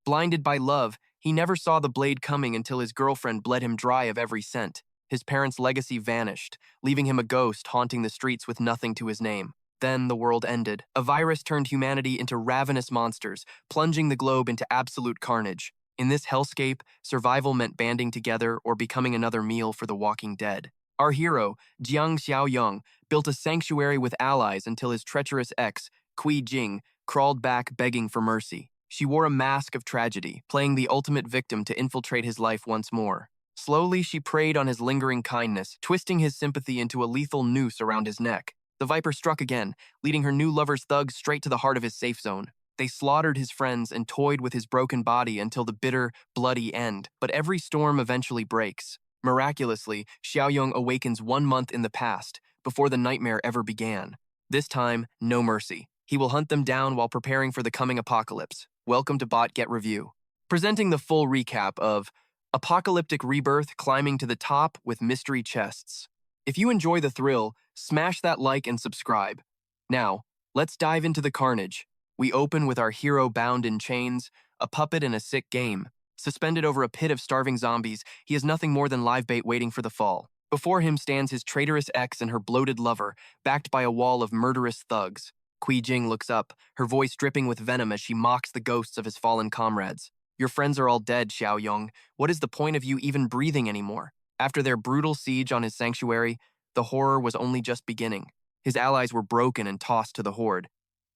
Blinded by love, he never saw the blade coming until his girlfriend bled him dry of every scent. His parents' legacy vanished, leaving him a ghost haunting the streets with nothing to his name. Then the world ended. A virus turned humanity into ravenous monsters, plunging the globe into absolute carnage. In this hellscape, survival meant banding together or becoming another meal for the walking dead. Our hero, Jiang Xiaoyong, built a sanctuary with allies until his treacherous ex, Cui Jing, crawled back begging for mercy. She wore a mask of tragedy, playing the ultimate victim to infiltrate his life once more. Slowly, she preyed on his lingering kindness, twisting his sympathy into a lethal noose around his neck. The Viper struck again, leading her new lover's thugs straight to the heart of his safe zone. They slaughtered his friends and toyed with his broken body until the bitter, bloody end. But every storm eventually breaks. Miraculously, Xiaoyong awakens 1 month in the past, before the nightmare ever began. This time, no mercy. He will hunt them down while preparing for the coming apocalypse. Welcome to Bot Get Review. Presenting the full recap of Apocalyptic Rebirth Climbing to the Top with Mystery Chests. If you enjoy the thrill, smash that like and subscribe. Now, let's dive into the carnage. We open with our hero bound in chains, a puppet in a sick game. Suspended over a pit of starving zombies, he is nothing more than live bait waiting for the fall. Before him stands his traitorous ex and her bloated lover, backed by a wall of murderous thugs. Cui Jing looks up, her voice dripping with venom as she mocks the ghosts of his fallen comrades. Your friends are all dead, Xiaoyong. What is the point of you even breathing anymore? After their brutal siege on his sanctuary, the horror was only just beginning. His allies were broken and tossed to the horde.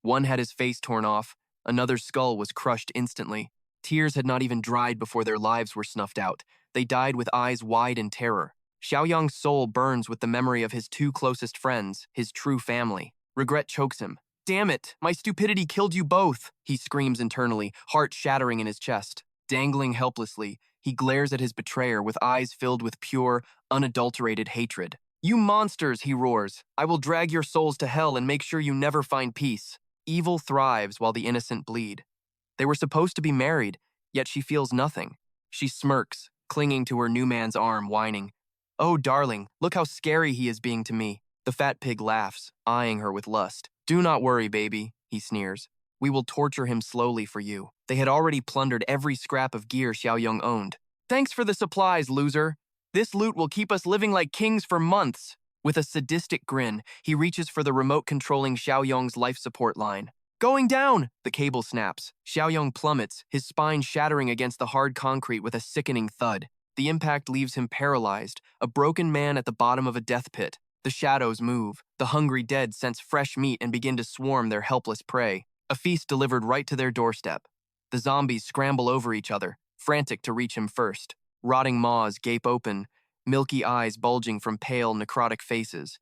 One had his face torn off, another's skull was crushed instantly. Tears had not even dried before their lives were snuffed out. They died with eyes wide in terror. Xiaoyong's soul burns with the memory of his 2 closest friends, his true family. Regret chokes him. Damn it, my stupidity killed you both, he screams internally, heart shattering in his chest. Dangling helplessly, he glares at his betrayer with eyes filled with pure, unadulterated hatred. You monsters, he roars. I will drag your souls to hell and make sure you never find peace. Evil thrives while the innocent bleed. They were supposed to be married, yet she feels nothing. She smirks, clinging to her new man's arm, whining. Oh, darling, look how scary he is being to me. The fat pig laughs, eyeing her with lust. Do not worry, baby, he sneers. We will torture him slowly for you. They had already plundered every scrap of gear Xiaoyong owned. Thanks for the supplies, loser. This loot will keep us living like kings for months. With a sadistic grin, he reaches for the remote controlling Xiaoyong's life support line. Going down! The cable snaps. Xiaoyong plummets, his spine shattering against the hard concrete with a sickening thud. The impact leaves him paralyzed, a broken man at the bottom of a death pit. The shadows move. The hungry dead sense fresh meat and begin to swarm their helpless prey. A feast delivered right to their doorstep. The zombies scramble over each other, frantic to reach him first. Rotting maws gape open, milky eyes bulging from pale, necrotic faces.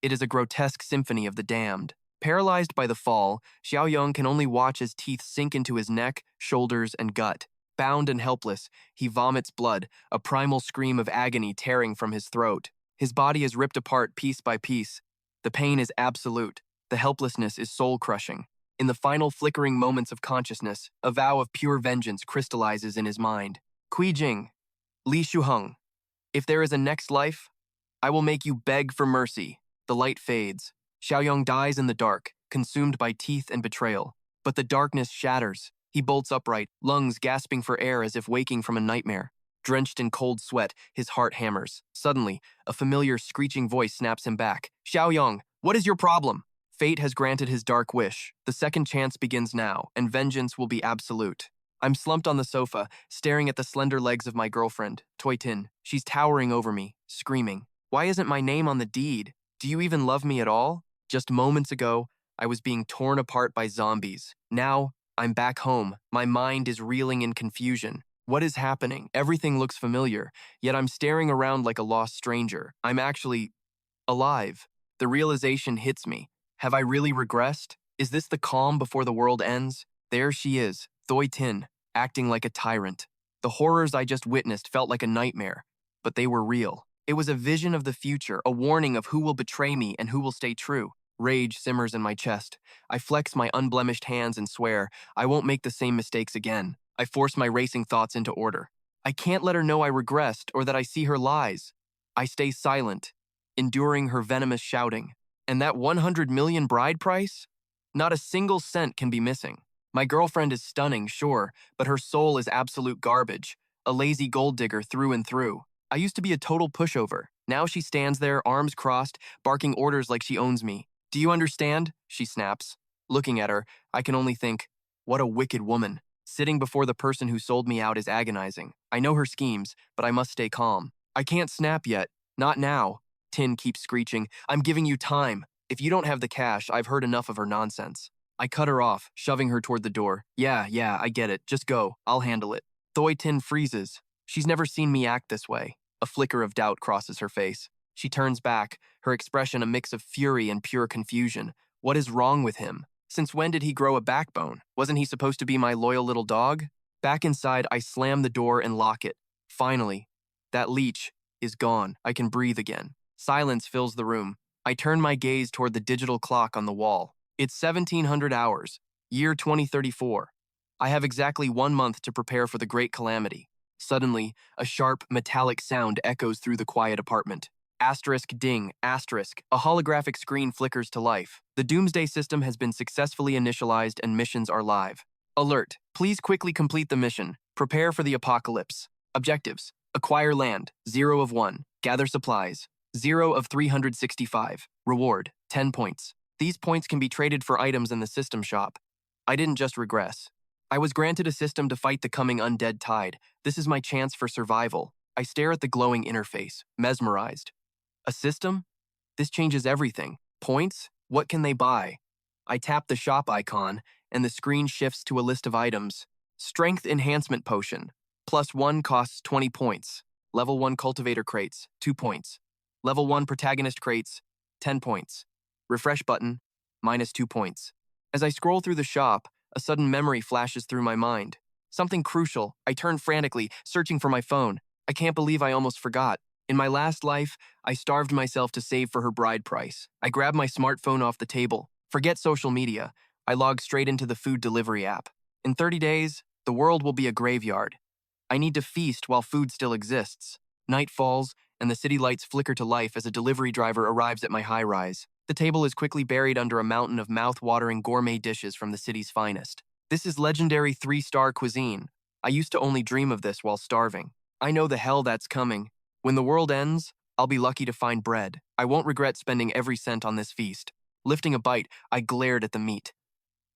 It is a grotesque symphony of the damned. Paralyzed by the fall, Xiaoyong can only watch as teeth sink into his neck, shoulders, and gut. Bound and helpless, he vomits blood, a primal scream of agony tearing from his throat. His body is ripped apart piece by piece. The pain is absolute. The helplessness is soul-crushing. In the final flickering moments of consciousness, a vow of pure vengeance crystallizes in his mind. Cui Jing, Li Shuheng, if there is a next life, I will make you beg for mercy. The light fades. Xiaoyong dies in the dark, consumed by teeth and betrayal. But the darkness shatters. He bolts upright, lungs gasping for air as if waking from a nightmare. Drenched in cold sweat, his heart hammers. Suddenly, a familiar screeching voice snaps him back. Xiaoyong, what is your problem? Fate has granted his dark wish. The second chance begins now, and vengeance will be absolute. I'm slumped on the sofa, staring at the slender legs of my girlfriend, Toy Tin. She's towering over me, screaming. Why isn't my name on the deed? Do you even love me at all? Just moments ago, I was being torn apart by zombies. Now, I'm back home. My mind is reeling in confusion. What is happening? Everything looks familiar, yet I'm staring around like a lost stranger. I'm actually alive. The realization hits me. Have I really regressed? Is this the calm before the world ends? There she is, Thoi Tin, acting like a tyrant. The horrors I just witnessed felt like a nightmare, but they were real. It was a vision of the future, a warning of who will betray me and who will stay true. Rage simmers in my chest. I flex my unblemished hands and swear, I won't make the same mistakes again. I force my racing thoughts into order. I can't let her know I regressed or that I see her lies. I stay silent, enduring her venomous shouting. And that 100 million bride price? Not a single cent can be missing. My girlfriend is stunning, sure, but her soul is absolute garbage. A lazy gold digger through and through. I used to be a total pushover. Now she stands there, arms crossed, barking orders like she owns me. Do you understand? She snaps. Looking at her, I can only think, what a wicked woman. Sitting before the person who sold me out is agonizing. I know her schemes, but I must stay calm. I can't snap yet. Not now. Tin keeps screeching. I'm giving you time. If you don't have the cash, I've heard enough of her nonsense. I cut her off, shoving her toward the door. Yeah, I get it. Just go. I'll handle it. Thoi Tin freezes. She's never seen me act this way. A flicker of doubt crosses her face. She turns back, her expression a mix of fury and pure confusion. What is wrong with him? Since when did he grow a backbone? Wasn't he supposed to be my loyal little dog? Back inside, I slam the door and lock it. Finally, that leech is gone. I can breathe again. Silence fills the room. I turn my gaze toward the digital clock on the wall. It's 1700 hours, year 2034. I have exactly 1 month to prepare for the great calamity. Suddenly, a sharp, metallic sound echoes through the quiet apartment. Asterisk ding, asterisk, a holographic screen flickers to life. The Doomsday System has been successfully initialized and missions are live. Alert, please quickly complete the mission. Prepare for the apocalypse. Objectives, acquire land, 0 of 1. Gather supplies, 0 of 365. Reward, 10 points. These points can be traded for items in the system shop. I didn't just regress. I was granted a system to fight the coming undead tide. This is my chance for survival. I stare at the glowing interface, mesmerized. A system? This changes everything. Points? What can they buy? I tap the shop icon, and the screen shifts to a list of items. Strength Enhancement Potion. +1 costs 20 points. Level 1 Cultivator Crates, 2 points. Level 1 Protagonist Crates, 10 points. Refresh button, -2 points. As I scroll through the shop, a sudden memory flashes through my mind. Something crucial. I turn frantically, searching for my phone. I can't believe I almost forgot. In my last life, I starved myself to save for her bride price. I grab my smartphone off the table. Forget social media. I log straight into the food delivery app. In 30 days, the world will be a graveyard. I need to feast while food still exists. Night falls, and the city lights flicker to life as a delivery driver arrives at my high-rise. The table is quickly buried under a mountain of mouth-watering gourmet dishes from the city's finest. This is legendary 3-star cuisine. I used to only dream of this while starving. I know the hell that's coming. When the world ends, I'll be lucky to find bread. I won't regret spending every cent on this feast. Lifting a bite, I glared at the meat.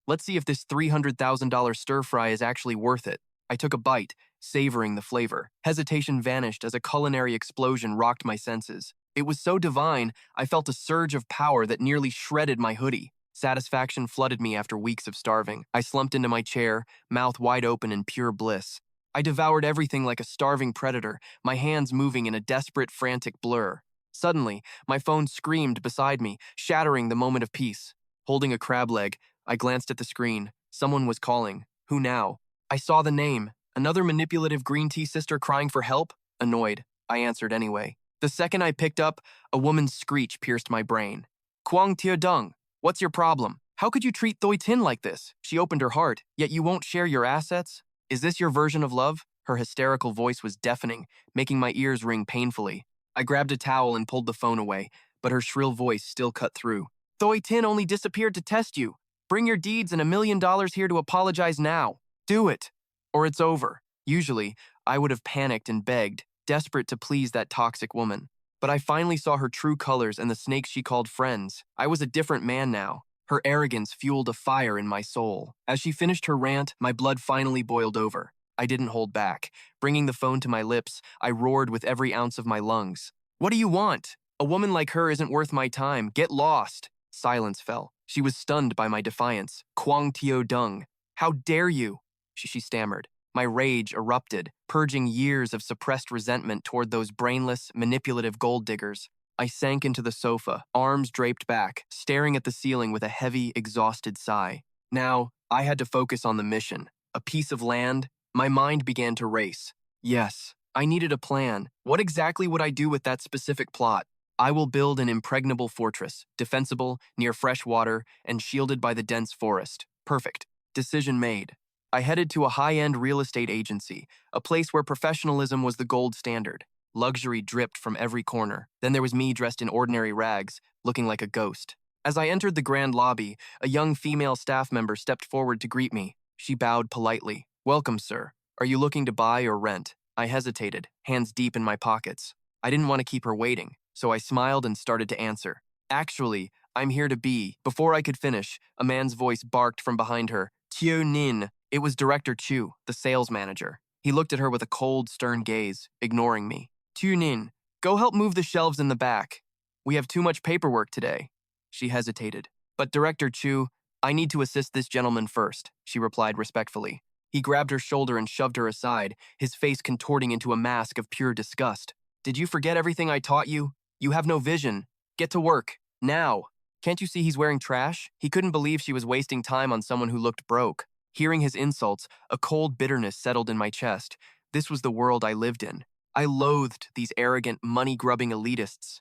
Let's see if this $300,000 stir-fry is actually worth it. I took a bite, savoring the flavor. Hesitation vanished as a culinary explosion rocked my senses. It was so divine, I felt a surge of power that nearly shredded my hoodie. Satisfaction flooded me after weeks of starving. I slumped into my chair, mouth wide open in pure bliss. I devoured everything like a starving predator, my hands moving in a desperate, frantic blur. Suddenly, my phone screamed beside me, shattering the moment of peace. Holding a crab leg, I glanced at the screen. Someone was calling. Who now? I saw the name. Another manipulative green tea sister crying for help? Annoyed, I answered anyway. The second I picked up, a woman's screech pierced my brain. Quang Tia Dung, what's your problem? How could you treat Thoi Tin like this? She opened her heart, yet you won't share your assets? Is this your version of love? Her hysterical voice was deafening, making my ears ring painfully. I grabbed a towel and pulled the phone away, but her shrill voice still cut through. Thoi Tin only disappeared to test you. Bring your deeds and $1 million here to apologize now. Do it, or it's over. Usually, I would have panicked and begged, desperate to please that toxic woman. But I finally saw her true colors and the snakes she called friends. I was a different man now. Her arrogance fueled a fire in my soul. As she finished her rant, my blood finally boiled over. I didn't hold back. Bringing the phone to my lips, I roared with every ounce of my lungs. What do you want? A woman like her isn't worth my time. Get lost. Silence fell. She was stunned by my defiance. Quang Tio Dung. How dare you? She stammered. My rage erupted, purging years of suppressed resentment toward those brainless, manipulative gold diggers. I sank into the sofa, arms draped back, staring at the ceiling with a heavy, exhausted sigh. Now, I had to focus on the mission. A piece of land. My mind began to race. Yes, I needed a plan. What exactly would I do with that specific plot? I will build an impregnable fortress, defensible, near fresh water, and shielded by the dense forest. Perfect. Decision made. I headed to a high-end real estate agency, a place where professionalism was the gold standard. Luxury dripped from every corner. Then there was me dressed in ordinary rags, looking like a ghost. As I entered the grand lobby, a young female staff member stepped forward to greet me. She bowed politely. Welcome, sir. Are you looking to buy or rent? I hesitated, hands deep in my pockets. I didn't want to keep her waiting, so I smiled and started to answer. Actually, I'm here to be. Before I could finish, a man's voice barked from behind her. Tiu Nin. It was Director Chu, the sales manager. He looked at her with a cold, stern gaze, ignoring me. Tiu Nin, go help move the shelves in the back. We have too much paperwork today. She hesitated. But Director Chu, I need to assist this gentleman first, she replied respectfully. He grabbed her shoulder and shoved her aside, his face contorting into a mask of pure disgust. Did you forget everything I taught you? You have no vision. Get to work. Now. Can't you see he's wearing trash? He couldn't believe she was wasting time on someone who looked broke. Hearing his insults, a cold bitterness settled in my chest. This was the world I lived in. I loathed these arrogant, money-grubbing elitists.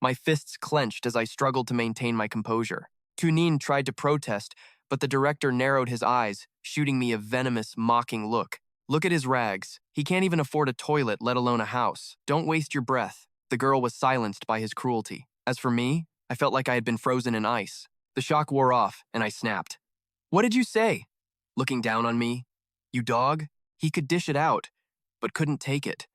My fists clenched as I struggled to maintain my composure. Tunin tried to protest, but the director narrowed his eyes, shooting me a venomous, mocking look. Look at his rags. He can't even afford a toilet, let alone a house. Don't waste your breath. The girl was silenced by his cruelty. As for me, I felt like I had been frozen in ice. The shock wore off, and I snapped. What did you say? Looking down on me. You dog? He could dish it out, but couldn't take it.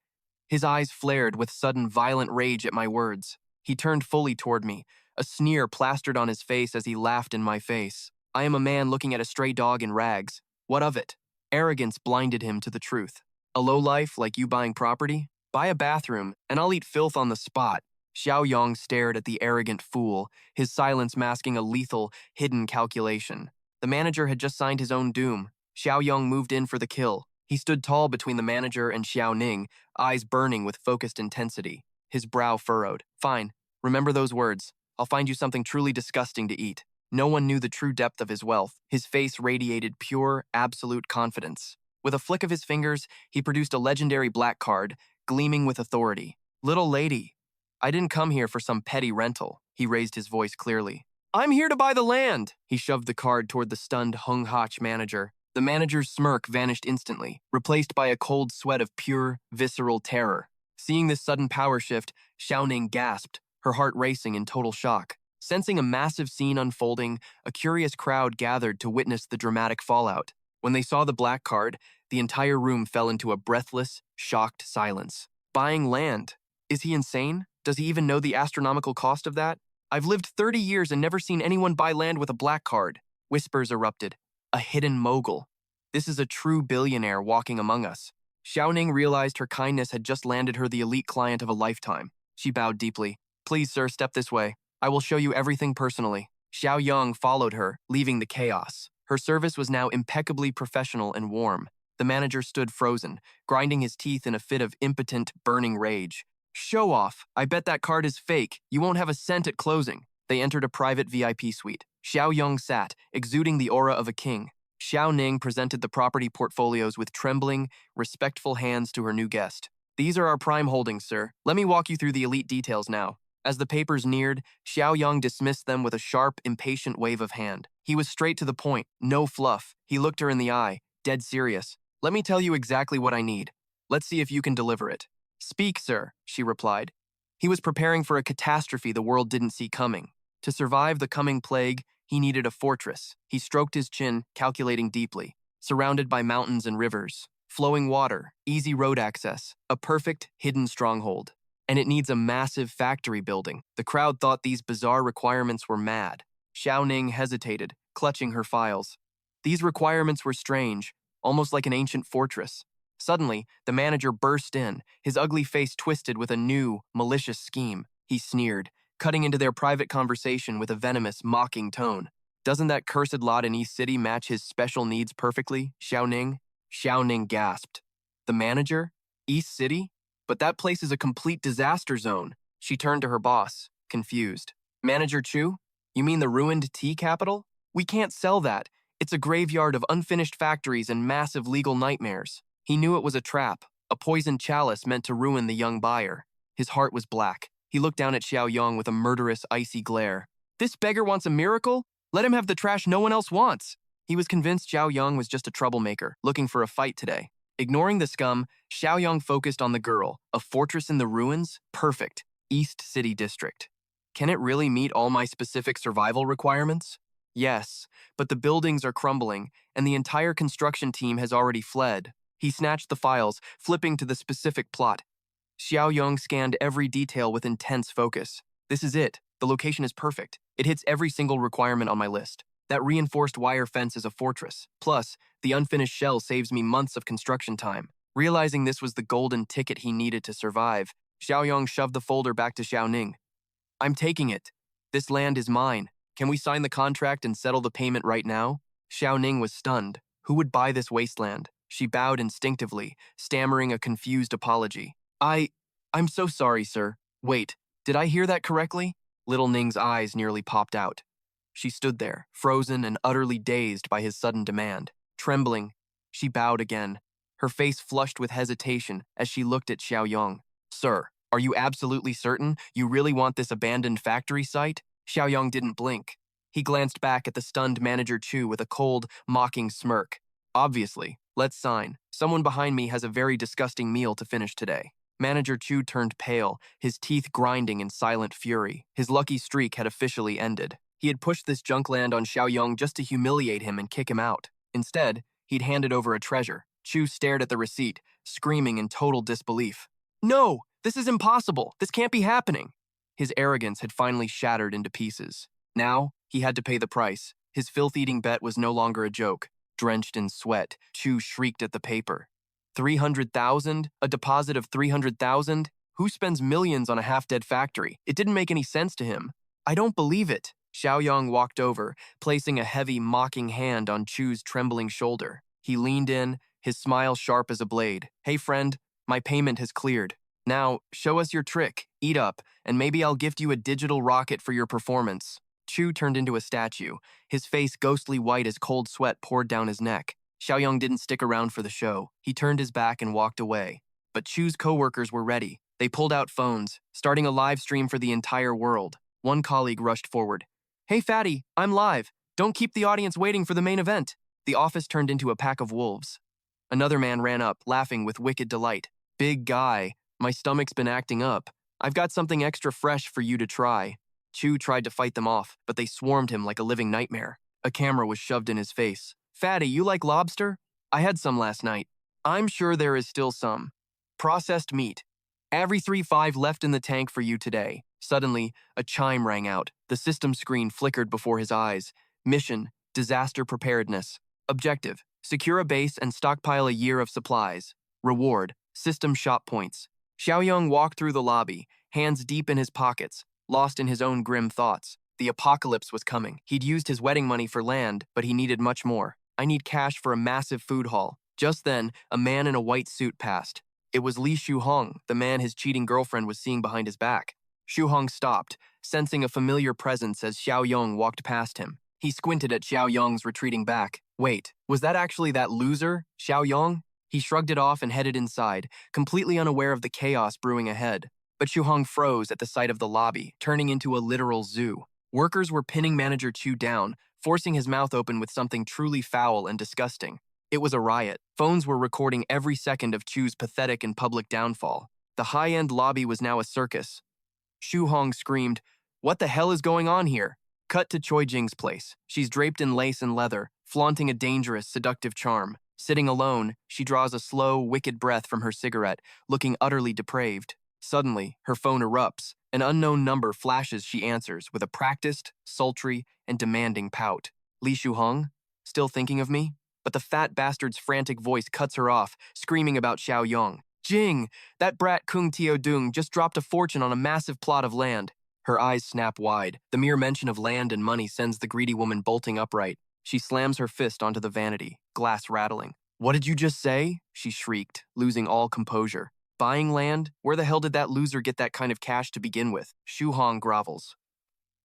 His eyes flared with sudden violent rage at my words. He turned fully toward me, a sneer plastered on his face as he laughed in my face. I am a man looking at a stray dog in rags. What of it? Arrogance blinded him to the truth. A lowlife like you buying property? Buy a bathroom, and I'll eat filth on the spot. Xiaoyong stared at the arrogant fool, his silence masking a lethal, hidden calculation. The manager had just signed his own doom. Xiaoyong moved in for the kill. He stood tall between the manager and Xiao Ning, eyes burning with focused intensity. His brow furrowed. Fine, remember those words. I'll find you something truly disgusting to eat. No one knew the true depth of his wealth. His face radiated pure, absolute confidence. With a flick of his fingers, he produced a legendary black card, gleaming with authority. Little lady, I didn't come here for some petty rental. He raised his voice clearly. I'm here to buy the land. He shoved the card toward the stunned Hung Hach manager. The manager's smirk vanished instantly, replaced by a cold sweat of pure, visceral terror. Seeing this sudden power shift, Xiaoning gasped, her heart racing in total shock. Sensing a massive scene unfolding, a curious crowd gathered to witness the dramatic fallout. When they saw the black card, the entire room fell into a breathless, shocked silence. Buying land? Is he insane? Does he even know the astronomical cost of that? I've lived 30 years and never seen anyone buy land with a black card. Whispers erupted. A hidden mogul. This is a true billionaire walking among us. Xiaoning realized her kindness had just landed her the elite client of a lifetime. She bowed deeply. Please, sir, step this way. I will show you everything personally. Xiaoyong followed her, leaving the chaos. Her service was now impeccably professional and warm. The manager stood frozen, grinding his teeth in a fit of impotent, burning rage. Show off. I bet that card is fake. You won't have a cent at closing. They entered a private VIP suite. Xiaoyong sat, exuding the aura of a king. Xiao Ning presented the property portfolios with trembling, respectful hands to her new guest. These are our prime holdings, sir. Let me walk you through the elite details now. As the papers neared, Xiaoyong dismissed them with a sharp, impatient wave of hand. He was straight to the point, no fluff. He looked her in the eye, dead serious. Let me tell you exactly what I need. Let's see if you can deliver it. Speak, sir, she replied. He was preparing for a catastrophe the world didn't see coming. To survive the coming plague, he needed a fortress. He stroked his chin, calculating deeply. Surrounded by mountains and rivers, flowing water, easy road access, a perfect, hidden stronghold. And it needs a massive factory building. The crowd thought these bizarre requirements were mad. Xiao Ning hesitated, clutching her files. These requirements were strange, almost like an ancient fortress. Suddenly, the manager burst in, his ugly face twisted with a new, malicious scheme. He sneered, cutting into their private conversation with a venomous, mocking tone. Doesn't that cursed lot in East City match his special needs perfectly, Xiao Ning? Xiao Ning gasped. The manager? East City? But that place is a complete disaster zone. She turned to her boss, confused. Manager Chu? You mean the ruined tea capital? We can't sell that. It's a graveyard of unfinished factories and massive legal nightmares. He knew it was a trap, a poisoned chalice meant to ruin the young buyer. His heart was black. He looked down at Xiaoyong with a murderous, icy glare. This beggar wants a miracle? Let him have the trash no one else wants. He was convinced Xiaoyong was just a troublemaker, looking for a fight today. Ignoring the scum, Xiaoyong focused on the girl. A fortress in the ruins? Perfect. East City District. Can it really meet all my specific survival requirements? Yes, but the buildings are crumbling, and the entire construction team has already fled. He snatched the files, flipping to the specific plot. Xiaoyong scanned every detail with intense focus. This is it. The location is perfect. It hits every single requirement on my list. That reinforced wire fence is a fortress. Plus, the unfinished shell saves me months of construction time. Realizing this was the golden ticket he needed to survive, Xiaoyong shoved the folder back to Xiaoning. I'm taking it. This land is mine. Can we sign the contract and settle the payment right now? Xiaoning was stunned. Who would buy this wasteland? She bowed instinctively, stammering a confused apology. I'm so sorry, sir. Wait, did I hear that correctly? Little Ning's eyes nearly popped out. She stood there, frozen and utterly dazed by his sudden demand. Trembling, she bowed again, her face flushed with hesitation as she looked at Xiaoyong. Sir, are you absolutely certain you really want this abandoned factory site? Xiaoyong didn't blink. He glanced back at the stunned manager Chu with a cold, mocking smirk. Obviously, let's sign. Someone behind me has a very disgusting meal to finish today. Manager Chu turned pale, his teeth grinding in silent fury. His lucky streak had officially ended. He had pushed this junk land on Xiaoyong just to humiliate him and kick him out. Instead, he'd handed over a treasure. Chu stared at the receipt, screaming in total disbelief. No, this is impossible. This can't be happening. His arrogance had finally shattered into pieces. Now, he had to pay the price. His filth-eating bet was no longer a joke. Drenched in sweat, Chu shrieked at the paper. 300,000? A deposit of 300,000? Who spends millions on a half-dead factory? It didn't make any sense to him. I don't believe it. Xiaoyong walked over, placing a heavy, mocking hand on Chu's trembling shoulder. He leaned in, his smile sharp as a blade. Hey friend, my payment has cleared. Now, show us your trick, eat up, and maybe I'll gift you a digital rocket for your performance. Chu turned into a statue, his face ghostly white as cold sweat poured down his neck. Xiaoyong didn't stick around for the show. He turned his back and walked away. But Chu's co-workers were ready. They pulled out phones, starting a live stream for the entire world. One colleague rushed forward. Hey fatty, I'm live. Don't keep the audience waiting for the main event. The office turned into a pack of wolves. Another man ran up, laughing with wicked delight. Big guy, my stomach's been acting up. I've got something extra fresh for you to try. Chu tried to fight them off, but they swarmed him like a living nightmare. A camera was shoved in his face. Fatty, you like lobster? I had some last night. I'm sure there is still some. Processed meat. Every 3-5 left in the tank for you today. Suddenly, a chime rang out. The system screen flickered before his eyes. Mission, disaster preparedness. Objective, secure a base and stockpile a year of supplies. Reward, system shop points. Xiaoyong walked through the lobby, hands deep in his pockets, lost in his own grim thoughts. The apocalypse was coming. He'd used his wedding money for land, but he needed much more. I need cash for a massive food haul. Just then, a man in a white suit passed. It was Li Shuhong, the man his cheating girlfriend was seeing behind his back. Shuhong stopped, sensing a familiar presence as Xiaoyong walked past him. He squinted at Xiaoyong's retreating back. Wait, was that actually that loser, Xiaoyong? He shrugged it off and headed inside, completely unaware of the chaos brewing ahead. But Shuhong froze at the sight of the lobby, turning into a literal zoo. Workers were pinning Manager Chu down, forcing his mouth open with something truly foul and disgusting. It was a riot. Phones were recording every second of Chu's pathetic and public downfall. The high-end lobby was now a circus. Shuhong screamed, "What the hell is going on here?" Cut to Cui Jing's place. She's draped in lace and leather, flaunting a dangerous, seductive charm. Sitting alone, she draws a slow, wicked breath from her cigarette, looking utterly depraved. Suddenly, her phone erupts. An unknown number flashes. She answers with a practiced, sultry, and demanding pout. Li Shuhong? Still thinking of me? But the fat bastard's frantic voice cuts her off, screaming about Xiaoyong. Jing! That brat Kung Tio Dung just dropped a fortune on a massive plot of land. Her eyes snap wide. The mere mention of land and money sends the greedy woman bolting upright. She slams her fist onto the vanity, glass rattling. What did you just say? She shrieked, losing all composure. Buying land? Where the hell did that loser get that kind of cash to begin with? Shuhong grovels.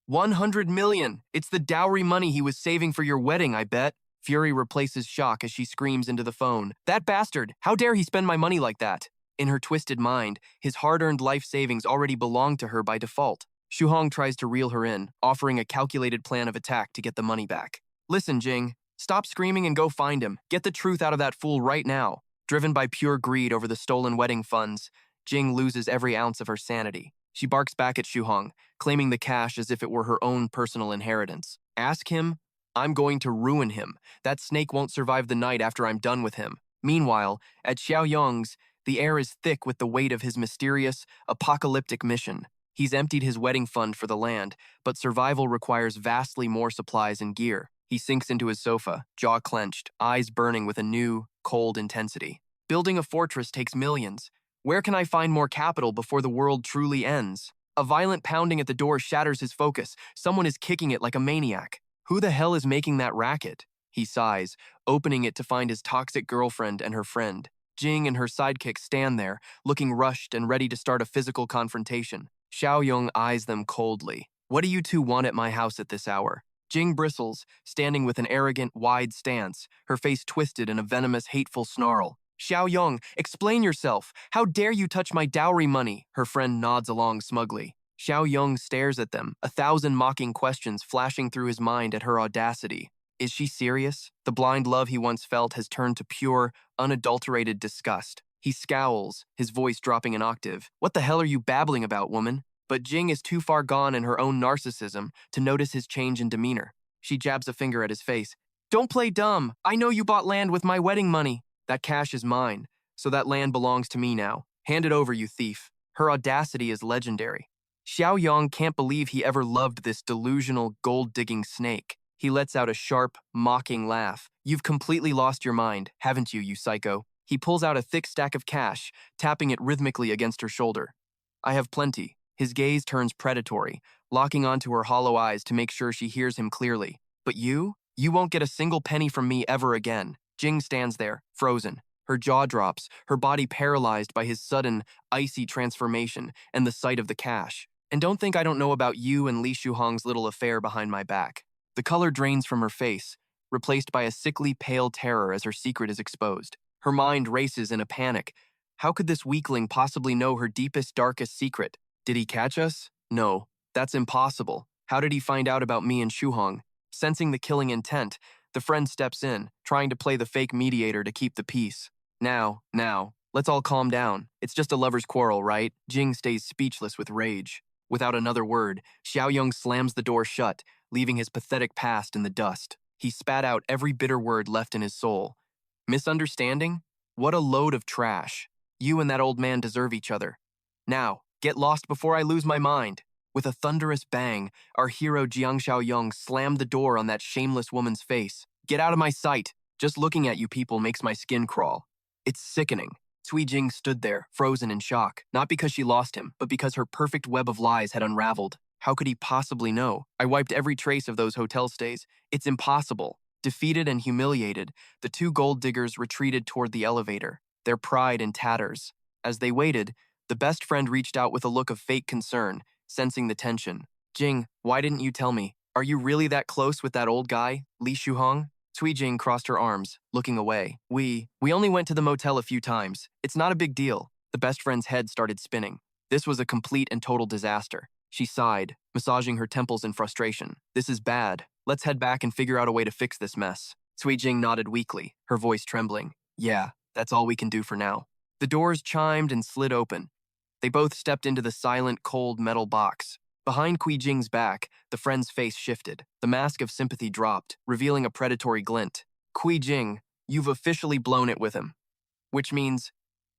100 million! It's the dowry money he was saving for your wedding, I bet. Fury replaces shock as she screams into the phone. That bastard! How dare he spend my money like that? In her twisted mind, his hard-earned life savings already belonged to her by default. Shuhong tries to reel her in, offering a calculated plan of attack to get the money back. Listen, Jing. Stop screaming and go find him. Get the truth out of that fool right now. Driven by pure greed over the stolen wedding funds, Jing loses every ounce of her sanity. She barks back at Shuhong, claiming the cash as if it were her own personal inheritance. Ask him I'm going to ruin him. That snake won't survive the night after I'm done with him. Meanwhile, at Xiaoyong's, the air is thick with the weight of his mysterious, apocalyptic mission. He's emptied his wedding fund for the land, but survival requires vastly more supplies and gear. He sinks into his sofa, jaw clenched, eyes burning with a new, cold intensity. Building a fortress takes millions. Where can I find more capital before the world truly ends? A violent pounding at the door shatters his focus. Someone is kicking it like a maniac. Who the hell is making that racket? He sighs, opening it to find his toxic girlfriend and her friend. Jing and her sidekick stand there, looking rushed and ready to start a physical confrontation. Xiaoyong eyes them coldly. What do you two want at my house at this hour? Jing bristles, standing with an arrogant, wide stance, her face twisted in a venomous, hateful snarl. Xiaoyong, explain yourself. How dare you touch my dowry money? Her friend nods along smugly. Xiaoyong stares at them, 1,000 mocking questions flashing through his mind at her audacity. Is she serious? The blind love he once felt has turned to pure, unadulterated disgust. He scowls, his voice dropping an octave. What the hell are you babbling about, woman? But Jing is too far gone in her own narcissism to notice his change in demeanor. She jabs a finger at his face. Don't play dumb. I know you bought land with my wedding money. That cash is mine, so that land belongs to me now. Hand it over, you thief. Her audacity is legendary. Xiaoyong can't believe he ever loved this delusional, gold-digging snake. He lets out a sharp, mocking laugh. You've completely lost your mind, haven't you, you psycho? He pulls out a thick stack of cash, tapping it rhythmically against her shoulder. I have plenty. His gaze turns predatory, locking onto her hollow eyes to make sure she hears him clearly. But you? You won't get a single penny from me ever again. Jing stands there, frozen. Her jaw drops, her body paralyzed by his sudden, icy transformation and the sight of the cash. And don't think I don't know about you and Li Shuhong's little affair behind my back. The color drains from her face, replaced by a sickly pale terror as her secret is exposed. Her mind races in a panic. How could this weakling possibly know her deepest, darkest secret? Did he catch us? No, that's impossible. How did he find out about me and Shuhong? Sensing the killing intent, the friend steps in, trying to play the fake mediator to keep the peace. Now, let's all calm down. It's just a lover's quarrel, right? Jing stays speechless with rage. Without another word, Xiaoyong slams the door shut, leaving his pathetic past in the dust. He spat out every bitter word left in his soul. Misunderstanding? What a load of trash. You and that old man deserve each other. Now, get lost before I lose my mind. With a thunderous bang, our hero Jiang Xiaoyong slammed the door on that shameless woman's face. Get out of my sight. Just looking at you people makes my skin crawl. It's sickening. Cui Jing stood there, frozen in shock, not because she lost him, but because her perfect web of lies had unraveled. How could he possibly know? I wiped every trace of those hotel stays. It's impossible. Defeated and humiliated, the two gold diggers retreated toward the elevator, their pride in tatters. As they waited, the best friend reached out with a look of fake concern, sensing the tension. Jing, why didn't you tell me? Are you really that close with that old guy, Li Shuhong? Cui Jing crossed her arms, looking away. We only went to the motel a few times. It's not a big deal. The best friend's head started spinning. This was a complete and total disaster. She sighed, massaging her temples in frustration. This is bad. Let's head back and figure out a way to fix this mess. Cui Jing nodded weakly, her voice trembling. Yeah, that's all we can do for now. The doors chimed and slid open. They both stepped into the silent, cold metal box. Behind Cui Jing's back, the friend's face shifted. The mask of sympathy dropped, revealing a predatory glint. Cui Jing, you've officially blown it with him. Which means,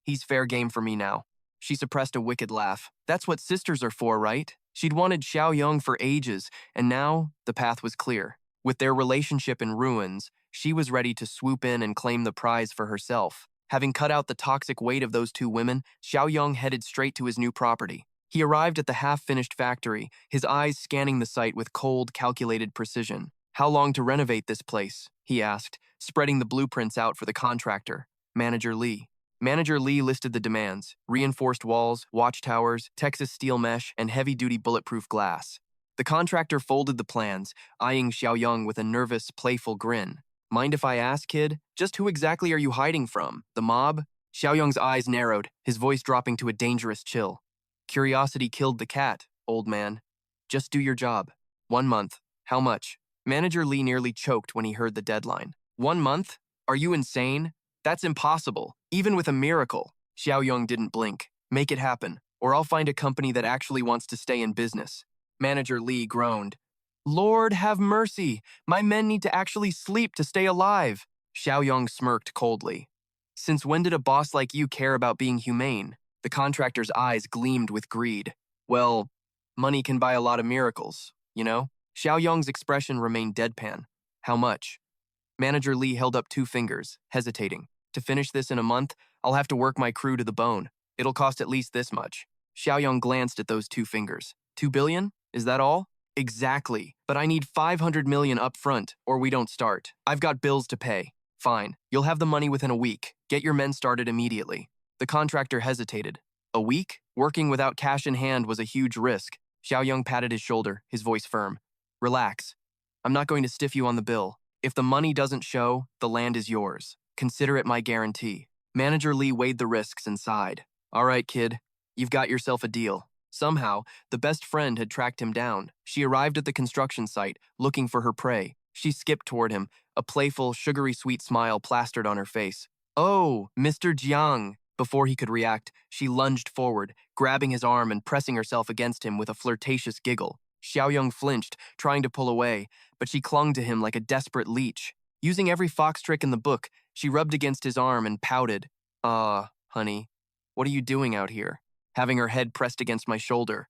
he's fair game for me now. She suppressed a wicked laugh. That's what sisters are for, right? She'd wanted Xiaoyong for ages, and now the path was clear. With their relationship in ruins, she was ready to swoop in and claim the prize for herself. Having cut out the toxic weight of those two women, Xiaoyong headed straight to his new property. He arrived at the half-finished factory, his eyes scanning the site with cold, calculated precision. How long to renovate this place? He asked, spreading the blueprints out for the contractor, Manager Li. Manager Li listed the demands: reinforced walls, watchtowers, Texas steel mesh, and heavy-duty bulletproof glass. The contractor folded the plans, eyeing Xiaoyong with a nervous, playful grin. Mind if I ask, kid? Just who exactly are you hiding from? The mob? Xiaoyong's eyes narrowed, his voice dropping to a dangerous chill. Curiosity killed the cat, old man. Just do your job. 1 month. How much? Manager Li nearly choked when he heard the deadline. 1 month? Are you insane? That's impossible, even with a miracle. Xiaoyong didn't blink. Make it happen, or I'll find a company that actually wants to stay in business. Manager Li groaned. Lord have mercy! My men need to actually sleep to stay alive! Xiaoyong smirked coldly. Since when did a boss like you care about being humane? The contractor's eyes gleamed with greed. Well, money can buy a lot of miracles, you know? Xiaoyong's expression remained deadpan. How much? Manager Li held up 2 fingers, hesitating. To finish this in a month, I'll have to work my crew to the bone. It'll cost at least this much. Xiaoyong glanced at those 2 fingers. 2 billion? Is that all? Exactly. But I need 500 million up front, or we don't start. I've got bills to pay. Fine. You'll have the money within a week. Get your men started immediately. The contractor hesitated. A week? Working without cash in hand was a huge risk. Xiaoyong patted his shoulder, his voice firm. Relax. I'm not going to stiff you on the bill. If the money doesn't show, the land is yours. Consider it my guarantee. Manager Li weighed the risks and sighed. All right, kid. You've got yourself a deal. Somehow, the best friend had tracked him down. She arrived at the construction site, looking for her prey. She skipped toward him, a playful, sugary sweet smile plastered on her face. Oh, Mr. Jiang! Before he could react, she lunged forward, grabbing his arm and pressing herself against him with a flirtatious giggle. Xiaoyong flinched, trying to pull away, but she clung to him like a desperate leech. Using every fox trick in the book, she rubbed against his arm and pouted. Honey, what are you doing out here? Having her head pressed against my shoulder.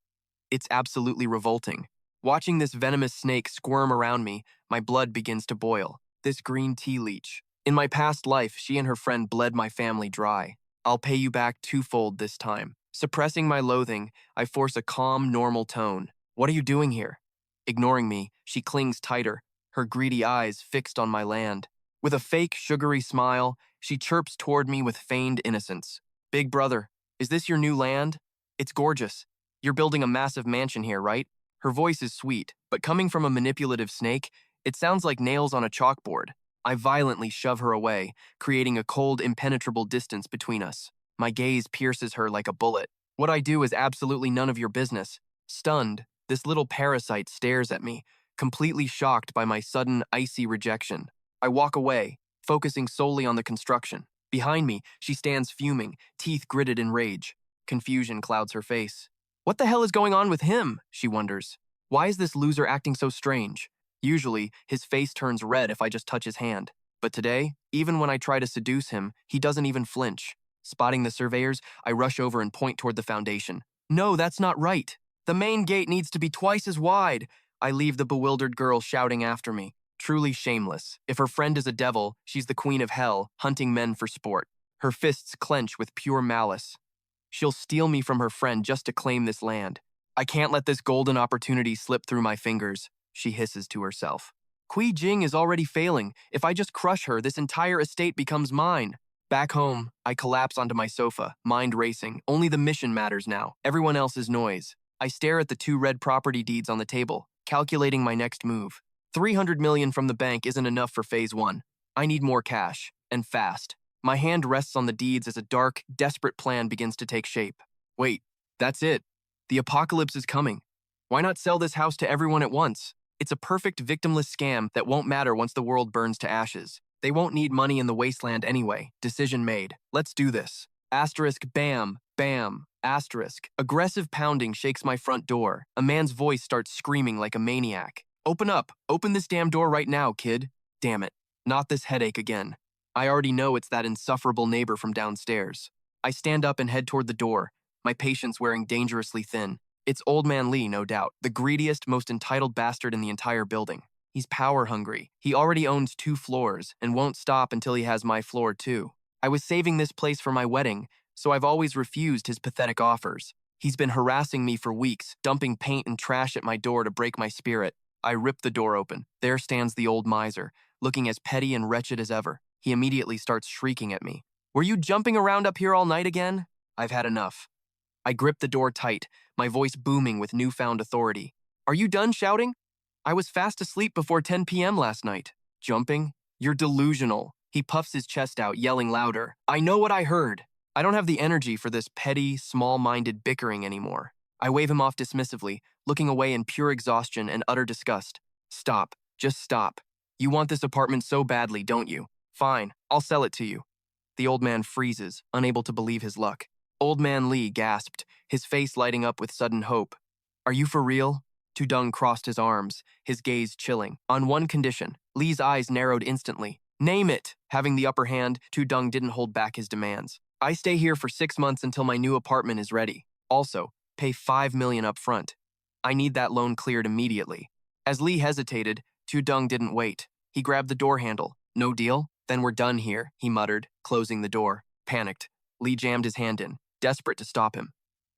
It's absolutely revolting. Watching this venomous snake squirm around me, my blood begins to boil. This green tea leech. In my past life, she and her friend bled my family dry. I'll pay you back 2-fold this time. Suppressing my loathing, I force a calm, normal tone. What are you doing here? Ignoring me, she clings tighter, her greedy eyes fixed on my land. With a fake, sugary smile, she chirps toward me with feigned innocence. Big brother, is this your new land? It's gorgeous. You're building a massive mansion here, right? Her voice is sweet, but coming from a manipulative snake, it sounds like nails on a chalkboard. I violently shove her away, creating a cold, impenetrable distance between us. My gaze pierces her like a bullet. What I do is absolutely none of your business. Stunned, this little parasite stares at me, completely shocked by my sudden, icy rejection. I walk away, focusing solely on the construction. Behind me, she stands fuming, teeth gritted in rage. Confusion clouds her face. What the hell is going on with him? She wonders. Why is this loser acting so strange? Usually, his face turns red if I just touch his hand. But today, even when I try to seduce him, he doesn't even flinch. Spotting the surveyors, I rush over and point toward the foundation. No, that's not right. The main gate needs to be twice as wide. I leave the bewildered girl shouting after me. Truly shameless. If her friend is a devil, she's the queen of hell, hunting men for sport. Her fists clench with pure malice. She'll steal me from her friend just to claim this land. I can't let this golden opportunity slip through my fingers, she hisses to herself. Cui Jing is already failing. If I just crush her, this entire estate becomes mine. Back home, I collapse onto my sofa, mind racing. Only the mission matters now. Everyone else is noise. I stare at the 2 red property deeds on the table, calculating my next move. 300 million from the bank isn't enough for phase 1. I need more cash, and fast. My hand rests on the deeds as a dark, desperate plan begins to take shape. Wait, that's it. The apocalypse is coming. Why not sell this house to everyone at once? It's a perfect victimless scam that won't matter once the world burns to ashes. They won't need money in the wasteland anyway. Decision made. Let's do this. Asterisk, bam, bam, asterisk. Aggressive pounding shakes my front door. A man's voice starts screaming like a maniac. Open up. Open this damn door right now, kid. Damn it. Not this headache again. I already know it's that insufferable neighbor from downstairs. I stand up and head toward the door, my patience wearing dangerously thin. It's Old Man Lee, no doubt, the greediest, most entitled bastard in the entire building. He's power hungry. He already owns 2 floors and won't stop until he has my floor too. I was saving this place for my wedding, so I've always refused his pathetic offers. He's been harassing me for weeks, dumping paint and trash at my door to break my spirit. I rip the door open. There stands the old miser, looking as petty and wretched as ever. He immediately starts shrieking at me. Were you jumping around up here all night again? I've had enough. I grip the door tight, my voice booming with newfound authority. Are you done shouting? I was fast asleep before 10 p.m. last night. Jumping? You're delusional. He puffs his chest out, yelling louder. I know what I heard. I don't have the energy for this petty, small-minded bickering anymore. I wave him off dismissively, looking away in pure exhaustion and utter disgust. Stop. Just stop. You want this apartment so badly, don't you? Fine, I'll sell it to you. The old man freezes, unable to believe his luck. Old Man Lee gasped, his face lighting up with sudden hope. Are you for real? Tudong crossed his arms, his gaze chilling. On one condition. Li's eyes narrowed instantly. Name it! Having the upper hand, Tudong didn't hold back his demands. I stay here for 6 months until my new apartment is ready. Also, pay 5 million up front. I need that loan cleared immediately. As Li hesitated, Tudong didn't wait. He grabbed the door handle. No deal? Then we're done here, he muttered, closing the door. Panicked, Li jammed his hand in, desperate to stop him.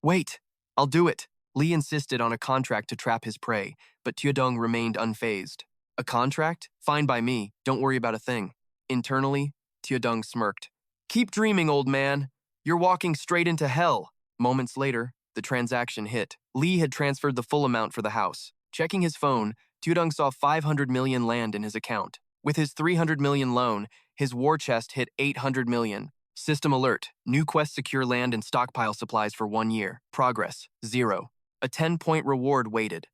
Wait, I'll do it. Li insisted on a contract to trap his prey, but Tudong remained unfazed. A contract? Fine by me, don't worry about a thing. Internally, Tudong smirked. Keep dreaming, old man. You're walking straight into hell. Moments later, the transaction hit. Li had transferred the full amount for the house. Checking his phone, Tudong saw 500 million land in his account. With his 300 million loan, his war chest hit 800 million. System alert. New quest secure land and stockpile supplies for 1 year. Progress, 0. A 10-point reward waited.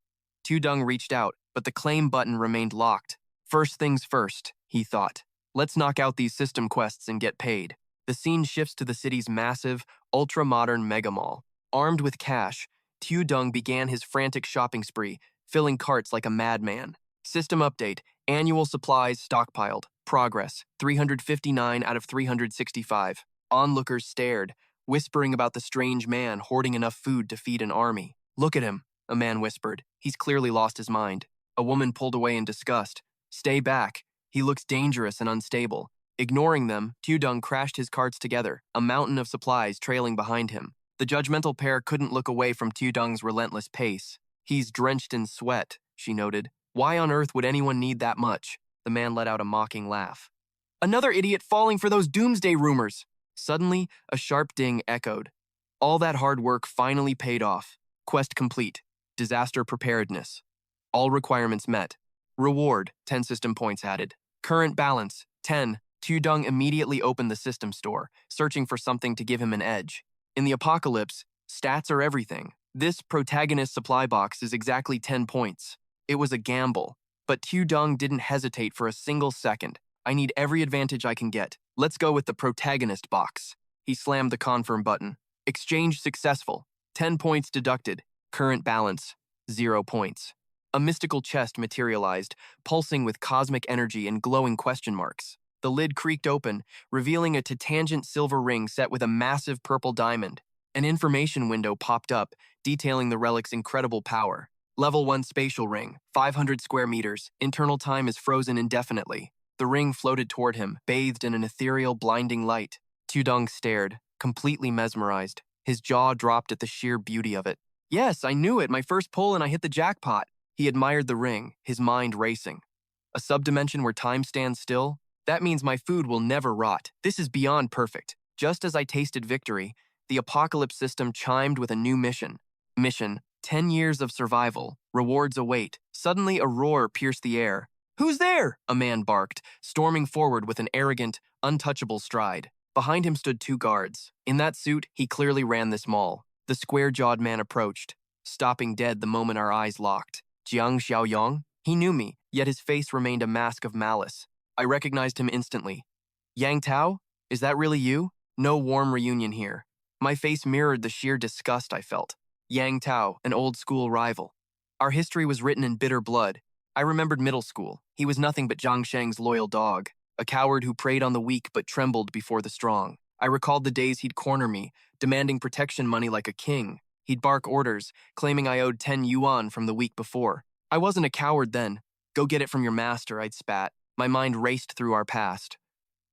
Tudong reached out, but the claim button remained locked. First things first, he thought. Let's knock out these system quests and get paid. The scene shifts to the city's massive, ultra-modern megamall. Armed with cash, Tudong began his frantic shopping spree, filling carts like a madman. System update. Annual supplies stockpiled. Progress, 359 out of 365. Onlookers stared, whispering about the strange man hoarding enough food to feed an army. Look at him, a man whispered. He's clearly lost his mind. A woman pulled away in disgust. Stay back. He looks dangerous and unstable. Ignoring them, Tudong crashed his carts together, a mountain of supplies trailing behind him. The judgmental pair couldn't look away from Tudong's relentless pace. He's drenched in sweat, she noted. Why on earth would anyone need that much? The man let out a mocking laugh. Another idiot falling for those doomsday rumors. Suddenly, a sharp ding echoed. All that hard work finally paid off. Quest complete. Disaster preparedness. All requirements met. Reward, 10 system points added. Current balance, 10. Tudong immediately opened the system store, searching for something to give him an edge. In the apocalypse, stats are everything. This protagonist supply box is exactly 10 points. It was a gamble, but Tudong didn't hesitate for a single second. I need every advantage I can get. Let's go with the protagonist box. He slammed the confirm button. Exchange successful. 10 points deducted. Current balance, 0 points. A mystical chest materialized, pulsing with cosmic energy and glowing question marks. The lid creaked open, revealing a tangent silver ring set with a massive purple diamond. An information window popped up, detailing the relic's incredible power. Level 1 spatial ring, 500 square meters. Internal time is frozen indefinitely. The ring floated toward him, bathed in an ethereal, blinding light. Tudong stared, completely mesmerized. His jaw dropped at the sheer beauty of it. Yes, I knew it. My first pull and I hit the jackpot. He admired the ring, his mind racing. A subdimension where time stands still? That means my food will never rot. This is beyond perfect. Just as I tasted victory, the apocalypse system chimed with a new mission. Mission, 10 years of survival. Rewards await. Suddenly a roar pierced the air. Who's there? A man barked, storming forward with an arrogant, untouchable stride. Behind him stood 2 guards. In that suit, he clearly ran this mall. The square-jawed man approached, stopping dead the moment our eyes locked. Jiang Xiaoyong? He knew me, yet his face remained a mask of malice. I recognized him instantly. Yang Tao? Is that really you? No warm reunion here. My face mirrored the sheer disgust I felt. Yang Tao, an old-school rival. Our history was written in bitter blood. I remembered middle school. He was nothing but Zhang Sheng's loyal dog, a coward who preyed on the weak but trembled before the strong. I recalled the days he'd corner me, demanding protection money like a king. He'd bark orders, claiming I owed 10 yuan from the week before. I wasn't a coward then. Go get it from your master, I'd spat. My mind raced through our past.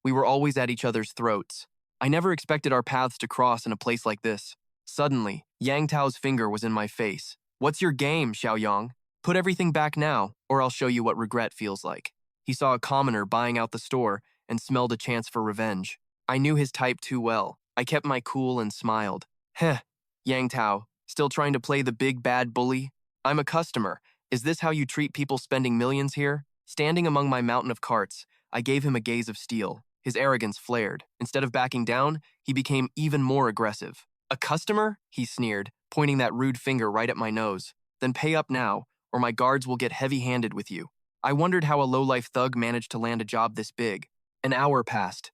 We were always at each other's throats. I never expected our paths to cross in a place like this. Suddenly, Yang Tao's finger was in my face. What's your game, Xiaoyong? Put everything back now, or I'll show you what regret feels like. He saw a commoner buying out the store and smelled a chance for revenge. I knew his type too well. I kept my cool and smiled. Heh, Yang Tao, still trying to play the big bad bully? I'm a customer. Is this how you treat people spending millions here? Standing among my mountain of carts, I gave him a gaze of steel. His arrogance flared. Instead of backing down, he became even more aggressive. A customer? He sneered, pointing that rude finger right at my nose. Then pay up now, or my guards will get heavy-handed with you. I wondered how a low-life thug managed to land a job this big. An hour passed.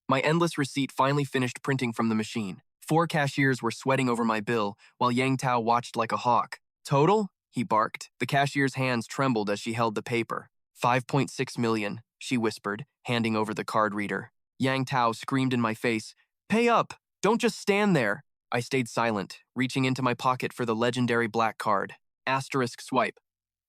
My endless receipt finally finished printing from the machine. 4 cashiers were sweating over my bill, while Yang Tao watched like a hawk. Total? he barked. The cashier's hands trembled as she held the paper. 5.6 million, she whispered, handing over the card reader. Yang Tao screamed in my face, "Pay up! Don't just stand there!" I stayed silent, reaching into my pocket for the legendary black card. Asterisk swipe.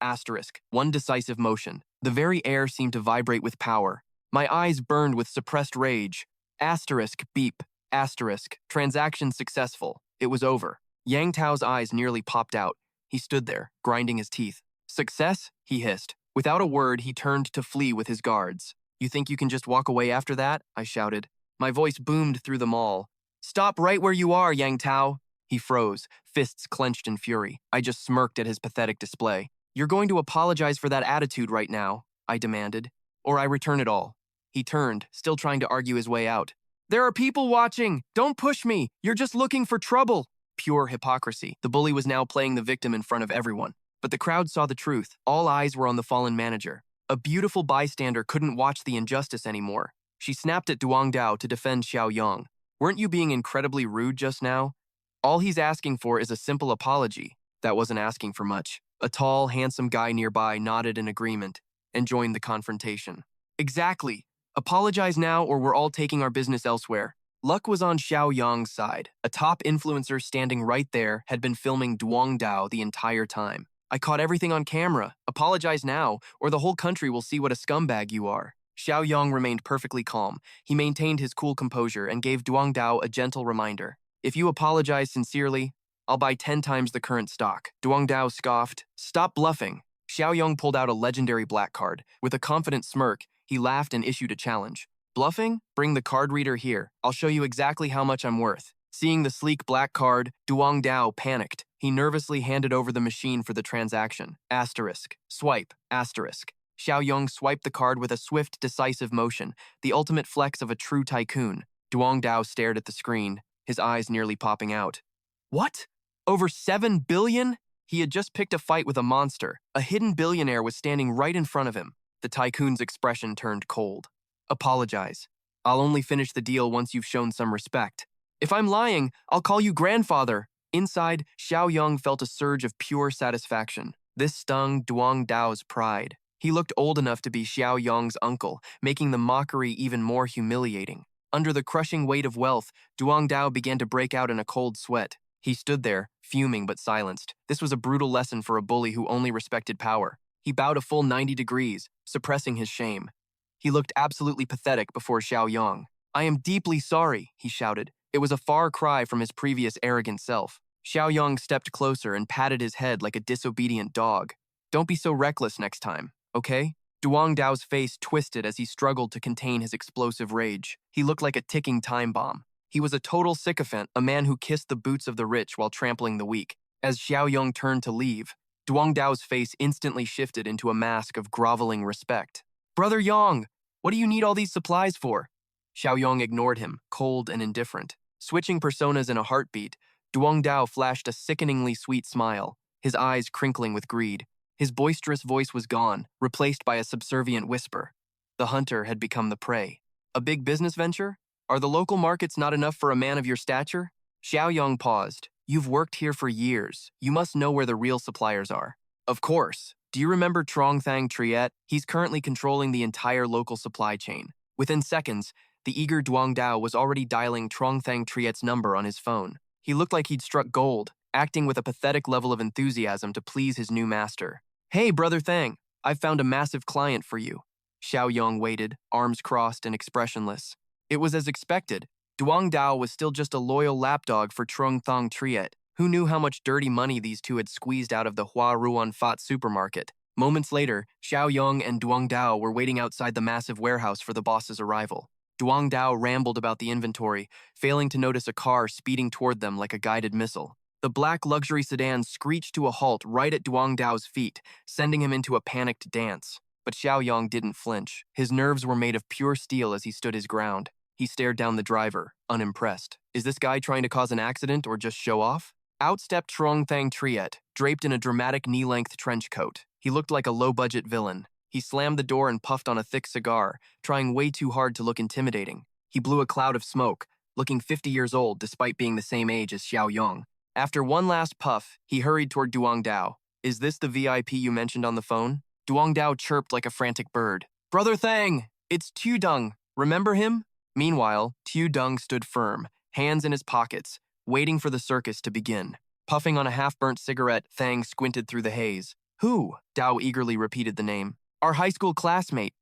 Asterisk. One decisive motion. The very air seemed to vibrate with power. My eyes burned with suppressed rage. Asterisk beep. Asterisk. Transaction successful. It was over. Yang Tao's eyes nearly popped out. He stood there, grinding his teeth. Success? He hissed. Without a word, he turned to flee with his guards. "You think you can just walk away after that?" I shouted. My voice boomed through the mall. "Stop right where you are, Yang Tao!" He froze, fists clenched in fury. I just smirked at his pathetic display. "You're going to apologize for that attitude right now," I demanded, "or I return it all." He turned, still trying to argue his way out. "There are people watching! Don't push me! You're just looking for trouble!" Pure hypocrisy. The bully was now playing the victim in front of everyone. But the crowd saw the truth. All eyes were on the fallen manager. A beautiful bystander couldn't watch the injustice anymore. She snapped at Duang Dao to defend Xiaoyong. "Weren't you being incredibly rude just now? All he's asking for is a simple apology." That wasn't asking for much. A tall, handsome guy nearby nodded in agreement and joined the confrontation. "Exactly. Apologize now or we're all taking our business elsewhere." Luck was on Xiaoyong's side. A top influencer standing right there had been filming Duang Dao the entire time. "I caught everything on camera. Apologize now, or the whole country will see what a scumbag you are." Xiaoyong remained perfectly calm. He maintained his cool composure and gave Duang Dao a gentle reminder. "If you apologize sincerely, I'll buy 10 times the current stock." Duang Dao scoffed. "Stop bluffing." Xiaoyong pulled out a legendary black card. With a confident smirk, he laughed and issued a challenge. "Bluffing? Bring the card reader here. I'll show you exactly how much I'm worth." Seeing the sleek black card, Duang Dao panicked. He nervously handed over the machine for the transaction. Asterisk. Swipe. Asterisk. Xiaoyong swiped the card with a swift, decisive motion, the ultimate flex of a true tycoon. Duang Dao stared at the screen, his eyes nearly popping out. "What? Over 7 billion? He had just picked a fight with a monster. A hidden billionaire was standing right in front of him. The tycoon's expression turned cold. "Apologize. I'll only finish the deal once you've shown some respect." "If I'm lying, I'll call you grandfather." Inside, Xiaoyong felt a surge of pure satisfaction. This stung Duang Dao's pride. He looked old enough to be Xiaoyong's uncle, making the mockery even more humiliating. Under the crushing weight of wealth, Duang Dao began to break out in a cold sweat. He stood there, fuming but silenced. This was a brutal lesson for a bully who only respected power. He bowed a full 90 degrees, suppressing his shame. He looked absolutely pathetic before Xiaoyong. "I am deeply sorry," he shouted. It was a far cry from his previous arrogant self. Xiaoyong stepped closer and patted his head like a disobedient dog. "Don't be so reckless next time, okay?" Duang Dao's face twisted as he struggled to contain his explosive rage. He looked like a ticking time bomb. He was a total sycophant, a man who kissed the boots of the rich while trampling the weak. As Xiaoyong turned to leave, Duang Dao's face instantly shifted into a mask of groveling respect. "Brother Yang, what do you need all these supplies for?" Xiaoyong ignored him, cold and indifferent. Switching personas in a heartbeat, Duang Dao flashed a sickeningly sweet smile, his eyes crinkling with greed. His boisterous voice was gone, replaced by a subservient whisper. The hunter had become the prey. "A big business venture? Are the local markets not enough for a man of your stature?" Xiaoyong paused. "You've worked here for years. You must know where the real suppliers are." "Of course. Do you remember Trongthang Triet? He's currently controlling the entire local supply chain." Within seconds, the eager Duang Dao was already dialing Trongthang Triet's number on his phone. He looked like he'd struck gold, acting with a pathetic level of enthusiasm to please his new master. "Hey, Brother Thang, I've found a massive client for you." Xiaoyong waited, arms crossed and expressionless. It was as expected. Duang Dao was still just a loyal lapdog for Trongthang Triet. Who knew how much dirty money these two had squeezed out of the Hua Ruan Fat supermarket? Moments later, Xiaoyong and Duang Dao were waiting outside the massive warehouse for the boss's arrival. Duang Dao rambled about the inventory, failing to notice a car speeding toward them like a guided missile. The black luxury sedan screeched to a halt right at Duang Dao's feet, sending him into a panicked dance. But Xiaoyong didn't flinch. His nerves were made of pure steel as he stood his ground. He stared down the driver, unimpressed. Is this guy trying to cause an accident or just show off? Out stepped Trongthang Triet, draped in a dramatic knee-length trench coat. He looked like a low-budget villain. He slammed the door and puffed on a thick cigar, trying way too hard to look intimidating. He blew a cloud of smoke, looking 50 years old despite being the same age as Xiaoyong. After one last puff, he hurried toward Duang Dao. Is this the VIP you mentioned on the phone? Duong Dao chirped like a frantic bird. Brother Thang, it's Tudung. Remember him? Meanwhile, Tudung stood firm, hands in his pockets, waiting for the circus to begin. Puffing on a half-burnt cigarette, Thang squinted through the haze. Who? Dao eagerly repeated the name. Our high school classmate.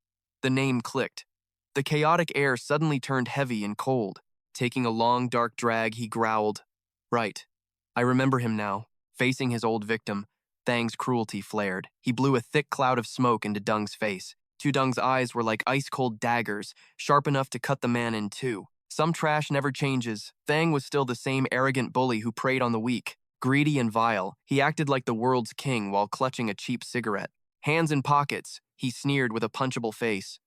The name clicked. The chaotic air suddenly turned heavy and cold. Taking a long, dark drag, he growled. Right. I remember him now. Facing his old victim, Thang's cruelty flared. He blew a thick cloud of smoke into Dung's face. Tudung's eyes were like ice-cold daggers, sharp enough to cut the man in two. Some trash never changes. Thang was still the same arrogant bully who preyed on the weak. Greedy and vile, he acted like the world's king while clutching a cheap cigarette. Hands in pockets, he sneered with a punchable face.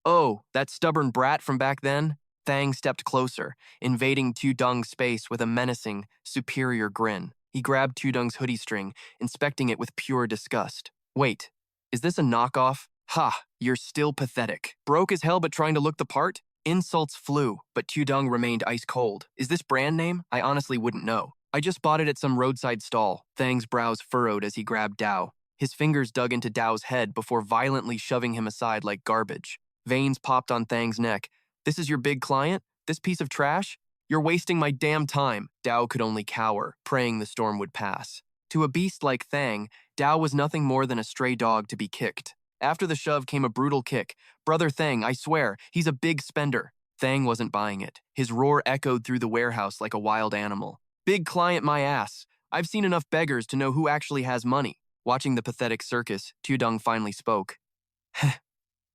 Oh, that stubborn brat from back then? Thang stepped closer, invading Tudung's space with a menacing, superior grin. He grabbed Tudung's hoodie string, inspecting it with pure disgust. Wait, is this a knockoff? Ha, you're still pathetic. Broke as hell but trying to look the part? Insults flew, but Tudung remained ice cold. Is this brand name? I honestly wouldn't know. I just bought it at some roadside stall. Thang's brows furrowed as he grabbed Dao. His fingers dug into Dao's head before violently shoving him aside like garbage. Veins popped on Thang's neck. This is your big client? This piece of trash? You're wasting my damn time. Dao could only cower, praying the storm would pass. To a beast like Thang, Dao was nothing more than a stray dog to be kicked. After the shove came a brutal kick. Brother Thang, I swear, he's a big spender. Thang wasn't buying it. His roar echoed through the warehouse like a wild animal. Big client my ass. I've seen enough beggars to know who actually has money. Watching the pathetic circus, Tudung finally spoke.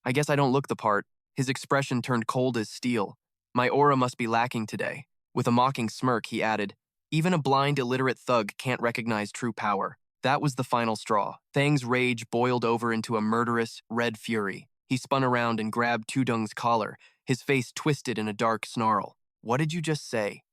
I guess I don't look the part. His expression turned cold as steel. My aura must be lacking today. With a mocking smirk, he added, even a blind, illiterate thug can't recognize true power. That was the final straw. Thang's rage boiled over into a murderous, red fury. He spun around and grabbed Tudung's collar, his face twisted in a dark snarl. What did you just say?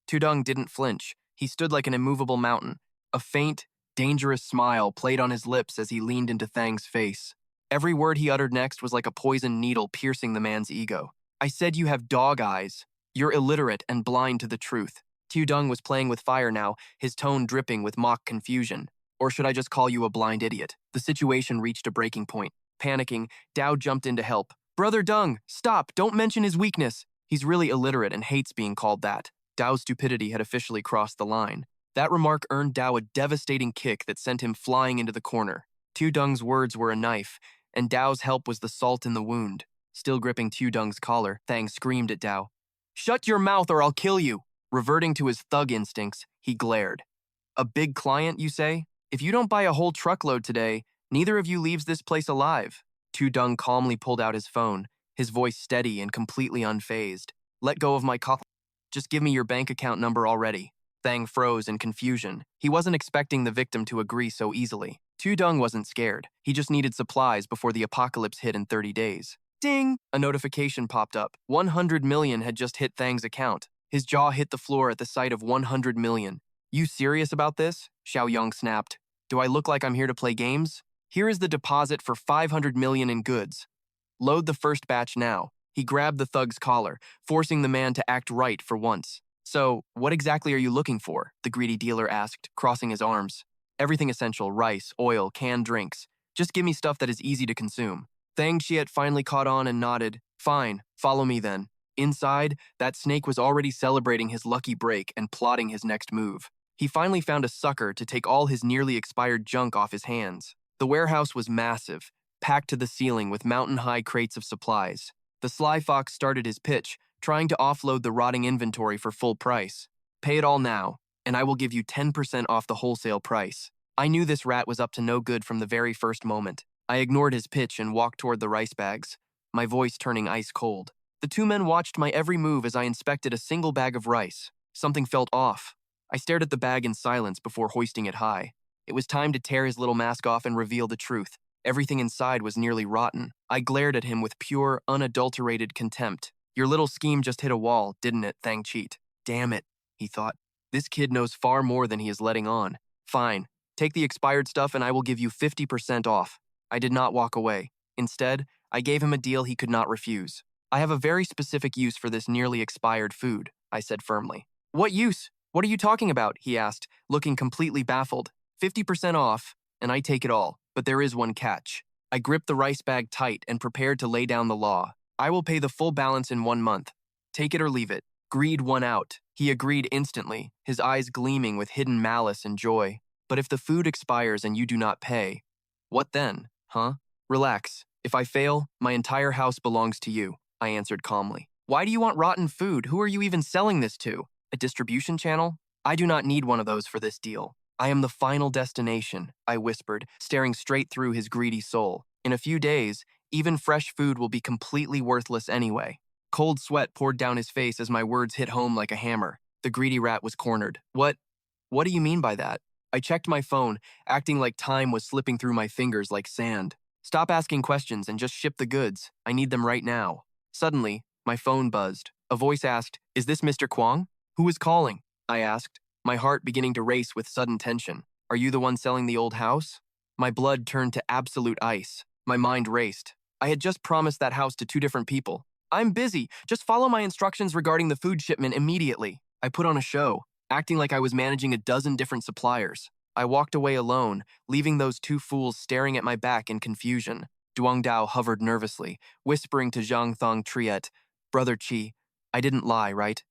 Tudung didn't flinch. He stood like an immovable mountain. A faint, dangerous smile played on his lips as he leaned into Thang's face. Every word he uttered next was like a poisoned needle piercing the man's ego. I said you have dog eyes. You're illiterate and blind to the truth. Tudung was playing with fire now, his tone dripping with mock confusion. Or should I just call you a blind idiot? The situation reached a breaking point. Panicking, Dao jumped in to help. Brother Dung, stop, don't mention his weakness. He's really illiterate and hates being called that. Dao's stupidity had officially crossed the line. That remark earned Dao a devastating kick that sent him flying into the corner. Tudung's words were a knife, and Dao's help was the salt in the wound. Still gripping Tudung's collar, Thang screamed at Dao. Shut your mouth or I'll kill you! Reverting to his thug instincts, he glared. A big client, you say? If you don't buy a whole truckload today, neither of you leaves this place alive. Tudung calmly pulled out his phone, his voice steady and completely unfazed. Let go of my collar. Just give me your bank account number already. Thang froze in confusion. He wasn't expecting the victim to agree so easily. Tudung wasn't scared. He just needed supplies before the apocalypse hit in 30 days. Ding! A notification popped up. 100 million had just hit Thang's account. His jaw hit the floor at the sight of 100 million. You serious about this? Xiaoyong snapped. Do I look like I'm here to play games? Here is the deposit for 500 million in goods. Load the first batch now. He grabbed the thug's collar, forcing the man to act right for once. So, what exactly are you looking for? The greedy dealer asked, crossing his arms. Everything essential, rice, oil, canned drinks. Just give me stuff that is easy to consume. Thang Xiet finally caught on and nodded. Fine, follow me then. Inside, that snake was already celebrating his lucky break and plotting his next move. He finally found a sucker to take all his nearly expired junk off his hands. The warehouse was massive, packed to the ceiling with mountain-high crates of supplies. The sly fox started his pitch, trying to offload the rotting inventory for full price. Pay it all now, and I will give you 10% off the wholesale price. I knew this rat was up to no good from the very first moment. I ignored his pitch and walked toward the rice bags, my voice turning ice cold. The two men watched my every move as I inspected a single bag of rice. Something felt off. I stared at the bag in silence before hoisting it high. It was time to tear his little mask off and reveal the truth. Everything inside was nearly rotten. I glared at him with pure, unadulterated contempt. Your little scheme just hit a wall, didn't it, Thang Cheat? Damn it, he thought. This kid knows far more than he is letting on. Fine, take the expired stuff and I will give you 50% off. I did not walk away. Instead, I gave him a deal he could not refuse. I have a very specific use for this nearly expired food, I said firmly. What use? What are you talking about? He asked, looking completely baffled. 50% off? and I take it all, but there is one catch. I gripped the rice bag tight and prepared to lay down the law. I will pay the full balance in 1 month. Take it or leave it. Greed won out. He agreed instantly, his eyes gleaming with hidden malice and joy. But if the food expires and you do not pay, what then, huh? Relax. If I fail, my entire house belongs to you, I answered calmly. Why do you want rotten food? Who are you even selling this to? A distribution channel? I do not need one of those for this deal. I am the final destination, I whispered, staring straight through his greedy soul. In a few days, even fresh food will be completely worthless anyway. Cold sweat poured down his face as my words hit home like a hammer. The greedy rat was cornered. What do you mean by that? I checked my phone, acting like time was slipping through my fingers like sand. Stop asking questions and just ship the goods. I need them right now. Suddenly, my phone buzzed. A voice asked, "Is this Mr. Kwong?" "Who is calling?" I asked, my heart beginning to race with sudden tension. "Are you the one selling the old house?" My blood turned to absolute ice. My mind raced. I had just promised that house to 2 different people. "I'm busy. Just follow my instructions regarding the food shipment immediately." I put on a show, acting like I was managing a dozen different suppliers. I walked away alone, leaving those 2 fools staring at my back in confusion. Duang Dao hovered nervously, whispering to Zhang Thong Triet, "Brother Qi, I didn't lie, right?"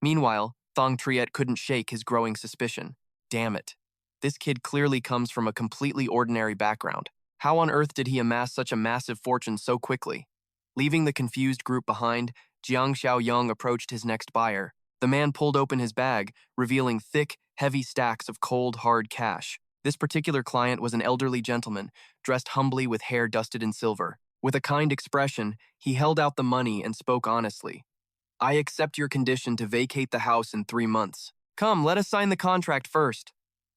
Meanwhile, Thong Triet couldn't shake his growing suspicion. Damn it. This kid clearly comes from a completely ordinary background. How on earth did he amass such a massive fortune so quickly? Leaving the confused group behind, Jiang Xiaoyong approached his next buyer. The man pulled open his bag, revealing thick, heavy stacks of cold, hard cash. This particular client was an elderly gentleman, dressed humbly with hair dusted in silver. With a kind expression, he held out the money and spoke honestly. "I accept your condition to vacate the house in 3 months. Come, let us sign the contract first."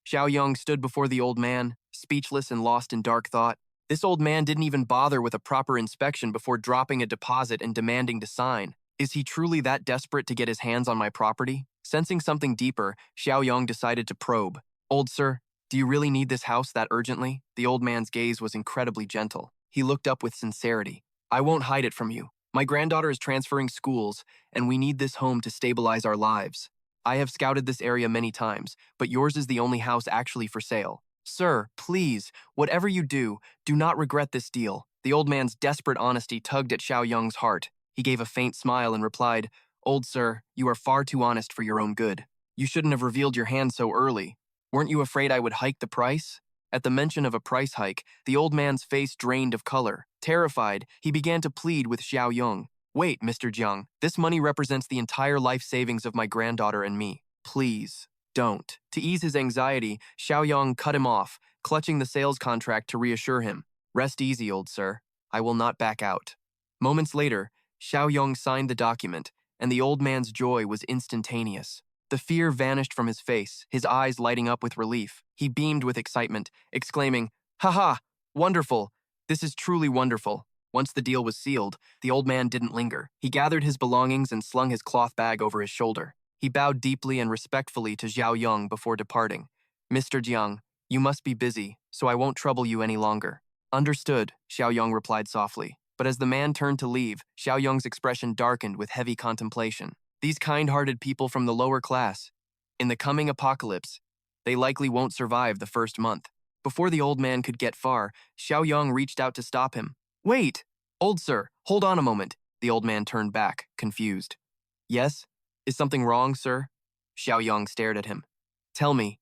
Xiaoyong stood before the old man, speechless and lost in dark thought. This old man didn't even bother with a proper inspection before dropping a deposit and demanding to sign. Is he truly that desperate to get his hands on my property? Sensing something deeper, Xiaoyong decided to probe. "Old sir, do you really need this house that urgently?" The old man's gaze was incredibly gentle. He looked up with sincerity. "I won't hide it from you. My granddaughter is transferring schools, and we need this home to stabilize our lives. I have scouted this area many times, but yours is the only house actually for sale. Sir, please, whatever you do not regret this deal." The old man's desperate honesty tugged at Xiaoyong's heart. He gave a faint smile and replied, "Old sir, you are far too honest for your own good. You shouldn't have revealed your hand so early. Weren't you afraid I would hike the price?" At the mention of a price hike, the old man's face drained of color. Terrified, he began to plead with Xiaoyong. "Wait, Mr. Jiang, this money represents the entire life savings of my granddaughter and me. Please, don't." To ease his anxiety, Xiaoyong cut him off, clutching the sales contract to reassure him. "Rest easy, old sir. I will not back out." Moments later, Xiaoyong signed the document, and the old man's joy was instantaneous. The fear vanished from his face, his eyes lighting up with relief. He beamed with excitement, exclaiming, "Haha, wonderful! This is truly wonderful." Once the deal was sealed, the old man didn't linger. He gathered his belongings and slung his cloth bag over his shoulder. He bowed deeply and respectfully to Xiaoyong before departing. "Mr. Jiang, you must be busy, so I won't trouble you any longer." "Understood," Xiaoyong replied softly. But as the man turned to leave, Xiaoyong's expression darkened with heavy contemplation. These kind-hearted people from the lower class, in the coming apocalypse, they likely won't survive the first month. Before the old man could get far, Xiaoyong reached out to stop him. "Wait! Old sir, hold on a moment." The old man turned back, confused. "Yes? Is something wrong, sir?" Xiaoyong stared at him. "Tell me,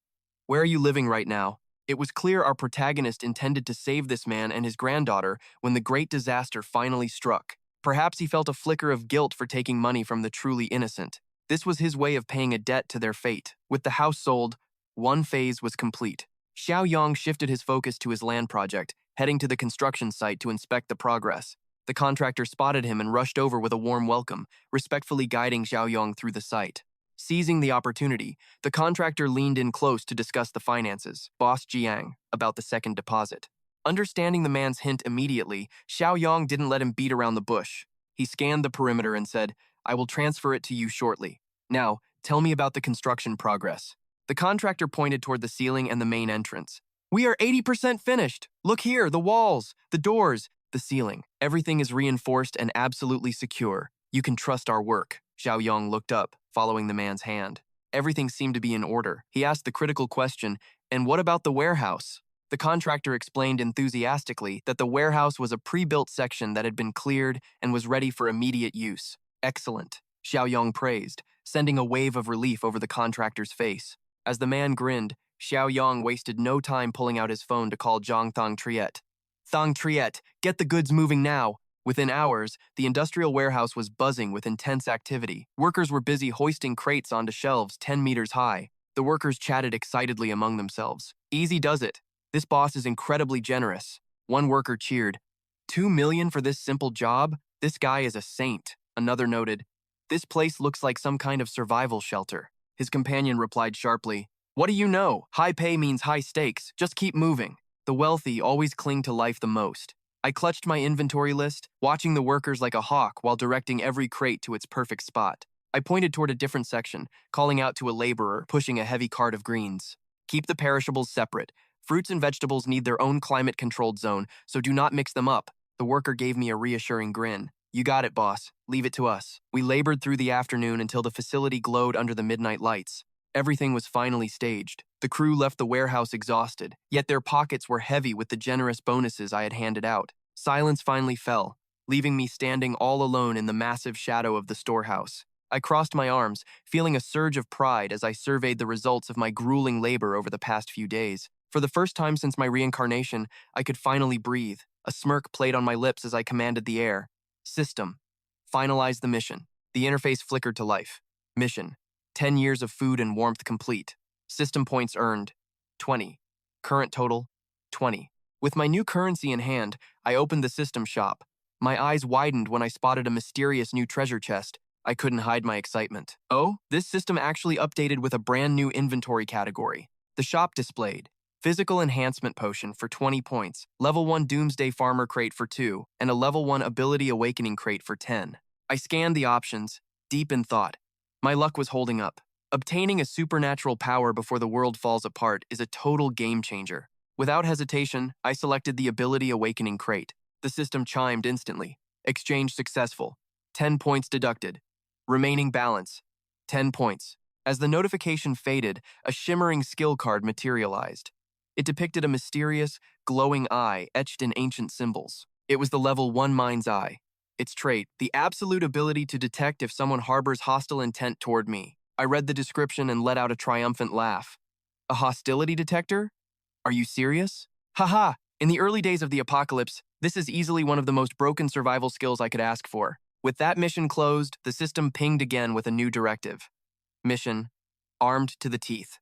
where are you living right now?" It was clear our protagonist intended to save this man and his granddaughter when the great disaster finally struck. Perhaps he felt a flicker of guilt for taking money from the truly innocent. This was his way of paying a debt to their fate. With the house sold, one phase was complete. Xiaoyong shifted his focus to his land project, heading to the construction site to inspect the progress. The contractor spotted him and rushed over with a warm welcome, respectfully guiding Xiaoyong through the site. Seizing the opportunity, the contractor leaned in close to discuss the finances, Boss Jiang, about the second deposit. Understanding the man's hint immediately, Xiaoyong didn't let him beat around the bush. He scanned the perimeter and said, "I will transfer it to you shortly. Now, tell me about the construction progress." The contractor pointed toward the ceiling and the main entrance. "We are 80% finished. Look here, the walls, the doors, the ceiling. Everything is reinforced and absolutely secure. You can trust our work." Xiaoyong looked up, following the man's hand. Everything seemed to be in order. He asked the critical question, "And what about the warehouse?" The contractor explained enthusiastically that the warehouse was a pre-built section that had been cleared and was ready for immediate use. Excellent, Xiaoyong praised, sending a wave of relief over the contractor's face. As the man grinned, Xiaoyong wasted no time pulling out his phone to call Zhang Triet. Thang Triet, get the goods moving now. Within hours, the industrial warehouse was buzzing with intense activity. Workers were busy hoisting crates onto shelves 10 meters high. The workers chatted excitedly among themselves. Easy does it. This boss is incredibly generous. One worker cheered. 2 million for this simple job? This guy is a saint. Another noted. This place looks like some kind of survival shelter. His companion replied sharply. What do you know? High pay means high stakes. Just keep moving. The wealthy always cling to life the most. I clutched my inventory list, watching the workers like a hawk while directing every crate to its perfect spot. I pointed toward a different section, calling out to a laborer pushing a heavy cart of greens. Keep the perishables separate. Fruits and vegetables need their own climate-controlled zone, so do not mix them up. The worker gave me a reassuring grin. You got it, boss. Leave it to us. We labored through the afternoon until the facility glowed under the midnight lights. Everything was finally staged. The crew left the warehouse exhausted, yet their pockets were heavy with the generous bonuses I had handed out. Silence finally fell, leaving me standing all alone in the massive shadow of the storehouse. I crossed my arms, feeling a surge of pride as I surveyed the results of my grueling labor over the past few days. For the first time since my reincarnation, I could finally breathe. A smirk played on my lips as I commanded the air. System. Finalize the mission. The interface flickered to life. Mission. 10 years of food and warmth complete. System points earned. 20. Current total. 20. With my new currency in hand, I opened the system shop. My eyes widened when I spotted a mysterious new treasure chest. I couldn't hide my excitement. Oh, this system actually updated with a brand new inventory category. The shop displayed Physical Enhancement Potion for 20 points, Level 1 Doomsday Farmer Crate for 2, and a Level 1 Ability Awakening Crate for 10. I scanned the options, deep in thought. My luck was holding up. Obtaining a supernatural power before the world falls apart is a total game changer. Without hesitation, I selected the Ability Awakening Crate. The system chimed instantly. Exchange successful. 10 points deducted. Remaining balance. 10 points. As the notification faded, a shimmering skill card materialized. It depicted a mysterious, glowing eye etched in ancient symbols. It was the Level 1 Mind's Eye. Its trait, the absolute ability to detect if someone harbors hostile intent toward me. I read the description and let out a triumphant laugh. A hostility detector? Are you serious? Haha, in the early days of the apocalypse, this is easily one of the most broken survival skills I could ask for. With that mission closed, the system pinged again with a new directive. Mission, armed to the teeth.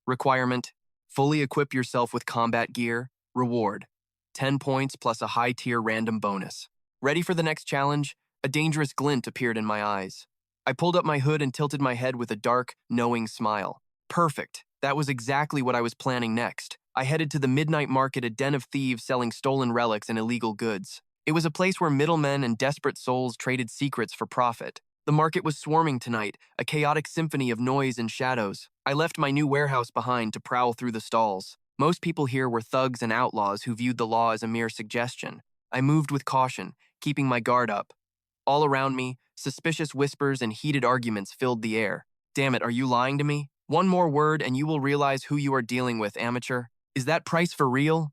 Requirement, fully equip yourself with combat gear. Reward, 10 points plus a high-tier random bonus. Ready for the next challenge? A dangerous glint appeared in my eyes. I pulled up my hood and tilted my head with a dark, knowing smile. Perfect. That was exactly what I was planning next. I headed to the midnight market, a den of thieves selling stolen relics and illegal goods. It was a place where middlemen and desperate souls traded secrets for profit. The market was swarming tonight, a chaotic symphony of noise and shadows. I left my new warehouse behind to prowl through the stalls. Most people here were thugs and outlaws who viewed the law as a mere suggestion. I moved with caution, keeping my guard up. All around me, suspicious whispers and heated arguments filled the air. Damn it, are you lying to me? One more word and you will realize who you are dealing with, amateur. Is that price for real?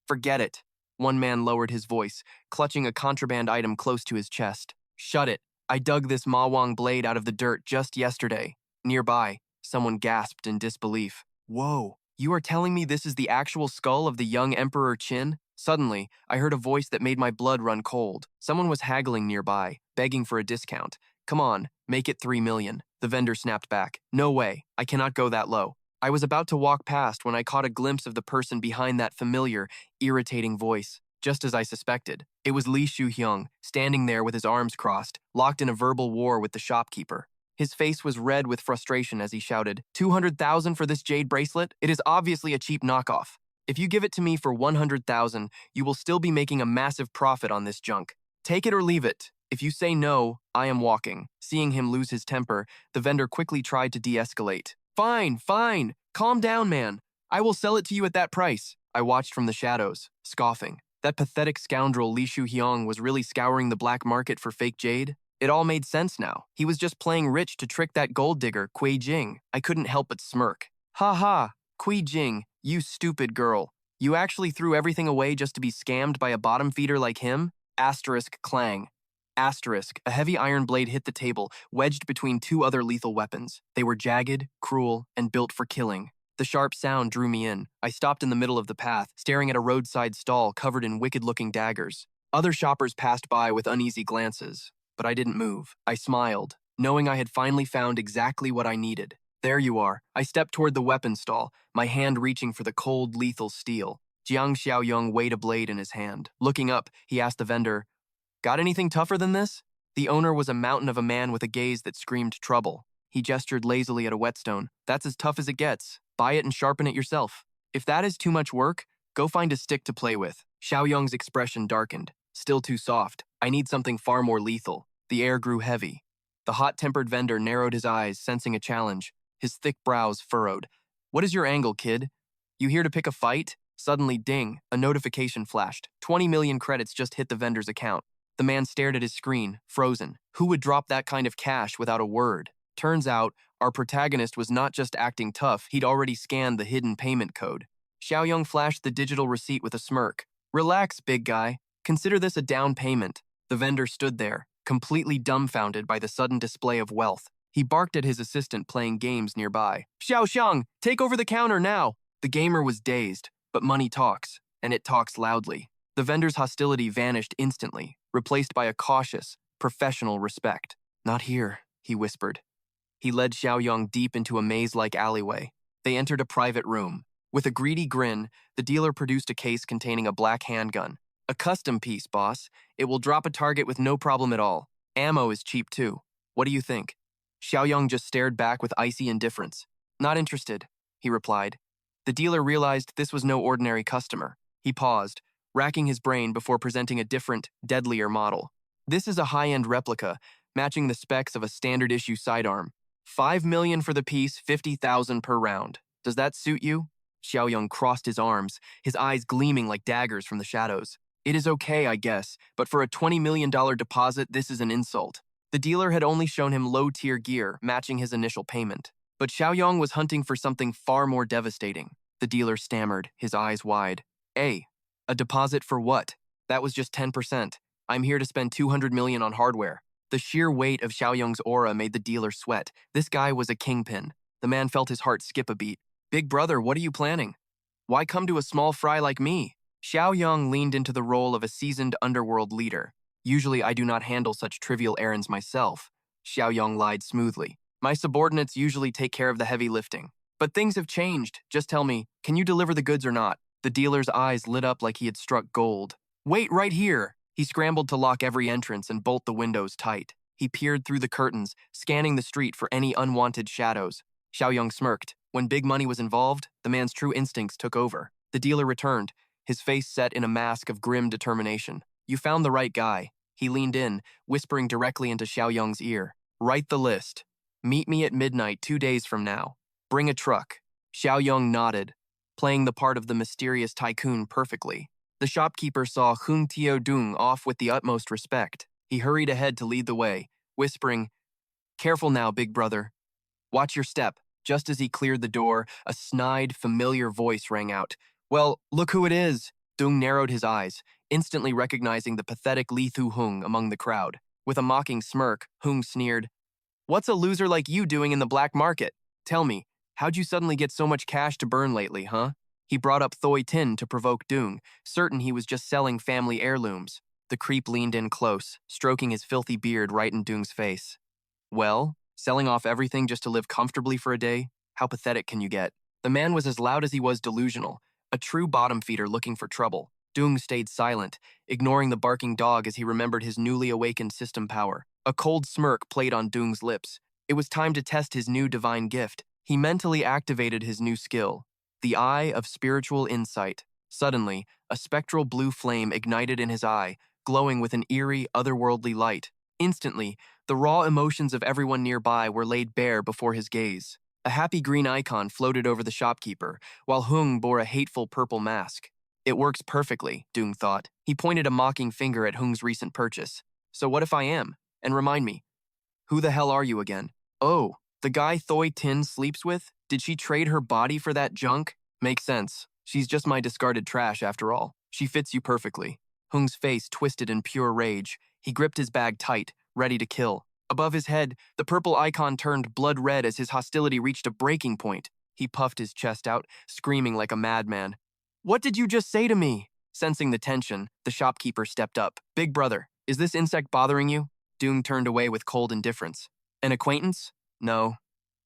Forget it. One man lowered his voice, clutching a contraband item close to his chest. Shut it. I dug this Mawang blade out of the dirt just yesterday. Nearby, someone gasped in disbelief. Whoa, you are telling me this is the actual skull of the young Emperor Qin? Suddenly, I heard a voice that made my blood run cold. Someone was haggling nearby, begging for a discount. Come on, make it 3 million. The vendor snapped back. No way, I cannot go that low. I was about to walk past when I caught a glimpse of the person behind that familiar, irritating voice. Just as I suspected, it was Li Shuhyung, standing there with his arms crossed, locked in a verbal war with the shopkeeper. His face was red with frustration as he shouted, 200,000 for this jade bracelet? It is obviously a cheap knockoff. If you give it to me for 100,000, you will still be making a massive profit on this junk. Take it or leave it. If you say no, I am walking. Seeing him lose his temper, the vendor quickly tried to de-escalate. Fine, fine. Calm down, man. I will sell it to you at that price. I watched from the shadows, scoffing. That pathetic scoundrel Li Shuhyong was really scouring the black market for fake jade? It all made sense now. He was just playing rich to trick that gold digger, Cui Jing. I couldn't help but smirk. Ha ha, Cui Jing, you stupid girl. You actually threw everything away just to be scammed by a bottom feeder like him? Asterisk clang. Asterisk, a heavy iron blade hit the table, wedged between two other lethal weapons. They were jagged, cruel, and built for killing. The sharp sound drew me in. I stopped in the middle of the path, staring at a roadside stall covered in wicked-looking daggers. Other shoppers passed by with uneasy glances, but I didn't move. I smiled, knowing I had finally found exactly what I needed. There you are. I stepped toward the weapon stall, my hand reaching for the cold, lethal steel. Jiang Xiaoyong weighed a blade in his hand. Looking up, he asked the vendor, "Got anything tougher than this?" The owner was a mountain of a man with a gaze that screamed trouble. He gestured lazily at a whetstone. "That's as tough as it gets. Buy it and sharpen it yourself. If that is too much work, go find a stick to play with." Xiaoyong's expression darkened. "Still too soft. I need something far more lethal." The air grew heavy. The hot-tempered vendor narrowed his eyes, sensing a challenge. His thick brows furrowed. "What is your angle, kid? You here to pick a fight?" Suddenly, ding, a notification flashed. 20 million credits just hit the vendor's account. The man stared at his screen, frozen. Who would drop that kind of cash without a word? Turns out, our protagonist was not just acting tough, he'd already scanned the hidden payment code. Xiaoyong flashed the digital receipt with a smirk. "Relax, big guy. Consider this a down payment." The vendor stood there, completely dumbfounded by the sudden display of wealth. He barked at his assistant playing games nearby. "Xiaoxiang, take over the counter now!" The gamer was dazed, but money talks, and it talks loudly. The vendor's hostility vanished instantly, replaced by a cautious, professional respect. "Not here," he whispered. He led Xiaoyong deep into a maze-like alleyway. They entered a private room. With a greedy grin, the dealer produced a case containing a black handgun. "A custom piece, boss. It will drop a target with no problem at all. Ammo is cheap too. What do you think?" Xiaoyong just stared back with icy indifference. "Not interested," he replied. The dealer realized this was no ordinary customer. He paused, racking his brain before presenting a different, deadlier model. "This is a high-end replica, matching the specs of a standard-issue sidearm. 5 million for the piece, 50,000 per round. Does that suit you?" Xiaoyong crossed his arms, his eyes gleaming like daggers from the shadows. "It is okay, I guess, but for a $20 million deposit, this is an insult." The dealer had only shown him low-tier gear, matching his initial payment. But Xiaoyong was hunting for something far more devastating. The dealer stammered, his eyes wide. A deposit for what? That was just 10%. I'm here to spend 200 million on hardware." The sheer weight of Xiaoyong's aura made the dealer sweat. This guy was a kingpin. The man felt his heart skip a beat. "Big brother, what are you planning? Why come to a small fry like me?" Xiaoyong leaned into the role of a seasoned underworld leader. "Usually I do not handle such trivial errands myself," Xiaoyong lied smoothly. "My subordinates usually take care of the heavy lifting. But things have changed. Just tell me, can you deliver the goods or not?" The dealer's eyes lit up like he had struck gold. "Wait right here!" He scrambled to lock every entrance and bolt the windows tight. He peered through the curtains, scanning the street for any unwanted shadows. Xiaoyong smirked. When big money was involved, the man's true instincts took over. The dealer returned, his face set in a mask of grim determination. "You found the right guy." He leaned in, whispering directly into Xiaoyong's ear. "Write the list. Meet me at midnight 2 days from now. Bring a truck." Xiaoyong nodded, playing the part of the mysterious tycoon perfectly. The shopkeeper saw Hung Tio Dung off with the utmost respect. He hurried ahead to lead the way, whispering, "Careful now, big brother. Watch your step." Just as he cleared the door, a snide, familiar voice rang out. "Well, look who it is." Dung narrowed his eyes, instantly recognizing the pathetic Li Thu Hung among the crowd. With a mocking smirk, Hung sneered, "What's a loser like you doing in the black market? Tell me, how'd you suddenly get so much cash to burn lately, huh?" He brought up Thoi Tin to provoke Dung, certain he was just selling family heirlooms. The creep leaned in close, stroking his filthy beard right in Dung's face. "Well, selling off everything just to live comfortably for a day? How pathetic can you get?" The man was as loud as he was delusional, a true bottom feeder looking for trouble. Dung stayed silent, ignoring the barking dog as he remembered his newly awakened system power. A cold smirk played on Dung's lips. It was time to test his new divine gift. He mentally activated his new skill, the Eye of Spiritual Insight. Suddenly, a spectral blue flame ignited in his eye, glowing with an eerie, otherworldly light. Instantly, the raw emotions of everyone nearby were laid bare before his gaze. A happy green icon floated over the shopkeeper, while Hung bore a hateful purple mask. "It works perfectly," Dung thought. He pointed a mocking finger at Hung's recent purchase. "So what if I am? And remind me, who the hell are you again?" "Oh, the guy Thoi Tin sleeps with? Did she trade her body for that junk?" "Makes sense. She's just my discarded trash after all. She fits you perfectly. Hung's face twisted in pure rage. He gripped his bag tight, ready to kill. Above his head, the purple icon turned blood red as his hostility reached a breaking point. He puffed his chest out, screaming like a madman. What did you just say to me? Sensing the tension, the shopkeeper stepped up. Big brother, is this insect bothering you? Doong turned away with cold indifference. An acquaintance? No,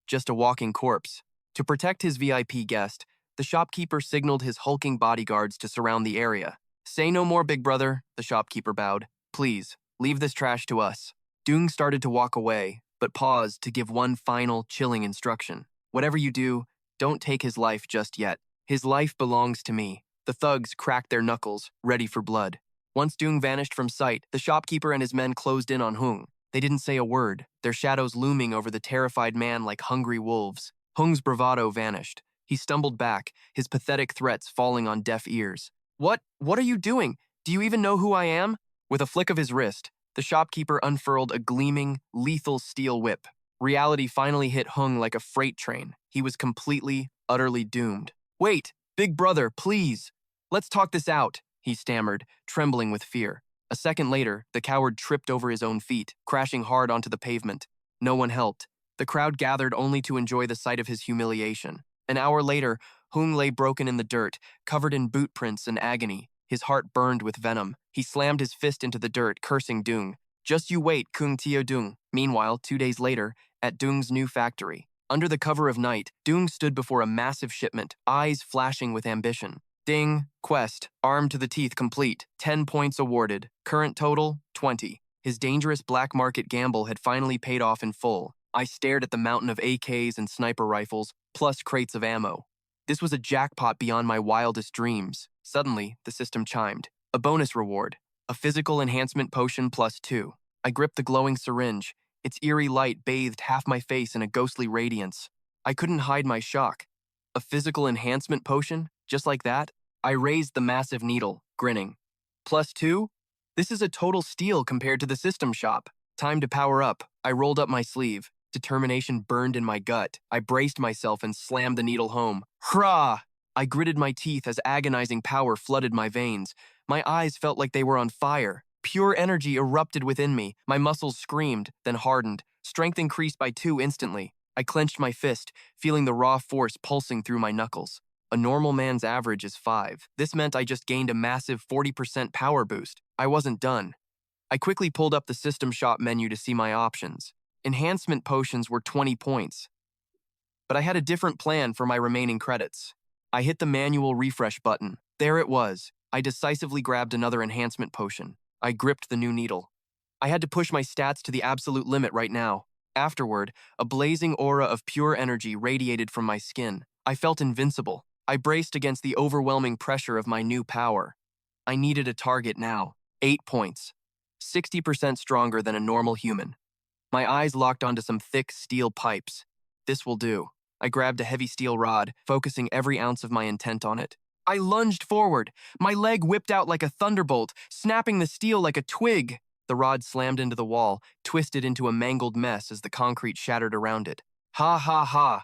just a walking corpse. To protect his VIP guest, the shopkeeper signaled his hulking bodyguards to surround the area. Say no more, big brother, the shopkeeper bowed. Please, leave this trash to us. Doong started to walk away, but paused to give one final, chilling instruction. Whatever you do, don't take his life just yet. His life belongs to me. The thugs cracked their knuckles, ready for blood. Once Doong vanished from sight, the shopkeeper and his men closed in on Hung. They didn't say a word, their shadows looming over the terrified man like hungry wolves. Hung's bravado vanished. He stumbled back, his pathetic threats falling on deaf ears. What are you doing? Do you even know who I am? With a flick of his wrist, the shopkeeper unfurled a gleaming, lethal steel whip. Reality finally hit Hung like a freight train. He was completely, utterly doomed. Wait, big brother, please. Let's talk this out, he stammered, trembling with fear. A second later, the coward tripped over his own feet, crashing hard onto the pavement. No one helped. The crowd gathered only to enjoy the sight of his humiliation. An hour later, Hung lay broken in the dirt, covered in boot prints and agony. His heart burned with venom. He slammed his fist into the dirt, cursing Doong. Just you wait, Kung Tio Doong. Meanwhile, 2 days later, at Doong's new factory. Under the cover of night, Doong stood before a massive shipment, eyes flashing with ambition. Ding, quest, armed to the teeth complete, 10 points awarded, current total, 20. His dangerous black market gamble had finally paid off in full. I stared at the mountain of AKs and sniper rifles, plus crates of ammo. This was a jackpot beyond my wildest dreams. Suddenly, the system chimed. A bonus reward, a physical enhancement potion +2. I gripped the glowing syringe. Its eerie light bathed half my face in a ghostly radiance. I couldn't hide my shock. A physical enhancement potion? Just like that? I raised the massive needle, grinning. +2? This is a total steal compared to the system shop. Time to power up. I rolled up my sleeve. Determination burned in my gut. I braced myself and slammed the needle home. Hurrah! I gritted my teeth as agonizing power flooded my veins. My eyes felt like they were on fire. Pure energy erupted within me. My muscles screamed, then hardened. Strength increased by 2 instantly. I clenched my fist, feeling the raw force pulsing through my knuckles. A normal man's average is 5. This meant I just gained a massive 40% power boost. I wasn't done. I quickly pulled up the system shop menu to see my options. Enhancement potions were 20 points. But I had a different plan for my remaining credits. I hit the manual refresh button. There it was. I decisively grabbed another enhancement potion. I gripped the new needle. I had to push my stats to the absolute limit right now. Afterward, a blazing aura of pure energy radiated from my skin. I felt invincible. I braced against the overwhelming pressure of my new power. I needed a target now. 8 points. 60% stronger than a normal human. My eyes locked onto some thick steel pipes. This will do. I grabbed a heavy steel rod, focusing every ounce of my intent on it. I lunged forward. My leg whipped out like a thunderbolt, snapping the steel like a twig. The rod slammed into the wall, twisted into a mangled mess as the concrete shattered around it. Ha ha ha.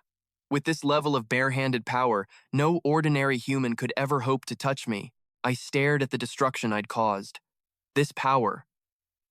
With this level of bare-handed power, no ordinary human could ever hope to touch me. I stared at the destruction I'd caused. This power.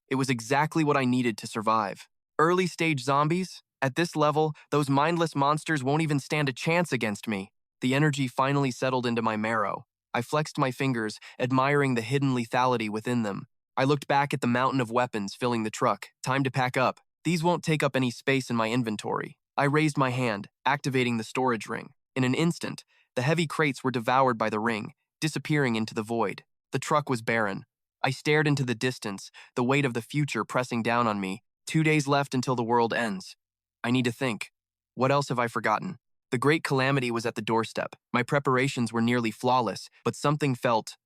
It was exactly what I needed to survive. Early-stage zombies? At this level, those mindless monsters won't even stand a chance against me. The energy finally settled into my marrow. I flexed my fingers, admiring the hidden lethality within them. I looked back at the mountain of weapons filling the truck. Time to pack up. These won't take up any space in my inventory. I raised my hand, activating the storage ring. In an instant, the heavy crates were devoured by the ring, disappearing into the void. The truck was barren. I stared into the distance, the weight of the future pressing down on me. 2 days left until the world ends. I need to think. What else have I forgotten? The great calamity was at the doorstep. My preparations were nearly flawless, but something felt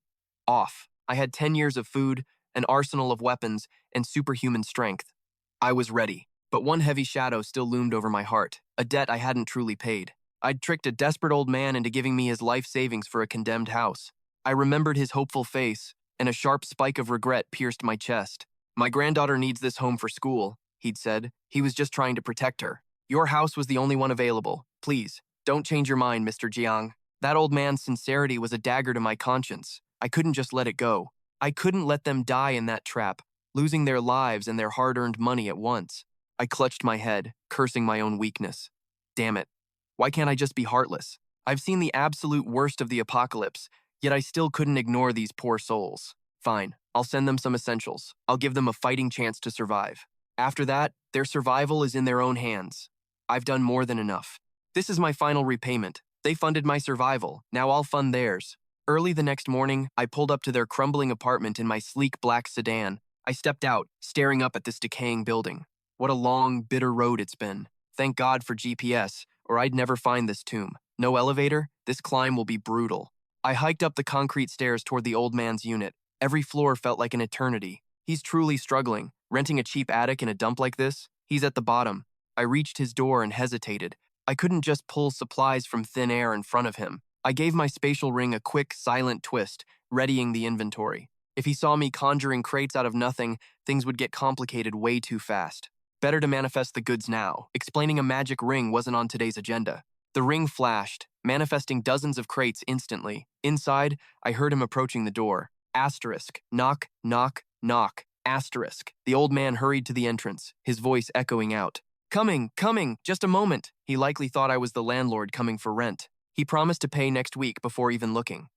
off. I had 10 years of food, an arsenal of weapons, and superhuman strength. I was ready. But one heavy shadow still loomed over my heart, a debt I hadn't truly paid. I'd tricked a desperate old man into giving me his life savings for a condemned house. I remembered his hopeful face, and a sharp spike of regret pierced my chest. My granddaughter needs this home for school, he'd said. He was just trying to protect her. Your house was the only one available. Please, don't change your mind, Mr. Jiang. That old man's sincerity was a dagger to my conscience. I couldn't just let it go. I couldn't let them die in that trap, losing their lives and their hard-earned money at once. I clutched my head, cursing my own weakness. Damn it. Why can't I just be heartless? I've seen the absolute worst of the apocalypse, yet I still couldn't ignore these poor souls. Fine, I'll send them some essentials. I'll give them a fighting chance to survive. After that, their survival is in their own hands. I've done more than enough. This is my final repayment. They funded my survival, now I'll fund theirs. Early the next morning, I pulled up to their crumbling apartment in my sleek black sedan. I stepped out, staring up at this decaying building. What a long, bitter road it's been. Thank God for GPS, or I'd never find this tomb. No elevator? This climb will be brutal. I hiked up the concrete stairs toward the old man's unit. Every floor felt like an eternity. He's truly struggling. Renting a cheap attic in a dump like this? He's at the bottom. I reached his door and hesitated. I couldn't just pull supplies from thin air in front of him. I gave my spatial ring a quick, silent twist, readying the inventory. If he saw me conjuring crates out of nothing, things would get complicated way too fast. Better to manifest the goods now. Explaining a magic ring wasn't on today's agenda. The ring flashed, manifesting dozens of crates instantly. Inside, I heard him approaching the door. Asterisk. Knock, knock, knock. Asterisk. The old man hurried to the entrance, his voice echoing out. Coming, just a moment. He likely thought I was the landlord coming for rent. He promised to pay next week before even looking.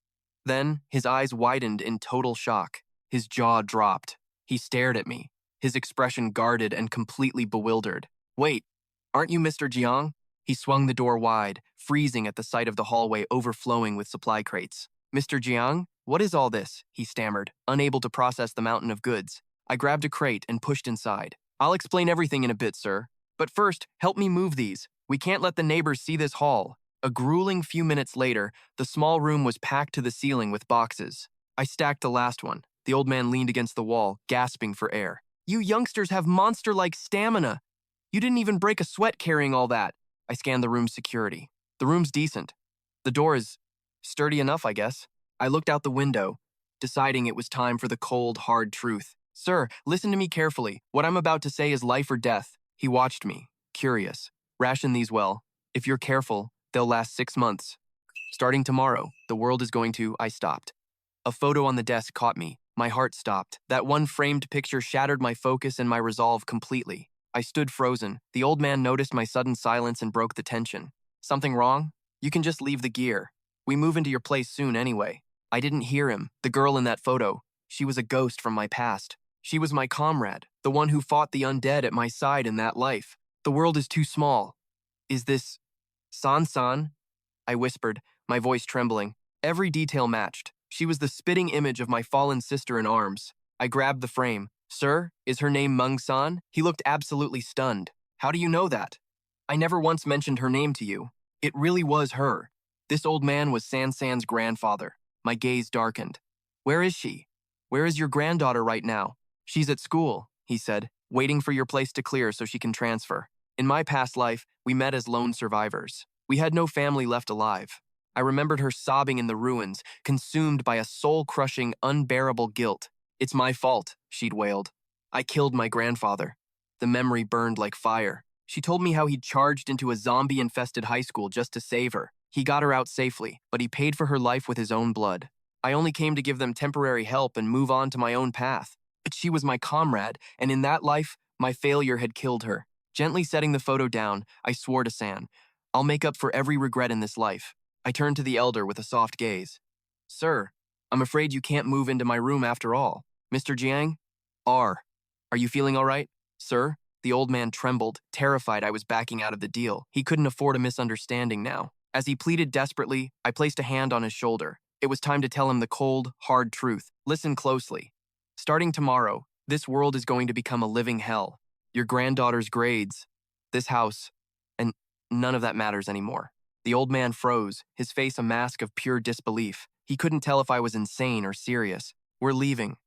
Then, his eyes widened in total shock. His jaw dropped. He stared at me, his expression guarded and completely bewildered. Wait, aren't you Mr. Jiang? He swung the door wide, freezing at the sight of the hallway overflowing with supply crates. Mr. Jiang, what is all this? He stammered, unable to process the mountain of goods. I grabbed a crate and pushed inside. I'll explain everything in a bit, sir. But first, help me move these. We can't let the neighbors see this haul. A grueling few minutes later, the small room was packed to the ceiling with boxes. I stacked the last one. The old man leaned against the wall, gasping for air. You youngsters have monster-like stamina. You didn't even break a sweat carrying all that. I scanned the room's security. The room's decent. The door is sturdy enough, I guess. I looked out the window, deciding it was time for the cold, hard truth. Sir, listen to me carefully. What I'm about to say is life or death. He watched me, curious. Ration these well. If you're careful, they'll last 6 months. Starting tomorrow, the world is going to... I stopped. A photo on the desk caught me. My heart stopped. That one framed picture shattered my focus and my resolve completely. I stood frozen. The old man noticed my sudden silence and broke the tension. Something wrong? You can just leave the gear. We move into your place soon anyway. I didn't hear him. The girl in that photo. She was a ghost from my past. She was my comrade, the one who fought the undead at my side in that life. The world is too small. Is this... San-san? I whispered, my voice trembling. Every detail matched. She was the spitting image of my fallen sister in arms. I grabbed the frame. Sir, is her name Meng-san? He looked absolutely stunned. How do you know that? I never once mentioned her name to you. It really was her. This old man was San-san's grandfather. My gaze darkened. Where is she? Where is your granddaughter right now? She's at school, he said, waiting for your place to clear so she can transfer. In my past life, we met as lone survivors. We had no family left alive. I remembered her sobbing in the ruins, consumed by a soul-crushing, unbearable guilt. It's my fault, she'd wailed. I killed my grandfather. The memory burned like fire. She told me how he'd charged into a zombie-infested high school just to save her. He got her out safely, but he paid for her life with his own blood. I only came to give them temporary help and move on to my own path. But she was my comrade, and in that life, my failure had killed her. Gently setting the photo down, I swore to San, I'll make up for every regret in this life. I turned to the elder with a soft gaze. Sir, I'm afraid you can't move into my room after all. Mr. Jiang? Are you feeling all right? Sir? The old man trembled, terrified I was backing out of the deal. He couldn't afford a misunderstanding now. As he pleaded desperately, I placed a hand on his shoulder. It was time to tell him the cold, hard truth. Listen closely. Starting tomorrow, this world is going to become a living hell. Your granddaughter's grades, this house, and none of that matters anymore. The old man froze, his face a mask of pure disbelief. He couldn't tell if I was insane or serious. We're leaving.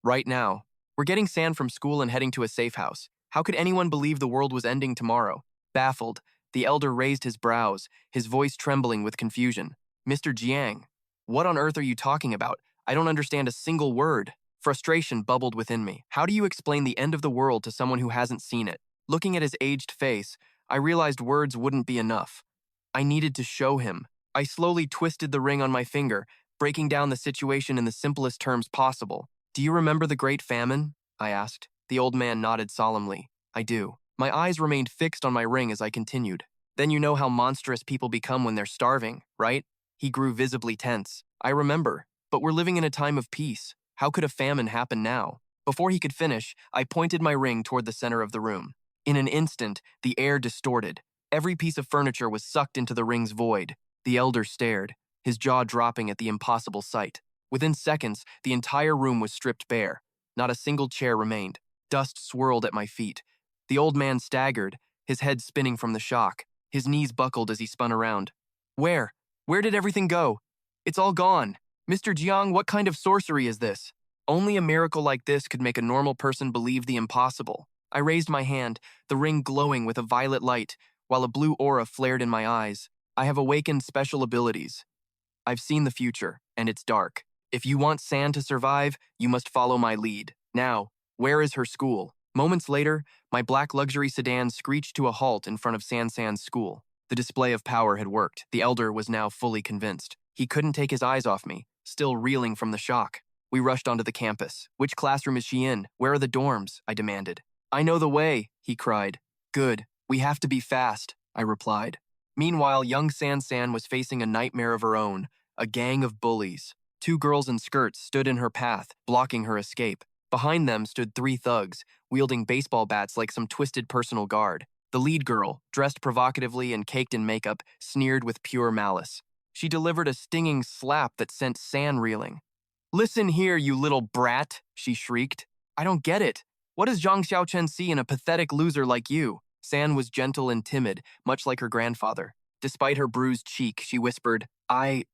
Right now. We're getting San from school and heading to a safe house. How could anyone believe the world was ending tomorrow? Baffled, the elder raised his brows, his voice trembling with confusion. Mr. Jiang, what on earth are you talking about? I don't understand a single word. Frustration bubbled within me. How do you explain the end of the world to someone who hasn't seen it? Looking at his aged face, I realized words wouldn't be enough. I needed to show him. I slowly twisted the ring on my finger, breaking down the situation in the simplest terms possible. Do you remember the Great Famine? I asked. The old man nodded solemnly. I do. My eyes remained fixed on my ring as I continued. Then you know how monstrous people become when they're starving, right? He grew visibly tense. I remember, but we're living in a time of peace. How could a famine happen now? Before he could finish, I pointed my ring toward the center of the room. In an instant, the air distorted. Every piece of furniture was sucked into the ring's void. The elder stared, his jaw dropping at the impossible sight. Within seconds, the entire room was stripped bare. Not a single chair remained. Dust swirled at my feet. The old man staggered, his head spinning from the shock. His knees buckled as he spun around. Where? Where did everything go? It's all gone. Mr. Jiang, what kind of sorcery is this? Only a miracle like this could make a normal person believe the impossible. I raised my hand, the ring glowing with a violet light, while a blue aura flared in my eyes. I have awakened special abilities. I've seen the future, and it's dark. If you want San to survive, you must follow my lead. Now, where is her school? Moments later, my black luxury sedan screeched to a halt in front of San's school. The display of power had worked. The elder was now fully convinced. He couldn't take his eyes off me, still reeling from the shock. We rushed onto the campus. Which classroom is she in? Where are the dorms? I demanded. I know the way, he cried. Good. We have to be fast, I replied. Meanwhile, young San was facing a nightmare of her own, a gang of bullies. 2 girls in skirts stood in her path, blocking her escape. Behind them stood 3 thugs, wielding baseball bats like some twisted personal guard. The lead girl, dressed provocatively and caked in makeup, sneered with pure malice. She delivered a stinging slap that sent San reeling. Listen here, you little brat, she shrieked. I don't get it. What does Jiang Xiaoyong see in a pathetic loser like you? San was gentle and timid, much like her grandfather. Despite her bruised cheek, she whispered, I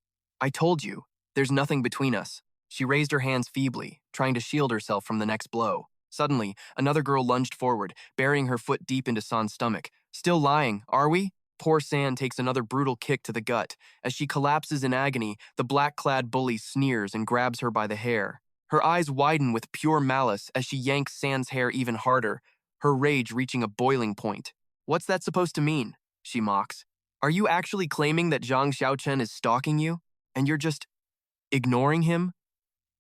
told you, there's nothing between us. She raised her hands feebly, trying to shield herself from the next blow. Suddenly, another girl lunged forward, burying her foot deep into San's stomach. Still lying, are we? Poor San takes another brutal kick to the gut. As she collapses in agony, the black-clad bully sneers and grabs her by the hair. Her eyes widen with pure malice as she yanks San's hair even harder, her rage reaching a boiling point. What's that supposed to mean? She mocks. Are you actually claiming that Jiang Xiaoyong is stalking you? And you're just ignoring him?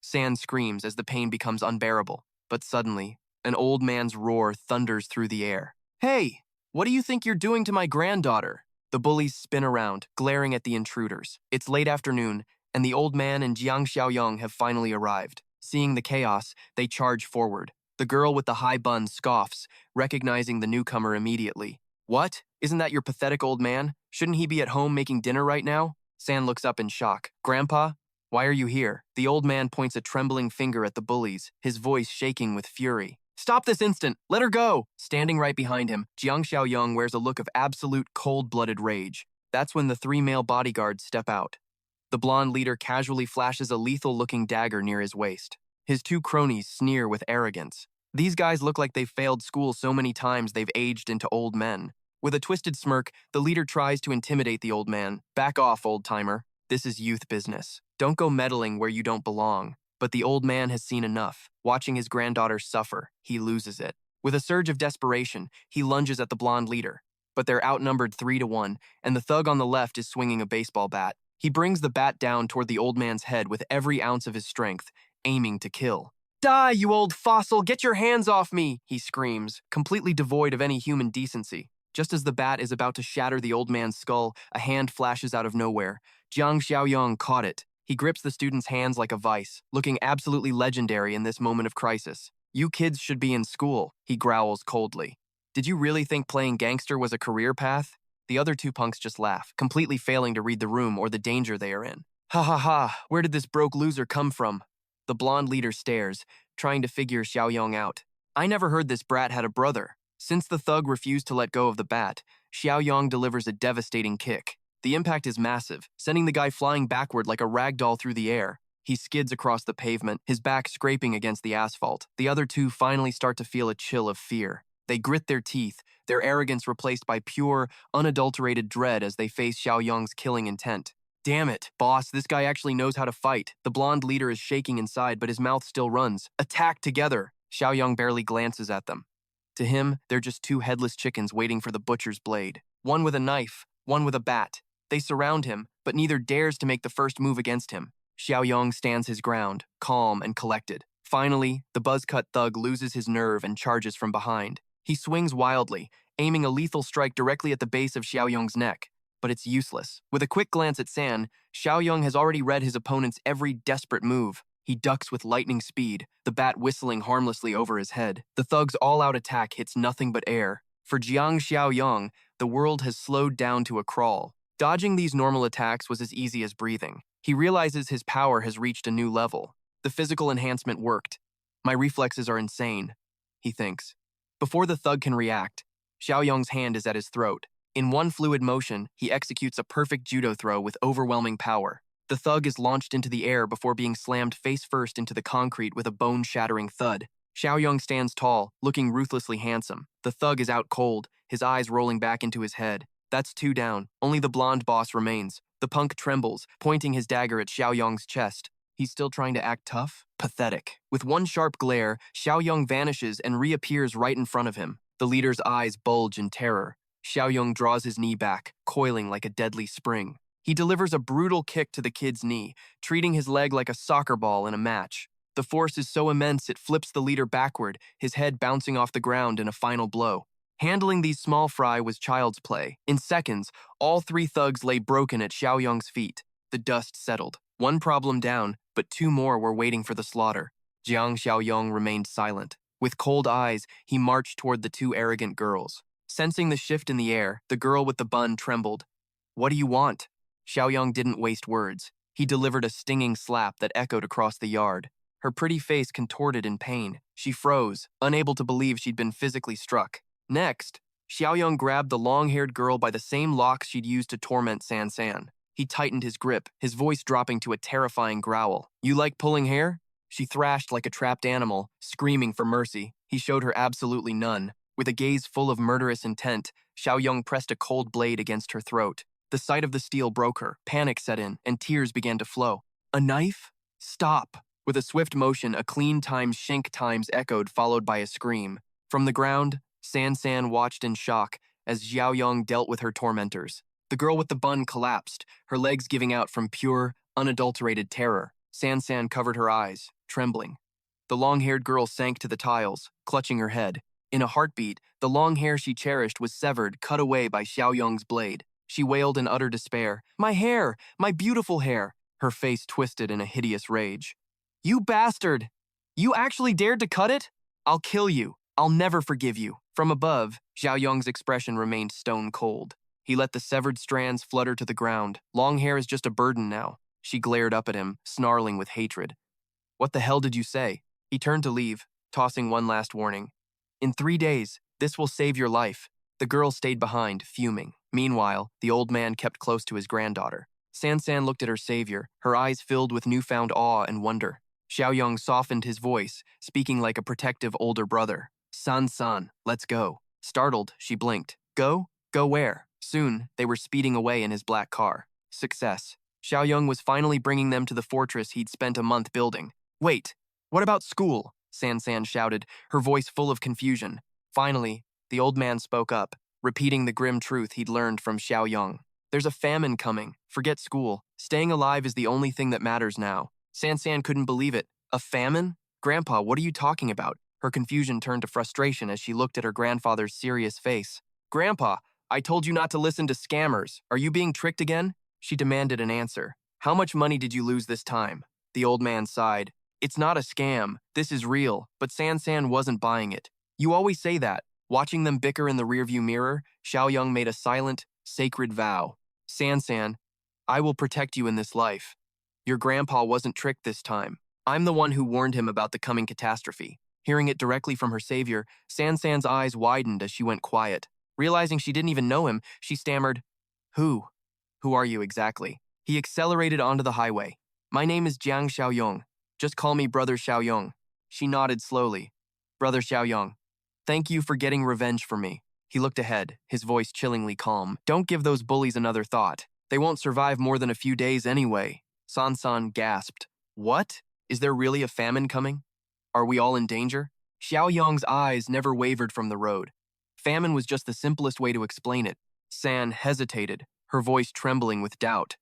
San screams as the pain becomes unbearable. But suddenly, an old man's roar thunders through the air. Hey! What do you think you're doing to my granddaughter? The bullies spin around, glaring at the intruders. It's late afternoon, and the old man and Jiang Xiaoyong have finally arrived. Seeing the chaos, they charge forward. The girl with the high bun scoffs, recognizing the newcomer immediately. What? Isn't that your pathetic old man? Shouldn't he be at home making dinner right now? San looks up in shock. Grandpa? Why are you here? The old man points a trembling finger at the bullies, his voice shaking with fury. Stop this instant! Let her go! Standing right behind him, Jiang Xiaoyong wears a look of absolute cold-blooded rage. That's when the 3 male bodyguards step out. The blonde leader casually flashes a lethal-looking dagger near his waist. His 2 cronies sneer with arrogance. These guys look like they've failed school so many times they've aged into old men. With a twisted smirk, the leader tries to intimidate the old man. Back off, old-timer. This is youth business. Don't go meddling where you don't belong. But the old man has seen enough. Watching his granddaughter suffer, he loses it. With a surge of desperation, he lunges at the blonde leader. But they're outnumbered 3-1, and the thug on the left is swinging a baseball bat. He brings the bat down toward the old man's head with every ounce of his strength, aiming to kill. Die, you old fossil! Get your hands off me! He screams, completely devoid of any human decency. Just as the bat is about to shatter the old man's skull, a hand flashes out of nowhere. Jiang Xiaoyong caught it. He grips the student's hands like a vice, looking absolutely legendary in this moment of crisis. You kids should be in school, he growls coldly. Did you really think playing gangster was a career path? The other 2 punks just laugh, completely failing to read the room or the danger they are in. Ha ha ha, where did this broke loser come from? The blonde leader stares, trying to figure Xiaoyong out. I never heard this brat had a brother. Since the thug refused to let go of the bat, Xiaoyong delivers a devastating kick. The impact is massive, sending the guy flying backward like a rag doll through the air. He skids across the pavement, his back scraping against the asphalt. The other 2 finally start to feel a chill of fear. They grit their teeth, their arrogance replaced by pure, unadulterated dread as they face Xiaoyong's killing intent. Damn it, boss, this guy actually knows how to fight. The blonde leader is shaking inside, but his mouth still runs. Attack together! Xiaoyong barely glances at them. To him, they're just 2 headless chickens waiting for the butcher's blade. One with a knife, one with a bat. They surround him, but neither dares to make the first move against him. Xiaoyong stands his ground, calm and collected. Finally, the buzz-cut thug loses his nerve and charges from behind. He swings wildly, aiming a lethal strike directly at the base of Xiaoyong's neck. But it's useless. With a quick glance at San, Xiaoyong has already read his opponent's every desperate move. He ducks with lightning speed, the bat whistling harmlessly over his head. The thug's all-out attack hits nothing but air. For Jiang Xiaoyong, the world has slowed down to a crawl. Dodging these normal attacks was as easy as breathing. He realizes his power has reached a new level. The physical enhancement worked. My reflexes are insane, he thinks. Before the thug can react, Xiaoyong's hand is at his throat. In one fluid motion, he executes a perfect judo throw with overwhelming power. The thug is launched into the air before being slammed face-first into the concrete with a bone-shattering thud. Xiaoyong stands tall, looking ruthlessly handsome. The thug is out cold, his eyes rolling back into his head. That's 2 down. Only the blonde boss remains. The punk trembles, pointing his dagger at Xiaoyong's chest. He's still trying to act tough? Pathetic. With one sharp glare, Xiaoyong vanishes and reappears right in front of him. The leader's eyes bulge in terror. Xiaoyong draws his knee back, coiling like a deadly spring. He delivers a brutal kick to the kid's knee, treating his leg like a soccer ball in a match. The force is so immense it flips the leader backward, his head bouncing off the ground in a final blow. Handling these small fry was child's play. In seconds, all 3 thugs lay broken at Xiaoyong's feet. The dust settled. 1 problem down, but 2 more were waiting for the slaughter. Jiang Xiaoyong remained silent. With cold eyes, he marched toward the 2 arrogant girls. Sensing the shift in the air, the girl with the bun trembled. What do you want? Xiaoyong didn't waste words. He delivered a stinging slap that echoed across the yard. Her pretty face contorted in pain. She froze, unable to believe she'd been physically struck. Next, Xiaoyong grabbed the long-haired girl by the same locks she'd used to torment San San. He tightened his grip, his voice dropping to a terrifying growl. You like pulling hair? She thrashed like a trapped animal, screaming for mercy. He showed her absolutely none. With a gaze full of murderous intent, Xiaoyong pressed a cold blade against her throat. The sight of the steel broke her, panic set in, and tears began to flow. A knife? Stop! With a swift motion, a clean times shank times echoed, followed by a scream. From the ground, San San watched in shock as Xiaoyong dealt with her tormentors. The girl with the bun collapsed, her legs giving out from pure, unadulterated terror. San San covered her eyes, trembling. The long-haired girl sank to the tiles, clutching her head. In a heartbeat, the long hair she cherished was severed, cut away by Xiaoyong's blade. She wailed in utter despair. My hair! My beautiful hair! Her face twisted in a hideous rage. You bastard! You actually dared to cut it? I'll kill you. I'll never forgive you. From above, Xiaoyong's expression remained stone cold. He let the severed strands flutter to the ground. Long hair is just a burden now. She glared up at him, snarling with hatred. What the hell did you say? He turned to leave, tossing one last warning. In 3 days, this will save your life. The girl stayed behind, fuming. Meanwhile, the old man kept close to his granddaughter. San San looked at her savior, her eyes filled with newfound awe and wonder. Xiaoyong softened his voice, speaking like a protective older brother. San, let's go. Startled, she blinked. Go? Go where? Soon, they were speeding away in his black car. Success. Xiaoyong was finally bringing them to the fortress he'd spent a month building. Wait, what about school? San San shouted, her voice full of confusion. Finally, the old man spoke up, repeating the grim truth he'd learned from Xiaoyong. There's a famine coming. Forget school. Staying alive is the only thing that matters now. San San couldn't believe it. A famine? Grandpa, what are you talking about? Her confusion turned to frustration as she looked at her grandfather's serious face. Grandpa, I told you not to listen to scammers. Are you being tricked again? She demanded an answer. How much money did you lose this time? The old man sighed. It's not a scam. This is real. But San San wasn't buying it. You always say that. Watching them bicker in the rearview mirror, Xiaoyong made a silent, sacred vow. San San, I will protect you in this life. Your grandpa wasn't tricked this time. I'm the one who warned him about the coming catastrophe. Hearing it directly from her savior, San San's eyes widened as she went quiet. Realizing she didn't even know him, she stammered, Who? Who are you exactly? He accelerated onto the highway. My name is Jiang Xiaoyong. Just call me Brother Xiaoyong. She nodded slowly. Brother Xiaoyong, thank you for getting revenge for me. He looked ahead, his voice chillingly calm. Don't give those bullies another thought. They won't survive more than a few days anyway. San San gasped. What? Is there really a famine coming? Are we all in danger? Xiaoyong's eyes never wavered from the road. Famine was just the simplest way to explain it. San hesitated, her voice trembling with doubt.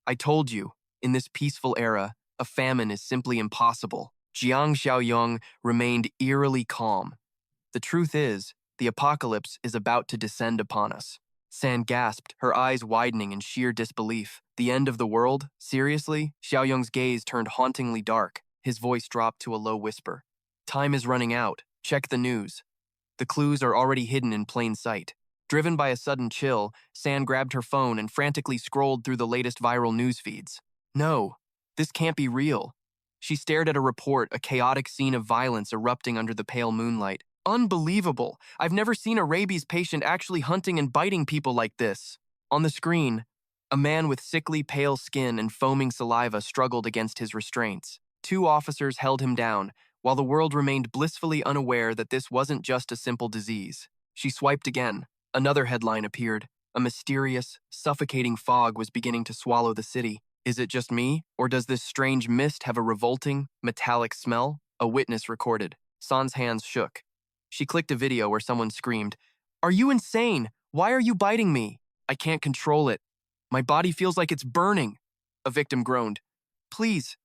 I told you, in this peaceful era, a famine is simply impossible. Jiang Xiaoyong remained eerily calm. The truth is, the apocalypse is about to descend upon us. San gasped, her eyes widening in sheer disbelief. The end of the world? Seriously? Xiaoyong's gaze turned hauntingly dark. His voice dropped to a low whisper. Time is running out. Check the news. The clues are already hidden in plain sight. Driven by a sudden chill, San grabbed her phone and frantically scrolled through the latest viral news feeds. No, this can't be real. She stared at a report, a chaotic scene of violence erupting under the pale moonlight. Unbelievable! I've never seen a rabies patient actually hunting and biting people like this. On the screen, a man with sickly pale skin and foaming saliva struggled against his restraints. 2 officers held him down, while the world remained blissfully unaware that this wasn't just a simple disease. She swiped again. Another headline appeared. A mysterious, suffocating fog was beginning to swallow the city. Is it just me, or does this strange mist have a revolting, metallic smell? A witness recorded. San's hands shook. She clicked a video where someone screamed, "Are you insane? Why are you biting me? I can't control it. My body feels like it's burning." A victim groaned. "Please,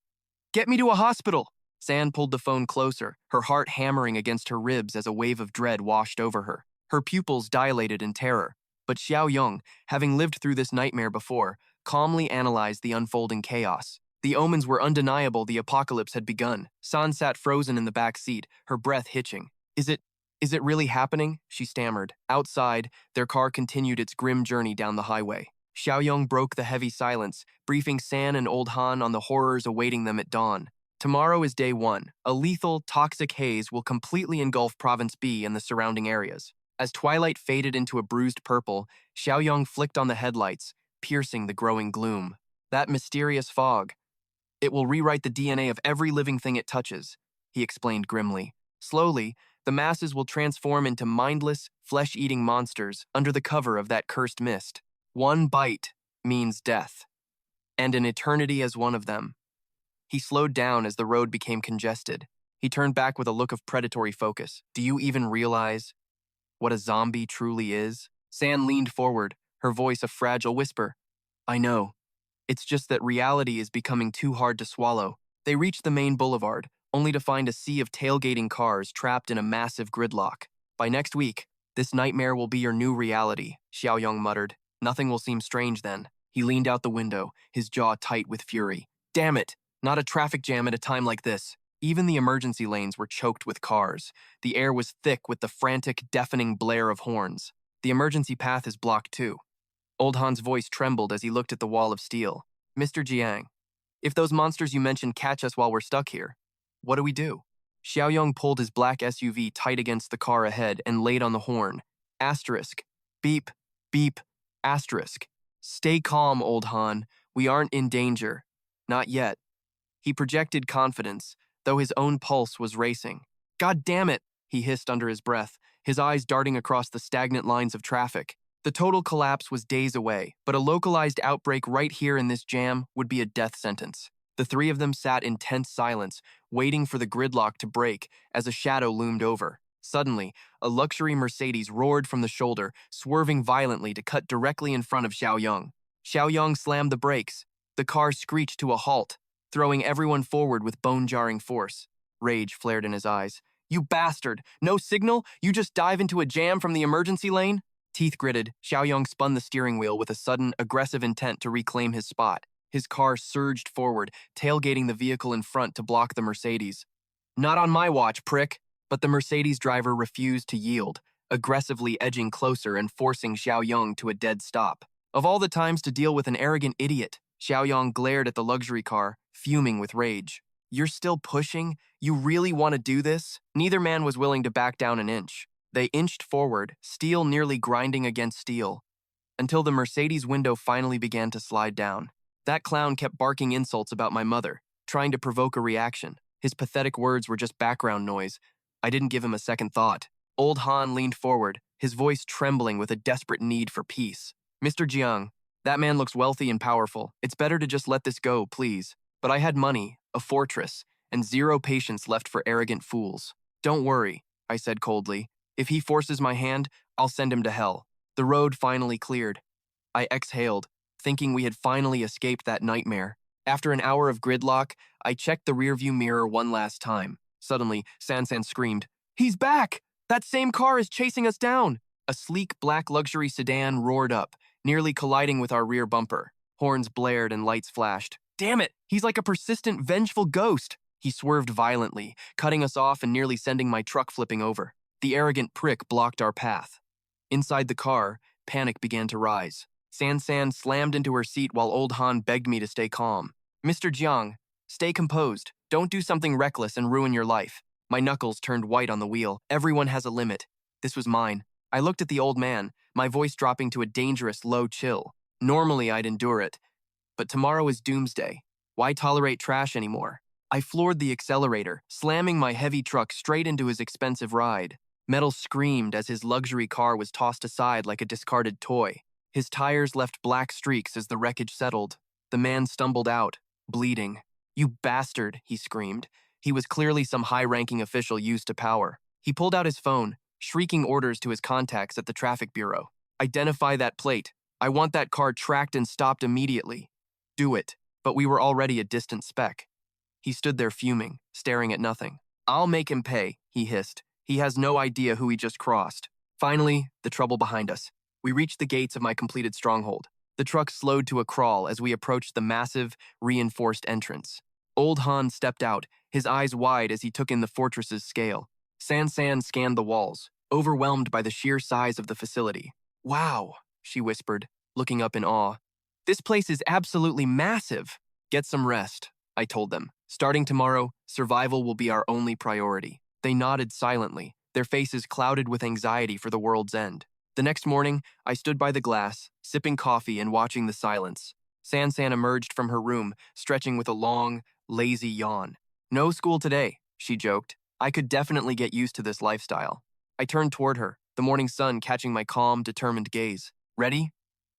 get me to a hospital." San pulled the phone closer, her heart hammering against her ribs as a wave of dread washed over her. Her pupils dilated in terror, but Xiaoyong, having lived through this nightmare before, calmly analyzed the unfolding chaos. The omens were undeniable. The apocalypse had begun. San sat frozen in the back seat, her breath hitching. Is it really happening?" she stammered. Outside, their car continued its grim journey down the highway. Xiaoyong broke the heavy silence, briefing San and Old Han on the horrors awaiting them at dawn. Tomorrow is day 1. A lethal, toxic haze will completely engulf Province B and the surrounding areas. As twilight faded into a bruised purple, Xiaoyong flicked on the headlights, piercing the growing gloom. That mysterious fog. It will rewrite the DNA of every living thing it touches, he explained grimly. Slowly, the masses will transform into mindless, flesh-eating monsters under the cover of that cursed mist. One bite means death, and an eternity as one of them. He slowed down as the road became congested. He turned back with a look of predatory focus. Do you even realize what a zombie truly is? San leaned forward, her voice a fragile whisper. I know. It's just that reality is becoming too hard to swallow. They reached the main boulevard, only to find a sea of tailgating cars trapped in a massive gridlock. By next week, this nightmare will be your new reality, Xiaoyong muttered. Nothing will seem strange then. He leaned out the window, his jaw tight with fury. Damn it! Not a traffic jam at a time like this. Even the emergency lanes were choked with cars. The air was thick with the frantic, deafening blare of horns. The emergency path is blocked too. Old Han's voice trembled as he looked at the wall of steel. Mr. Jiang, if those monsters you mentioned catch us while we're stuck here, what do we do? Xiaoyong pulled his black SUV tight against the car ahead and laid on the horn. Asterisk. Beep. Beep. Asterisk. Stay calm, Old Han. We aren't in danger. Not yet. He projected confidence, though his own pulse was racing. God damn it, he hissed under his breath, his eyes darting across the stagnant lines of traffic. The total collapse was days away, but a localized outbreak right here in this jam would be a death sentence. The 3 of them sat in tense silence, waiting for the gridlock to break as a shadow loomed over. Suddenly, a luxury Mercedes roared from the shoulder, swerving violently to cut directly in front of Xiaoyong. Xiaoyong slammed the brakes. The car screeched to a halt, throwing everyone forward with bone-jarring force. Rage flared in his eyes. You bastard! No signal? You just dive into a jam from the emergency lane? Teeth gritted, Xiaoyong spun the steering wheel with a sudden, aggressive intent to reclaim his spot. His car surged forward, tailgating the vehicle in front to block the Mercedes. Not on my watch, prick! But the Mercedes driver refused to yield, aggressively edging closer and forcing Xiaoyong to a dead stop. Of all the times to deal with an arrogant idiot, Xiaoyong glared at the luxury car, fuming with rage. You're still pushing? You really want to do this? Neither man was willing to back down an inch. They inched forward, steel nearly grinding against steel, until the Mercedes window finally began to slide down. That clown kept barking insults about my mother, trying to provoke a reaction. His pathetic words were just background noise. I didn't give him a second thought. Old Han leaned forward, his voice trembling with a desperate need for peace. Mr. Jiang, that man looks wealthy and powerful. It's better to just let this go, please. But I had money, a fortress, and 0 patience left for arrogant fools. Don't worry, I said coldly. If he forces my hand, I'll send him to hell. The road finally cleared. I exhaled, thinking we had finally escaped that nightmare. After an hour of gridlock, I checked the rearview mirror one last time. Suddenly, Sansan screamed, "He's back! That same car is chasing us down!" A sleek black luxury sedan roared up, nearly colliding with our rear bumper. Horns blared and lights flashed. "Damn it! He's like a persistent, vengeful ghost!" He swerved violently, cutting us off and nearly sending my truck flipping over. The arrogant prick blocked our path. Inside the car, panic began to rise. Sansan slammed into her seat while old Han begged me to stay calm. "Mr. Jiang, stay composed. Don't do something reckless and ruin your life." My knuckles turned white on the wheel. Everyone has a limit. This was mine. I looked at the old man, my voice dropping to a dangerous low chill. Normally I'd endure it, but tomorrow is Doomsday. Why tolerate trash anymore? I floored the accelerator, slamming my heavy truck straight into his expensive ride. Metal screamed as his luxury car was tossed aside like a discarded toy. His tires left black streaks as the wreckage settled. The man stumbled out, bleeding. "You bastard," he screamed. He was clearly some high-ranking official used to power. He pulled out his phone, shrieking orders to his contacts at the traffic bureau. "Identify that plate. I want that car tracked and stopped immediately." "Do it." But we were already a distant speck. He stood there fuming, staring at nothing. "I'll make him pay," he hissed. "He has no idea who he just crossed." Finally, the trouble behind us. We reached the gates of my completed stronghold. The truck slowed to a crawl as we approached the massive, reinforced entrance. Old Han stepped out, his eyes wide as he took in the fortress's scale. Sansan scanned the walls, overwhelmed by the sheer size of the facility. "Wow," she whispered, looking up in awe. "This place is absolutely massive." "Get some rest," I told them. "Starting tomorrow, survival will be our only priority." They nodded silently, their faces clouded with anxiety for the world's end. The next morning, I stood by the glass, sipping coffee and watching the silence. Sansan emerged from her room, stretching with a long, lazy yawn. "No school today," she joked. I could definitely get used to this lifestyle. I turned toward her, the morning sun catching my calm, determined gaze. "Ready?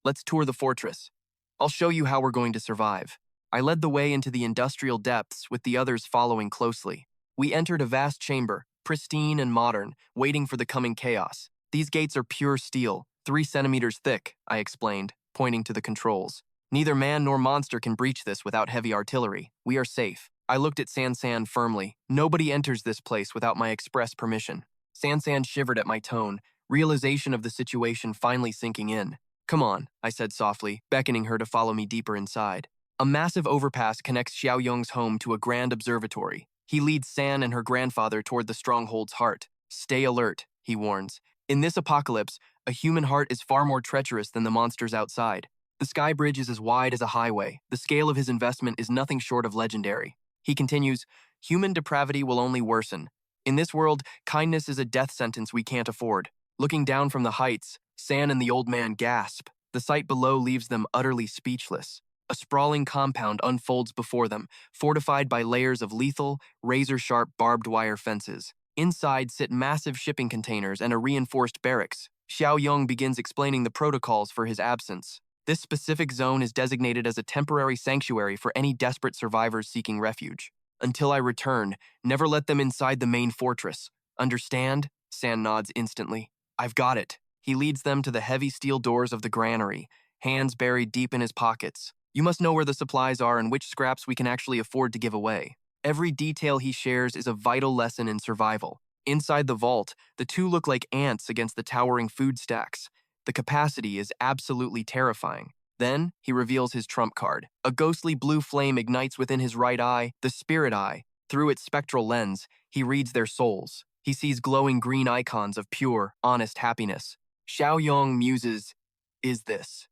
Let's tour the fortress. I'll show you how we're going to survive." I led the way into the industrial depths, with the others following closely. We entered a vast chamber, pristine and modern, waiting for the coming chaos. "These gates are pure steel, 3 centimeters thick," I explained, pointing to the controls. "Neither man nor monster can breach this without heavy artillery. We are safe." I looked at Sansan firmly. "Nobody enters this place without my express permission." Sansan shivered at my tone, realization of the situation finally sinking in. "Come on," I said softly, beckoning her to follow me deeper inside. A massive overpass connects Xiaoyong's home to a grand observatory. He leads San and her grandfather toward the stronghold's heart. "Stay alert," he warns. "In this apocalypse, a human heart is far more treacherous than the monsters outside. The sky bridge is as wide as a highway. The scale of his investment is nothing short of legendary." He continues, "Human depravity will only worsen. In this world, kindness is a death sentence we can't afford." Looking down from the heights, San and the old man gasp. The sight below leaves them utterly speechless. A sprawling compound unfolds before them, fortified by layers of lethal, razor-sharp barbed wire fences. Inside sit massive shipping containers and a reinforced barracks. Xiaoyong begins explaining the protocols for his absence. This specific zone is designated as a temporary sanctuary for any desperate survivors seeking refuge. "Until I return, never let them inside the main fortress. Understand?" San nods instantly. "I've got it." He leads them to the heavy steel doors of the granary, hands buried deep in his pockets. "You must know where the supplies are and which scraps we can actually afford to give away." Every detail he shares is a vital lesson in survival. Inside the vault, the two look like ants against the towering food stacks. The capacity is absolutely terrifying. Then, he reveals his trump card. A ghostly blue flame ignites within his right eye, the spirit eye. Through its spectral lens, he reads their souls. He sees glowing green icons of pure, honest happiness. Xiaoyong muses, "Is this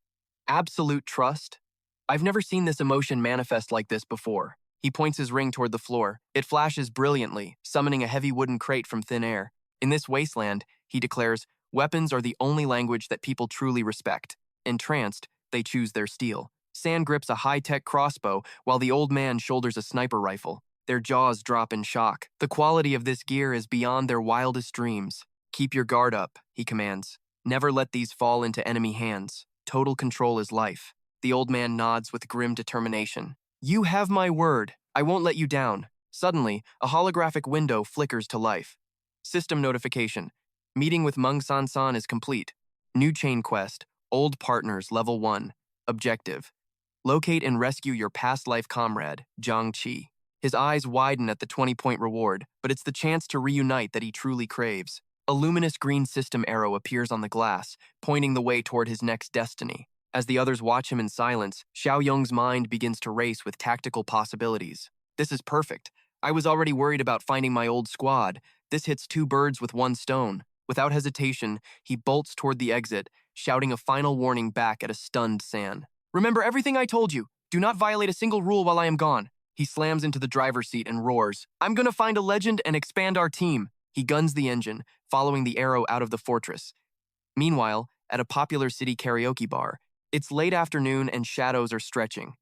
absolute trust?" I've never seen this emotion manifest like this before. He points his ring toward the floor. It flashes brilliantly, summoning a heavy wooden crate from thin air. "In this wasteland," he declares, "weapons are the only language that people truly respect." Entranced, they choose their steel. San grips a high-tech crossbow while the old man shoulders a sniper rifle. Their jaws drop in shock. The quality of this gear is beyond their wildest dreams. "Keep your guard up," he commands. "Never let these fall into enemy hands. Total control is life." The old man nods with grim determination. "You have my word. I won't let you down." Suddenly, a holographic window flickers to life. System notification. Meeting with Meng San is complete. New chain quest. Old partners, level 1. Objective: locate and rescue your past life comrade, Jiang Qi. His eyes widen at the 20-point reward, but it's the chance to reunite that he truly craves. A luminous green system arrow appears on the glass, pointing the way toward his next destiny. As the others watch him in silence, Xiaoyong's mind begins to race with tactical possibilities. This is perfect. I was already worried about finding my old squad. This hits two birds with one stone. Without hesitation, he bolts toward the exit, shouting a final warning back at a stunned San. Remember everything I told you. Do not violate a single rule while I am gone. He slams into the driver's seat and roars, I'm gonna find a legend and expand our team. He guns the engine, following the arrow out of the fortress. Meanwhile, at a popular city karaoke bar, it's late afternoon and shadows are stretching.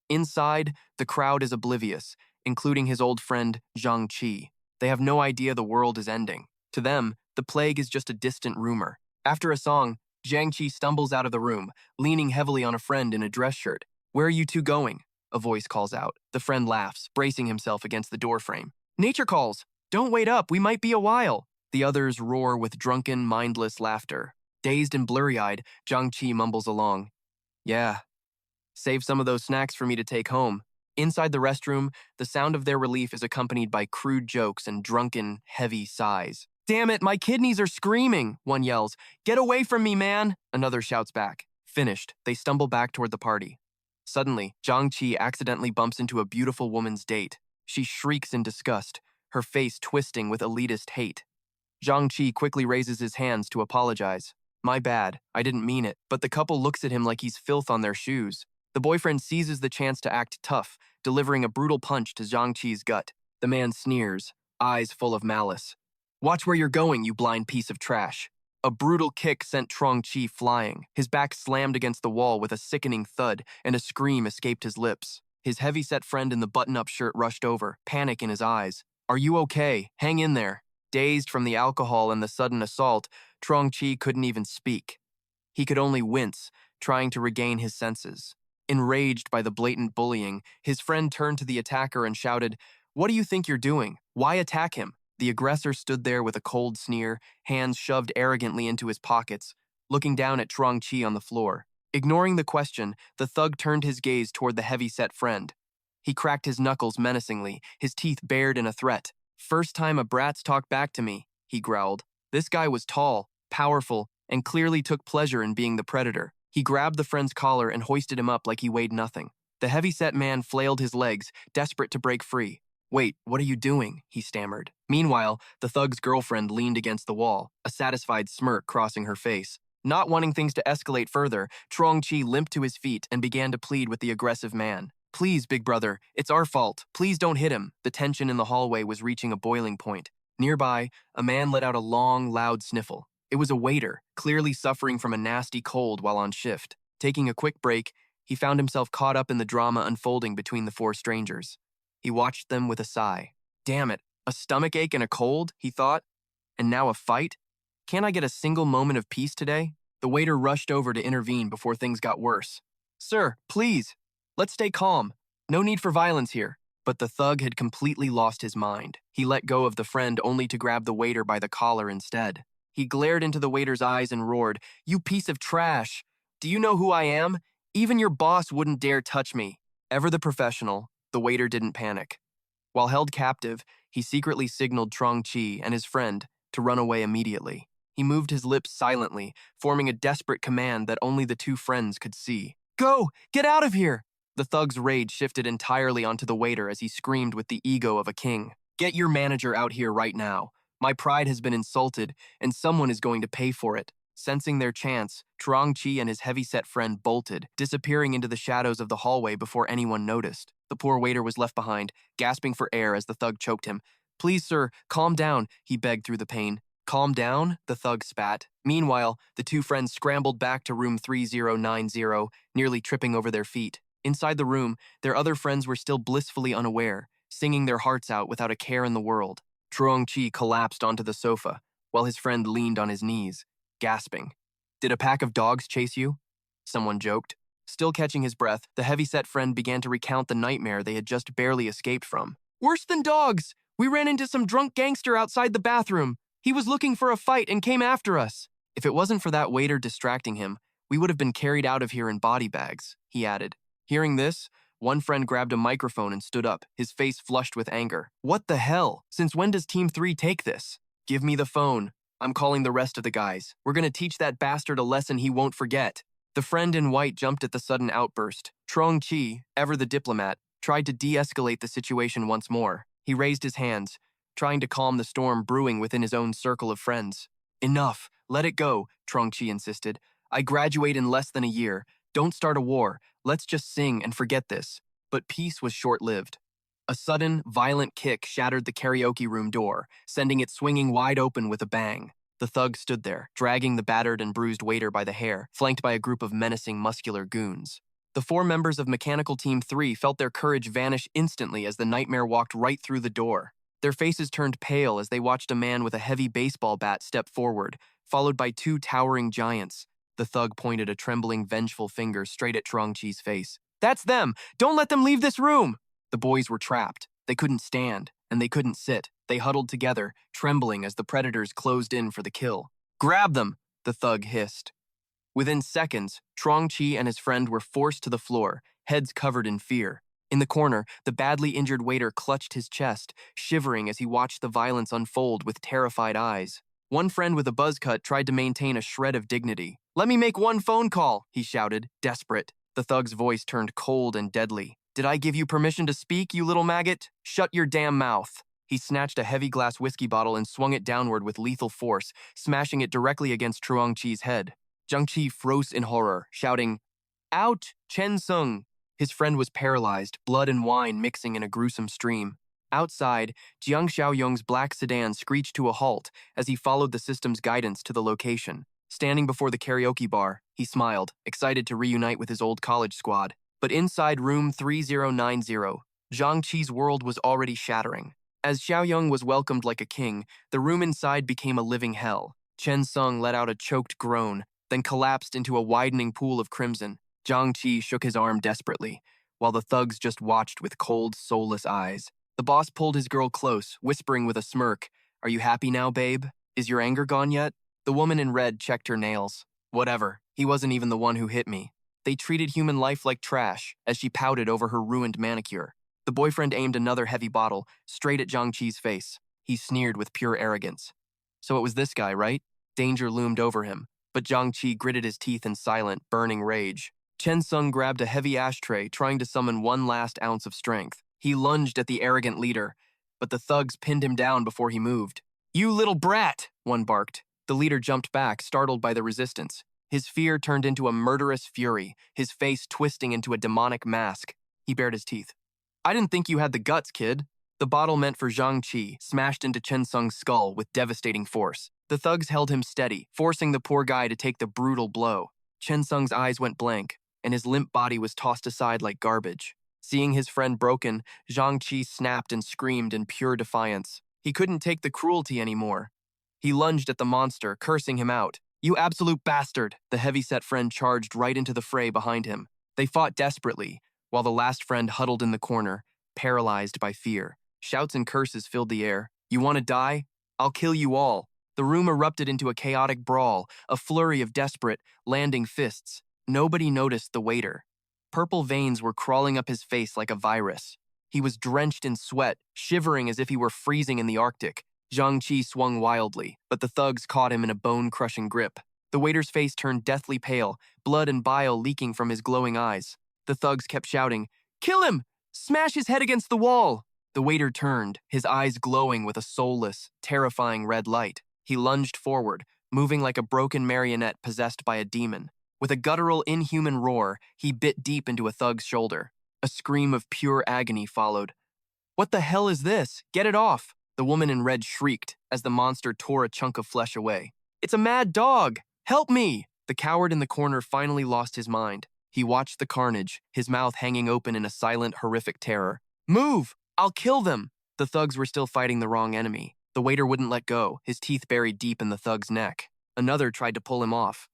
Inside, the crowd is oblivious, including his old friend Jiang Qi. They have no idea the world is ending. To them, the plague is just a distant rumor. After a song, Jiang Qi stumbles out of the room, leaning heavily on a friend in a dress shirt. Where are you two going? A voice calls out. The friend laughs, bracing himself against the doorframe. Nature calls. Don't wait up, we might be a while. The others roar with drunken, mindless laughter. Dazed and blurry-eyed, Jiang Qi mumbles along. Yeah. Save some of those snacks for me to take home. Inside the restroom, the sound of their relief is accompanied by crude jokes and drunken, heavy sighs. Damn it, my kidneys are screaming, one yells. Get away from me, man, another shouts back. Finished, they stumble back toward the party. Suddenly, Jiang Qi accidentally bumps into a beautiful woman's date. She shrieks in disgust, her face twisting with elitist hate. Jiang Qi quickly raises his hands to apologize. My bad, I didn't mean it, but the couple looks at him like he's filth on their shoes. The boyfriend seizes the chance to act tough, delivering a brutal punch to Jiang Qi's gut. The man sneers, eyes full of malice. Watch where you're going, you blind piece of trash. A brutal kick sent Jiang Qi flying. His back slammed against the wall with a sickening thud, and a scream escaped his lips. His heavy-set friend in the button-up shirt rushed over, panic in his eyes. Are you okay? Hang in there. Dazed from the alcohol and the sudden assault, Jiang Qi couldn't even speak. He could only wince, trying to regain his senses. Enraged by the blatant bullying, his friend turned to the attacker and shouted, What do you think you're doing? Why attack him? The aggressor stood there with a cold sneer, hands shoved arrogantly into his pockets, looking down at Jiang Qi on the floor. Ignoring the question, the thug turned his gaze toward the heavy-set friend. He cracked his knuckles menacingly, his teeth bared in a threat. First time a brat's talked back to me, he growled. This guy was tall, powerful, and clearly took pleasure in being the predator. He grabbed the friend's collar and hoisted him up like he weighed nothing. The heavy-set man flailed his legs, desperate to break free. Wait, what are you doing? He stammered. Meanwhile, the thug's girlfriend leaned against the wall, a satisfied smirk crossing her face. Not wanting things to escalate further, Jiang Qi limped to his feet and began to plead with the aggressive man. Please, big brother, it's our fault. Please don't hit him. The tension in the hallway was reaching a boiling point. Nearby, a man let out a long, loud sniffle. It was a waiter, clearly suffering from a nasty cold while on shift. Taking a quick break, he found himself caught up in the drama unfolding between the four strangers. He watched them with a sigh. Damn it, a stomachache and a cold, he thought. And now a fight? Can't I get a single moment of peace today? The waiter rushed over to intervene before things got worse. Sir, please, let's stay calm. No need for violence here. But the thug had completely lost his mind. He let go of the friend only to grab the waiter by the collar instead. He glared into the waiter's eyes and roared, You piece of trash! Do you know who I am? Even your boss wouldn't dare touch me. Ever the professional, the waiter didn't panic. While held captive, he secretly signaled Jiang Qi and his friend to run away immediately. He moved his lips silently, forming a desperate command that only the two friends could see. Go! Get out of here! The thug's rage shifted entirely onto the waiter as he screamed with the ego of a king. Get your manager out here right now. My pride has been insulted, and someone is going to pay for it. Sensing their chance, Jiang Qi and his heavy-set friend bolted, disappearing into the shadows of the hallway before anyone noticed. The poor waiter was left behind, gasping for air as the thug choked him. Please, sir, calm down, he begged through the pain. Calm down, the thug spat. Meanwhile, the two friends scrambled back to room 3090, nearly tripping over their feet. Inside the room, their other friends were still blissfully unaware, singing their hearts out without a care in the world. Jiang Qi collapsed onto the sofa, while his friend leaned on his knees, gasping. Did a pack of dogs chase you? Someone joked. Still catching his breath, the heavy-set friend began to recount the nightmare they had just barely escaped from. Worse than dogs! We ran into some drunk gangster outside the bathroom. He was looking for a fight and came after us. If it wasn't for that waiter distracting him, We would have been carried out of here in body bags, he added. Hearing this, one friend grabbed a microphone and stood up, his face flushed with anger. What the hell? Since when does Team 3 take this? Give me the phone. I'm calling the rest of the guys. We're gonna teach that bastard a lesson he won't forget. The friend in white jumped at the sudden outburst. Trong Chi, ever the diplomat, tried to de-escalate the situation once more. He raised his hands, trying to calm the storm brewing within his own circle of friends. Enough. Let it go, Trong Chi insisted. I graduate in less than a year. Don't start a war. Let's just sing and forget this. But peace was short-lived. A sudden, violent kick shattered the karaoke room door, sending it swinging wide open with a bang. The thug stood there, dragging the battered and bruised waiter by the hair, flanked by a group of menacing, muscular goons. The 4 members of Mechanical Team 3 felt their courage vanish instantly as the nightmare walked right through the door. Their faces turned pale as they watched a man with a heavy baseball bat step forward, followed by 2 towering giants. The thug pointed a trembling, vengeful finger straight at Trong Chi's face. That's them! Don't let them leave this room! The boys were trapped. They couldn't stand, and they couldn't sit. They huddled together, trembling as the predators closed in for the kill. Grab them! The thug hissed. Within seconds, Trong Chi and his friend were forced to the floor, heads covered in fear. In the corner, the badly injured waiter clutched his chest, shivering as he watched the violence unfold with terrified eyes. One friend with a buzz cut tried to maintain a shred of dignity. Let me make one phone call, he shouted, desperate. The thug's voice turned cold and deadly. Did I give you permission to speak, you little maggot? Shut your damn mouth. He snatched a heavy glass whiskey bottle and swung it downward with lethal force, smashing it directly against Trong Chi's head. Jiang Chi froze in horror, shouting, Out, Chen Sung! His friend was paralyzed, blood and wine mixing in a gruesome stream. Outside, Jiang Xiaoyong's black sedan screeched to a halt as he followed the system's guidance to the location. Standing before the karaoke bar, he smiled, excited to reunite with his old college squad. But inside room 3090, Jiang Chi's world was already shattering. As Xiaoyong was welcomed like a king, the room inside became a living hell. Chen Sung let out a choked groan, then collapsed into a widening pool of crimson. Jiang Chi shook his arm desperately, while the thugs just watched with cold, soulless eyes. The boss pulled his girl close, whispering with a smirk, Are you happy now, babe? Is your anger gone yet? The woman in red checked her nails. Whatever, he wasn't even the one who hit me. They treated human life like trash, as she pouted over her ruined manicure. The boyfriend aimed another heavy bottle, straight at Jiang Chi's face. He sneered with pure arrogance. So it was this guy, right? Danger loomed over him, but Jiang Chi gritted his teeth in silent, burning rage. Chen Sung grabbed a heavy ashtray, trying to summon one last ounce of strength. He lunged at the arrogant leader, but the thugs pinned him down before he moved. You little brat, one barked. The leader jumped back, startled by the resistance. His fear turned into a murderous fury, his face twisting into a demonic mask. He bared his teeth. I didn't think you had the guts, kid. The bottle meant for Jiang Chi smashed into Chen Sung's skull with devastating force. The thugs held him steady, forcing the poor guy to take the brutal blow. Chen Sung's eyes went blank, and his limp body was tossed aside like garbage. Seeing his friend broken, Jiang Chi snapped and screamed in pure defiance. He couldn't take the cruelty anymore. He lunged at the monster, cursing him out. You absolute bastard! The heavy-set friend charged right into the fray behind him. They fought desperately, while the last friend huddled in the corner, paralyzed by fear. Shouts and curses filled the air. You want to die? I'll kill you all. The room erupted into a chaotic brawl, a flurry of desperate, landing fists. Nobody noticed the waiter. Purple veins were crawling up his face like a virus. He was drenched in sweat, shivering as if he were freezing in the Arctic. Jiang Chi swung wildly, but the thugs caught him in a bone-crushing grip. The waiter's face turned deathly pale, blood and bile leaking from his glowing eyes. The thugs kept shouting, Kill him! Smash his head against the wall! The waiter turned, his eyes glowing with a soulless, terrifying red light. He lunged forward, moving like a broken marionette possessed by a demon. With a guttural, inhuman roar, he bit deep into a thug's shoulder. A scream of pure agony followed. What the hell is this? Get it off! The woman in red shrieked as the monster tore a chunk of flesh away. It's a mad dog! Help me! The coward in the corner finally lost his mind. He watched the carnage, his mouth hanging open in a silent, horrific terror. Move! I'll kill them! The thugs were still fighting the wrong enemy. The waiter wouldn't let go, his teeth buried deep in the thug's neck. Another tried to pull him off.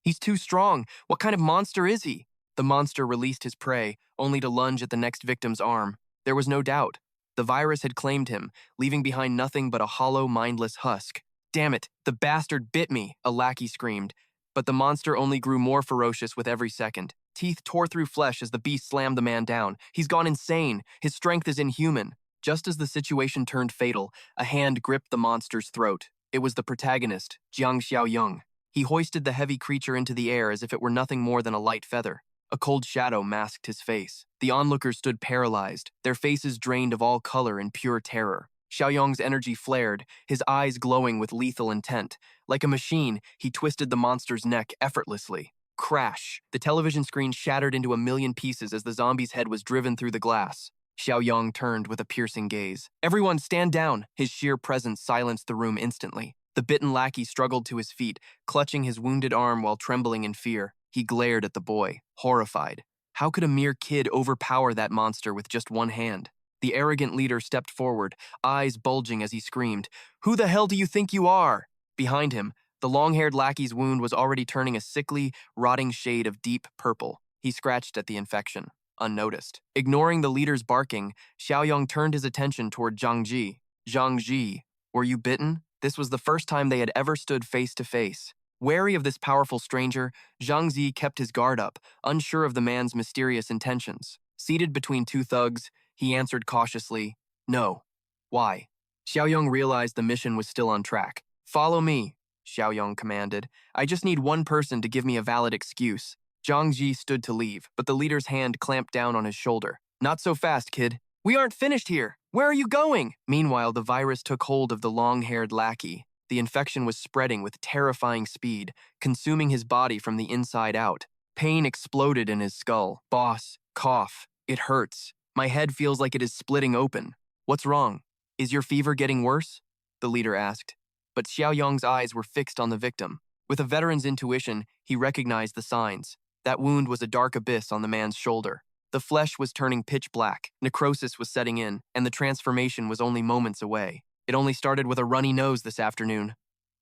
He's too strong. What kind of monster is he? The monster released his prey, only to lunge at the next victim's arm. There was no doubt. The virus had claimed him, leaving behind nothing but a hollow, mindless husk. Damn it, the bastard bit me, a lackey screamed. But the monster only grew more ferocious with every second. Teeth tore through flesh as the beast slammed the man down. He's gone insane. His strength is inhuman. Just as the situation turned fatal, a hand gripped the monster's throat. It was the protagonist, Jiang Xiaoyong. He hoisted the heavy creature into the air as if it were nothing more than a light feather. A cold shadow masked his face. The onlookers stood paralyzed, their faces drained of all color in pure terror. Xiaoyong's energy flared, his eyes glowing with lethal intent. Like a machine, he twisted the monster's neck effortlessly. Crash! The television screen shattered into a million pieces as the zombie's head was driven through the glass. Xiaoyong turned with a piercing gaze. "Everyone, stand down!" His sheer presence silenced the room instantly. The bitten lackey struggled to his feet, clutching his wounded arm while trembling in fear. He glared at the boy, horrified. How could a mere kid overpower that monster with just one hand? The arrogant leader stepped forward, eyes bulging as he screamed, "Who the hell do you think you are?" Behind him, the long-haired lackey's wound was already turning a sickly, rotting shade of deep purple. He scratched at the infection, unnoticed. Ignoring the leader's barking, Xiaoyong turned his attention toward Zhang Ji. "Zhang Ji, were you bitten?" This was the first time they had ever stood face to face. Wary of this powerful stranger, Zhang Ji kept his guard up, unsure of the man's mysterious intentions. Seated between two thugs, he answered cautiously, "No." "Why?" Xiaoyong realized the mission was still on track. "Follow me," Xiaoyong commanded. "I just need one person to give me a valid excuse." Zhang Ji stood to leave, but the leader's hand clamped down on his shoulder. "Not so fast, kid. We aren't finished here. Where are you going?" Meanwhile, the virus took hold of the long-haired lackey. The infection was spreading with terrifying speed, consuming his body from the inside out. Pain exploded in his skull. "Boss, cough. It hurts. My head feels like it is splitting open." "What's wrong? Is your fever getting worse?" the leader asked. But Xiaoyong's eyes were fixed on the victim. With a veteran's intuition, he recognized the signs. That wound was a dark abyss on the man's shoulder. The flesh was turning pitch black, necrosis was setting in, and the transformation was only moments away. "It only started with a runny nose this afternoon."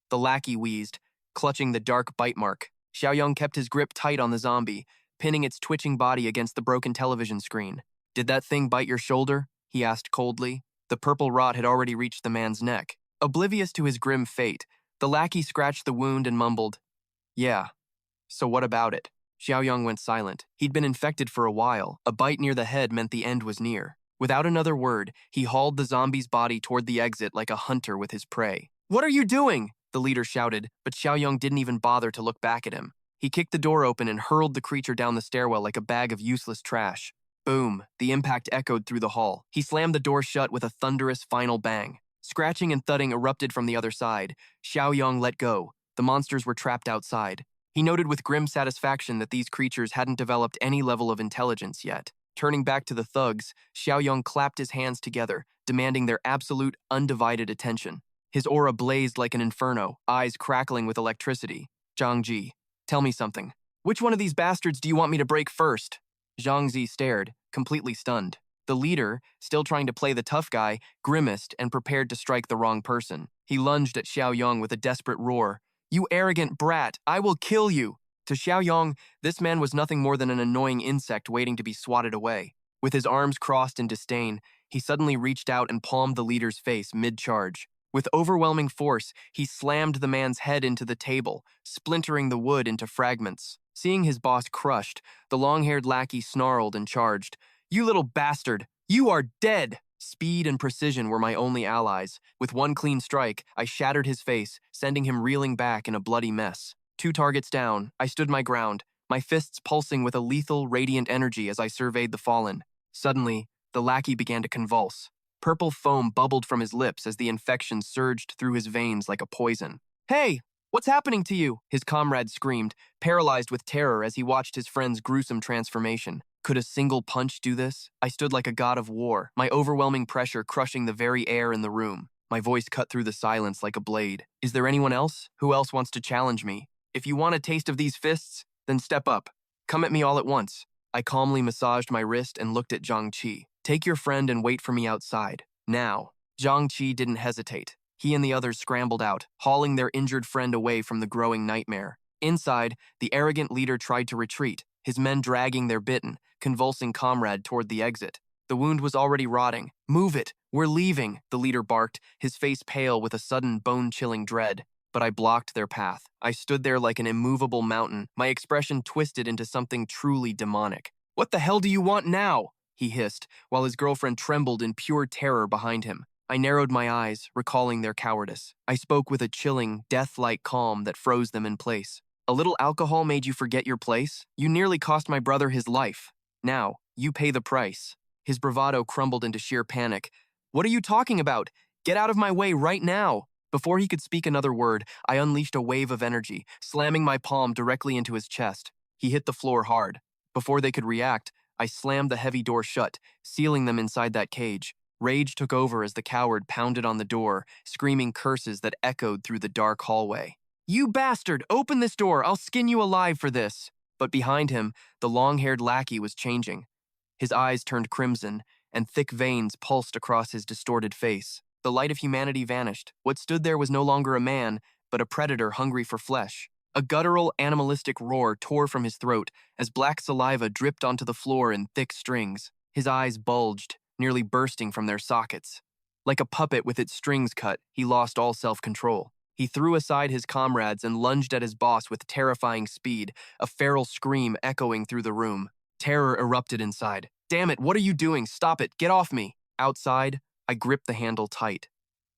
The lackey wheezed, clutching the dark bite mark. Xiaoyong kept his grip tight on the zombie, pinning its twitching body against the broken television screen. "Did that thing bite your shoulder?" he asked coldly. The purple rot had already reached the man's neck. Oblivious to his grim fate, the lackey scratched the wound and mumbled, "Yeah. So what about it?" Xiaoyong went silent. He'd been infected for a while. A bite near the head meant the end was near. Without another word, he hauled the zombie's body toward the exit like a hunter with his prey. "What are you doing?" the leader shouted, but Xiaoyong didn't even bother to look back at him. He kicked the door open and hurled the creature down the stairwell like a bag of useless trash. Boom! The impact echoed through the hall. He slammed the door shut with a thunderous final bang. Scratching and thudding erupted from the other side. Xiaoyong let go. The monsters were trapped outside. He noted with grim satisfaction that these creatures hadn't developed any level of intelligence yet. Turning back to the thugs, Xiaoyong clapped his hands together, demanding their absolute, undivided attention. His aura blazed like an inferno, eyes crackling with electricity. "Zhang Ji, tell me something. Which one of these bastards do you want me to break first?" Zhang Ji stared, completely stunned. The leader, still trying to play the tough guy, grimaced and prepared to strike the wrong person. He lunged at Xiaoyong with a desperate roar. "You arrogant brat, I will kill you!" To Xiaoyong, this man was nothing more than an annoying insect waiting to be swatted away. With his arms crossed in disdain, he suddenly reached out and palmed the leader's face mid-charge. With overwhelming force, he slammed the man's head into the table, splintering the wood into fragments. Seeing his boss crushed, the long-haired lackey snarled and charged. "You little bastard! You are dead!" Speed and precision were my only allies. With one clean strike, I shattered his face, sending him reeling back in a bloody mess. 2 targets down, I stood my ground, my fists pulsing with a lethal, radiant energy as I surveyed the fallen. Suddenly, the lackey began to convulse. Purple foam bubbled from his lips as the infection surged through his veins like a poison. "Hey, what's happening to you?" his comrade screamed, paralyzed with terror as he watched his friend's gruesome transformation. Could a single punch do this? I stood like a god of war, my overwhelming pressure crushing the very air in the room. My voice cut through the silence like a blade. "Is there anyone else? Who else wants to challenge me? If you want a taste of these fists, then step up. Come at me all at once." I calmly massaged my wrist and looked at Zhang Qi. "Take your friend and wait for me outside. Now." Zhang Qi didn't hesitate. He and the others scrambled out, hauling their injured friend away from the growing nightmare. Inside, the arrogant leader tried to retreat, his men dragging their bitten, convulsing comrade toward the exit. The wound was already rotting. "Move it! We're leaving!" the leader barked, his face pale with a sudden bone-chilling dread. but I blocked their path. I stood there like an immovable mountain, my expression twisted into something truly demonic. "What the hell do you want now?" he hissed, while his girlfriend trembled in pure terror behind him. I narrowed my eyes, recalling their cowardice. I spoke with a chilling, death-like calm that froze them in place. "A little alcohol made you forget your place? You nearly cost my brother his life. Now, you pay the price." His bravado crumbled into sheer panic. "What are you talking about? Get out of my way right now!" Before he could speak another word, I unleashed a wave of energy, slamming my palm directly into his chest. He hit the floor hard. Before they could react, I slammed the heavy door shut, sealing them inside that cage. Rage took over as the coward pounded on the door, screaming curses that echoed through the dark hallway. "You bastard! Open this door! I'll skin you alive for this!" But behind him, the long-haired lackey was changing. His eyes turned crimson, and thick veins pulsed across his distorted face. The light of humanity vanished. What stood there was no longer a man, but a predator hungry for flesh. A guttural, animalistic roar tore from his throat as black saliva dripped onto the floor in thick strings. His eyes bulged, nearly bursting from their sockets. Like a puppet with its strings cut, he lost all self-control. He threw aside his comrades and lunged at his boss with terrifying speed, a feral scream echoing through the room. Terror erupted inside. "Damn it, what are you doing? Stop it, get off me!" Outside, I gripped the handle tight.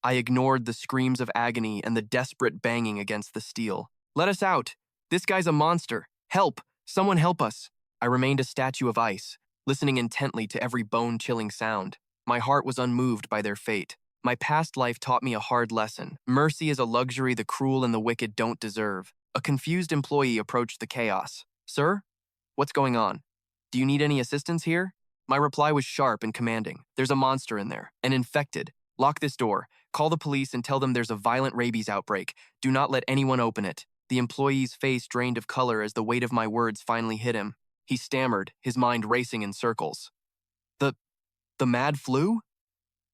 I ignored the screams of agony and the desperate banging against the steel. "Let us out! This guy's a monster! Help! Someone help us!" I remained a statue of ice, listening intently to every bone-chilling sound. My heart was unmoved by their fate. My past life taught me a hard lesson. Mercy is a luxury the cruel and the wicked don't deserve. A confused employee approached the chaos. "Sir? What's going on? Do you need any assistance here?" My reply was sharp and commanding. "There's a monster in there, an infected. Lock this door. Call the police and tell them there's a violent rabies outbreak. Do not let anyone open it." The employee's face drained of color as the weight of my words finally hit him. He stammered, his mind racing in circles. The mad flu?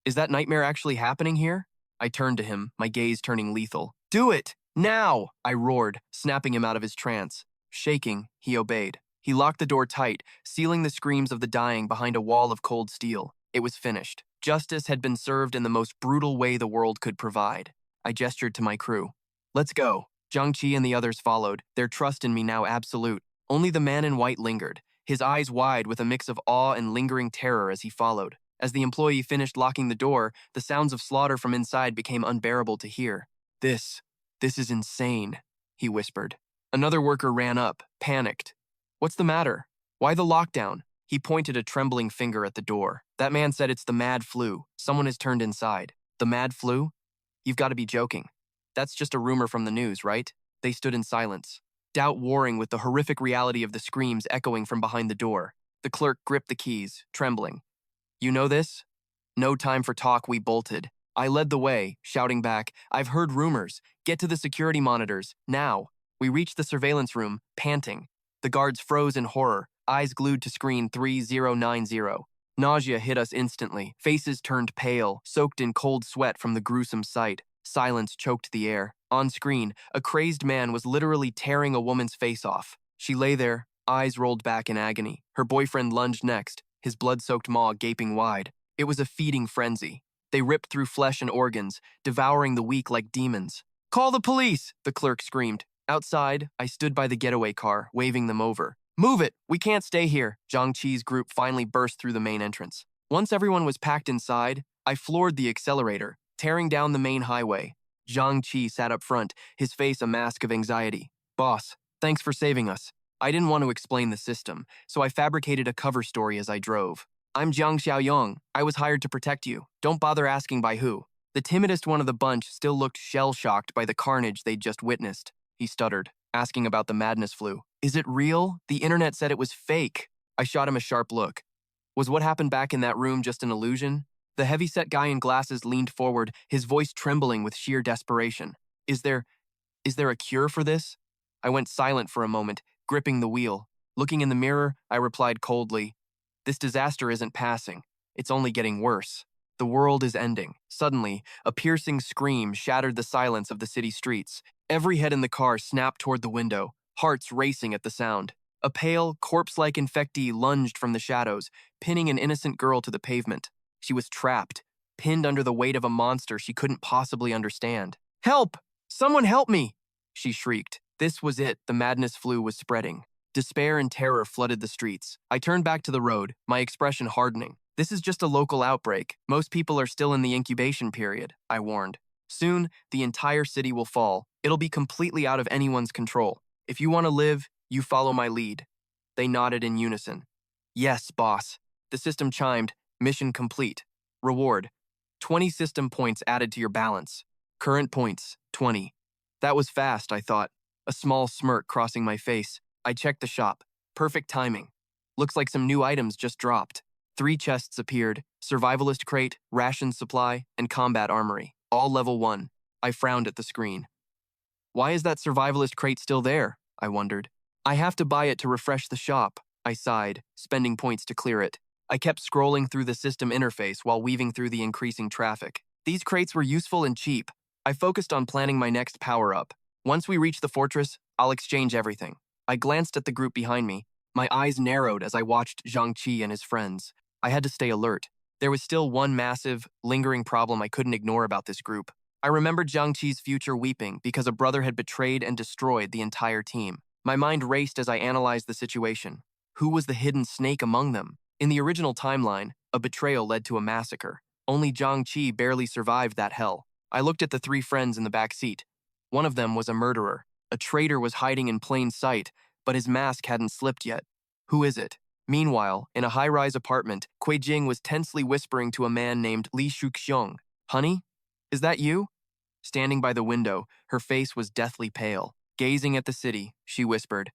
Is that nightmare actually happening here?" I turned to him, my gaze turning lethal. "Do it! Now!" I roared, snapping him out of his trance. Shaking, he obeyed. He locked the door tight, sealing the screams of the dying behind a wall of cold steel. It was finished. Justice had been served in the most brutal way the world could provide. I gestured to my crew. "Let's go." Jiang Qi and the others followed, their trust in me now absolute. Only the man in white lingered, his eyes wide with a mix of awe and lingering terror as he followed. As the employee finished locking the door, the sounds of slaughter from inside became unbearable to hear. This is insane," he whispered. Another worker ran up, panicked. "What's the matter? Why the lockdown?" He pointed a trembling finger at the door. "That man said it's the mad flu. Someone has turned inside." "The mad flu? You've got to be joking. That's just a rumor from the news, right?" They stood in silence, doubt warring with the horrific reality of the screams echoing from behind the door. The clerk gripped the keys, trembling. "You know this?" No time for talk, we bolted. I led the way, shouting back, "I've heard rumors. Get to the security monitors, now." We reached the surveillance room, panting. The guards froze in horror, eyes glued to screen 3090. Nausea hit us instantly. Faces turned pale, soaked in cold sweat from the gruesome sight. Silence choked the air. On screen, a crazed man was literally tearing a woman's face off. She lay there, eyes rolled back in agony. Her boyfriend lunged next, his blood-soaked maw gaping wide. It was a feeding frenzy. They ripped through flesh and organs, devouring the weak like demons. "Call the police!" the clerk screamed. Outside, I stood by the getaway car, waving them over. "Move it! We can't stay here!" Jiang Qi's group finally burst through the main entrance. Once everyone was packed inside, I floored the accelerator, tearing down the main highway. Jiang Qi sat up front, his face a mask of anxiety. "Boss, thanks for saving us." I didn't want to explain the system, so I fabricated a cover story as I drove. "I'm Jiang Xiaoyong. I was hired to protect you. Don't bother asking by who." The timidest one of the bunch still looked shell-shocked by the carnage they'd just witnessed. He stuttered, asking about the madness flu. "Is it real? The internet said it was fake." I shot him a sharp look. Was what happened back in that room just an illusion? The heavy-set guy in glasses leaned forward, his voice trembling with sheer desperation. Is there a cure for this?" I went silent for a moment, gripping the wheel. Looking in the mirror, I replied coldly, "This disaster isn't passing. It's only getting worse. The world is ending." Suddenly, a piercing scream shattered the silence of the city streets. Every head in the car snapped toward the window, hearts racing at the sound. A pale, corpse-like infectee lunged from the shadows, pinning an innocent girl to the pavement. She was trapped, pinned under the weight of a monster she couldn't possibly understand. "Help! Someone help me! She shrieked. This was it. The madness flu was spreading. Despair and terror flooded the streets. I turned back to the road, my expression hardening. This is just a local outbreak. Most people are still in the incubation period, I warned. Soon, the entire city will fall. It'll be completely out of anyone's control. If you want to live, you follow my lead. They nodded in unison. Yes, boss. The system chimed. Mission complete. Reward. 20 system points added to your balance. Current points, 20. That was fast, I thought. A small smirk crossing my face. I checked the shop. Perfect timing. Looks like some new items just dropped. 3 chests appeared, survivalist crate, ration supply, and combat armory, all level 1. I frowned at the screen. Why is that survivalist crate still there? I wondered. I have to buy it to refresh the shop, I sighed, spending points to clear it. I kept scrolling through the system interface while weaving through the increasing traffic. These crates were useful and cheap. I focused on planning my next power-up. Once we reach the fortress, I'll exchange everything. I glanced at the group behind me. My eyes narrowed as I watched Jiang Qi and his friends. I had to stay alert. There was still one massive, lingering problem I couldn't ignore about this group. I remembered Jiang Qi's future weeping because a brother had betrayed and destroyed the entire team. My mind raced as I analyzed the situation. Who was the hidden snake among them? In the original timeline, a betrayal led to a massacre. Only Jiang Qi barely survived that hell. I looked at the 3 friends in the back seat. One of them was a murderer. A traitor was hiding in plain sight, but his mask hadn't slipped yet. Who is it? Meanwhile, in a high-rise apartment, Cui Jing was tensely whispering to a man named Li Shuxiong. Honey? Is that you? Standing by the window, her face was deathly pale. Gazing at the city, she whispered,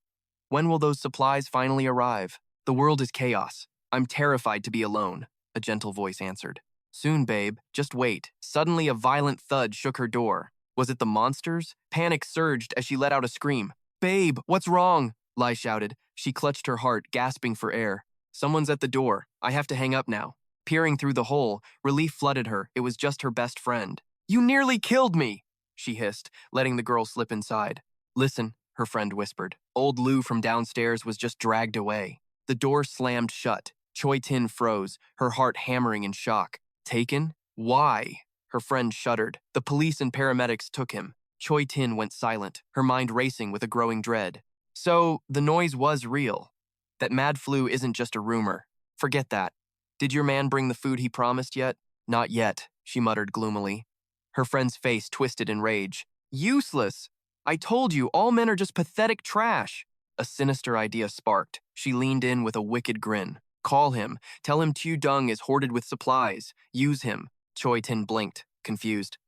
When will those supplies finally arrive? The world is chaos. I'm terrified to be alone, a gentle voice answered. Soon, babe, just wait. Suddenly a violent thud shook her door. Was it the monsters? Panic surged as she let out a scream. Babe, what's wrong? Lai shouted. She clutched her heart, gasping for air. Someone's at the door. I have to hang up now. Peering through the hole, relief flooded her. It was just her best friend. You nearly killed me, she hissed, letting the girl slip inside. Listen, her friend whispered. Old Lou from downstairs was just dragged away. The door slammed shut. Choi Tin froze, her heart hammering in shock. Taken? Why? Her friend shuddered. The police and paramedics took him. Choi Tin went silent, her mind racing with a growing dread. So, the noise was real. That mad flu isn't just a rumor. Forget that. Did your man bring the food he promised yet? Not yet, she muttered gloomily. Her friend's face twisted in rage. Useless! I told you, all men are just pathetic trash. A sinister idea sparked. She leaned in with a wicked grin. Call him. Tell him Tu Dung is hoarded with supplies. Use him. Choi Tin blinked, confused.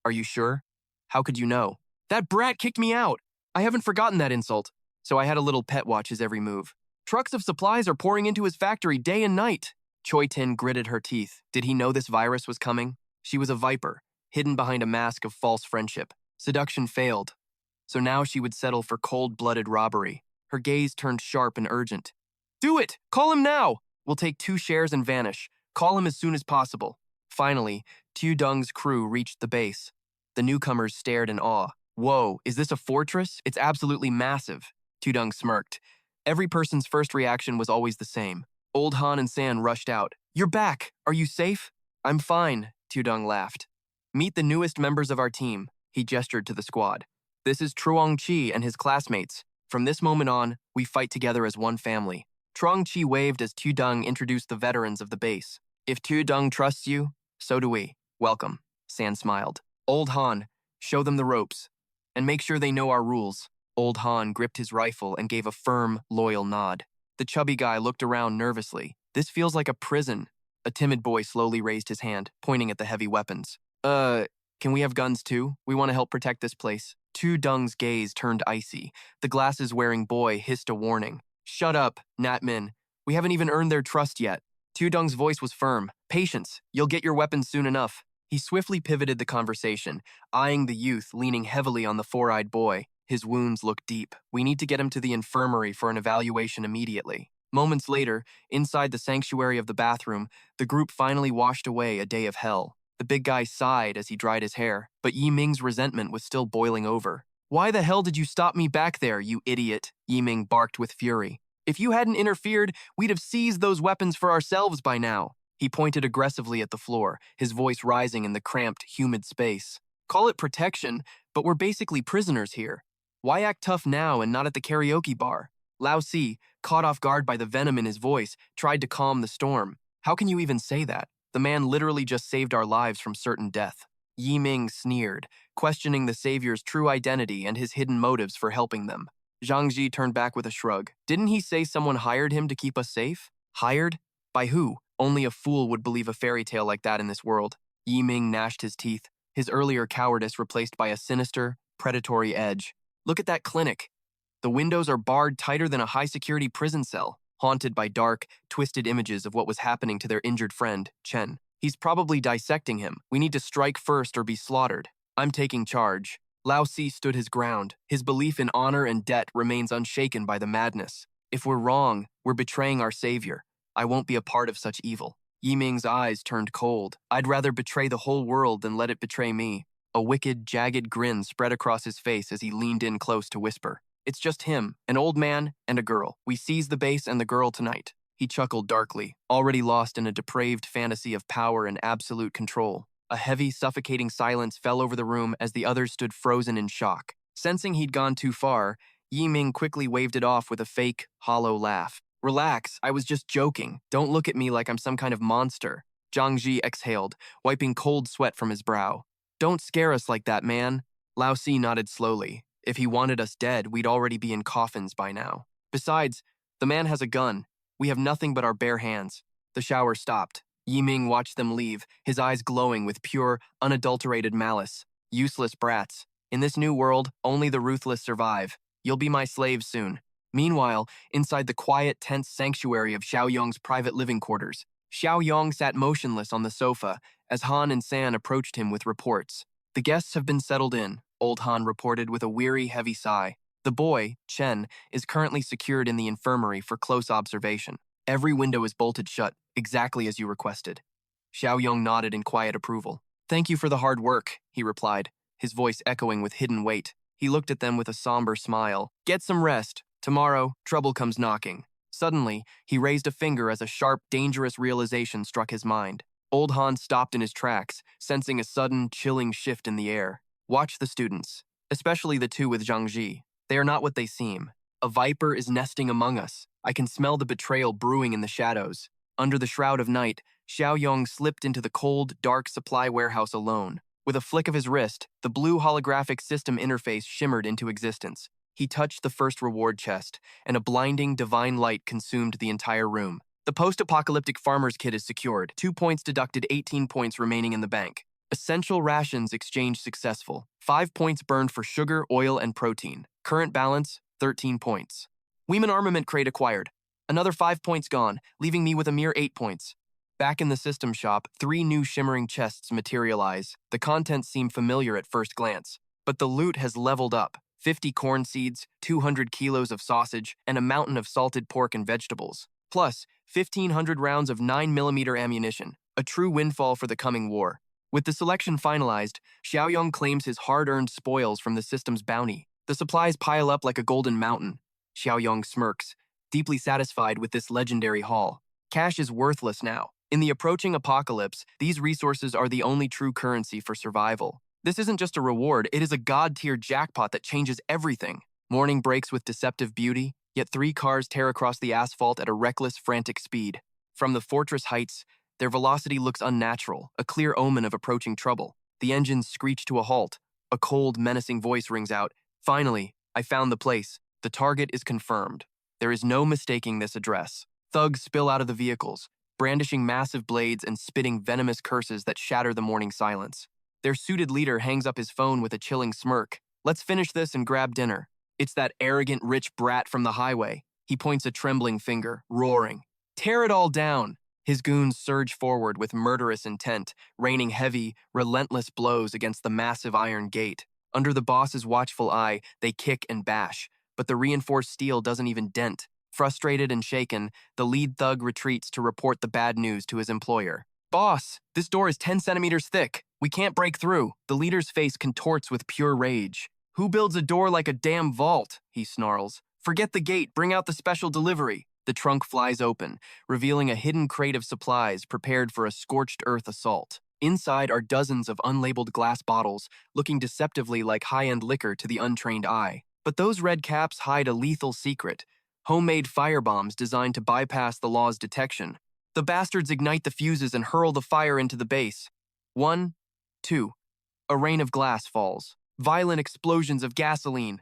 Are you sure? How could you know? That brat kicked me out. I haven't forgotten that insult. So I had a little pet watch his every move. Trucks of supplies are pouring into his factory day and night. Choi Tin gritted her teeth. Did he know this virus was coming? She was a viper, hidden behind a mask of false friendship. Seduction failed. So now she would settle for cold-blooded robbery. Her gaze turned sharp and urgent. Do it! Call him now! We'll take 2 shares and vanish. Call him as soon as possible. Finally, Tu Dung's crew reached the base. The newcomers stared in awe. Whoa, is this a fortress? It's absolutely massive. Tu Dung smirked. Every person's first reaction was always the same. Old Han and San rushed out. You're back! Are you safe? I'm fine, Tu Dung laughed. Meet the newest members of our team. He gestured to the squad. This is Truong Chi and his classmates. From this moment on, we fight together as one family. Truong Chi waved as Tu Dung introduced the veterans of the base. If Tu Dung trusts you, so do we. Welcome, San smiled. Old Han, show them the ropes. And make sure they know our rules. Old Han gripped his rifle and gave a firm, loyal nod. The chubby guy looked around nervously. This feels like a prison. A timid boy slowly raised his hand, pointing at the heavy weapons. Can we have guns too? We want to help protect this place. Tu Dung's gaze turned icy. The glasses-wearing boy hissed a warning. Shut up, Nat Min. We haven't even earned their trust yet. Tu Dung's voice was firm. Patience. You'll get your weapons soon enough. He swiftly pivoted the conversation, eyeing the youth leaning heavily on the four-eyed boy. His wounds look deep. We need to get him to the infirmary for an evaluation immediately. Moments later, inside the sanctuary of the bathroom, the group finally washed away a day of hell. The big guy sighed as he dried his hair, but Yi Ming's resentment was still boiling over. Why the hell did you stop me back there, you idiot? Yi Ming barked with fury. If you hadn't interfered, we'd have seized those weapons for ourselves by now. He pointed aggressively at the floor, his voice rising in the cramped, humid space. Call it protection, But we're basically prisoners here. Why act tough now and not at the karaoke bar? Lao Si, caught off guard by the venom in his voice, tried to calm the storm. How can you even say that? The man literally just saved our lives from certain death. Yi Ming sneered, questioning the savior's true identity and his hidden motives for helping them. Zhang Ji turned back with a shrug. Didn't he say someone hired him to keep us safe? Hired? By who? Only a fool would believe a fairy tale like that in this world. Yi Ming gnashed his teeth, his earlier cowardice replaced by a sinister, predatory edge. Look at that clinic. The windows are barred tighter than a high-security prison cell, haunted by dark, twisted images of what was happening to their injured friend, Chen. He's probably dissecting him. We need to strike first or be slaughtered. I'm taking charge. Lao Si stood his ground. His belief in honor and debt remains unshaken by the madness. If we're wrong, we're betraying our savior. I won't be a part of such evil. Yi Ming's eyes turned cold. I'd rather betray the whole world than let it betray me. A wicked, jagged grin spread across his face as he leaned in close to whisper. It's just him, an old man and a girl. We seize the base and the girl tonight. He chuckled darkly, already lost in a depraved fantasy of power and absolute control. A heavy, suffocating silence fell over the room as the others stood frozen in shock. Sensing he'd gone too far, Yi Ming quickly waved it off with a fake, hollow laugh. Relax, I was just joking. Don't look at me like I'm some kind of monster. Zhang Ji exhaled, wiping cold sweat from his brow. Don't scare us like that, man. Lao Si nodded slowly. If he wanted us dead, we'd already be in coffins by now. Besides, the man has a gun. We have nothing but our bare hands. The shower stopped. Yi Ming watched them leave, his eyes glowing with pure, unadulterated malice. Useless brats. In this new world, only the ruthless survive. You'll be my slaves soon. Meanwhile, inside the quiet, tense sanctuary of Xiaoyong's private living quarters, Xiaoyong sat motionless on the sofa as Han and San approached him with reports. The guests have been settled in, old Han reported with a weary, heavy sigh. The boy, Chen, is currently secured in the infirmary for close observation. Every window is bolted shut, exactly as you requested. Xiaoyong nodded in quiet approval. Thank you for the hard work, he replied, his voice echoing with hidden weight. He looked at them with a somber smile. Get some rest. Tomorrow, trouble comes knocking. Suddenly, he raised a finger as a sharp, dangerous realization struck his mind. Old Han stopped in his tracks, sensing a sudden, chilling shift in the air. Watch the students, especially the two with Zhang Ji. They are not what they seem. A viper is nesting among us. I can smell the betrayal brewing in the shadows. Under the shroud of night, Xiaoyong slipped into the cold, dark supply warehouse alone. With a flick of his wrist, the blue holographic system interface shimmered into existence. He touched the first reward chest, and a blinding, divine light consumed the entire room. The post-apocalyptic farmer's kit is secured. 2 points deducted, 18 points remaining in the bank. Essential rations exchange successful. 5 points burned for sugar, oil, and protein. Current balance, 13 points. Weeman armament crate acquired. Another 5 points gone, leaving me with a mere 8 points. Back in the system shop, 3 new shimmering chests materialize. The contents seem familiar at first glance, but the loot has leveled up. 50 corn seeds, 200 kilos of sausage, and a mountain of salted pork and vegetables. Plus, 1,500 rounds of 9mm ammunition, a true windfall for the coming war. With the selection finalized, Xiaoyong claims his hard-earned spoils from the system's bounty. The supplies pile up like a golden mountain. Xiaoyong smirks, deeply satisfied with this legendary haul. Cash is worthless now. In the approaching apocalypse, these resources are the only true currency for survival. This isn't just a reward, it is a god-tier jackpot that changes everything. Morning breaks with deceptive beauty, yet 3 cars tear across the asphalt at a reckless, frantic speed. From the fortress heights, their velocity looks unnatural, a clear omen of approaching trouble. The engines screech to a halt. A cold, menacing voice rings out. Finally, I found the place. The target is confirmed. There is no mistaking this address. Thugs spill out of the vehicles, brandishing massive blades and spitting venomous curses that shatter the morning silence. Their suited leader hangs up his phone with a chilling smirk. Let's finish this and grab dinner. It's that arrogant, rich brat from the highway. He points a trembling finger, roaring. Tear it all down! His goons surge forward with murderous intent, raining heavy, relentless blows against the massive iron gate. Under the boss's watchful eye, they kick and bash, but the reinforced steel doesn't even dent. Frustrated and shaken, the lead thug retreats to report the bad news to his employer. Boss, this door is 10 centimeters thick. We can't break through. The leader's face contorts with pure rage. Who builds a door like a damn vault? He snarls. Forget the gate, bring out the special delivery. The trunk flies open, revealing a hidden crate of supplies prepared for a scorched earth assault. Inside are dozens of unlabeled glass bottles, looking deceptively like high-end liquor to the untrained eye. But those red caps hide a lethal secret: homemade firebombs designed to bypass the law's detection. The bastards ignite the fuses and hurl the fire into the base. 1, 2. A rain of glass falls. Violent explosions of gasoline.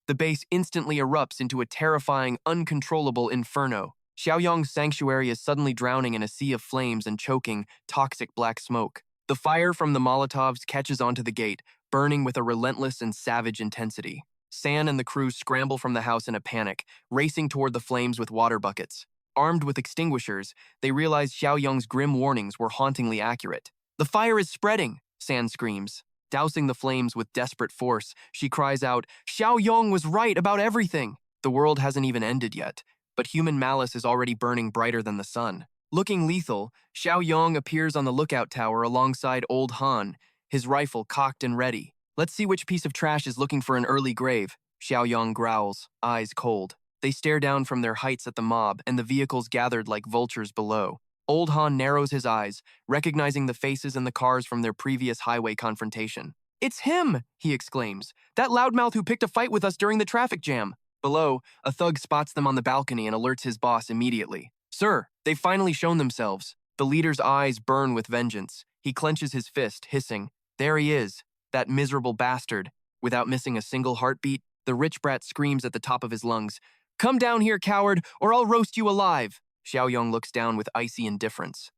The base instantly erupts into a terrifying, uncontrollable inferno. Xiaoyong's sanctuary is suddenly drowning in a sea of flames and choking, toxic black smoke. The fire from the Molotovs catches onto the gate, burning with a relentless and savage intensity. San and the crew scramble from the house in a panic, racing toward the flames with water buckets. Armed with extinguishers, they realize Xiaoyong's grim warnings were hauntingly accurate. "The fire is spreading," San screams. Dousing the flames with desperate force, she cries out, "Xiaoyong was right about everything!" The world hasn't even ended yet, but human malice is already burning brighter than the sun. Looking lethal, Xiaoyong appears on the lookout tower alongside Old Han, his rifle cocked and ready. "Let's see which piece of trash is looking for an early grave," Xiaoyong growls, eyes cold. They stare down from their heights at the mob and the vehicles gathered like vultures below. Old Han narrows his eyes, recognizing the faces and the cars from their previous highway confrontation. "It's him!" he exclaims. "That loudmouth who picked a fight with us during the traffic jam." Below, a thug spots them on the balcony and alerts his boss immediately. "Sir, they've finally shown themselves." The leader's eyes burn with vengeance. He clenches his fist, hissing, "There he is, that miserable bastard." Without missing a single heartbeat, the rich brat screams at the top of his lungs, "Come down here, coward, or I'll roast you alive." Xiaoyong looks down with icy indifference.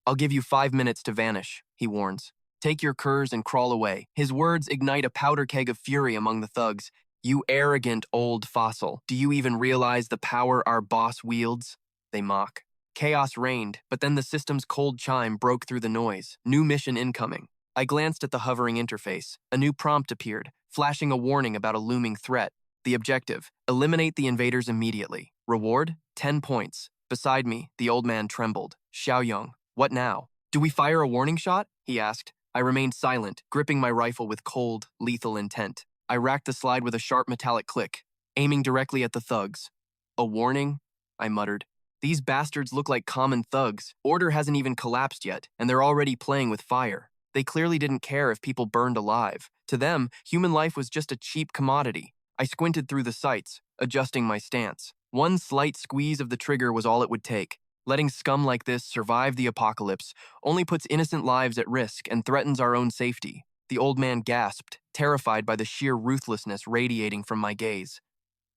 "I'll give you 5 minutes to vanish," he warns. "Take your curs and crawl away." His words ignite a powder keg of fury among the thugs. "You arrogant old fossil. Do you even realize the power our boss wields?" They mock. Chaos reigned, but then the system's cold chime broke through the noise. New mission incoming. I glanced at the hovering interface. A new prompt appeared, flashing a warning about a looming threat. The objective: eliminate the invaders immediately. Reward: 10 points. Beside me, the old man trembled. "Xiaoyong, what now?" "Do we fire a warning shot?" he asked. I remained silent, gripping my rifle with cold, lethal intent. I racked the slide with a sharp metallic click, aiming directly at the thugs. "A warning?" I muttered. "These bastards look like common thugs. Order hasn't even collapsed yet, and they're already playing with fire. They clearly didn't care if people burned alive. To them, human life was just a cheap commodity." I squinted through the sights, adjusting my stance. One slight squeeze of the trigger was all it would take. Letting scum like this survive the apocalypse only puts innocent lives at risk and threatens our own safety. The old man gasped, terrified by the sheer ruthlessness radiating from my gaze.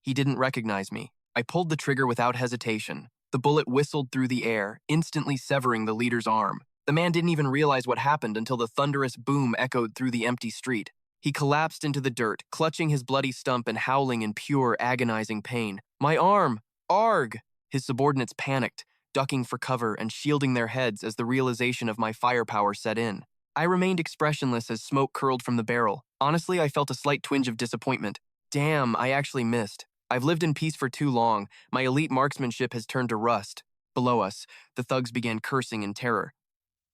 He didn't recognize me. I pulled the trigger without hesitation. The bullet whistled through the air, instantly severing the leader's arm. The man didn't even realize what happened until the thunderous boom echoed through the empty street. He collapsed into the dirt, clutching his bloody stump and howling in pure, agonizing pain. "My arm! Arg!" His subordinates panicked, ducking for cover and shielding their heads as the realization of my firepower set in. I remained expressionless as smoke curled from the barrel. Honestly, I felt a slight twinge of disappointment. Damn, I actually missed. I've lived in peace for too long. My elite marksmanship has turned to rust. Below us, the thugs began cursing in terror.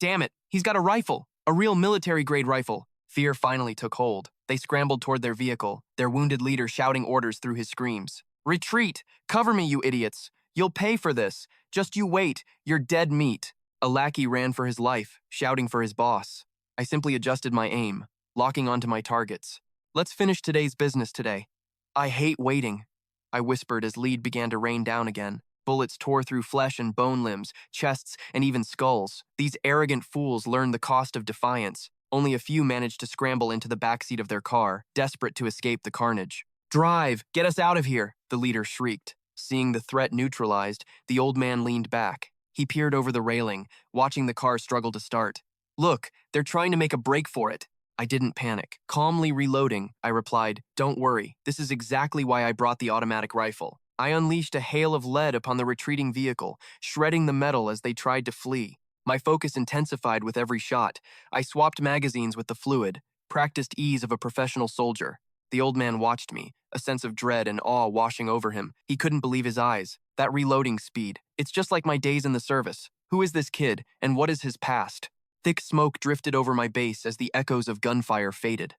"Damn it, he's got a rifle! A real military-grade rifle!" Fear finally took hold. They scrambled toward their vehicle, their wounded leader shouting orders through his screams. "Retreat! Cover me, you idiots! You'll pay for this! Just you wait! You're dead meat!" A lackey ran for his life, shouting for his boss. I simply adjusted my aim, locking onto my targets. "Let's finish today's business today." "I hate waiting," I whispered as lead began to rain down again. Bullets tore through flesh and bone limbs, chests, and even skulls. These arrogant fools learned the cost of defiance. Only a few managed to scramble into the backseat of their car, desperate to escape the carnage. "Drive! Get us out of here!" the leader shrieked. Seeing the threat neutralized, the old man leaned back. He peered over the railing, watching the car struggle to start. "Look, they're trying to make a break for it." I didn't panic. Calmly reloading, I replied, "Don't worry, this is exactly why I brought the automatic rifle." I unleashed a hail of lead upon the retreating vehicle, shredding the metal as they tried to flee. My focus intensified with every shot. I swapped magazines with the fluid, practiced ease of a professional soldier. The old man watched me, a sense of dread and awe washing over him. He couldn't believe his eyes. That reloading speed. It's just like my days in the service. Who is this kid, and what is his past? Thick smoke drifted over my base as the echoes of gunfire faded.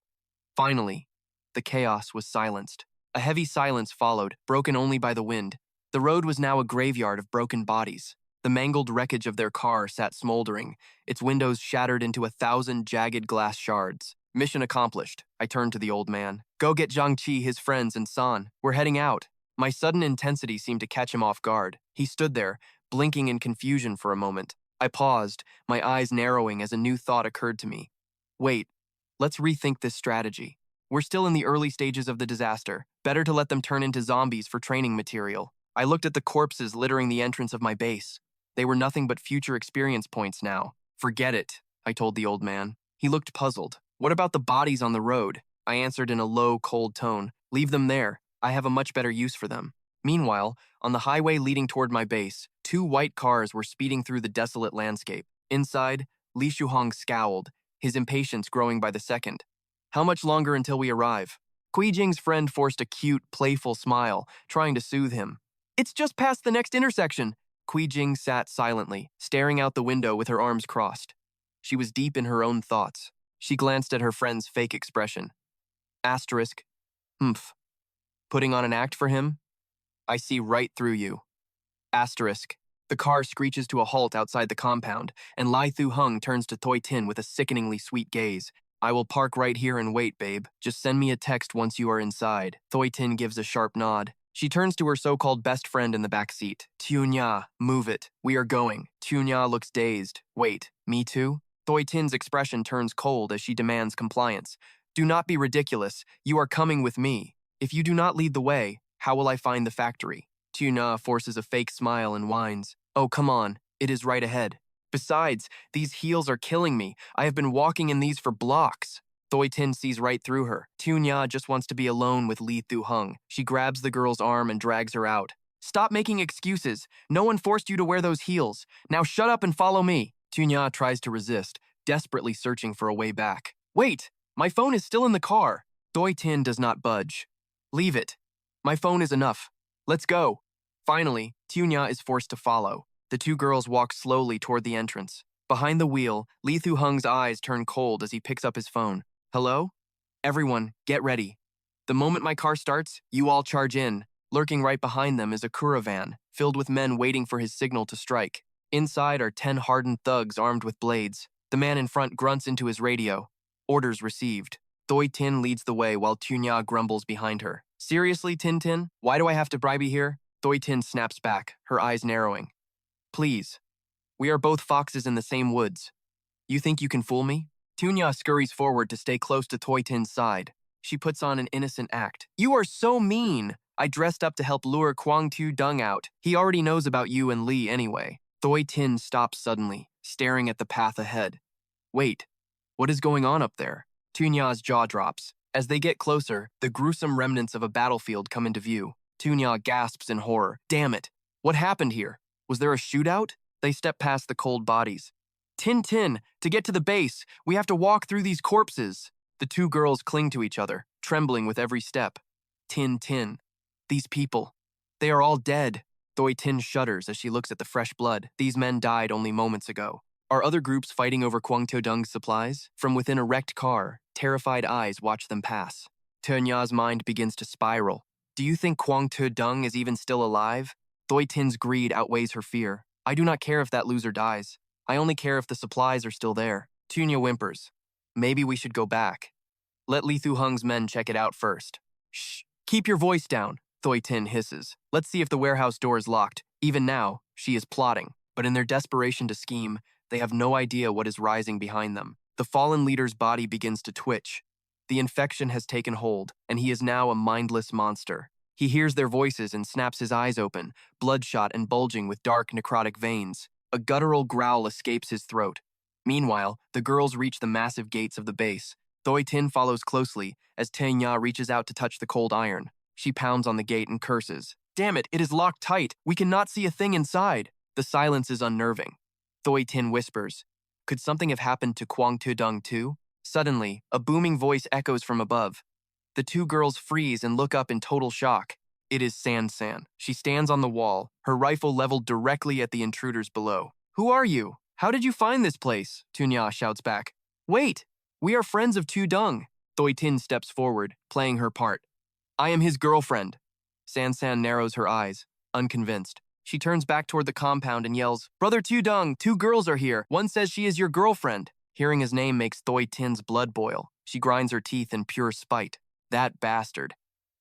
Finally, the chaos was silenced. A heavy silence followed, broken only by the wind. The road was now a graveyard of broken bodies. The mangled wreckage of their car sat smoldering, its windows shattered into 1,000 jagged glass shards. Mission accomplished, I turned to the old man. Go get Jiang Qi, his friends, and San. We're heading out. My sudden intensity seemed to catch him off guard. He stood there, blinking in confusion for a moment. I paused, my eyes narrowing as a new thought occurred to me. Wait, let's rethink this strategy. We're still in the early stages of the disaster. Better to let them turn into zombies for training material. I looked at the corpses littering the entrance of my base. They were nothing but future experience points now. Forget it, I told the old man. He looked puzzled. What about the bodies on the road? I answered in a low, cold tone. Leave them there. I have a much better use for them. Meanwhile, on the highway leading toward my base, 2 white cars were speeding through the desolate landscape. Inside, Li Shuhong scowled, his impatience growing by the second. How much longer until we arrive? Cui Jing's friend forced a cute, playful smile, trying to soothe him. It's just past the next intersection. Cui Jing sat silently, staring out the window with her arms crossed. She was deep in her own thoughts. She glanced at her friend's fake expression. Asterisk. Humph. Putting on an act for him? I see right through you. Asterisk. The car screeches to a halt outside the compound, and Lai Thu Hung turns to Thoi Tin with a sickeningly sweet gaze. I will park right here and wait, babe. Just send me a text once you are inside. Thoi Tin gives a sharp nod. She turns to her so-called best friend in the back seat. Tunya, move it. We are going. Tunya looks dazed. Wait, me too? Thoi Tin's expression turns cold as she demands compliance. Do not be ridiculous. You are coming with me. If you do not lead the way, how will I find the factory? Tunya forces a fake smile and whines. Oh, come on. It is right ahead. Besides, these heels are killing me. I have been walking in these for blocks. Thoi Tin sees right through her. Tunya just wants to be alone with Li Thu Hung. She grabs the girl's arm and drags her out. Stop making excuses. No one forced you to wear those heels. Now shut up and follow me. Tunya tries to resist, desperately searching for a way back. Wait, my phone is still in the car. Thoi Tin does not budge. Leave it. My phone is enough. Let's go. Finally, Tunya is forced to follow. The 2 girls walk slowly toward the entrance. Behind the wheel, Li Thu Hung's eyes turn cold as he picks up his phone. Hello? Everyone, get ready. The moment my car starts, you all charge in. Lurking right behind them is a caravan, filled with men waiting for his signal to strike. Inside are 10 hardened thugs armed with blades. The man in front grunts into his radio. Orders received. Thoi Tin leads the way while Tunya grumbles behind her. Seriously, Tin Tin? Why do I have to bribe you here? Thoi Tin snaps back, her eyes narrowing. Please. We are both foxes in the same woods. You think you can fool me? Tunya scurries forward to stay close to Thoi Tin's side. She puts on an innocent act. You are so mean! I dressed up to help lure Kwang Tu Dung out. He already knows about you and Lee anyway. Thoi Tin stops suddenly, staring at the path ahead. Wait, what is going on up there? Tunya's jaw drops. As they get closer, the gruesome remnants of a battlefield come into view. Tunya gasps in horror. Damn it! What happened here? Was there a shootout? They step past the cold bodies. Tin Tin, to get to the base, we have to walk through these corpses. The 2 girls cling to each other, trembling with every step. Tin Tin. These people. They are all dead. Thoi Tin shudders as she looks at the fresh blood. These men died only moments ago. Are other groups fighting over Kwang To Dung's supplies? From within a wrecked car, terrified eyes watch them pass. Tunya's mind begins to spiral. Do you think Kwang To Dung is even still alive? Thoi Tin's greed outweighs her fear. I do not care if that loser dies. I only care if the supplies are still there. Tunya whimpers. Maybe we should go back. Let Li Thu Hung's men check it out first. Shh, keep your voice down, Thoi Tin hisses. Let's see if the warehouse door is locked. Even now, she is plotting. But in their desperation to scheme, they have no idea what is rising behind them. The fallen leader's body begins to twitch. The infection has taken hold, and he is now a mindless monster. He hears their voices and snaps his eyes open, bloodshot and bulging with dark necrotic veins. A guttural growl escapes his throat. Meanwhile, the girls reach the massive gates of the base. Thoi Tin follows closely as Tunya reaches out to touch the cold iron. She pounds on the gate and curses. Damn it, it is locked tight. We cannot see a thing inside. The silence is unnerving. Thoi Tin whispers. Could something have happened to Kwang Tu Dung too? Suddenly, a booming voice echoes from above. The 2 girls freeze and look up in total shock. It is San San. She stands on the wall, her rifle leveled directly at the intruders below. Who are you? How did you find this place? Tunya shouts back. Wait, we are friends of Tu Dung. Thoi Tin steps forward, playing her part. I am his girlfriend. San San narrows her eyes, unconvinced. She turns back toward the compound and yells, "Brother Tudong, 2 girls are here. One says she is your girlfriend." Hearing his name makes Thoi Tin's blood boil. She grinds her teeth in pure spite. That bastard.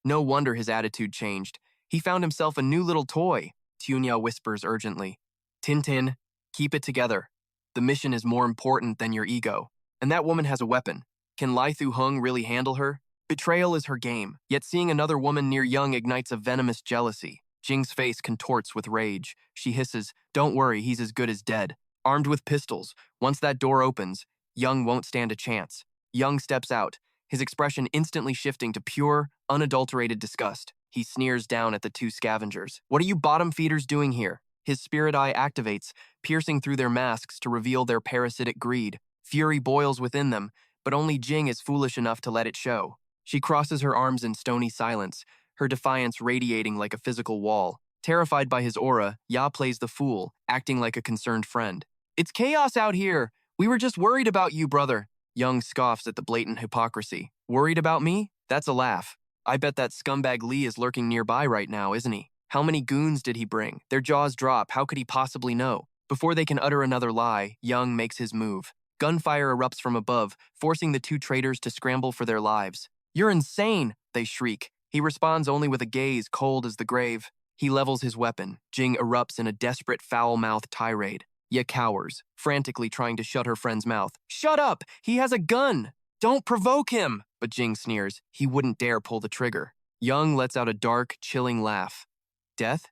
No wonder his attitude changed. He found himself a new little toy. Tunya whispers urgently, "Tin Tin, keep it together. The mission is more important than your ego. And that woman has a weapon. Can Lai Thu Hung really handle her? Betrayal is her game, yet seeing another woman near Young ignites a venomous jealousy." Jing's face contorts with rage. She hisses, "Don't worry, he's as good as dead. Armed with pistols, once that door opens, Young won't stand a chance." Young steps out, his expression instantly shifting to pure, unadulterated disgust. He sneers down at the 2 scavengers. "What are you bottom feeders doing here?" His spirit eye activates, piercing through their masks to reveal their parasitic greed. Fury boils within them, but only Jing is foolish enough to let it show. She crosses her arms in stony silence, her defiance radiating like a physical wall. Terrified by his aura, Ya plays the fool, acting like a concerned friend. "It's chaos out here. We were just worried about you, brother." Young scoffs at the blatant hypocrisy. "Worried about me? That's a laugh. I bet that scumbag Lee is lurking nearby right now, isn't he? How many goons did he bring? Their jaws drop. How could he possibly know?" Before they can utter another lie, Young makes his move. Gunfire erupts from above, forcing the 2 traitors to scramble for their lives. "You're insane!" they shriek. He responds only with a gaze cold as the grave. He levels his weapon. Jing erupts in a desperate, foul-mouthed tirade. Ye cowers, frantically trying to shut her friend's mouth. "Shut up! He has a gun! Don't provoke him!" But Jing sneers. He wouldn't dare pull the trigger. Young lets out a dark, chilling laugh. Death?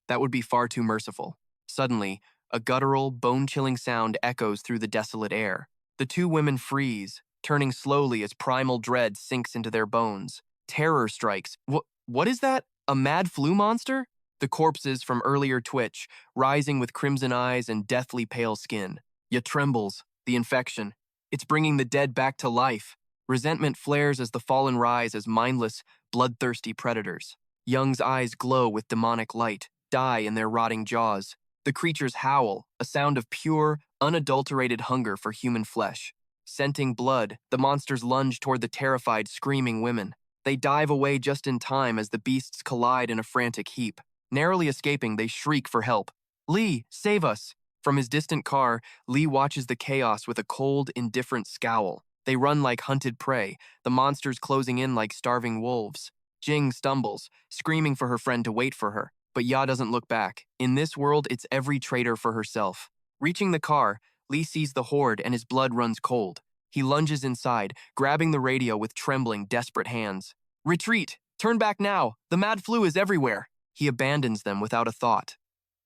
That would be far too merciful. Suddenly, a guttural, bone-chilling sound echoes through the desolate air. The 2 women freeze, turning slowly as primal dread sinks into their bones. Terror strikes. What is that? A mad flu monster? The corpses from earlier twitch, rising with crimson eyes and deathly pale skin. Ya trembles. The infection. It's bringing the dead back to life. Resentment flares as the fallen rise as mindless, bloodthirsty predators. Young's eyes glow with demonic light, die in their rotting jaws. The creatures howl, a sound of pure, unadulterated hunger for human flesh. Scenting blood, the monsters lunge toward the terrified, screaming women. They dive away just in time as the beasts collide in a frantic heap. Narrowly escaping, they shriek for help. "Lee, save us!" From his distant car, Lee watches the chaos with a cold, indifferent scowl. They run like hunted prey, the monsters closing in like starving wolves. Jing stumbles, screaming for her friend to wait for her, but Ya doesn't look back. In this world, it's every traitor for herself. Reaching the car, Lee sees the horde and his blood runs cold. He lunges inside, grabbing the radio with trembling, desperate hands. "Retreat! Turn back now! The mad flu is everywhere!" He abandons them without a thought.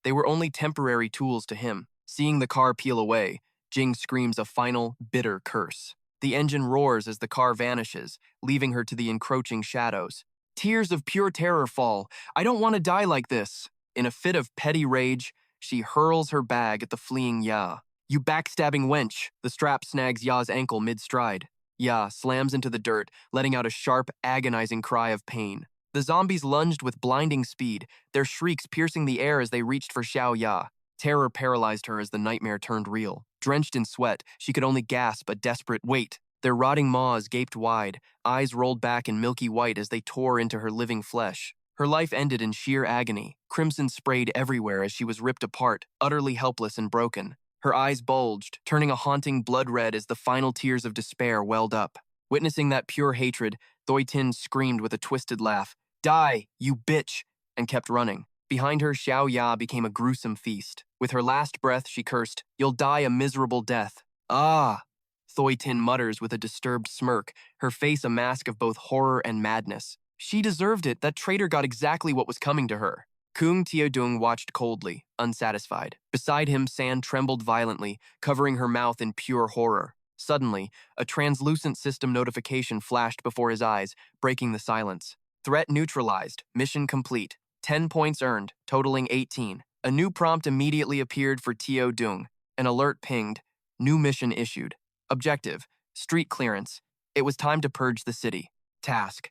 They were only temporary tools to him. Seeing the car peel away, Jing screams a final, bitter curse. The engine roars as the car vanishes, leaving her to the encroaching shadows. Tears of pure terror fall. "I don't want to die like this." In a fit of petty rage, she hurls her bag at the fleeing Ya. "You backstabbing wench!" The strap snags Ya's ankle mid-stride. Ya slams into the dirt, letting out a sharp, agonizing cry of pain. The zombies lunged with blinding speed, their shrieks piercing the air as they reached for Xiao Ya. Terror paralyzed her as the nightmare turned real. Drenched in sweat, she could only gasp a desperate wait. Their rotting maws gaped wide, eyes rolled back in milky white as they tore into her living flesh. Her life ended in sheer agony. Crimson sprayed everywhere as she was ripped apart, utterly helpless and broken. Her eyes bulged, turning a haunting blood red as the final tears of despair welled up. Witnessing that pure hatred, Thoi Tin screamed with a twisted laugh, "Die, you bitch!" and kept running. Behind her, Xiao Ya became a gruesome feast. With her last breath, she cursed, "You'll die a miserable death." "Ah!" Thoi Tin mutters with a disturbed smirk, her face a mask of both horror and madness. She deserved it. That traitor got exactly what was coming to her. Kung Tiodung watched coldly, unsatisfied. Beside him, San trembled violently, covering her mouth in pure horror. Suddenly, a translucent system notification flashed before his eyes, breaking the silence. Threat neutralized. Mission complete. 10 points earned, totaling 18. A new prompt immediately appeared for Tiodung. An alert pinged. New mission issued. Objective: street clearance. It was time to purge the city. Task: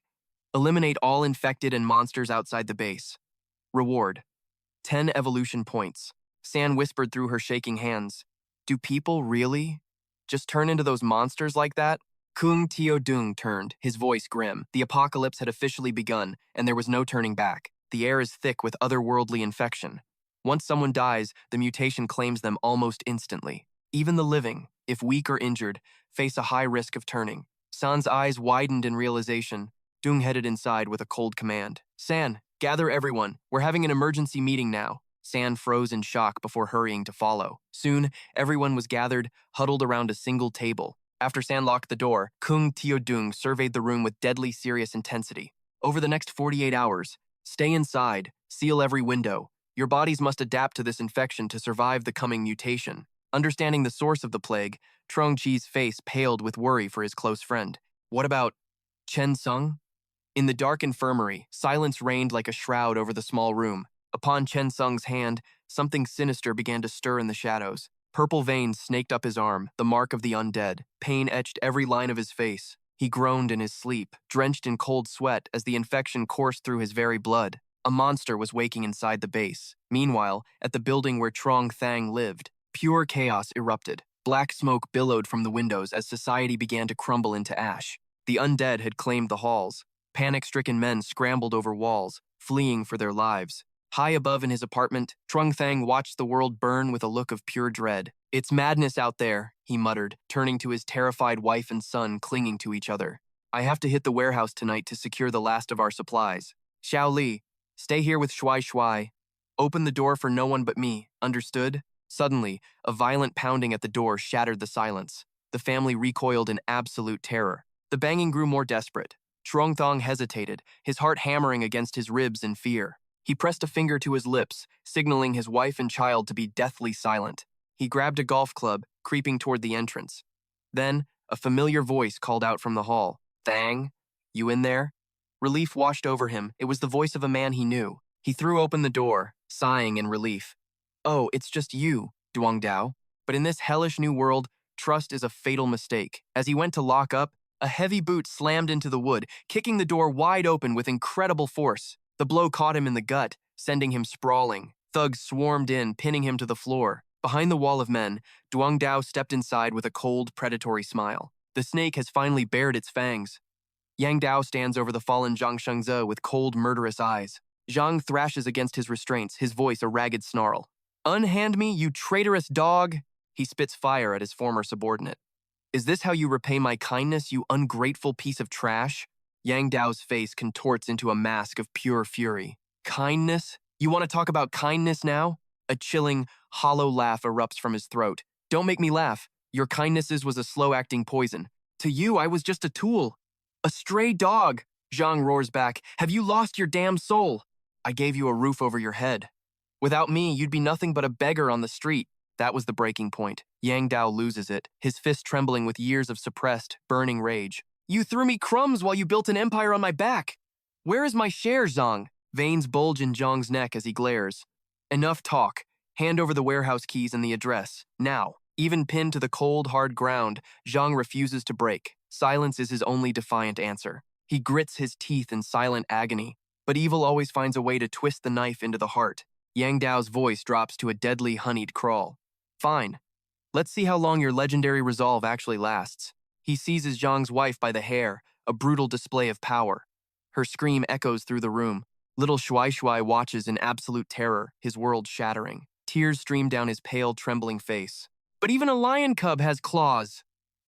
eliminate all infected and monsters outside the base. Reward: 10 evolution points. San whispered through her shaking hands. "Do people really just turn into those monsters like that?" Kung Tiodung turned, his voice grim. The apocalypse had officially begun, and there was no turning back. The air is thick with otherworldly infection. Once someone dies, the mutation claims them almost instantly. Even the living, if weak or injured, face a high risk of turning. San's eyes widened in realization. Dung headed inside with a cold command. San, gather everyone. We're having an emergency meeting now. San froze in shock before hurrying to follow. Soon, everyone was gathered, huddled around a single table. After San locked the door, Kung Tio Dung surveyed the room with deadly serious intensity. Over the next 48 hours, stay inside, seal every window. Your bodies must adapt to this infection to survive the coming mutation. Understanding the source of the plague, Trong Chi's face paled with worry for his close friend. What about Chen Sung? In the dark infirmary, silence reigned like a shroud over the small room. Upon Chen Sung's hand, something sinister began to stir in the shadows. Purple veins snaked up his arm, the mark of the undead. Pain etched every line of his face. He groaned in his sleep, drenched in cold sweat as the infection coursed through his very blood. A monster was waking inside the base. Meanwhile, at the building where Trong Thang lived, pure chaos erupted. Black smoke billowed from the windows as society began to crumble into ash. The undead had claimed the halls. Panic-stricken men scrambled over walls, fleeing for their lives. High above in his apartment, Trong Thang watched the world burn with a look of pure dread. It's madness out there, he muttered, turning to his terrified wife and son clinging to each other. I have to hit the warehouse tonight to secure the last of our supplies. Xiao Li, stay here with Shuai Shuai. Open the door for no one but me, understood? Suddenly, a violent pounding at the door shattered the silence. The family recoiled in absolute terror. The banging grew more desperate. Trong Thang hesitated, his heart hammering against his ribs in fear. He pressed a finger to his lips, signaling his wife and child to be deathly silent. He grabbed a golf club, creeping toward the entrance. Then, a familiar voice called out from the hall. Thang, you in there? Relief washed over him. It was the voice of a man he knew. He threw open the door, sighing in relief. Oh, it's just you, Duong Dao. But in this hellish new world, trust is a fatal mistake. As he went to lock up, a heavy boot slammed into the wood, kicking the door wide open with incredible force. The blow caught him in the gut, sending him sprawling. Thugs swarmed in, pinning him to the floor. Behind the wall of men, Duong Dao stepped inside with a cold, predatory smile. The snake has finally bared its fangs. Yang Dao stands over the fallen Zhang Shengze with cold, murderous eyes. Zhang thrashes against his restraints, his voice a ragged snarl. Unhand me, you traitorous dog! He spits fire at his former subordinate. Is this how you repay my kindness, you ungrateful piece of trash? Yang Dao's face contorts into a mask of pure fury. Kindness? You want to talk about kindness now? A chilling, hollow laugh erupts from his throat. Don't make me laugh. Your kindnesses was a slow-acting poison. To you, I was just a tool. A stray dog, Zhang roars back. Have you lost your damn soul? I gave you a roof over your head. Without me, you'd be nothing but a beggar on the street. That was the breaking point. Yang Dao loses it, his fist trembling with years of suppressed, burning rage. You threw me crumbs while you built an empire on my back. Where is my share, Zhang? Veins bulge in Zhang's neck as he glares. Enough talk. Hand over the warehouse keys and the address. Now. Even pinned to the cold, hard ground, Zhang refuses to break. Silence is his only defiant answer. He grits his teeth in silent agony. But evil always finds a way to twist the knife into the heart. Yang Dao's voice drops to a deadly, honeyed crawl. Fine. Let's see how long your legendary resolve actually lasts. He seizes Zhang's wife by the hair, a brutal display of power. Her scream echoes through the room. Little Shuai Shuai watches in absolute terror, his world shattering. Tears stream down his pale, trembling face. But even a lion cub has claws.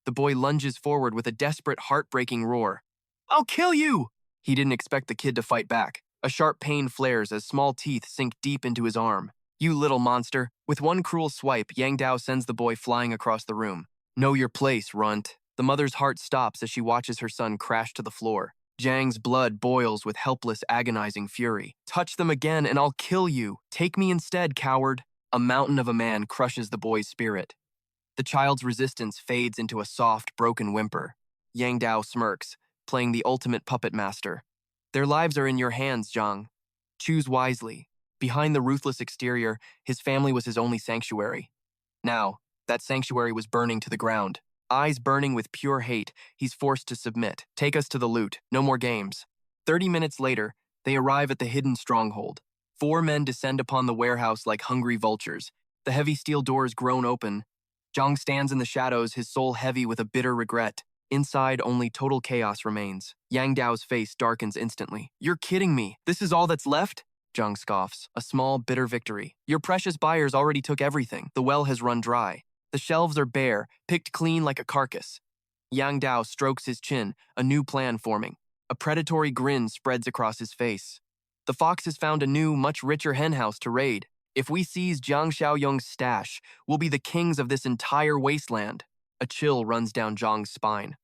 The boy lunges forward with a desperate, heartbreaking roar. I'll kill you! He didn't expect the kid to fight back. A sharp pain flares as small teeth sink deep into his arm. You little monster. With one cruel swipe, Yang Dao sends the boy flying across the room. Know your place, runt. The mother's heart stops as she watches her son crash to the floor. Jiang's blood boils with helpless, agonizing fury. Touch them again and I'll kill you. Take me instead, coward. A mountain of a man crushes the boy's spirit. The child's resistance fades into a soft, broken whimper. Yang Dao smirks, playing the ultimate puppet master. Their lives are in your hands, Zhang. Choose wisely. Behind the ruthless exterior, his family was his only sanctuary. Now, that sanctuary was burning to the ground. Eyes burning with pure hate, he's forced to submit. Take us to the loot. No more games. 30 minutes later, they arrive at the hidden stronghold. 4 men descend upon the warehouse like hungry vultures. The heavy steel doors groan open. Zhang stands in the shadows, his soul heavy with a bitter regret. Inside, only total chaos remains. Yang Dao's face darkens instantly. You're kidding me. This is all that's left? Jiang scoffs. A small, bitter victory. Your precious buyers already took everything. The well has run dry. The shelves are bare, picked clean like a carcass. Yang Dao strokes his chin, a new plan forming. A predatory grin spreads across his face. The fox has found a new, much richer henhouse to raid. If we seize Jiang Xiaoyong's stash, we'll be the kings of this entire wasteland. A chill runs down Zhang's spine.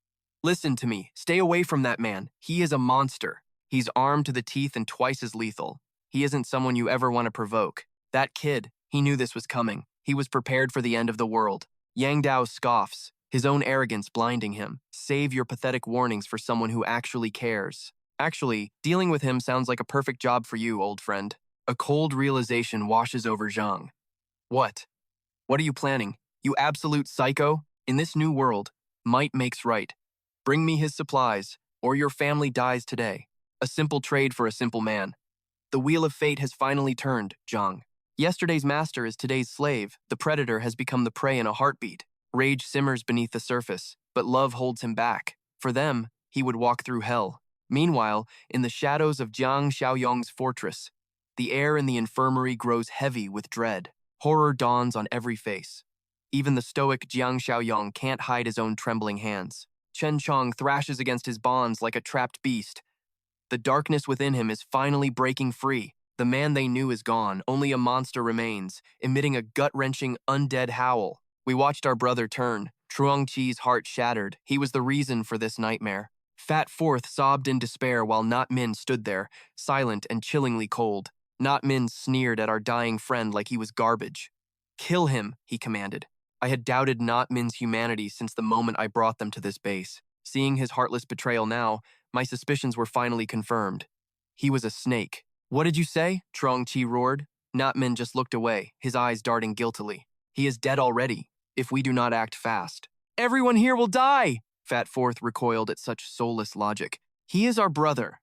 Listen to me. Stay away from that man. He is a monster. He's armed to the teeth and twice as lethal. He isn't someone you ever want to provoke. That kid, he knew this was coming. He was prepared for the end of the world. Yang Dao scoffs, his own arrogance blinding him. Save your pathetic warnings for someone who actually cares. Actually, dealing with him sounds like a perfect job for you, old friend. A cold realization washes over Zhang. What? What are you planning? You absolute psycho? In this new world, might makes right. Bring me his supplies, or your family dies today. A simple trade for a simple man. The wheel of fate has finally turned, Zhang. Yesterday's master is today's slave. The predator has become the prey in a heartbeat. Rage simmers beneath the surface, but love holds him back. For them, he would walk through hell. Meanwhile, in the shadows of Jiang Xiaoyong's fortress, the air in the infirmary grows heavy with dread. Horror dawns on every face. Even the stoic Jiang Xiaoyong can't hide his own trembling hands. Chen Chong thrashes against his bonds like a trapped beast. The darkness within him is finally breaking free. The man they knew is gone, only a monster remains, emitting a gut-wrenching, undead howl. We watched our brother turn. Truong Chi's heart shattered. He was the reason for this nightmare. Fat Fourth sobbed in despair while Not Min stood there, silent and chillingly cold. Not Min sneered at our dying friend like he was garbage. Kill him, he commanded. I had doubted Not Min's humanity since the moment I brought them to this base. Seeing his heartless betrayal now, my suspicions were finally confirmed. He was a snake. What did you say? Truong Chi roared. Not Min just looked away, his eyes darting guiltily. He is dead already, if we do not act fast. Everyone here will die! Fat Fourth recoiled at such soulless logic. He is our brother.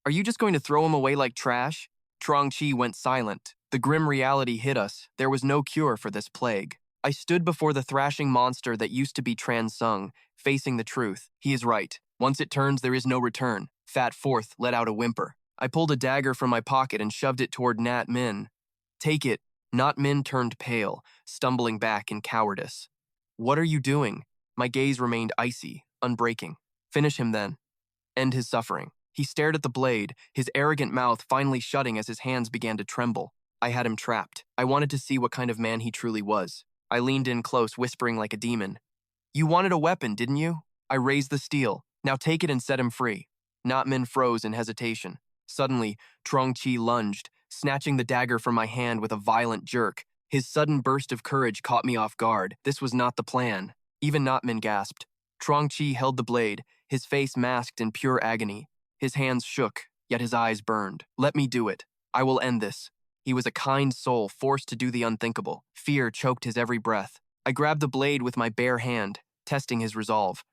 Are you just going to throw him away like trash? Truong Chi went silent. The grim reality hit us. There was no cure for this plague. I stood before the thrashing monster that used to be Transung, facing the truth. He is right. Once it turns, there is no return. Fat Fourth let out a whimper. I pulled a dagger from my pocket and shoved it toward Nat Min. Take it. Nat Min turned pale, stumbling back in cowardice. What are you doing? My gaze remained icy, unbreaking. Finish him then. End his suffering. He stared at the blade, his arrogant mouth finally shutting as his hands began to tremble. I had him trapped. I wanted to see what kind of man he truly was. I leaned in close, whispering like a demon. You wanted a weapon, didn't you? I raised the steel. Now take it and set him free. Not Min froze in hesitation. Suddenly, Truong Chi lunged, snatching the dagger from my hand with a violent jerk. His sudden burst of courage caught me off guard. This was not the plan. Even Not Min gasped. Truong Chi held the blade, his face masked in pure agony. His hands shook, yet his eyes burned. Let me do it. I will end this. He was a kind soul forced to do the unthinkable. Fear choked his every breath. I grabbed the blade with my bare hand, testing his resolve.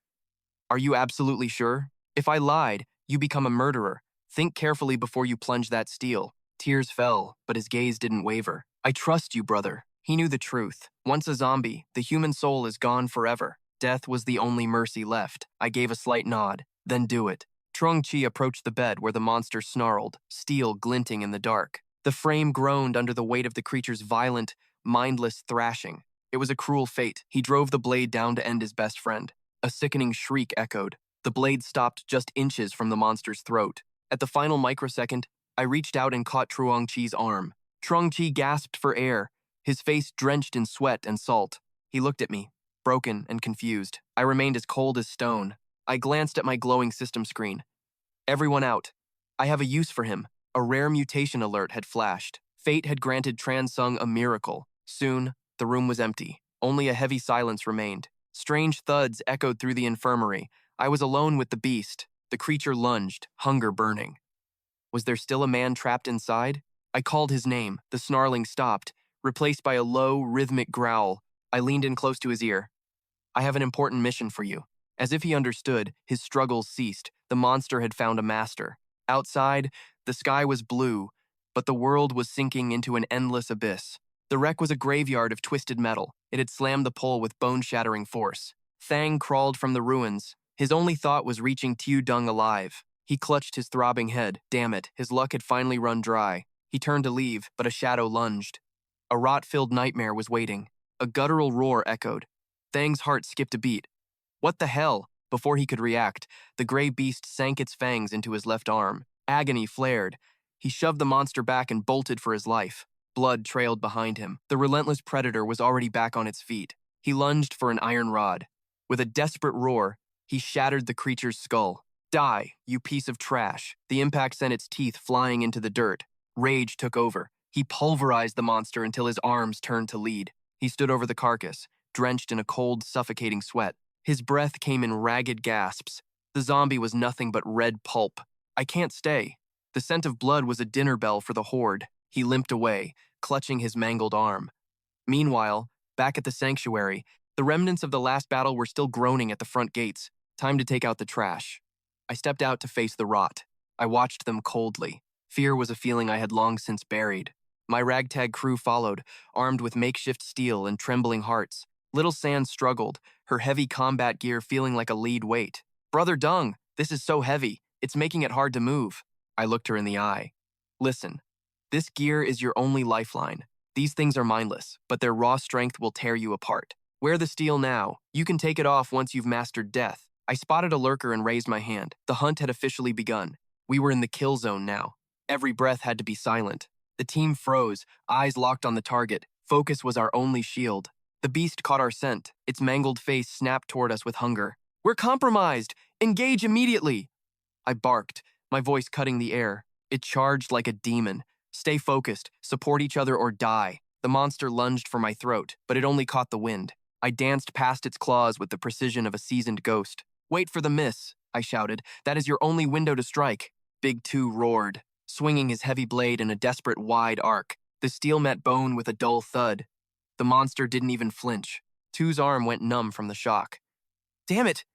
Are you absolutely sure? If I lied, you become a murderer. Think carefully before you plunge that steel. Tears fell, but his gaze didn't waver. I trust you, brother. He knew the truth. Once a zombie, the human soul is gone forever. Death was the only mercy left. I gave a slight nod. Then do it. Truong Chi approached the bed where the monster snarled, steel glinting in the dark. The frame groaned under the weight of the creature's violent, mindless thrashing. It was a cruel fate. He drove the blade down to end his best friend. A sickening shriek echoed. The blade stopped just inches from the monster's throat. At the final microsecond, I reached out and caught Truong Chi's arm. Truong Chi gasped for air, his face drenched in sweat and salt. He looked at me, broken and confused. I remained as cold as stone. I glanced at my glowing system screen. Everyone out. I have a use for him. A rare mutation alert had flashed. Fate had granted Transung a miracle. Soon, the room was empty. Only a heavy silence remained. Strange thuds echoed through the infirmary. I was alone with the beast. The creature lunged, hunger burning. Was there still a man trapped inside? I called his name. The snarling stopped, replaced by a low, rhythmic growl. I leaned in close to his ear. I have an important mission for you. As if he understood, his struggles ceased. The monster had found a master. Outside, the sky was blue, but the world was sinking into an endless abyss. The wreck was a graveyard of twisted metal. It had slammed the pole with bone-shattering force. Thang crawled from the ruins. His only thought was reaching Tiu Dung alive. He clutched his throbbing head. Damn it, his luck had finally run dry. He turned to leave, but a shadow lunged. A rot-filled nightmare was waiting. A guttural roar echoed. Thang's heart skipped a beat. What the hell? Before he could react, the gray beast sank its fangs into his left arm. Agony flared. He shoved the monster back and bolted for his life. Blood trailed behind him. The relentless predator was already back on its feet. He lunged for an iron rod. With a desperate roar, he shattered the creature's skull. Die, you piece of trash. The impact sent its teeth flying into the dirt. Rage took over. He pulverized the monster until his arms turned to lead. He stood over the carcass, drenched in a cold, suffocating sweat. His breath came in ragged gasps. The zombie was nothing but red pulp. I can't stay. The scent of blood was a dinner bell for the horde. He limped away, clutching his mangled arm. Meanwhile, back at the sanctuary, the remnants of the last battle were still groaning at the front gates. Time to take out the trash. I stepped out to face the rot. I watched them coldly. Fear was a feeling I had long since buried. My ragtag crew followed, armed with makeshift steel and trembling hearts. Little San struggled, her heavy combat gear feeling like a lead weight. Brother Dung, this is so heavy, it's making it hard to move. I looked her in the eye. Listen, this gear is your only lifeline. These things are mindless, but their raw strength will tear you apart. Wear the steel now. You can take it off once you've mastered death. I spotted a lurker and raised my hand. The hunt had officially begun. We were in the kill zone now. Every breath had to be silent. The team froze, eyes locked on the target. Focus was our only shield. The beast caught our scent. Its mangled face snapped toward us with hunger. We're compromised! Engage immediately! I barked, my voice cutting the air. It charged like a demon. Stay focused, support each other or die. The monster lunged for my throat, but it only caught the wind. I danced past its claws with the precision of a seasoned ghost. Wait for the miss, I shouted. That is your only window to strike. Big Two roared, swinging his heavy blade in a desperate wide arc. The steel met bone with a dull thud. The monster didn't even flinch. Two's arm went numb from the shock. Damn it!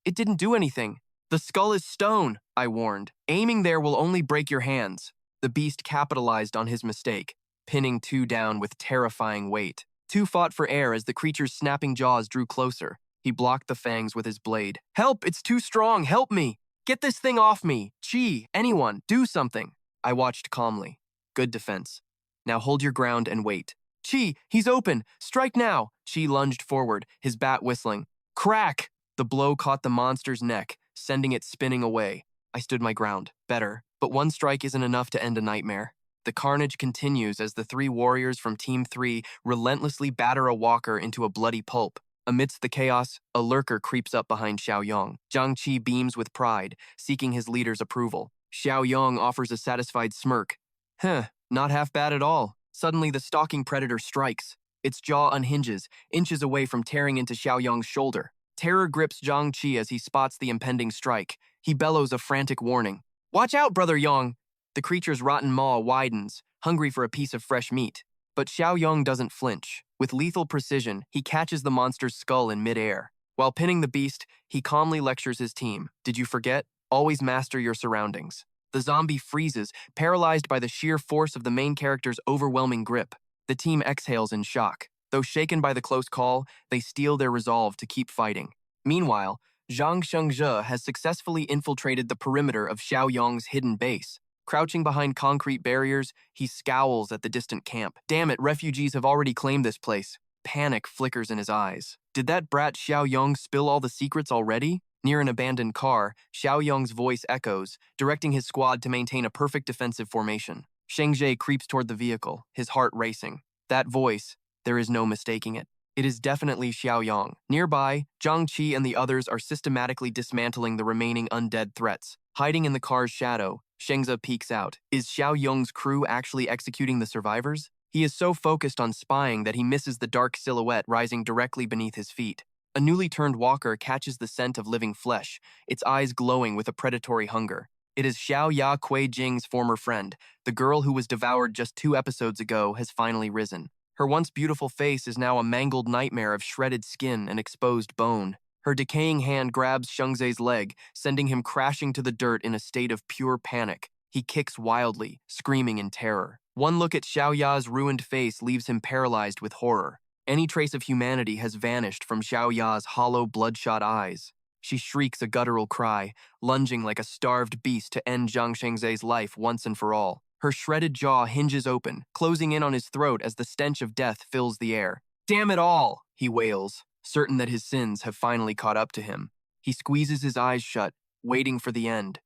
It didn't do anything. The skull is stone, I warned. Aiming there will only break your hands. The beast capitalized on his mistake, pinning Two down with terrifying weight. Two fought for air as the creature's snapping jaws drew closer. He blocked the fangs with his blade. Help! It's too strong! Help me! Get this thing off me! Chi, anyone, do something! I watched calmly. Good defense. Now hold your ground and wait. Chi, he's open! Strike now! Chi lunged forward, his bat whistling. Crack! The blow caught the monster's neck, sending it spinning away. I stood my ground. Better. But one strike isn't enough to end a nightmare. The carnage continues as the three warriors from Team 3 relentlessly batter a walker into a bloody pulp. Amidst the chaos, a lurker creeps up behind Xiaoyong. Jiang Qi beams with pride, seeking his leader's approval. Xiaoyong offers a satisfied smirk. Not half bad at all. Suddenly, the stalking predator strikes. Its jaw unhinges, inches away from tearing into Xiaoyong's shoulder. Terror grips Jiang Qi as he spots the impending strike. He bellows a frantic warning. Watch out, Brother Yong! The creature's rotten maw widens, hungry for a piece of fresh meat. But Xiaoyong doesn't flinch. With lethal precision, he catches the monster's skull in midair. While pinning the beast, he calmly lectures his team. Did you forget? Always master your surroundings. The zombie freezes, paralyzed by the sheer force of the main character's overwhelming grip. The team exhales in shock. Though shaken by the close call, they steel their resolve to keep fighting. Meanwhile, Zhang Shengzhe has successfully infiltrated the perimeter of Xiaoyong's hidden base. Crouching behind concrete barriers, he scowls at the distant camp. Damn it, refugees have already claimed this place. Panic flickers in his eyes. Did that brat Xiaoyong spill all the secrets already? Near an abandoned car, Xiaoyong's voice echoes, directing his squad to maintain a perfect defensive formation. Shengzhe creeps toward the vehicle, his heart racing. That voice, there is no mistaking it. It is definitely Xiaoyong. Nearby, Zhang Qi and the others are systematically dismantling the remaining undead threats. Hiding in the car's shadow, Shengzhe peeks out. Is Xiaoyong's crew actually executing the survivors? He is so focused on spying that he misses the dark silhouette rising directly beneath his feet. A newly turned walker catches the scent of living flesh, its eyes glowing with a predatory hunger. It is Xiaoya Cui Jing's former friend. The girl who was devoured just 2 episodes ago has finally risen. Her once beautiful face is now a mangled nightmare of shredded skin and exposed bone. Her decaying hand grabs Shengzhe's leg, sending him crashing to the dirt in a state of pure panic. He kicks wildly, screaming in terror. One look at Xiaoya's ruined face leaves him paralyzed with horror. Any trace of humanity has vanished from Xiaoya's hollow, bloodshot eyes. She shrieks a guttural cry, lunging like a starved beast to end Zhang Shengzhe's life once and for all. Her shredded jaw hinges open, closing in on his throat as the stench of death fills the air. "Damn it all!" he wails, certain that his sins have finally caught up to him. He squeezes his eyes shut, waiting for the end,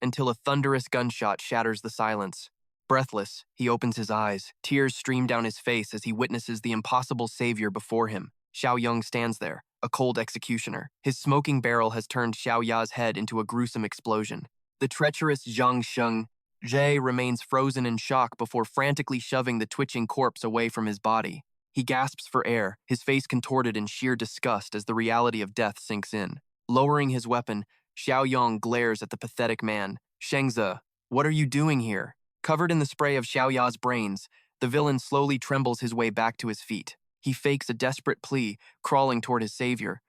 until a thunderous gunshot shatters the silence. Breathless, he opens his eyes. Tears stream down his face as he witnesses the impossible savior before him. Xiaoyong stands there, a cold executioner. His smoking barrel has turned Xiao Ya's head into a gruesome explosion. The treacherous Jiang Xiaoyong remains frozen in shock before frantically shoving the twitching corpse away from his body. He gasps for air, his face contorted in sheer disgust as the reality of death sinks in. Lowering his weapon, Xiaoyong glares at the pathetic man. "Shengze, what are you doing here?" Covered in the spray of Xiao Ya's brains, the villain slowly trembles his way back to his feet. He fakes a desperate plea, crawling toward his savior.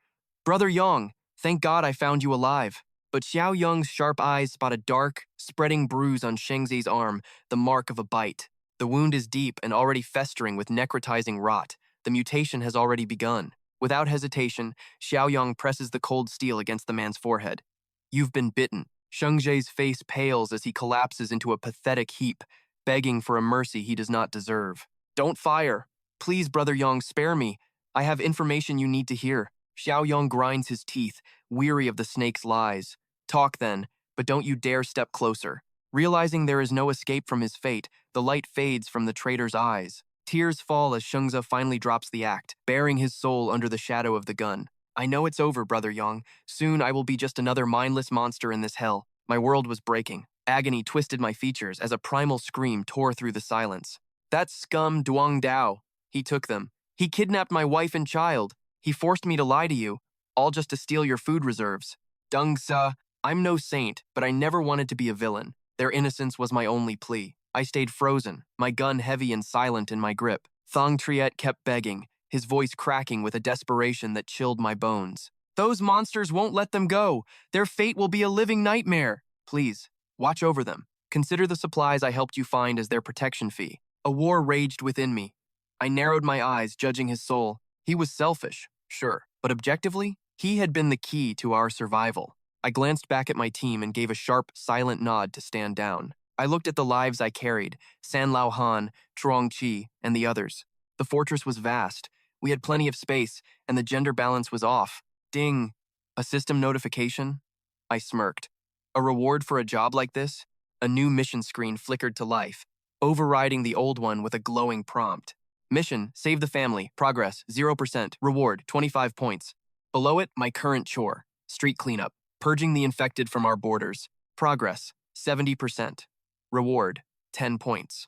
"Brother Yong, thank God I found you alive." But Xiaoyong's sharp eyes spot a dark, spreading bruise on Shengze's arm, the mark of a bite. The wound is deep and already festering with necrotizing rot. The mutation has already begun. Without hesitation, Xiaoyong presses the cold steel against the man's forehead. "You've been bitten." Shengze's face pales as he collapses into a pathetic heap, begging for a mercy he does not deserve. "Don't fire. Please, Brother Yong, spare me. I have information you need to hear." Xiaoyong grinds his teeth, weary of the snake's lies. "Talk then, but don't you dare step closer." Realizing there is no escape from his fate, the light fades from the traitor's eyes. Tears fall as Shengze finally drops the act, bearing his soul under the shadow of the gun. "I know it's over, Brother Yong. Soon I will be just another mindless monster in this hell." My world was breaking. Agony twisted my features as a primal scream tore through the silence. "That scum Duang Dao. He took them. He kidnapped my wife and child. He forced me to lie to you, all just to steal your food reserves. Dung Sa, I'm no saint, but I never wanted to be a villain. Their innocence was my only plea. I stayed frozen, my gun heavy and silent in my grip. Thong Triet kept begging, his voice cracking with a desperation that chilled my bones. Those monsters won't let them go. Their fate will be a living nightmare. Please, watch over them. Consider the supplies I helped you find as their protection fee." A war raged within me. I narrowed my eyes, judging his soul. He was selfish, sure, but objectively, he had been the key to our survival. I glanced back at my team and gave a sharp, silent nod to stand down. I looked at the lives I carried, San Lao Han, Truong Chi, and the others. The fortress was vast. We had plenty of space, and the gender balance was off. Ding. A system notification? I smirked. A reward for a job like this? A new mission screen flickered to life, overriding the old one with a glowing prompt. Mission, save the family, progress, 0%, reward, 25 points. Below it, my current chore, street cleanup, purging the infected from our borders. Progress, 70%. Reward, 10 points.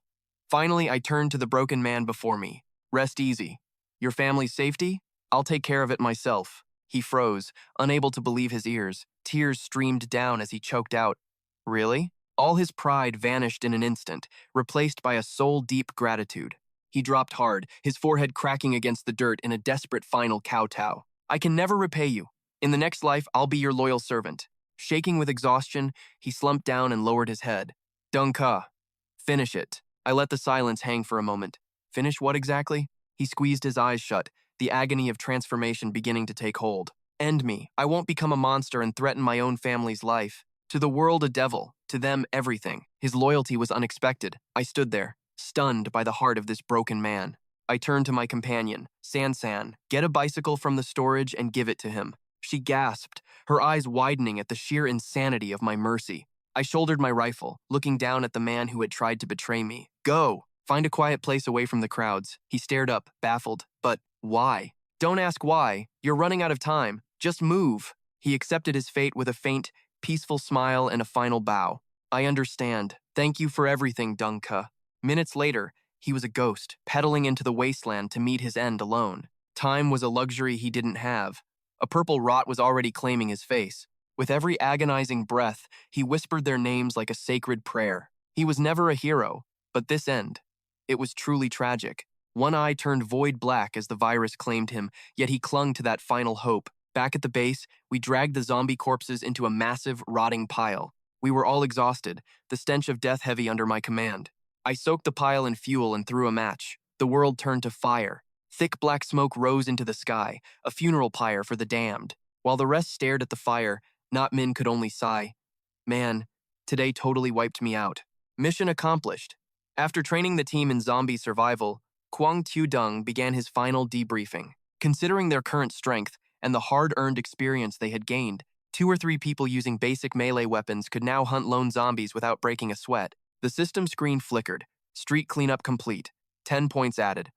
Finally, I turned to the broken man before me. Rest easy. Your family's safety? I'll take care of it myself. He froze, unable to believe his ears. Tears streamed down as he choked out. Really? All his pride vanished in an instant, replaced by a soul-deep gratitude. He dropped hard, his forehead cracking against the dirt in a desperate final kowtow. "I can never repay you. In the next life, I'll be your loyal servant." Shaking with exhaustion, he slumped down and lowered his head. "Dung Ka. Finish it." I let the silence hang for a moment. Finish what exactly? He squeezed his eyes shut, the agony of transformation beginning to take hold. "End me. I won't become a monster and threaten my own family's life. To the world a devil, to them everything." His loyalty was unexpected. I stood there, stunned by the heart of this broken man. I turned to my companion, San, "Get a bicycle from the storage and give it to him." She gasped, her eyes widening at the sheer insanity of my mercy. I shouldered my rifle, looking down at the man who had tried to betray me. "Go! Find a quiet place away from the crowds." He stared up, baffled. "But why?" "Don't ask why. You're running out of time. Just move." He accepted his fate with a faint, peaceful smile and a final bow. "I understand. Thank you for everything, Dung Ka." Minutes later, he was a ghost, pedaling into the wasteland to meet his end alone. Time was a luxury he didn't have. A purple rot was already claiming his face. With every agonizing breath, he whispered their names like a sacred prayer. He was never a hero, but this end, it was truly tragic. One eye turned void black as the virus claimed him, yet he clung to that final hope. Back at the base, we dragged the zombie corpses into a massive, rotting pile. We were all exhausted, the stench of death heavy under my command. I soaked the pile in fuel and threw a match. The world turned to fire. Thick black smoke rose into the sky, a funeral pyre for the damned. While the rest stared at the fire, Not Min could only sigh. "Man, today totally wiped me out." Mission accomplished. After training the team in zombie survival, Kwang Tudong began his final debriefing. Considering their current strength and the hard-earned experience they had gained, 2 or 3 people using basic melee weapons could now hunt lone zombies without breaking a sweat. The system screen flickered. Street cleanup complete. 10 points added.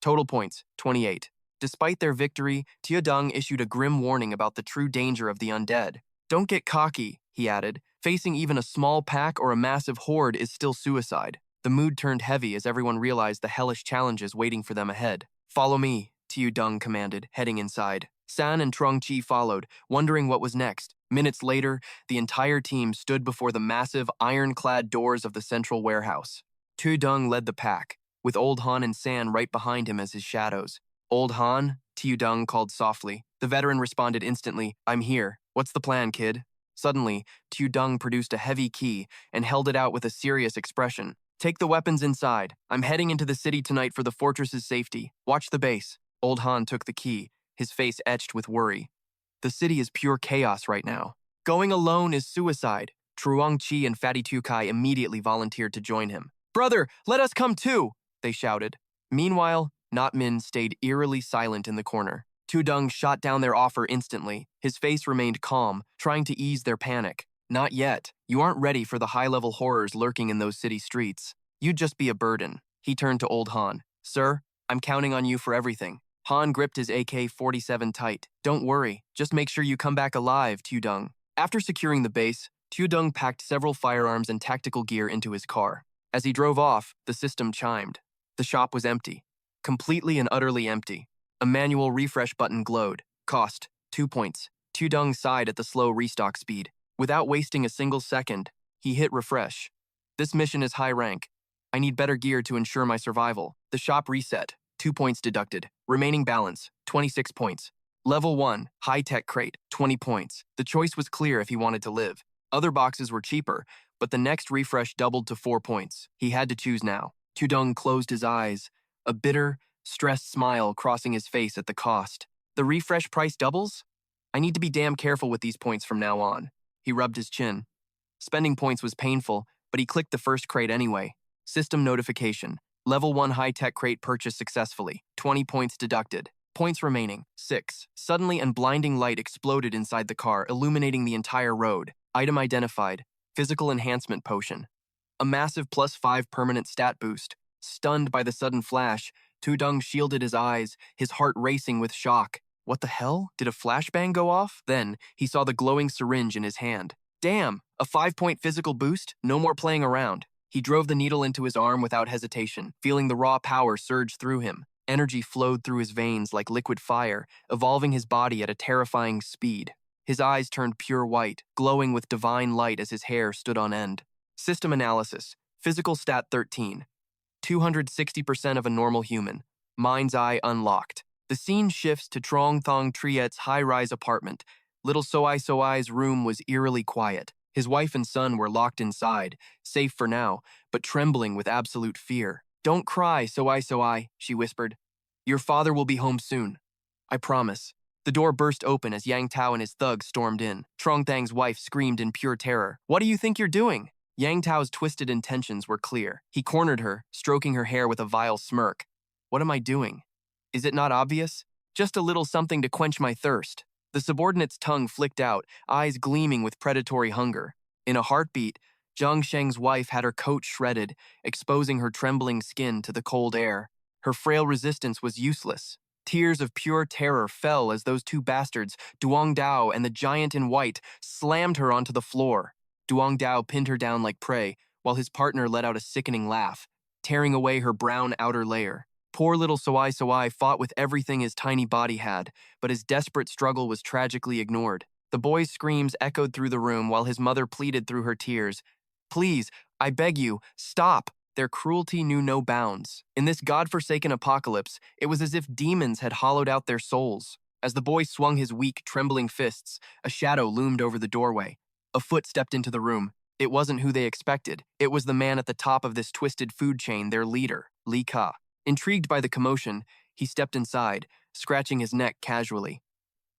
Total points, 28. Despite their victory, Tudong issued a grim warning about the true danger of the undead. Don't get cocky, he added. Facing even a small pack or a massive horde is still suicide. The mood turned heavy as everyone realized the hellish challenges waiting for them ahead. Follow me, Tudong commanded, heading inside. San and Trong Chi followed, wondering what was next. Minutes later, the entire team stood before the massive, iron-clad doors of the central warehouse. Tudong led the pack, with Old Han and San right behind him as his shadows. Old Han, Tudong called softly. The veteran responded instantly, I'm here. What's the plan, kid? Suddenly, Tudong produced a heavy key and held it out with a serious expression. Take the weapons inside. I'm heading into the city tonight for the fortress's safety. Watch the base. Old Han took the key, his face etched with worry. The city is pure chaos right now. Going alone is suicide. Truong Chi and Fatty Tukai immediately volunteered to join him. Brother, let us come too, they shouted. Meanwhile, Not Min stayed eerily silent in the corner. Tudong shot down their offer instantly. His face remained calm, trying to ease their panic. Not yet. You aren't ready for the high-level horrors lurking in those city streets. You'd just be a burden. He turned to Old Han. Sir, I'm counting on you for everything. Han gripped his AK-47 tight. Don't worry, just make sure you come back alive, Tudong. After securing the base, Tudong packed several firearms and tactical gear into his car. As he drove off, the system chimed. The shop was empty. Completely and utterly empty. A manual refresh button glowed. Cost, 2 points. Tudong sighed at the slow restock speed. Without wasting a single second, he hit refresh. This mission is high rank. I need better gear to ensure my survival. The shop reset. 2 points deducted. Remaining balance, 26 points. Level 1, high-tech crate, 20 points. The choice was clear if he wanted to live. Other boxes were cheaper, but the next refresh doubled to 4 points. He had to choose now. Tudong closed his eyes, a bitter, stressed smile crossing his face at the cost. The refresh price doubles? I need to be damn careful with these points from now on. He rubbed his chin. Spending points was painful, but he clicked the first crate anyway. System notification. Level 1 high-tech crate purchased successfully. 20 points deducted. Points remaining, 6. Suddenly a blinding light exploded inside the car, illuminating the entire road. Item identified. Physical enhancement potion. A massive +5 permanent stat boost. Stunned by the sudden flash, Tudong shielded his eyes, his heart racing with shock. What the hell? Did a flashbang go off? Then, he saw the glowing syringe in his hand. Damn, a 5-point physical boost? No more playing around. He drove the needle into his arm without hesitation, feeling the raw power surge through him. Energy flowed through his veins like liquid fire, evolving his body at a terrifying speed. His eyes turned pure white, glowing with divine light as his hair stood on end. System analysis. Physical stat 13. 260% of a normal human. Mind's eye unlocked. The scene shifts to Trong Thong Triet's high-rise apartment. Little Soai's room was eerily quiet. His wife and son were locked inside, safe for now, but trembling with absolute fear. Don't cry, Soai, she whispered. Your father will be home soon. I promise. The door burst open as Yang Tao and his thugs stormed in. Trong Thang's wife screamed in pure terror. What do you think you're doing? Yang Tao's twisted intentions were clear. He cornered her, stroking her hair with a vile smirk. What am I doing? Is it not obvious? Just a little something to quench my thirst. The subordinate's tongue flicked out, eyes gleaming with predatory hunger. In a heartbeat, Zhang Sheng's wife had her coat shredded, exposing her trembling skin to the cold air. Her frail resistance was useless. Tears of pure terror fell as those two bastards, Duong Dao and the giant in white, slammed her onto the floor. Duong Dao pinned her down like prey, while his partner let out a sickening laugh, tearing away her brown outer layer. Poor little Soai fought with everything his tiny body had, but his desperate struggle was tragically ignored. The boy's screams echoed through the room while his mother pleaded through her tears. Please, I beg you, stop! Their cruelty knew no bounds. In this godforsaken apocalypse, it was as if demons had hollowed out their souls. As the boy swung his weak, trembling fists, a shadow loomed over the doorway. A foot stepped into the room. It wasn't who they expected. It was the man at the top of this twisted food chain, their leader, Li Ka. Intrigued by the commotion, he stepped inside, scratching his neck casually.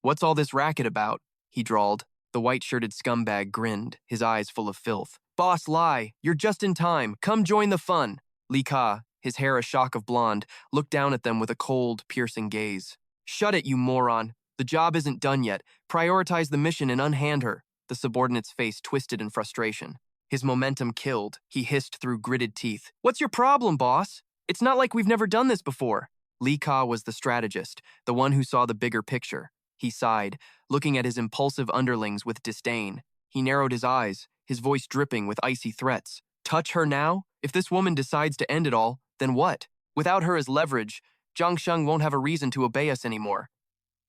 What's all this racket about? He drawled. The white-shirted scumbag grinned, his eyes full of filth. Boss Lai, you're just in time. Come join the fun. Li Ka, his hair a shock of blonde, looked down at them with a cold, piercing gaze. Shut it, you moron. The job isn't done yet. Prioritize the mission and unhand her. The subordinate's face twisted in frustration. His momentum killed. He hissed through gritted teeth. What's your problem, boss? It's not like we've never done this before. Li Ka was the strategist, the one who saw the bigger picture. He sighed, looking at his impulsive underlings with disdain. He narrowed his eyes, his voice dripping with icy threats. Touch her now? If this woman decides to end it all, then what? Without her as leverage, Jiang Xiaoyong won't have a reason to obey us anymore.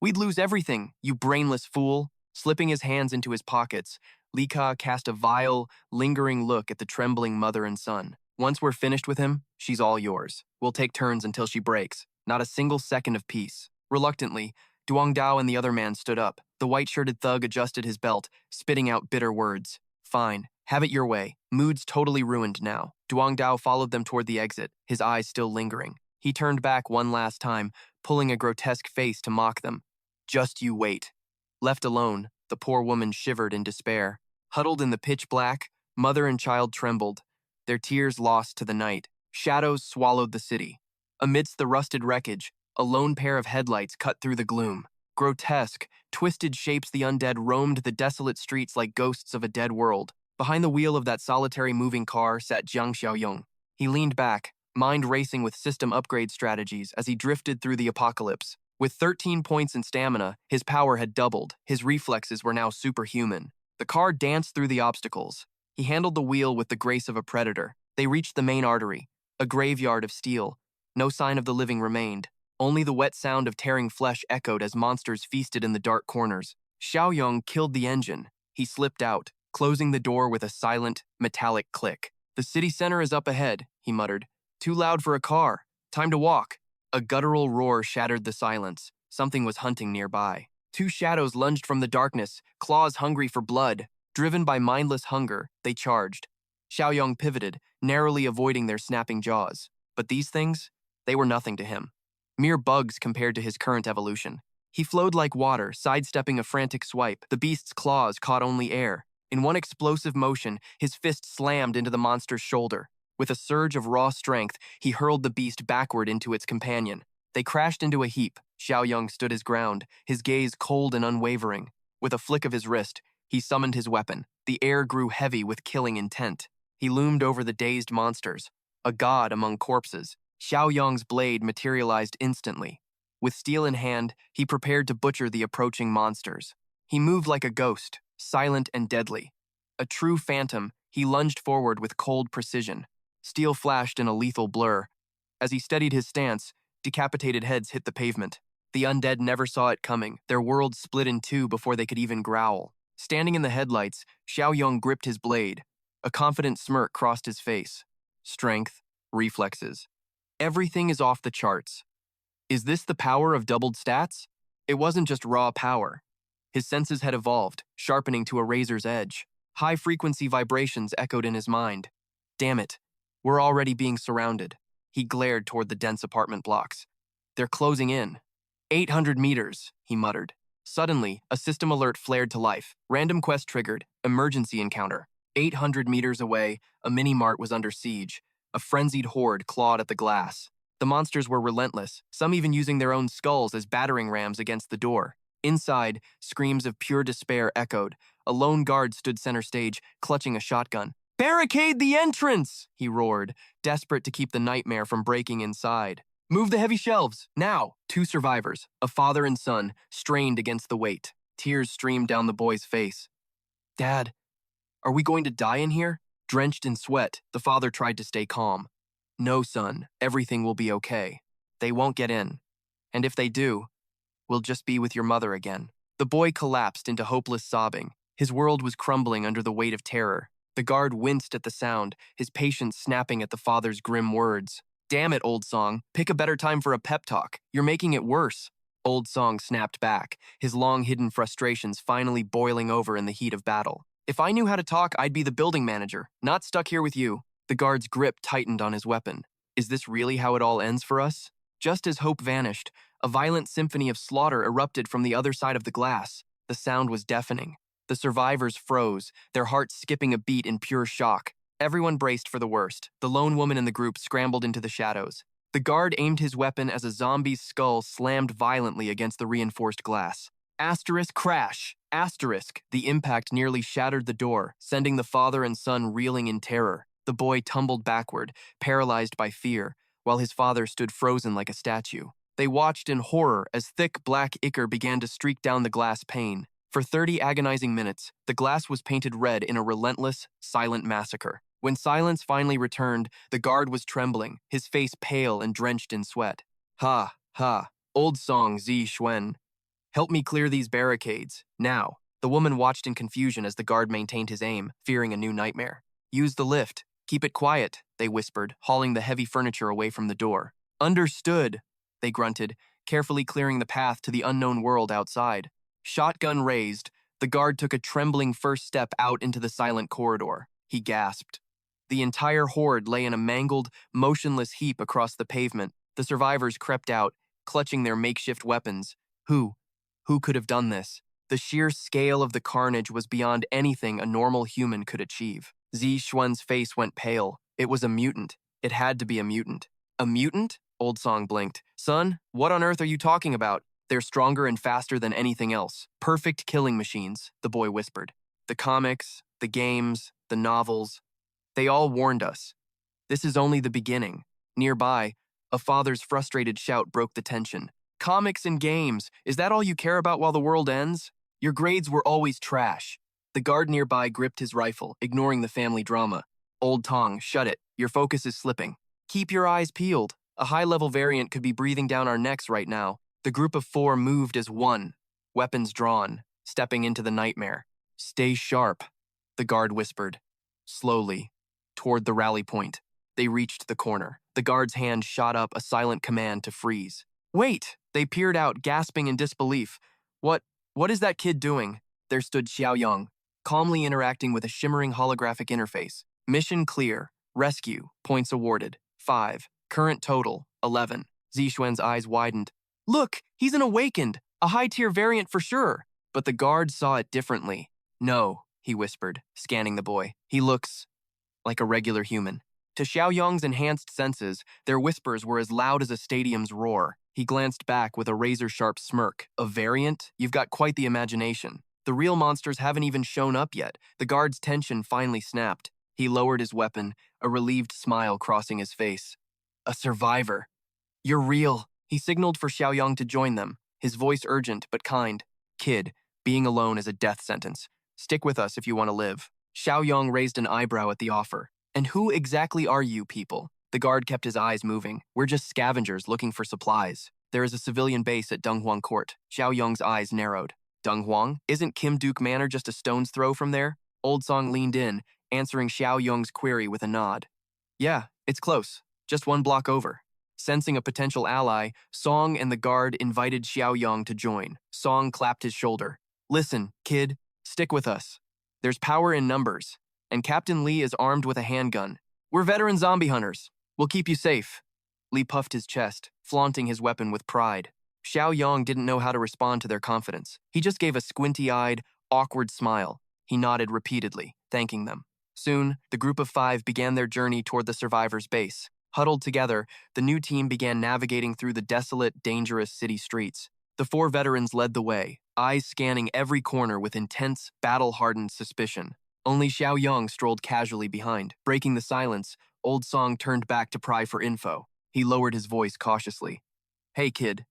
We'd lose everything, you brainless fool. Slipping his hands into his pockets, Li Ka cast a vile, lingering look at the trembling mother and son. Once we're finished with him, she's all yours. We'll take turns until she breaks. Not a single second of peace. Reluctantly, Duong Dao and the other man stood up. The white-shirted thug adjusted his belt, spitting out bitter words. Fine, have it your way. Mood's totally ruined now. Duong Dao followed them toward the exit, his eyes still lingering. He turned back one last time, pulling a grotesque face to mock them. Just you wait. Left alone, the poor woman shivered in despair. Huddled in the pitch black, mother and child trembled, their tears lost to the night. Shadows swallowed the city. Amidst the rusted wreckage, a lone pair of headlights cut through the gloom. Grotesque, twisted shapes the undead roamed the desolate streets like ghosts of a dead world. Behind the wheel of that solitary moving car sat Jiang Xiaoyong. He leaned back, mind racing with system upgrade strategies as he drifted through the apocalypse. With 13 points in stamina, his power had doubled. His reflexes were now superhuman. The car danced through the obstacles. He handled the wheel with the grace of a predator. They reached the main artery, a graveyard of steel. No sign of the living remained. Only the wet sound of tearing flesh echoed as monsters feasted in the dark corners. Xiaoyong killed the engine. He slipped out, closing the door with a silent, metallic click. The city center is up ahead, he muttered. Too loud for a car. Time to walk. A guttural roar shattered the silence. Something was hunting nearby. Two shadows lunged from the darkness, claws hungry for blood. Driven by mindless hunger, they charged. Xiaoyong pivoted, narrowly avoiding their snapping jaws. But these things, they were nothing to him. Mere bugs compared to his current evolution. He flowed like water, sidestepping a frantic swipe. The beast's claws caught only air. In one explosive motion, his fist slammed into the monster's shoulder. With a surge of raw strength, he hurled the beast backward into its companion. They crashed into a heap. Xiaoyong stood his ground, his gaze cold and unwavering. With a flick of his wrist, he summoned his weapon. The air grew heavy with killing intent. He loomed over the dazed monsters, a god among corpses. Xiaoyong's blade materialized instantly. With steel in hand, he prepared to butcher the approaching monsters. He moved like a ghost, silent and deadly. A true phantom, he lunged forward with cold precision. Steel flashed in a lethal blur. As he steadied his stance, decapitated heads hit the pavement. The undead never saw it coming. Their world split in two before they could even growl. Standing in the headlights, Xiaoyong gripped his blade. A confident smirk crossed his face. Strength, reflexes. Everything is off the charts. Is this the power of doubled stats? It wasn't just raw power. His senses had evolved, sharpening to a razor's edge. High-frequency vibrations echoed in his mind. Damn it. We're already being surrounded. He glared toward the dense apartment blocks. They're closing in. 800 meters, he muttered. Suddenly, a system alert flared to life. Random quest triggered. Emergency encounter. 800 meters away, a mini-mart was under siege. A frenzied horde clawed at the glass. The monsters were relentless, some even using their own skulls as battering rams against the door. Inside, screams of pure despair echoed. A lone guard stood center stage, clutching a shotgun. "Barricade the entrance!" he roared, desperate to keep the nightmare from breaking inside. "Move the heavy shelves, now!" Two survivors, a father and son, strained against the weight. Tears streamed down the boy's face. "Dad, are we going to die in here?" Drenched in sweat, the father tried to stay calm. "No, son, everything will be okay. They won't get in. And if they do, we'll just be with your mother again." The boy collapsed into hopeless sobbing. His world was crumbling under the weight of terror. The guard winced at the sound, his patience snapping at the father's grim words. "Damn it, Old Song. Pick a better time for a pep talk. You're making it worse." Old Song snapped back, his long-hidden frustrations finally boiling over in the heat of battle. "If I knew how to talk, I'd be the building manager, not stuck here with you." The guard's grip tightened on his weapon. Is this really how it all ends for us? Just as hope vanished, a violent symphony of slaughter erupted from the other side of the glass. The sound was deafening. The survivors froze, their hearts skipping a beat in pure shock. Everyone braced for the worst. The lone woman in the group scrambled into the shadows. The guard aimed his weapon as a zombie's skull slammed violently against the reinforced glass. Asterisk crash! Asterisk! The impact nearly shattered the door, sending the father and son reeling in terror. The boy tumbled backward, paralyzed by fear, while his father stood frozen like a statue. They watched in horror as thick black ichor began to streak down the glass pane. For 30 agonizing minutes, the glass was painted red in a relentless, silent massacre. When silence finally returned, the guard was trembling, his face pale and drenched in sweat. Ha, ha, old song Zi Xuan. Help me clear these barricades, now. The woman watched in confusion as the guard maintained his aim, fearing a new nightmare. Use the lift. Keep it quiet, they whispered, hauling the heavy furniture away from the door. Understood, they grunted, carefully clearing the path to the unknown world outside. Shotgun raised, the guard took a trembling first step out into the silent corridor. He gasped. The entire horde lay in a mangled, motionless heap across the pavement. The survivors crept out, clutching their makeshift weapons. Who could have done this? The sheer scale of the carnage was beyond anything a normal human could achieve. Zi Xuan's face went pale. It was a mutant. It had to be a mutant. A mutant? Old Song blinked. Son, what on earth are you talking about? They're stronger and faster than anything else. Perfect killing machines, the boy whispered. The comics, the games, the novels, they all warned us. This is only the beginning. Nearby, a father's frustrated shout broke the tension. Comics and games, is that all you care about while the world ends? Your grades were always trash. The guard nearby gripped his rifle, ignoring the family drama. Old Tong, shut it. Your focus is slipping. Keep your eyes peeled. A high-level variant could be breathing down our necks right now. The group of 4 moved as one, weapons drawn, stepping into the nightmare. Stay sharp, the guard whispered. Slowly, toward the rally point. They reached the corner. The guard's hand shot up a silent command to freeze. Wait! They peered out, gasping in disbelief. What is that kid doing? There stood Xiaoyong, calmly interacting with a shimmering holographic interface. Mission clear. Rescue. Points awarded. 5. Current total. 11. Zixuan's eyes widened. Look, he's an awakened. A high-tier variant for sure. But the guard saw it differently. No, he whispered, scanning the boy. He looks like a regular human. To Xiaoyong's enhanced senses, their whispers were as loud as a stadium's roar. He glanced back with a razor-sharp smirk. A variant? You've got quite the imagination. The real monsters haven't even shown up yet. The guard's tension finally snapped. He lowered his weapon, a relieved smile crossing his face. A survivor. You're real. He signaled for Xiaoyong to join them, his voice urgent but kind. Kid, being alone is a death sentence. Stick with us if you want to live. Xiaoyong raised an eyebrow at the offer. And who exactly are you people? The guard kept his eyes moving. We're just scavengers looking for supplies. There is a civilian base at Donghuang Court. Xiaoyong's eyes narrowed. Donghuang? Isn't Kim Duke Manor just a stone's throw from there? Old Song leaned in, answering Xiaoyong's query with a nod. Yeah, it's close. Just 1 block over. Sensing a potential ally, Song and the guard invited Xiaoyong to join. Song clapped his shoulder. Listen, kid, stick with us. There's power in numbers, and Captain Lee is armed with a handgun. We're veteran zombie hunters. We'll keep you safe. Lee puffed his chest, flaunting his weapon with pride. Xiaoyong didn't know how to respond to their confidence. He just gave a squinty-eyed, awkward smile. He nodded repeatedly, thanking them. Soon, the group of 5 began their journey toward the survivors' base. Huddled together, the new team began navigating through the desolate, dangerous city streets. The 4 veterans led the way, eyes scanning every corner with intense, battle-hardened suspicion. Only Xiaoyong strolled casually behind. Breaking the silence, Old Song turned back to pry for info. He lowered his voice cautiously. Hey, kid.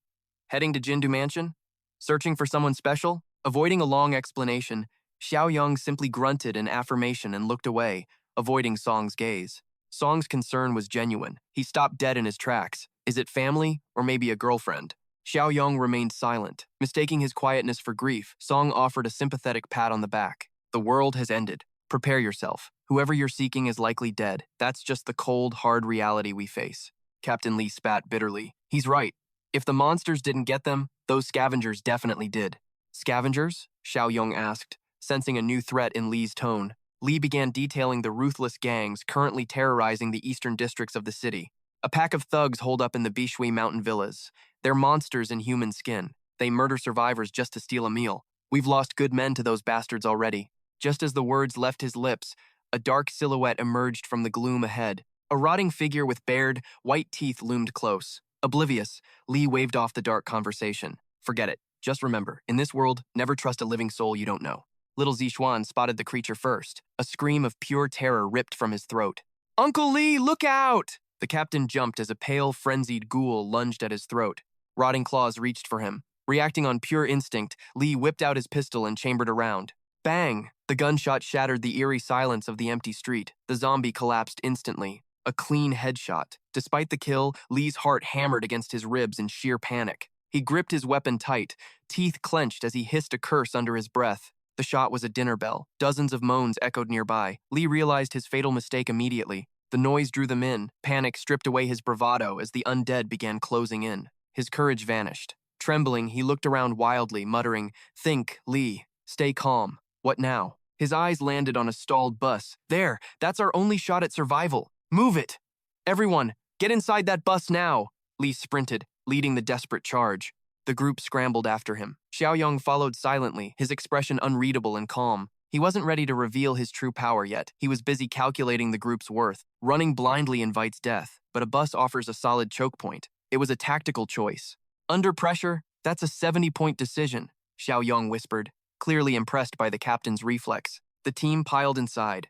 Heading to Jindu Mansion? Searching for someone special? Avoiding a long explanation, Xiaoyong simply grunted in affirmation and looked away, avoiding Song's gaze. Song's concern was genuine. He stopped dead in his tracks. Is it family or maybe a girlfriend? Xiaoyong remained silent. Mistaking his quietness for grief, Song offered a sympathetic pat on the back. The world has ended. Prepare yourself. Whoever you're seeking is likely dead. That's just the cold, hard reality we face. Captain Lee spat bitterly. He's right. If the monsters didn't get them, those scavengers definitely did. Scavengers? Xiaoyong asked, sensing a new threat in Lee's tone. Lee began detailing the ruthless gangs currently terrorizing the eastern districts of the city. A pack of thugs holed up in the Bishui mountain villas. They're monsters in human skin. They murder survivors just to steal a meal. We've lost good men to those bastards already. Just as the words left his lips, A dark silhouette emerged from the gloom ahead. A rotting figure with bared, white teeth loomed close. Oblivious, Lee waved off the dark conversation. Forget it. Just remember, in this world, never trust a living soul you don't know. Little Zixuan spotted the creature first. A scream of pure terror ripped from his throat. Uncle Lee, look out! The captain jumped as a pale, frenzied ghoul lunged at his throat. Rotting claws reached for him. Reacting on pure instinct, Lee whipped out his pistol and chambered a round. Bang! The gunshot shattered the eerie silence of the empty street. The zombie collapsed instantly. A clean headshot. Despite the kill, Lee's heart hammered against his ribs in sheer panic. He gripped his weapon tight, teeth clenched as he hissed a curse under his breath. The shot was a dinner bell. Dozens of moans echoed nearby. Lee realized his fatal mistake immediately. The noise drew them in. Panic stripped away his bravado as the undead began closing in. His courage vanished. Trembling, he looked around wildly, muttering, "Think, Lee. Stay calm. What now?" His eyes landed on a stalled bus. "There, that's our only shot at survival. Move it! Everyone, get inside that bus now!" Lee sprinted, leading the desperate charge. The group scrambled after him. Xiaoyong followed silently, his expression unreadable and calm. He wasn't ready to reveal his true power yet. He was busy calculating the group's worth. Running blindly invites death, but a bus offers a solid choke point. It was a tactical choice. Under pressure, that's a 70-point decision, Xiaoyong whispered, clearly impressed by the captain's reflex. The team piled inside.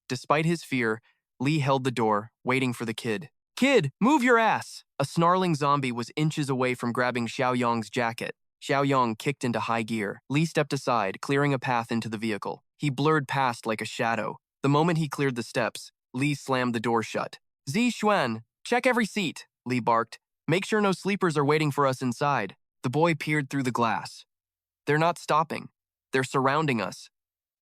Despite his fear, Lee held the door, waiting for the kid. "Kid, move your ass!" A snarling zombie was inches away from grabbing Xiaoyong's jacket. Xiaoyong kicked into high gear. Lee stepped aside, clearing a path into the vehicle. He blurred past like a shadow. The moment he cleared the steps, Lee slammed the door shut. "Zixuan, check every seat," Lee barked. "Make sure no sleepers are waiting for us inside." The boy peered through the glass. "They're not stopping. They're surrounding us.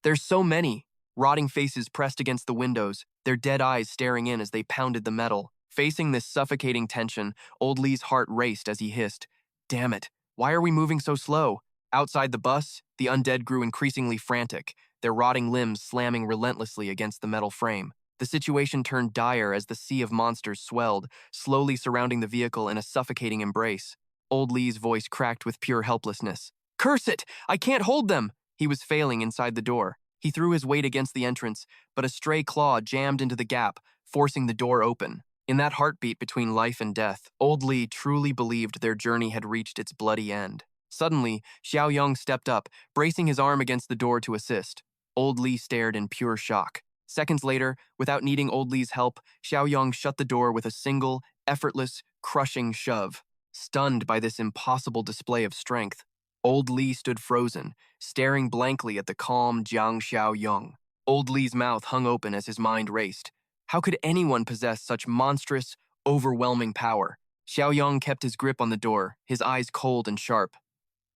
There's so many." Rotting faces pressed against the windows, their dead eyes staring in as they pounded the metal. Facing this suffocating tension, old Lee's heart raced as he hissed, "Damn it, why are we moving so slow?" Outside the bus, the undead grew increasingly frantic, their rotting limbs slamming relentlessly against the metal frame. The situation turned dire as the sea of monsters swelled, slowly surrounding the vehicle in a suffocating embrace. Old Lee's voice cracked with pure helplessness. "Curse it! I can't hold them!" He was failing inside the door. He threw his weight against the entrance, but a stray claw jammed into the gap, forcing the door open. In that heartbeat between life and death, old Lee truly believed their journey had reached its bloody end. Suddenly, Xiaoyong stepped up, bracing his arm against the door to assist. Old Lee stared in pure shock. Seconds later, without needing old Lee's help, Xiaoyong shut the door with a single, effortless, crushing shove. Stunned by this impossible display of strength, old Lee stood frozen, staring blankly at the calm Jiang Xiaoyong. Old Lee's mouth hung open as his mind raced. How could anyone possess such monstrous, overwhelming power? Xiaoyong kept his grip on the door, his eyes cold and sharp.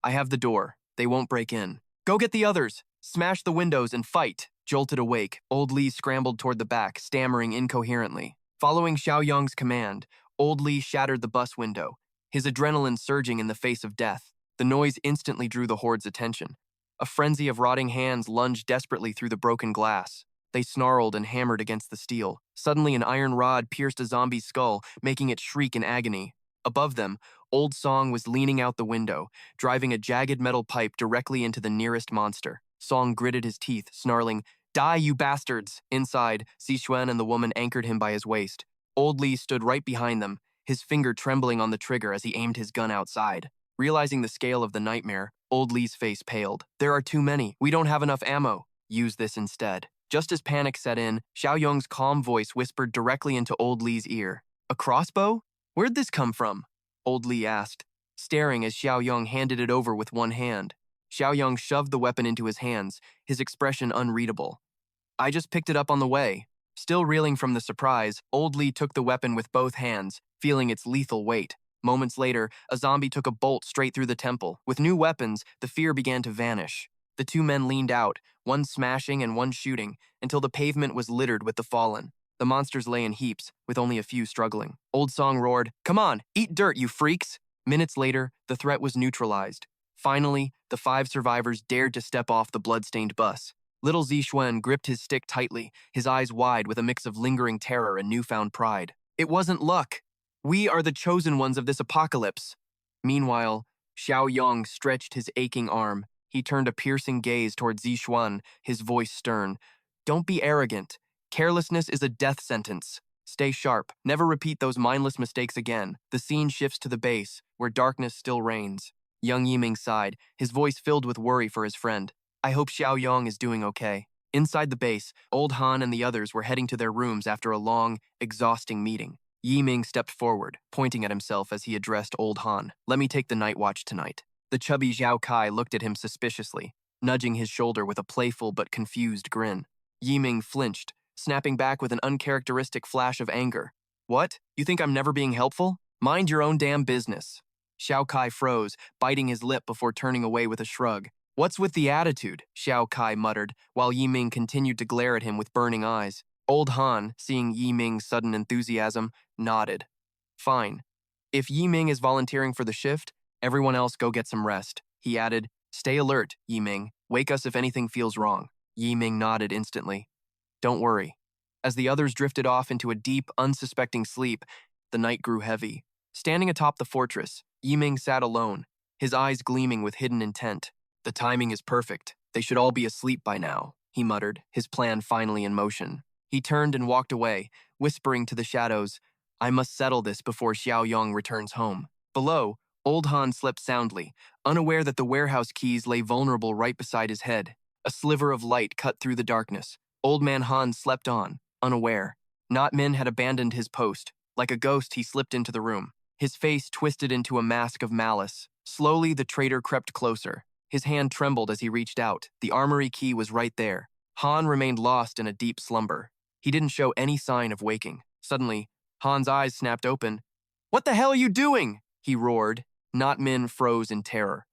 "I have the door. They won't break in. Go get the others! Smash the windows and fight!" Jolted awake, old Lee scrambled toward the back, stammering incoherently. Following Xiaoyong's command, old Lee shattered the bus window, his adrenaline surging in the face of death. The noise instantly drew the horde's attention. A frenzy of rotting hands lunged desperately through the broken glass. They snarled and hammered against the steel. Suddenly, an iron rod pierced a zombie's skull, making it shriek in agony. Above them, Old Song was leaning out the window, driving a jagged metal pipe directly into the nearest monster. Song gritted his teeth, snarling, "Die, you bastards!" Inside, Zixuan and the woman anchored him by his waist. Old Lee stood right behind them, his finger trembling on the trigger as he aimed his gun outside. Realizing the scale of the nightmare, old Lee's face paled. "There are too many. We don't have enough ammo. Use this instead." Just as panic set in, Xiaoyong's calm voice whispered directly into old Lee's ear. "A crossbow? Where'd this come from?" Old Lee asked, staring as Xiaoyong handed it over with one hand. Xiaoyong shoved the weapon into his hands, his expression unreadable. "I just picked it up on the way." Still reeling from the surprise, old Lee took the weapon with both hands, feeling its lethal weight. Moments later, a zombie took a bolt straight through the temple. With new weapons, the fear began to vanish. The two men leaned out, one smashing and one shooting, until the pavement was littered with the fallen. The monsters lay in heaps, with only a few struggling. Old Song roared, "Come on, eat dirt, you freaks!" Minutes later, the threat was neutralized. Finally, the 5 survivors dared to step off the blood-stained bus. Little Zixuan gripped his stick tightly, his eyes wide with a mix of lingering terror and newfound pride. It wasn't luck. We are the chosen ones of this apocalypse. Meanwhile, Xiaoyong stretched his aching arm. He turned a piercing gaze toward Zixuan, his voice stern. "Don't be arrogant. Carelessness is a death sentence. Stay sharp. Never repeat those mindless mistakes again. The scene shifts to the base, where darkness still reigns. Young Yiming sighed, his voice filled with worry for his friend. I hope Xiaoyong is doing okay. Inside the base, Old Han and the others were heading to their rooms after a long, exhausting meeting. Yiming stepped forward, pointing at himself as he addressed Old Han. Let me take the night watch tonight. The chubby Zhao Kai looked at him suspiciously, nudging his shoulder with a playful but confused grin. Yiming flinched, snapping back with an uncharacteristic flash of anger. What? You think I'm never being helpful? Mind your own damn business. Xiao Kai froze, biting his lip before turning away with a shrug. What's with the attitude? Xiao Kai muttered, while Yiming continued to glare at him with burning eyes. Old Han, seeing Yiming's sudden enthusiasm, nodded. Fine. If Yiming is volunteering for the shift, everyone else go get some rest. He added, Stay alert, Yiming. Wake us if anything feels wrong. Yiming nodded instantly. Don't worry. As the others drifted off into a deep, unsuspecting sleep, the night grew heavy. Standing atop the fortress, Yiming sat alone, his eyes gleaming with hidden intent. The timing is perfect. They should all be asleep by now, he muttered, his plan finally in motion. He turned and walked away, whispering to the shadows, I must settle this before Xiaoyong returns home. Below, Old Han slept soundly, unaware that the warehouse keys lay vulnerable right beside his head. A sliver of light cut through the darkness. Old Man Han slept on, unaware. Not Min had abandoned his post. Like a ghost, he slipped into the room. His face twisted into a mask of malice. Slowly, the traitor crept closer. His hand trembled as he reached out. The armory key was right there. Han remained lost in a deep slumber. He didn't show any sign of waking. Suddenly, Han's eyes snapped open. What the hell are you doing? He roared. Not Min froze in terror.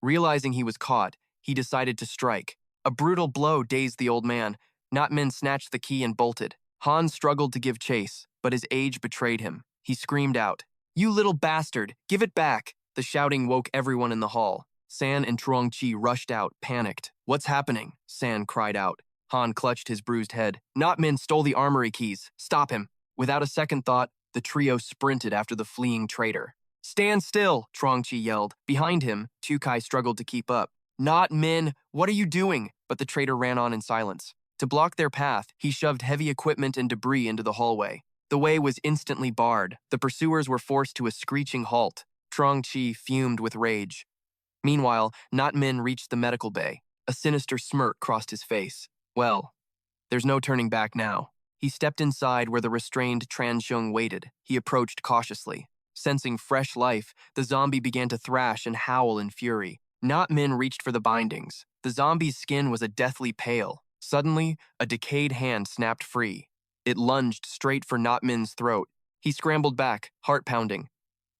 Realizing he was caught, he decided to strike. A brutal blow dazed the old man. Not Min snatched the key and bolted. Han struggled to give chase, but his age betrayed him. He screamed out, You little bastard, give it back! The shouting woke everyone in the hall. San and Truong Chi rushed out, panicked. What's happening? San cried out. Han clutched his bruised head. Not Min stole the armory keys. Stop him. Without a second thought, the trio sprinted after the fleeing traitor. Stand still, Truong Chi yelled. Behind him, Tu Kai struggled to keep up. Not Min, what are you doing? But the traitor ran on in silence. To block their path, he shoved heavy equipment and debris into the hallway. The way was instantly barred. The pursuers were forced to a screeching halt. Truong Chi fumed with rage. Meanwhile, Not Min reached the medical bay. A sinister smirk crossed his face. Well, there's no turning back now. He stepped inside where the restrained Transheng waited. He approached cautiously. Sensing fresh life, the zombie began to thrash and howl in fury. Not Min reached for the bindings. The zombie's skin was a deathly pale. Suddenly, a decayed hand snapped free. It lunged straight for Not Min's throat. He scrambled back, heart pounding.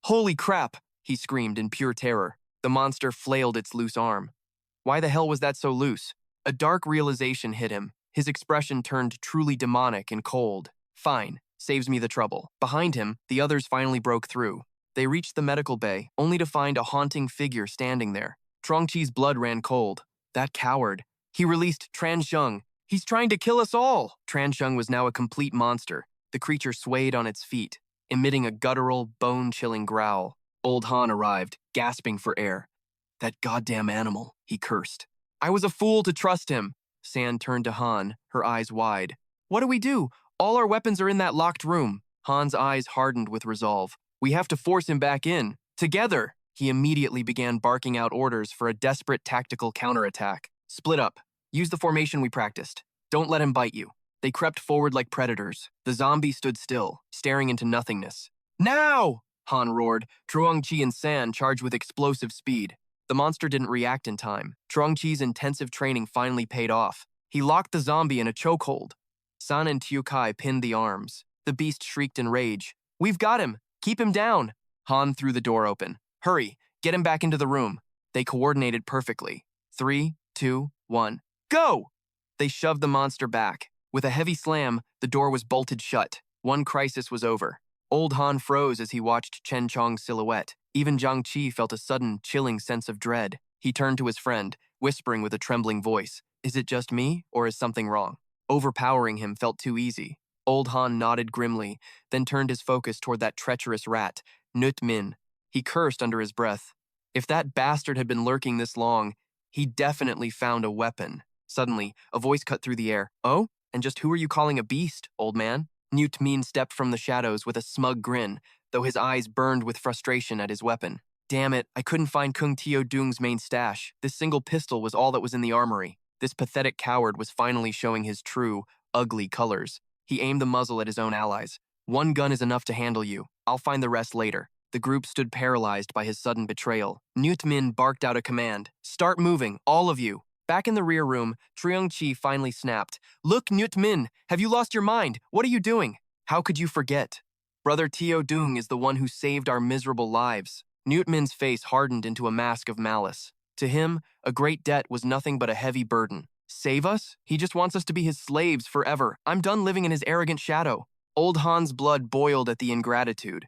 Holy crap! He screamed in pure terror. The monster flailed its loose arm. Why the hell was that so loose? A dark realization hit him. His expression turned truly demonic and cold. Fine, saves me the trouble. Behind him, the others finally broke through. They reached the medical bay, only to find a haunting figure standing there. Truong Chi's blood ran cold. That coward. He released Transheng. He's trying to kill us all! Transheng was now a complete monster. The creature swayed on its feet, emitting a guttural, bone-chilling growl. Old Han arrived, gasping for air. That goddamn animal, he cursed. I was a fool to trust him. San turned to Han, her eyes wide. What do we do? All our weapons are in that locked room. Han's eyes hardened with resolve. We have to force him back in. Together! He immediately began barking out orders for a desperate tactical counterattack. Split up. Use the formation we practiced. Don't let him bite you. They crept forward like predators. The zombie stood still, staring into nothingness. Now! Han roared. Truong Chi and San charged with explosive speed. The monster didn't react in time. Truong Chi's intensive training finally paid off. He locked the zombie in a chokehold. San and Tu Kai pinned the arms. The beast shrieked in rage. We've got him! Keep him down! Han threw the door open. Hurry! Get him back into the room. They coordinated perfectly. 3, 2, 1. Go! They shoved the monster back. With a heavy slam, the door was bolted shut. One crisis was over. Old Han froze as he watched Chen Chong's silhouette. Even Jiang Qi felt a sudden, chilling sense of dread. He turned to his friend, whispering with a trembling voice, Is it just me, or is something wrong? Overpowering him felt too easy. Old Han nodded grimly, then turned his focus toward that treacherous rat, Nut Min. He cursed under his breath. If that bastard had been lurking this long, he definitely found a weapon. Suddenly, a voice cut through the air. Oh? And just who are you calling a beast, old man? Newt Min stepped from the shadows with a smug grin, though his eyes burned with frustration at his weapon. Damn it, I couldn't find Kung Tio Dung's main stash. This single pistol was all that was in the armory. This pathetic coward was finally showing his true, ugly colors. He aimed the muzzle at his own allies. One gun is enough to handle you. I'll find the rest later. The group stood paralyzed by his sudden betrayal. Newt Min barked out a command. Start moving, all of you. Back in the rear room, Triung Chi finally snapped. Look, Newt Min, have you lost your mind? What are you doing? How could you forget? Brother Tio Dung is the one who saved our miserable lives. Newt Min's face hardened into a mask of malice. To him, a great debt was nothing but a heavy burden. Save us? He just wants us to be his slaves forever. I'm done living in his arrogant shadow. Old Han's blood boiled at the ingratitude.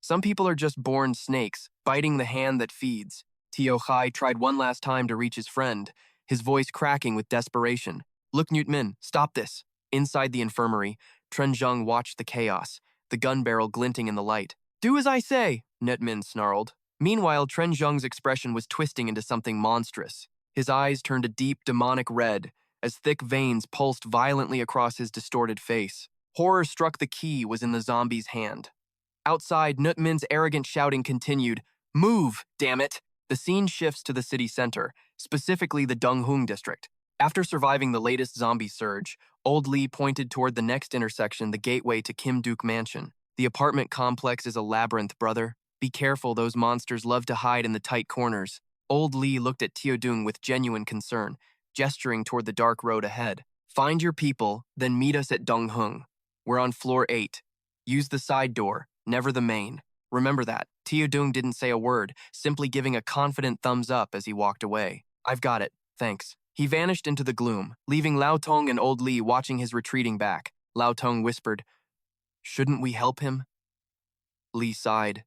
Some people are just born snakes, biting the hand that feeds. Tio Hai tried one last time to reach his friend, his voice cracking with desperation. Look, Newt Min, stop this. Inside the infirmary, Tren Zheng watched the chaos, the gun barrel glinting in the light. Do as I say, Newt Min snarled. Meanwhile, Tren Zheng's expression was twisting into something monstrous. His eyes turned a deep, demonic red, as thick veins pulsed violently across his distorted face. Horror struck the key was in the zombie's hand. Outside, Newt Min's arrogant shouting continued. Move, damn it! The scene shifts to the city center, specifically the Donghung district. After surviving the latest zombie surge, Old Lee pointed toward the next intersection, the gateway to Kim Duk Mansion. The apartment complex is a labyrinth, brother. Be careful, those monsters love to hide in the tight corners. Old Lee looked at Tio Dung with genuine concern, gesturing toward the dark road ahead. Find your people, then meet us at Donghung. We're on floor 8. Use the side door, never the main. Remember that. Tio Dung didn't say a word, simply giving a confident thumbs up as he walked away. I've got it, thanks. He vanished into the gloom, leaving Lao Tong and Old Lee watching his retreating back. Lao Tong whispered, Shouldn't we help him? Lee sighed.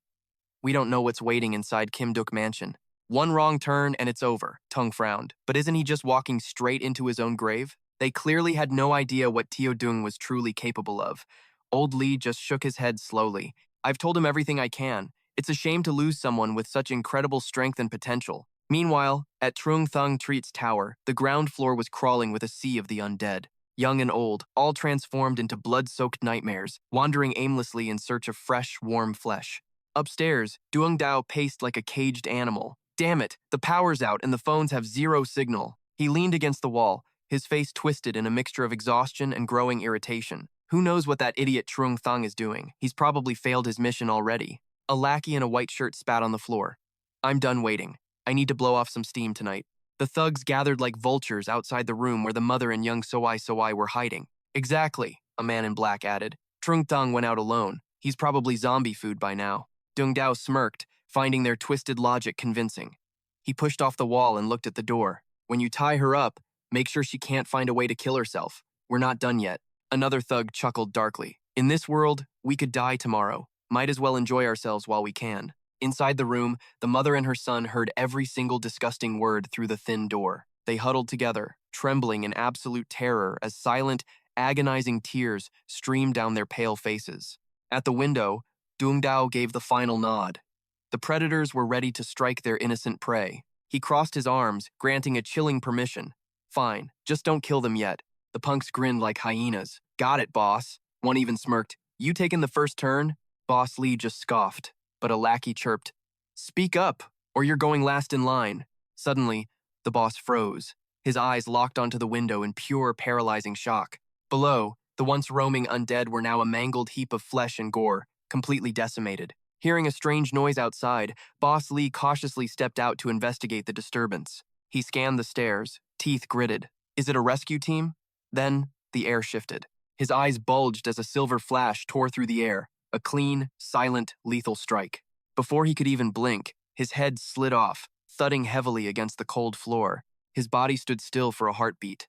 We don't know what's waiting inside Kim Duk Mansion. One wrong turn and it's over, Tong frowned. But isn't he just walking straight into his own grave? They clearly had no idea what Tio Dung was truly capable of. Old Lee just shook his head slowly. I've told him everything I can. It's a shame to lose someone with such incredible strength and potential. Meanwhile, at Trung Thung Treat's tower, the ground floor was crawling with a sea of the undead. Young and old, all transformed into blood-soaked nightmares, wandering aimlessly in search of fresh, warm flesh. Upstairs, Duong Dao paced like a caged animal. Damn it, the power's out and the phones have zero signal. He leaned against the wall, his face twisted in a mixture of exhaustion and growing irritation. Who knows what that idiot Trung Thung is doing? He's probably failed his mission already. A lackey in a white shirt spat on the floor. I'm done waiting. I need to blow off some steam tonight. The thugs gathered like vultures outside the room where the mother and young Soai were hiding. Exactly, a man in black added. Trung Thung went out alone. He's probably zombie food by now. Dung Dao smirked, finding their twisted logic convincing. He pushed off the wall and looked at the door. When you tie her up, make sure she can't find a way to kill herself. We're not done yet. Another thug chuckled darkly. In this world, we could die tomorrow. Might as well enjoy ourselves while we can. Inside the room, the mother and her son heard every single disgusting word through the thin door. They huddled together, trembling in absolute terror as silent, agonizing tears streamed down their pale faces. At the window, Dung Dao gave the final nod. The predators were ready to strike their innocent prey. He crossed his arms, granting a chilling permission. Fine, just don't kill them yet. The punks grinned like hyenas. Got it, boss. One even smirked. You taking the first turn? Boss Lee just scoffed. But a lackey chirped, Speak up, or you're going last in line. Suddenly, the boss froze. His eyes locked onto the window in pure, paralyzing shock. Below, the once roaming undead were now a mangled heap of flesh and gore, completely decimated. Hearing a strange noise outside, Boss Lee cautiously stepped out to investigate the disturbance. He scanned the stairs, teeth gritted. Is it a rescue team? Then, the air shifted. His eyes bulged as a silver flash tore through the air. A clean, silent, lethal strike. Before he could even blink, his head slid off, thudding heavily against the cold floor. His body stood still for a heartbeat.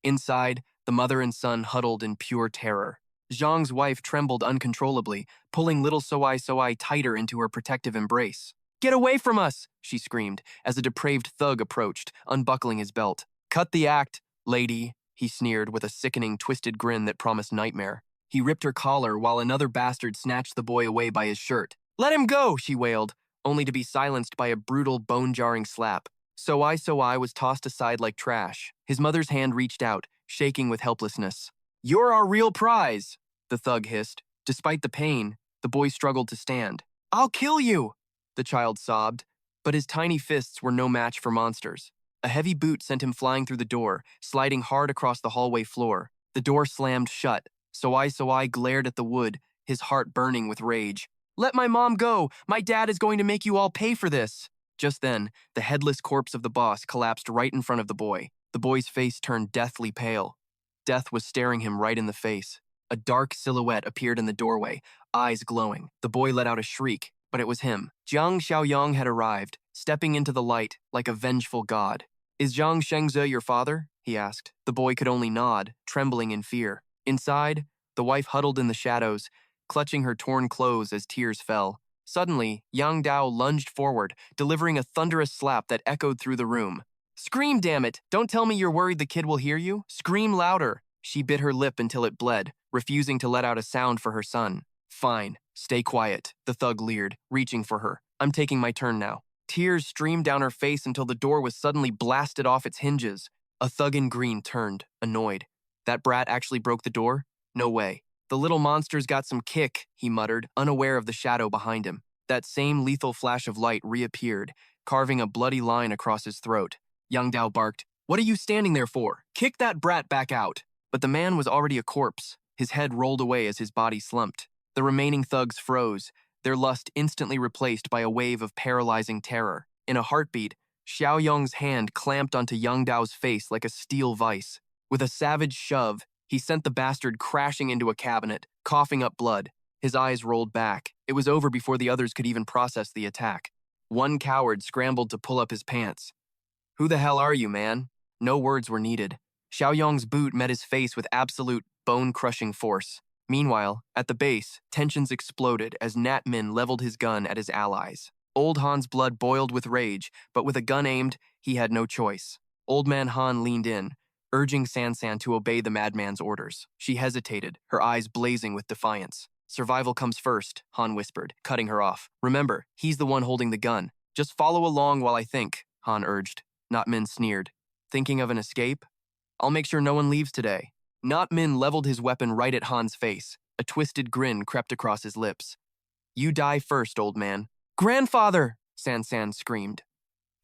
Inside, the mother and son huddled in pure terror. Zhang's wife trembled uncontrollably, pulling little Soai tighter into her protective embrace. Get away from us, she screamed, as a depraved thug approached, unbuckling his belt. Cut the act, lady, he sneered with a sickening, twisted grin that promised nightmare. He ripped her collar while another bastard snatched the boy away by his shirt. Let him go, she wailed, only to be silenced by a brutal, bone-jarring slap. Soai was tossed aside like trash. His mother's hand reached out, shaking with helplessness. You're our real prize, the thug hissed. Despite the pain, the boy struggled to stand. I'll kill you, the child sobbed, but his tiny fists were no match for monsters. A heavy boot sent him flying through the door, sliding hard across the hallway floor. The door slammed shut. So I glared at the wood, his heart burning with rage. Let my mom go! My dad is going to make you all pay for this! Just then, the headless corpse of the boss collapsed right in front of the boy. The boy's face turned deathly pale. Death was staring him right in the face. A dark silhouette appeared in the doorway, eyes glowing. The boy let out a shriek, but it was him. Jiang Xiaoyong had arrived, stepping into the light like a vengeful god. Is Jiang Shengze your father? He asked. The boy could only nod, trembling in fear. Inside, the wife huddled in the shadows, clutching her torn clothes as tears fell. Suddenly, Yang Dao lunged forward, delivering a thunderous slap that echoed through the room. Scream, damn it! Don't tell me you're worried the kid will hear you. Scream louder! She bit her lip until it bled, refusing to let out a sound for her son. Fine, stay quiet, the thug leered, reaching for her. I'm taking my turn now. Tears streamed down her face until the door was suddenly blasted off its hinges. A thug in green turned, annoyed. That brat actually broke the door? No way. The little monster's got some kick, he muttered, unaware of the shadow behind him. That same lethal flash of light reappeared, carving a bloody line across his throat. Yang Dao barked, What are you standing there for? Kick that brat back out! But the man was already a corpse. His head rolled away as his body slumped. The remaining thugs froze, their lust instantly replaced by a wave of paralyzing terror. In a heartbeat, Xiaoyong's hand clamped onto Yang Dao's face like a steel vice. With a savage shove, he sent the bastard crashing into a cabinet, coughing up blood. His eyes rolled back. It was over before the others could even process the attack. One coward scrambled to pull up his pants. Who the hell are you, man? No words were needed. Xiaoyong's boot met his face with absolute, bone-crushing force. Meanwhile, at the base, tensions exploded as Nat Min leveled his gun at his allies. Old Han's blood boiled with rage, but with a gun aimed, he had no choice. Old Man Han leaned in, urging Sansan to obey the madman's orders. She hesitated, her eyes blazing with defiance. Survival comes first, Han whispered, cutting her off. Remember, he's the one holding the gun. Just follow along while I think, Han urged. Not Min sneered. Thinking of an escape? I'll make sure no one leaves today. Not Min leveled his weapon right at Han's face. A twisted grin crept across his lips. You die first, old man. Grandfather! Sansan screamed.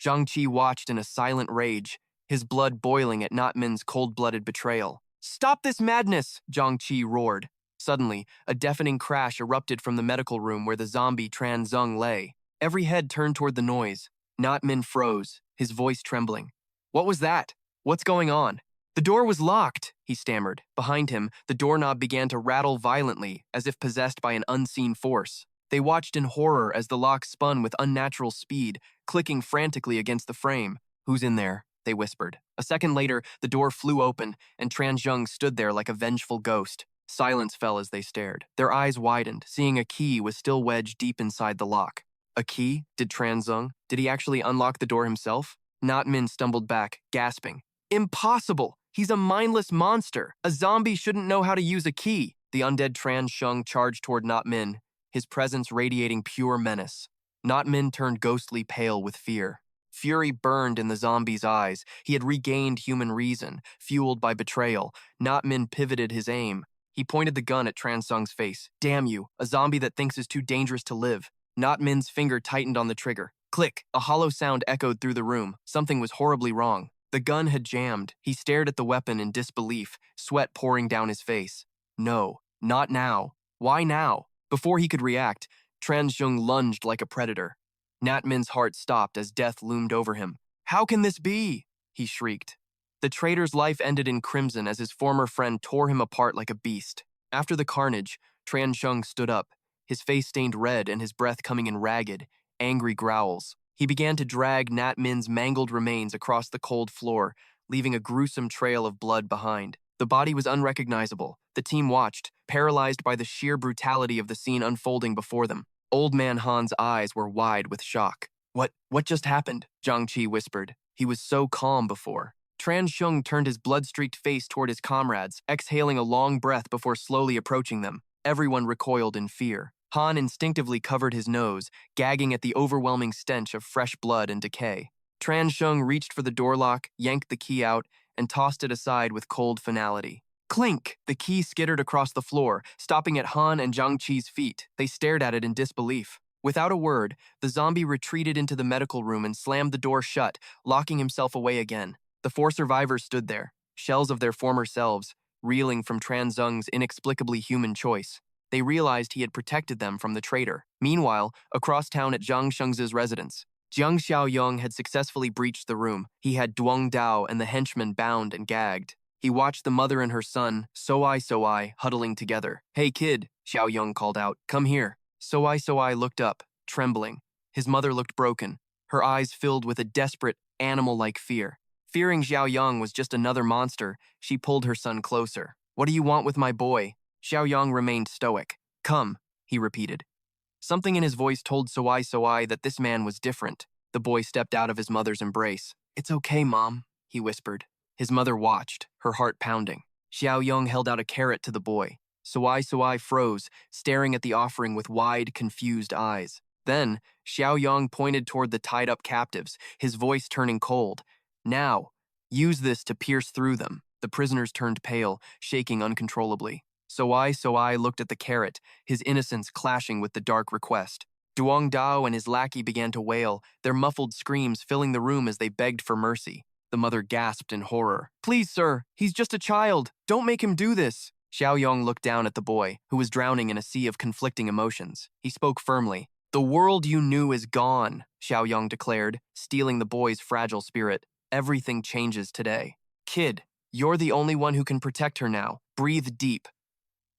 Zhang Qi watched in a silent rage, his blood boiling at Not Min's cold-blooded betrayal. Stop this madness! Zhang Qi roared. Suddenly, a deafening crash erupted from the medical room where the zombie Tran Zeng lay. Every head turned toward the noise. Not Min froze, his voice trembling. What was that? What's going on? The door was locked, he stammered. Behind him, the doorknob began to rattle violently, as if possessed by an unseen force. They watched in horror as the lock spun with unnatural speed, clicking frantically against the frame. Who's in there? They whispered. A second later, the door flew open, and Tran Zheng stood there like a vengeful ghost. Silence fell as they stared. Their eyes widened, seeing a key was still wedged deep inside the lock. A key? Did Tran Zheng? Did he actually unlock the door himself? Not Min stumbled back, gasping. Impossible! He's a mindless monster. A zombie shouldn't know how to use a key. The undead Tran Zheng charged toward Not Min, his presence radiating pure menace. Not Min turned ghostly pale with fear. Fury burned in the zombie's eyes. He had regained human reason, fueled by betrayal. Not Min pivoted his aim. He pointed the gun at Tran Zheng's face. Damn you, a zombie that thinks is too dangerous to live. Not Min's finger tightened on the trigger. Click! A hollow sound echoed through the room. Something was horribly wrong. The gun had jammed. He stared at the weapon in disbelief, sweat pouring down his face. No, not now. Why now? Before he could react, Tran Zheng lunged like a predator. Nat Min's heart stopped as death loomed over him. How can this be? He shrieked. The traitor's life ended in crimson as his former friend tore him apart like a beast. After the carnage, Tran Zheng stood up, his face stained red and his breath coming in ragged, angry growls. He began to drag Nat Min's mangled remains across the cold floor, leaving a gruesome trail of blood behind. The body was unrecognizable. The team watched, paralyzed by the sheer brutality of the scene unfolding before them. Old Man Han's eyes were wide with shock. What just happened? Zhang Qi whispered. He was so calm before. Tran Zheng turned his blood-streaked face toward his comrades, exhaling a long breath before slowly approaching them. Everyone recoiled in fear. Han instinctively covered his nose, gagging at the overwhelming stench of fresh blood and decay. Tran Zheng reached for the door lock, yanked the key out, and tossed it aside with cold finality. Clink! The key skittered across the floor, stopping at Han and Zhang Qi's feet. They stared at it in disbelief. Without a word, the zombie retreated into the medical room and slammed the door shut, locking himself away again. The four survivors stood there, shells of their former selves, reeling from Tran Zeng's inexplicably human choice. They realized he had protected them from the traitor. Meanwhile, across town at Jiang Xiaoyong's residence, Jiang Xiaoyong had successfully breached the room. He had Duong Dao and the henchmen bound and gagged. He watched the mother and her son, So-I, huddling together. "Hey kid," Xiaoyong called out, "come here." So-I looked up, trembling. His mother looked broken, her eyes filled with a desperate, animal-like fear. Fearing Xiaoyong was just another monster, she pulled her son closer. "What do you want with my boy?" Xiaoyong remained stoic. "Come," he repeated. Something in his voice told So-I that this man was different. The boy stepped out of his mother's embrace. "It's okay, Mom," he whispered. His mother watched, her heart pounding. Xiaoyong held out a carrot to the boy. So-I froze, staring at the offering with wide, confused eyes. Then, Xiaoyong pointed toward the tied-up captives, his voice turning cold. "Now, use this to pierce through them." The prisoners turned pale, shaking uncontrollably. So-I looked at the carrot, his innocence clashing with the dark request. Duong Dao and his lackey began to wail, their muffled screams filling the room as they begged for mercy. The mother gasped in horror. "Please, sir, he's just a child. Don't make him do this." Xiaoyong looked down at the boy, who was drowning in a sea of conflicting emotions. He spoke firmly. "The world you knew is gone," Xiaoyong declared, stealing the boy's fragile spirit. "Everything changes today. Kid, you're the only one who can protect her now. Breathe deep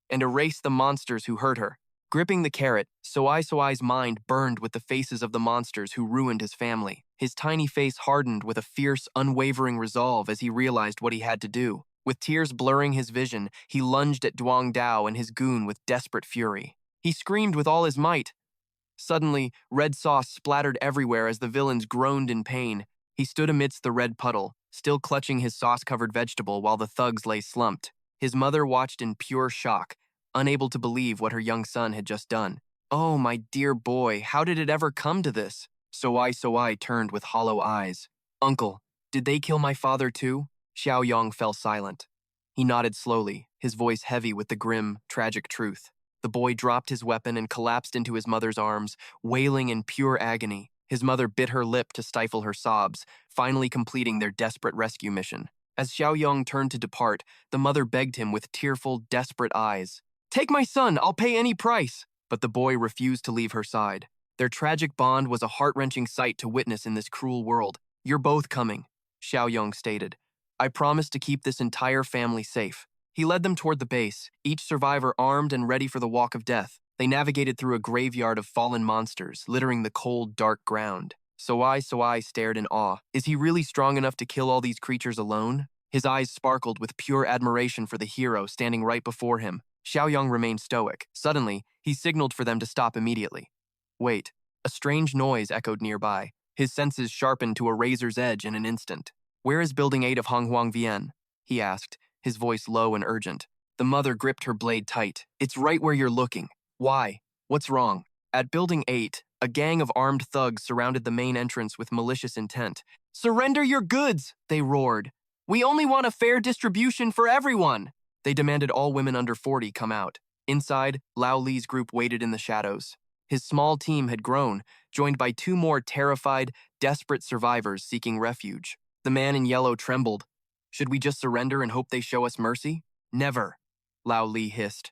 and erase the monsters who hurt her." Gripping the carrot, So-I's mind burned with the faces of the monsters who ruined his family. His tiny face hardened with a fierce, unwavering resolve as he realized what he had to do. With tears blurring his vision, he lunged at Duong Dao and his goon with desperate fury. He screamed with all his might. Suddenly, red sauce splattered everywhere as the villains groaned in pain. He stood amidst the red puddle, still clutching his sauce-covered vegetable while the thugs lay slumped. His mother watched in pure shock, unable to believe what her young son had just done. "Oh, my dear boy, how did it ever come to this?" So-I turned with hollow eyes. "Uncle, did they kill my father too?" Xiaoyong fell silent. He nodded slowly, his voice heavy with the grim, tragic truth. The boy dropped his weapon and collapsed into his mother's arms, wailing in pure agony. His mother bit her lip to stifle her sobs, finally completing their desperate rescue mission. As Xiaoyong turned to depart, the mother begged him with tearful, desperate eyes. "Take my son, I'll pay any price." But the boy refused to leave her side. Their tragic bond was a heart-wrenching sight to witness in this cruel world. "You're both coming," Xiaoyong stated. "I promise to keep this entire family safe." He led them toward the base, each survivor armed and ready for the walk of death. They navigated through a graveyard of fallen monsters, littering the cold, dark ground. So-I stared in awe. Is he really strong enough to kill all these creatures alone? His eyes sparkled with pure admiration for the hero standing right before him. Xiaoyong remained stoic. Suddenly, he signaled for them to stop immediately. Wait. A strange noise echoed nearby. His senses sharpened to a razor's edge in an instant. "Where is Building 8 of Honghuang Vian?" he asked, his voice low and urgent. The mother gripped her blade tight. "It's right where you're looking." "Why? What's wrong?" At Building 8, a gang of armed thugs surrounded the main entrance with malicious intent. "Surrender your goods!" they roared. "We only want a fair distribution for everyone!" They demanded all women under 40 come out. Inside, Lao Li's group waited in the shadows. His small team had grown, joined by two more terrified, desperate survivors seeking refuge. The man in yellow trembled. "Should we just surrender and hope they show us mercy?" "Never," Lao Li hissed.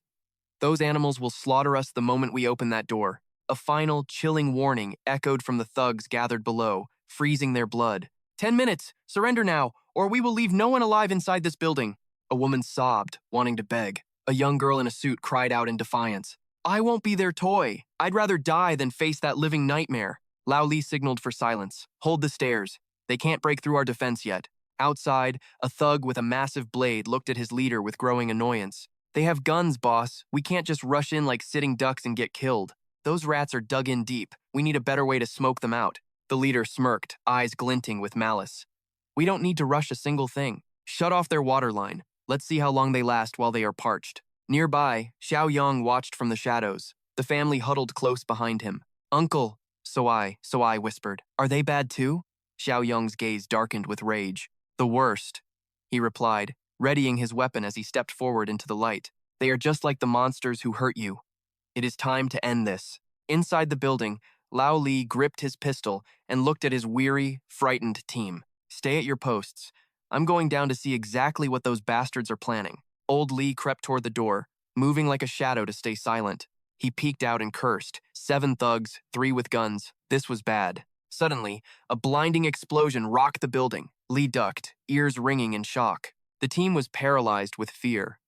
"Those animals will slaughter us the moment we open that door." A final, chilling warning echoed from the thugs gathered below, freezing their blood. 10 minutes! Surrender now, or we will leave no one alive inside this building." A woman sobbed, wanting to beg. A young girl in a suit cried out in defiance. "I won't be their toy. I'd rather die than face that living nightmare." Lao Li signaled for silence. "Hold the stairs. They can't break through our defense yet." Outside, a thug with a massive blade looked at his leader with growing annoyance. "They have guns, boss. We can't just rush in like sitting ducks and get killed. Those rats are dug in deep. We need a better way to smoke them out." The leader smirked, eyes glinting with malice. "We don't need to rush a single thing. Shut off their water line. Let's see how long they last while they are parched." Nearby, Xiaoyong watched from the shadows. The family huddled close behind him. "Uncle," So-I whispered. "Are they bad too?" Xiaoyong's gaze darkened with rage. "The worst," he replied, readying his weapon as he stepped forward into the light. They are just like the monsters who hurt you. It is time to end this. Inside the building, Lao Li gripped his pistol and looked at his weary, frightened team. Stay at your posts. I'm going down to see exactly what those bastards are planning. Old Li crept toward the door, moving like a shadow to stay silent. He peeked out and cursed. 7 thugs, 3 with guns. This was bad. Suddenly, a blinding explosion rocked the building. Li ducked, ears ringing in shock. The team was paralyzed with fear.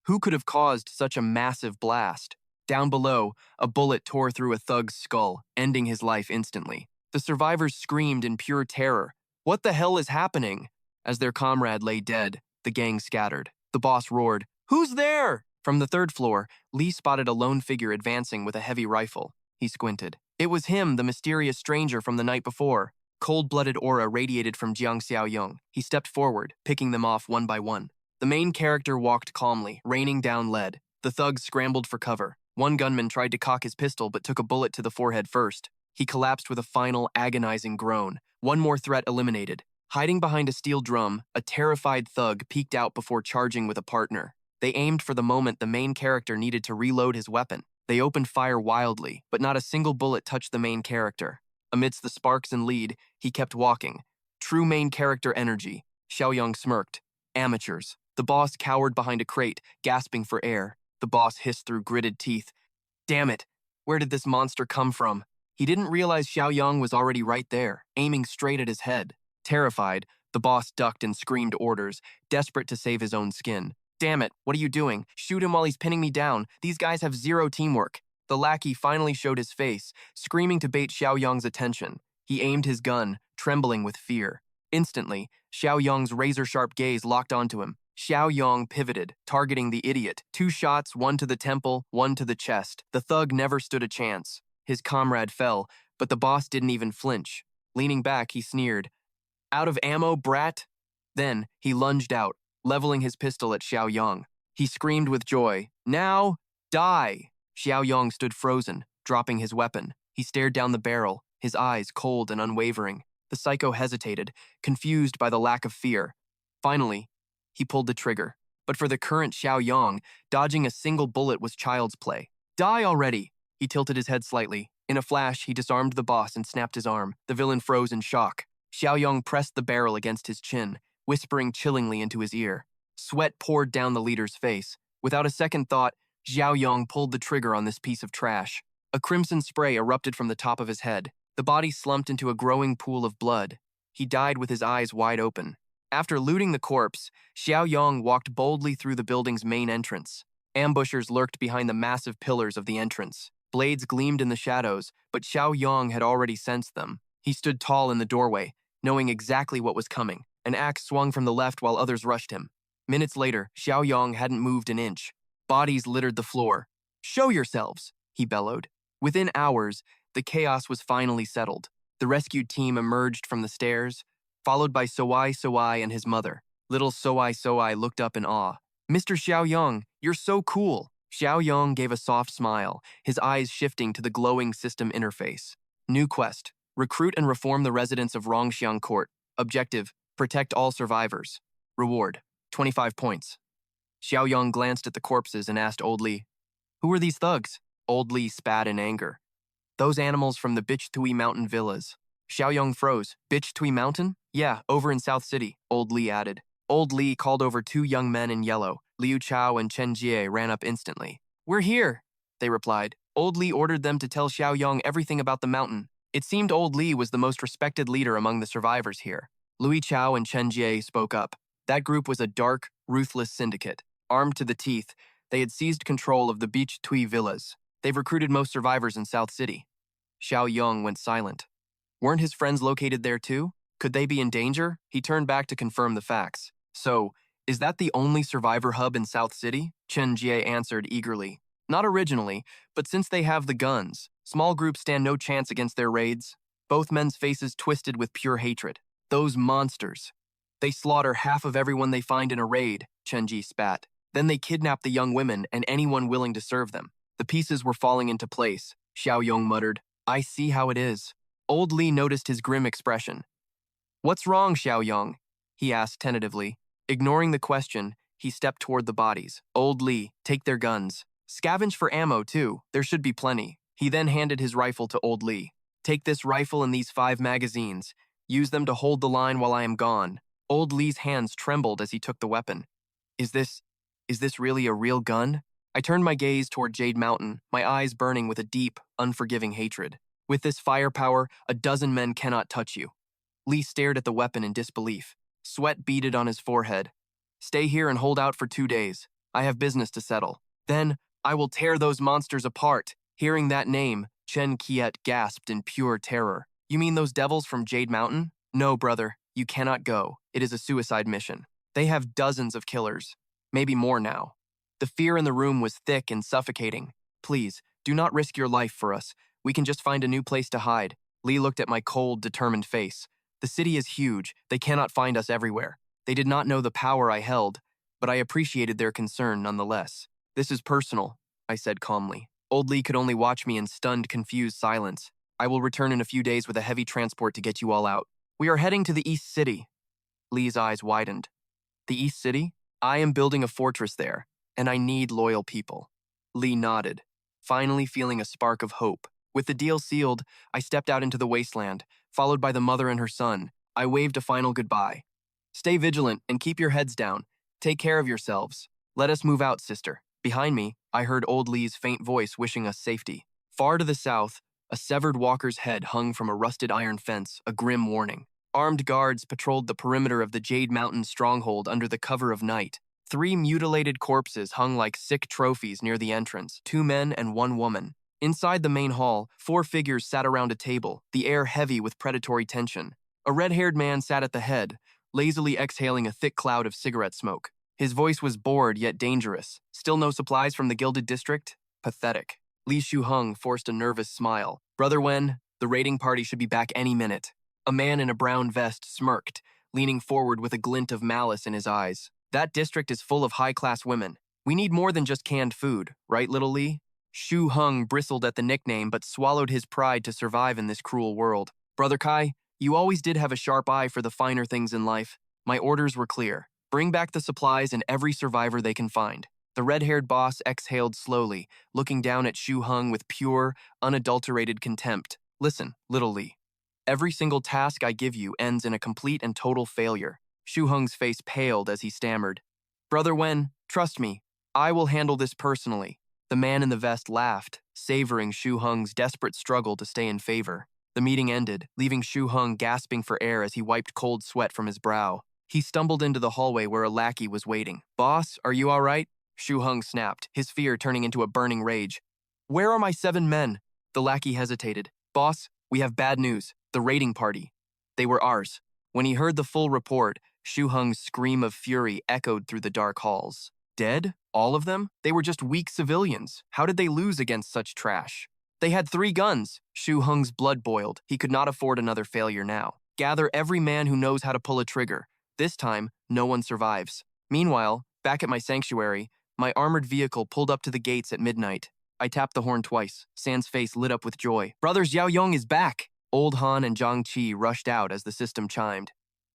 Who could have caused such a massive blast? Down below, a bullet tore through a thug's skull, ending his life instantly. The survivors screamed in pure terror. What the hell is happening? As their comrade lay dead, the gang scattered. The boss roared, "Who's there?" From the 3rd floor, Lee spotted a lone figure advancing with a heavy rifle. He squinted. It was him, the mysterious stranger from the night before. Cold-blooded aura radiated from Jiang Xiaoyong. He stepped forward, picking them off one by one. The main character walked calmly, raining down lead. The thugs scrambled for cover. One gunman tried to cock his pistol but took a bullet to the forehead first. He collapsed with a final, agonizing groan. One more threat eliminated. Hiding behind a steel drum, a terrified thug peeked out before charging with a partner. They aimed for the moment the main character needed to reload his weapon. They opened fire wildly, but not a single bullet touched the main character. Amidst the sparks and lead, he kept walking. True main character energy. Xiaoyong smirked. Amateurs. The boss cowered behind a crate, gasping for air. The boss hissed through gritted teeth. Damn it! Where did this monster come from? He didn't realize Xiaoyong was already right there, aiming straight at his head. Terrified, the boss ducked and screamed orders, desperate to save his own skin. Damn it, what are you doing? Shoot him while he's pinning me down. These guys have zero teamwork. The lackey finally showed his face, screaming to bait Xiaoyong's attention. He aimed his gun, trembling with fear. Instantly, Xiaoyong's razor-sharp gaze locked onto him. Xiaoyong pivoted, targeting the idiot. 2 shots, one to the temple, one to the chest. The thug never stood a chance. His comrade fell, but the boss didn't even flinch. Leaning back, he sneered, "Out of ammo, brat?" Then, he lunged out, leveling his pistol at Xiaoyong. He screamed with joy, "Now, die!" Xiaoyong stood frozen, dropping his weapon. He stared down the barrel, his eyes cold and unwavering. The psycho hesitated, confused by the lack of fear. Finally, he pulled the trigger. But for the current Xiaoyong, dodging a single bullet was child's play. "Die already!" He tilted his head slightly. In a flash, he disarmed the boss and snapped his arm. The villain froze in shock. Xiaoyong pressed the barrel against his chin, whispering chillingly into his ear. Sweat poured down the leader's face. Without a second thought, Xiaoyong pulled the trigger on this piece of trash. A crimson spray erupted from the top of his head. The body slumped into a growing pool of blood. He died with his eyes wide open. After looting the corpse, Xiaoyong walked boldly through the building's main entrance. Ambushers lurked behind the massive pillars of the entrance. Blades gleamed in the shadows, but Xiaoyong had already sensed them. He stood tall in the doorway, knowing exactly what was coming. An axe swung from the left while others rushed him. Minutes later, Xiaoyong hadn't moved an inch. Bodies littered the floor. "Show yourselves," he bellowed. Within hours, the chaos was finally settled. The rescued team emerged from the stairs, followed by Soai Soai and his mother. Little Soai Soai looked up in awe. "Mr. Xiaoyong, you're so cool." Xiaoyong gave a soft smile, his eyes shifting to the glowing system interface. New quest: recruit and reform the residents of Rongxiang Court. Objective: protect all survivors. Reward: 25 points. Xiaoyong glanced at the corpses and asked Old Li, "Who are these thugs?" Old Li spat in anger. "Those animals from the Bichtui Mountain villas." Xiaoyong froze. "Bichtui Mountain?" "Yeah, over in South City," Old Li added. Old Li called over 2 young men in yellow. Liu Chao and Chen Jie ran up instantly. "We're here," they replied. Old Li ordered them to tell Xiaoyong everything about the mountain. It seemed Old Li was the most respected leader among the survivors here. Liu Chao and Chen Jie spoke up. That group was a dark, ruthless syndicate. Armed to the teeth, they had seized control of the Beach Tui villas. They've recruited most survivors in South City. Xiaoyong went silent. Weren't his friends located there too? Could they be in danger? He turned back to confirm the facts. "So, is that the only survivor hub in South City?" Chen Jie answered eagerly. "Not originally, but since they have the guns, small groups stand no chance against their raids." Both men's faces twisted with pure hatred. "Those monsters. They slaughter half of everyone they find in a raid," Chen Jie spat. "Then they kidnap the young women and anyone willing to serve them." The pieces were falling into place. Xiaoyong muttered, "I see how it is." Old Li noticed his grim expression. "What's wrong, Xiaoyong?" he asked tentatively. Ignoring the question, he stepped toward the bodies. Old Lee, take their guns. Scavenge for ammo, too. There should be plenty. He then handed his rifle to Old Lee. Take this rifle and these 5 magazines. Use them to hold the line while I am gone. Old Lee's hands trembled as he took the weapon. Is this really a real gun? I turned my gaze toward Jade Mountain, my eyes burning with a deep, unforgiving hatred. With this firepower, a dozen men cannot touch you. Lee stared at the weapon in disbelief. Sweat beaded on his forehead. Stay here and hold out for 2 days. I have business to settle. Then, I will tear those monsters apart. Hearing that name, Chen Kiet gasped in pure terror. You mean those devils from Jade Mountain? No, brother, you cannot go. It is a suicide mission. They have dozens of killers. Maybe more now. The fear in the room was thick and suffocating. Please, do not risk your life for us. We can just find a new place to hide. Lee looked at my cold, determined face. The city is huge. They cannot find us everywhere. They did not know the power I held, but I appreciated their concern nonetheless. This is personal, I said calmly. Old Lee could only watch me in stunned, confused silence. I will return in a few days with a heavy transport to get you all out. We are heading to the East City. Lee's eyes widened. The East City? I am building a fortress there, and I need loyal people. Lee nodded, finally feeling a spark of hope. With the deal sealed, I stepped out into the wasteland, followed by the mother and her son. I waved a final goodbye. Stay vigilant and keep your heads down. Take care of yourselves. Let us move out, sister. Behind me, I heard Old Lee's faint voice wishing us safety. Far to the south, a severed walker's head hung from a rusted iron fence, a grim warning. Armed guards patrolled the perimeter of the Jade Mountain stronghold under the cover of night. 3 mutilated corpses hung like sick trophies near the entrance, 2 men and 1 woman. Inside the main hall, 4 figures sat around a table, the air heavy with predatory tension. A red-haired man sat at the head, lazily exhaling a thick cloud of cigarette smoke. His voice was bored yet dangerous. Still no supplies from the Gilded District? Pathetic. Li Shuheng forced a nervous smile. Brother Wen, the raiding party should be back any minute. A man in a brown vest smirked, leaning forward with a glint of malice in his eyes. That district is full of high-class women. We need more than just canned food, right, little Li? Shu Hung bristled at the nickname but swallowed his pride to survive in this cruel world. Brother Kai, you always did have a sharp eye for the finer things in life. My orders were clear. Bring back the supplies and every survivor they can find. The red-haired boss exhaled slowly, looking down at Shu Hung with pure, unadulterated contempt. Listen, little Li. Every single task I give you ends in a complete and total failure. Shu Hung's face paled as he stammered. Brother Wen, trust me, I will handle this personally. The man in the vest laughed, savoring Shu Hung's desperate struggle to stay in favor. The meeting ended, leaving Shu Hung gasping for air as he wiped cold sweat from his brow. He stumbled into the hallway where a lackey was waiting. Boss, are you all right? Shu Hung snapped, his fear turning into a burning rage. Where are my 7 men? The lackey hesitated. Boss, we have bad news. The raiding party. They were ours. When he heard the full report, Shu Hung's scream of fury echoed through the dark halls. Dead? All of them? They were just weak civilians. How did they lose against such trash? They had 3 guns. Shu Hung's blood boiled. He could not afford another failure now. Gather every man who knows how to pull a trigger. This time, no one survives. Meanwhile, back at my sanctuary, my armored vehicle pulled up to the gates at midnight. I tapped the horn twice. San's face lit up with joy. Brother Xiaoyong is back! Old Han and Jiang Qi rushed out as the system chimed.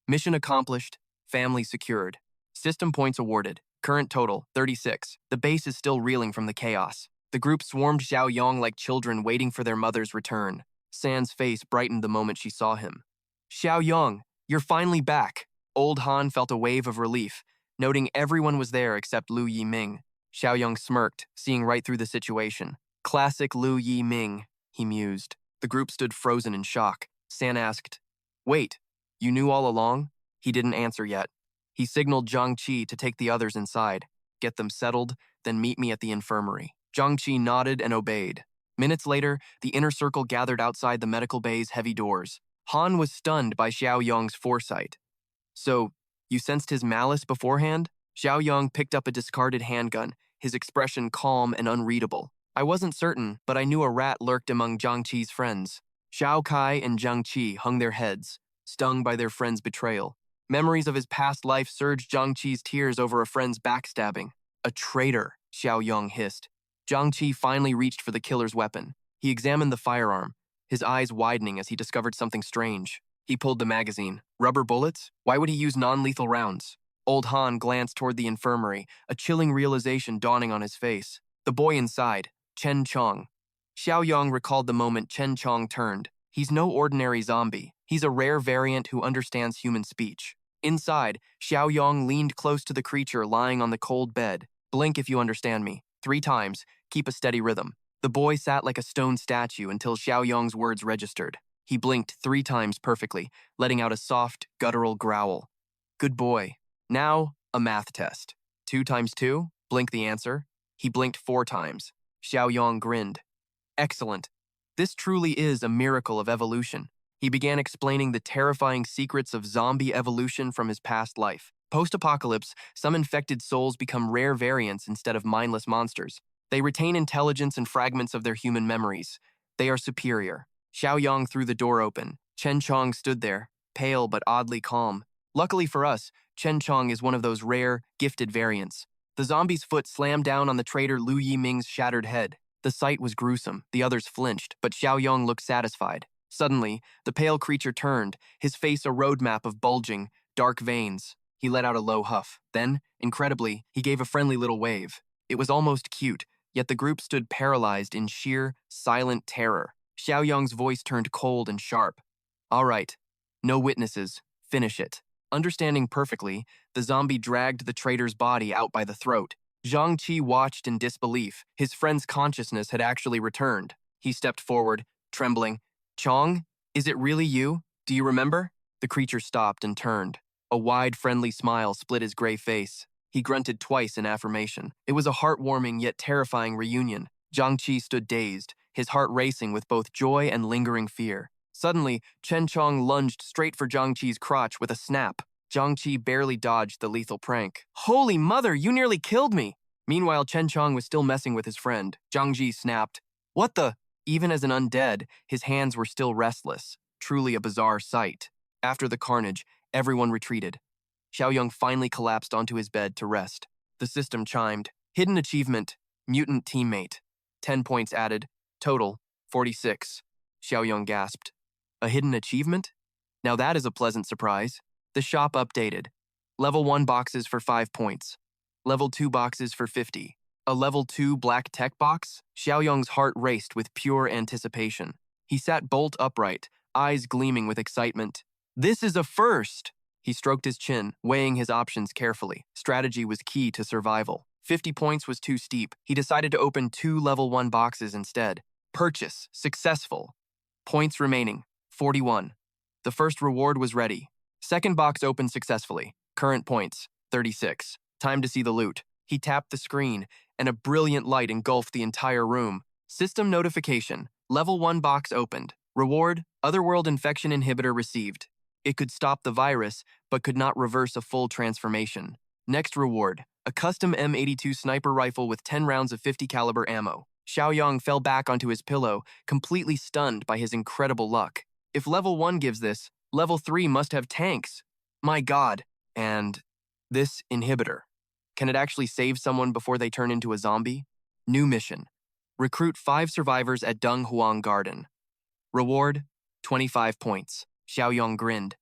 Mission accomplished. Family secured. System points awarded. Current total, 36. The base is still reeling from the chaos. The group swarmed Xiaoyong like children waiting for their mother's return. San's face brightened the moment she saw him. Xiaoyong, you're finally back. Old Han felt a wave of relief, noting everyone was there except Lu Yiming. Xiaoyong smirked, seeing right through the situation. Classic Lu Yiming, he mused. The group stood frozen in shock. San asked, Wait, you knew all along? He didn't answer yet. He signaled Jiang Qi to take the others inside, get them settled, then meet me at the infirmary. Jiang Qi nodded and obeyed. Minutes later, the inner circle gathered outside the medical bay's heavy doors. Han was stunned by Xiaoyong's foresight. So, you sensed his malice beforehand? Xiaoyong picked up a discarded handgun, his expression calm and unreadable. I wasn't certain, but I knew a rat lurked among Jiang Qi's friends. Xiao Kai and Jiang Qi hung their heads, stung by their friend's betrayal. Memories of his past life surged Jiang Qi's tears over a friend's backstabbing. A traitor, Xiaoyong hissed. Jiang Qi finally reached for the killer's weapon. He examined the firearm, his eyes widening as he discovered something strange. He pulled the magazine. Rubber bullets? Why would he use non-lethal rounds? Old Han glanced toward the infirmary, a chilling realization dawning on his face. The boy inside, Chen Chong. Xiaoyong recalled the moment Chen Chong turned. He's no ordinary zombie. He's a rare variant who understands human speech. Inside, Xiaoyong leaned close to the creature lying on the cold bed. Blink if you understand me. 3 times. Keep a steady rhythm. The boy sat like a stone statue until Xiaoyong's words registered. He blinked 3 times perfectly, letting out a soft, guttural growl. Good boy. Now, a math test. 2 times 2? Blink the answer. He blinked 4 times. Xiaoyong grinned. Excellent. This truly is a miracle of evolution. He began explaining the terrifying secrets of zombie evolution from his past life. Post-apocalypse, some infected souls become rare variants instead of mindless monsters. They retain intelligence and fragments of their human memories. They are superior. Xiaoyong threw the door open. Chen Chong stood there, pale but oddly calm. Luckily for us, Chen Chong is one of those rare, gifted variants. The zombie's foot slammed down on the traitor Lu Yiming's shattered head. The sight was gruesome. The others flinched, but Xiaoyong looked satisfied. Suddenly, the pale creature turned, his face a roadmap of bulging, dark veins. He let out a low huff. Then, incredibly, he gave a friendly little wave. It was almost cute, yet the group stood paralyzed in sheer, silent terror. Xiaoyong's voice turned cold and sharp. All right. No witnesses. Finish it. Understanding perfectly, the zombie dragged the traitor's body out by the throat. Zhang Qi watched in disbelief. His friend's consciousness had actually returned. He stepped forward, trembling. Chong, is it really you? Do you remember? The creature stopped and turned. A wide, friendly smile split his gray face. He grunted twice in affirmation. It was a heartwarming yet terrifying reunion. Zhang Qi stood dazed, his heart racing with both joy and lingering fear. Suddenly, Chen Chong lunged straight for Zhang Qi's crotch with a snap. Zhang Qi barely dodged the lethal prank. Holy mother, you nearly killed me! Meanwhile, Chen Chong was still messing with his friend. Zhang Ji snapped. What the? Even as an undead, his hands were still restless. Truly a bizarre sight. After the carnage, everyone retreated. Xiaoyong finally collapsed onto his bed to rest. The system chimed. Hidden achievement, mutant teammate. 10 points added. Total, 46. Xiaoyong gasped. A hidden achievement? Now that is a pleasant surprise. The shop updated. Level 1 boxes for 5 points. Level 2 boxes for 50. A level 2 black tech box? Xiaoyong's heart raced with pure anticipation. He sat bolt upright, eyes gleaming with excitement. This is a first! He stroked his chin, weighing his options carefully. Strategy was key to survival. 50 points was too steep. He decided to open 2 level 1 boxes instead. Purchase. Successful. Points remaining. 41. The first reward was ready. Second box opened successfully. Current points. 36. Time to see the loot. He tapped the screen, and a brilliant light engulfed the entire room. System notification. Level 1 box opened. Reward, Otherworld infection inhibitor received. It could stop the virus, but could not reverse a full transformation. Next reward, a custom M82 sniper rifle with 10 rounds of 50 caliber ammo. Xiaoyong fell back onto his pillow, completely stunned by his incredible luck. If level 1 gives this, level 3 must have tanks. My god. And this inhibitor. Can it actually save someone before they turn into a zombie? New mission. Recruit 5 survivors at Dung Huang Garden. Reward, 25 points. Xiaoyong grinned.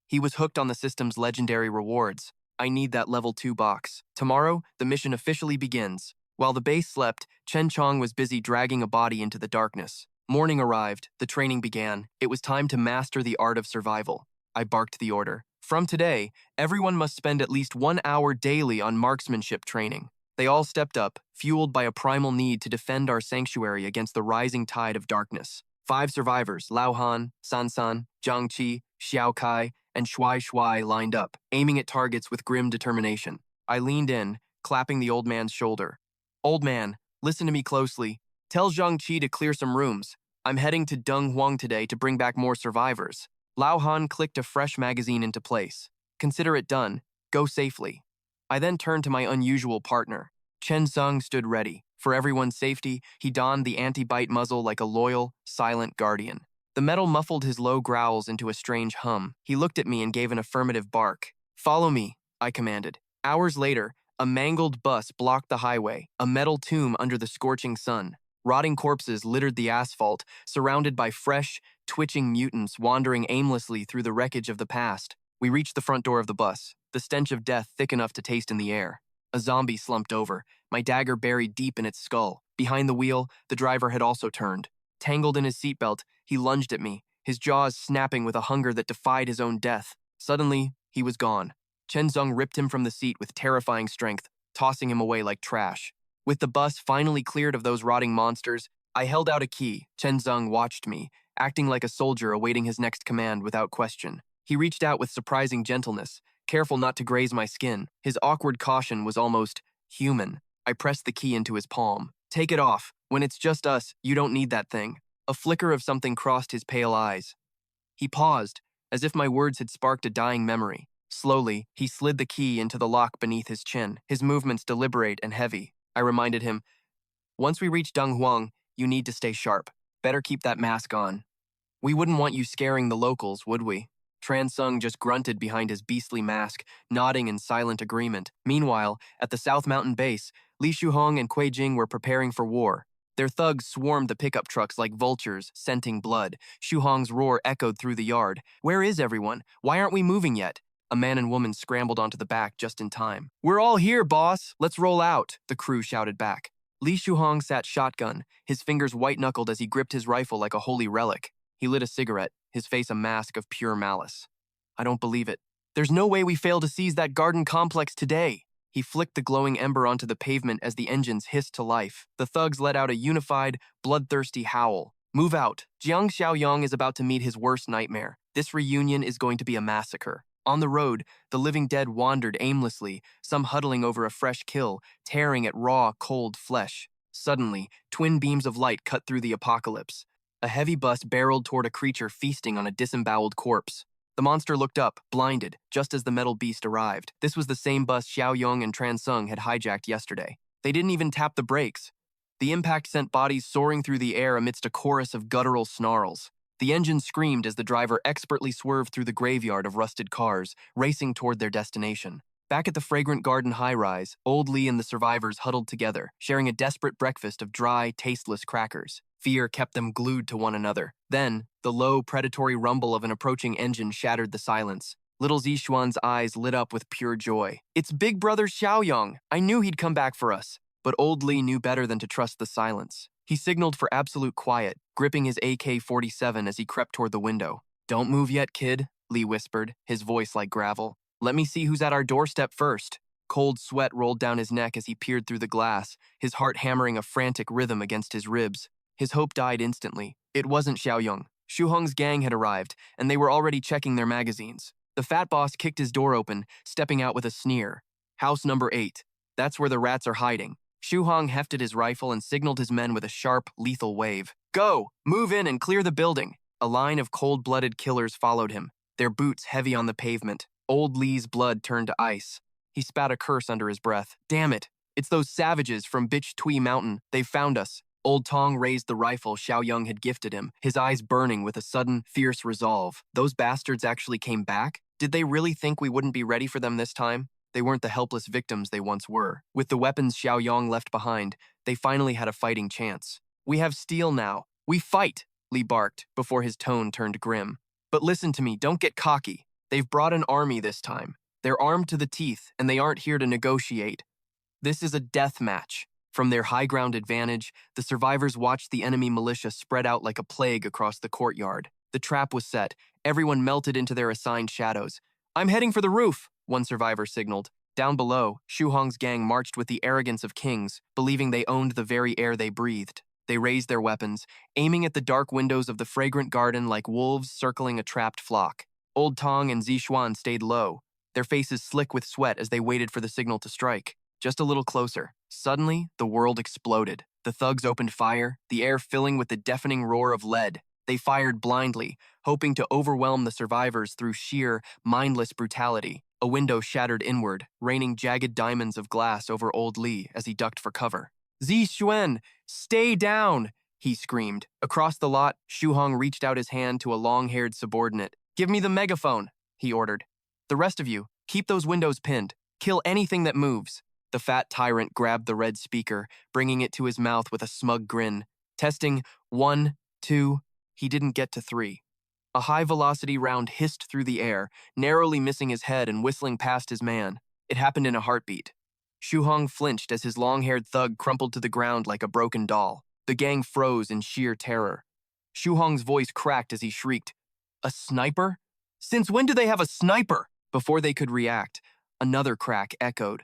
He was hooked on the system's legendary rewards. I need that level 2 box. Tomorrow, the mission officially begins. While the base slept, Chen Chong was busy dragging a body into the darkness. Morning arrived, the training began. It was time to master the art of survival. I barked the order. From today, everyone must spend at least 1 hour daily on marksmanship training. They all stepped up, fueled by a primal need to defend our sanctuary against the rising tide of darkness. 5 survivors, Lao Han, San San, Zhang Qi, Xiao Kai, and Shuai Shuai lined up, aiming at targets with grim determination. I leaned in, clapping the old man's shoulder. Old man, listen to me closely. Tell Zhang Qi to clear some rooms. I'm heading to Dung Huang today to bring back more survivors. Lao Han clicked a fresh magazine into place. Consider it done. Go safely. I then turned to my unusual partner. Chen Zeng stood ready. For everyone's safety, he donned the anti-bite muzzle like a loyal, silent guardian. The metal muffled his low growls into a strange hum. He looked at me and gave an affirmative bark. Follow me, I commanded. Hours later, a mangled bus blocked the highway, a metal tomb under the scorching sun. Rotting corpses littered the asphalt, surrounded by fresh, twitching mutants wandering aimlessly through the wreckage of the past. We reached the front door of the bus. the stench of death thick enough to taste in the air. A zombie slumped over, my dagger buried deep in its skull. Behind the wheel, the driver had also turned. Tangled in his seatbelt, he lunged at me, his jaws snapping with a hunger that defied his own death. Suddenly, he was gone. Chen Zeng ripped him from the seat with terrifying strength, tossing him away like trash. With the bus finally cleared of those rotting monsters, I held out a key. Chen Zeng watched me, acting like a soldier awaiting his next command without question. He reached out with surprising gentleness, careful not to graze my skin. His awkward caution was almost human. I pressed the key into his palm. Take it off. When it's just us, you don't need that thing. A flicker of something crossed his pale eyes. He paused, as if my words had sparked a dying memory. Slowly, he slid the key into the lock beneath his chin, his movements deliberate and heavy. I reminded him, once we reach Donghuang, you need to stay sharp. Better keep that mask on. We wouldn't want you scaring the locals, would we? Transung just grunted behind his beastly mask, nodding in silent agreement. Meanwhile, at the South Mountain base, Li Shuhong and Cui Jing were preparing for war. Their thugs swarmed the pickup trucks like vultures, scenting blood. Shuhong's roar echoed through the yard. Where is everyone? Why aren't we moving yet? A man and woman scrambled onto the back just in time. We're all here, boss! Let's roll out, the crew shouted back. Li Shuhong sat shotgun, his fingers white-knuckled as he gripped his rifle like a holy relic. He lit a cigarette, his face a mask of pure malice. I don't believe it. There's no way we fail to seize that garden complex today. He flicked the glowing ember onto the pavement as the engines hissed to life. The thugs let out a unified, bloodthirsty howl. Move out. Jiang Xiaoyong is about to meet his worst nightmare. This reunion is going to be a massacre. On the road, the living dead wandered aimlessly, some huddling over a fresh kill, tearing at raw, cold flesh. Suddenly, twin beams of light cut through the apocalypse. A heavy bus barreled toward a creature feasting on a disemboweled corpse. The monster looked up, blinded, just as the metal beast arrived. This was the same bus Xiaoyong and Transung had hijacked yesterday. They didn't even tap the brakes. The impact sent bodies soaring through the air amidst a chorus of guttural snarls. The engine screamed as the driver expertly swerved through the graveyard of rusted cars, racing toward their destination. Back at the Fragrant Garden high-rise, Old Lee and the survivors huddled together, sharing a desperate breakfast of dry, tasteless crackers. Fear kept them glued to one another. Then, the low, predatory rumble of an approaching engine shattered the silence. Little Zixuan's eyes lit up with pure joy. It's Big Brother Xiaoyong! I knew he'd come back for us. But Old Lee knew better than to trust the silence. He signaled for absolute quiet, gripping his AK-47 as he crept toward the window. Don't move yet, kid, Lee whispered, his voice like gravel. Let me see who's at our doorstep first. Cold sweat rolled down his neck as he peered through the glass, his heart hammering a frantic rhythm against his ribs. His hope died instantly. It wasn't Xiaoyong. Shuhong's gang had arrived, and they were already checking their magazines. The fat boss kicked his door open, stepping out with a sneer. House number 8. That's where the rats are hiding. Shuhong hefted his rifle and signaled his men with a sharp, lethal wave. Go! Move in and clear the building! A line of cold-blooded killers followed him, their boots heavy on the pavement. Old Lee's blood turned to ice. He spat a curse under his breath. Damn it! It's those savages from Bitch Tui Mountain. They've found us. Old Tong raised the rifle Xiaoyong had gifted him, his eyes burning with a sudden, fierce resolve. Those bastards actually came back? Did they really think we wouldn't be ready for them this time? They weren't the helpless victims they once were. With the weapons Xiaoyong left behind, they finally had a fighting chance. We have steel now. We fight, Li barked, before his tone turned grim. But listen to me, don't get cocky. They've brought an army this time. They're armed to the teeth, and they aren't here to negotiate. This is a death match. From their high ground advantage, the survivors watched the enemy militia spread out like a plague across the courtyard. The trap was set. Everyone melted into their assigned shadows. I'm heading for the roof, one survivor signaled. Down below, Shuhong's gang marched with the arrogance of kings, believing they owned the very air they breathed. They raised their weapons, aiming at the dark windows of the fragrant garden like wolves circling a trapped flock. Old Tong and Zixuan stayed low, their faces slick with sweat as they waited for the signal to strike. Just a little closer. Suddenly, the world exploded. The thugs opened fire, the air filling with the deafening roar of lead. They fired blindly, hoping to overwhelm the survivors through sheer, mindless brutality. A window shattered inward, raining jagged diamonds of glass over Old Lee as he ducked for cover. Zixuan, stay down, he screamed. Across the lot, Shuhong reached out his hand to a long-haired subordinate. Give me the megaphone, he ordered. The rest of you, keep those windows pinned. Kill anything that moves. The fat tyrant grabbed the red speaker, bringing it to his mouth with a smug grin. Testing 1, 2, he didn't get to 3. A high-velocity round hissed through the air, narrowly missing his head and whistling past his man. It happened in a heartbeat. Xu Hong flinched as his long-haired thug crumpled to the ground like a broken doll. The gang froze in sheer terror. Xu Hong's voice cracked as he shrieked, "A sniper? Since when do they have a sniper?" Before they could react, another crack echoed.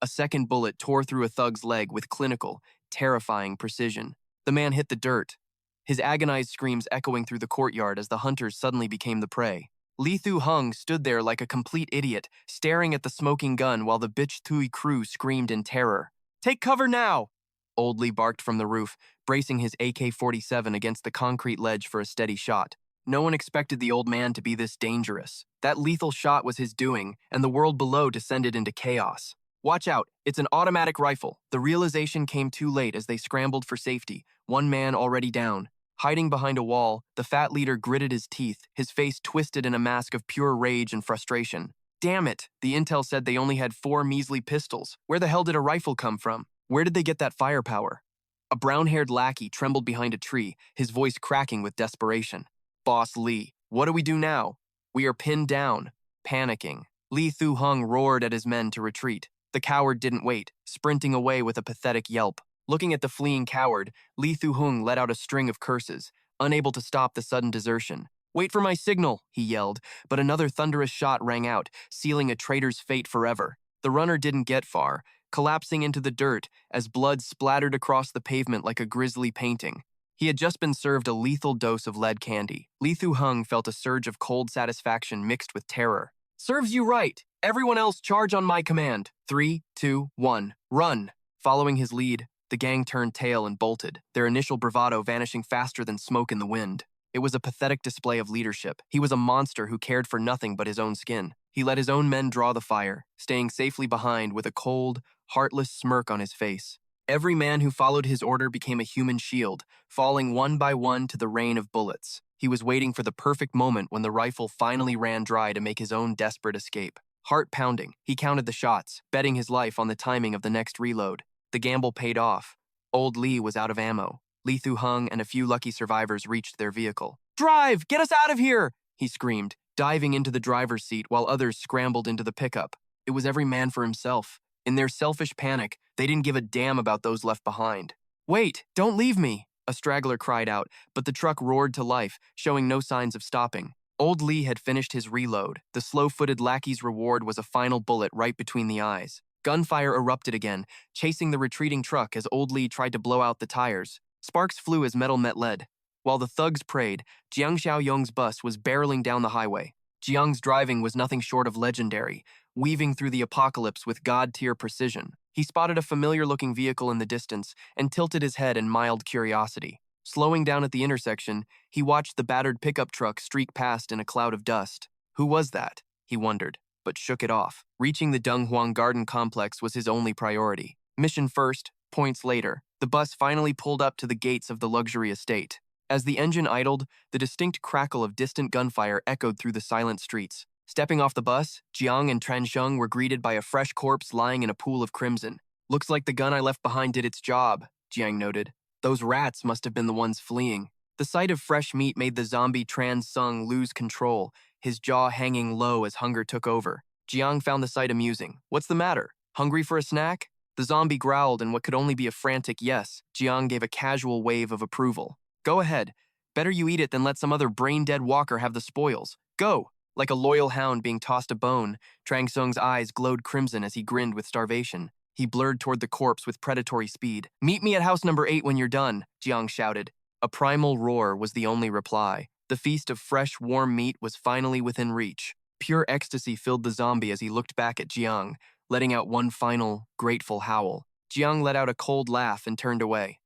A second bullet tore through a thug's leg with clinical, terrifying precision. The man hit the dirt, his agonized screams echoing through the courtyard as the hunters suddenly became the prey. Li Thu Hung stood there like a complete idiot, staring at the smoking gun while the bitch Tui crew screamed in terror. "Take cover now!" Old Li barked from the roof, bracing his AK-47 against the concrete ledge for a steady shot. No one expected the old man to be this dangerous. That lethal shot was his doing, and the world below descended into chaos. "Watch out, it's an automatic rifle." The realization came too late as they scrambled for safety, one man already down. Hiding behind a wall, the fat leader gritted his teeth, his face twisted in a mask of pure rage and frustration. Damn it, the intel said they only had 4 measly pistols. Where the hell did a rifle come from? Where did they get that firepower? A brown-haired lackey trembled behind a tree, his voice cracking with desperation. "Boss Li, what do we do now? We are pinned down." Panicking, Li Thu Hung roared at his men to retreat. The coward didn't wait, sprinting away with a pathetic yelp. Looking at the fleeing coward, Li Thu Hung let out a string of curses, unable to stop the sudden desertion. "Wait for my signal," he yelled, but another thunderous shot rang out, sealing a traitor's fate forever. The runner didn't get far, collapsing into the dirt as blood splattered across the pavement like a grisly painting. He had just been served a lethal dose of lead candy. Li Thu Hung felt a surge of cold satisfaction mixed with terror. "Serves you right! Everyone else charge on my command. 3, 2, 1, run!" Following his lead, the gang turned tail and bolted, their initial bravado vanishing faster than smoke in the wind. It was a pathetic display of leadership. He was a monster who cared for nothing but his own skin. He let his own men draw the fire, staying safely behind with a cold, heartless smirk on his face. Every man who followed his order became a human shield, falling one by one to the rain of bullets. He was waiting for the perfect moment when the rifle finally ran dry to make his own desperate escape. Heart pounding, he counted the shots, betting his life on the timing of the next reload. The gamble paid off. Old Li was out of ammo. Li Thu Hung and a few lucky survivors reached their vehicle. "Drive! Get us out of here!" he screamed, diving into the driver's seat while others scrambled into the pickup. It was every man for himself. In their selfish panic, they didn't give a damn about those left behind. "Wait, don't leave me!" a straggler cried out, but the truck roared to life, showing no signs of stopping. Old Li had finished his reload. The slow-footed lackey's reward was a final bullet right between the eyes. Gunfire erupted again, chasing the retreating truck as Old Li tried to blow out the tires. Sparks flew as metal met lead. While the thugs prayed, Jiang Xiaoyong's bus was barreling down the highway. Jiang's driving was nothing short of legendary, weaving through the apocalypse with god-tier precision. He spotted a familiar-looking vehicle in the distance and tilted his head in mild curiosity. Slowing down at the intersection, he watched the battered pickup truck streak past in a cloud of dust. Who was that? He wondered, but shook it off. Reaching the Donghuang Garden Complex was his only priority. Mission first, points later. The bus finally pulled up to the gates of the luxury estate. As the engine idled, the distinct crackle of distant gunfire echoed through the silent streets. Stepping off the bus, Jiang and Transheng were greeted by a fresh corpse lying in a pool of crimson. "Looks like the gun I left behind did its job," Jiang noted. "Those rats must have been the ones fleeing." The sight of fresh meat made the zombie Transung lose control, his jaw hanging low as hunger took over. Jiang found the sight amusing. "What's the matter? Hungry for a snack?" The zombie growled in what could only be a frantic yes. Jiang gave a casual wave of approval. "Go ahead. Better you eat it than let some other brain-dead walker have the spoils. Go!" Like a loyal hound being tossed a bone, Transung's eyes glowed crimson as he grinned with starvation. He blurred toward the corpse with predatory speed. "Meet me at house number 8 when you're done," Jiang shouted. A primal roar was the only reply. The feast of fresh, warm meat was finally within reach. Pure ecstasy filled the zombie as he looked back at Jiang, letting out one final, grateful howl. Jiang let out a cold laugh and turned away.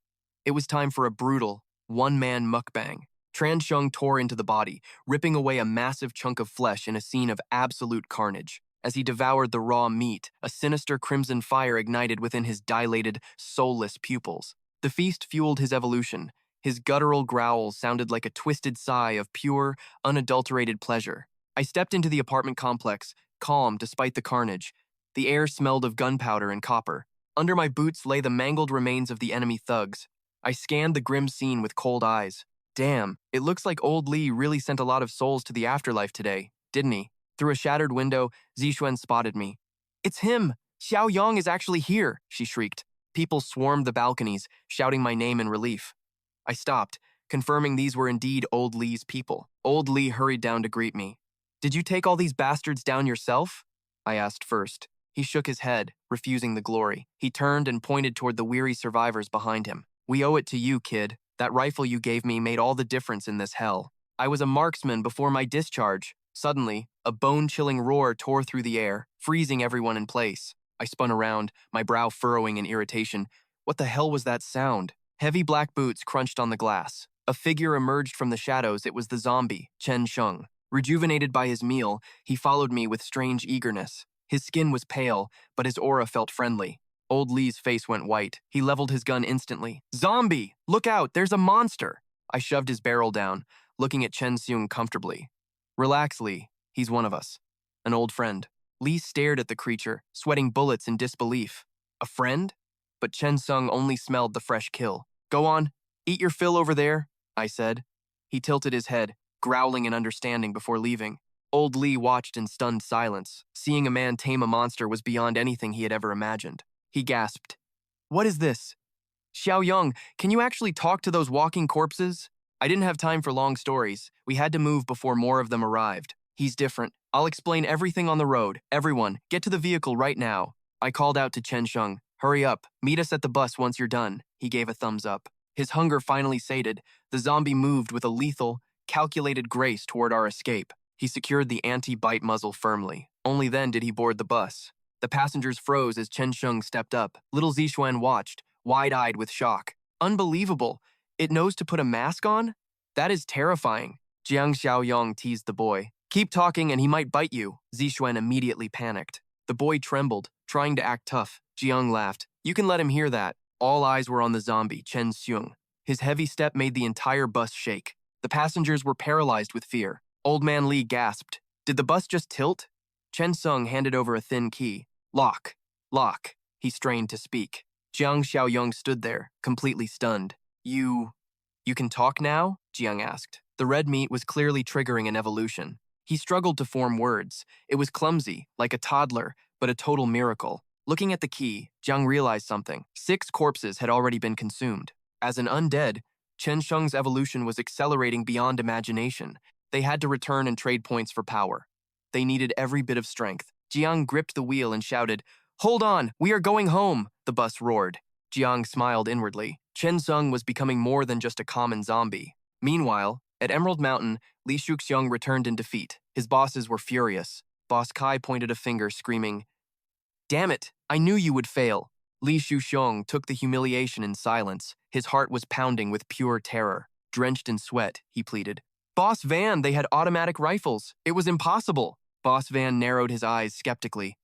It was time for a brutal, one-man mukbang. Transheng tore into the body, ripping away a massive chunk of flesh in a scene of absolute carnage. As he devoured the raw meat, a sinister crimson fire ignited within his dilated, soulless pupils. The feast fueled his evolution. His guttural growls sounded like a twisted sigh of pure, unadulterated pleasure. I stepped into the apartment complex, calm despite the carnage. The air smelled of gunpowder and copper. Under my boots lay the mangled remains of the enemy thugs. I scanned the grim scene with cold eyes. Damn, it looks like old Li really sent a lot of souls to the afterlife today, didn't he? Through a shattered window, Zixuan spotted me. It's him! Xiaoyong is actually here, she shrieked. People swarmed the balconies, shouting my name in relief. I stopped, confirming these were indeed old Li's people. Old Li hurried down to greet me. Did you take all these bastards down yourself? I asked first. He shook his head, refusing the glory. He turned and pointed toward the weary survivors behind him. We owe it to you, kid. That rifle you gave me made all the difference in this hell. I was a marksman before my discharge. Suddenly, a bone-chilling roar tore through the air, freezing everyone in place. I spun around, my brow furrowing in irritation. What the hell was that sound? Heavy black boots crunched on the glass. A figure emerged from the shadows. It was the zombie, Chen Sheng. Rejuvenated by his meal, he followed me with strange eagerness. His skin was pale, but his aura felt friendly. Old Li's face went white. He leveled his gun instantly. Zombie! Look out! There's a monster! I shoved his barrel down, looking at Chen Xiong comfortably. Relax, Li. He's one of us. An old friend. Li stared at the creature, sweating bullets in disbelief. A friend? But Chen Xiong only smelled the fresh kill. Go on, eat your fill over there, I said. He tilted his head, growling in understanding before leaving. Old Li watched in stunned silence. Seeing a man tame a monster was beyond anything he had ever imagined. He gasped. What is this? Xiaoyong, can you actually talk to those walking corpses? I didn't have time for long stories. We had to move before more of them arrived. He's different. I'll explain everything on the road. Everyone, get to the vehicle right now. I called out to Chen Sheng. Hurry up. Meet us at the bus once you're done. He gave a thumbs up. His hunger finally sated. The zombie moved with a lethal, calculated grace toward our escape. He secured the anti-bite muzzle firmly. Only then did he board the bus. The passengers froze as Chen Sheng stepped up. Little Zixuan watched, wide-eyed with shock. Unbelievable. It knows to put a mask on? That is terrifying. Jiang Xiaoyong teased the boy. Keep talking and he might bite you. Zixuan immediately panicked. The boy trembled, trying to act tough. Jiang laughed. You can let him hear that. All eyes were on the zombie, Chen Xiong. His heavy step made the entire bus shake. The passengers were paralyzed with fear. Old Man Li gasped. Did the bus just tilt? Chen Xiong handed over a thin key. Lock. Lock. He strained to speak. Jiang Xiaoyong stood there, completely stunned. You can talk now? Jiang asked. The red meat was clearly triggering an evolution. He struggled to form words. It was clumsy, like a toddler, but a total miracle. Looking at the key, Jiang realized something. 6 corpses had already been consumed. As an undead, Chen Sheng's evolution was accelerating beyond imagination. They had to return and trade points for power. They needed every bit of strength. Jiang gripped the wheel and shouted, Hold on, we are going home, the bus roared. Jiang smiled inwardly. Chen Sheng was becoming more than just a common zombie. Meanwhile, at Emerald Mountain, Li Shuxiong returned in defeat. His bosses were furious. Boss Kai pointed a finger, screaming, Damn it, I knew you would fail. Li Shuxiong took the humiliation in silence. His heart was pounding with pure terror. Drenched in sweat, he pleaded, Boss Van, they had automatic rifles. It was impossible. Boss Van narrowed his eyes skeptically.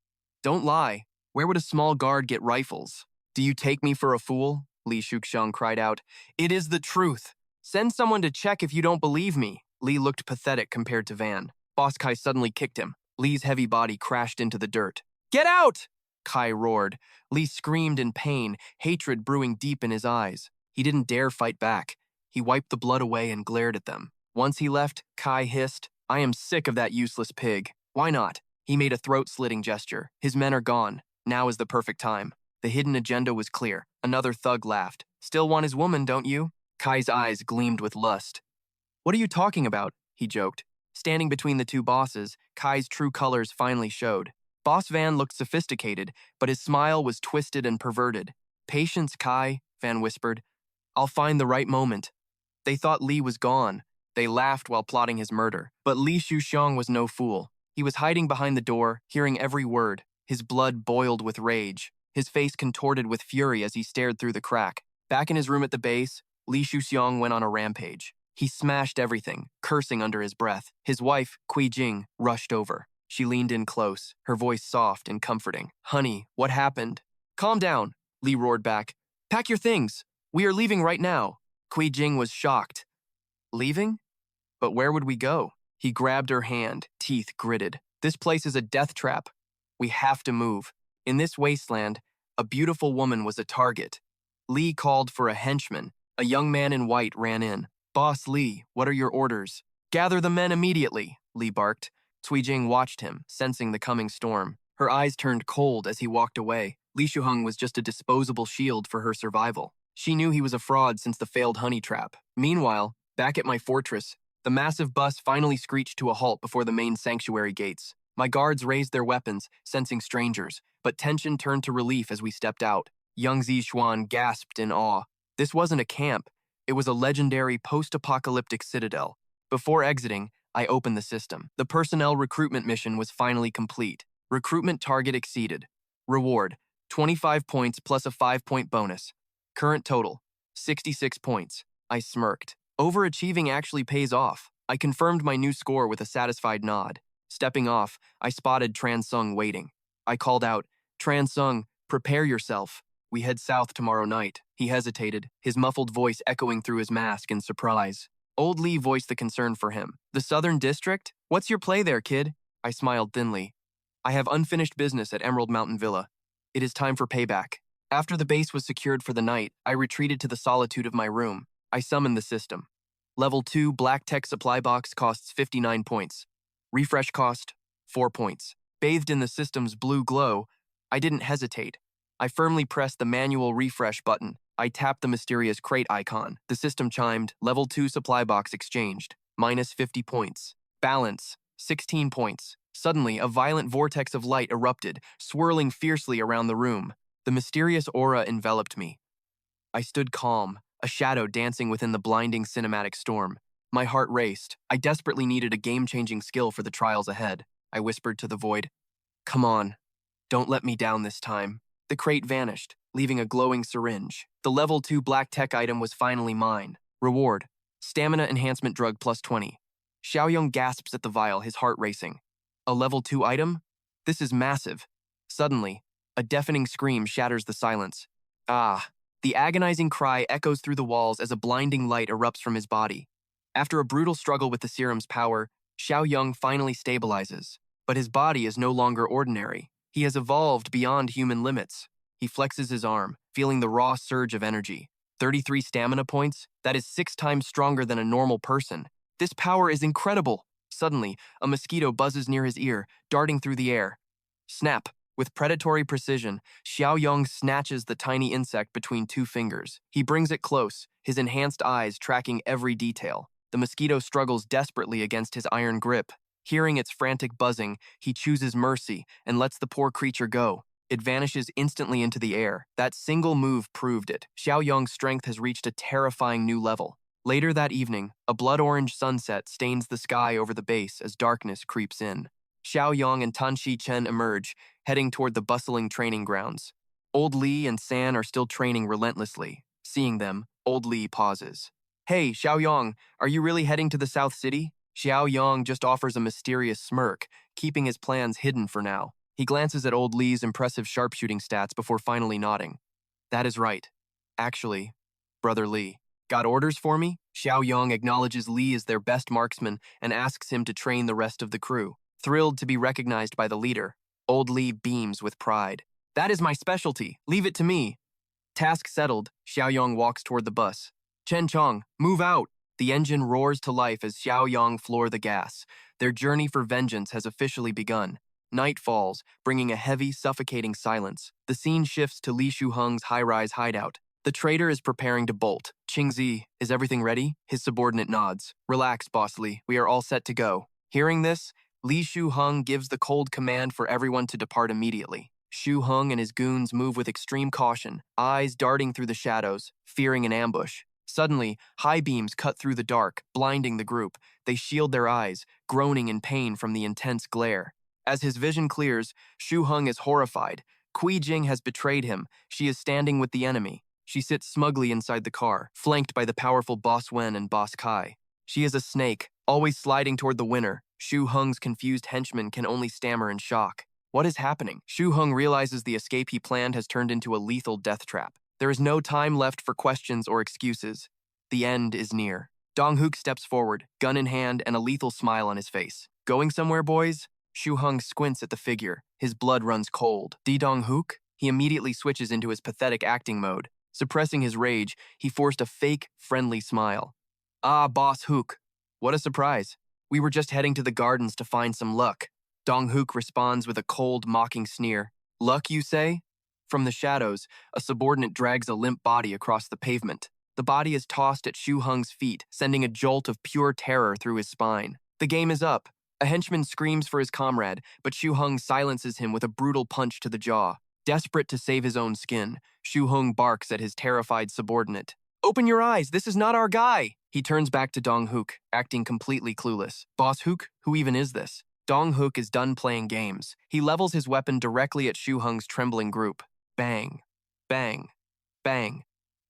Don't lie. Where would a small guard get rifles? Do you take me for a fool? Li Shuxiong cried out. It is the truth. Send someone to check if you don't believe me. Li looked pathetic compared to Van. Boss Kai suddenly kicked him. Li's heavy body crashed into the dirt. Get out! Kai roared. Li screamed in pain, hatred brewing deep in his eyes. He didn't dare fight back. He wiped the blood away and glared at them. Once he left, Kai hissed, I am sick of that useless pig. Why not? He made a throat-slitting gesture. His men are gone. Now is the perfect time. The hidden agenda was clear. Another thug laughed. Still want his woman, don't you? Kai's eyes gleamed with lust. What are you talking about? He joked. Standing between the two bosses, Kai's true colors finally showed. Boss Van looked sophisticated, but his smile was twisted and perverted. Patience, Kai, Van whispered. I'll find the right moment. They thought Li was gone. They laughed while plotting his murder. But Li Shuxiong was no fool. He was hiding behind the door, hearing every word. His blood boiled with rage. His face contorted with fury as he stared through the crack. Back in his room at the base, Li Shuxiong went on a rampage. He smashed everything, cursing under his breath. His wife, Cui Jing, rushed over. She leaned in close, her voice soft and comforting. Honey, what happened? Calm down, Li roared back. Pack your things. We are leaving right now. Cui Jing was shocked. Leaving? But where would we go? He grabbed her hand, teeth gritted. This place is a death trap. We have to move. In this wasteland, a beautiful woman was a target. Li called for a henchman. A young man in white ran in. Boss Li, what are your orders? Gather the men immediately, Li barked. Cui Jing watched him, sensing the coming storm. Her eyes turned cold as he walked away. Li Shuheng was just a disposable shield for her survival. She knew he was a fraud since the failed honey trap. Meanwhile, back at my fortress, the massive bus finally screeched to a halt before the main sanctuary gates. My guards raised their weapons, sensing strangers, but tension turned to relief as we stepped out. Young Zixuan gasped in awe. This wasn't a camp. It was a legendary post-apocalyptic citadel. Before exiting, I opened the system. The personnel recruitment mission was finally complete. Recruitment target exceeded. Reward, 25 points plus a 5-point bonus. Current total, 66 points. I smirked. Overachieving actually pays off. I confirmed my new score with a satisfied nod. Stepping off, I spotted Transung waiting. I called out, Transung, prepare yourself. We head south tomorrow night. He hesitated, his muffled voice echoing through his mask in surprise. Old Li voiced the concern for him. The Southern District? What's your play there, kid? I smiled thinly. I have unfinished business at Emerald Mountain Villa. It is time for payback. After the base was secured for the night, I retreated to the solitude of my room. I summoned the system. Level 2 Black Tech Supply Box costs 59 points. Refresh cost, 4 points. Bathed in the system's blue glow, I didn't hesitate. I firmly pressed the manual refresh button. I tapped the mysterious crate icon. The system chimed, Level 2 Supply Box exchanged, minus 50 points. Balance, 16 points. Suddenly, a violent vortex of light erupted, swirling fiercely around the room. The mysterious aura enveloped me. I stood calm, a shadow dancing within the blinding cinematic storm. My heart raced. I desperately needed a game-changing skill for the trials ahead. I whispered to the void, Come on, don't let me down this time. The crate vanished, leaving a glowing syringe. The level 2 black tech item was finally mine. Reward, stamina enhancement drug plus 20. Xiaoyong gasps at the vial, his heart racing. A level 2 item? This is massive. Suddenly, a deafening scream shatters the silence. Ah! The agonizing cry echoes through the walls as a blinding light erupts from his body. After a brutal struggle with the serum's power, Xiaoyong finally stabilizes. But his body is no longer ordinary. He has evolved beyond human limits. He flexes his arm, feeling the raw surge of energy. 33 stamina points? That is 6 times stronger than a normal person. This power is incredible. Suddenly, a mosquito buzzes near his ear, darting through the air. Snap! With predatory precision, Xiaoyong snatches the tiny insect between 2 fingers. He brings it close, his enhanced eyes tracking every detail. The mosquito struggles desperately against his iron grip. Hearing its frantic buzzing, he chooses mercy and lets the poor creature go. It vanishes instantly into the air. That single move proved it. Xiaoyong's strength has reached a terrifying new level. Later that evening, a blood-orange sunset stains the sky over the base as darkness creeps in. Xiaoyong and Tan Shi-chen emerge, heading toward the bustling training grounds. Old Li and San are still training relentlessly. Seeing them, Old Li pauses. Hey, Xiaoyong, are you really heading to the South City? Xiaoyong just offers a mysterious smirk, keeping his plans hidden for now. He glances at Old Li's impressive sharpshooting stats before finally nodding. That is right. Actually, Brother Li. Got orders for me? Xiaoyong acknowledges Li as their best marksman and asks him to train the rest of the crew. Thrilled to be recognized by the leader, Old Li beams with pride. That is my specialty. Leave it to me. Task settled, Xiaoyong walks toward the bus. Chen Chong, move out! The engine roars to life as Xiaoyong floor the gas. Their journey for vengeance has officially begun. Night falls, bringing a heavy, suffocating silence. The scene shifts to Li Shuheng's high-rise hideout. The traitor is preparing to bolt. Qingzi, is everything ready? His subordinate nods. Relax, Boss Li. We are all set to go. Hearing this, Li Shuheng gives the cold command for everyone to depart immediately. Shuheng and his goons move with extreme caution, eyes darting through the shadows, fearing an ambush. Suddenly, high beams cut through the dark, blinding the group. They shield their eyes, groaning in pain from the intense glare. As his vision clears, Shuheng is horrified. Cui Jing has betrayed him. She is standing with the enemy. She sits smugly inside the car, flanked by the powerful Boss Wen and Boss Kai. She is a snake, always sliding toward the winner. Shuheng's confused henchmen can only stammer in shock. What is happening? Shuheng realizes the escape he planned has turned into a lethal death trap. There is no time left for questions or excuses. The end is near. Dong-hook steps forward, gun in hand and a lethal smile on his face. Going somewhere, boys? Shuheng squints at the figure. His blood runs cold. Dong-hook? He immediately switches into his pathetic acting mode. Suppressing his rage, he forced a fake, friendly smile. Ah, Boss Hook. What a surprise. We were just heading to the gardens to find some luck. Dong Hook responds with a cold, mocking sneer. Luck, you say? From the shadows, a subordinate drags a limp body across the pavement. The body is tossed at Shu Hung's feet, sending a jolt of pure terror through his spine. The game is up. A henchman screams for his comrade, but Shu Hung silences him with a brutal punch to the jaw. Desperate to save his own skin, Shu Hung barks at his terrified subordinate. Open your eyes, this is not our guy! He turns back to Dong Hook, acting completely clueless. Boss Hook, who even is this? Dong Hook is done playing games. He levels his weapon directly at Shu Hung's trembling group. Bang, bang, bang.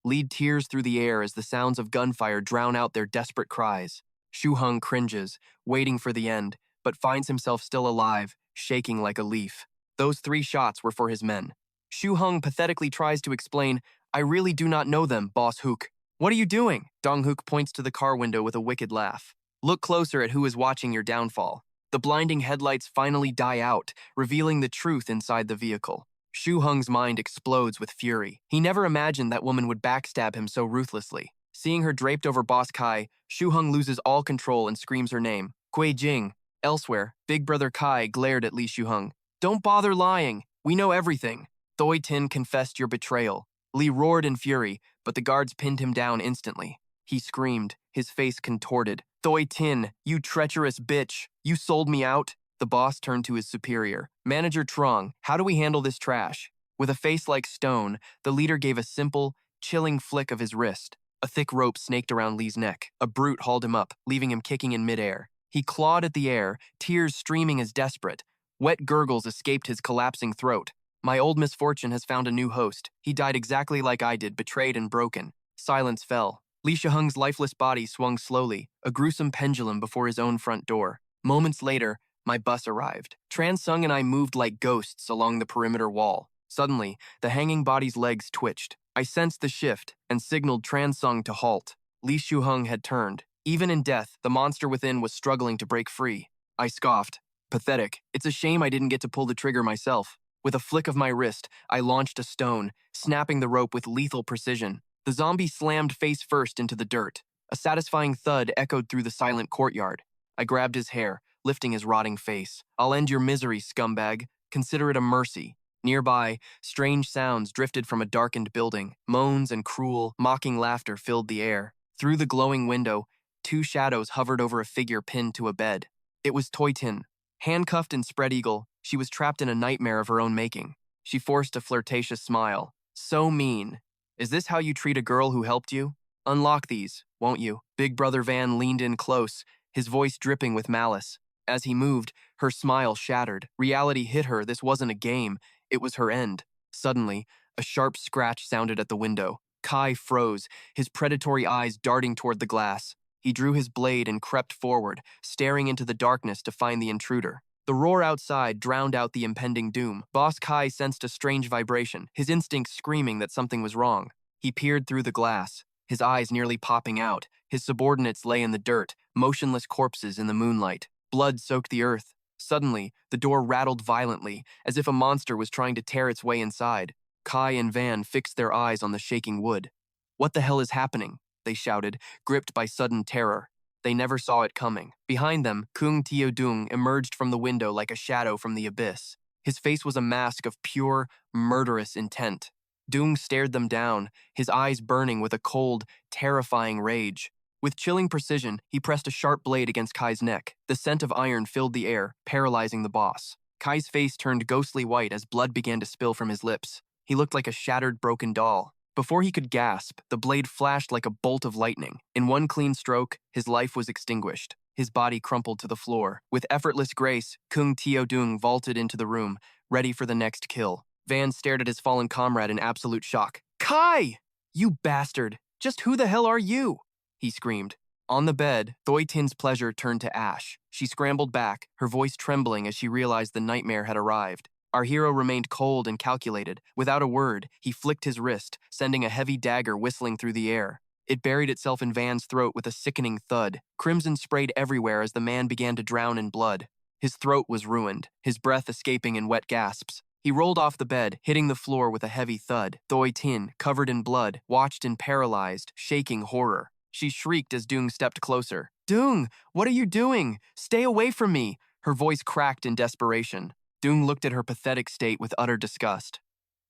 Lead tears through the air as the sounds of gunfire drown out their desperate cries. Shu Hung cringes, waiting for the end, but finds himself still alive, shaking like a leaf. Those 3 shots were for his men. Shu Hung pathetically tries to explain, I really do not know them, Boss Hook. What are you doing? Dong Hook points to the car window with a wicked laugh. Look closer at who is watching your downfall. The blinding headlights finally die out, revealing the truth inside the vehicle. Shu Hung's mind explodes with fury. He never imagined that woman would backstab him so ruthlessly. Seeing her draped over Boss Kai, Shu Hung loses all control and screams her name. Cui Jing. Elsewhere, Big Brother Kai glared at Li Shu Hung. Don't bother lying. We know everything. Thoi Tin confessed your betrayal. Li roared in fury, but the guards pinned him down instantly. He screamed, his face contorted. Thoi Tin, you treacherous bitch. You sold me out. The boss turned to his superior. Manager Trong, how do we handle this trash? With a face like stone, the leader gave a simple, chilling flick of his wrist. A thick rope snaked around Li's neck. A brute hauled him up, leaving him kicking in midair. He clawed at the air, tears streaming as desperate. Wet gurgles escaped his collapsing throat. My old misfortune has found a new host. He died exactly like I did, betrayed and broken. Silence fell. Li Shihung's lifeless body swung slowly, a gruesome pendulum before his own front door. Moments later, my bus arrived. Tran Sung and I moved like ghosts along the perimeter wall. Suddenly, the hanging body's legs twitched. I sensed the shift and signaled Tran Sung to halt. Li Shuhung had turned. Even in death, the monster within was struggling to break free. I scoffed. Pathetic. It's a shame I didn't get to pull the trigger myself. With a flick of my wrist, I launched a stone, snapping the rope with lethal precision. The zombie slammed face first into the dirt. A satisfying thud echoed through the silent courtyard. I grabbed his hair, lifting his rotting face. I'll end your misery, scumbag. Consider it a mercy. Nearby, strange sounds drifted from a darkened building. Moans and cruel, mocking laughter filled the air. Through the glowing window, 2 shadows hovered over a figure pinned to a bed. It was Toi Tin. Handcuffed and spread eagle, she was trapped in a nightmare of her own making. She forced a flirtatious smile. So mean. Is this how you treat a girl who helped you? Unlock these, won't you? Big Brother Van leaned in close, his voice dripping with malice. As he moved, her smile shattered. Reality hit her. This wasn't a game. It was her end. Suddenly, a sharp scratch sounded at the window. Kai froze, his predatory eyes darting toward the glass. He drew his blade and crept forward, staring into the darkness to find the intruder. The roar outside drowned out the impending doom. Boss Kai sensed a strange vibration, his instincts screaming that something was wrong. He peered through the glass, his eyes nearly popping out. His subordinates lay in the dirt, motionless corpses in the moonlight. Blood soaked the earth. Suddenly, the door rattled violently, as if a monster was trying to tear its way inside. Kai and Van fixed their eyes on the shaking wood. What the hell is happening? They shouted, gripped by sudden terror. They never saw it coming. Behind them, Kung Tio Dung emerged from the window like a shadow from the abyss. His face was a mask of pure, murderous intent. Dung stared them down, his eyes burning with a cold, terrifying rage. With chilling precision, he pressed a sharp blade against Kai's neck. The scent of iron filled the air, paralyzing the boss. Kai's face turned ghostly white as blood began to spill from his lips. He looked like a shattered, broken doll. Before he could gasp, the blade flashed like a bolt of lightning. In one clean stroke, his life was extinguished. His body crumpled to the floor. With effortless grace, Kung Tio Dung vaulted into the room, ready for the next kill. Van stared at his fallen comrade in absolute shock. Kai! You bastard! Just who the hell are you? He screamed. On the bed, Thoi Tin's pleasure turned to ash. She scrambled back, her voice trembling as she realized the nightmare had arrived. Our hero remained cold and calculated. Without a word, he flicked his wrist, sending a heavy dagger whistling through the air. It buried itself in Van's throat with a sickening thud. Crimson sprayed everywhere as the man began to drown in blood. His throat was ruined, his breath escaping in wet gasps. He rolled off the bed, hitting the floor with a heavy thud. Thoi Tin, covered in blood, watched in paralyzed, shaking horror. She shrieked as Doong stepped closer. Doong, what are you doing? Stay away from me! Her voice cracked in desperation. Doong looked at her pathetic state with utter disgust.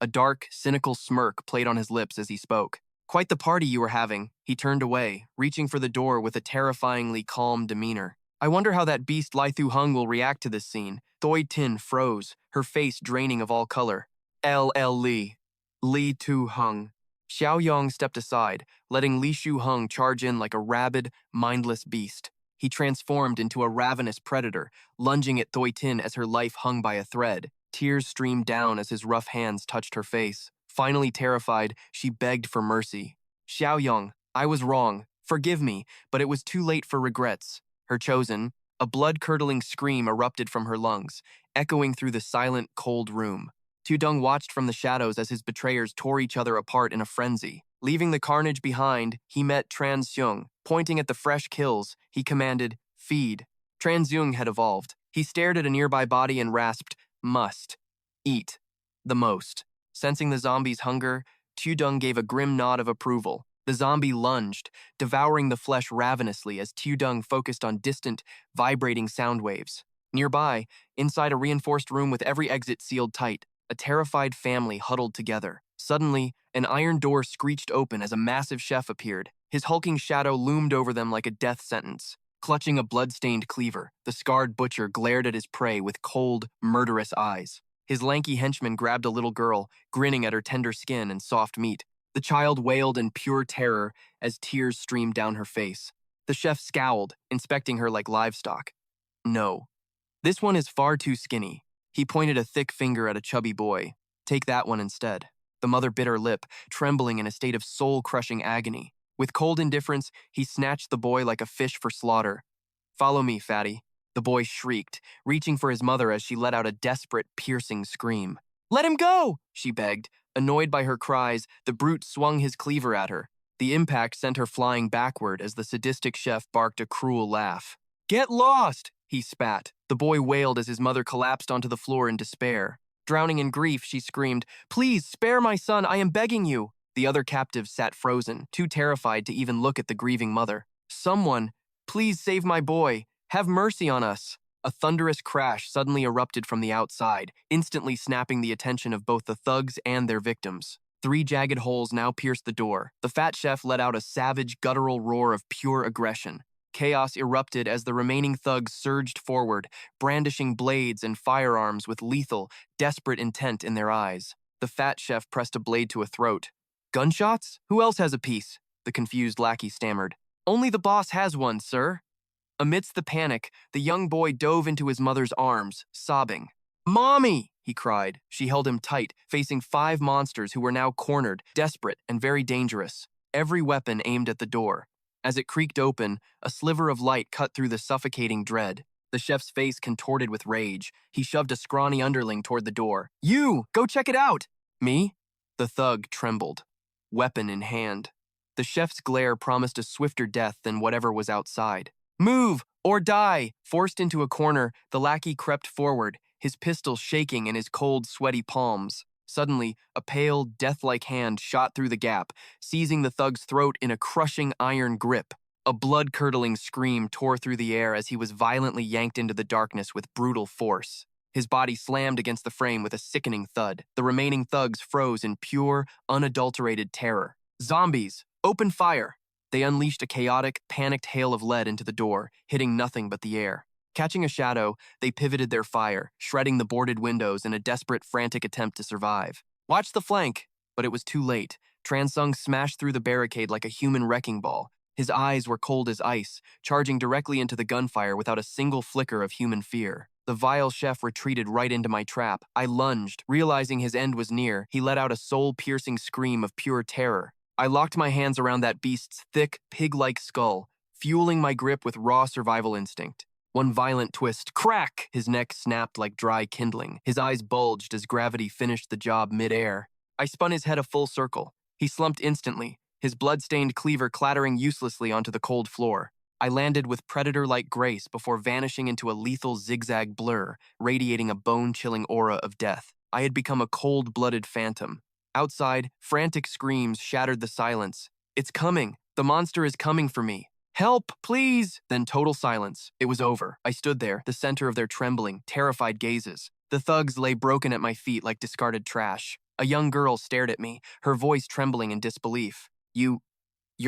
A dark, cynical smirk played on his lips as he spoke. Quite the party you were having. He turned away, reaching for the door with a terrifyingly calm demeanor. I wonder how that beast Lai Thu Hung will react to this scene. Thoi Tin froze, her face draining of all color. Li. Li Tu Hung. Xiaoyong stepped aside, letting Li Shu Hung charge in like a rabid, mindless beast. He transformed into a ravenous predator, lunging at Thoi Tin as her life hung by a thread. Tears streamed down as his rough hands touched her face. Finally terrified, she begged for mercy. Xiaoyong, I was wrong. Forgive me, but it was too late for regrets. Her chosen, a blood-curdling scream erupted from her lungs, echoing through the silent, cold room. Tudong watched from the shadows as his betrayers tore each other apart in a frenzy. Leaving the carnage behind, he met Transeung. Pointing at the fresh kills, he commanded, feed. Transeung had evolved. He stared at a nearby body and rasped, must. Eat. The most. Sensing the zombie's hunger, Tudong gave a grim nod of approval. The zombie lunged, devouring the flesh ravenously as Tudong focused on distant, vibrating sound waves. Nearby, inside a reinforced room with every exit sealed tight, a terrified family huddled together. Suddenly, an iron door screeched open as a massive chef appeared. His hulking shadow loomed over them like a death sentence. Clutching a blood-stained cleaver, the scarred butcher glared at his prey with cold, murderous eyes. His lanky henchman grabbed a little girl, grinning at her tender skin and soft meat. The child wailed in pure terror as tears streamed down her face. The chef scowled, inspecting her like livestock. No. This one is far too skinny. He pointed a thick finger at a chubby boy. Take that one instead. The mother bit her lip, trembling in a state of soul-crushing agony. With cold indifference, he snatched the boy like a fish for slaughter. Follow me, fatty. The boy shrieked, reaching for his mother as she let out a desperate, piercing scream. Let him go, she begged. Annoyed by her cries, the brute swung his cleaver at her. The impact sent her flying backward as the sadistic chef barked a cruel laugh. Get lost, he spat. The boy wailed as his mother collapsed onto the floor in despair. Drowning in grief, she screamed, Please, spare my son, I am begging you. The other captives sat frozen, too terrified to even look at the grieving mother. Someone, please save my boy. Have mercy on us. A thunderous crash suddenly erupted from the outside, instantly snapping the attention of both the thugs and their victims. 3 jagged holes now pierced the door. The fat chef let out a savage, guttural roar of pure aggression. Chaos erupted as the remaining thugs surged forward, brandishing blades and firearms with lethal, desperate intent in their eyes. The fat chef pressed a blade to a throat. Gunshots? Who else has a piece? The confused lackey stammered. Only the boss has one, sir. Amidst the panic, the young boy dove into his mother's arms, sobbing. Mommy! He cried. She held him tight, facing 5 monsters who were now cornered, desperate and very dangerous. Every weapon aimed at the door. As it creaked open, a sliver of light cut through the suffocating dread. The chef's face contorted with rage. He shoved a scrawny underling toward the door. You! Go check it out! Me? The thug trembled, weapon in hand. The chef's glare promised a swifter death than whatever was outside. Move or die! Forced into a corner, the lackey crept forward, his pistol shaking in his cold, sweaty palms. Suddenly, a pale, death-like hand shot through the gap, seizing the thug's throat in a crushing iron grip. A blood-curdling scream tore through the air as he was violently yanked into the darkness with brutal force. His body slammed against the frame with a sickening thud. The remaining thugs froze in pure, unadulterated terror. Zombies! Open fire! They unleashed a chaotic, panicked hail of lead into the door, hitting nothing but the air. Catching a shadow, they pivoted their fire, shredding the boarded windows in a desperate, frantic attempt to survive. Watch the flank! But it was too late. Transung smashed through the barricade like a human wrecking ball. His eyes were cold as ice, charging directly into the gunfire without a single flicker of human fear. The vile chef retreated right into my trap. I lunged. Realizing his end was near, he let out a soul-piercing scream of pure terror. I locked my hands around that beast's thick, pig-like skull, fueling my grip with raw survival instinct. One violent twist, crack! His neck snapped like dry kindling. His eyes bulged as gravity finished the job mid-air. I spun his head a full circle. He slumped instantly, his blood-stained cleaver clattering uselessly onto the cold floor. I landed with predator-like grace before vanishing into a lethal zigzag blur, radiating a bone-chilling aura of death. I had become a cold-blooded phantom. Outside, frantic screams shattered the silence. It's coming! The monster is coming for me. Help, please! Then total silence. It was over. I stood there, the center of their trembling, terrified gazes. The thugs lay broken at my feet like discarded trash. A young girl stared at me, her voice trembling in disbelief. You're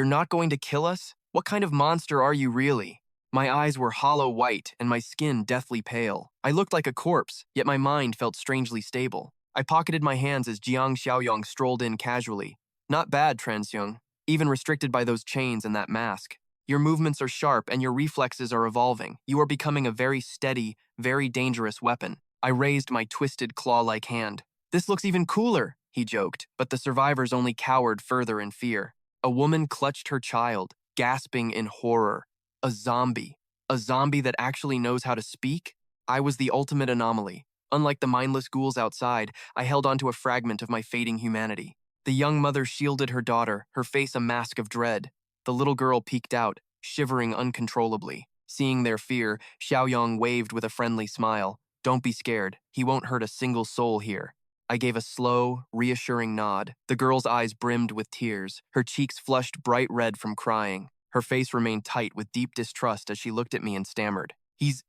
not going to kill us? What kind of monster are you really? My eyes were hollow white and my skin deathly pale. I looked like a corpse, yet my mind felt strangely stable. I pocketed my hands as Jiang Xiaoyong strolled in casually. Not bad, Transyoung, even restricted by those chains and that mask. Your movements are sharp and your reflexes are evolving. You are becoming a very steady, very dangerous weapon. I raised my twisted claw-like hand. This looks even cooler, he joked, but the survivors only cowered further in fear. A woman clutched her child, gasping in horror. A zombie that actually knows how to speak? I was the ultimate anomaly. Unlike the mindless ghouls outside, I held onto a fragment of my fading humanity. The young mother shielded her daughter, her face a mask of dread. The little girl peeked out, shivering uncontrollably. Seeing their fear, Xiaoyong waved with a friendly smile. Don't be scared. He won't hurt a single soul here. I gave a slow, reassuring nod. The girl's eyes brimmed with tears. Her cheeks flushed bright red from crying. Her face remained tight with deep distrust as she looked at me and stammered. He's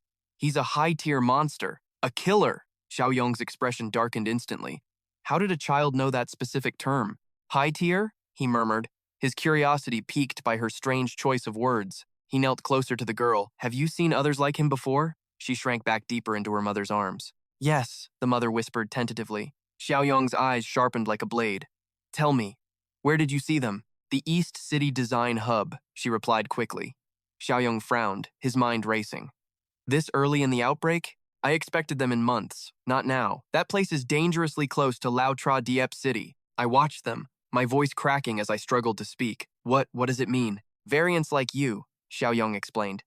a high-tier monster. A killer. Xiaoyong's expression darkened instantly. How did a child know that specific term? High-tier? He murmured, his curiosity piqued by her strange choice of words. He knelt closer to the girl. Have you seen others like him before? She shrank back deeper into her mother's arms. Yes, the mother whispered tentatively. Xiaoyong's eyes sharpened like a blade. Tell me, where did you see them? The East City Design Hub, she replied quickly. Xiaoyong frowned, his mind racing. This early in the outbreak? I expected them in months, not now. That place is dangerously close to Lao Tra Dieppe City. I watched them, my voice cracking as I struggled to speak. What does it mean? Variants like you, Xiaoyong explained.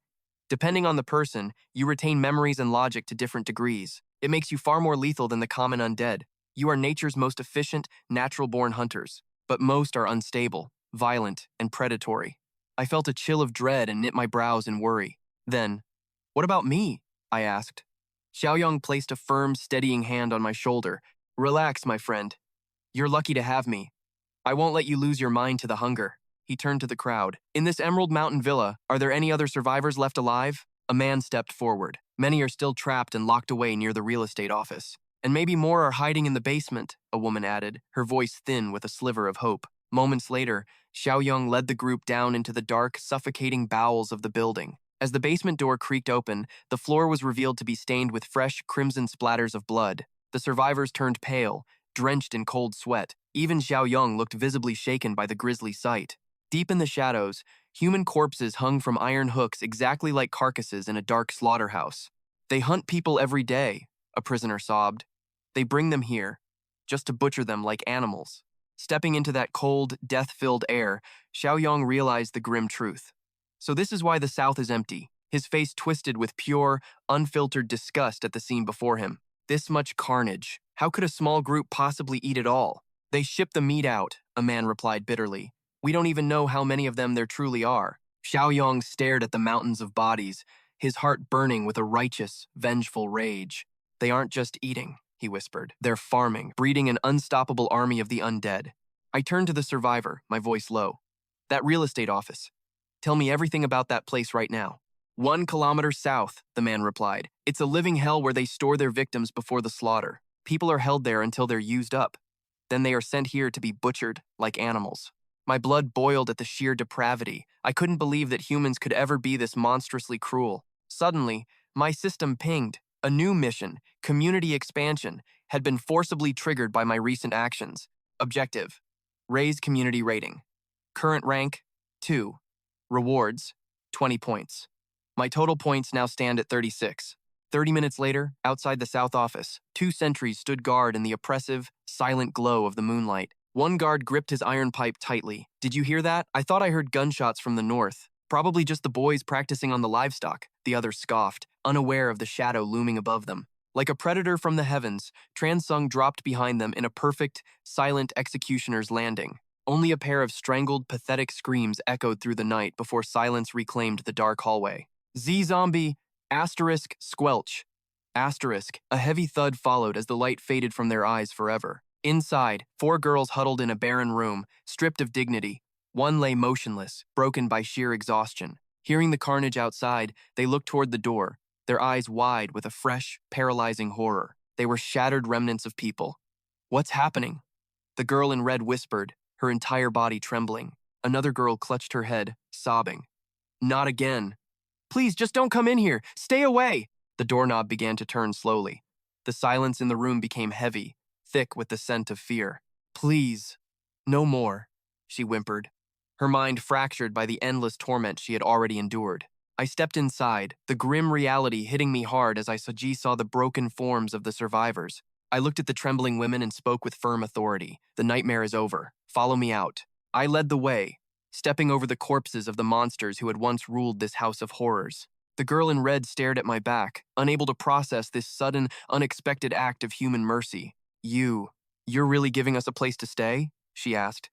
Depending on the person, you retain memories and logic to different degrees. It makes you far more lethal than the common undead. You are nature's most efficient, natural-born hunters, but most are unstable, violent, and predatory. I felt a chill of dread and knit my brows in worry. Then, what about me? I asked. Xiaoyong placed a firm, steadying hand on my shoulder. Relax, my friend. You're lucky to have me. I won't let you lose your mind to the hunger. He turned to the crowd. In this Emerald Mountain Villa, are there any other survivors left alive? A man stepped forward. Many are still trapped and locked away near the real estate office. And maybe more are hiding in the basement, a woman added, her voice thin with a sliver of hope. Moments later, Xiaoyong led the group down into the dark, suffocating bowels of the building. As the basement door creaked open, the floor was revealed to be stained with fresh, crimson splatters of blood. The survivors turned pale, drenched in cold sweat. Even Xiaoyong looked visibly shaken by the grisly sight. Deep in the shadows, human corpses hung from iron hooks exactly like carcasses in a dark slaughterhouse. They hunt people every day, a prisoner sobbed. They bring them here, just to butcher them like animals. Stepping into that cold, death-filled air, Xiaoyong realized the grim truth. So this is why the South is empty, his face twisted with pure, unfiltered disgust at the scene before him. This much carnage. How could a small group possibly eat it all? They ship the meat out, a man replied bitterly. We don't even know how many of them there truly are. Xiaoyong stared at the mountains of bodies, his heart burning with a righteous, vengeful rage. They aren't just eating, he whispered. They're farming, breeding an unstoppable army of the undead. I turned to the survivor, my voice low. That real estate office. Tell me everything about that place right now. 1 kilometer south, the man replied. It's a living hell where they store their victims before the slaughter. People are held there until they're used up. Then they are sent here to be butchered like animals. My blood boiled at the sheer depravity. I couldn't believe that humans could ever be this monstrously cruel. Suddenly, my system pinged. A new mission, community expansion, had been forcibly triggered by my recent actions. Objective: raise community rating. Current rank: 2. Rewards: 20 points. My total points now stand at 36. 30 minutes later, outside the South office, 2 sentries stood guard in the oppressive, silent glow of the moonlight. One guard gripped his iron pipe tightly. Did you hear that? I thought I heard gunshots from the north. Probably just the boys practicing on the livestock, the other scoffed, unaware of the shadow looming above them. Like a predator from the heavens, Transung dropped behind them in a perfect, silent executioner's landing. Only a pair of strangled, pathetic screams echoed through the night before silence reclaimed the dark hallway. Z-zombie, asterisk, squelch. Asterisk, a heavy thud followed as the light faded from their eyes forever. Inside, 4 girls huddled in a barren room, stripped of dignity. One lay motionless, broken by sheer exhaustion. Hearing the carnage outside, they looked toward the door, their eyes wide with a fresh, paralyzing horror. They were shattered remnants of people. "What's happening?" The girl in red whispered, her entire body trembling. Another girl clutched her head, sobbing. "Not again. Please, just don't come in here. Stay away." The doorknob began to turn slowly. The silence in the room became heavy, thick with the scent of fear. "Please, no more," she whimpered, her mind fractured by the endless torment she had already endured. I stepped inside, the grim reality hitting me hard as I saw the broken forms of the survivors. I looked at the trembling women and spoke with firm authority. "The nightmare is over. Follow me out." I led the way, stepping over the corpses of the monsters who had once ruled this house of horrors. The girl in red stared at my back, unable to process this sudden, unexpected act of human mercy. You're really giving us a place to stay?" she asked.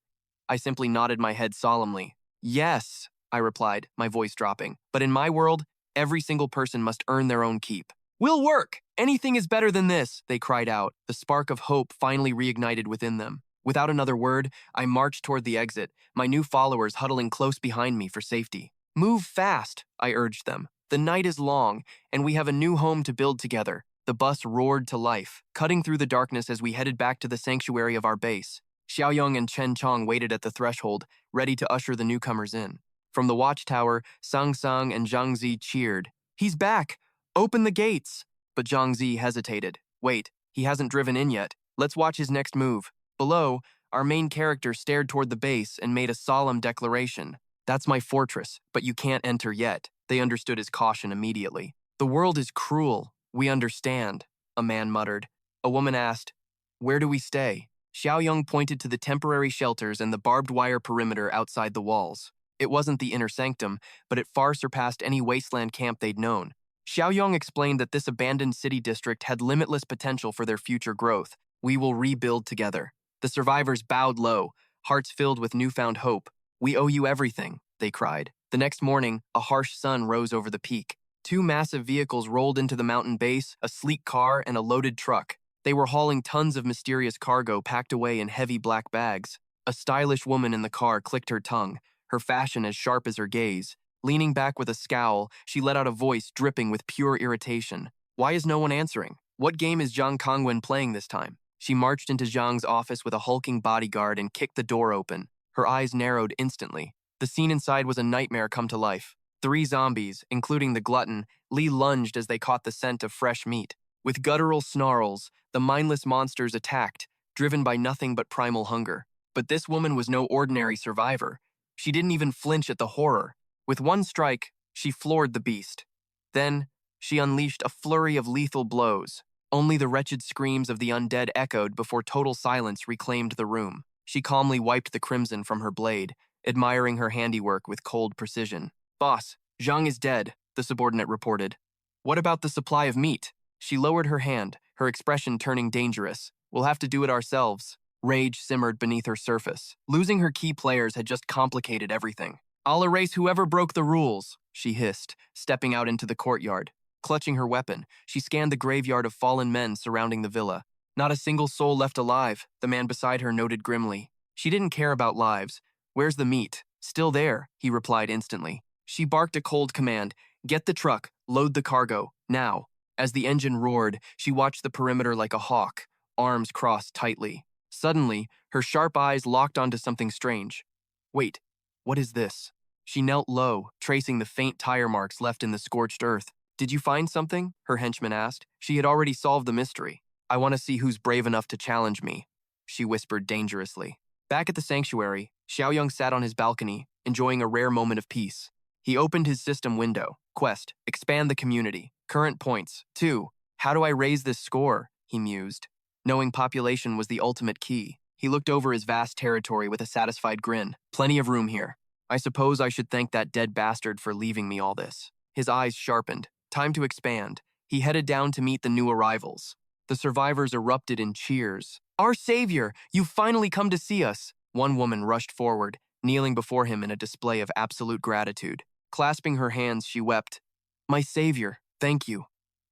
I simply nodded my head solemnly. "Yes," I replied, my voice dropping. "But in my world, every single person must earn their own keep." "We'll work! Anything is better than this," they cried out, the spark of hope finally reignited within them. Without another word, I marched toward the exit, my new followers huddling close behind me for safety. "Move fast," I urged them. "The night is long, and we have a new home to build together." The bus roared to life, cutting through the darkness as we headed back to the sanctuary of our base. Xiaoyong and Chen Chong waited at the threshold, ready to usher the newcomers in. From the watchtower, Sang Sang and Zhang Zi cheered. "He's back! Open the gates!" But Zhang Zi hesitated. "Wait, he hasn't driven in yet. Let's watch his next move." Below, our main character stared toward the base and made a solemn declaration. "That's my fortress, but you can't enter yet." They understood his caution immediately. "The world is cruel. We understand," a man muttered. A woman asked, "Where do we stay?" Xiaoyong pointed to the temporary shelters and the barbed wire perimeter outside the walls. It wasn't the inner sanctum, but it far surpassed any wasteland camp they'd known. Xiaoyong explained that this abandoned city district had limitless potential for their future growth. "We will rebuild together." The survivors bowed low, hearts filled with newfound hope. "We owe you everything," they cried. The next morning, a harsh sun rose over the peak. Two massive vehicles rolled into the mountain base, a sleek car and a loaded truck. They were hauling tons of mysterious cargo packed away in heavy black bags. A stylish woman in the car clicked her tongue, her fashion as sharp as her gaze. Leaning back with a scowl, she let out a voice dripping with pure irritation. "Why is no one answering? What game is Zhang Kongwen playing this time?" She marched into Zhang's office with a hulking bodyguard and kicked the door open. Her eyes narrowed instantly. The scene inside was a nightmare come to life. 3 zombies, including the glutton, lunged as they caught the scent of fresh meat. With guttural snarls, the mindless monsters attacked, driven by nothing but primal hunger. But this woman was no ordinary survivor. She didn't even flinch at the horror. With one strike, she floored the beast. Then, she unleashed a flurry of lethal blows. Only the wretched screams of the undead echoed before total silence reclaimed the room. She calmly wiped the crimson from her blade, admiring her handiwork with cold precision. "Boss, Zhang is dead," the subordinate reported. "What about the supply of meat?" She lowered her hand, her expression turning dangerous. "We'll have to do it ourselves." Rage simmered beneath her surface. Losing her key players had just complicated everything. "I'll erase whoever broke the rules," she hissed, stepping out into the courtyard. Clutching her weapon, she scanned the graveyard of fallen men surrounding the villa. "Not a single soul left alive," the man beside her noted grimly. She didn't care about lives. "Where's the meat?" "Still there," he replied instantly. She barked a cold command. "Get the truck, load the cargo, now." As the engine roared, she watched the perimeter like a hawk, arms crossed tightly. Suddenly, her sharp eyes locked onto something strange. "Wait, what is this?" She knelt low, tracing the faint tire marks left in the scorched earth. "Did you find something?" her henchman asked. She had already solved the mystery. "I want to see who's brave enough to challenge me," she whispered dangerously. Back at the sanctuary, Xiaoyong sat on his balcony, enjoying a rare moment of peace. He opened his system window. Quest, expand the community. Current points, 2. How do I raise this score? He mused. Knowing population was the ultimate key. He looked over his vast territory with a satisfied grin. Plenty of room here. I suppose I should thank that dead bastard for leaving me all this. His eyes sharpened. Time to expand. He headed down to meet the new arrivals. The survivors erupted in cheers. "Our savior, you've finally come to see us." One woman rushed forward, kneeling before him in a display of absolute gratitude. Clasping her hands, she wept. "My savior, thank you."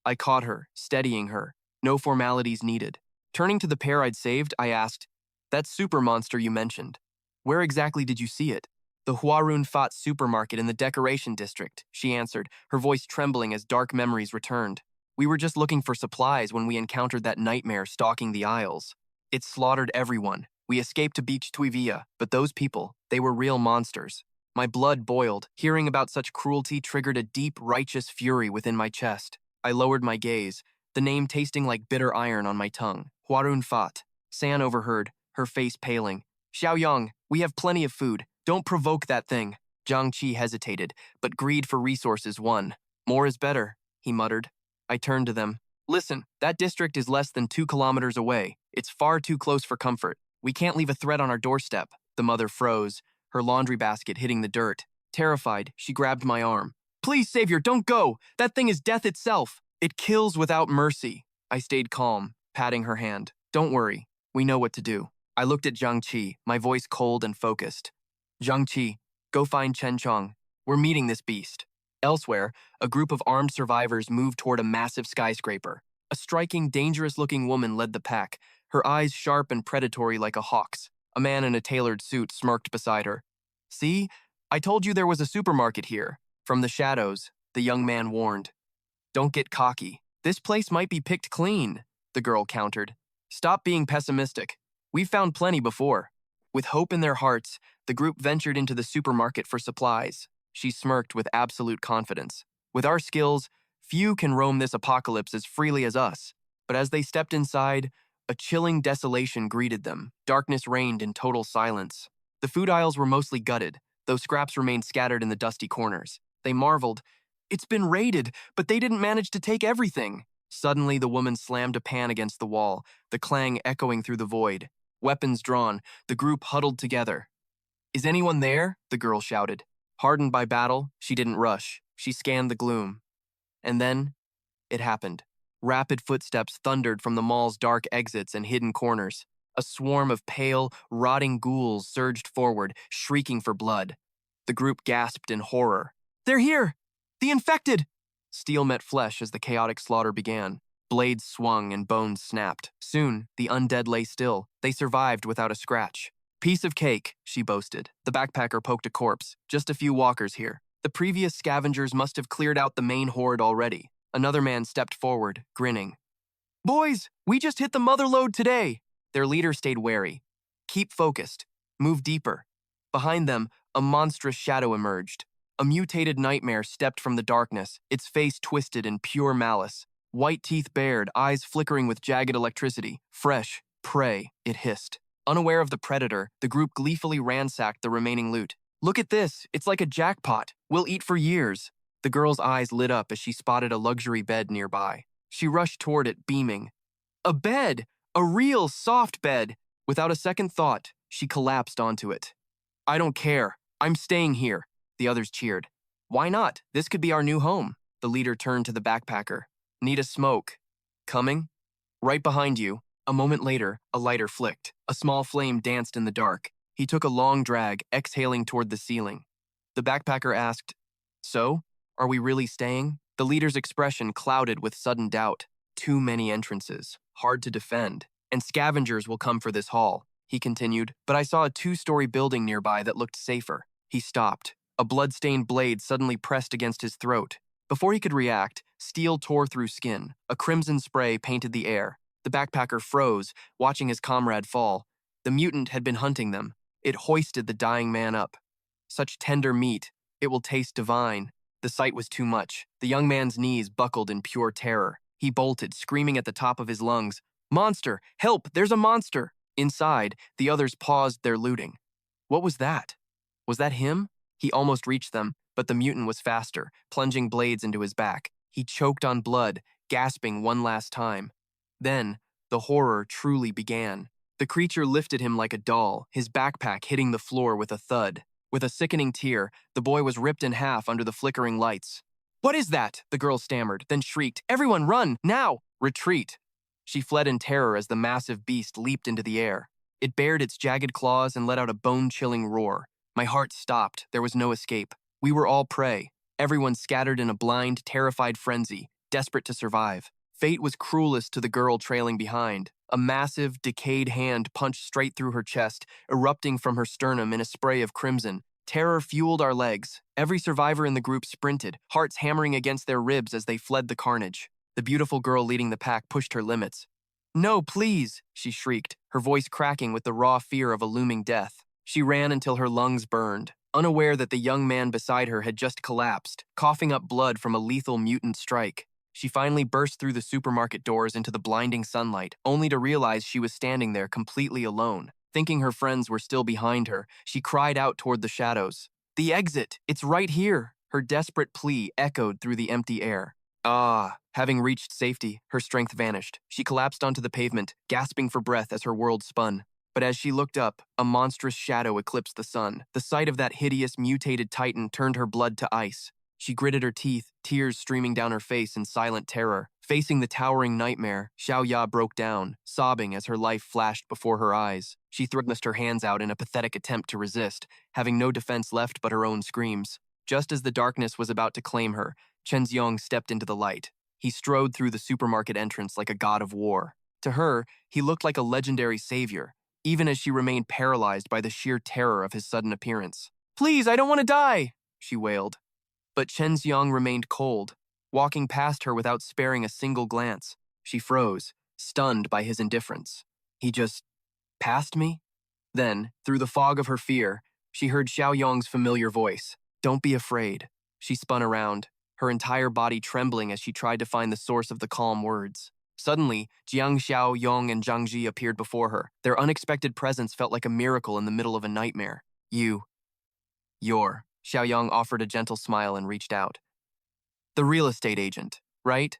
I caught her, steadying her. No formalities needed. Turning to the pair I'd saved, I asked, "That super monster you mentioned, where exactly did you see it?" The Huarun Fat supermarket in the decoration district, she answered, her voice trembling as dark memories returned. We were just looking for supplies when we encountered that nightmare stalking the aisles. It slaughtered everyone. We escaped to Beach Tuivia, but those people, they were real monsters. My blood boiled. Hearing about such cruelty triggered a deep, righteous fury within my chest. I lowered my gaze, the name tasting like bitter iron on my tongue. Huarun Fat. San overheard, her face paling. Xiaoyong, we have plenty of food. Don't provoke that thing. Jiang Qi hesitated, but greed for resources won. More is better, he muttered. I turned to them. Listen, that district is less than 2 kilometers away. It's far too close for comfort. We can't leave a threat on our doorstep. The mother froze, her laundry basket hitting the dirt. Terrified, she grabbed my arm. Please, Savior, don't go! That thing is death itself! It kills without mercy. I stayed calm, patting her hand. Don't worry, we know what to do. I looked at Jiang Qi, my voice cold and focused. Jiang Qi, go find Chen Chong. We're meeting this beast. Elsewhere, a group of armed survivors moved toward a massive skyscraper. A striking, dangerous-looking woman led the pack, her eyes sharp and predatory like a hawk's. A man in a tailored suit smirked beside her. See? I told you there was a supermarket here. From the shadows, the young man warned. Don't get cocky. This place might be picked clean, the girl countered. Stop being pessimistic. We've found plenty before. With hope in their hearts, the group ventured into the supermarket for supplies. She smirked with absolute confidence. With our skills, few can roam this apocalypse as freely as us. But as they stepped inside, a chilling desolation greeted them. Darkness reigned in total silence. The food aisles were mostly gutted, though scraps remained scattered in the dusty corners. They marveled. It's been raided, but they didn't manage to take everything. Suddenly, the woman slammed a pan against the wall, the clang echoing through the void. Weapons drawn, the group huddled together. Is anyone there? The girl shouted. Hardened by battle, she didn't rush. She scanned the gloom. And then, it happened. Rapid footsteps thundered from the mall's dark exits and hidden corners. A swarm of pale, rotting ghouls surged forward, shrieking for blood. The group gasped in horror. They're here! The infected! Steel met flesh as the chaotic slaughter began. Blades swung and bones snapped. Soon, the undead lay still. They survived without a scratch. Piece of cake, she boasted. The backpacker poked a corpse. Just a few walkers here. The previous scavengers must have cleared out the main horde already. Another man stepped forward, grinning. Boys, we just hit the mother lode today. Their leader stayed wary. Keep focused. Move deeper. Behind them, a monstrous shadow emerged. A mutated nightmare stepped from the darkness, its face twisted in pure malice. White teeth bared, eyes flickering with jagged electricity. Fresh, prey, it hissed. Unaware of the predator, the group gleefully ransacked the remaining loot. Look at this, it's like a jackpot. We'll eat for years. The girl's eyes lit up as she spotted a luxury bed nearby. She rushed toward it, beaming. A bed! A real soft bed! Without a second thought, she collapsed onto it. I don't care. I'm staying here. The others cheered. Why not? This could be our new home. The leader turned to the backpacker. Need a smoke. Coming? Right behind you. A moment later, a lighter flicked. A small flame danced in the dark. He took a long drag, exhaling toward the ceiling. The backpacker asked, So? Are we really staying? The leader's expression clouded with sudden doubt. Too many entrances. Hard to defend. And scavengers will come for this hall, he continued. But I saw a 2-story building nearby that looked safer. He stopped. A blood-stained blade suddenly pressed against his throat. Before he could react, steel tore through skin. A crimson spray painted the air. The backpacker froze, watching his comrade fall. The mutant had been hunting them. It hoisted the dying man up. Such tender meat. It will taste divine. The sight was too much. The young man's knees buckled in pure terror. He bolted, screaming at the top of his lungs. Monster! Help! There's a monster! Inside, the others paused their looting. What was that? Was that him? He almost reached them, but the mutant was faster, plunging blades into his back. He choked on blood, gasping one last time. Then, the horror truly began. The creature lifted him like a doll, his backpack hitting the floor with a thud. With a sickening tear, the boy was ripped in half under the flickering lights. What is that? The girl stammered, then shrieked. Everyone run, now! Retreat! She fled in terror as the massive beast leaped into the air. It bared its jagged claws and let out a bone-chilling roar. My heart stopped. There was no escape. We were all prey. Everyone scattered in a blind, terrified frenzy, desperate to survive. Fate was cruelest to the girl trailing behind. A massive, decayed hand punched straight through her chest, erupting from her sternum in a spray of crimson. Terror fueled our legs. Every survivor in the group sprinted, hearts hammering against their ribs as they fled the carnage. The beautiful girl leading the pack pushed her limits. "No, please," she shrieked, her voice cracking with the raw fear of a looming death. She ran until her lungs burned, unaware that the young man beside her had just collapsed, coughing up blood from a lethal mutant strike. She finally burst through the supermarket doors into the blinding sunlight, only to realize she was standing there completely alone. Thinking her friends were still behind her, she cried out toward the shadows. "The exit! It's right here!" Her desperate plea echoed through the empty air. Ah! Having reached safety, her strength vanished. She collapsed onto the pavement, gasping for breath as her world spun. But as she looked up, a monstrous shadow eclipsed the sun. The sight of that hideous, mutated titan turned her blood to ice. She gritted her teeth, tears streaming down her face in silent terror. Facing the towering nightmare, Xiaoya broke down, sobbing as her life flashed before her eyes. She thrust her hands out in a pathetic attempt to resist, having no defense left but her own screams. Just as the darkness was about to claim her, Chen Xiong stepped into the light. He strode through the supermarket entrance like a god of war. To her, he looked like a legendary savior, even as she remained paralyzed by the sheer terror of his sudden appearance. "Please, I don't want to die," she wailed. But Chen Xiong remained cold, walking past her without sparing a single glance. She froze, stunned by his indifference. He just passed me? Then, through the fog of her fear, she heard Xiaoyong's familiar voice. "Don't be afraid." She spun around, her entire body trembling as she tried to find the source of the calm words. Suddenly, Jiang Xiaoyong and Zhang Ji appeared before her. Their unexpected presence felt like a miracle in the middle of a nightmare. You're. Xiaoyong offered a gentle smile and reached out. "The real estate agent, right?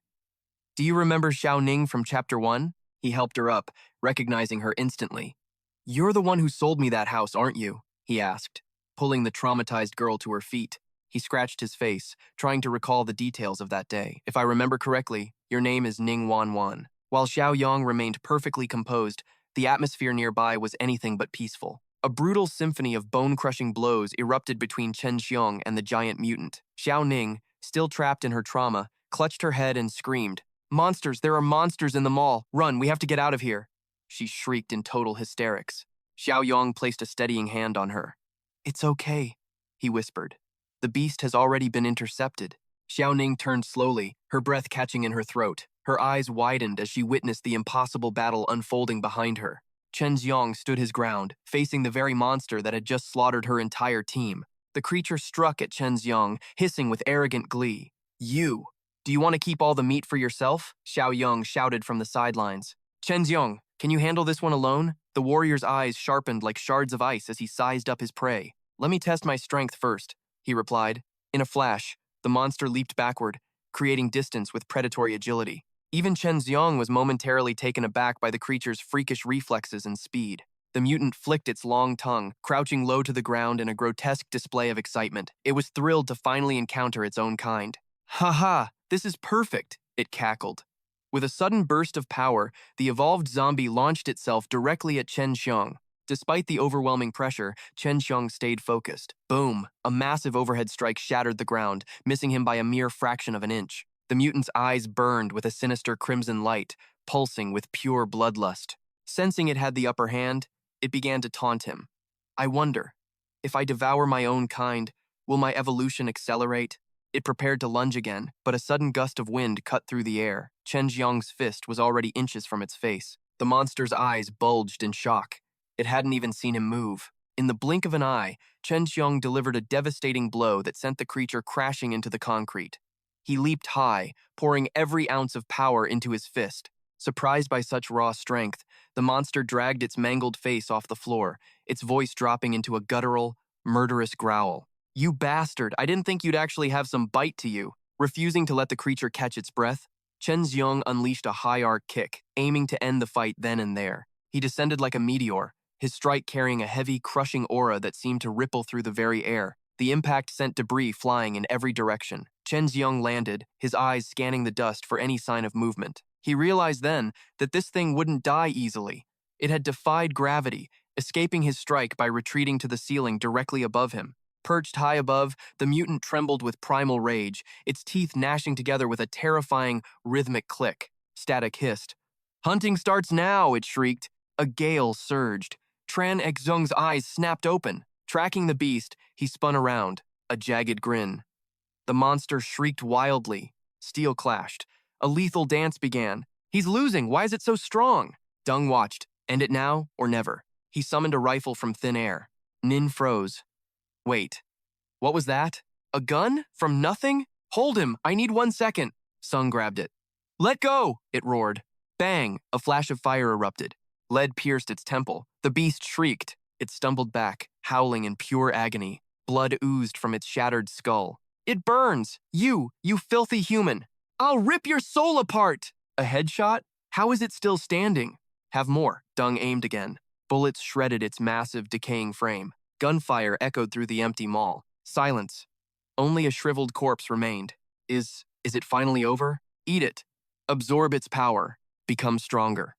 Do you remember Xiao Ning from Chapter 1? He helped her up, recognizing her instantly. "You're the one who sold me that house, aren't you?" he asked, pulling the traumatized girl to her feet. He scratched his face, trying to recall the details of that day. "If I remember correctly, your name is Ning Wanwan." While Xiaoyong remained perfectly composed, the atmosphere nearby was anything but peaceful. A brutal symphony of bone-crushing blows erupted between Chen Xiong and the giant mutant. Xiao Ning, still trapped in her trauma, clutched her head and screamed, "Monsters! There are monsters in the mall! Run, we have to get out of here!" She shrieked in total hysterics. Xiaoyong placed a steadying hand on her. "It's okay," he whispered. "The beast has already been intercepted." Xiao Ning turned slowly, her breath catching in her throat. Her eyes widened as she witnessed the impossible battle unfolding behind her. Chen Xiong stood his ground, facing the very monster that had just slaughtered her entire team. The creature struck at Chen Xiong, hissing with arrogant glee. "You! Do you want to keep all the meat for yourself?" Xiaoyong shouted from the sidelines. "Chen Xiong, can you handle this one alone?" The warrior's eyes sharpened like shards of ice as he sized up his prey. "Let me test my strength first," he replied. In a flash, the monster leaped backward, creating distance with predatory agility. Even Chen Xiong was momentarily taken aback by the creature's freakish reflexes and speed. The mutant flicked its long tongue, crouching low to the ground in a grotesque display of excitement. It was thrilled to finally encounter its own kind. "Ha ha! This is perfect!" it cackled. With a sudden burst of power, the evolved zombie launched itself directly at Chen Xiong. Despite the overwhelming pressure, Chen Xiong stayed focused. Boom! A massive overhead strike shattered the ground, missing him by a mere fraction of an inch. The mutant's eyes burned with a sinister crimson light, pulsing with pure bloodlust. Sensing it had the upper hand, it began to taunt him. "I wonder, if I devour my own kind, will my evolution accelerate?" It prepared to lunge again, but a sudden gust of wind cut through the air. Chen Xiong's fist was already inches from its face. The monster's eyes bulged in shock. It hadn't even seen him move. In the blink of an eye, Chen Xiong delivered a devastating blow that sent the creature crashing into the concrete. He leaped high, pouring every ounce of power into his fist. Surprised by such raw strength, the monster dragged its mangled face off the floor, its voice dropping into a guttural, murderous growl. "You bastard, I didn't think you'd actually have some bite to you." Refusing to let the creature catch its breath, Chen Xiong unleashed a high arc kick, aiming to end the fight then and there. He descended like a meteor, his strike carrying a heavy, crushing aura that seemed to ripple through the very air. The impact sent debris flying in every direction. Chen Xiong landed, his eyes scanning the dust for any sign of movement. He realized then that this thing wouldn't die easily. It had defied gravity, escaping his strike by retreating to the ceiling directly above him. Perched high above, the mutant trembled with primal rage, its teeth gnashing together with a terrifying, rhythmic click. Static hissed. "Hunting starts now," it shrieked. A gale surged. Tran Exung's eyes snapped open. Tracking the beast, he spun around, a jagged grin. The monster shrieked wildly. Steel clashed. A lethal dance began. He's losing. Why is it so strong? Dung watched. End it now or never. He summoned a rifle from thin air. Nin froze. Wait. What was that? A gun? From nothing? Hold him. I need 1 second. Sung grabbed it. Let go! It roared. Bang! A flash of fire erupted. Lead pierced its temple. The beast shrieked. It stumbled back, howling in pure agony. Blood oozed from its shattered skull. It burns! You filthy human! I'll rip your soul apart! A headshot? How is it still standing? Have more. Dung aimed again. Bullets shredded its massive, decaying frame. Gunfire echoed through the empty mall. Silence. Only a shriveled corpse remained. Is it finally over? Eat it. Absorb its power. Become stronger.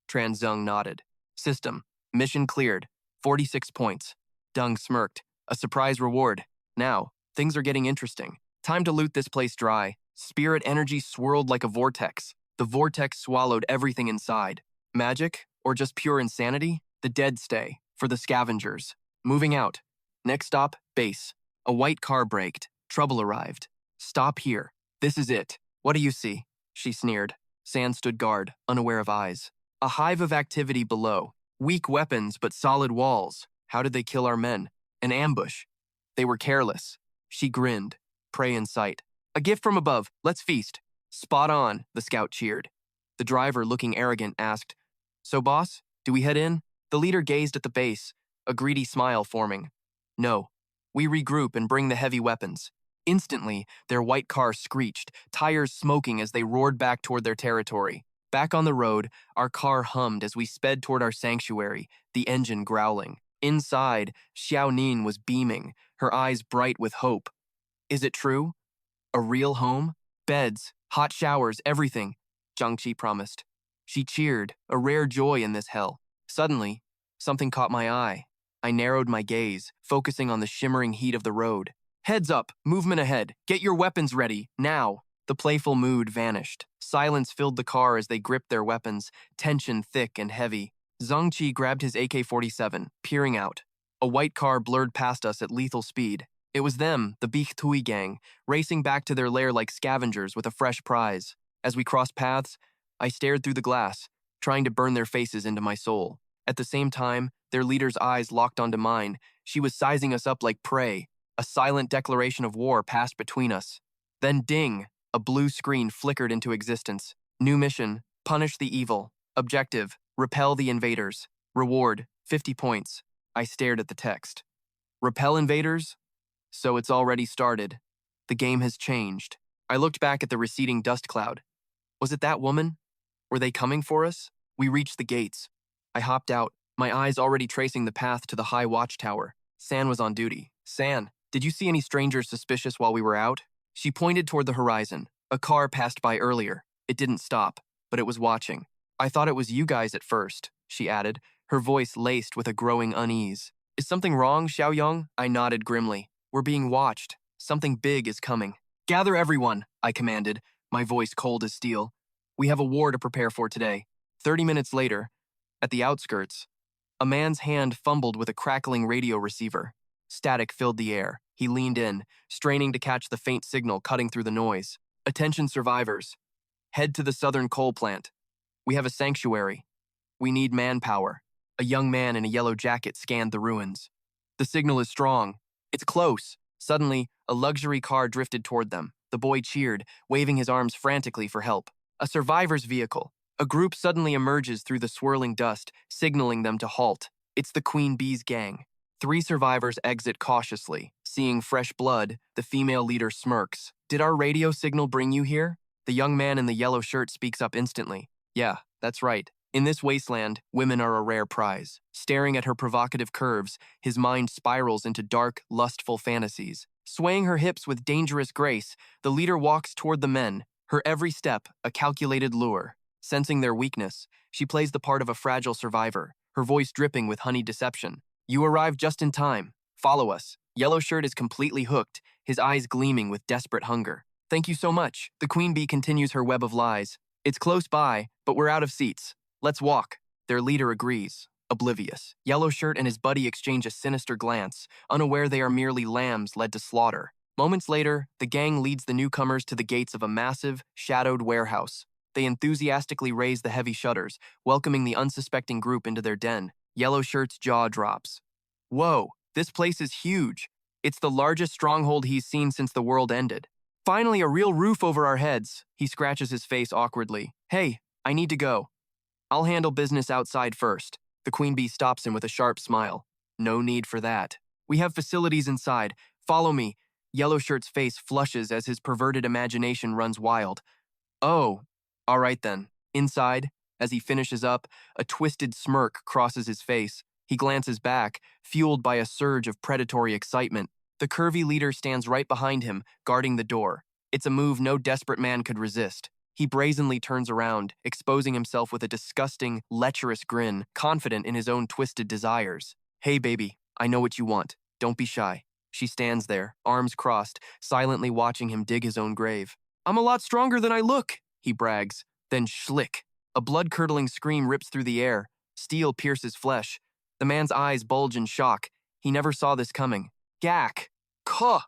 Zung nodded. System. Mission cleared. 46 points. Dung smirked. A surprise reward. Now, things are getting interesting. Time to loot this place dry. Spirit energy swirled like a vortex. The vortex swallowed everything inside. Magic? Or just pure insanity? The dead stay. For the scavengers. Moving out. Next stop, base. A white car braked. Trouble arrived. Stop here. This is it. What do you see? She sneered. San stood guard, unaware of eyes. A hive of activity below. Weak weapons, but solid walls. How did they kill our men? An ambush. They were careless. She grinned. Prey in sight. A gift from above. Let's feast. Spot on, the scout cheered. The driver, looking arrogant, asked, So, boss, do we head in? The leader gazed at the base, a greedy smile forming. No. We regroup and bring the heavy weapons. Instantly, their white car screeched, tires smoking as they roared back toward their territory. Back on the road, our car hummed as we sped toward our sanctuary, the engine growling. Inside, Xiao Nin was beaming, her eyes bright with hope. Is it true? A real home? Beds, hot showers, everything, Jiangxi promised. She cheered, a rare joy in this hell. Suddenly, something caught my eye. I narrowed my gaze, focusing on the shimmering heat of the road. Heads up, movement ahead, get your weapons ready, now. The playful mood vanished. Silence filled the car as they gripped their weapons, tension thick and heavy. Zhongqi grabbed his AK-47, peering out. A white car blurred past us at lethal speed. It was them, the Bich Tui gang, racing back to their lair like scavengers with a fresh prize. As we crossed paths, I stared through the glass, trying to burn their faces into my soul. At the same time, their leader's eyes locked onto mine. She was sizing us up like prey. A silent declaration of war passed between us. Then ding! A blue screen flickered into existence. New mission, punish the evil. Objective, repel the invaders. Reward, 50 points. I stared at the text. Repel invaders? So it's already started. The game has changed. I looked back at the receding dust cloud. Was it that woman? Were they coming for us? We reached the gates. I hopped out, my eyes already tracing the path to the high watchtower. San was on duty. San, did you see any strangers suspicious while we were out? She pointed toward the horizon. A car passed by earlier. It didn't stop, but it was watching. I thought it was you guys at first, she added, her voice laced with a growing unease. Is something wrong, Xiaoyong? I nodded grimly. We're being watched. Something big is coming. Gather everyone, I commanded, my voice cold as steel. We have a war to prepare for today. 30 minutes later, at the outskirts, a man's hand fumbled with a crackling radio receiver. Static filled the air. He leaned in, straining to catch the faint signal cutting through the noise. Attention survivors. Head to the southern coal plant. We have a sanctuary. We need manpower. A young man in a yellow jacket scanned the ruins. The signal is strong. It's close. Suddenly, a luxury car drifted toward them. The boy cheered, waving his arms frantically for help. A survivor's vehicle. A group suddenly emerges through the swirling dust, signaling them to halt. It's the Queen Bee's gang. 3 survivors exit cautiously. Seeing fresh blood, the female leader smirks. Did our radio signal bring you here? The young man in the yellow shirt speaks up instantly. Yeah, that's right. In this wasteland, women are a rare prize. Staring at her provocative curves, his mind spirals into dark, lustful fantasies. Swaying her hips with dangerous grace, the leader walks toward the men, her every step a calculated lure. Sensing their weakness, she plays the part of a fragile survivor, her voice dripping with honeyed deception. You arrived just in time. Follow us. Yellow Shirt is completely hooked, his eyes gleaming with desperate hunger. Thank you so much. The Queen Bee continues her web of lies. It's close by, but we're out of seats. Let's walk. Their leader agrees. oblivious. Yellow Shirt and his buddy exchange a sinister glance, unaware they are merely lambs led to slaughter. Moments later, the gang leads the newcomers to the gates of a massive, shadowed warehouse. They enthusiastically raise the heavy shutters, welcoming the unsuspecting group into their den. Yellow Shirt's jaw drops. Whoa, this place is huge. It's the largest stronghold he's seen since the world ended. Finally, a real roof over our heads. He scratches his face awkwardly. Hey, I need to go. I'll handle business outside first. The queen bee stops him with a sharp smile. No need for that. We have facilities inside. Follow me. Yellow Shirt's face flushes as his perverted imagination runs wild. Oh, all right then. Inside, as he finishes up, a twisted smirk crosses his face. He glances back, fueled by a surge of predatory excitement. The curvy leader stands right behind him, guarding the door. It's a move no desperate man could resist. He brazenly turns around, exposing himself with a disgusting, lecherous grin, confident in his own twisted desires. Hey, baby, I know what you want. Don't be shy. She stands there, arms crossed, silently watching him dig his own grave. I'm a lot stronger than I look, he brags. Then schlick. A blood-curdling scream rips through the air. Steel pierces flesh. The man's eyes bulge in shock. He never saw this coming. Gack! Kuh!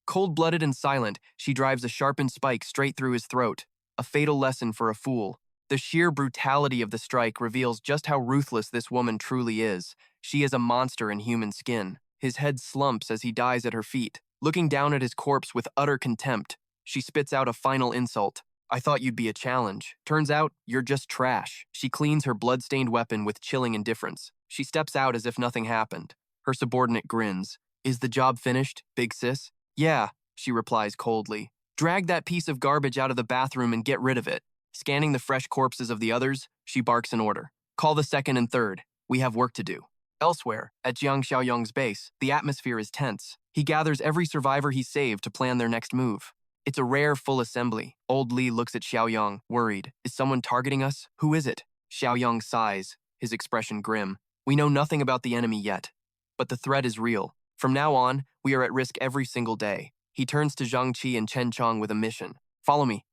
Cold-blooded and silent, she drives a sharpened spike straight through his throat. A fatal lesson for a fool. The sheer brutality of the strike reveals just how ruthless this woman truly is. She is a monster in human skin. His head slumps as he dies at her feet. Looking down at his corpse with utter contempt, she spits out a final insult. I thought you'd be a challenge. Turns out, you're just trash. She cleans her blood-stained weapon with chilling indifference. She steps out as if nothing happened. Her subordinate grins. Is the job finished, big sis? Yeah, she replies coldly. Drag that piece of garbage out of the bathroom and get rid of it. Scanning the fresh corpses of the others, she barks an order. Call the second and third. We have work to do. Elsewhere, at Jiang Xiaoyong's base, the atmosphere is tense. He gathers every survivor he saved to plan their next move. It's a rare full assembly. Old Li looks at Xiaoyong, worried. Is someone targeting us? Who is it? Xiaoyong sighs, his expression grim. We know nothing about the enemy yet, but the threat is real. From now on, we are at risk every single day. He turns to Zhang Qi and Chen Chong with a mission. Follow me.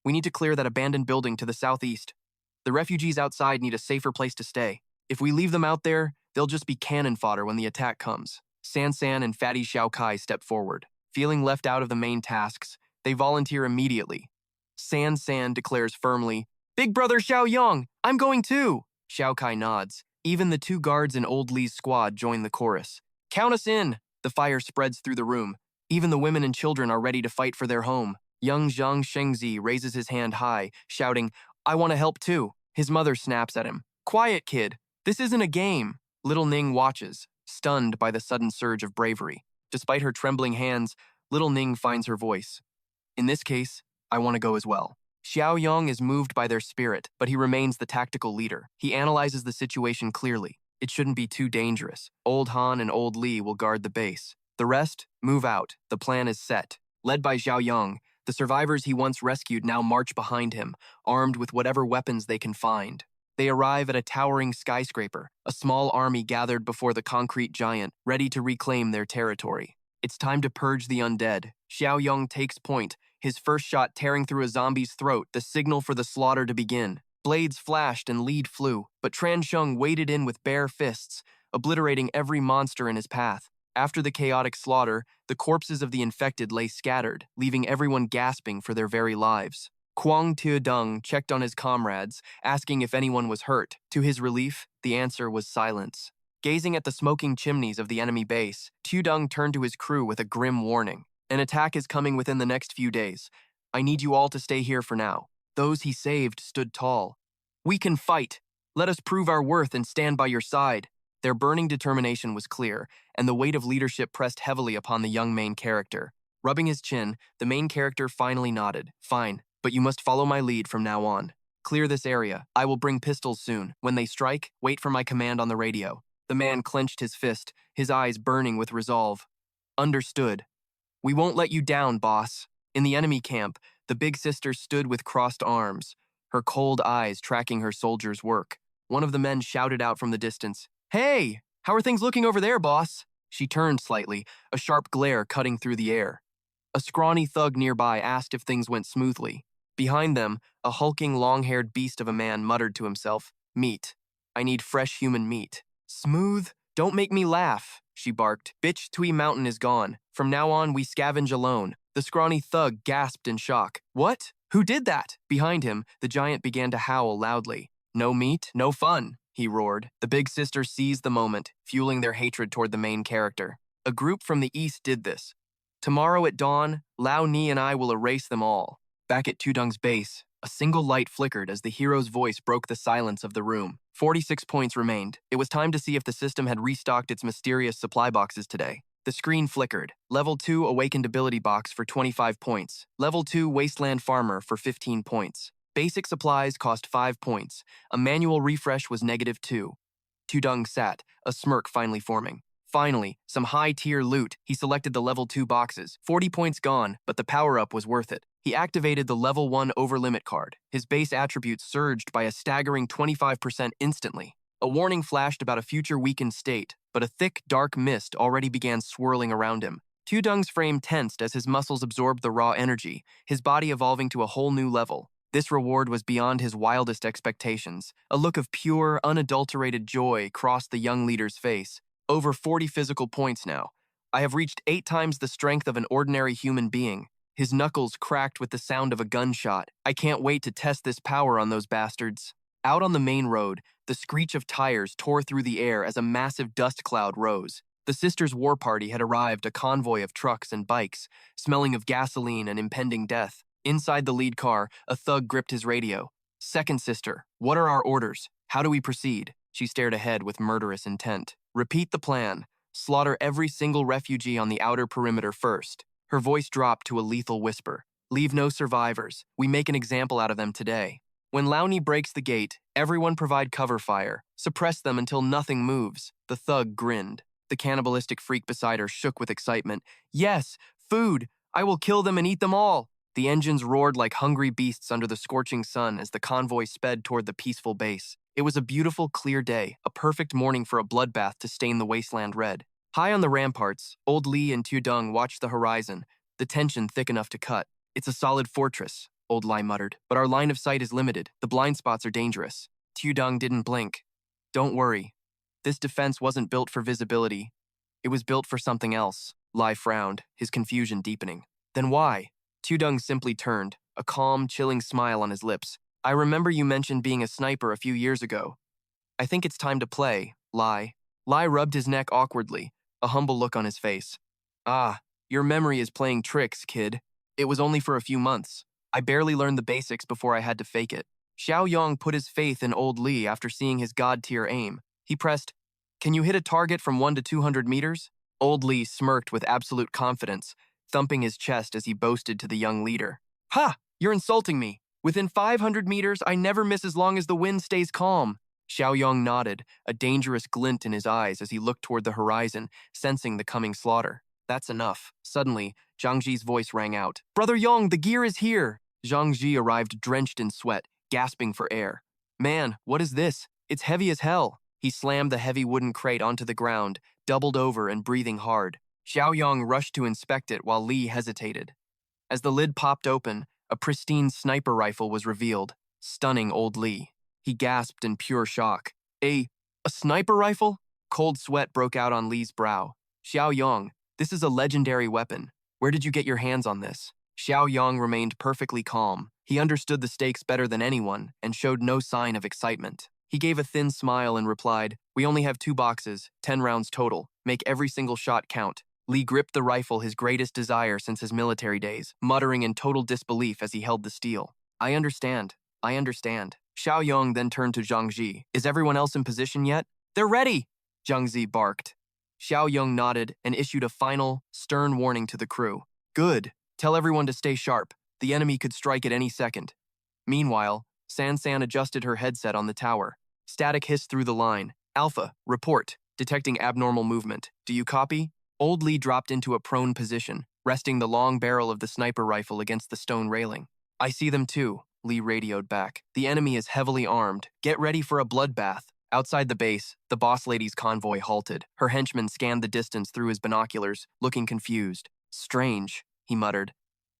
We need to clear that abandoned building to the southeast. The refugees outside need a safer place to stay. If we leave them out there, they'll just be cannon fodder when the attack comes. San San and Fatty Xiao Kai step forward. Feeling left out of the main tasks, they volunteer immediately. San San declares firmly, Big brother Xiaoyong, I'm going too. Xiao Kai nods. Even the two guards in Old Li's squad join the chorus. Count us in. The fire spreads through the room. Even the women and children are ready to fight for their home. Young Zhang Shengzi raises his hand high, shouting, I want to help too. His mother snaps at him. Quiet, kid. This isn't a game. Little Ning watches, stunned by the sudden surge of bravery. Despite her trembling hands, little Ning finds her voice. In this case, I want to go as well. Xiaoyong is moved by their spirit, but he remains the tactical leader. He analyzes the situation clearly. It shouldn't be too dangerous. Old Han and Old Li will guard the base. The rest, move out. The plan is set. Led by Xiaoyong, the survivors he once rescued now march behind him, armed with whatever weapons they can find. They arrive at a towering skyscraper, a small army gathered before the concrete giant, ready to reclaim their territory. It's time to purge the undead. Xiaoyong takes point, his first shot tearing through a zombie's throat, the signal for the slaughter to begin. Blades flashed and lead flew, but Transheng waded in with bare fists, obliterating every monster in his path. After the chaotic slaughter, the corpses of the infected lay scattered, leaving everyone gasping for their very lives. Kuang Tuodong checked on his comrades, asking if anyone was hurt. To his relief, the answer was silence. Gazing at the smoking chimneys of the enemy base, Tuodong turned to his crew with a grim warning. An attack is coming within the next few days. I need you all to stay here for now. Those he saved stood tall. We can fight. Let us prove our worth and stand by your side. Their burning determination was clear, and the weight of leadership pressed heavily upon the young main character. Rubbing his chin, the main character finally nodded. Fine, but you must follow my lead from now on. Clear this area. I will bring pistols soon. When they strike, wait for my command on the radio. The man clenched his fist, his eyes burning with resolve. Understood. We won't let you down, boss. In the enemy camp, the big sister stood with crossed arms, her cold eyes tracking her soldiers' work. One of the men shouted out from the distance, Hey, how are things looking over there, boss? She turned slightly, a sharp glare cutting through the air. A scrawny thug nearby asked if things went smoothly. Behind them, a hulking, long-haired beast of a man muttered to himself, Meat. I need fresh human meat. Smooth? Don't make me laugh, she barked. Bitch, Tui Mountain is gone. From now on, we scavenge alone. The scrawny thug gasped in shock. What? Who did that? Behind him, the giant began to howl loudly. No meat, no fun, he roared. The big sister seized the moment, fueling their hatred toward the main character. A group from the east did this. Tomorrow at dawn, Lao Ni and I will erase them all. Back at Tudung's base, a single light flickered as the hero's voice broke the silence of the room. 46 points remained. It was time to see if the system had restocked its mysterious supply boxes today. The screen flickered. Level 2 Awakened Ability Box for 25 points. Level 2 Wasteland Farmer for 15 points. Basic supplies cost 5 points. A manual refresh was -2. Tudung sat, a smirk finally forming. Finally, some high-tier loot. He selected the level 2 boxes. 40 points gone, but the power-up was worth it. He activated the level 1 overlimit card. His base attributes surged by a staggering 25% instantly. A warning flashed about a future weakened state, but a thick, dark mist already began swirling around him. Tudung's frame tensed as his muscles absorbed the raw energy, his body evolving to a whole new level. This reward was beyond his wildest expectations. A look of pure, unadulterated joy crossed the young leader's face. Over 40 physical points now. I have reached 8 times the strength of an ordinary human being. His knuckles cracked with the sound of a gunshot. I can't wait to test this power on those bastards. Out on the main road, the screech of tires tore through the air as a massive dust cloud rose. The sisters' war party had arrived, a convoy of trucks and bikes, smelling of gasoline and impending death. Inside the lead car, a thug gripped his radio. Second sister, what are our orders? How do we proceed? She stared ahead with murderous intent. Repeat the plan. Slaughter every single refugee on the outer perimeter first. Her voice dropped to a lethal whisper. Leave no survivors. We make an example out of them today. When Launi breaks the gate, everyone provide cover fire. Suppress them until nothing moves. The thug grinned. The cannibalistic freak beside her shook with excitement. Yes, food! I will kill them and eat them all! The engines roared like hungry beasts under the scorching sun as the convoy sped toward the peaceful base. It was a beautiful, clear day, a perfect morning for a bloodbath to stain the wasteland red. High on the ramparts, Old Li and Tudung watched the horizon, the tension thick enough to cut. It's a solid fortress, Old Li muttered, but our line of sight is limited. The blind spots are dangerous. Tudung didn't blink. Don't worry. This defense wasn't built for visibility. It was built for something else. Li frowned, his confusion deepening. Then why? Tudung simply turned, a calm, chilling smile on his lips. I remember you mentioned being a sniper a few years ago. I think it's time to play, Li. Li rubbed his neck awkwardly, a humble look on his face. Ah, your memory is playing tricks, kid. It was only for a few months. I barely learned the basics before I had to fake it. Xiaoyong put his faith in Old Li after seeing his god-tier aim. He pressed, Can you hit a target from 1 to 200 meters? Old Li smirked with absolute confidence, thumping his chest as he boasted to the young leader. Ha! You're insulting me. Within 500 meters, I never miss as long as the wind stays calm. Xiaoyong nodded, a dangerous glint in his eyes as he looked toward the horizon, sensing the coming slaughter. That's enough. Suddenly, Zhang Ji's voice rang out. Brother Yong, the gear is here! Zhang Ji arrived drenched in sweat, gasping for air. Man, what is this? It's heavy as hell. He slammed the heavy wooden crate onto the ground, doubled over and breathing hard. Xiaoyong rushed to inspect it while Li hesitated. As the lid popped open, a pristine sniper rifle was revealed, stunning Old Li. He gasped in pure shock. A sniper rifle? Cold sweat broke out on Li's brow. Xiaoyong, this is a legendary weapon. Where did you get your hands on this? Xiaoyong remained perfectly calm. He understood the stakes better than anyone and showed no sign of excitement. He gave a thin smile and replied, We only have 2 boxes, 10 rounds total. Make every single shot count. Li gripped the rifle, his greatest desire since his military days, muttering in total disbelief as he held the steel. I understand. Xiaoyong then turned to Zhang Ji. Is everyone else in position yet? They're ready! Zhang Ji barked. Xiaoyong nodded and issued a final, stern warning to the crew. Good. Tell everyone to stay sharp. The enemy could strike at any second. Meanwhile, San adjusted her headset on the tower. Static hissed through the line. Alpha, report. Detecting abnormal movement. Do you copy? Old Li dropped into a prone position, resting the long barrel of the sniper rifle against the stone railing. I see them too, Li radioed back. The enemy is heavily armed. Get ready for a bloodbath. Outside the base, the boss lady's convoy halted. Her henchman scanned the distance through his binoculars, looking confused. Strange, he muttered.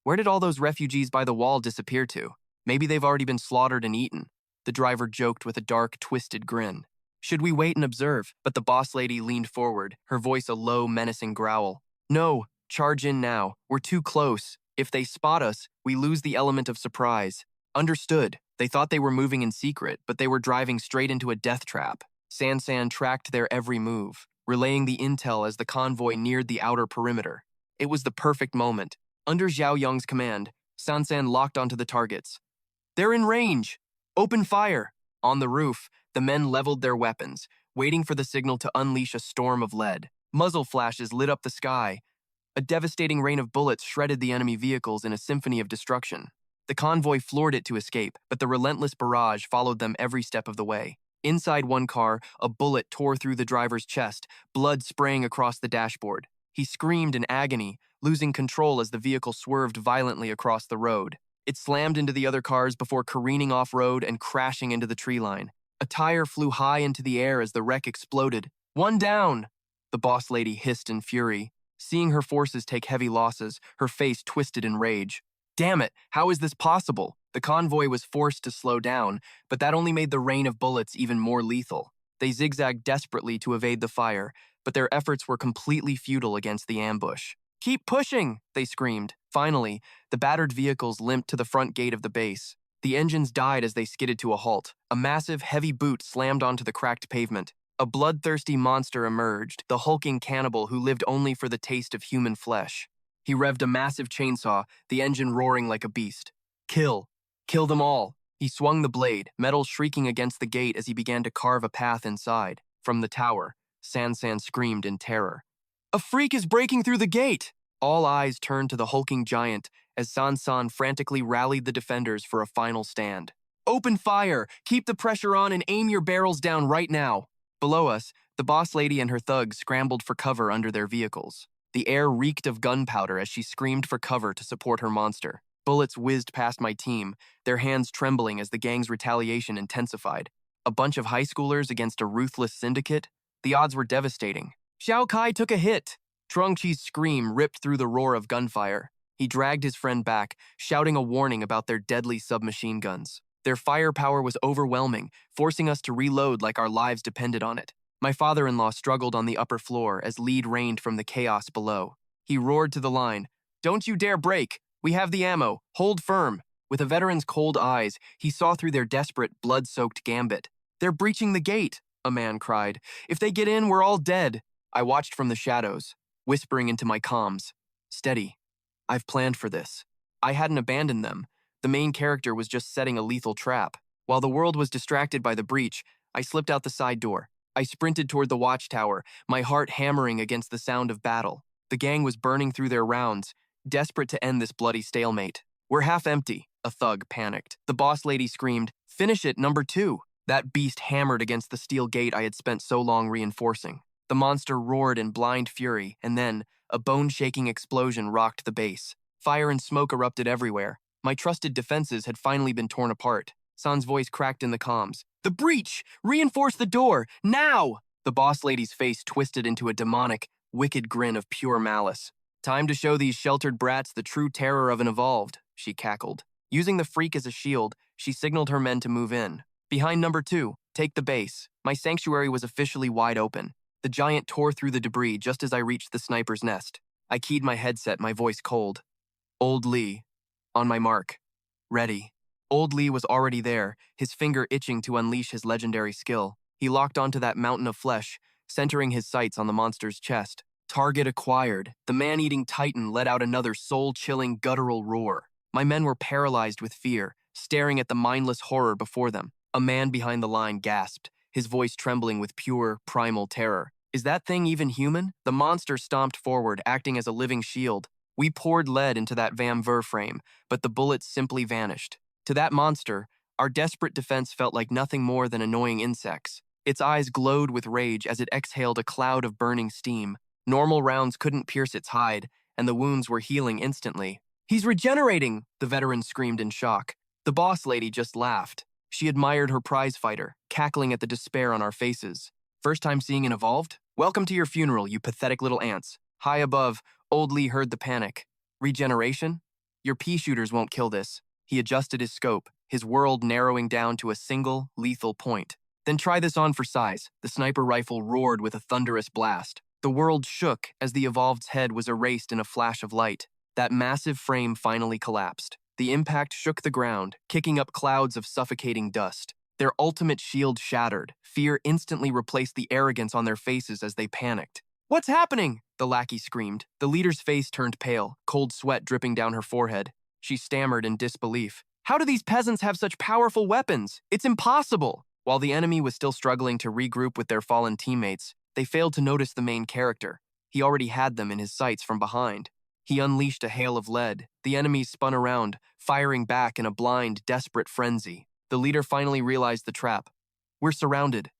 Where did all those refugees by the wall disappear to? Maybe they've already been slaughtered and eaten. The driver joked with a dark, twisted grin. Should we wait and observe? But the boss lady leaned forward, her voice a low, menacing growl. No, charge in now. We're too close. If they spot us, we lose the element of surprise. Understood. They thought they were moving in secret, but they were driving straight into a death trap. Sansan tracked their every move, relaying the intel as the convoy neared the outer perimeter. It was the perfect moment. Under Xiaoyong's command, Sansan locked onto the targets. They're in range! Open fire! On the roof, the men leveled their weapons, waiting for the signal to unleash a storm of lead. Muzzle flashes lit up the sky. A devastating rain of bullets shredded the enemy vehicles in a symphony of destruction. The convoy floored it to escape, but the relentless barrage followed them every step of the way. Inside one car, a bullet tore through the driver's chest, blood spraying across the dashboard. He screamed in agony, losing control as the vehicle swerved violently across the road. It slammed into the other cars before careening off-road and crashing into the tree line. A tire flew high into the air as the wreck exploded. One down! The boss lady hissed in fury. Seeing her forces take heavy losses, her face twisted in rage. Damn it, how is this possible? The convoy was forced to slow down, but that only made the rain of bullets even more lethal. They zigzagged desperately to evade the fire, but their efforts were completely futile against the ambush. Keep pushing, they screamed. Finally, the battered vehicles limped to the front gate of the base. The engines died as they skidded to a halt. A massive, heavy boot slammed onto the cracked pavement. A bloodthirsty monster emerged, the hulking cannibal who lived only for the taste of human flesh. He revved a massive chainsaw, the engine roaring like a beast. Kill! Kill them all! He swung the blade, metal shrieking against the gate as he began to carve a path inside. From the tower, Sansan screamed in terror. A freak is breaking through the gate! All eyes turned to the hulking giant as Sansan frantically rallied the defenders for a final stand. Open fire! Keep the pressure on and aim your barrels down right now! Below us, the boss lady and her thugs scrambled for cover under their vehicles. The air reeked of gunpowder as she screamed for cover to support her monster. Bullets whizzed past my team, their hands trembling as the gang's retaliation intensified. A bunch of high schoolers against a ruthless syndicate? The odds were devastating. Xiao Kai took a hit. Chuangqi's scream ripped through the roar of gunfire. He dragged his friend back, shouting a warning about their deadly submachine guns. Their firepower was overwhelming, forcing us to reload like our lives depended on it. My father-in-law struggled on the upper floor as lead rained from the chaos below. He roared to the line, "Don't you dare break! We have the ammo! Hold firm!" With a veteran's cold eyes, he saw through their desperate, blood-soaked gambit. "They're breaching the gate!" a man cried. "If they get in, we're all dead!" I watched from the shadows, whispering into my comms. "Steady. I've planned for this." I hadn't abandoned them. The main character was just setting a lethal trap. While the world was distracted by the breach, I slipped out the side door. I sprinted toward the watchtower, my heart hammering against the sound of battle. The gang was burning through their rounds, desperate to end this bloody stalemate. "We're half empty," a thug panicked. The boss lady screamed, "Finish it, number 2." That beast hammered against the steel gate I had spent so long reinforcing. The monster roared in blind fury, and then a bone-shaking explosion rocked the base. Fire and smoke erupted everywhere. My trusted defenses had finally been torn apart. San's voice cracked in the comms. "The breach! Reinforce the door! Now!" The boss lady's face twisted into a demonic, wicked grin of pure malice. "Time to show these sheltered brats the true terror of an evolved," she cackled. Using the freak as a shield, she signaled her men to move in. "Behind number 2, take the base." My sanctuary was officially wide open. The giant tore through the debris just as I reached the sniper's nest. I keyed my headset, my voice cold. "Old Lee. On my mark. Ready." Old Lee was already there, his finger itching to unleash his legendary skill. He locked onto that mountain of flesh, centering his sights on the monster's chest. Target acquired. The man-eating titan let out another soul-chilling, guttural roar. My men were paralyzed with fear, staring at the mindless horror before them. A man behind the line gasped, his voice trembling with pure, primal terror. "Is that thing even human?" The monster stomped forward, acting as a living shield. We poured lead into that Vam Ver frame, but the bullets simply vanished. To that monster, our desperate defense felt like nothing more than annoying insects. Its eyes glowed with rage as it exhaled a cloud of burning steam. Normal rounds couldn't pierce its hide, and the wounds were healing instantly. "He's regenerating!" the veteran screamed in shock. The boss lady just laughed. She admired her prize fighter, cackling at the despair on our faces. "First time seeing an evolved? Welcome to your funeral, you pathetic little ants." High above, Old Lee heard the panic. "Regeneration? Your pea shooters won't kill this." He adjusted his scope, his world narrowing down to a single, lethal point. Then try this on for size. The sniper rifle roared with a thunderous blast. The world shook as the Evolved's head was erased in a flash of light. That massive frame finally collapsed. The impact shook the ground, kicking up clouds of suffocating dust. Their ultimate shield shattered. Fear instantly replaced the arrogance on their faces as they panicked. "What's happening?" the lackey screamed. The leader's face turned pale, cold sweat dripping down her forehead. She stammered in disbelief. "How do these peasants have such powerful weapons? It's impossible!" While the enemy was still struggling to regroup with their fallen teammates, they failed to notice the main character. He already had them in his sights from behind. He unleashed a hail of lead. The enemies spun around, firing back in a blind, desperate frenzy. The leader finally realized the trap. "We're surrounded.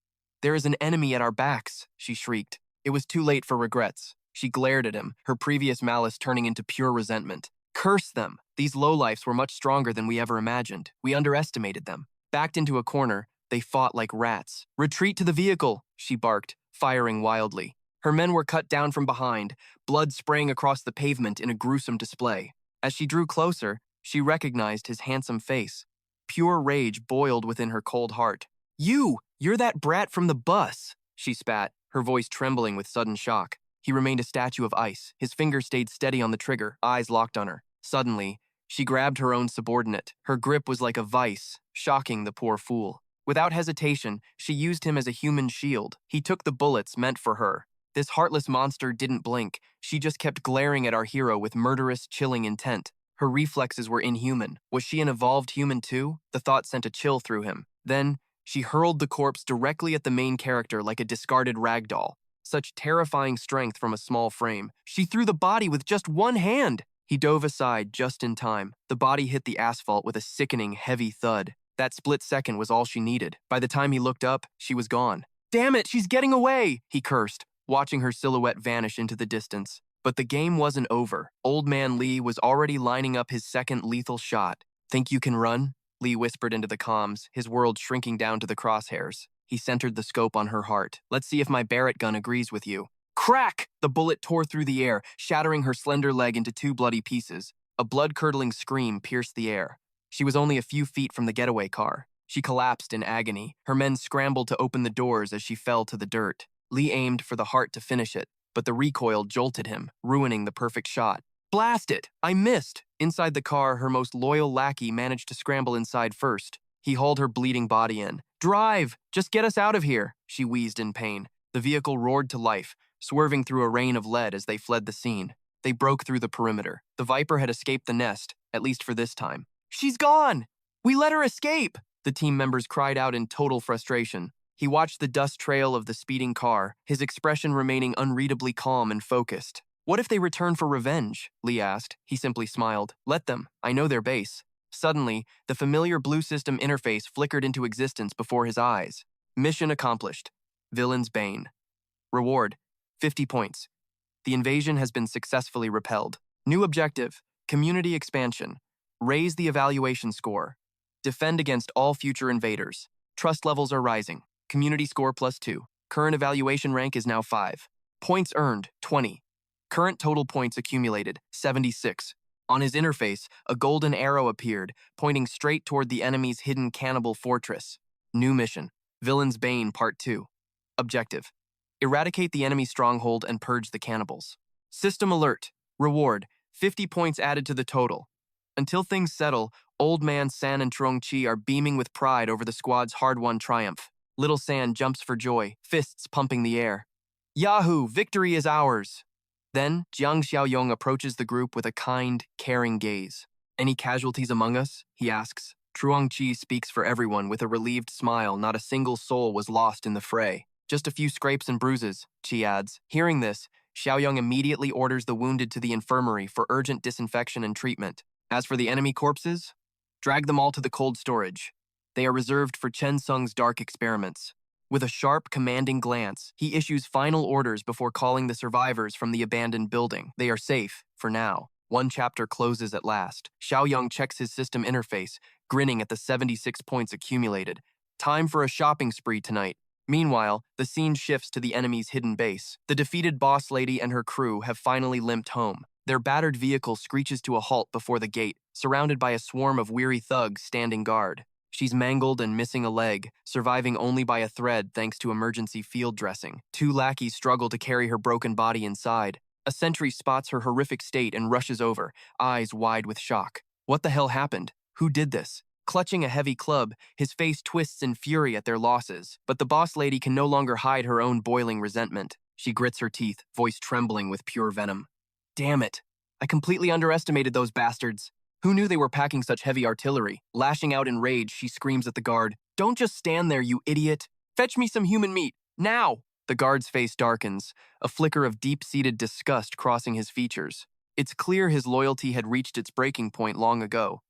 There is an enemy at our backs," she shrieked. It was too late for regrets. She glared at him, her previous malice turning into pure resentment. "Curse them! These lowlifes were much stronger than we ever imagined. We underestimated them." Backed into a corner, they fought like rats. "Retreat to the vehicle," she barked, firing wildly. Her men were cut down from behind, blood spraying across the pavement in a gruesome display. As she drew closer, she recognized his handsome face. Pure rage boiled within her cold heart. You're that brat from the bus," she spat, her voice trembling with sudden shock. He remained a statue of ice. His fingers stayed steady on the trigger, eyes locked on her. Suddenly, she grabbed her own subordinate. Her grip was like a vice, shocking the poor fool. Without hesitation, she used him as a human shield. He took the bullets meant for her. This heartless monster didn't blink. She just kept glaring at our hero with murderous, chilling intent. Her reflexes were inhuman. Was she an evolved human too? The thought sent a chill through him. Then, she hurled the corpse directly at the main character like a discarded rag doll. Such terrifying strength from a small frame. She threw the body with just one hand. He dove aside just in time. The body hit the asphalt with a sickening, heavy thud. That split second was all she needed. By the time he looked up, she was gone. "Damn it, she's getting away!" he cursed, watching her silhouette vanish into the distance. But the game wasn't over. Old Man Lee was already lining up his second lethal shot. "Think you can run?" Lee whispered into the comms, his world shrinking down to the crosshairs. He centered the scope on her heart. "Let's see if my Barrett gun agrees with you." Crack! The bullet tore through the air, shattering her slender leg into two bloody pieces. A blood-curdling scream pierced the air. She was only a few feet from the getaway car. She collapsed in agony. Her men scrambled to open the doors as she fell to the dirt. Lee aimed for the heart to finish it, but the recoil jolted him, ruining the perfect shot. "Blast it! I missed!" Inside the car, her most loyal lackey managed to scramble inside first. He hauled her bleeding body in. "Drive! Just get us out of here!" she wheezed in pain. The vehicle roared to life, swerving through a rain of lead as they fled the scene. They broke through the perimeter. The Viper had escaped the nest, at least for this time. "She's gone! We let her escape!" The team members cried out in total frustration. He watched the dust trail of the speeding car, his expression remaining unreadably calm and focused. "What if they return for revenge?" Lee asked. He simply smiled. "Let them. I know their base." Suddenly, the familiar blue system interface flickered into existence before his eyes. Mission accomplished. Villain's Bane. Reward: 50 points. The invasion has been successfully repelled. New objective: community expansion. Raise the evaluation score. Defend against all future invaders. Trust levels are rising. Community score +2. Current evaluation rank is now 5. Points earned, 20. Current total points accumulated, 76. On his interface, a golden arrow appeared, pointing straight toward the enemy's hidden cannibal fortress. New mission: Villain's Bane Part 2. Objective: eradicate the enemy stronghold and purge the cannibals. System alert. Reward: 50 points added to the total. Until things settle, Old Man San and Trong Chi are beaming with pride over the squad's hard-won triumph. Little San jumps for joy, fists pumping the air. "Yahoo! Victory is ours!" Then, Jiang Xiaoyong approaches the group with a kind, caring gaze. "Any casualties among us?" he asks. Truong Chi speaks for everyone with a relieved smile. Not a single soul was lost in the fray. "Just a few scrapes and bruises," Chi adds. Hearing this, Xiaoyong immediately orders the wounded to the infirmary for urgent disinfection and treatment. As for the enemy corpses, drag them all to the cold storage. They are reserved for Chen Sung's dark experiments. With a sharp, commanding glance, he issues final orders before calling the survivors from the abandoned building. They are safe, for now. One chapter closes at last. Xiaoyong checks his system interface, grinning at the 76 points accumulated. Time for a shopping spree tonight. Meanwhile, the scene shifts to the enemy's hidden base. The defeated boss lady and her crew have finally limped home. Their battered vehicle screeches to a halt before the gate, surrounded by a swarm of weary thugs standing guard. She's mangled and missing a leg, surviving only by a thread thanks to emergency field dressing. Two lackeys struggle to carry her broken body inside. A sentry spots her horrific state and rushes over, eyes wide with shock. What the hell happened? Who did this? Clutching a heavy club, his face twists in fury at their losses. But the boss lady can no longer hide her own boiling resentment. She grits her teeth, voice trembling with pure venom. Damn it. I completely underestimated those bastards. Who knew they were packing such heavy artillery? Lashing out in rage, she screams at the guard. Don't just stand there, you idiot. Fetch me some human meat, now! The guard's face darkens, a flicker of deep-seated disgust crossing his features. It's clear his loyalty had reached its breaking point long ago.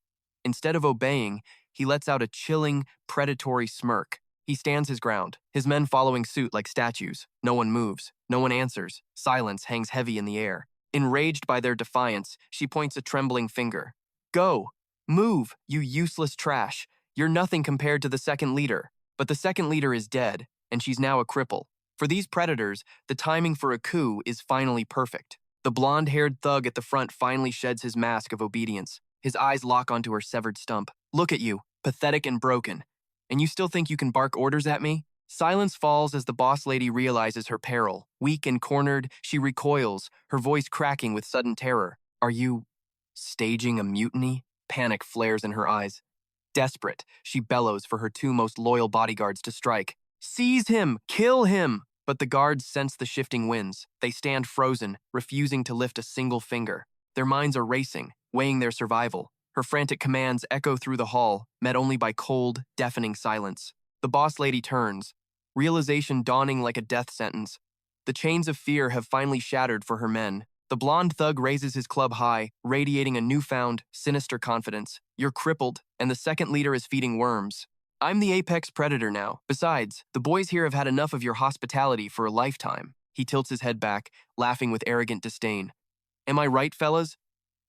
Instead of obeying, he lets out a chilling, predatory smirk. He stands his ground, his men following suit like statues. No one moves, no one answers. Silence hangs heavy in the air. Enraged by their defiance, she points a trembling finger. Go! Move, you useless trash. You're nothing compared to the second leader. But the second leader is dead, and she's now a cripple. For these predators, the timing for a coup is finally perfect. The blonde-haired thug at the front finally sheds his mask of obedience. His eyes lock onto her severed stump. Look at you, pathetic and broken. And you still think you can bark orders at me? Silence falls as the boss lady realizes her peril. Weak and cornered, she recoils, her voice cracking with sudden terror. Are you staging a mutiny? Panic flares in her eyes. Desperate, she bellows for her two most loyal bodyguards to strike. Seize him! Kill him! But the guards sense the shifting winds. They stand frozen, refusing to lift a single finger. Their minds are racing, weighing their survival. Her frantic commands echo through the hall, met only by cold, deafening silence. The boss lady turns, realization dawning like a death sentence. The chains of fear have finally shattered for her men. The blonde thug raises his club high, radiating a newfound, sinister confidence. You're crippled, and the second leader is feeding worms. I'm the apex predator now. Besides, the boys here have had enough of your hospitality for a lifetime. He tilts his head back, laughing with arrogant disdain. Am I right, fellas?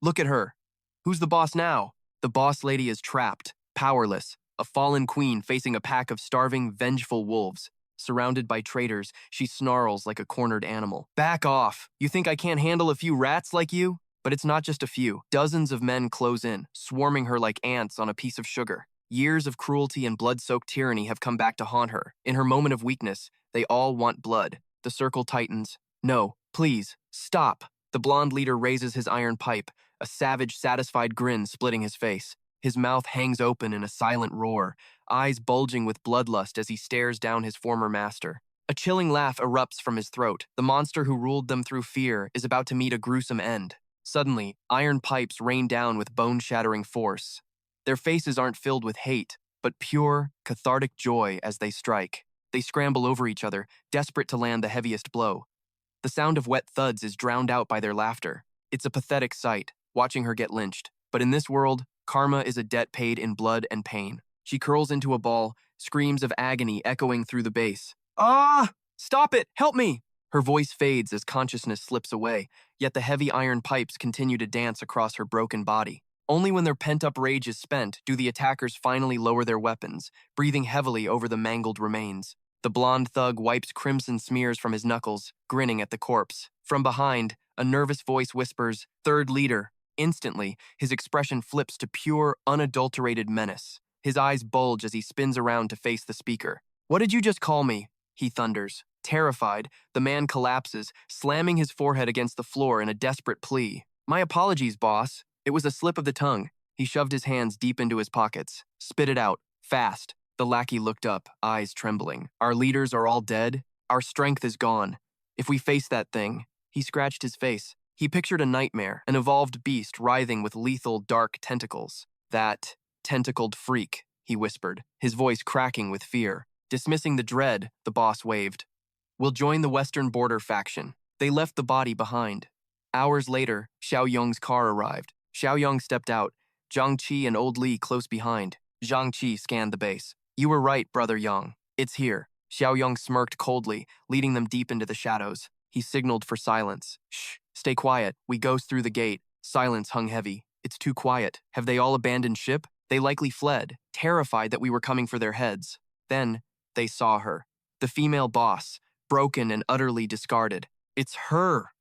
Look at her. Who's the boss now? The boss lady is trapped, powerless, a fallen queen facing a pack of starving, vengeful wolves. Surrounded by traitors, she snarls like a cornered animal. Back off! You think I can't handle a few rats like you? But it's not just a few. Dozens of men close in, swarming her like ants on a piece of sugar. Years of cruelty and blood-soaked tyranny have come back to haunt her. In her moment of weakness, they all want blood. The circle tightens. No, please, stop! The blonde leader raises his iron pipe, a savage, satisfied grin splitting his face. His mouth hangs open in a silent roar, eyes bulging with bloodlust as he stares down his former master. A chilling laugh erupts from his throat. The monster who ruled them through fear is about to meet a gruesome end. Suddenly, iron pipes rain down with bone-shattering force. Their faces aren't filled with hate, but pure, cathartic joy as they strike. They scramble over each other, desperate to land the heaviest blow. The sound of wet thuds is drowned out by their laughter. It's a pathetic sight, watching her get lynched. But in this world, karma is a debt paid in blood and pain. She curls into a ball, screams of agony echoing through the base. Ah! Stop it! Help me! Her voice fades as consciousness slips away, yet the heavy iron pipes continue to dance across her broken body. Only when their pent-up rage is spent do the attackers finally lower their weapons, breathing heavily over the mangled remains. The blonde thug wipes crimson smears from his knuckles, grinning at the corpse. From behind, a nervous voice whispers, "Third leader." Instantly, his expression flips to pure, unadulterated menace. His eyes bulge as he spins around to face the speaker. "What did you just call me?" he thunders. Terrified, the man collapses, slamming his forehead against the floor in a desperate plea. "My apologies, boss. It was a slip of the tongue." He shoved his hands deep into his pockets. "Spit it out, fast." The lackey looked up, eyes trembling. "Our leaders are all dead? Our strength is gone. If we face that thing..." He scratched his face. He pictured a nightmare, an evolved beast writhing with lethal, dark tentacles. "That tentacled freak," he whispered, his voice cracking with fear. Dismissing the dread, the boss waved. "We'll join the Western Border faction." They left the body behind. Hours later, Xiaoyong's car arrived. Xiaoyong stepped out, Jiang Qi and Old Li close behind. Jiang Qi scanned the base. "You were right, Brother Yang. It's here." Xiaoyong smirked coldly, leading them deep into the shadows. He signaled for silence. "Shh, stay quiet. We goes through the gate." Silence hung heavy. "It's too quiet. Have they all abandoned ship? They likely fled, terrified that we were coming for their heads." Then, they saw her. The female boss, broken and utterly discarded. "It's her,"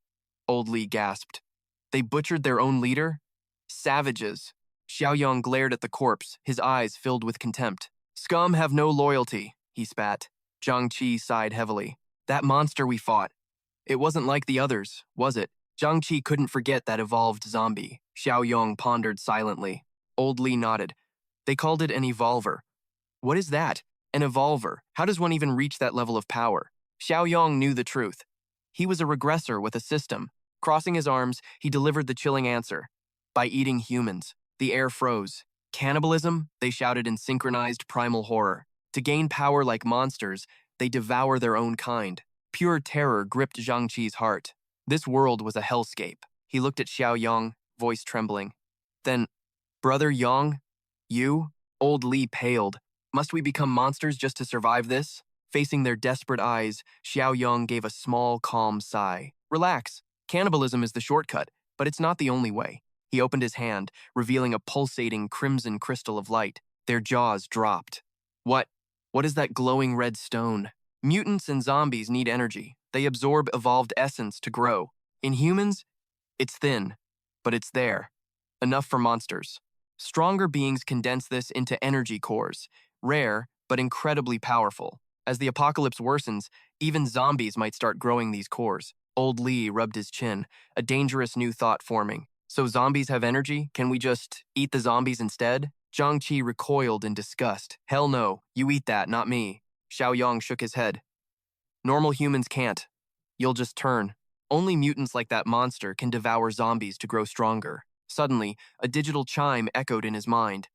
Old Li gasped. "They butchered their own leader? Savages." Xiaoyong glared at the corpse, his eyes filled with contempt. Scum have no loyalty, he spat. Zhang Qi sighed heavily. That monster we fought. It wasn't like the others, was it? Zhang Qi couldn't forget that evolved zombie. Xiaoyong pondered silently. Old Li nodded. They called it an evolver. What is that? An evolver. How does one even reach that level of power? Xiaoyong knew the truth. He was a regressor with a system. Crossing his arms, he delivered the chilling answer. By eating humans. The air froze. Cannibalism? They shouted in synchronized primal horror. To gain power like monsters, they devour their own kind. Pure terror gripped Zhang Qi's heart. This world was a hellscape. He looked at Xiaoyong, voice trembling. Then, Brother Yang? You? Old Li paled. Must we become monsters just to survive this? Facing their desperate eyes, Xiaoyong gave a small, calm sigh. Relax. Cannibalism is the shortcut, but it's not the only way. He opened his hand, revealing a pulsating crimson crystal of light. Their jaws dropped. What is that glowing red stone? Mutants and zombies need energy. They absorb evolved essence to grow. In humans, it's thin, but it's there. Enough for monsters. Stronger beings condense this into energy cores, rare, but incredibly powerful. As the apocalypse worsens, even zombies might start growing these cores. Old Li rubbed his chin, a dangerous new thought forming. So zombies have energy? Can we just eat the zombies instead? Zhang Qi recoiled in disgust. Hell no, you eat that, not me. Xiaoyong shook his head. Normal humans can't. You'll just turn. Only mutants like that monster can devour zombies to grow stronger. Suddenly, a digital chime echoed in his mind.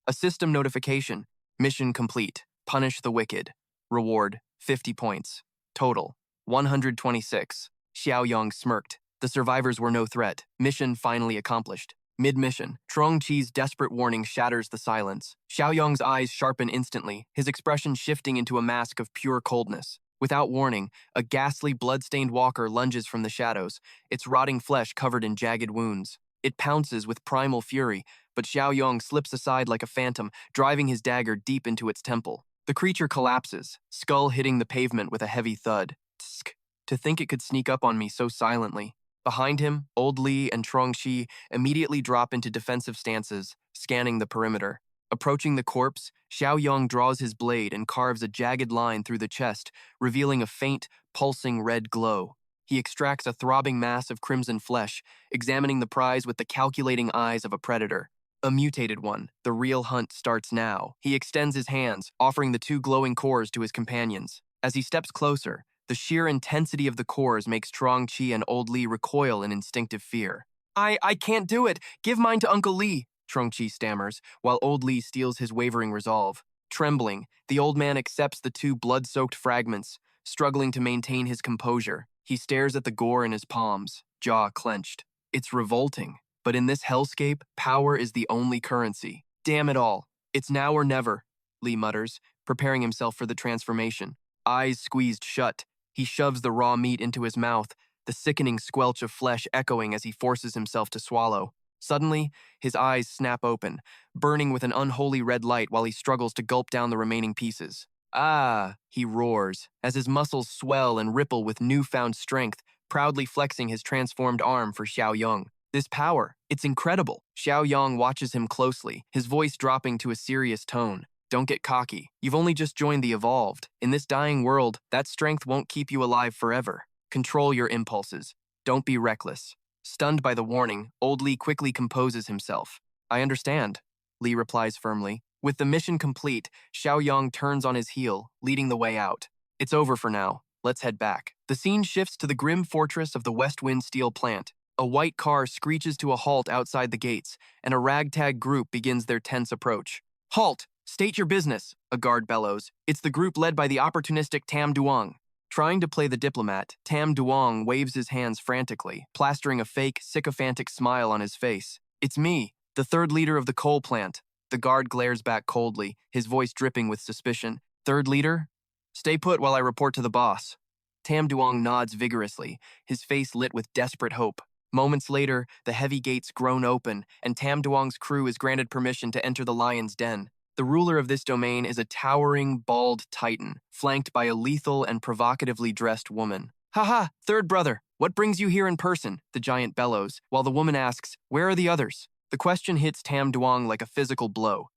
A system notification. Mission complete. Punish the wicked. Reward, 50 points. Total, 126. Xiaoyong smirked. The survivors were no threat. Mission finally accomplished. Mid-mission, Trong Chi's desperate warning shatters the silence. Xiaoyong's eyes sharpen instantly, his expression shifting into a mask of pure coldness. Without warning, a ghastly blood-stained walker lunges from the shadows, its rotting flesh covered in jagged wounds. It pounces with primal fury, but Xiaoyong slips aside like a phantom, driving his dagger deep into its temple. The creature collapses, skull hitting the pavement with a heavy thud. Tsk. To think it could sneak up on me so silently. Behind him, Old Li and Trong Chi immediately drop into defensive stances, scanning the perimeter. Approaching the corpse, Xiaoyong draws his blade and carves a jagged line through the chest, revealing a faint, pulsing red glow. He extracts a throbbing mass of crimson flesh, examining the prize with the calculating eyes of a predator. A mutated one, the real hunt starts now. He extends his hands, offering the two glowing cores to his companions. As he steps closer, the sheer intensity of the cores makes Trong Chi and Old Li recoil in instinctive fear. I can't do it! Give mine to Uncle Li! Trong Chi stammers, while Old Li steals his wavering resolve. Trembling, the old man accepts the two blood-soaked fragments, struggling to maintain his composure. He stares at the gore in his palms, jaw clenched. It's revolting, but in this hellscape, power is the only currency. Damn it all. It's now or never, Li mutters, preparing himself for the transformation. Eyes squeezed shut, he shoves the raw meat into his mouth, the sickening squelch of flesh echoing as he forces himself to swallow. Suddenly, his eyes snap open, burning with an unholy red light while he struggles to gulp down the remaining pieces. Ah, he roars, as his muscles swell and ripple with newfound strength, proudly flexing his transformed arm for Xiaoyong. This power, it's incredible. Xiaoyong watches him closely, his voice dropping to a serious tone. Don't get cocky. You've only just joined the Evolved. In this dying world, that strength won't keep you alive forever. Control your impulses. Don't be reckless. Stunned by the warning, Old Li quickly composes himself. I understand, Li replies firmly. With the mission complete, Xiaoyong turns on his heel, leading the way out. It's over for now. Let's head back. The scene shifts to the grim fortress of the Westwind Steel plant. A white car screeches to a halt outside the gates, and a ragtag group begins their tense approach. Halt! State your business, a guard bellows. It's the group led by the opportunistic Tam Duong. Trying to play the diplomat, Tam Duong waves his hands frantically, plastering a fake, sycophantic smile on his face. It's me, the third leader of the coal plant. The guard glares back coldly, his voice dripping with suspicion. Third leader? Stay put while I report to the boss. Tam Duong nods vigorously, his face lit with desperate hope. Moments later, the heavy gates groan open, and Tam Duong's crew is granted permission to enter the lion's den. The ruler of this domain is a towering, bald titan, flanked by a lethal and provocatively dressed woman. Haha, third brother, what brings you here in person? The giant bellows, while the woman asks, where are the others? The question hits Tam Duong like a physical blow.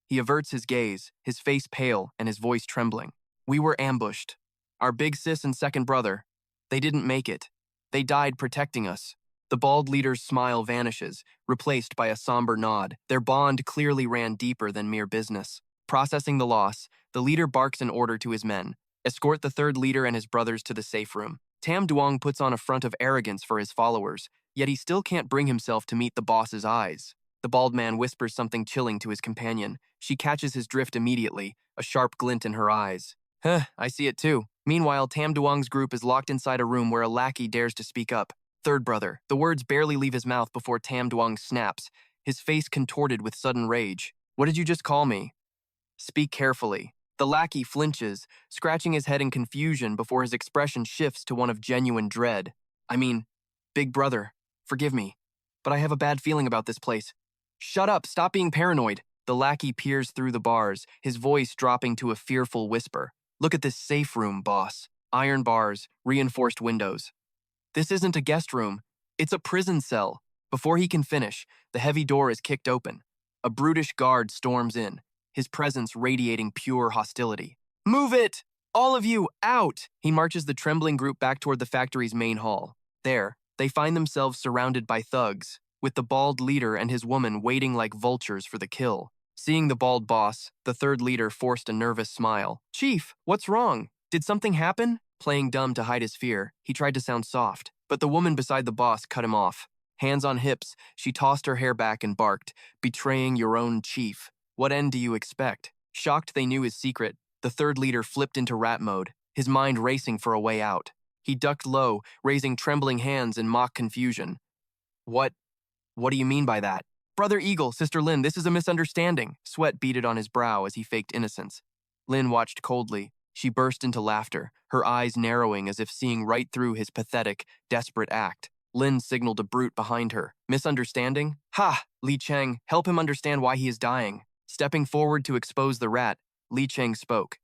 He averts his gaze, his face pale and his voice trembling. We were ambushed. Our big sis and second brother. They didn't make it. They died protecting us. The bald leader's smile vanishes, replaced by a somber nod. Their bond clearly ran deeper than mere business. Processing the loss, the leader barks an order to his men. Escort the third leader and his brothers to the safe room. Tam Duong puts on a front of arrogance for his followers, yet he still can't bring himself to meet the boss's eyes. The bald man whispers something chilling to his companion. She catches his drift immediately, a sharp glint in her eyes. I see it too. Meanwhile, Tam Duong's group is locked inside a room where a lackey dares to speak up. Third brother. The words barely leave his mouth before Tam Duong snaps, his face contorted with sudden rage. What did you just call me? Speak carefully. The lackey flinches, scratching his head in confusion before his expression shifts to one of genuine dread. I mean, big brother, forgive me, but I have a bad feeling about this place. Shut up, stop being paranoid. The lackey peers through the bars, his voice dropping to a fearful whisper. Look at this safe room, boss. Iron bars, reinforced windows. This isn't a guest room, it's a prison cell. Before he can finish, the heavy door is kicked open. A brutish guard storms in, his presence radiating pure hostility. Move it! All of you, out! He marches the trembling group back toward the factory's main hall. There, they find themselves surrounded by thugs, with the bald leader and his woman waiting like vultures for the kill. Seeing the bald boss, the third leader forced a nervous smile. Chief, what's wrong? Did something happen? Playing dumb to hide his fear, he tried to sound soft, but the woman beside the boss cut him off. Hands on hips, she tossed her hair back and barked, betraying your own chief. What end do you expect? Shocked they knew his secret, the third leader flipped into rat mode, his mind racing for a way out. He ducked low, raising trembling hands in mock confusion. What do you mean by that? Brother Eagle, Sister Lin, this is a misunderstanding. Sweat beaded on his brow as he faked innocence. Lin watched coldly. She burst into laughter, her eyes narrowing as if seeing right through his pathetic, desperate act. Lin signaled a brute behind her. Misunderstanding? Ha! Li Cheng, help him understand why he is dying. Stepping forward to expose the rat, Li Cheng spoke.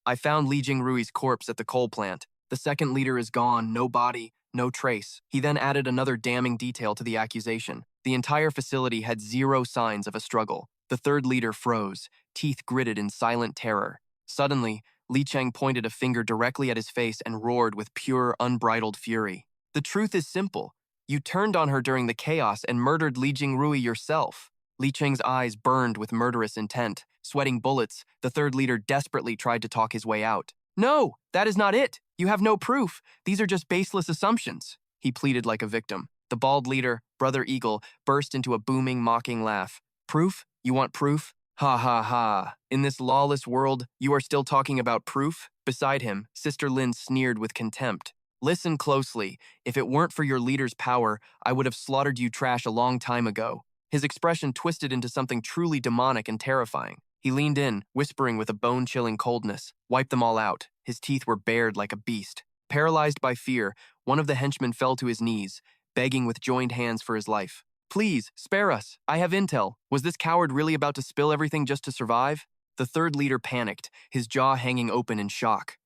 I found Li Jingrui's corpse at the coal plant. The second leader is gone, no body, no trace. He then added another damning detail to the accusation. The entire facility had zero signs of a struggle. The third leader froze, teeth gritted in silent terror. Suddenly, Li Cheng pointed a finger directly at his face and roared with pure, unbridled fury. The truth is simple. You turned on her during the chaos and murdered Li Jingrui yourself. Li Cheng's eyes burned with murderous intent. Sweating bullets, the third leader desperately tried to talk his way out. No, that is not it. You have no proof. These are just baseless assumptions. He pleaded like a victim. The bald leader, Brother Eagle, burst into a booming, mocking laugh. Proof? You want proof? Ha ha ha. In this lawless world, you are still talking about proof? Beside him, Sister Lin sneered with contempt. Listen closely. If it weren't for your leader's power, I would have slaughtered you trash a long time ago. His expression twisted into something truly demonic and terrifying. He leaned in, whispering with a bone-chilling coldness. Wipe them all out. His teeth were bared like a beast. Paralyzed by fear, one of the henchmen fell to his knees, begging with joined hands for his life. Please, spare us. I have intel. Was this coward really about to spill everything just to survive? The third leader panicked, his jaw hanging open in shock.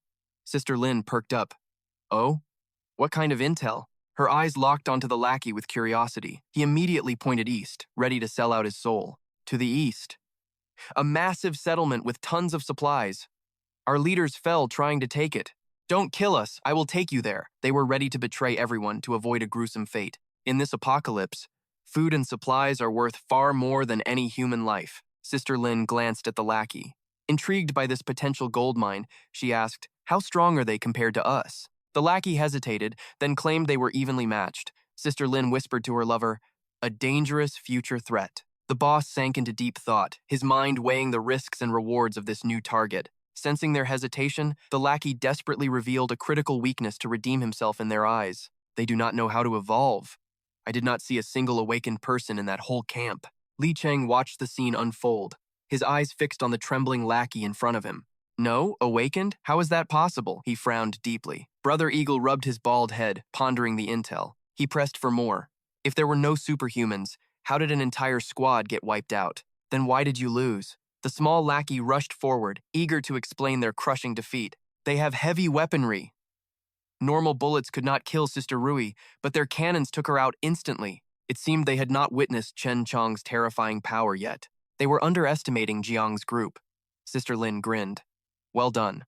Sister Lin perked up. Oh? What kind of intel? Her eyes locked onto the lackey with curiosity. He immediately pointed east, ready to sell out his soul. To the east. A massive settlement with tons of supplies. Our leaders fell trying to take it. Don't kill us, I will take you there. They were ready to betray everyone to avoid a gruesome fate. In this apocalypse, food and supplies are worth far more than any human life. Sister Lin glanced at the lackey. Intrigued by this potential gold mine, she asked, how strong are they compared to us? The lackey hesitated, then claimed they were evenly matched. Sister Lin whispered to her lover, a dangerous future threat. The boss sank into deep thought, his mind weighing the risks and rewards of this new target. Sensing their hesitation, the lackey desperately revealed a critical weakness to redeem himself in their eyes. They do not know how to evolve. I did not see a single awakened person in that whole camp. Li Cheng watched the scene unfold, his eyes fixed on the trembling lackey in front of him. No, awakened? How is that possible? He frowned deeply. Brother Eagle rubbed his bald head, pondering the intel. He pressed for more. If there were no superhumans, how did an entire squad get wiped out? Then why did you lose? The small lackey rushed forward, eager to explain their crushing defeat. They have heavy weaponry. Normal bullets could not kill Sister Rui, but their cannons took her out instantly. It seemed they had not witnessed Chen Chong's terrifying power yet. They were underestimating Jiang's group. Sister Lin grinned. Well done.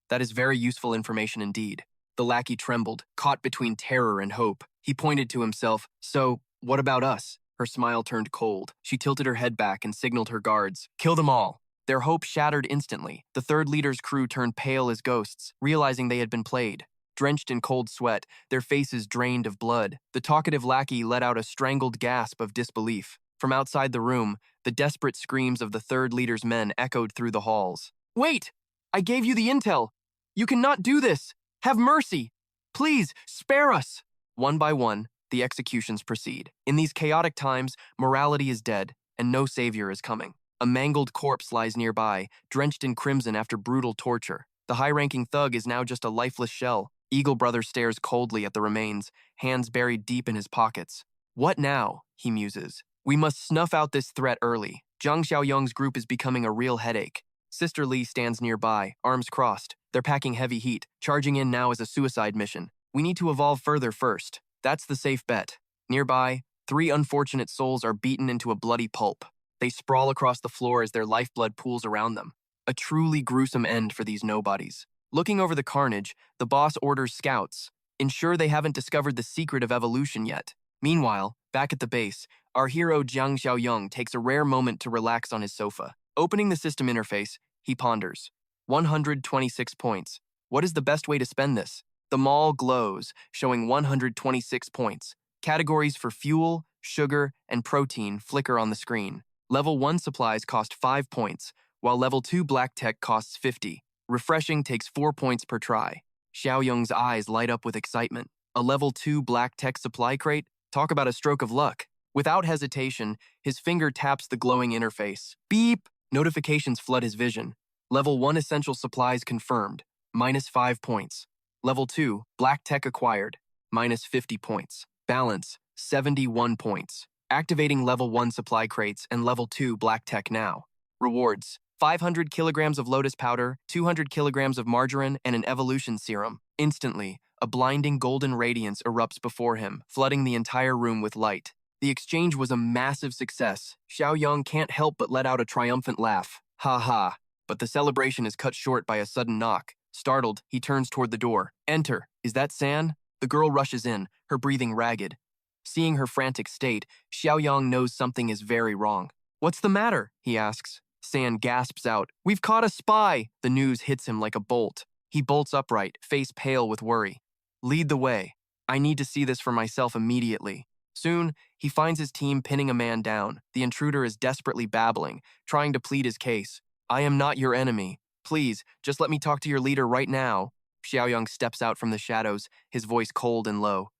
That is very useful information indeed. The lackey trembled, caught between terror and hope. He pointed to himself. So, what about us? Her smile turned cold. She tilted her head back and signaled her guards. Kill them all. Their hope shattered instantly. The third leader's crew turned pale as ghosts, realizing they had been played. Drenched in cold sweat, their faces drained of blood, the talkative lackey let out a strangled gasp of disbelief. From outside the room, the desperate screams of the third leader's men echoed through the halls. Wait! I gave you the intel! You cannot do this! Have mercy! Please, spare us! One by one, the executions proceed. In these chaotic times, morality is dead, and no savior is coming. A mangled corpse lies nearby, drenched in crimson after brutal torture. The high-ranking thug is now just a lifeless shell. Eagle Brother stares coldly at the remains, hands buried deep in his pockets. What now? He muses. We must snuff out this threat early. Jiang Xiaoyong's group is becoming a real headache. Sister Li stands nearby, arms crossed. They're packing heavy heat. Charging in now is a suicide mission. We need to evolve further first. That's the safe bet. Nearby, 3 unfortunate souls are beaten into a bloody pulp. They sprawl across the floor as their lifeblood pools around them. A truly gruesome end for these nobodies. Looking over the carnage, the boss orders scouts. Ensure they haven't discovered the secret of evolution yet. Meanwhile, back at the base, our hero Jiang Xiaoyong takes a rare moment to relax on his sofa. Opening the system interface, he ponders. 126 points. What is the best way to spend this? The mall glows, showing 126 points. Categories for fuel, sugar, and protein flicker on the screen. Level 1 supplies cost 5 points, while Level 2 black tech costs 50. Refreshing takes 4 points per try. Xiaoyong's eyes light up with excitement. A Level 2 black tech supply crate? Talk about a stroke of luck. Without hesitation, his finger taps the glowing interface. Beep! Notifications flood his vision. Level 1 essential supplies confirmed, -5 points. Level 2, black tech acquired, -50 points. Balance, 71 points. Activating Level 1 supply crates and Level 2 black tech now. Rewards, 500 kilograms of lotus powder, 200 kilograms of margarine, and an evolution serum. Instantly, a blinding golden radiance erupts before him, flooding the entire room with light. The exchange was a massive success. Xiaoyong can't help but let out a triumphant laugh. Ha ha. But the celebration is cut short by a sudden knock. Startled, he turns toward the door. Enter. Is that San? The girl rushes in, her breathing ragged. Seeing her frantic state, Xiaoyong knows something is very wrong. What's the matter? He asks. San gasps out. We've caught a spy! The news hits him like a bolt. He bolts upright, face pale with worry. Lead the way. I need to see this for myself immediately. Soon, he finds his team pinning a man down. The intruder is desperately babbling, trying to plead his case. I am not your enemy. Please, just let me talk to your leader right now. Xiaoyong steps out from the shadows, his voice cold and low.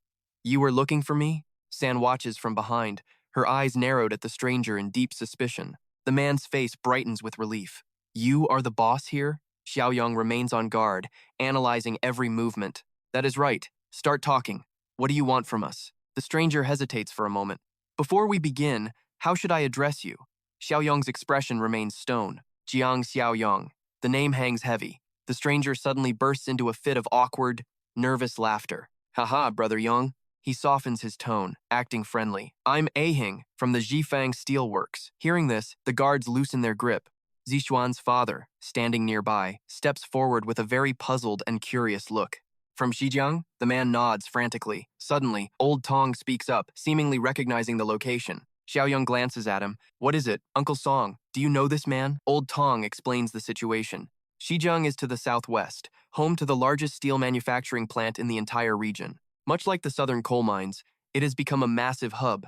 You were looking for me? San watches from behind, her eyes narrowed at the stranger in deep suspicion. The man's face brightens with relief. You are the boss here? Xiaoyong remains on guard, analyzing every movement. That is right. Start talking. What do you want from us? The stranger hesitates for a moment. Before we begin, how should I address you? Xiaoyong's expression remains stone. Jiang Xiaoyong. The name hangs heavy. The stranger suddenly bursts into a fit of awkward, nervous laughter. Haha, Brother Yong. He softens his tone, acting friendly. I'm Ahing from the Zhifang Steelworks. Hearing this, the guards loosen their grip. Zixuan's father, standing nearby, steps forward with a very puzzled and curious look. From Xizhiang, the man nods frantically. Suddenly, Old Tong speaks up, seemingly recognizing the location. Xiaoyong glances at him. What is it? Uncle Song, do you know this man? Old Tong explains the situation. Xizhiang is to the southwest, home to the largest steel manufacturing plant in the entire region. Much like the southern coal mines, it has become a massive hub.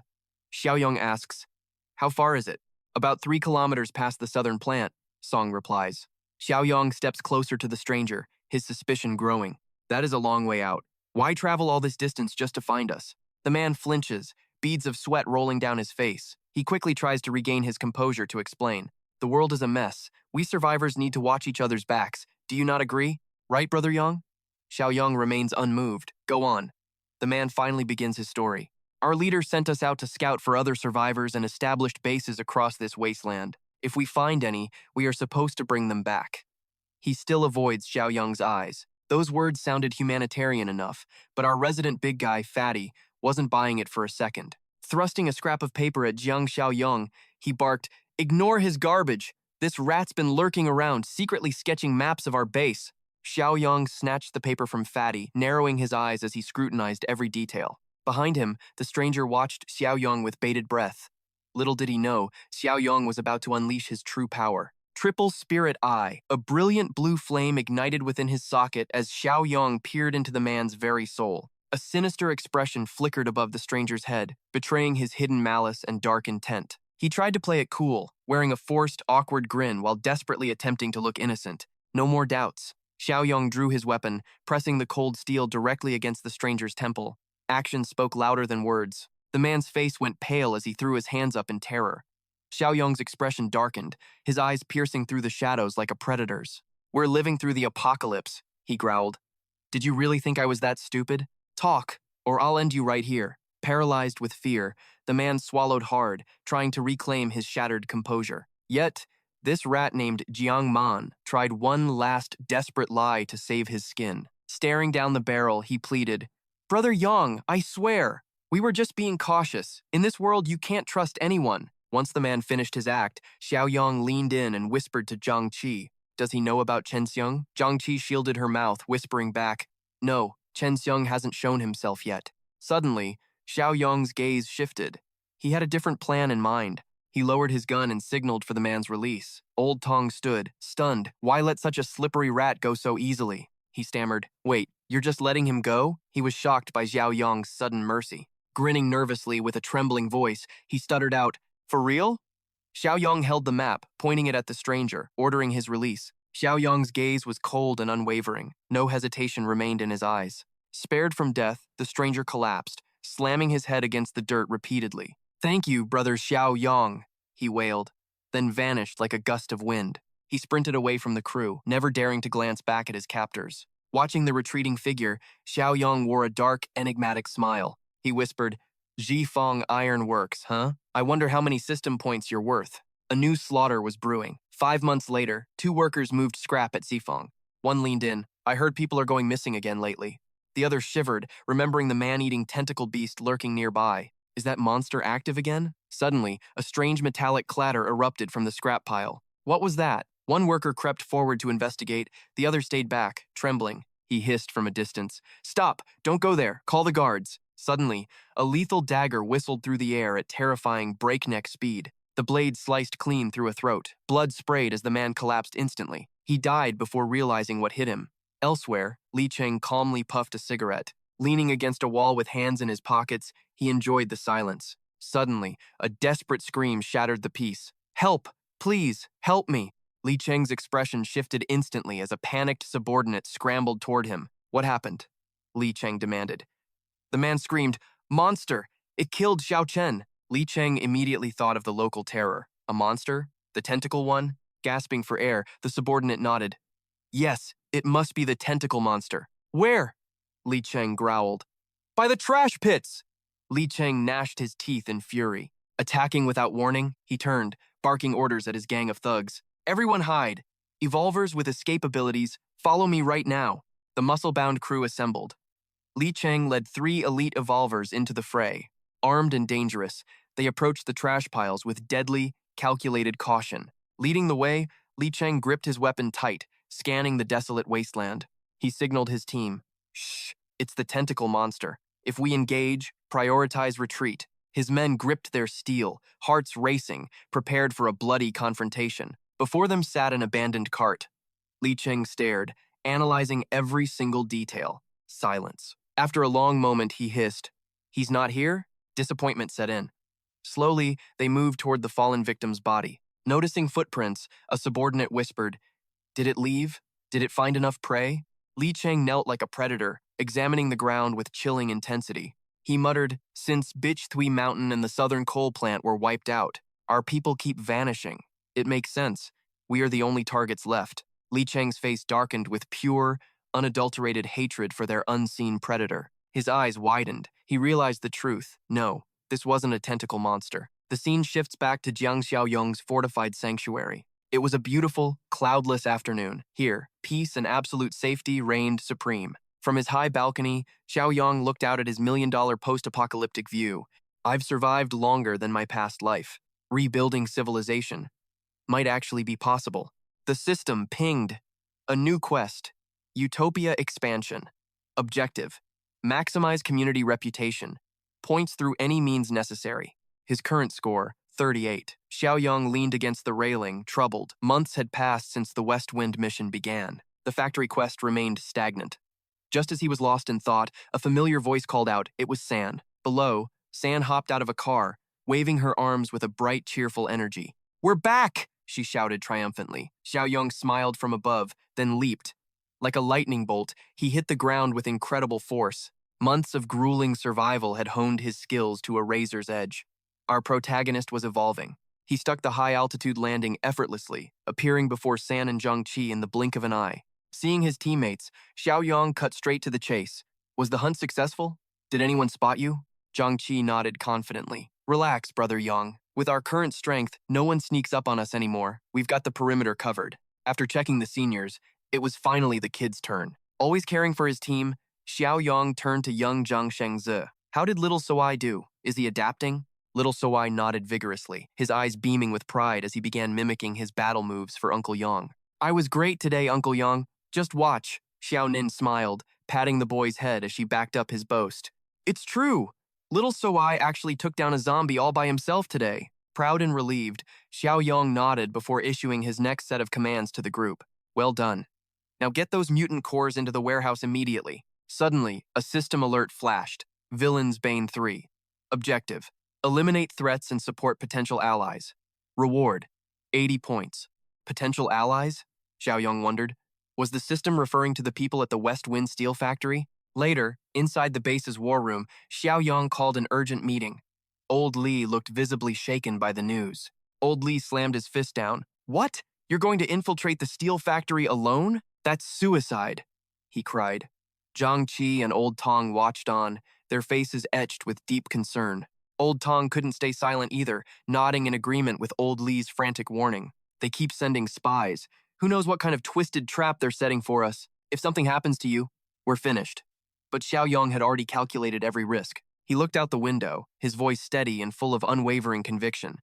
Xiaoyong asks, how far is it? About 3 kilometers past the southern plant, Song replies. Xiaoyong steps closer to the stranger, his suspicion growing. That is a long way out. Why travel all this distance just to find us? The man flinches, beads of sweat rolling down his face. He quickly tries to regain his composure to explain. The world is a mess. We survivors need to watch each other's backs. Do you not agree? Right, Brother Yang? Xiaoyong remains unmoved. Go on. The man finally begins his story. Our leader sent us out to scout for other survivors and established bases across this wasteland. If we find any, we are supposed to bring them back. He still avoids Xiaoyong's eyes. Those words sounded humanitarian enough, but our resident big guy, Fatty, wasn't buying it for a second. Thrusting a scrap of paper at Jiang Xiaoyong, he barked, "Ignore his garbage! This rat's been lurking around, secretly sketching maps of our base." Xiaoyong snatched the paper from Fatty, narrowing his eyes as he scrutinized every detail. Behind him, the stranger watched Xiaoyong with bated breath. Little did he know, Xiaoyong was about to unleash his true power. Triple Spirit Eye, a brilliant blue flame ignited within his socket as Xiaoyong peered into the man's very soul. A sinister expression flickered above the stranger's head, betraying his hidden malice and dark intent. He tried to play it cool, wearing a forced, awkward grin while desperately attempting to look innocent. No more doubts. Xiaoyong drew his weapon, pressing the cold steel directly against the stranger's temple. Actions spoke louder than words. The man's face went pale as he threw his hands up in terror. Xiaoyong's expression darkened, his eyes piercing through the shadows like a predator's. "We're living through the apocalypse," he growled. "Did you really think I was that stupid? Talk, or I'll end you right here." Paralyzed with fear, the man swallowed hard, trying to reclaim his shattered composure. Yet, this rat named Jiang Man tried one last desperate lie to save his skin. Staring down the barrel, he pleaded, "Brother Yang, I swear, we were just being cautious. In this world, you can't trust anyone." Once the man finished his act, Xiaoyong leaned in and whispered to Zhang Qi, "Does he know about Chen Xiong?" Zhang Qi shielded her mouth, whispering back, "No, Chen Xiong hasn't shown himself yet." Suddenly, Xiaoyong's gaze shifted. He had a different plan in mind. He lowered his gun and signaled for the man's release. Old Tong stood, stunned. "Why let such a slippery rat go so easily?" He stammered. "Wait, you're just letting him go?" He was shocked by Xiaoyong's sudden mercy. Grinning nervously with a trembling voice, he stuttered out, "For real?" Xiaoyong held the map, pointing it at the stranger, ordering his release. Xiaoyong's gaze was cold and unwavering. No hesitation remained in his eyes. Spared from death, the stranger collapsed, slamming his head against the dirt repeatedly. "Thank you, brother Xiaoyong," he wailed, then vanished like a gust of wind. He sprinted away from the crew, never daring to glance back at his captors. Watching the retreating figure, Xiaoyong wore a dark, enigmatic smile. He whispered, "Zhifeng Iron Works, huh? I wonder how many system points you're worth." A new slaughter was brewing. 5 months later, 2 workers moved scrap at Zhifeng. One leaned in, "I heard people are going missing again lately." The other shivered, remembering the man-eating tentacle beast lurking nearby. Is that monster active again? Suddenly, a strange metallic clatter erupted from the scrap pile. What was that? One worker crept forward to investigate, the other stayed back, trembling. He hissed from a distance, "Stop! Don't go there! Call the guards!" Suddenly, a lethal dagger whistled through the air at terrifying breakneck speed. The blade sliced clean through a throat. Blood sprayed as the man collapsed instantly. He died before realizing what hit him. Elsewhere, Li Cheng calmly puffed a cigarette. Leaning against a wall with hands in his pockets, he enjoyed the silence. Suddenly, a desperate scream shattered the peace. "Help! Please, help me!" Li Cheng's expression shifted instantly as a panicked subordinate scrambled toward him. "What happened?" Li Cheng demanded. The man screamed, "Monster! It killed Xiao Chen!" Li Cheng immediately thought of the local terror. A monster? The tentacle one? Gasping for air, the subordinate nodded. "Yes, it must be the tentacle monster." "Where?" Li Cheng growled. "By the trash pits!" Li Cheng gnashed his teeth in fury. Attacking without warning, he turned, barking orders at his gang of thugs. "Everyone hide! Evolvers with escape abilities, follow me right now." The muscle-bound crew assembled. Li Cheng led 3 elite evolvers into the fray. Armed and dangerous, they approached the trash piles with deadly, calculated caution. Leading the way, Li Cheng gripped his weapon tight, scanning the desolate wasteland. He signaled his team. "Shh, it's the tentacle monster. If we engage, prioritize retreat." His men gripped their steel, hearts racing, prepared for a bloody confrontation. Before them sat an abandoned cart. Li Cheng stared, analyzing every single detail. Silence. After a long moment, he hissed, "He's not here?" Disappointment set in. Slowly, they moved toward the fallen victim's body. Noticing footprints, a subordinate whispered, "Did it leave? Did it find enough prey?" Li Cheng knelt like a predator, examining the ground with chilling intensity. He muttered, "Since Bitch Thui Mountain and the southern coal plant were wiped out, our people keep vanishing. It makes sense. We are the only targets left." Li Cheng's face darkened with pure, unadulterated hatred for their unseen predator. His eyes widened. He realized the truth. No, this wasn't a tentacle monster. The scene shifts back to Jiang Xiaoyong's fortified sanctuary. It was a beautiful, cloudless afternoon. Here, peace and absolute safety reigned supreme. From his high balcony, Xiaoyong looked out at his million-dollar post-apocalyptic view. I've survived longer than my past life. Rebuilding civilization might actually be possible. The system pinged. A new quest. Utopia expansion. Objective. Maximize community reputation. Points through any means necessary. His current score, 38. Xiaoyong leaned against the railing, troubled. Months had passed since the West Wind mission began. The factory quest remained stagnant. Just as he was lost in thought, a familiar voice called out. It was San. Below, San hopped out of a car, waving her arms with a bright, cheerful energy. "We're back!" she shouted triumphantly. Xiaoyong smiled from above, then leaped. Like a lightning bolt, he hit the ground with incredible force. Months of grueling survival had honed his skills to a razor's edge. Our protagonist was evolving. He stuck the high-altitude landing effortlessly, appearing before San and Zhang Qi in the blink of an eye. Seeing his teammates, Xiaoyong cut straight to the chase. Was the hunt successful? Did anyone spot you? Zhang Qi nodded confidently. Relax, Brother Yang. With our current strength, no one sneaks up on us anymore. We've got the perimeter covered. After checking the seniors, it was finally the kid's turn. Always caring for his team, Xiaoyong turned to young Jiang Shengzi. How did little Soai do? Is he adapting? Little Soai nodded vigorously, his eyes beaming with pride as he began mimicking his battle moves for Uncle Yang. I was great today, Uncle Yang. Just watch. Xiao Nin smiled, patting the boy's head as she backed up his boast. It's true. Little Soai actually took down a zombie all by himself today. Proud and relieved, Xiaoyong nodded before issuing his next set of commands to the group. Well done. Now get those mutant cores into the warehouse immediately. Suddenly, a system alert flashed. Villains Bane 3. Objective. Eliminate threats and support potential allies. Reward. 80 points. Potential allies? Xiaoyong wondered. Was the system referring to the people at the West Wind Steel Factory? Later, inside the base's war room, Xiaoyong called an urgent meeting. Old Li looked visibly shaken by the news. Old Li slammed his fist down. What? You're going to infiltrate the steel factory alone? That's suicide, he cried. Zhang Qi and Old Tong watched on, their faces etched with deep concern. Old Tong couldn't stay silent either, nodding in agreement with Old Li's frantic warning. They keep sending spies. Who knows what kind of twisted trap they're setting for us? If something happens to you, we're finished. But Xiaoyong had already calculated every risk. He looked out the window, his voice steady and full of unwavering conviction.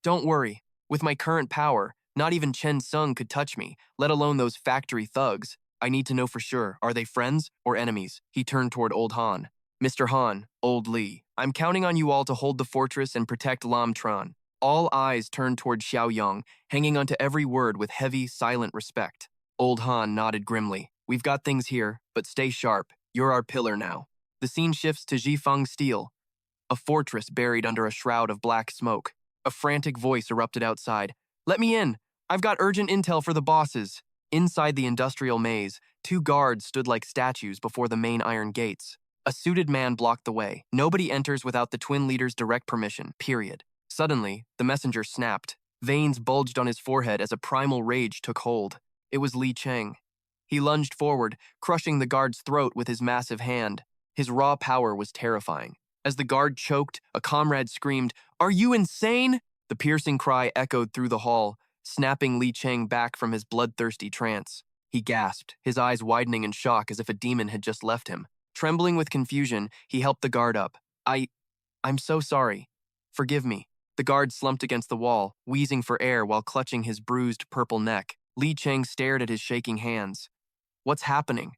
Don't worry. With my current power, not even Chen Sung could touch me, let alone those factory thugs. I need to know for sure, are they friends or enemies? He turned toward Old Han. Mr. Han, Old Li, I'm counting on you all to hold the fortress and protect Lam Tran. All eyes turned toward Xiaoyong, hanging onto every word with heavy, silent respect. Old Han nodded grimly. We've got things here, but stay sharp. You're our pillar now. The scene shifts to Jifeng Steel, a fortress buried under a shroud of black smoke. A frantic voice erupted outside. Let me in! I've got urgent intel for the bosses. Inside the industrial maze, 2 guards stood like statues before the main iron gates. A suited man blocked the way. Nobody enters without the twin leader's direct permission, period. Suddenly, the messenger snapped. Veins bulged on his forehead as a primal rage took hold. It was Li Cheng. He lunged forward, crushing the guard's throat with his massive hand. His raw power was terrifying. As the guard choked, a comrade screamed, "Are you insane?" The piercing cry echoed through the hall, snapping Li Cheng back from his bloodthirsty trance. He gasped, his eyes widening in shock as if a demon had just left him. Trembling with confusion, he helped the guard up. I'm so sorry. Forgive me." The guard slumped against the wall, wheezing for air while clutching his bruised purple neck. Li Cheng stared at his shaking hands. What's happening?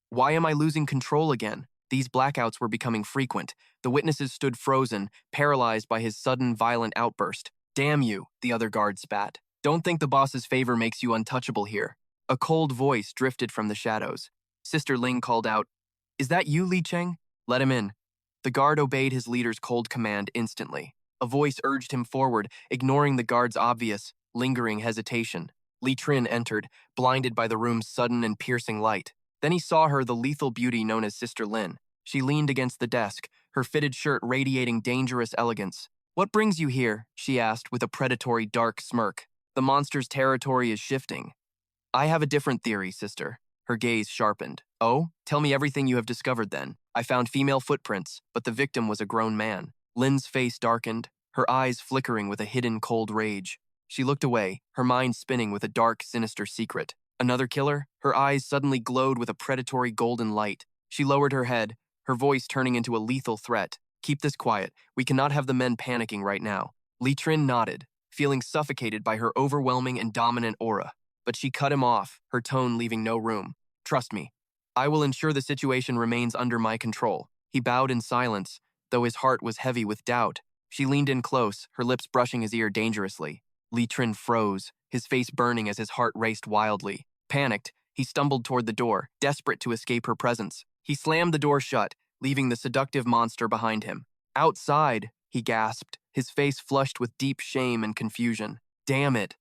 Why am I losing control again? These blackouts were becoming frequent. The witnesses stood frozen, paralyzed by his sudden, violent outburst. Damn you, the other guard spat. Don't think the boss's favor makes you untouchable here. A cold voice drifted from the shadows. Sister Ling called out, Is that you, Li Cheng? Let him in. The guard obeyed his leader's cold command instantly. A voice urged him forward, ignoring the guard's obvious, lingering hesitation. Li Trin entered, blinded by the room's sudden and piercing light. Then he saw her, the lethal beauty known as Sister Lin. She leaned against the desk, her fitted shirt radiating dangerous elegance. What brings you here? She asked with a predatory dark smirk. The monster's territory is shifting. I have a different theory, sister. Her gaze sharpened. Oh? Tell me everything you have discovered then. I found female footprints, but the victim was a grown man. Lin's face darkened, her eyes flickering with a hidden cold rage. She looked away, her mind spinning with a dark, sinister secret. Another killer? Her eyes suddenly glowed with a predatory golden light. She lowered her head, her voice turning into a lethal threat. Keep this quiet. We cannot have the men panicking right now. Li Trin nodded, feeling suffocated by her overwhelming and dominant aura. But she cut him off, her tone leaving no room. Trust me. I will ensure the situation remains under my control. He bowed in silence, though his heart was heavy with doubt. She leaned in close, her lips brushing his ear dangerously. Li Trin froze, his face burning as his heart raced wildly. Panicked, he stumbled toward the door, desperate to escape her presence. He slammed the door shut, leaving the seductive monster behind him. Outside, he gasped, his face flushed with deep shame and confusion. Damn it.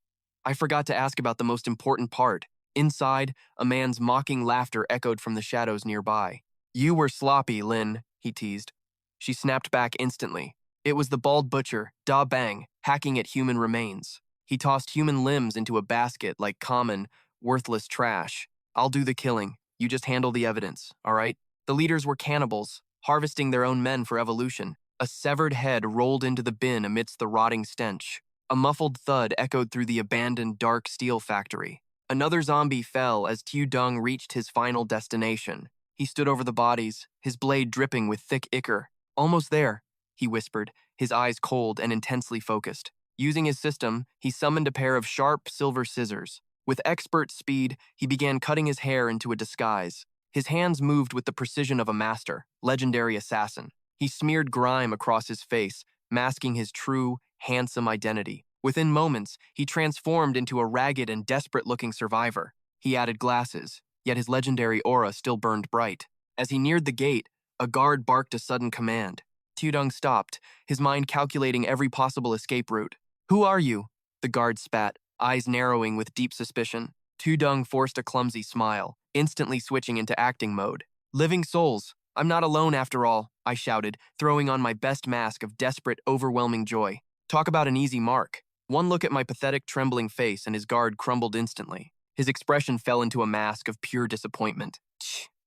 I forgot to ask about the most important part. Inside, a man's mocking laughter echoed from the shadows nearby. You were sloppy, Lin, he teased. She snapped back instantly. It was the bald butcher, Da Bang, hacking at human remains. He tossed human limbs into a basket like common, worthless trash. I'll do the killing. You just handle the evidence, all right? The leaders were cannibals, harvesting their own men for evolution. A severed head rolled into the bin amidst the rotting stench. A muffled thud echoed through the abandoned dark steel factory. Another zombie fell as Tiu Dung reached his final destination. He stood over the bodies, his blade dripping with thick ichor. Almost there, he whispered, his eyes cold and intensely focused. Using his system, he summoned a pair of sharp silver scissors. With expert speed, he began cutting his hair into a disguise. His hands moved with the precision of a master, legendary assassin. He smeared grime across his face, masking his true, handsome identity. Within moments, he transformed into a ragged and desperate-looking survivor. He added glasses, yet his legendary aura still burned bright. As he neared the gate, a guard barked a sudden command. Tudong stopped, his mind calculating every possible escape route. Who are you? The guard spat, eyes narrowing with deep suspicion. Tudong forced a clumsy smile, instantly switching into acting mode. Living souls, I'm not alone after all, I shouted, throwing on my best mask of desperate, overwhelming joy. Talk about an easy mark. One look at my pathetic, trembling face and his guard crumbled instantly. His expression fell into a mask of pure disappointment.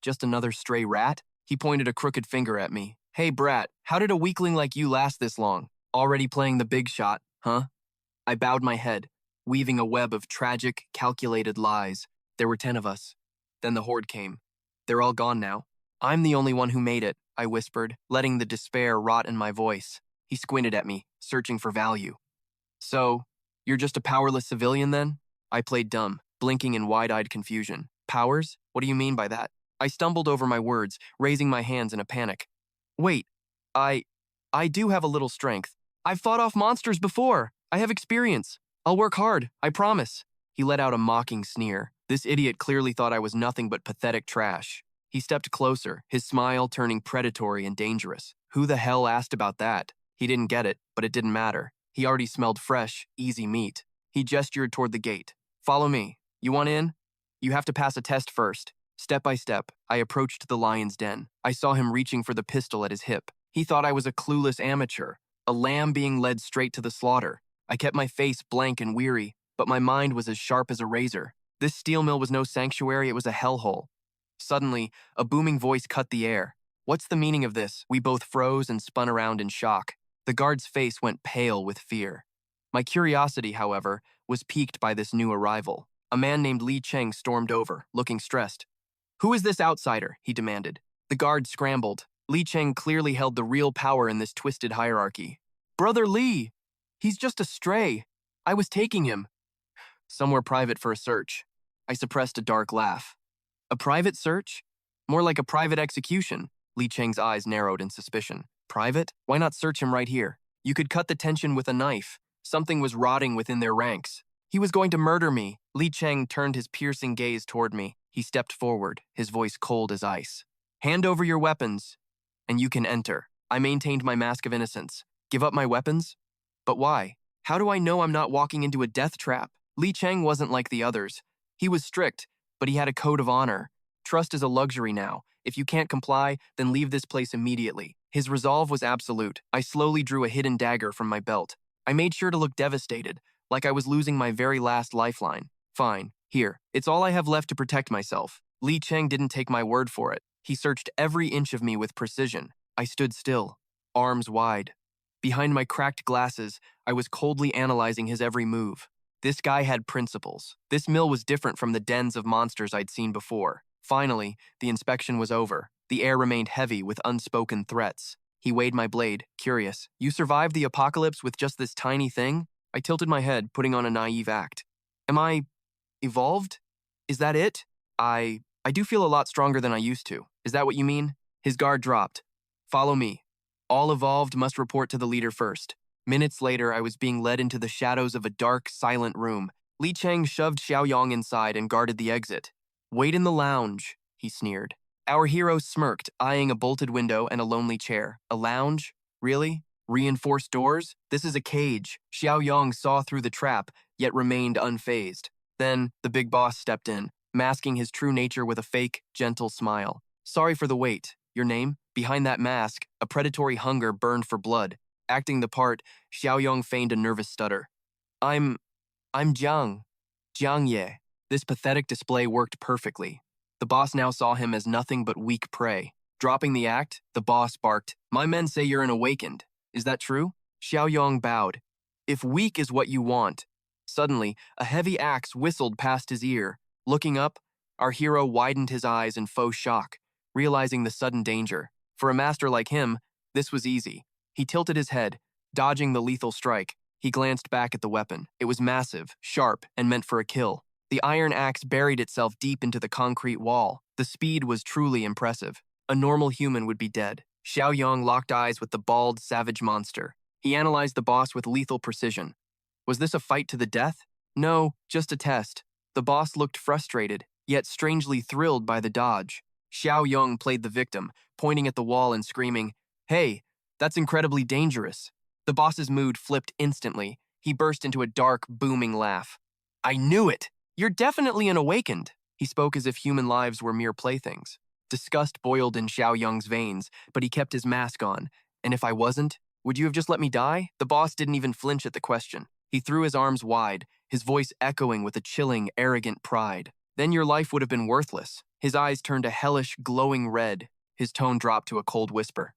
Just another stray rat? He pointed a crooked finger at me. Hey, brat, how did a weakling like you last this long? Already playing the big shot, huh? I bowed my head, weaving a web of tragic, calculated lies. There were 10 of us. Then the horde came. They're all gone now. I'm the only one who made it, I whispered, letting the despair rot in my voice. He squinted at me, searching for value. So, you're just a powerless civilian then? I played dumb, blinking in wide-eyed confusion. Powers? What do you mean by that? I stumbled over my words, raising my hands in a panic. Wait, I do have a little strength. I've fought off monsters before. I have experience. I'll work hard, I promise. He let out a mocking sneer. This idiot clearly thought I was nothing but pathetic trash. He stepped closer, his smile turning predatory and dangerous. Who the hell asked about that? He didn't get it, but it didn't matter. He already smelled fresh, easy meat. He gestured toward the gate. Follow me. You want in? You have to pass a test first. Step by step, I approached the lion's den. I saw him reaching for the pistol at his hip. He thought I was a clueless amateur, a lamb being led straight to the slaughter. I kept my face blank and weary, but my mind was as sharp as a razor. This steel mill was no sanctuary, it was a hellhole. Suddenly, a booming voice cut the air. What's the meaning of this? We both froze and spun around in shock. The guard's face went pale with fear. My curiosity, however, was piqued by this new arrival. A man named Li Cheng stormed over, looking stressed. Who is this outsider? He demanded. The guard scrambled. Li Cheng clearly held the real power in this twisted hierarchy. Brother Li! He's just a stray. I was taking him. Somewhere private for a search. I suppressed a dark laugh. A private search? More like a private execution. Li Cheng's eyes narrowed in suspicion. Private? Why not search him right here? You could cut the tension with a knife. Something was rotting within their ranks. He was going to murder me. Li Cheng turned his piercing gaze toward me. He stepped forward, his voice cold as ice. Hand over your weapons, and you can enter. I maintained my mask of innocence. Give up my weapons? But why? How do I know I'm not walking into a death trap? Li Cheng wasn't like the others. He was strict, but he had a code of honor. Trust is a luxury now. If you can't comply, then leave this place immediately. His resolve was absolute. I slowly drew a hidden dagger from my belt. I made sure to look devastated, like I was losing my very last lifeline. Fine, here. It's all I have left to protect myself. Li Cheng didn't take my word for it. He searched every inch of me with precision. I stood still, arms wide. Behind my cracked glasses, I was coldly analyzing his every move. This guy had principles. This mill was different from the dens of monsters I'd seen before. Finally, the inspection was over. The air remained heavy with unspoken threats. He weighed my blade, curious. You survived the apocalypse with just this tiny thing? I tilted my head, putting on a naive act. Am I evolved? Is that it? I do feel a lot stronger than I used to. Is that what you mean? His guard dropped. Follow me. All evolved must report to the leader first. Minutes later, I was being led into the shadows of a dark, silent room. Li Cheng shoved Xiaoyong inside and guarded the exit. Wait in the lounge, he sneered. Our hero smirked, eyeing a bolted window and a lonely chair. A lounge? Really? Reinforced doors? This is a cage. Xiaoyong saw through the trap, yet remained unfazed. Then, the big boss stepped in, masking his true nature with a fake, gentle smile. Sorry for the wait. Your name? Behind that mask, a predatory hunger burned for blood. Acting the part, Xiaoyong feigned a nervous stutter. I'm Jiang Ye. This pathetic display worked perfectly. The boss now saw him as nothing but weak prey. Dropping the act, the boss barked, My men say you're an awakened. Is that true? Xiaoyong bowed. If weak is what you want. Suddenly, a heavy axe whistled past his ear. Looking up, our hero widened his eyes in faux shock, realizing the sudden danger. For a master like him, this was easy. He tilted his head, dodging the lethal strike. He glanced back at the weapon. It was massive, sharp, and meant for a kill. The iron axe buried itself deep into the concrete wall. The speed was truly impressive. A normal human would be dead. Xiaoyong locked eyes with the bald, savage monster. He analyzed the boss with lethal precision. Was this a fight to the death? No, just a test. The boss looked frustrated, yet strangely thrilled by the dodge. Xiaoyong played the victim, pointing at the wall and screaming, Hey, that's incredibly dangerous. The boss's mood flipped instantly. He burst into a dark, booming laugh. I knew it! You're definitely an awakened. He spoke as if human lives were mere playthings. Disgust boiled in Xiaoyong's veins, but he kept his mask on. And if I wasn't, would you have just let me die? The boss didn't even flinch at the question. He threw his arms wide, his voice echoing with a chilling, arrogant pride. Then your life would have been worthless. His eyes turned a hellish, glowing red. His tone dropped to a cold whisper.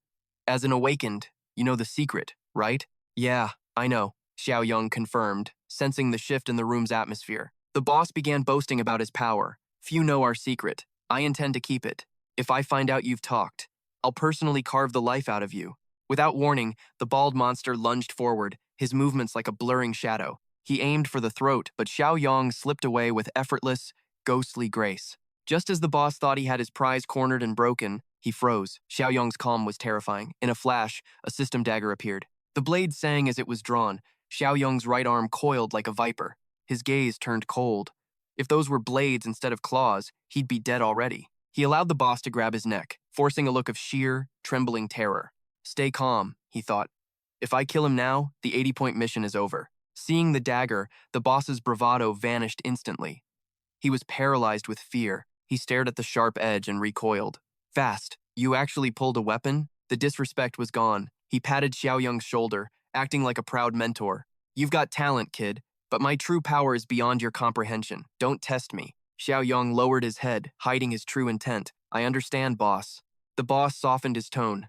As an awakened, you know the secret, right? Yeah, I know, Xiaoyong confirmed, sensing the shift in the room's atmosphere. The boss began boasting about his power. Few know our secret. I intend to keep it. If I find out you've talked, I'll personally carve the life out of you. Without warning, the bald monster lunged forward, his movements like a blurring shadow. He aimed for the throat, but Xiaoyong slipped away with effortless, ghostly grace. Just as the boss thought he had his prize cornered and broken, he froze. Xiaoyong's calm was terrifying. In a flash, a system dagger appeared. The blade sang as it was drawn. Xiaoyong's right arm coiled like a viper. His gaze turned cold. If those were blades instead of claws, he'd be dead already. He allowed the boss to grab his neck, forcing a look of sheer, trembling terror. Stay calm, he thought. If I kill him now, the 80-point mission is over. Seeing the dagger, the boss's bravado vanished instantly. He was paralyzed with fear. He stared at the sharp edge and recoiled. Fast, you actually pulled a weapon? The disrespect was gone. He patted Xiaoyong's shoulder, acting like a proud mentor. You've got talent, kid, but my true power is beyond your comprehension. Don't test me. Xiaoyong lowered his head, hiding his true intent. I understand, boss. The boss softened his tone.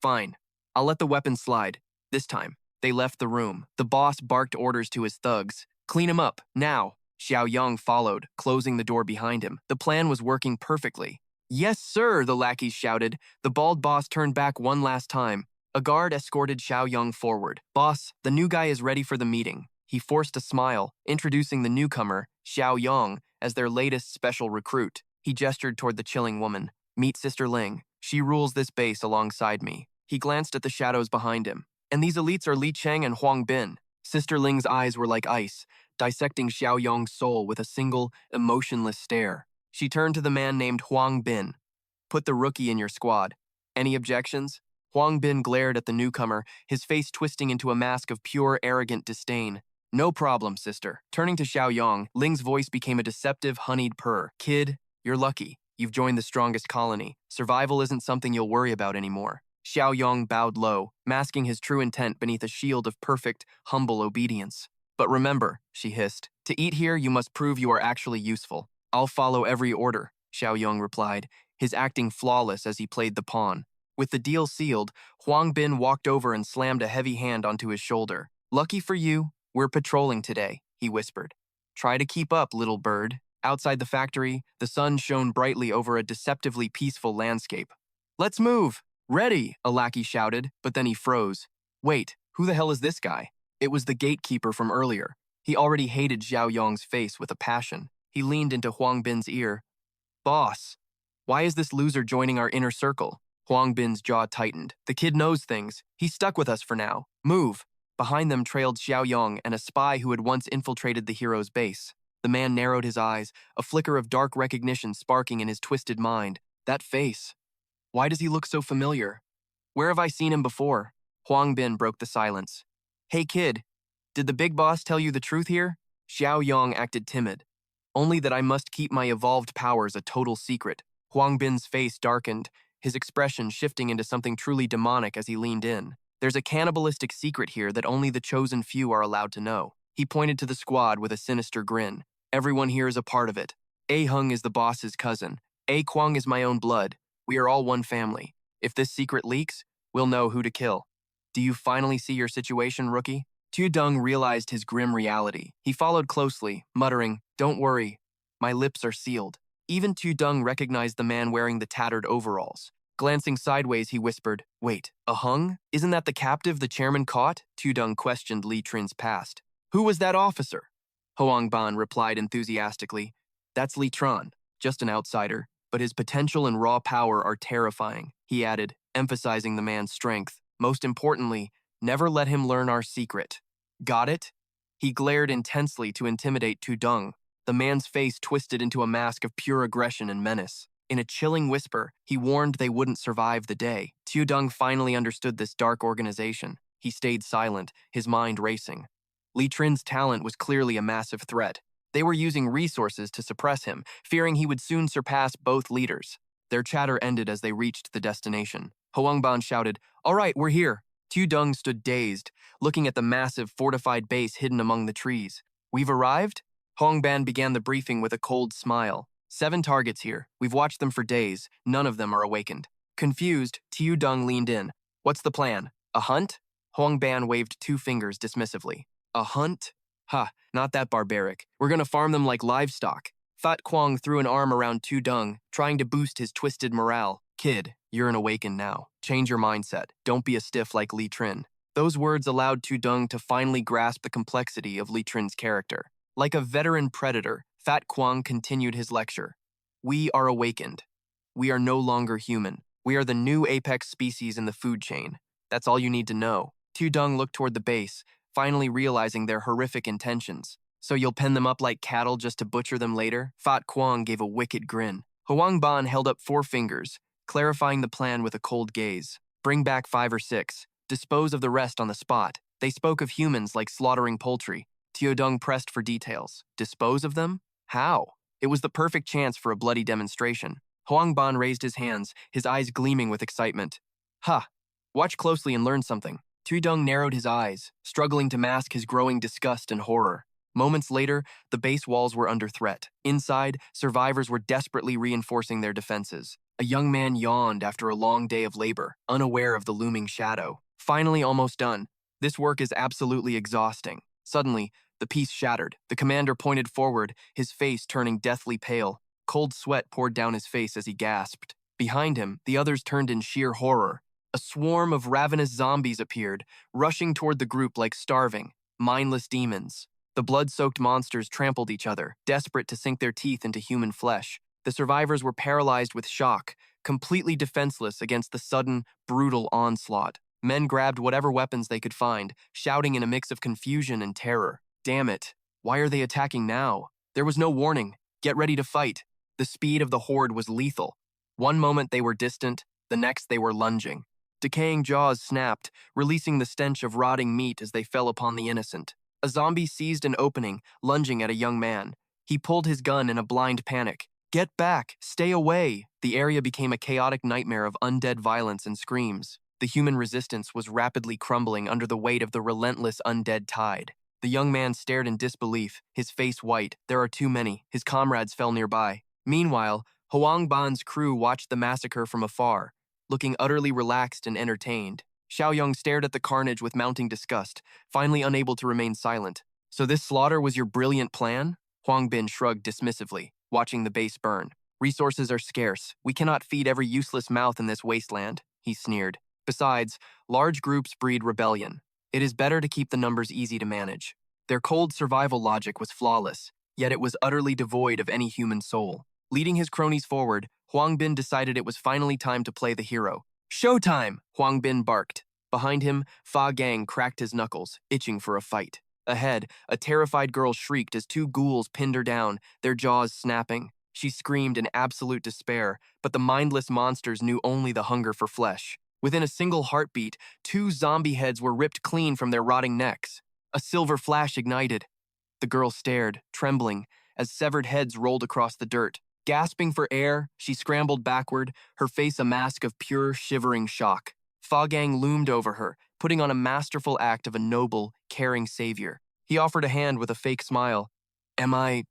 Fine. I'll let the weapon slide. This time. They left the room. The boss barked orders to his thugs. Clean him up, now. Xiaoyong followed, closing the door behind him. The plan was working perfectly. Yes, sir, the lackeys shouted. The bald boss turned back one last time. A guard escorted Xiaoyong forward. Boss, the new guy is ready for the meeting. He forced a smile, introducing the newcomer, Xiaoyong, as their latest special recruit. He gestured toward the chilling woman. Meet Sister Ling. She rules this base alongside me. He glanced at the shadows behind him. And these elites are Li Cheng and Huang Bin. Sister Ling's eyes were like ice, dissecting Xiaoyong's soul with a single, emotionless stare. She turned to the man named Huang Bin. Put the rookie in your squad. Any objections? Huang Bin glared at the newcomer, his face twisting into a mask of pure, arrogant disdain. No problem, sister. Turning to Xiaoyong, Ling's voice became a deceptive, honeyed purr. Kid, you're lucky. You've joined the strongest colony. Survival isn't something you'll worry about anymore. Xiaoyong bowed low, masking his true intent beneath a shield of perfect, humble obedience. But remember, she hissed, to eat here you must prove you are actually useful. I'll follow every order, Xiaoyong replied, his acting flawless as he played the pawn. With the deal sealed, Huang Bin walked over and slammed a heavy hand onto his shoulder. Lucky for you, we're patrolling today, he whispered. Try to keep up, little bird. Outside the factory, the sun shone brightly over a deceptively peaceful landscape. Let's move! Ready, a lackey shouted, but then he froze. Wait, who the hell is this guy? It was the gatekeeper from earlier. He already hated Xiaoyong's face with a passion. He leaned into Huang Bin's ear. Boss, why is this loser joining our inner circle? Huang Bin's jaw tightened. The kid knows things. He's stuck with us for now. Move. Behind them trailed Xiaoyong and a spy who had once infiltrated the hero's base. The man narrowed his eyes, a flicker of dark recognition sparking in his twisted mind. That face. Why does he look so familiar? Where have I seen him before? Huang Bin broke the silence. Hey kid, did the big boss tell you the truth here? Xiaoyong acted timid. Only that I must keep my evolved powers a total secret. Huang Bin's face darkened, his expression shifting into something truly demonic as he leaned in. There's a cannibalistic secret here that only the chosen few are allowed to know. He pointed to the squad with a sinister grin. Everyone here is a part of it. A Hung is the boss's cousin. A Kwang is my own blood. We are all one family. If this secret leaks, we'll know who to kill. Do you finally see your situation, rookie? Tu Dung realized his grim reality. He followed closely, muttering, Don't worry, my lips are sealed. Even Tu Dung recognized the man wearing the tattered overalls. Glancing sideways, he whispered, Wait, a Hung? Isn't that the captive the chairman caught? Tu Dung questioned Li Trin's past. Who was that officer? Hoang Ban replied enthusiastically, That's Li Tran, just an outsider, but his potential and raw power are terrifying, he added, emphasizing the man's strength. Most importantly, never let him learn our secret. Got it? He glared intensely to intimidate Tu Dung. The man's face twisted into a mask of pure aggression and menace. In a chilling whisper, he warned they wouldn't survive the day. Tu Dung finally understood this dark organization. He stayed silent, his mind racing. Li Trin's talent was clearly a massive threat. They were using resources to suppress him, fearing he would soon surpass both leaders. Their chatter ended as they reached the destination. Hoang Ban shouted, All right, we're here. Tu Dung stood dazed, looking at the massive, fortified base hidden among the trees. We've arrived? Hoang Ban began the briefing with a cold smile. 7 targets here. We've watched them for days. None of them are awakened. Confused, Tu Dung leaned in. What's the plan? A hunt? Hoang Ban waved 2 fingers dismissively. A hunt? Ha, not that barbaric. We're gonna farm them like livestock. Fat Kwang threw an arm around Tu Dung, trying to boost his twisted morale. Kid, you're an awakened now. Change your mindset. Don't be a stiff like Li Trin. Those words allowed Tu Dung to finally grasp the complexity of Li Trin's character. Like a veteran predator, Fat Kwang continued his lecture. We are awakened. We are no longer human. We are the new apex species in the food chain. That's all you need to know. Tu Dung looked toward the base, finally realizing their horrific intentions. So you'll pen them up like cattle just to butcher them later? Fat Kwang gave a wicked grin. Hoang Ban held up 4 fingers, clarifying the plan with a cold gaze. Bring back 5 or 6. Dispose of the rest on the spot. They spoke of humans like slaughtering poultry. Tu Dung pressed for details. Dispose of them? How? It was the perfect chance for a bloody demonstration. Hoang Ban raised his hands, his eyes gleaming with excitement. Ha! Watch closely and learn something. Tu Dung narrowed his eyes, struggling to mask his growing disgust and horror. Moments later, the base walls were under threat. Inside, survivors were desperately reinforcing their defenses. A young man yawned after a long day of labor, unaware of the looming shadow. Finally almost done. This work is absolutely exhausting. Suddenly, the piece shattered. The commander pointed forward, his face turning deathly pale. Cold sweat poured down his face as he gasped. Behind him, the others turned in sheer horror. A swarm of ravenous zombies appeared, rushing toward the group like starving, mindless demons. The blood-soaked monsters trampled each other, desperate to sink their teeth into human flesh. The survivors were paralyzed with shock, completely defenseless against the sudden, brutal onslaught. Men grabbed whatever weapons they could find, shouting in a mix of confusion and terror. Damn it, why are they attacking now? There was no warning. Get ready to fight. The speed of the horde was lethal. One moment they were distant, the next they were lunging. Decaying jaws snapped, releasing the stench of rotting meat as they fell upon the innocent. A zombie seized an opening, lunging at a young man. He pulled his gun in a blind panic. Get back! Stay away! The area became a chaotic nightmare of undead violence and screams. The human resistance was rapidly crumbling under the weight of the relentless undead tide. The young man stared in disbelief, his face white. There are too many. His comrades fell nearby. Meanwhile, Hoang Ban's crew watched the massacre from afar, looking utterly relaxed and entertained. Xiaoyong stared at the carnage with mounting disgust, finally unable to remain silent. So this slaughter was your brilliant plan? Huang Bin shrugged dismissively, watching the base burn. Resources are scarce. We cannot feed every useless mouth in this wasteland. he sneered. Besides, large groups breed rebellion. It is better to keep the numbers easy to manage. Their cold survival logic was flawless, yet it was utterly devoid of any human soul. Leading his cronies forward, Huang Bin decided it was finally time to play the hero. Showtime! Huang Bin barked. Behind him, Fa Gang cracked his knuckles, itching for a fight. Ahead, a terrified girl shrieked as two ghouls pinned her down, their jaws snapping. She screamed in absolute despair, but the mindless monsters knew only the hunger for flesh. Within a single heartbeat, two zombie heads were ripped clean from their rotting necks. A silver flash ignited. The girl stared, trembling, as severed heads rolled across the dirt. Gasping for air, she scrambled backward, her face a mask of pure, shivering shock. Fa Gang loomed over her, putting on a masterful act of a noble, caring savior. He offered a hand with a fake smile. "Am I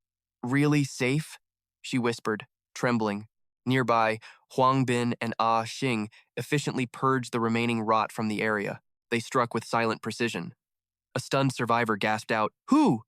really safe?" she whispered, trembling. Nearby, Huang Bin and Ah Xing efficiently purged the remaining rot from the area. They struck with silent precision. A stunned survivor gasped out, "Who?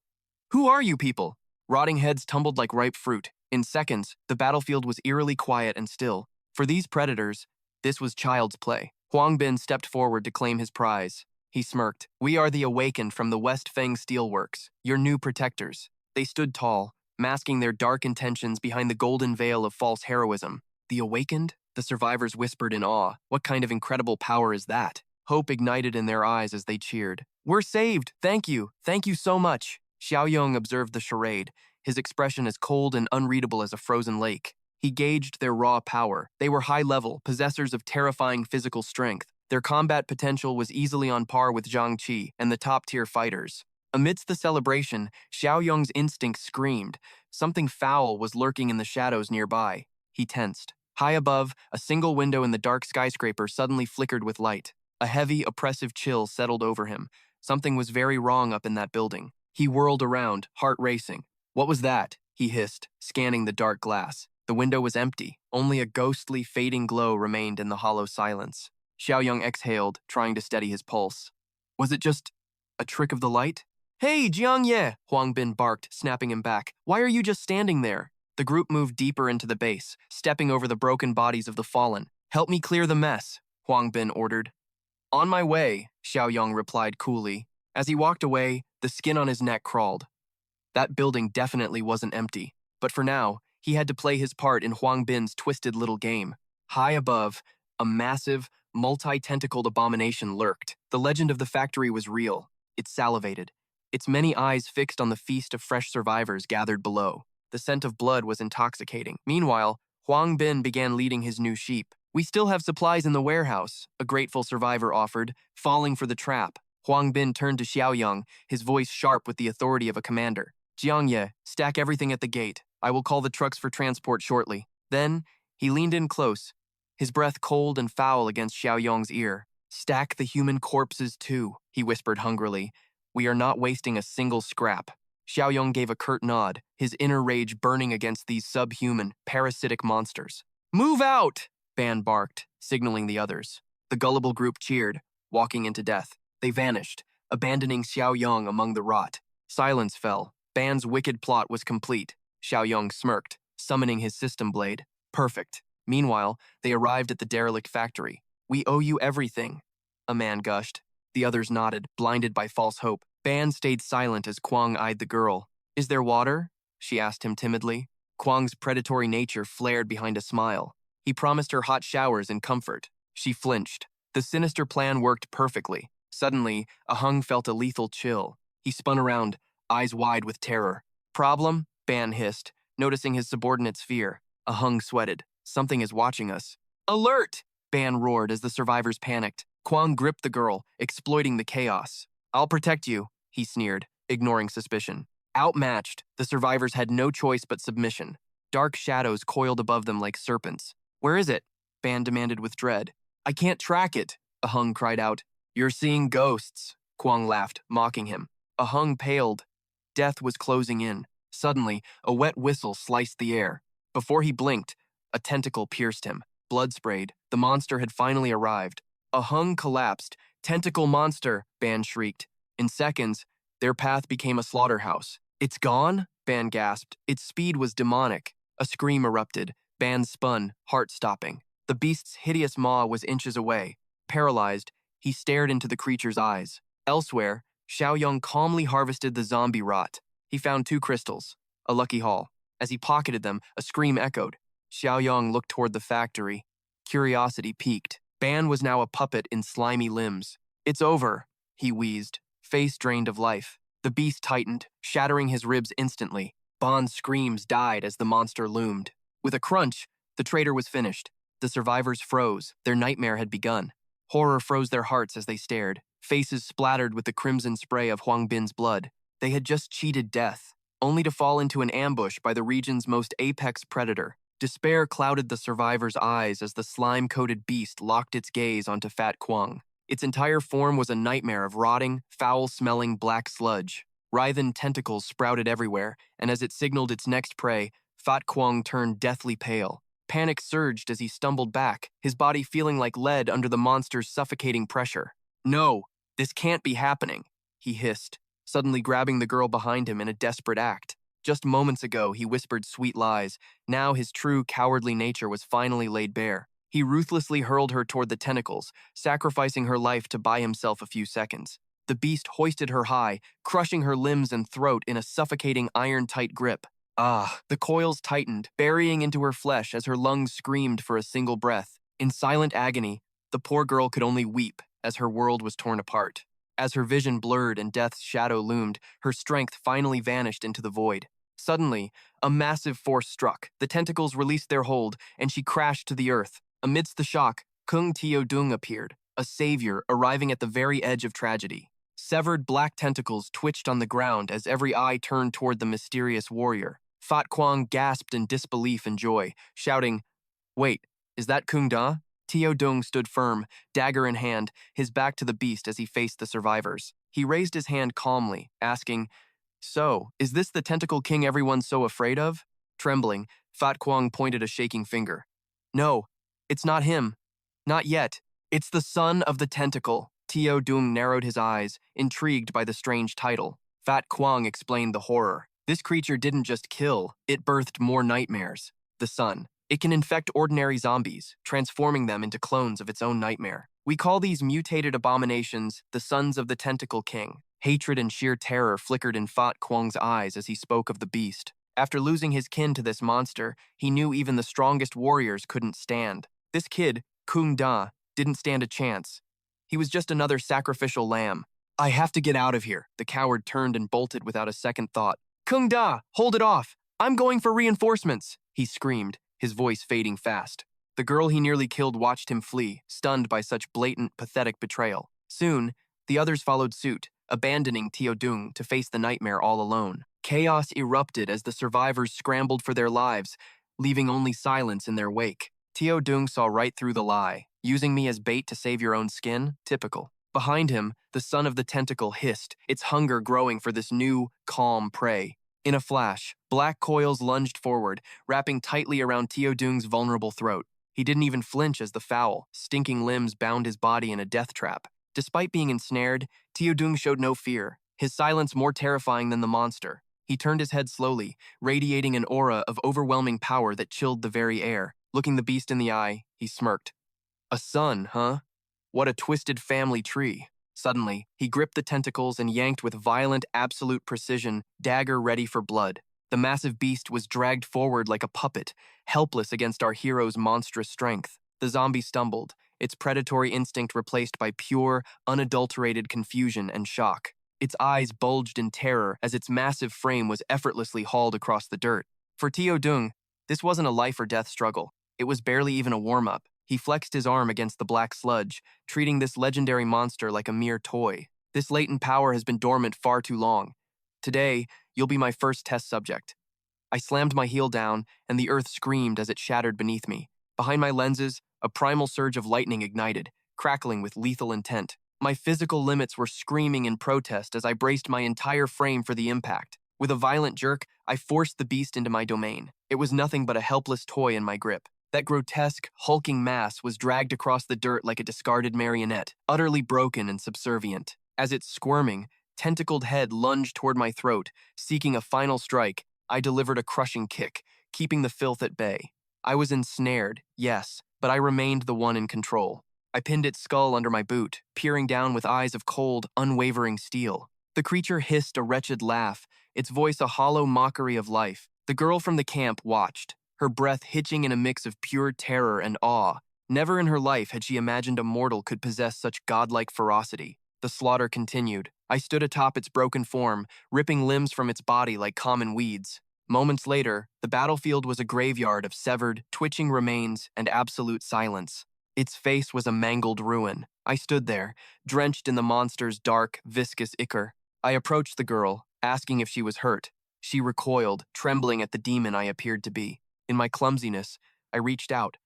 Who are you people?" Rotting heads tumbled like ripe fruit. In seconds, the battlefield was eerily quiet and still. For these predators, this was child's play. Huang Bin stepped forward to claim his prize. He smirked. "We are the Awakened from the West Feng Steelworks, your new protectors." They stood tall, masking their dark intentions behind the golden veil of false heroism. "The Awakened?" The survivors whispered in awe. What kind of incredible power is that? Hope ignited in their eyes as they cheered. "We're saved! Thank you! Thank you so much!" Xiaoyong observed the charade, his expression as cold and unreadable as a frozen lake. He gauged their raw power. They were high-level, possessors of terrifying physical strength. Their combat potential was easily on par with Zhang Qi and the top-tier fighters. Amidst the celebration, Xiaoyong's instinct screamed. Something foul was lurking in the shadows nearby. He tensed. High above, a single window in the dark skyscraper suddenly flickered with light. A heavy, oppressive chill settled over him. Something was very wrong up in that building. He whirled around, heart racing. "What was that?" he hissed, scanning the dark glass. The window was empty. Only a ghostly, fading glow remained in the hollow silence. Xiaoyong exhaled, trying to steady his pulse. Was it just a trick of the light? "Hey, Jiang Ye!" Huang Bin barked, snapping him back. "Why are you just standing there?" The group moved deeper into the base, stepping over the broken bodies of the fallen. "Help me clear the mess," Huang Bin ordered. "On my way," Xiaoyong replied coolly. As he walked away, the skin on his neck crawled. That building definitely wasn't empty, but for now, he had to play his part in Huang Bin's twisted little game. High above, a massive, multi-tentacled abomination lurked. The legend of the factory was real. It salivated, its many eyes fixed on the feast of fresh survivors gathered below. The scent of blood was intoxicating. Meanwhile, Huang Bin began leading his new sheep. "We still have supplies in the warehouse," a grateful survivor offered, falling for the trap. Huang Bin turned to Xiaoyong, his voice sharp with the authority of a commander. "Jiang Ye, stack everything at the gate. I will call the trucks for transport shortly." Then, he leaned in close, his breath cold and foul against Xiaoyong's ear. "Stack the human corpses too," he whispered hungrily. "We are not wasting a single scrap." Xiaoyong gave a curt nod, his inner rage burning against these subhuman, parasitic monsters. "Move out!" Ban barked, signaling the others. The gullible group cheered, walking into death. They vanished, abandoning Xiaoyong among the rot. Silence fell. Ban's wicked plot was complete. Xiaoyong smirked, summoning his system blade. Perfect. Meanwhile, they arrived at the derelict factory. "We owe you everything," a man gushed. The others nodded, blinded by false hope. Ban stayed silent as Kwang eyed the girl. "Is there water?" she asked him timidly. Kwang's predatory nature flared behind a smile. He promised her hot showers and comfort. She flinched. The sinister plan worked perfectly. Suddenly, Ahung felt a lethal chill. He spun around, eyes wide with terror. "Problem?" Ban hissed, noticing his subordinate's fear. Ahung sweated. "Something is watching us." "Alert!" Ban roared as the survivors panicked. Kwang gripped the girl, exploiting the chaos. "I'll protect you," he sneered, ignoring suspicion. Outmatched, the survivors had no choice but submission. Dark shadows coiled above them like serpents. "Where is it?" Ban demanded with dread. "I can't track it," Ahung cried out. "You're seeing ghosts," Kwang laughed, mocking him. Ahung paled. Death was closing in. Suddenly, a wet whistle sliced the air. Before he blinked, a tentacle pierced him. Blood sprayed. The monster had finally arrived. Ahung collapsed. "Tentacle monster!" Ban shrieked. In seconds, their path became a slaughterhouse. "It's gone?" Ban gasped. Its speed was demonic. A scream erupted. Ban spun, heart stopping. The beast's hideous maw was inches away. Paralyzed, he stared into the creature's eyes. Elsewhere, Xiaoyong calmly harvested the zombie rot. He found 2 crystals, a lucky haul. As he pocketed them, a scream echoed. Xiaoyong looked toward the factory. Curiosity piqued. Ban was now a puppet in slimy limbs. "It's over," he wheezed, face drained of life. The beast tightened, shattering his ribs instantly. Ban's screams died as the monster loomed. With a crunch, the traitor was finished. The survivors froze. Their nightmare had begun. Horror froze their hearts as they stared, faces splattered with the crimson spray of Huang Bin's blood. They had just cheated death, only to fall into an ambush by the region's most apex predator. Despair clouded the survivors' eyes as the slime-coated beast locked its gaze onto Fat Kwang. Its entire form was a nightmare of rotting, foul-smelling black sludge. Writhen tentacles sprouted everywhere, and as it signaled its next prey, Fat Kwang turned deathly pale. Panic surged as he stumbled back, his body feeling like lead under the monster's suffocating pressure. "No, this can't be happening," he hissed, suddenly grabbing the girl behind him in a desperate act. Just moments ago, he whispered sweet lies. Now his true cowardly nature was finally laid bare. He ruthlessly hurled her toward the tentacles, sacrificing her life to buy himself a few seconds. The beast hoisted her high, crushing her limbs and throat in a suffocating iron-tight grip. The coils tightened, burying into her flesh as her lungs screamed for a single breath. In silent agony, the poor girl could only weep as her world was torn apart. As her vision blurred and death's shadow loomed, her strength finally vanished into the void. Suddenly, a massive force struck. The tentacles released their hold, and she crashed to the earth. Amidst the shock, Kung Tiodung appeared, a savior arriving at the very edge of tragedy. Severed black tentacles twitched on the ground as every eye turned toward the mysterious warrior. Fat Kwang gasped in disbelief and joy, shouting, "Wait, is that Kung Da?" Tiodung stood firm, dagger in hand, his back to the beast as he faced the survivors. He raised his hand calmly, asking, "So, is this the tentacle king everyone's so afraid of?" Trembling, Fat Kwang pointed a shaking finger. "No, it's not him. Not yet. It's the son of the tentacle." Tiodung narrowed his eyes, intrigued by the strange title. Fat Kwang explained the horror. This creature didn't just kill, it birthed more nightmares. The sun. It can infect ordinary zombies, transforming them into clones of its own nightmare. We call these mutated abominations the sons of the Tentacle King. Hatred and sheer terror flickered in Fat Kwang's eyes as he spoke of the beast. After losing his kin to this monster, he knew even the strongest warriors couldn't stand. This kid, Kung Da, didn't stand a chance. He was just another sacrificial lamb. "I have to get out of here." The coward turned and bolted without a second thought. "Kung Da, hold it off! I'm going for reinforcements!" he screamed, his voice fading fast. The girl he nearly killed watched him flee, stunned by such blatant, pathetic betrayal. Soon, the others followed suit, abandoning Tiodung to face the nightmare all alone. Chaos erupted as the survivors scrambled for their lives, leaving only silence in their wake. Tiodung saw right through the lie. "Using me as bait to save your own skin? Typical." Behind him, the son of the tentacle hissed, its hunger growing for this new, calm prey. In a flash, black coils lunged forward, wrapping tightly around Tiodung's vulnerable throat. He didn't even flinch as the foul, stinking limbs bound his body in a death trap. Despite being ensnared, Tiodung showed no fear, his silence more terrifying than the monster. He turned his head slowly, radiating an aura of overwhelming power that chilled the very air. Looking the beast in the eye, he smirked. "A son, huh? What a twisted family tree." Suddenly, he gripped the tentacles and yanked with violent, absolute precision, dagger ready for blood. The massive beast was dragged forward like a puppet, helpless against our hero's monstrous strength. The zombie stumbled, its predatory instinct replaced by pure, unadulterated confusion and shock. Its eyes bulged in terror as its massive frame was effortlessly hauled across the dirt. For Tiodung, this wasn't a life or death struggle. It was barely even a warm-up. He flexed his arm against the black sludge, treating this legendary monster like a mere toy. "This latent power has been dormant far too long. Today, you'll be my first test subject." I slammed my heel down, and the earth screamed as it shattered beneath me. Behind my lenses, a primal surge of lightning ignited, crackling with lethal intent. My physical limits were screaming in protest as I braced my entire frame for the impact. With a violent jerk, I forced the beast into my domain. It was nothing but a helpless toy in my grip. That grotesque, hulking mass was dragged across the dirt like a discarded marionette, utterly broken and subservient. As its squirming, tentacled head lunged toward my throat, seeking a final strike, I delivered a crushing kick, keeping the filth at bay. I was ensnared, yes, but I remained the one in control. I pinned its skull under my boot, peering down with eyes of cold, unwavering steel. The creature hissed a wretched laugh, its voice a hollow mockery of life. The girl from the camp watched, her breath hitching in a mix of pure terror and awe. Never in her life had she imagined a mortal could possess such godlike ferocity. The slaughter continued. I stood atop its broken form, ripping limbs from its body like common weeds. Moments later, the battlefield was a graveyard of severed, twitching remains and absolute silence. Its face was a mangled ruin. I stood there, drenched in the monster's dark, viscous ichor. I approached the girl, asking if she was hurt. She recoiled, trembling at the demon I appeared to be. In my clumsiness, I reached out,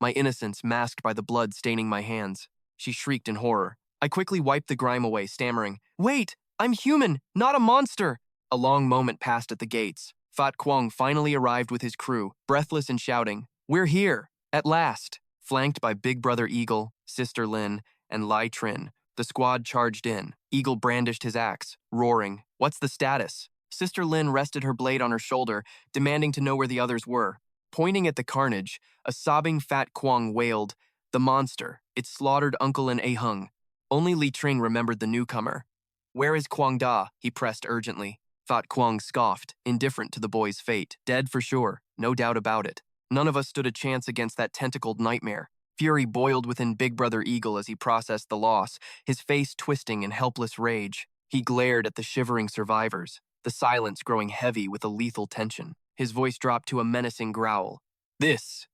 my innocence masked by the blood staining my hands. She shrieked in horror. I quickly wiped the grime away, stammering, "Wait! I'm human, not a monster!" A long moment passed at the gates. Fat Kwong finally arrived with his crew, breathless and shouting, "We're here! At last!" Flanked by Big Brother Eagle, Sister Lin, and Lai Trin, the squad charged in. Eagle brandished his axe, roaring, "What's the status?" Sister Lin rested her blade on her shoulder, demanding to know where the others were. Pointing at the carnage, a sobbing Fat Kwong wailed, "The monster, it slaughtered Uncle and Ahung." Only Li Tring remembered the newcomer. "Where is Kwang Da?" he pressed urgently. Fat Kwong scoffed, indifferent to the boy's fate. Dead for sure, no doubt about it. None of us stood a chance against that tentacled nightmare. Fury boiled within Big Brother Eagle as he processed the loss, his face twisting in helpless rage. He glared at the shivering survivors, the silence growing heavy with a lethal tension. His voice dropped to a menacing growl. "This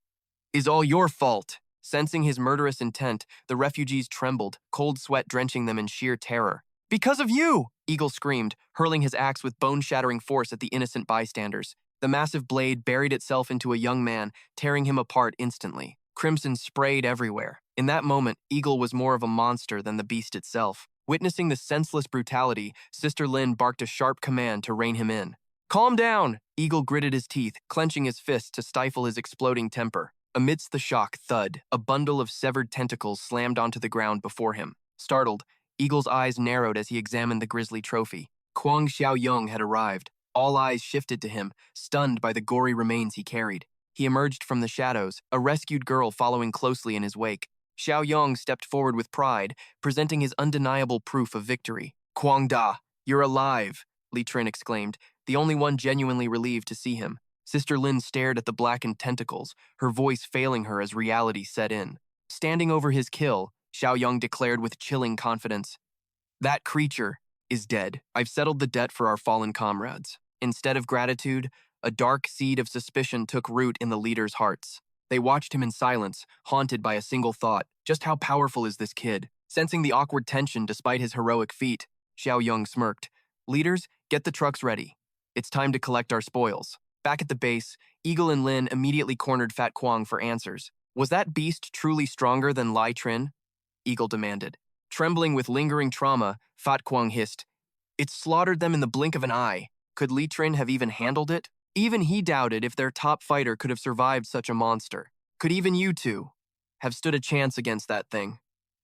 is all your fault." Sensing his murderous intent, the refugees trembled, cold sweat drenching them in sheer terror. "Because of you!" Eagle screamed, hurling his axe with bone-shattering force at the innocent bystanders. The massive blade buried itself into a young man, tearing him apart instantly. Crimson sprayed everywhere. In that moment, Eagle was more of a monster than the beast itself. Witnessing the senseless brutality, Sister Lin barked a sharp command to rein him in. "Calm down!" Eagle gritted his teeth, clenching his fists to stifle his exploding temper. Amidst the shock thud, a bundle of severed tentacles slammed onto the ground before him. Startled, Eagle's eyes narrowed as he examined the grisly trophy. Jiang Xiaoyong had arrived. All eyes shifted to him, stunned by the gory remains he carried. He emerged from the shadows, a rescued girl following closely in his wake. Xiaoyong stepped forward with pride, presenting his undeniable proof of victory. "Kwang Da, you're alive!" Li Trin exclaimed, the only one genuinely relieved to see him. Sister Lin stared at the blackened tentacles, her voice failing her as reality set in. Standing over his kill, Xiaoyong declared with chilling confidence, "That creature is dead. I've settled the debt for our fallen comrades." Instead of gratitude, a dark seed of suspicion took root in the leaders' hearts. They watched him in silence, haunted by a single thought. Just how powerful is this kid? Sensing the awkward tension despite his heroic feat, Xiaoyong smirked. "Leaders, get the trucks ready. It's time to collect our spoils." Back at the base, Eagle and Lin immediately cornered Fat Kwong for answers. "Was that beast truly stronger than Lai Trin?" Eagle demanded. Trembling with lingering trauma, Fat Kwong hissed, "It slaughtered them in the blink of an eye. Could Li Trin have even handled it?" Even he doubted if their top fighter could have survived such a monster. "Could even you two have stood a chance against that thing?"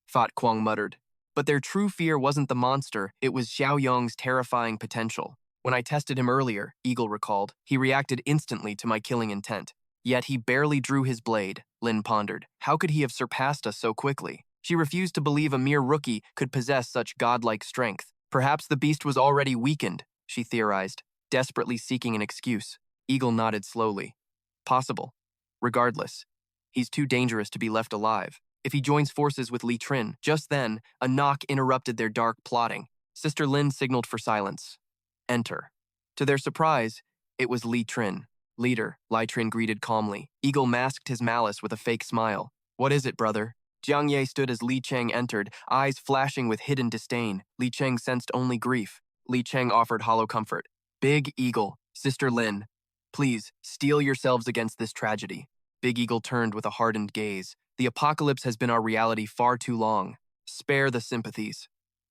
Fat Kwong muttered. But their true fear wasn't the monster, it was Xiaoyong's terrifying potential. "When I tested him earlier," Eagle recalled, "he reacted instantly to my killing intent. Yet he barely drew his blade," Lin pondered. "How could he have surpassed us so quickly?" She refused to believe a mere rookie could possess such godlike strength. Perhaps the beast was already weakened, she theorized, desperately seeking an excuse. Eagle nodded slowly. "Possible. Regardless, he's too dangerous to be left alive. If he joins forces with Li Trin." Just then, a knock interrupted their dark plotting. Sister Lin signaled for silence. "Enter." To their surprise, it was Li Trin. "Leader," Li Trin greeted calmly. Eagle masked his malice with a fake smile. "What is it, brother?" Jiang Ye stood as Li Cheng entered, eyes flashing with hidden disdain. Li Cheng sensed only grief. Li Cheng offered hollow comfort. "Big Eagle, Sister Lin, please, steel yourselves against this tragedy." Big Eagle turned with a hardened gaze. "The apocalypse has been our reality far too long. Spare the sympathies.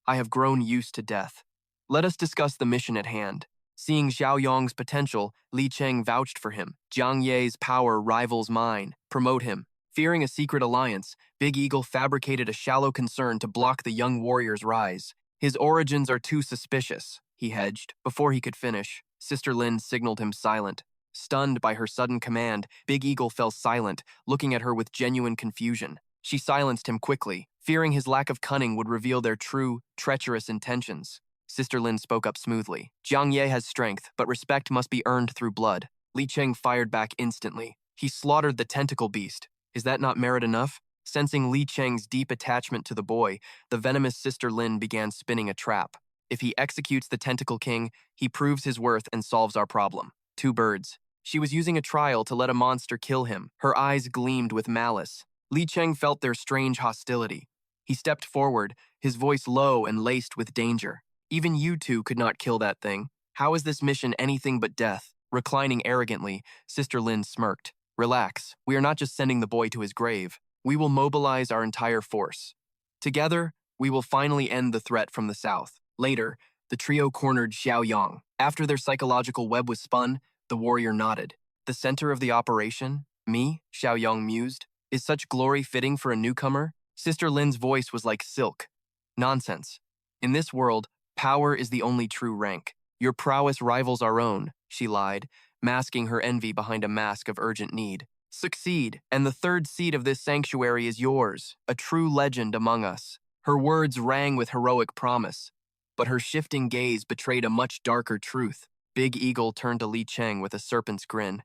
I have grown used to death. Let us discuss the mission at hand." Seeing Xiaoyong's potential, Li Cheng vouched for him. "Jiang Ye's power rivals mine. Promote him." Fearing a secret alliance, Big Eagle fabricated a shallow concern to block the young warrior's rise. "His origins are too suspicious," he hedged. Before he could finish, Sister Lin signaled him silent. Stunned by her sudden command, Big Eagle fell silent, looking at her with genuine confusion. She silenced him quickly, fearing his lack of cunning would reveal their true, treacherous intentions. Sister Lin spoke up smoothly. Jiang Ye has strength, but respect must be earned through blood. Li Cheng fired back instantly. He slaughtered the tentacle beast. Is that not merit enough? Sensing Li Cheng's deep attachment to the boy, the venomous Sister Lin began spinning a trap. If he executes the Tentacle King, he proves his worth and solves our problem. Two birds. She was using a trial to let a monster kill him. Her eyes gleamed with malice. Li Cheng felt their strange hostility. He stepped forward, his voice low and laced with danger. Even you two could not kill that thing. How is this mission anything but death? Reclining arrogantly, Sister Lin smirked. Relax, we are not just sending the boy to his grave. We will mobilize our entire force. Together, we will finally end the threat from the south. Later, the trio cornered Xiaoyong. After their psychological web was spun, the warrior nodded. The center of the operation? Me? Xiaoyong mused. Is such glory fitting for a newcomer? Sister Lin's voice was like silk. Nonsense. In this world, power is the only true rank. Your prowess rivals our own, she lied, masking her envy behind a mask of urgent need. Succeed, and the third seat of this sanctuary is yours, a true legend among us. Her words rang with heroic promise, but her shifting gaze betrayed a much darker truth. Big Eagle turned to Li Cheng with a serpent's grin.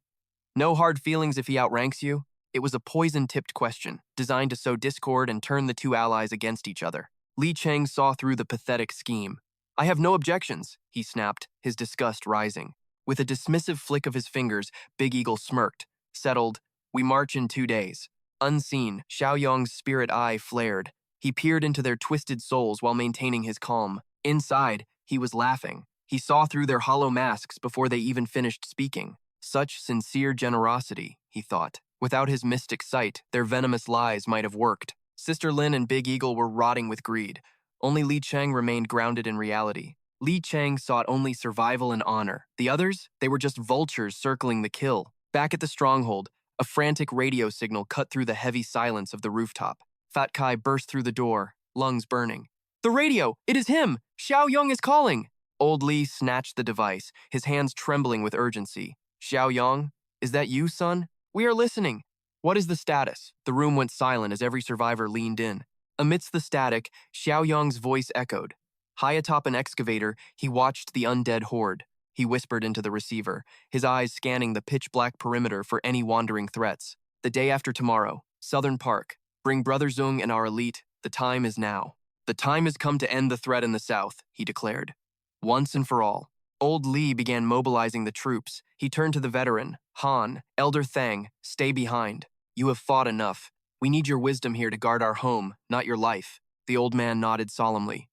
No hard feelings if he outranks you. It was a poison-tipped question, designed to sow discord and turn the two allies against each other. Li Cheng saw through the pathetic scheme. I have no objections, he snapped, his disgust rising. With a dismissive flick of his fingers, Big Eagle smirked, settled. We march in 2 days. Unseen, Xiaoyong's spirit eye flared. He peered into their twisted souls while maintaining his calm. Inside, he was laughing. He saw through their hollow masks before they even finished speaking. Such sincere generosity, he thought. Without his mystic sight, their venomous lies might have worked. Sister Lin and Big Eagle were rotting with greed. Only Li Cheng remained grounded in reality. Li Cheng sought only survival and honor. The others, they were just vultures circling the kill. Back at the stronghold, a frantic radio signal cut through the heavy silence of the rooftop. Fat Kai burst through the door, lungs burning. The radio! It is him! Xiaoyong is calling! Old Li snatched the device, his hands trembling with urgency. Xiaoyong, is that you, son? We are listening. What is the status? The room went silent as every survivor leaned in. Amidst the static, Xiaoyong's voice echoed. High atop an excavator, he watched the undead horde. He whispered into the receiver, his eyes scanning the pitch-black perimeter for any wandering threats. The day after tomorrow, Southern Park. Bring Brother Zung and our elite. The time is now. The time has come to end the threat in the south, he declared. Once and for all. Old Li began mobilizing the troops. He turned to the veteran, Han, Elder Thang, stay behind. You have fought enough. We need your wisdom here to guard our home, not your life. The old man nodded solemnly.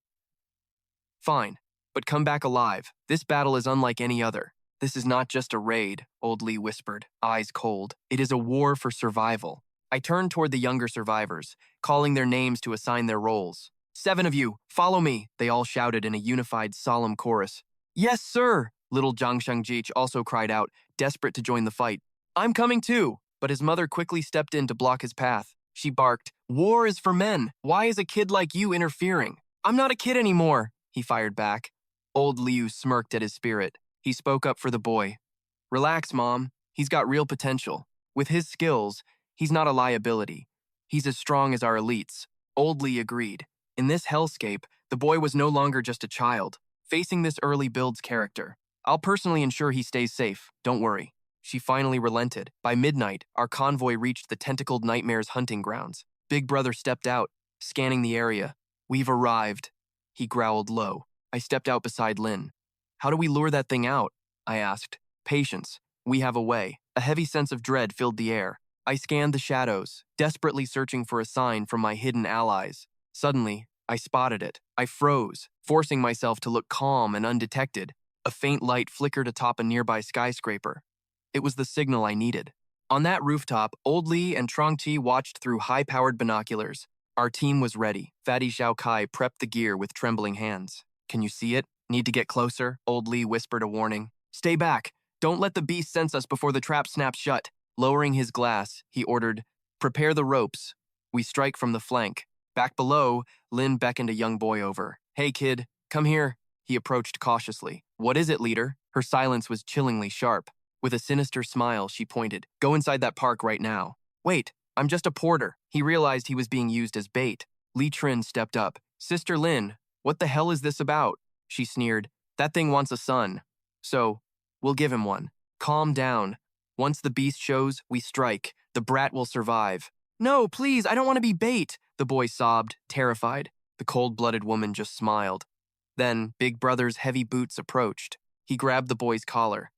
Fine, but come back alive. This battle is unlike any other. This is not just a raid, Old Li whispered, eyes cold. It is a war for survival. I turned toward the younger survivors, calling their names to assign their roles. 7 of you, follow me, they all shouted in a unified, solemn chorus. Yes, sir, little Jiang Xiaoyong also cried out, desperate to join the fight. I'm coming too, but his mother quickly stepped in to block his path. She barked, War is for men. Why is a kid like you interfering? I'm not a kid anymore, he fired back. Old Liu smirked at his spirit. He spoke up for the boy. Relax, Mom. He's got real potential. With his skills, he's not a liability. He's as strong as our elites. Old Li agreed. In this hellscape, the boy was no longer just a child. Facing this early builds character. I'll personally ensure he stays safe. Don't worry. She finally relented. By midnight, our convoy reached the tentacled nightmare's hunting grounds. Big Brother stepped out, scanning the area. We've arrived. He growled low. I stepped out beside Lin. How do we lure that thing out? I asked. Patience. We have a way. A heavy sense of dread filled the air. I scanned the shadows, desperately searching for a sign from my hidden allies. Suddenly, I spotted it. I froze, forcing myself to look calm and undetected. A faint light flickered atop a nearby skyscraper. It was the signal I needed. On that rooftop, Old Li and Trong Chi watched through high-powered binoculars. Our team was ready. Fatty Xiao Kai prepped the gear with trembling hands. Can you see it? Need to get closer? Old Li whispered a warning. Stay back. Don't let the beast sense us before the trap snaps shut. Lowering his glass, he ordered, Prepare the ropes. We strike from the flank. Back below, Lin beckoned a young boy over. Hey, kid, come here. He approached cautiously. What is it, leader? Her silence was chillingly sharp. With a sinister smile, she pointed, "Go inside that park right now." "Wait, I'm just a porter." He realized he was being used as bait. Li Trin stepped up. "Sister Lin, what the hell is this about?" She sneered. "That thing wants a son. So, we'll give him one. Calm down. Once the beast shows, we strike. The brat will survive." "No, please, I don't want to be bait," the boy sobbed, terrified. The cold-blooded woman just smiled. Then, Big Brother's heavy boots approached. He grabbed the boy's collar.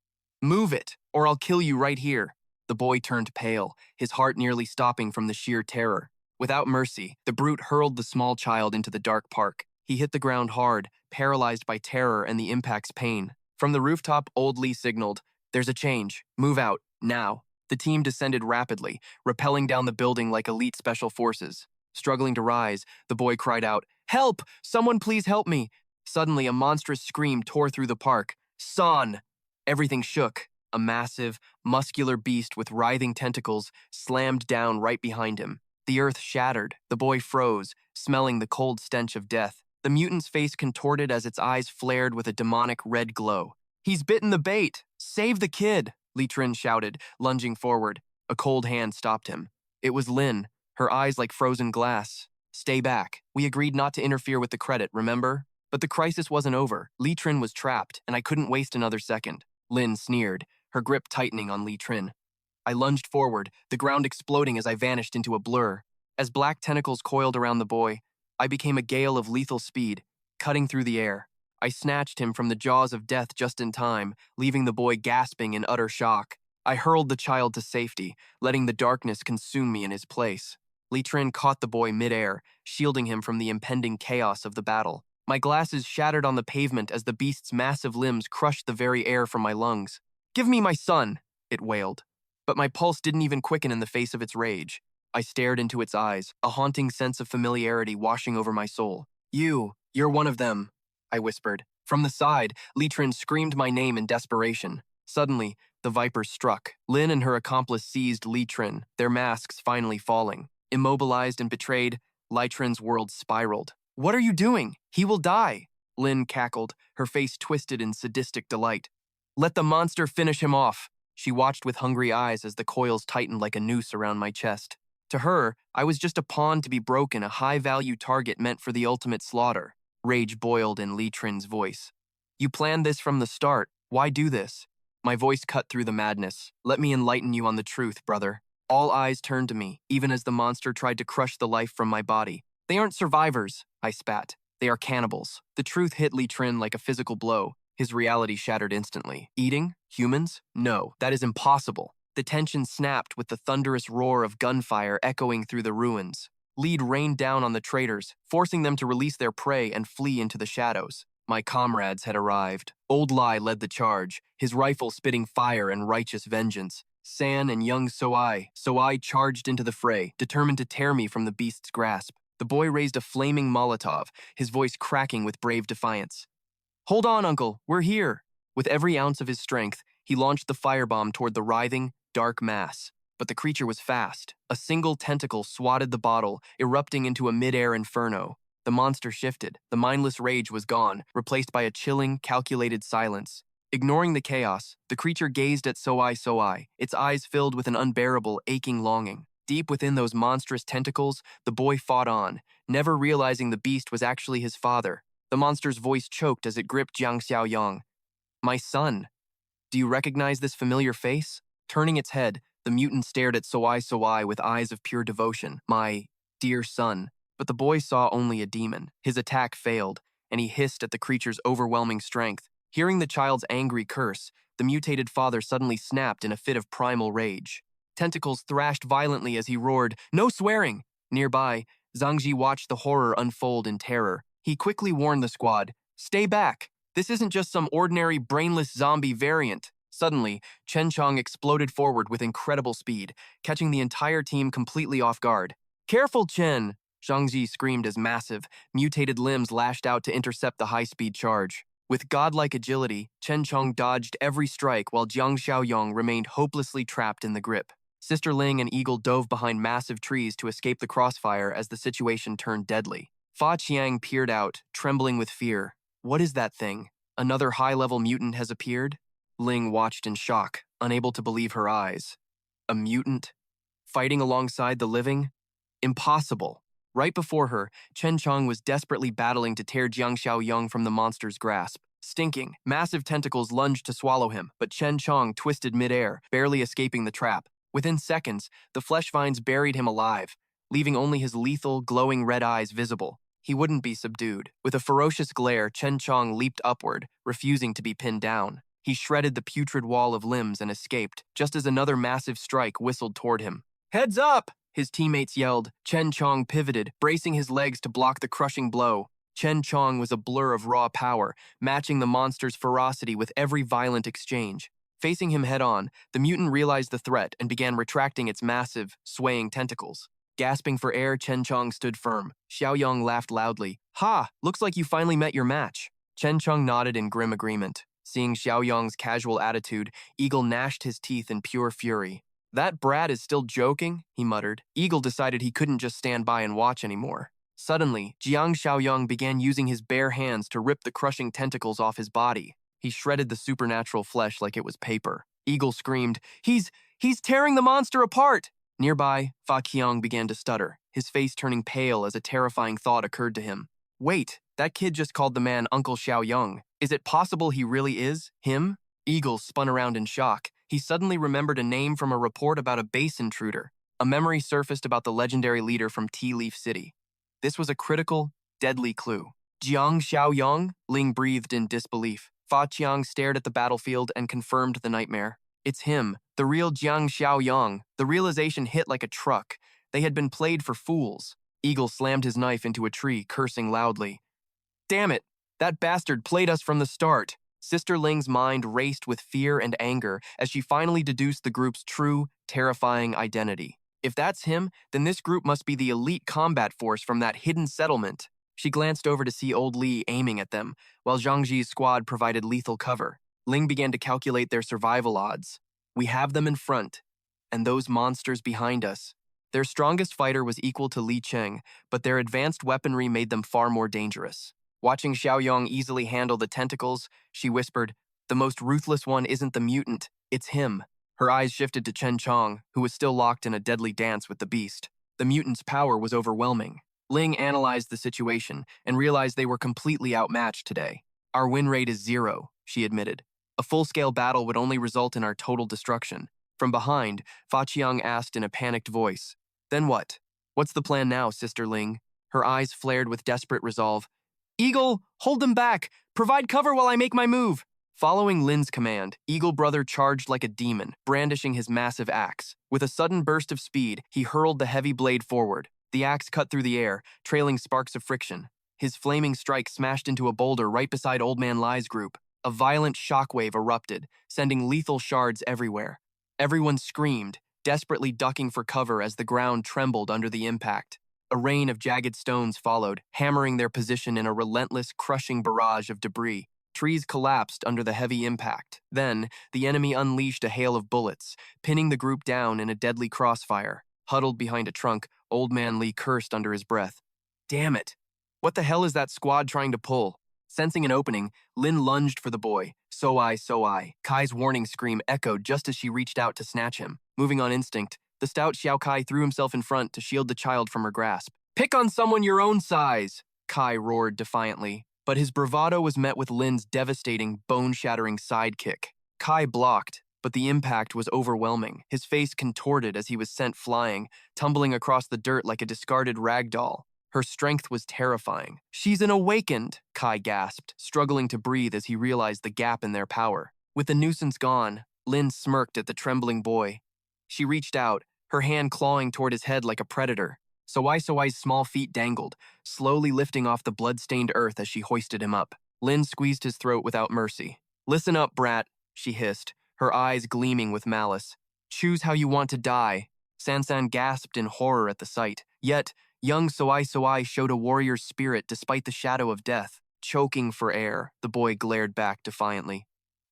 "Move it, or I'll kill you right here." The boy turned pale, his heart nearly stopping from the sheer terror. Without mercy, the brute hurled the small child into the dark park. He hit the ground hard, paralyzed by terror and the impact's pain. From the rooftop, old Lee signaled, "There's a change. Move out, now." The team descended rapidly, rappelling down the building like elite special forces. Struggling to rise, the boy cried out, "Help! Someone please help me!" Suddenly, a monstrous scream tore through the park. "Son!" Everything shook. A massive, muscular beast with writhing tentacles slammed down right behind him. The earth shattered. The boy froze, smelling the cold stench of death. The mutant's face contorted as its eyes flared with a demonic red glow. "He's bitten the bait! Save the kid!" Li Trin shouted, lunging forward. A cold hand stopped him. It was Lin, her eyes like frozen glass. "Stay back. We agreed not to interfere with the credit, remember?" But the crisis wasn't over. Li Trin was trapped, and I couldn't waste another second. Lin sneered, her grip tightening on Li Trin. I lunged forward, the ground exploding as I vanished into a blur. As black tentacles coiled around the boy, I became a gale of lethal speed, cutting through the air. I snatched him from the jaws of death just in time, leaving the boy gasping in utter shock. I hurled the child to safety, letting the darkness consume me in his place. Li Trin caught the boy midair, shielding him from the impending chaos of the battle. My glasses shattered on the pavement as the beast's massive limbs crushed the very air from my lungs. "Give me my son!" it wailed. But my pulse didn't even quicken in the face of its rage. I stared into its eyes, a haunting sense of familiarity washing over my soul. You're one of them," I whispered. From the side, Li Trin screamed my name in desperation. Suddenly, the vipers struck. Lin and her accomplice seized Li Trin, their masks finally falling. Immobilized and betrayed, Li Trin's world spiraled. "What are you doing? He will die!" Lin cackled, her face twisted in sadistic delight. "Let the monster finish him off." She watched with hungry eyes as the coils tightened like a noose around my chest. To her, I was just a pawn to be broken, a high-value target meant for the ultimate slaughter. Rage boiled in Li Trin's voice. "You planned this from the start. Why do this?" My voice cut through the madness. "Let me enlighten you on the truth, brother." All eyes turned to me, even as the monster tried to crush the life from my body. "They aren't survivors," I spat. "They are cannibals." The truth hit Li Trin like a physical blow. His reality shattered instantly. Eating? Humans? No, that is impossible. The tension snapped with the thunderous roar of gunfire echoing through the ruins. Lead rained down on the traitors, forcing them to release their prey and flee into the shadows. My comrades had arrived. Old Lai led the charge, his rifle spitting fire and righteous vengeance. San and young Soai charged into the fray, determined to tear me from the beast's grasp. The boy raised a flaming Molotov, his voice cracking with brave defiance. "Hold on, Uncle, we're here." With every ounce of his strength, he launched the firebomb toward the writhing, dark mass. But the creature was fast. A single tentacle swatted the bottle, erupting into a mid-air inferno. The monster shifted. The mindless rage was gone, replaced by a chilling, calculated silence. Ignoring the chaos, the creature gazed at Soai, its eyes filled with an unbearable, aching longing. Deep within those monstrous tentacles, the boy fought on, never realizing the beast was actually his father. The monster's voice choked as it gripped Jiang Xiaoyong. "My son. Do you recognize this familiar face?" Turning its head, the mutant stared at Soai with eyes of pure devotion. "My dear son." But the boy saw only a demon. His attack failed, and he hissed at the creature's overwhelming strength. Hearing the child's angry curse, the mutated father suddenly snapped in a fit of primal rage. Tentacles thrashed violently as he roared, "No swearing!" Nearby, Zhangji watched the horror unfold in terror. He quickly warned the squad, "Stay back! This isn't just some ordinary brainless zombie variant." Suddenly, Chen Chong exploded forward with incredible speed, catching the entire team completely off guard. "Careful, Chen!" Zhangji screamed as massive, mutated limbs lashed out to intercept the high-speed charge. With godlike agility, Chen Chong dodged every strike while Jiang Xiaoyong remained hopelessly trapped in the grip. Sister Ling and Eagle dove behind massive trees to escape the crossfire as the situation turned deadly. Fa Qiang peered out, trembling with fear. "What is that thing? Another high-level mutant has appeared?" Ling watched in shock, unable to believe her eyes. A mutant? Fighting alongside the living? Impossible. Right before her, Chen Chong was desperately battling to tear Jiang Xiaoyong from the monster's grasp. Stinking, massive tentacles lunged to swallow him, but Chen Chong twisted midair, barely escaping the trap. Within seconds, the flesh vines buried him alive, leaving only his lethal, glowing red eyes visible. He wouldn't be subdued. With a ferocious glare, Chen Chong leaped upward, refusing to be pinned down. He shredded the putrid wall of limbs and escaped, just as another massive strike whistled toward him. "Heads up!" his teammates yelled. Chen Chong pivoted, bracing his legs to block the crushing blow. Chen Chong was a blur of raw power, matching the monster's ferocity with every violent exchange. Facing him head-on, the mutant realized the threat and began retracting its massive, swaying tentacles. Gasping for air, Chen Chong stood firm. Xiaoyong laughed loudly. "Ha! Looks like you finally met your match." Chen Chong nodded in grim agreement. Seeing Xiaoyong's casual attitude, Eagle gnashed his teeth in pure fury. "That brat is still joking," he muttered. Eagle decided he couldn't just stand by and watch anymore. Suddenly, Jiang Xiaoyong began using his bare hands to rip the crushing tentacles off his body. He shredded the supernatural flesh like it was paper. Eagle screamed, He's tearing the monster apart!" Nearby, Fa Qiang began to stutter, his face turning pale as a terrifying thought occurred to him. "Wait, that kid just called the man Uncle Xiaoyong. Is it possible he really is him?" Eagle spun around in shock. He suddenly remembered a name from a report about a base intruder. A memory surfaced about the legendary leader from Tea Leaf City. This was a critical, deadly clue. "Jiang Xiaoyong?" Ling breathed in disbelief. Fa Qiang stared at the battlefield and confirmed the nightmare. It's him, the real Jiang Xiaoyong. The realization hit like a truck. They had been played for fools. Eagle slammed his knife into a tree, cursing loudly. "Damn it! That bastard played us from the start." Sister Ling's mind raced with fear and anger as she finally deduced the group's true, terrifying identity. If that's him, then this group must be the elite combat force from that hidden settlement. She glanced over to see old Li aiming at them, while Zhang Ji's squad provided lethal cover. Ling began to calculate their survival odds. We have them in front, and those monsters behind us. Their strongest fighter was equal to Li Cheng, but their advanced weaponry made them far more dangerous. Watching Xiaoyong easily handle the tentacles, she whispered, "The most ruthless one isn't the mutant, it's him." Her eyes shifted to Chen Chong, who was still locked in a deadly dance with the beast. The mutant's power was overwhelming. Ling analyzed the situation and realized they were completely outmatched today. "Our win rate is 0, she admitted. "A full-scale battle would only result in our total destruction." From behind, Fa Qiang asked in a panicked voice, "Then what? What's the plan now, Sister Ling?" Her eyes flared with desperate resolve. "Eagle, hold them back! Provide cover while I make my move!" Following Lin's command, Eagle Brother charged like a demon, brandishing his massive axe. With a sudden burst of speed, he hurled the heavy blade forward. The axe cut through the air, trailing sparks of friction. His flaming strike smashed into a boulder right beside Old Man Lai's group. A violent shockwave erupted, sending lethal shards everywhere. Everyone screamed, desperately ducking for cover as the ground trembled under the impact. A rain of jagged stones followed, hammering their position in a relentless, crushing barrage of debris. Trees collapsed under the heavy impact. Then, the enemy unleashed a hail of bullets, pinning the group down in a deadly crossfire. Huddled behind a trunk, Old Man Li cursed under his breath. "Damn it! What the hell is that squad trying to pull?" Sensing an opening, Lin lunged for the boy. So I. Kai's warning scream echoed just as she reached out to snatch him. Moving on instinct, the stout Xiao Kai threw himself in front to shield the child from her grasp. "Pick on someone your own size!" Kai roared defiantly. But his bravado was met with Lin's devastating, bone-shattering sidekick. Kai blocked, but the impact was overwhelming. His face contorted as he was sent flying, tumbling across the dirt like a discarded rag doll. Her strength was terrifying. "She's an awakened," Kai gasped, struggling to breathe as he realized the gap in their power. With the nuisance gone, Lin smirked at the trembling boy. She reached out, her hand clawing toward his head like a predator. Soai's small feet dangled, slowly lifting off the blood-stained earth as she hoisted him up. Lin squeezed his throat without mercy. "Listen up, brat," she hissed, her eyes gleaming with malice. "Choose how you want to die." Sansan gasped in horror at the sight. Yet, young Soai showed a warrior's spirit despite the shadow of death. Choking for air, the boy glared back defiantly.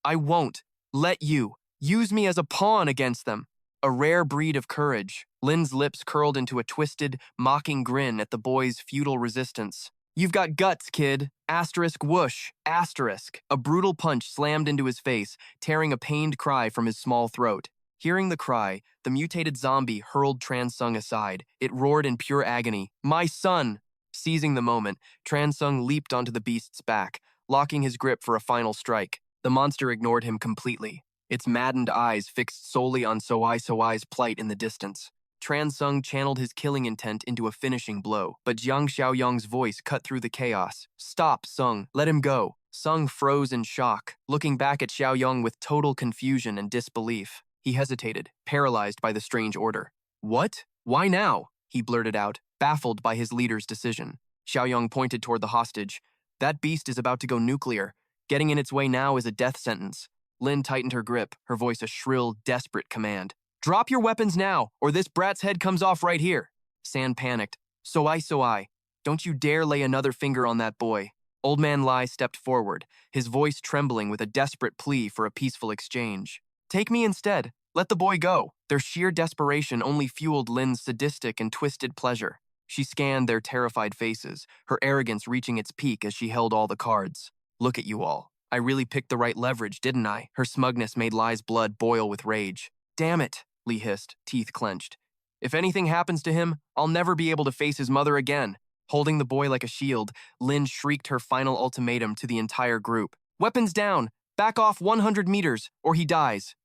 "I won't let you use me as a pawn against them." A rare breed of courage. Lin's lips curled into a twisted, mocking grin at the boy's futile resistance. You've got guts, kid. Asterisk whoosh. Asterisk. A brutal punch slammed into his face, tearing a pained cry from his small throat. Hearing the cry, the mutated zombie hurled Transung aside. It roared in pure agony. My son! Seizing the moment, Transung leaped onto the beast's back, locking his grip for a final strike. The monster ignored him completely, its maddened eyes fixed solely on Soai's plight in the distance. Transung channeled his killing intent into a finishing blow, but Jiang Xiaoyong's voice cut through the chaos. Stop, Sung. Let him go. Sung froze in shock, looking back at Xiaoyong with total confusion and disbelief. He hesitated, paralyzed by the strange order. What? Why now? He blurted out, baffled by his leader's decision. Xiaoyong pointed toward the hostage. That beast is about to go nuclear. Getting in its way now is a death sentence. Lin tightened her grip, her voice a shrill, desperate command. Drop your weapons now, or this brat's head comes off right here. San panicked. Soai, don't you dare lay another finger on that boy. Old Man Lai stepped forward, his voice trembling with a desperate plea for a peaceful exchange. Take me instead. Let the boy go. Their sheer desperation only fueled Lin's sadistic and twisted pleasure. She scanned their terrified faces, her arrogance reaching its peak as she held all the cards. Look at you all. I really picked the right leverage, didn't I? Her smugness made Lai's blood boil with rage. Damn it, Li hissed, teeth clenched. If anything happens to him, I'll never be able to face his mother again. Holding the boy like a shield, Lin shrieked her final ultimatum to the entire group. Weapons down! Back off 100 meters, or he dies.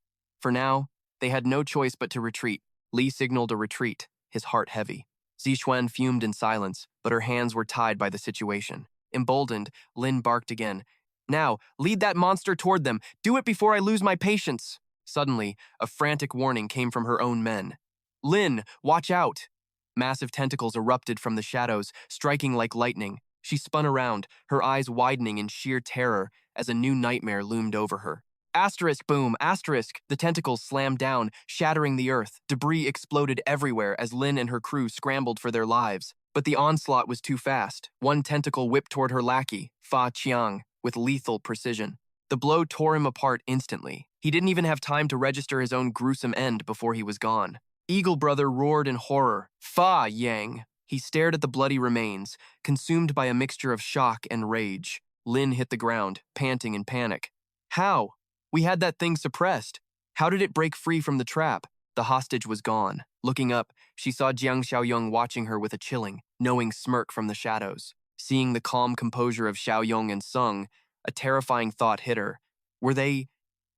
For now, they had no choice but to retreat. Li signaled a retreat, his heart heavy. Zixuan fumed in silence, but her hands were tied by the situation. Emboldened, Lin barked again. Now, lead that monster toward them. Do it before I lose my patience. Suddenly, a frantic warning came from her own men. Lin, watch out! Massive tentacles erupted from the shadows, striking like lightning. She spun around, her eyes widening in sheer terror as a new nightmare loomed over her. Asterisk boom, asterisk! The tentacles slammed down, shattering the earth. Debris exploded everywhere as Lin and her crew scrambled for their lives. But the onslaught was too fast. One tentacle whipped toward her lackey, Fa Qiang, with lethal precision. The blow tore him apart instantly. He didn't even have time to register his own gruesome end before he was gone. Eagle Brother roared in horror. Fa Yang! He stared at the bloody remains, consumed by a mixture of shock and rage. Lin hit the ground, panting in panic. How? We had that thing suppressed. How did it break free from the trap? The hostage was gone. Looking up, she saw Jiang Xiaoyong watching her with a chilling, knowing smirk from the shadows. Seeing the calm composure of Xiaoyong and Sung, a terrifying thought hit her. Were they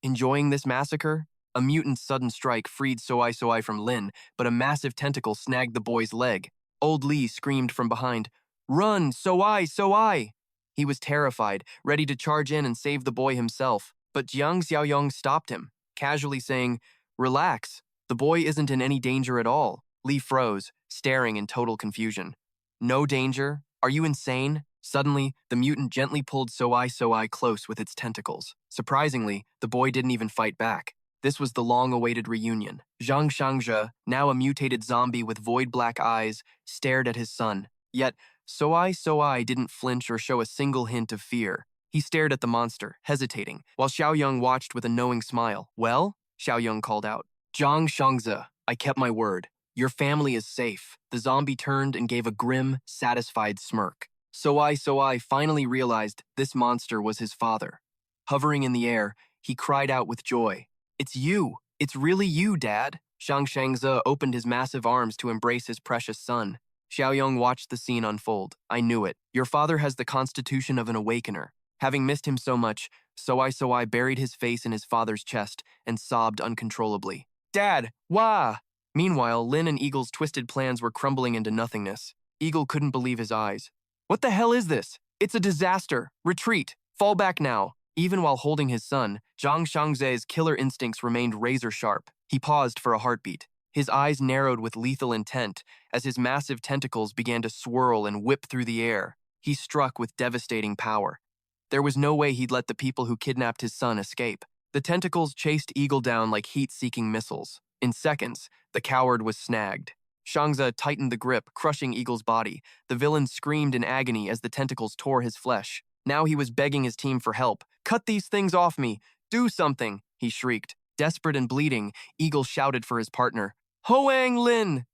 enjoying this massacre? A mutant's sudden strike freed Soai from Lin, but a massive tentacle snagged the boy's leg. Old Li screamed from behind, Run, Soai! He was terrified, ready to charge in and save the boy himself. But Jiang Xiaoyong stopped him, casually saying, Relax, the boy isn't in any danger at all. Li froze, staring in total confusion. No danger? Are you insane? Suddenly, the mutant gently pulled Soai close with its tentacles. Surprisingly, the boy didn't even fight back. This was the long-awaited reunion. Zhang Shangzhe, now a mutated zombie with void-black eyes, stared at his son. Yet, Soai didn't flinch or show a single hint of fear. He stared at the monster, hesitating, while Xiaoyong watched with a knowing smile. Well? Xiaoyong called out. Jiang Xiaoyong, I kept my word. Your family is safe. The zombie turned and gave a grim, satisfied smirk. Soai finally realized this monster was his father. Hovering in the air, he cried out with joy. It's you! It's really you, Dad! Zhang Shangze opened his massive arms to embrace his precious son. Xiaoyong watched the scene unfold. I knew it. Your father has the constitution of an awakener. Having missed him so much, Soai buried his face in his father's chest and sobbed uncontrollably. Dad! Wah! Meanwhile, Lin and Eagle's twisted plans were crumbling into nothingness. Eagle couldn't believe his eyes. What the hell is this? It's a disaster! Retreat! Fall back now! Even while holding his son, Zhang Shangze's killer instincts remained razor-sharp. He paused for a heartbeat. His eyes narrowed with lethal intent as his massive tentacles began to swirl and whip through the air. He struck with devastating power. There was no way he'd let the people who kidnapped his son escape. The tentacles chased Eagle down like heat-seeking missiles. In seconds, the coward was snagged. Shangze tightened the grip, crushing Eagle's body. The villain screamed in agony as the tentacles tore his flesh. Now he was begging his team for help. Cut these things off me! Do something! He shrieked. Desperate and bleeding, Eagle shouted for his partner. Hoang Lin!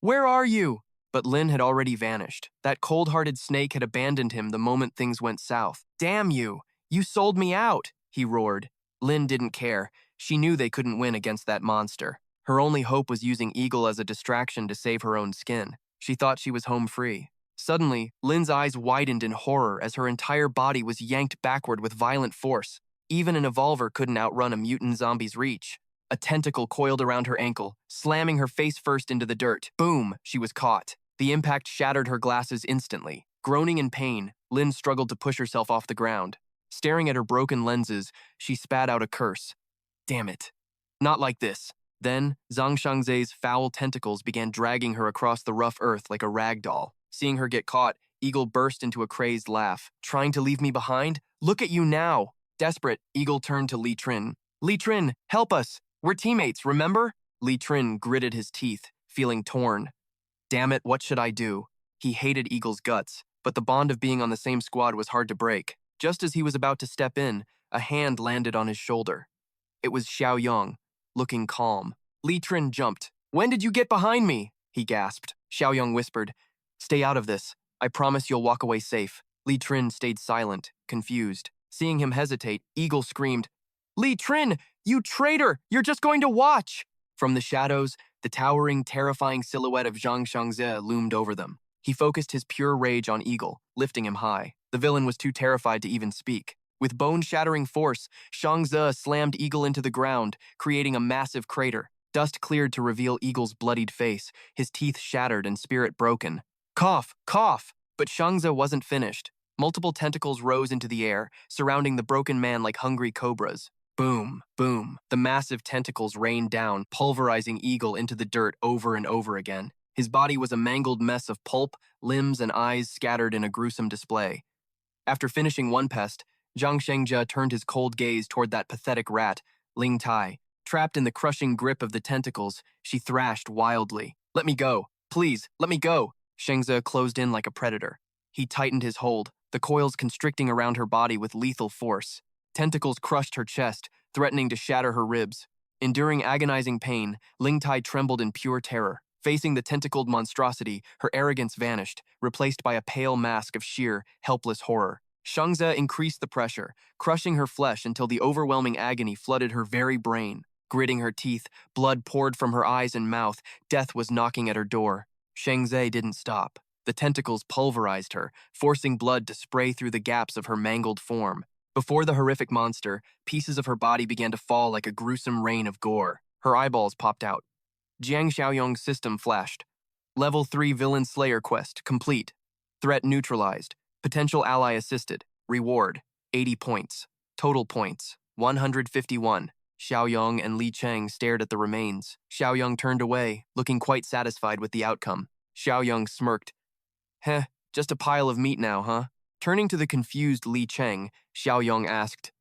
Where are you? But Lin had already vanished. That cold-hearted snake had abandoned him the moment things went south. "Damn you! You sold me out!" he roared. Lin didn't care. She knew they couldn't win against that monster. Her only hope was using Eagle as a distraction to save her own skin. She thought she was home free. Suddenly, Lin's eyes widened in horror as her entire body was yanked backward with violent force. Even an evolver couldn't outrun a mutant zombie's reach. A tentacle coiled around her ankle, slamming her face first into the dirt. Boom! She was caught. The impact shattered her glasses instantly. Groaning in pain, Lin struggled to push herself off the ground. Staring at her broken lenses, she spat out a curse. Damn it. Not like this. Then, Zhang Shangzai's foul tentacles began dragging her across the rough earth like a rag doll. Seeing her get caught, Eagle burst into a crazed laugh. "Trying to leave me behind? Look at you now!" Desperate, Eagle turned to Li Trin. "Li Trin, help us! We're teammates, remember?" Li Trin gritted his teeth, feeling torn. Damn it, what should I do? He hated Eagle's guts, but the bond of being on the same squad was hard to break. Just as he was about to step in, a hand landed on his shoulder. It was Xiaoyong, looking calm. Li Trin jumped. "When did you get behind me?" he gasped. Xiaoyong whispered, "Stay out of this. I promise you'll walk away safe." Li Trin stayed silent, confused. Seeing him hesitate, Eagle screamed, "Li Trin, you traitor! You're just going to watch!" From the shadows, the towering, terrifying silhouette of Jiang Xiaoyong loomed over them. He focused his pure rage on Eagle, lifting him high. The villain was too terrified to even speak. With bone-shattering force, Xiaoyong slammed Eagle into the ground, creating a massive crater. Dust cleared to reveal Eagle's bloodied face, his teeth shattered and spirit broken. Cough! Cough! But Xiaoyong wasn't finished. Multiple tentacles rose into the air, surrounding the broken man like hungry cobras. Boom, boom. The massive tentacles rained down, pulverizing Eagle into the dirt over and over again. His body was a mangled mess of pulp, limbs, and eyes scattered in a gruesome display. After finishing one pest, Zhang Shengzhe turned his cold gaze toward that pathetic rat, Ling Tai. Trapped in the crushing grip of the tentacles, she thrashed wildly. "Let me go. Please, let me go." Shengzhe closed in like a predator. He tightened his hold, the coils constricting around her body with lethal force. Tentacles crushed her chest, threatening to shatter her ribs. Enduring agonizing pain, Ling Tai trembled in pure terror. Facing the tentacled monstrosity, her arrogance vanished, replaced by a pale mask of sheer, helpless horror. Xiaoyong increased the pressure, crushing her flesh until the overwhelming agony flooded her very brain. Gritting her teeth, blood poured from her eyes and mouth, death was knocking at her door. Shengzhe didn't stop. The tentacles pulverized her, forcing blood to spray through the gaps of her mangled form. Before the horrific monster, pieces of her body began to fall like a gruesome rain of gore. Her eyeballs popped out. Jiang Xiaoyong's system flashed. Level 3 Villain Slayer quest complete. Threat neutralized. Potential ally assisted. Reward 80 points. Total points 151. Xiaoyong and Li Cheng stared at the remains. Xiaoyong turned away, looking quite satisfied with the outcome. Xiaoyong smirked. "Heh, just a pile of meat now, huh?" Turning to the confused Li Cheng, Xiaoyong asked,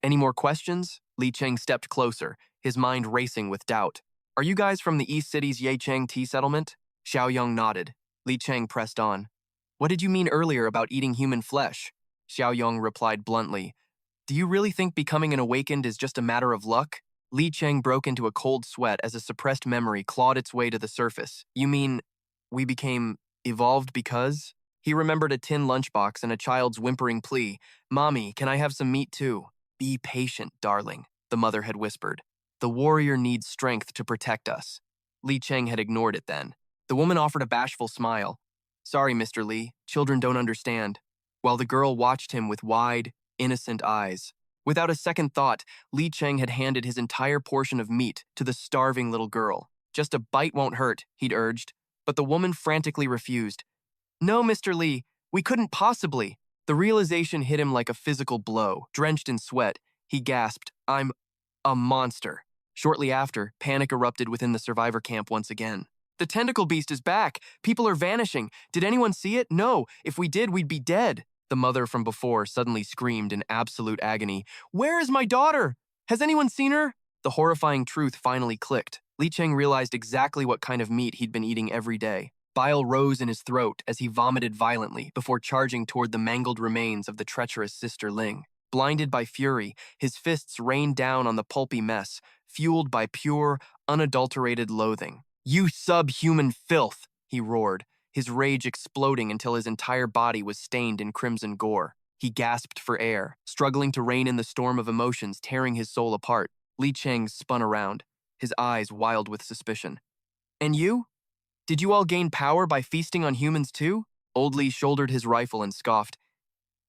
"Any more questions?" Li Cheng stepped closer, his mind racing with doubt. "Are you guys from the East City's Yecheng tea settlement?" Xiaoyong nodded. Li Cheng pressed on. "What did you mean earlier about eating human flesh?" Xiaoyong replied bluntly. "Do you really think becoming an awakened is just a matter of luck?" Li Cheng broke into a cold sweat as a suppressed memory clawed its way to the surface. "You mean we became evolved because?" He remembered a tin lunchbox and a child's whimpering plea. "Mommy, can I have some meat too?" "Be patient, darling," the mother had whispered. "The warrior needs strength to protect us." Li Cheng had ignored it then. The woman offered a bashful smile. "Sorry, Mr. Li, children don't understand," while the girl watched him with wide, innocent eyes. Without a second thought, Li Cheng had handed his entire portion of meat to the starving little girl. "Just a bite won't hurt," he'd urged, but the woman frantically refused. "No, Mr. Li, we couldn't possibly." The realization hit him like a physical blow. Drenched in sweat, he gasped, "I'm a monster." Shortly after, panic erupted within the survivor camp once again. "The tentacle beast is back. People are vanishing. Did anyone see it? No. If we did, we'd be dead." The mother from before suddenly screamed in absolute agony. "Where is my daughter? Has anyone seen her?" The horrifying truth finally clicked. Li Cheng realized exactly what kind of meat he'd been eating every day. Bile rose in his throat as he vomited violently before charging toward the mangled remains of the treacherous sister Ling. Blinded by fury, his fists rained down on the pulpy mess, fueled by pure, unadulterated loathing. "You subhuman filth!" he roared, his rage exploding until his entire body was stained in crimson gore. He gasped for air, struggling to rein in the storm of emotions tearing his soul apart. Li Cheng spun around, his eyes wild with suspicion. And you? Did you all gain power by feasting on humans too? Old Li shouldered his rifle and scoffed.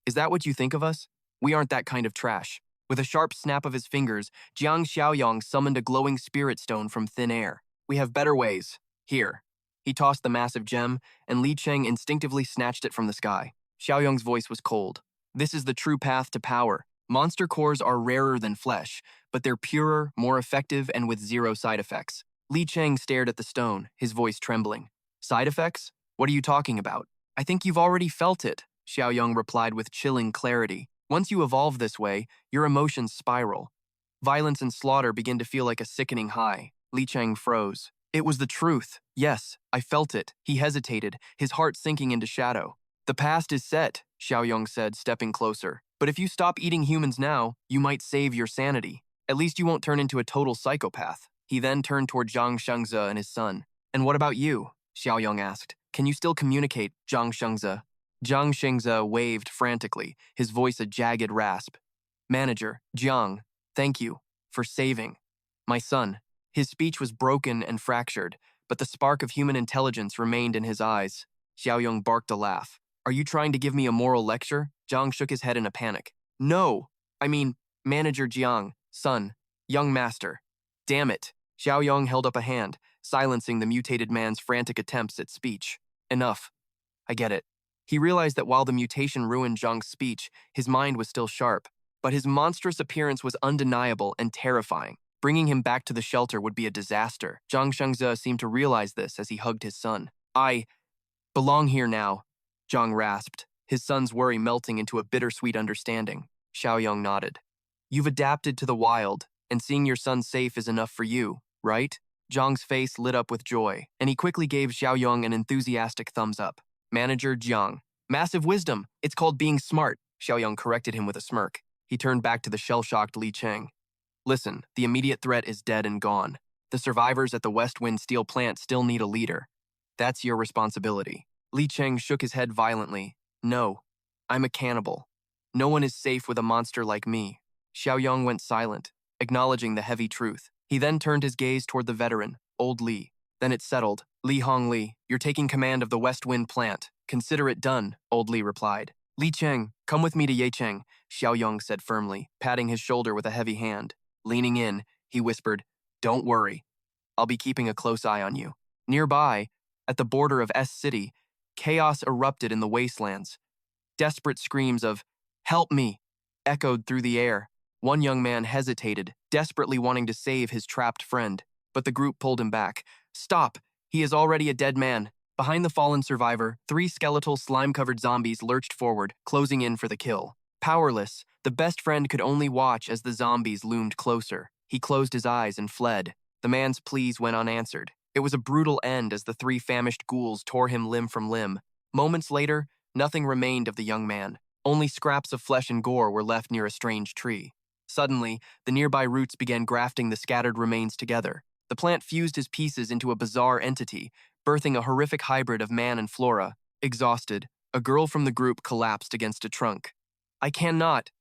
Is that what you think of us? We aren't that kind of trash. With a sharp snap of his fingers, Jiang Xiaoyong summoned a glowing spirit stone from thin air. We have better ways. Here. He tossed the massive gem, and Li Cheng instinctively snatched it from the sky. Xiaoyong's voice was cold. This is the true path to power. Monster cores are rarer than flesh, but they're purer, more effective, and with zero side effects. Li Cheng stared at the stone, his voice trembling. Side effects? What are you talking about? I think you've already felt it, Xiaoyong replied with chilling clarity. Once you evolve this way, your emotions spiral. Violence and slaughter begin to feel like a sickening high. Li Cheng froze. It was the truth. Yes, I felt it. He hesitated, his heart sinking into shadow. The past is set, Xiaoyong said, stepping closer. But if you stop eating humans now, you might save your sanity. At least you won't turn into a total psychopath. He then turned toward Jiang Xiaoyong and his son. And what about you? Xiaoyong asked. Can you still communicate, Jiang Xiaoyong? Jiang Xiaoyong waved frantically, his voice a jagged rasp. Manager, Jiang, thank you for saving my son. His speech was broken and fractured, but the spark of human intelligence remained in his eyes. Xiaoyong barked a laugh. Are you trying to give me a moral lecture? Jiang shook his head in a panic. No, I mean, Manager Jiang, son, young master. Damn it. Xiaoyong held up a hand, silencing the mutated man's frantic attempts at speech. Enough. I get it. He realized that while the mutation ruined Jiang's speech, his mind was still sharp. But his monstrous appearance was undeniable and terrifying. Bringing him back to the shelter would be a disaster. Jiang Xiaoyong seemed to realize this as he hugged his son. I belong here now, Jiang rasped, his son's worry melting into a bittersweet understanding. Xiaoyong nodded. You've adapted to the wild, and seeing your son safe is enough for you, right? Jiang's face lit up with joy, and he quickly gave Xiaoyong an enthusiastic thumbs up. Manager Jiang. Massive wisdom. It's called being smart, Xiaoyong corrected him with a smirk. He turned back to the shell-shocked Li Cheng. Listen, the immediate threat is dead and gone. The survivors at the West Wind Steel plant still need a leader. That's your responsibility. Li Cheng shook his head violently. No, I'm a cannibal. No one is safe with a monster like me. Xiaoyong went silent, acknowledging the heavy truth. He then turned his gaze toward the veteran, Old Li. Then it settled. Li Hongli, you're taking command of the West Wind plant. Consider it done, Old Li replied. Li Cheng, come with me to Yecheng, Xiaoyong said firmly, patting his shoulder with a heavy hand. Leaning in, he whispered, Don't worry. I'll be keeping a close eye on you. Nearby, at the border of S City, chaos erupted in the wastelands. Desperate screams of, Help me, echoed through the air. One young man hesitated, desperately wanting to save his trapped friend, but the group pulled him back. Stop! He is already a dead man. Behind the fallen survivor, 3 skeletal, slime-covered zombies lurched forward, closing in for the kill. Powerless, the best friend could only watch as the zombies loomed closer. He closed his eyes and fled. The man's pleas went unanswered. It was a brutal end as the 3 famished ghouls tore him limb from limb. Moments later, nothing remained of the young man. Only scraps of flesh and gore were left near a strange tree. Suddenly, the nearby roots began grafting the scattered remains together. The plant fused his pieces into a bizarre entity, birthing a horrific hybrid of man and flora. Exhausted, a girl from the group collapsed against a trunk. I cannot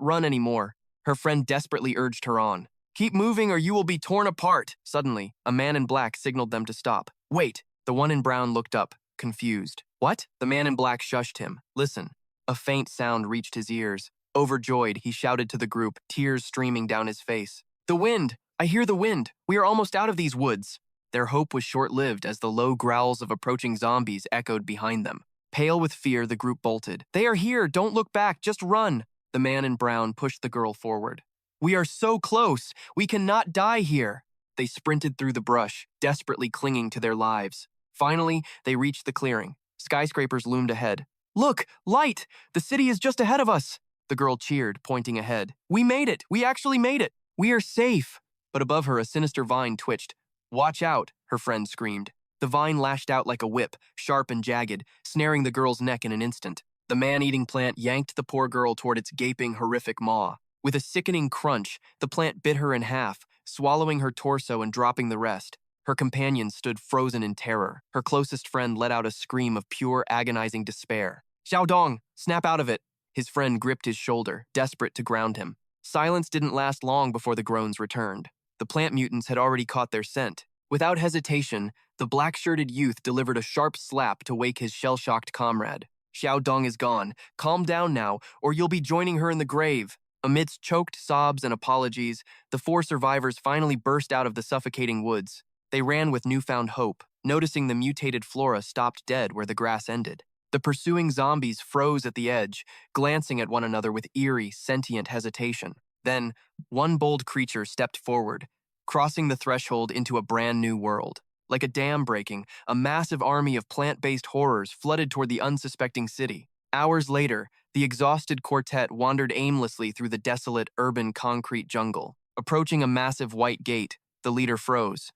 run anymore. Her friend desperately urged her on. Keep moving or you will be torn apart. Suddenly, a man in black signaled them to stop. Wait, the one in brown looked up, confused. What? The man in black shushed him. Listen. A faint sound reached his ears. Overjoyed, he shouted to the group, tears streaming down his face. The wind! I hear the wind! We are almost out of these woods! Their hope was short-lived as the low growls of approaching zombies echoed behind them. Pale with fear, the group bolted. They are here! Don't look back! Just run! The man in brown pushed the girl forward. We are so close! We cannot die here! They sprinted through the brush, desperately clinging to their lives. Finally, they reached the clearing. Skyscrapers loomed ahead. Look! Light! The city is just ahead of us! The girl cheered, pointing ahead. We made it! We actually made it! We are safe! But above her, a sinister vine twitched. Watch out, her friend screamed. The vine lashed out like a whip, sharp and jagged, snaring the girl's neck in an instant. The man-eating plant yanked the poor girl toward its gaping, horrific maw. With a sickening crunch, the plant bit her in half, swallowing her torso and dropping the rest. Her companion stood frozen in terror. Her closest friend let out a scream of pure, agonizing despair. Xiaodong, snap out of it! His friend gripped his shoulder, desperate to ground him. Silence didn't last long before the groans returned. The plant mutants had already caught their scent. Without hesitation, the black-shirted youth delivered a sharp slap to wake his shell-shocked comrade. Xiaodong is gone. Calm down now, or you'll be joining her in the grave. Amidst choked sobs and apologies, the four survivors finally burst out of the suffocating woods. They ran with newfound hope, noticing the mutated flora stopped dead where the grass ended. The pursuing zombies froze at the edge, glancing at one another with eerie, sentient hesitation. Then, one bold creature stepped forward, crossing the threshold into a brand new world. Like a dam breaking, a massive army of plant-based horrors flooded toward the unsuspecting city. Hours later, the exhausted quartet wandered aimlessly through the desolate, urban concrete jungle. Approaching a massive white gate, the leader froze.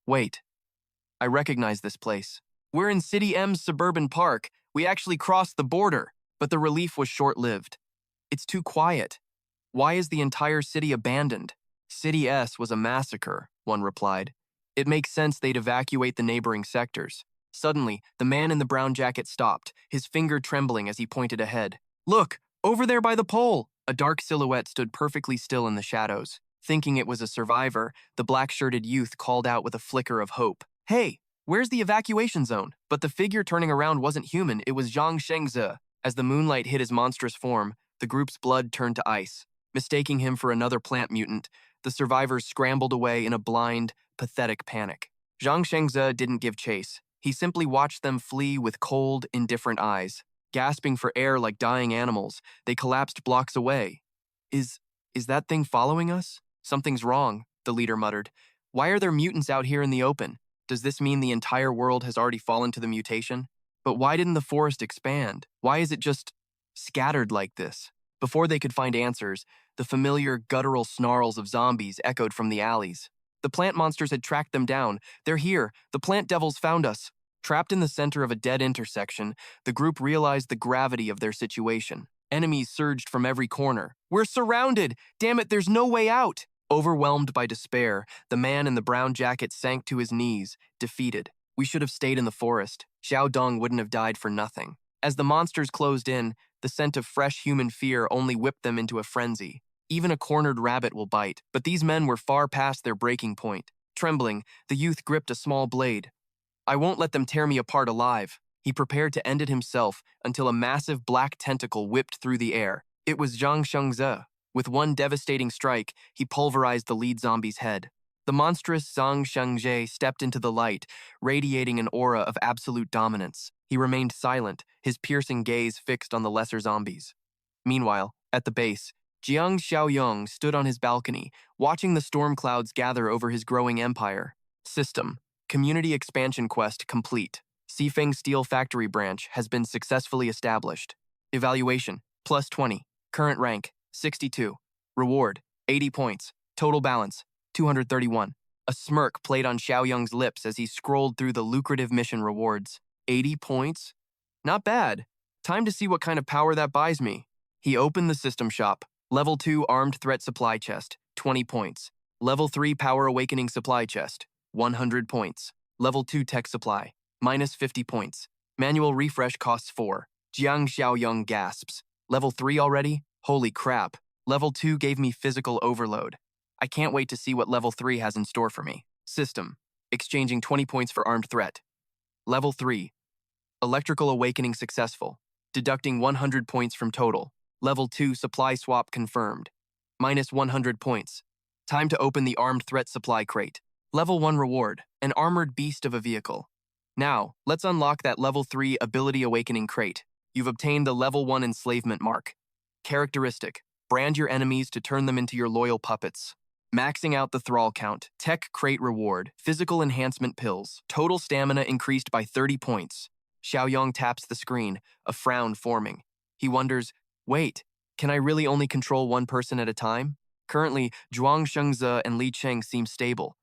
Wait, I recognize this place. We're in City M's suburban park. We actually crossed the border, but the relief was short-lived. It's too quiet. Why is the entire city abandoned? City S was a massacre, one replied. It makes sense they'd evacuate the neighboring sectors. Suddenly, the man in the brown jacket stopped, his finger trembling as he pointed ahead. Look, over there by the pole! A dark silhouette stood perfectly still in the shadows. Thinking it was a survivor, the black-shirted youth called out with a flicker of hope. Hey, where's the evacuation zone? But the figure turning around wasn't human, it was Jiang Xiaoyong. As the moonlight hit his monstrous form, the group's blood turned to ice. Mistaking him for another plant mutant, the survivors scrambled away in a blind, pathetic panic. Jiang Xiaoyong didn't give chase. He simply watched them flee with cold, indifferent eyes. Gasping for air like dying animals, they collapsed blocks away. Is that thing following us? Something's wrong, the leader muttered. Why are there mutants out here in the open? Does this mean the entire world has already fallen to the mutation? But why didn't the forest expand? Why is it just scattered like this? Before they could find answers, the familiar guttural snarls of zombies echoed from the alleys. The plant monsters had tracked them down. They're here. The plant devils found us. Trapped in the center of a dead intersection, the group realized the gravity of their situation. Enemies surged from every corner. We're surrounded! Damn it, there's no way out! Overwhelmed by despair, the man in the brown jacket sank to his knees, defeated. We should have stayed in the forest. Xiaodong wouldn't have died for nothing. As the monsters closed in, the scent of fresh human fear only whipped them into a frenzy. Even a cornered rabbit will bite, but these men were far past their breaking point. Trembling, the youth gripped a small blade. I won't let them tear me apart alive. He prepared to end it himself until a massive black tentacle whipped through the air. It was Jiang Xiaoyong. With one devastating strike, he pulverized the lead zombie's head. The monstrous Jiang Xiaoyong stepped into the light, radiating an aura of absolute dominance. He remained silent, his piercing gaze fixed on the lesser zombies. Meanwhile, at the base, Jiang Xiaoyong stood on his balcony, watching the storm clouds gather over his growing empire. System. Community expansion quest complete. Xifeng Steel Factory branch has been successfully established. Evaluation, +20. Current rank, 62. Reward, 80 points. Total balance, 231. A smirk played on Xiaoyong's lips as he scrolled through the lucrative mission rewards. 80 points? Not bad. Time to see what kind of power that buys me. He opened the system shop. Level 2 Armed Threat Supply Chest, 20 points. Level 3 Power Awakening Supply Chest, 100 points. Level 2 Tech Supply, -50 points. Manual refresh costs 4. Jiang Xiaoyong gasps. Level 3 already? Holy crap. Level 2 gave me physical overload. I can't wait to see what Level 3 has in store for me. System. Exchanging 20 points for Armed Threat. Level 3. Electrical Awakening successful. Deducting 100 points from total. Level 2 Supply Swap confirmed. -100 points. Time to open the Armed Threat Supply crate. Level 1 reward. An armored beast of a vehicle. Now, let's unlock that Level 3 Ability Awakening crate. You've obtained the Level 1 Enslavement mark. Characteristic. Brand your enemies to turn them into your loyal puppets. Maxing out the thrall count. Tech crate reward. Physical enhancement pills. Total stamina increased by 30 points. Xiaoyong taps the screen, a frown forming. He wonders, wait, can I really only control one person at a time? Currently, Zhuang Shengze and Li Cheng seem stable.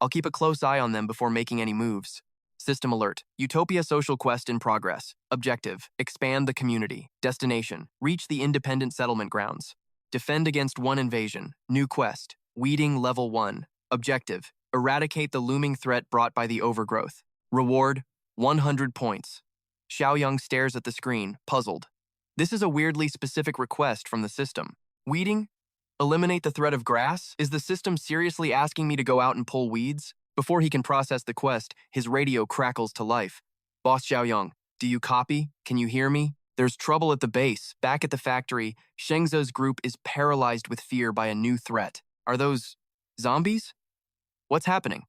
I'll keep a close eye on them before making any moves. System alert. Utopia social quest in progress. Objective. Expand the community. Destination. Reach the independent settlement grounds. Defend against one invasion. New quest. Weeding level 1. Objective. Eradicate the looming threat brought by the overgrowth. Reward, 100 points. Xiaoyong stares at the screen, puzzled. This is a weirdly specific request from the system. Weeding? Eliminate the threat of grass? Is the system seriously asking me to go out and pull weeds? Before he can process the quest, his radio crackles to life. Boss Xiaoyong, do you copy? Can you hear me? There's trouble at the base. Back at the factory, Shengze's group is paralyzed with fear by a new threat. Are those zombies? What's happening?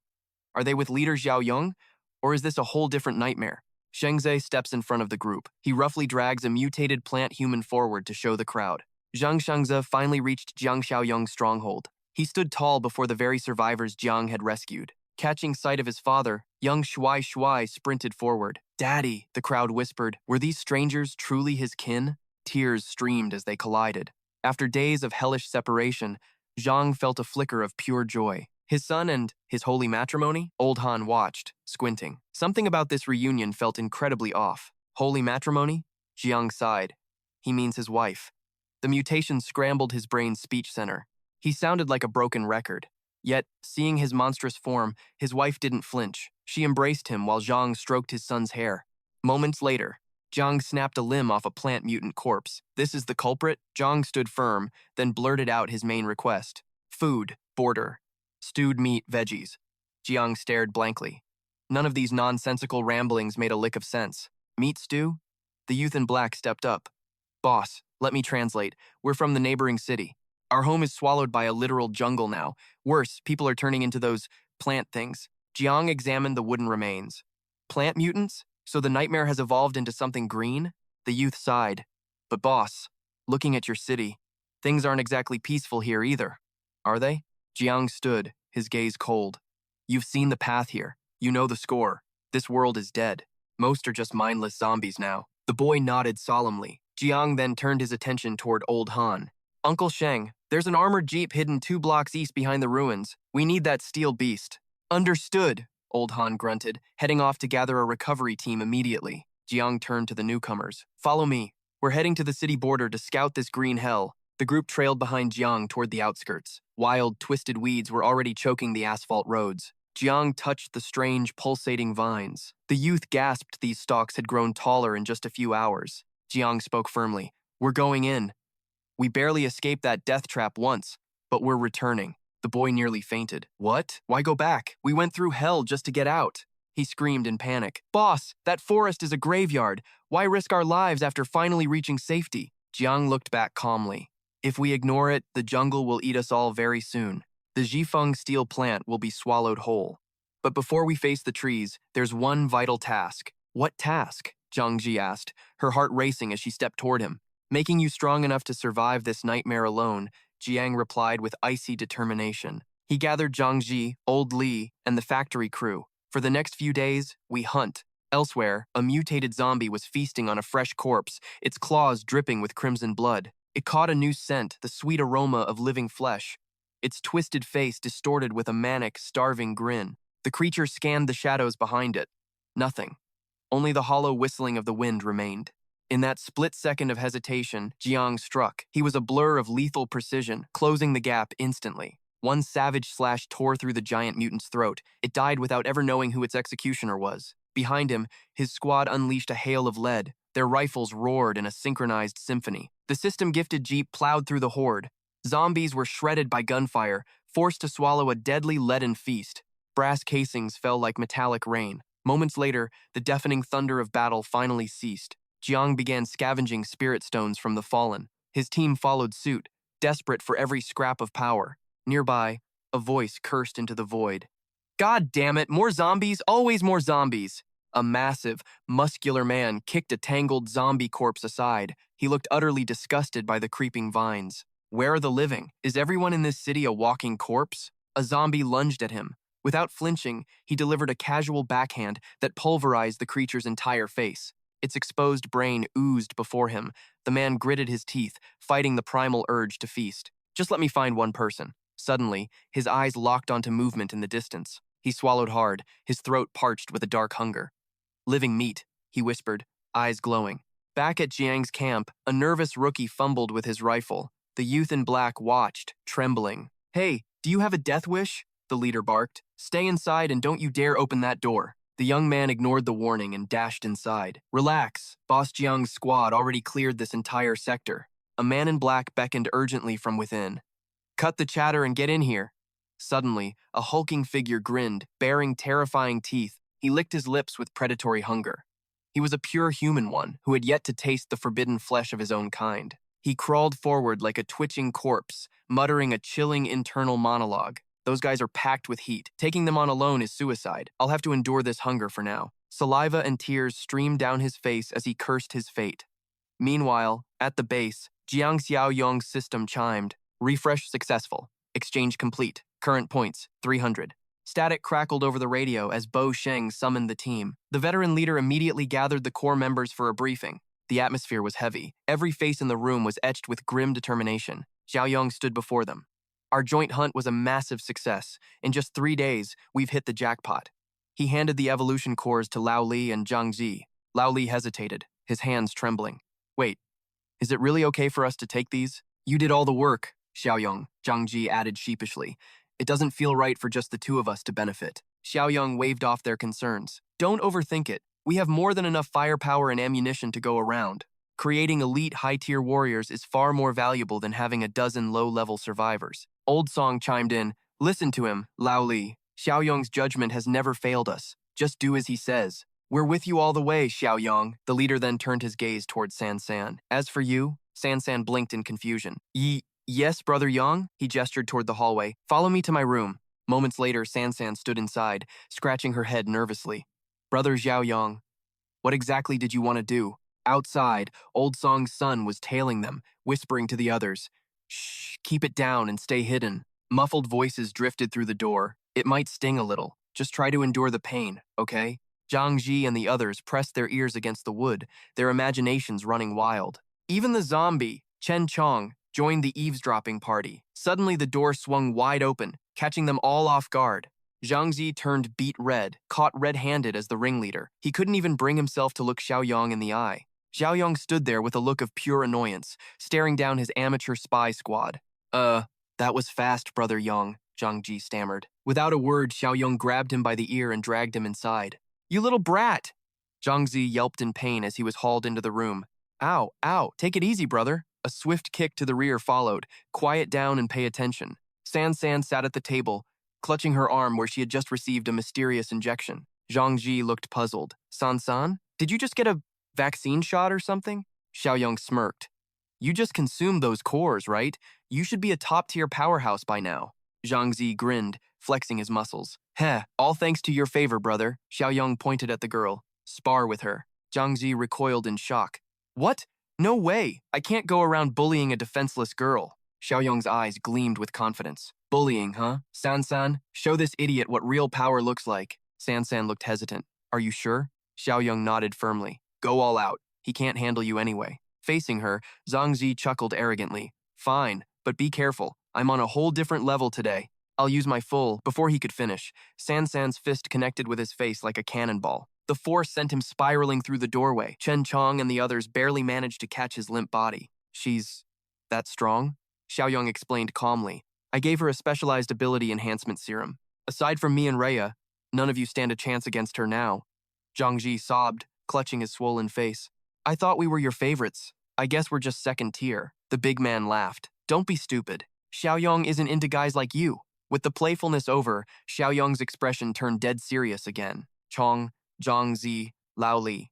Are they with leader Xiaoyong? Or is this a whole different nightmare? Shengze steps in front of the group. He roughly drags a mutated plant human forward to show the crowd. Zhang Shengze finally reached Jiang Xiaoyong's stronghold. He stood tall before the very survivors Jiang had rescued. Catching sight of his father, young Shuai sprinted forward. "Daddy," the crowd whispered. Were these strangers truly his kin? Tears streamed as they collided. After days of hellish separation, Zhang felt a flicker of pure joy. His son and his holy matrimony? Old Han watched, squinting. Something about this reunion felt incredibly off. Holy matrimony? Jiang sighed. He means his wife. The mutation scrambled his brain's speech center. He sounded like a broken record. Yet, seeing his monstrous form, his wife didn't flinch. She embraced him while Zhang stroked his son's hair. Moments later, Zhang snapped a limb off a plant mutant corpse. This is the culprit? Zhang stood firm, then blurted out his main request. Food, border. Stewed meat, veggies. Jiang stared blankly. None of these nonsensical ramblings made a lick of sense. Meat stew? The youth in black stepped up. Boss, let me translate. We're from the neighboring city. Our home is swallowed by a literal jungle now. Worse, people are turning into those plant things. Jiang examined the wooden remains. Plant mutants? So the nightmare has evolved into something green? The youth sighed. But boss, looking at your city, things aren't exactly peaceful here either. Are they? Jiang stood, his gaze cold. You've seen the path here. You know the score. This world is dead. Most are just mindless zombies now. The boy nodded solemnly. Jiang then turned his attention toward Old Han. Uncle Sheng, there's an armored jeep hidden 2 blocks east behind the ruins. We need that steel beast. Understood, Old Han grunted, heading off to gather a recovery team immediately. Jiang turned to the newcomers. Follow me. We're heading to the city border to scout this green hell. The group trailed behind Jiang toward the outskirts. Wild, twisted weeds were already choking the asphalt roads. Jiang touched the strange, pulsating vines. The youth gasped these stalks had grown taller in just a few hours. Jiang spoke firmly. We're going in. We barely escaped that death trap once, but we're returning. The boy nearly fainted. What? Why go back? We went through hell just to get out. He screamed in panic. Boss, that forest is a graveyard. Why risk our lives after finally reaching safety? Jiang looked back calmly. If we ignore it, the jungle will eat us all very soon. The Zhifeng steel plant will be swallowed whole. But before we face the trees, there's one vital task. What task? Zhang Ji asked, her heart racing as she stepped toward him. Making you strong enough to survive this nightmare alone, Jiang replied with icy determination. He gathered Zhang Ji, Old Li, and the factory crew. For the next few days, we hunt. Elsewhere, a mutated zombie was feasting on a fresh corpse, its claws dripping with crimson blood. It caught a new scent, the sweet aroma of living flesh. Its twisted face distorted with a manic, starving grin. The creature scanned the shadows behind it. Nothing. Only the hollow whistling of the wind remained. In that split second of hesitation, Jiang struck. He was a blur of lethal precision, closing the gap instantly. One savage slash tore through the giant mutant's throat. It died without ever knowing who its executioner was. Behind him, his squad unleashed a hail of lead. Their rifles roared in a synchronized symphony. The system-gifted jeep plowed through the horde. Zombies were shredded by gunfire, forced to swallow a deadly leaden feast. Brass casings fell like metallic rain. Moments later, the deafening thunder of battle finally ceased. Jiang began scavenging spirit stones from the fallen. His team followed suit, desperate for every scrap of power. Nearby, a voice cursed into the void. God damn it, more zombies, always more zombies. A massive, muscular man kicked a tangled zombie corpse aside. He looked utterly disgusted by the creeping vines. Where are the living? Is everyone in this city a walking corpse? A zombie lunged at him. Without flinching, he delivered a casual backhand that pulverized the creature's entire face. Its exposed brain oozed before him. The man gritted his teeth, fighting the primal urge to feast. Just let me find one person. Suddenly, his eyes locked onto movement in the distance. He swallowed hard, his throat parched with a dark hunger. Living meat, he whispered, eyes glowing. Back at Jiang's camp, a nervous rookie fumbled with his rifle. The youth in black watched, trembling. Hey, do you have a death wish? The leader barked. Stay inside and don't you dare open that door. The young man ignored the warning and dashed inside. Relax, Boss Jiang's squad already cleared this entire sector. A man in black beckoned urgently from within. Cut the chatter and get in here. Suddenly, a hulking figure grinned, baring terrifying teeth. He licked his lips with predatory hunger. He was a pure human one who had yet to taste the forbidden flesh of his own kind. He crawled forward like a twitching corpse, muttering a chilling internal monologue. Those guys are packed with heat. Taking them on alone is suicide. I'll have to endure this hunger for now. Saliva and tears streamed down his face as he cursed his fate. Meanwhile, at the base, Jiang Xiaoyong's system chimed. Refresh successful. Exchange complete. Current points, 300. Static crackled over the radio as Bo Sheng summoned the team. The veteran leader immediately gathered the core members for a briefing. The atmosphere was heavy. Every face in the room was etched with grim determination. Xiaoyong stood before them. Our joint hunt was a massive success. In just 3 days, we've hit the jackpot. He handed the evolution cores to Lao Li and Zhang Ji. Lao Li hesitated, his hands trembling. Wait, is it really okay for us to take these? You did all the work, Xiaoyong, Zhang Ji added sheepishly. It doesn't feel right for just the two of us to benefit. Xiaoyong waved off their concerns. Don't overthink it. We have more than enough firepower and ammunition to go around. Creating elite high-tier warriors is far more valuable than having a dozen low-level survivors. Old Song chimed in. Listen to him, Lao Li. Xiaoyong's judgment has never failed us. Just do as he says. We're with you all the way, Xiaoyong. The leader then turned his gaze toward San San. As for you, San San blinked in confusion. Yes, Brother Yang? He gestured toward the hallway. Follow me to my room. Moments later, San San stood inside, scratching her head nervously. Brother Xiaoyong, what exactly did you want to do? Outside, Old Song's son was tailing them, whispering to the others. Shh, keep it down and stay hidden. Muffled voices drifted through the door. It might sting a little. Just try to endure the pain, okay? Zhang Ji and the others pressed their ears against the wood, their imaginations running wild. Even the zombie, Chen Chong, joined the eavesdropping party. Suddenly the door swung wide open, catching them all off guard. Zhang Ji turned beet red, caught red-handed as the ringleader. He couldn't even bring himself to look Xiaoyong in the eye. Xiaoyong stood there with a look of pure annoyance, staring down his amateur spy squad. That was fast, Brother Yang, Zhang Ji stammered. Without a word, Xiaoyong grabbed him by the ear and dragged him inside. You little brat! Zhang Ji yelped in pain as he was hauled into the room. Ow, ow, take it easy, brother. A swift kick to the rear followed. Quiet down and pay attention. San San sat at the table, clutching her arm where she had just received a mysterious injection. Zhang Ji looked puzzled. San, did you just get a vaccine shot or something? Xiaoyong smirked. You just consumed those cores, right? You should be a top-tier powerhouse by now. Zhang Ji grinned, flexing his muscles. Heh, all thanks to your favor, brother. Xiaoyong pointed at the girl. Spar with her. Zhang Ji recoiled in shock. What? No way. I can't go around bullying a defenseless girl. Xiaoyong's eyes gleamed with confidence. Bullying, huh? San, show this idiot what real power looks like. San looked hesitant. Are you sure? Xiaoyong nodded firmly. Go all out. He can't handle you anyway. Facing her, Zhang Ji chuckled arrogantly. Fine, but be careful. I'm on a whole different level today. I'll use my full. Before he could finish, San's fist connected with his face like a cannonball. The force sent him spiraling through the doorway. Chen Chong and the others barely managed to catch his limp body. She's that strong? Xiaoyong explained calmly. I gave her a specialized ability enhancement serum. Aside from me and Rhea, none of you stand a chance against her now. Zhang Ji sobbed, clutching his swollen face. I thought we were your favorites. I guess we're just second tier. The big man laughed. Don't be stupid. Xiaoyong isn't into guys like you. With the playfulness over, Xiaoyong's expression turned dead serious again. Chong, Zhang Ji, Lao Li.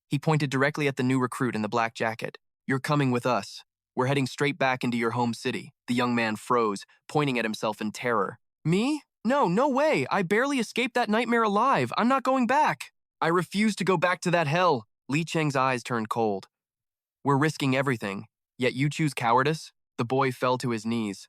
He pointed directly at the new recruit in the black jacket. You're coming with us. We're heading straight back into your home city. The young man froze, pointing at himself in terror. Me? No way. I barely escaped that nightmare alive. I'm not going back. I refuse to go back to that hell. Li Cheng's eyes turned cold. We're risking everything, yet you choose cowardice? The boy fell to his knees.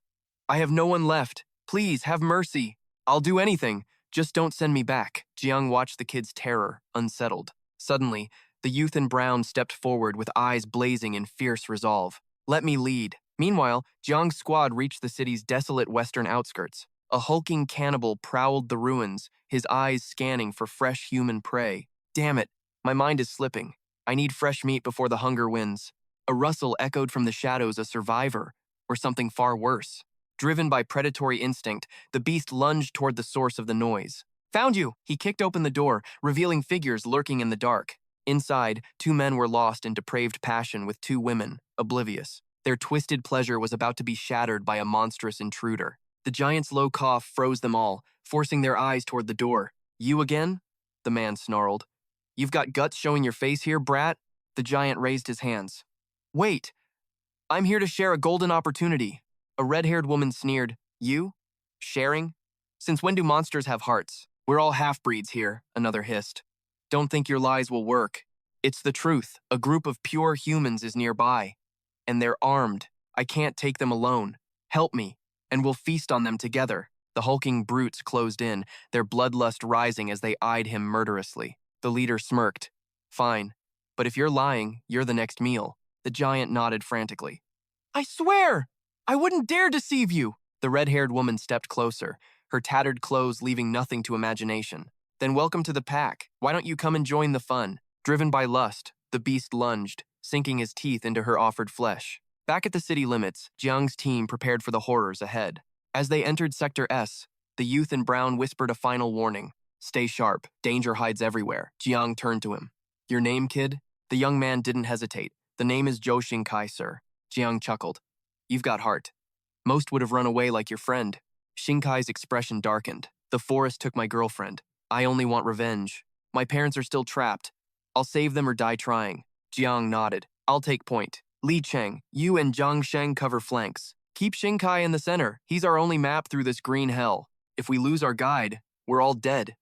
I have no one left. Please, have mercy. I'll do anything. Just don't send me back. Jiang watched the kid's terror, unsettled. Suddenly, the youth in brown stepped forward with eyes blazing in fierce resolve. Let me lead. Meanwhile, Jiang's squad reached the city's desolate western outskirts. A hulking cannibal prowled the ruins, his eyes scanning for fresh human prey. Damn it, my mind is slipping. I need fresh meat before the hunger wins. A rustle echoed from the shadows, a survivor, or something far worse. Driven by predatory instinct, the beast lunged toward the source of the noise. Found you! He kicked open the door, revealing figures lurking in the dark. Inside, two men were lost in depraved passion with two women, oblivious. Their twisted pleasure was about to be shattered by a monstrous intruder. The giant's low cough froze them all, forcing their eyes toward the door. You again? The man snarled. You've got guts showing your face here, brat? The giant raised his hands. Wait! I'm here to share a golden opportunity. A red-haired woman sneered. You? Sharing? Since when do monsters have hearts? We're all half-breeds here, another hissed. Don't think your lies will work. It's the truth. A group of pure humans is nearby. And they're armed. I can't take them alone. Help me, and we'll feast on them together. The hulking brutes closed in, their bloodlust rising as they eyed him murderously. The leader smirked. Fine, but if you're lying, you're the next meal. The giant nodded frantically. I swear! I wouldn't dare deceive you! The red-haired woman stepped closer, her tattered clothes leaving nothing to imagination. Then welcome to the pack. Why don't you come and join the fun? Driven by lust, the beast lunged, sinking his teeth into her offered flesh. Back at the city limits, Jiang's team prepared for the horrors ahead. As they entered Sector S, the youth in brown whispered a final warning. Stay sharp. Danger hides everywhere. Jiang turned to him. Your name, kid? The young man didn't hesitate. The name is Zhou Xingkai, sir. Jiang chuckled. You've got heart. Most would have run away like your friend. Xingkai's expression darkened. The forest took my girlfriend. I only want revenge. My parents are still trapped. I'll save them or die trying. Jiang nodded. I'll take point. Li Cheng, you and Zhang Sheng cover flanks. Keep Xingkai in the center. He's our only map through this green hell. If we lose our guide, we're all dead.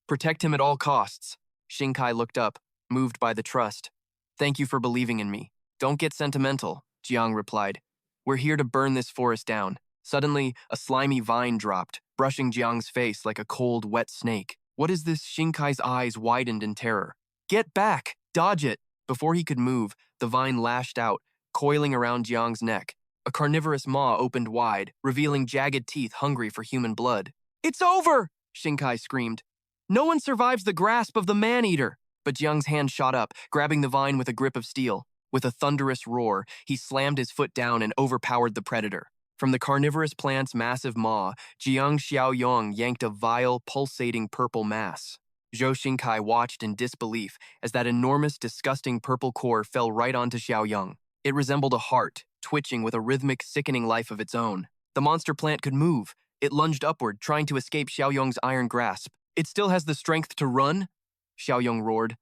Protect him at all costs. Xingkai looked up, moved by the trust. Thank you for believing in me. Don't get sentimental, Jiang replied. We're here to burn this forest down. Suddenly, a slimy vine dropped, brushing Jiang's face like a cold, wet snake. What is this? Xingkai's eyes widened in terror. Get back! Dodge it! Before he could move, the vine lashed out, coiling around Jiang's neck. A carnivorous maw opened wide, revealing jagged teeth hungry for human blood. It's over! Xingkai screamed. No one survives the grasp of the man-eater! But Jiang's hand shot up, grabbing the vine with a grip of steel. With a thunderous roar, he slammed his foot down and overpowered the predator. From the carnivorous plant's massive maw, Jiang Xiaoyong yanked a vile, pulsating purple mass. Zhou Xingkai watched in disbelief as that enormous, disgusting purple core fell right onto Xiaoyong. It resembled a heart, twitching with a rhythmic, sickening life of its own. The monster plant could move. It lunged upward, trying to escape Xiaoyong's iron grasp. It still has the strength to run? Xiaoyong roared.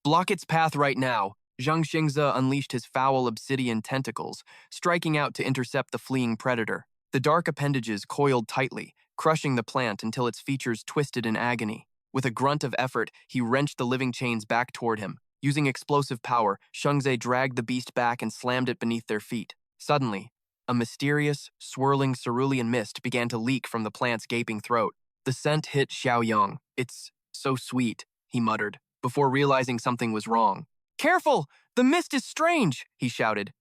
Block its path right now. Zhang Xingze unleashed his foul obsidian tentacles, striking out to intercept the fleeing predator. The dark appendages coiled tightly, crushing the plant until its features twisted in agony. With a grunt of effort, he wrenched the living chains back toward him. Using explosive power, Shengze dragged the beast back and slammed it beneath their feet. Suddenly, a mysterious, swirling cerulean mist began to leak from the plant's gaping throat. The scent hit Xiaoyong. It's so sweet, he muttered, before realizing something was wrong. Careful! The mist is strange, he shouted.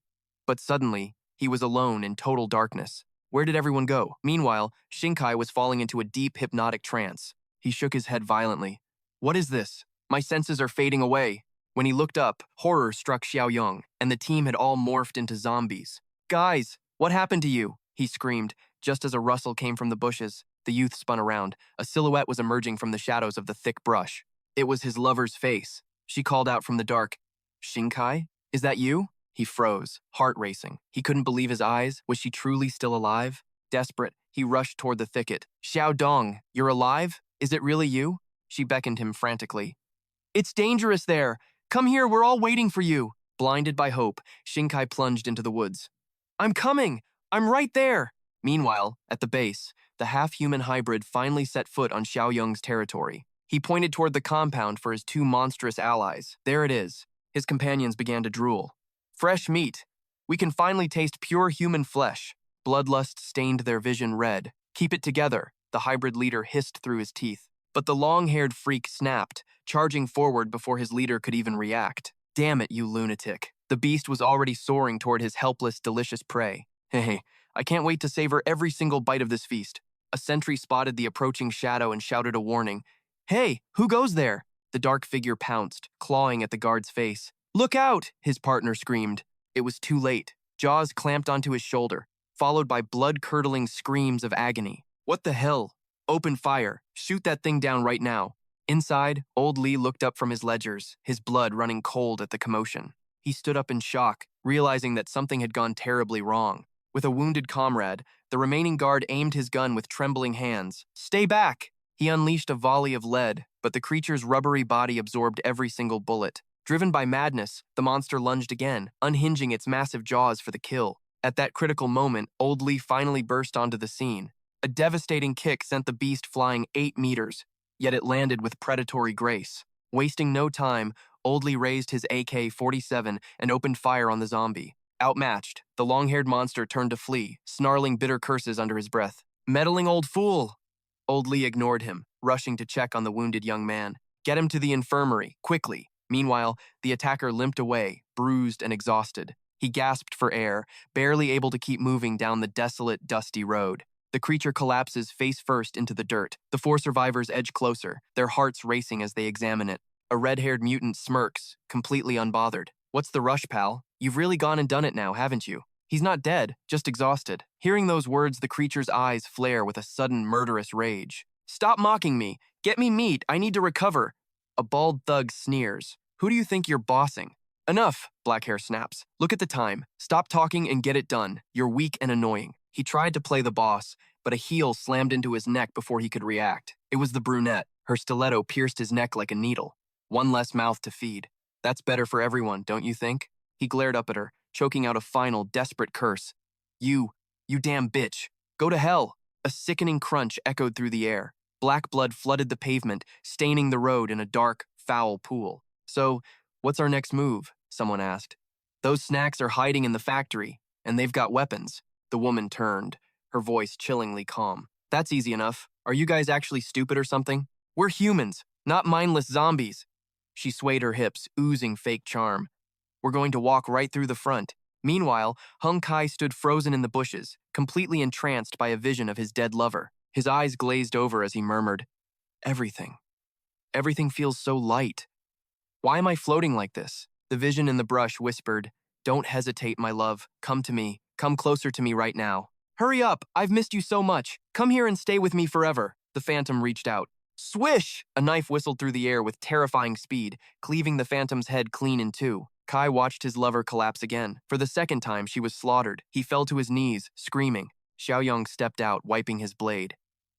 But suddenly, he was alone in total darkness. Where did everyone go? Meanwhile, Xingkai was falling into a deep hypnotic trance. He shook his head violently. What is this? My senses are fading away. When he looked up, horror struck Xiaoyong, and the team had all morphed into zombies. Guys, what happened to you? He screamed, just as a rustle came from the bushes. The youth spun around. A silhouette was emerging from the shadows of the thick brush. It was his lover's face. She called out from the dark, Xingkai? Is that you? He froze, heart racing. He couldn't believe his eyes. Was she truly still alive? Desperate, he rushed toward the thicket. Xiao Dong, you're alive? Is it really you? She beckoned him frantically. It's dangerous there. Come here, we're all waiting for you. Blinded by hope, Xingkai plunged into the woods. I'm coming! I'm right there! Meanwhile, at the base, the half-human hybrid finally set foot on Xiaoyong's territory. He pointed toward the compound for his two monstrous allies. There it is. His companions began to drool. Fresh meat. We can finally taste pure human flesh. Bloodlust stained their vision red. Keep it together, the hybrid leader hissed through his teeth. But the long-haired freak snapped, charging forward before his leader could even react. Damn it, you lunatic. The beast was already soaring toward his helpless, delicious prey. Hey, I can't wait to savor every single bite of this feast. A sentry spotted the approaching shadow and shouted a warning. Hey, who goes there? The dark figure pounced, clawing at the guard's face. Look out! His partner screamed. It was too late. Jaws clamped onto his shoulder. followed by blood-curdling screams of agony. What the hell? Open fire. Shoot that thing down right now. Inside, old Lee looked up from his ledgers, his blood running cold at the commotion. He stood up in shock, realizing that something had gone terribly wrong. With a wounded comrade, the remaining guard aimed his gun with trembling hands. Stay back! He unleashed a volley of lead, but the creature's rubbery body absorbed every single bullet. Driven by madness, the monster lunged again, unhinging its massive jaws for the kill. At that critical moment, old Lee finally burst onto the scene. A devastating kick sent the beast flying 8 meters, yet it landed with predatory grace. Wasting no time, old Lee raised his AK-47 and opened fire on the zombie. Outmatched, the long-haired monster turned to flee, snarling bitter curses under his breath. Meddling old fool! Old Lee ignored him, rushing to check on the wounded young man. Get him to the infirmary, quickly. Meanwhile, the attacker limped away, bruised and exhausted. He gasped for air, barely able to keep moving down the desolate, dusty road. The creature collapses face first into the dirt. The 4 survivors edge closer, their hearts racing as they examine it. A red-haired mutant smirks, completely unbothered. What's the rush, pal? You've really gone and done it now, haven't you? He's not dead, just exhausted. Hearing those words, the creature's eyes flare with a sudden murderous rage. Stop mocking me! Get me meat, I need to recover! A bald thug sneers. Who do you think you're bossing? Enough, Blackhair snaps. Look at the time. Stop talking and get it done. You're weak and annoying. He tried to play the boss, but a heel slammed into his neck before he could react. It was the brunette. Her stiletto pierced his neck like a needle. One less mouth to feed. That's better for everyone, don't you think? He glared up at her, choking out a final, desperate curse. You damn bitch. Go to hell. A sickening crunch echoed through the air. Black blood flooded the pavement, staining the road in a dark, foul pool. So, what's our next move? Someone asked. Those snacks are hiding in the factory, and they've got weapons. The woman turned, her voice chillingly calm. That's easy enough. Are you guys actually stupid or something? We're humans, not mindless zombies. She swayed her hips, oozing fake charm. We're going to walk right through the front. Meanwhile, Hung Kai stood frozen in the bushes, completely entranced by a vision of his dead lover. His eyes glazed over as he murmured, Everything. Everything feels so light. Why am I floating like this? The vision in the brush whispered, Don't hesitate, my love. Come to me. Come closer to me right now. Hurry up! I've missed you so much. Come here and stay with me forever. The phantom reached out. Swish! A knife whistled through the air with terrifying speed, cleaving the phantom's head clean in two. Kai watched his lover collapse again. For the second time, she was slaughtered. He fell to his knees, screaming. Xiaoyong stepped out, wiping his blade.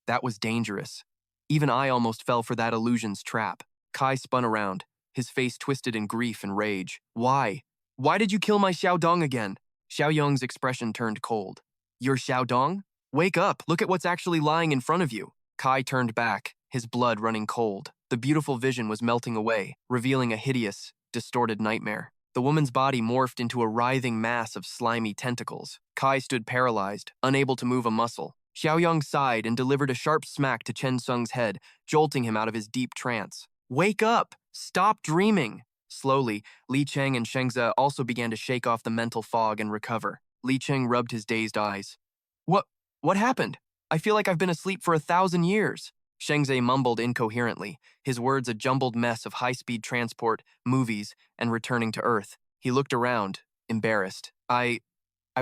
That was dangerous. Even I almost fell for that illusion's trap. Kai spun around, his face twisted in grief and rage. Why? Why did you kill my Xiaodong again? Xiaoyong's expression turned cold. You're Xiaodong? Wake up, look at what's actually lying in front of you. Kai turned back, his blood running cold. The beautiful vision was melting away, revealing a hideous, distorted nightmare. The woman's body morphed into a writhing mass of slimy tentacles. Kai stood paralyzed, unable to move a muscle. Xiaoyong sighed and delivered a sharp smack to Chen Sung's head, jolting him out of his deep trance. Wake up! Stop dreaming! Slowly, Li Cheng and Shengze also began to shake off the mental fog and recover. Li Cheng rubbed his dazed eyes. What happened? I feel like I've been asleep for 1,000 years. Shengze mumbled incoherently, his words a jumbled mess of high-speed transport, movies, and returning to Earth. He looked around, embarrassed. I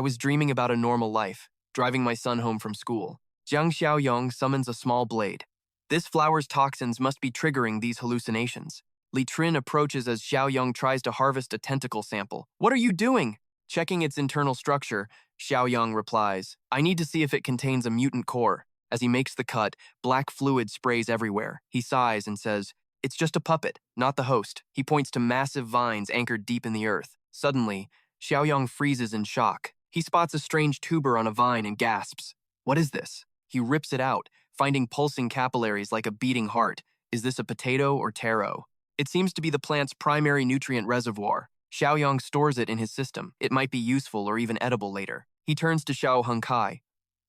was dreaming about a normal life, driving my son home from school. Jiang Xiaoyong summons a small blade. This flower's toxins must be triggering these hallucinations. Li Trin approaches as Xiaoyong tries to harvest a tentacle sample. What are you doing? Checking its internal structure, Xiaoyong replies, I need to see if it contains a mutant core. As he makes the cut, black fluid sprays everywhere. He sighs and says, It's just a puppet, not the host. He points to massive vines anchored deep in the earth. Suddenly, Xiaoyong freezes in shock. He spots a strange tuber on a vine and gasps. What is this? He rips it out, finding pulsing capillaries like a beating heart. Is this a potato or taro? It seems to be the plant's primary nutrient reservoir. Xiaoyong stores it in his system. It might be useful or even edible later. He turns to Xiao Hung Kai.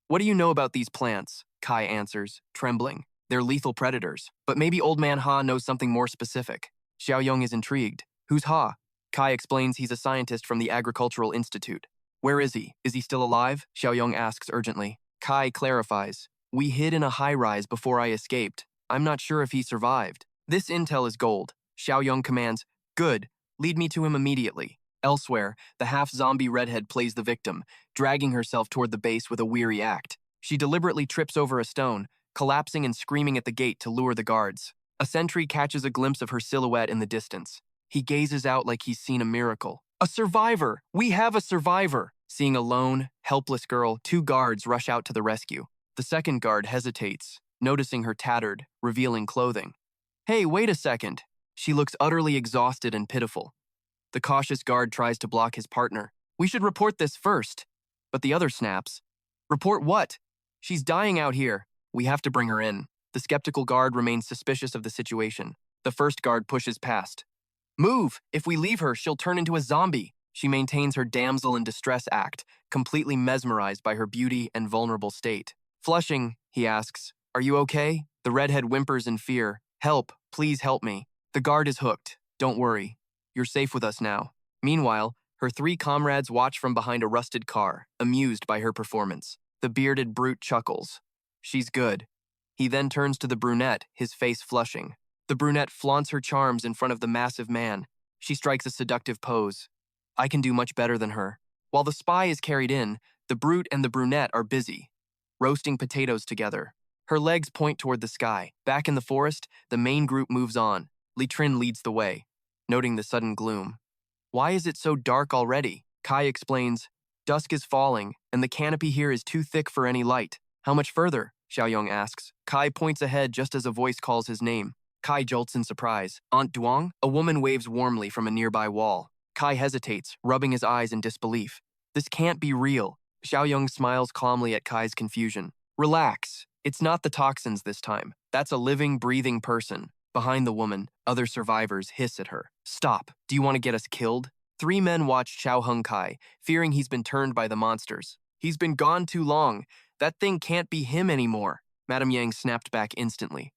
What do you know about these plants? Kai answers, trembling. They're lethal predators. But maybe Old Man Ha knows something more specific. Xiaoyong is intrigued. Who's Ha? Kai explains he's a scientist from the Agricultural Institute. Where is he? Is he still alive? Xiaoyong asks urgently. Kai clarifies. We hid in a high-rise before I escaped. I'm not sure if he survived. This intel is gold. Xiaoyong commands, Good. Lead me to him immediately. Elsewhere, the half-zombie redhead plays the victim, dragging herself toward the base with a weary act. She deliberately trips over a stone, collapsing and screaming at the gate to lure the guards. A sentry catches a glimpse of her silhouette in the distance. He gazes out like he's seen a miracle. A survivor! We have a survivor! Seeing a lone, helpless girl, 2 guards rush out to the rescue. The second guard hesitates, noticing her tattered, revealing clothing. Hey, wait a second. She looks utterly exhausted and pitiful. The cautious guard tries to block his partner. We should report this first. But the other snaps. Report what? She's dying out here. We have to bring her in. The skeptical guard remains suspicious of the situation. The first guard pushes past. Move! If we leave her, she'll turn into a zombie. She maintains her damsel in distress act, completely mesmerized by her beauty and vulnerable state. Flushing, he asks, Are you okay? The redhead whimpers in fear. Help, please help me. The guard is hooked. Don't worry. You're safe with us now. Meanwhile, her 3 comrades watch from behind a rusted car, amused by her performance. The bearded brute chuckles. She's good. He then turns to the brunette, his face flushing. The brunette flaunts her charms in front of the massive man. She strikes a seductive pose. I can do much better than her. While the spy is carried in, the brute and the brunette are busy, roasting potatoes together. Her legs point toward the sky. Back in the forest, the main group moves on. Li Trin leads the way, noting the sudden gloom. Why is it so dark already? Kai explains, dusk is falling, and the canopy here is too thick for any light. How much further? Xiaoyong asks. Kai points ahead just as a voice calls his name. Kai jolts in surprise. Aunt Duong? A woman waves warmly from a nearby wall. Kai hesitates, rubbing his eyes in disbelief. This can't be real. Xiaoyong smiles calmly at Kai's confusion. Relax. It's not the toxins this time. That's a living, breathing person. Behind the woman, other survivors hiss at her. Stop. Do you want to get us killed? 3 men watch Xiao Hung Kai, fearing he's been turned by the monsters. He's been gone too long. That thing can't be him anymore. Madame Yang snapped back instantly.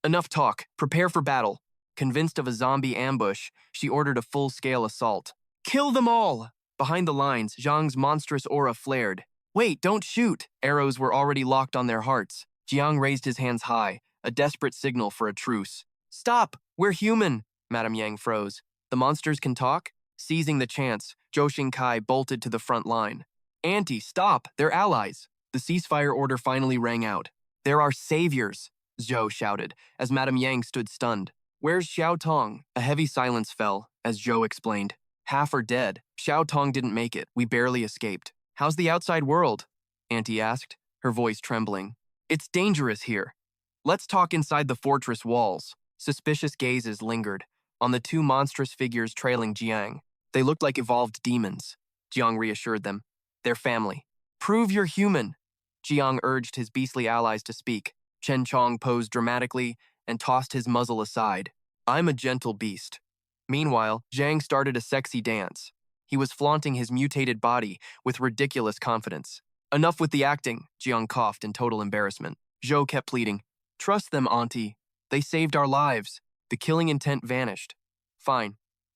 Enough talk. Prepare for battle. Convinced of a zombie ambush, she ordered a full-scale assault. Kill them all! Behind the lines, Zhang's monstrous aura flared. Wait, don't shoot! Arrows were already locked on their hearts. Jiang raised his hands high, a desperate signal for a truce. Stop! We're human! Madame Yang froze. The monsters can talk? Seizing the chance, Zhou Xingkai bolted to the front line. Auntie, stop! They're allies! The ceasefire order finally rang out. There are saviors! Zhou shouted, as Madame Yang stood stunned. Where's Xiao Tong? A heavy silence fell, as Zhou explained. Half are dead. Xiao Tong didn't make it. We barely escaped. How's the outside world? Auntie asked, her voice trembling. It's dangerous here. Let's talk inside the fortress walls. Suspicious gazes lingered on the 2 monstrous figures trailing Jiang. They looked like evolved demons. Jiang reassured them. They're family. Prove you're human. Jiang urged his beastly allies to speak. Chen Chong posed dramatically and tossed his muzzle aside. I'm a gentle beast. Meanwhile, Zhang started a sexy dance. He was flaunting his mutated body with ridiculous confidence. Enough with the acting, Jiang coughed in total embarrassment. Zhou kept pleading. Trust them, Auntie. They saved our lives. The killing intent vanished. Fine.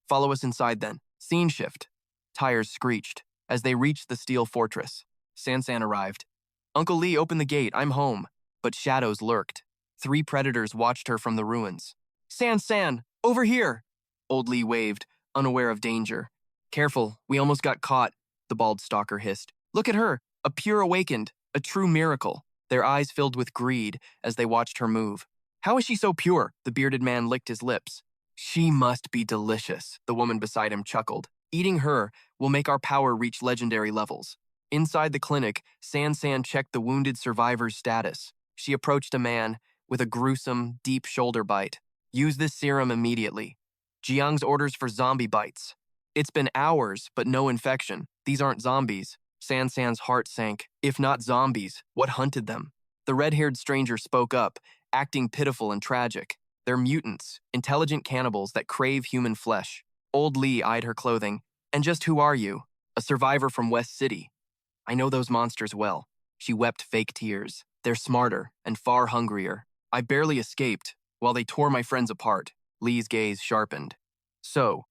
Follow us inside then. Scene shift. Tires screeched as they reached the steel fortress. Sansan arrived. Uncle Li, open the gate. I'm home. But shadows lurked. 3 predators watched her from the ruins. Sansan, over here! Old Li waved, unaware of danger. Careful, we almost got caught, the bald stalker hissed. Look at her, a pure awakened, a true miracle. Their eyes filled with greed as they watched her move. How is she so pure? The bearded man licked his lips. She must be delicious, the woman beside him chuckled. Eating her will make our power reach legendary levels. Inside the clinic, Sansan checked the wounded survivor's status. She approached a man with a gruesome, deep shoulder bite. Use this serum immediately. Jiang's orders for zombie bites. It's been hours, but no infection. These aren't zombies. Sansan's heart sank. If not zombies, what hunted them? The red-haired stranger spoke up, acting pitiful and tragic. They're mutants, intelligent cannibals that crave human flesh. Old Li eyed her clothing. And just who are you? A survivor from West City. I know those monsters well. She wept fake tears. They're smarter and far hungrier. I barely escaped while they tore my friends apart. Li's gaze sharpened. So,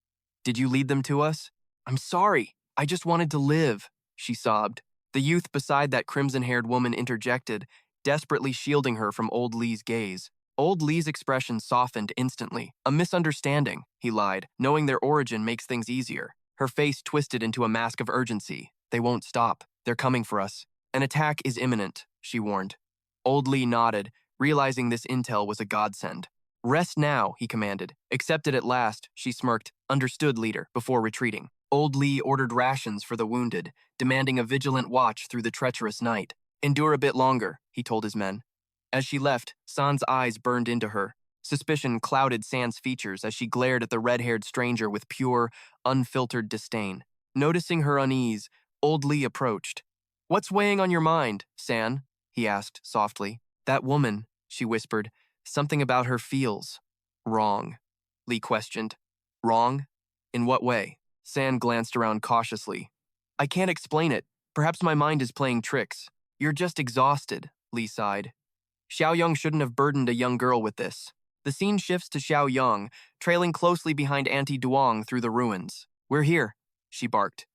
did you lead them to us? I'm sorry. I just wanted to live, she sobbed. The youth beside that crimson-haired woman interjected, desperately shielding her from Old Li's gaze. Old Li's expression softened instantly. A misunderstanding, he lied, knowing their origin makes things easier. Her face twisted into a mask of urgency. They won't stop. They're coming for us. An attack is imminent, she warned. Old Lee nodded, realizing this intel was a godsend. Rest now, he commanded. Accepted at last, she smirked. Understood, leader, before retreating. Old Lee ordered rations for the wounded, demanding a vigilant watch through the treacherous night. Endure a bit longer, he told his men. As she left, San's eyes burned into her. Suspicion clouded San's features as she glared at the red-haired stranger with pure, unfiltered disdain. Noticing her unease, Old Lee approached. What's weighing on your mind, San? He asked softly. That woman, she whispered. Something about her feels wrong. Lee questioned. Wrong? In what way? San glanced around cautiously. I can't explain it. Perhaps my mind is playing tricks. You're just exhausted, Lee sighed. Xiaoyong shouldn't have burdened a young girl with this. The scene shifts to Xiaoyong, trailing closely behind Auntie Duong through the ruins. We're here, she barked.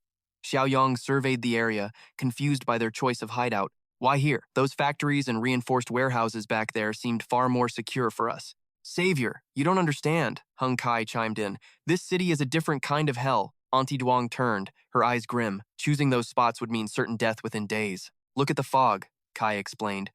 Xiaoyong surveyed the area, confused by their choice of hideout. Why here? Those factories and reinforced warehouses back there seemed far more secure for us. Savior, you don't understand, Hung Kai chimed in. This city is a different kind of hell. Auntie Duong turned, her eyes grim. Choosing those spots would mean certain death within days. Look at the fog, Kai explained.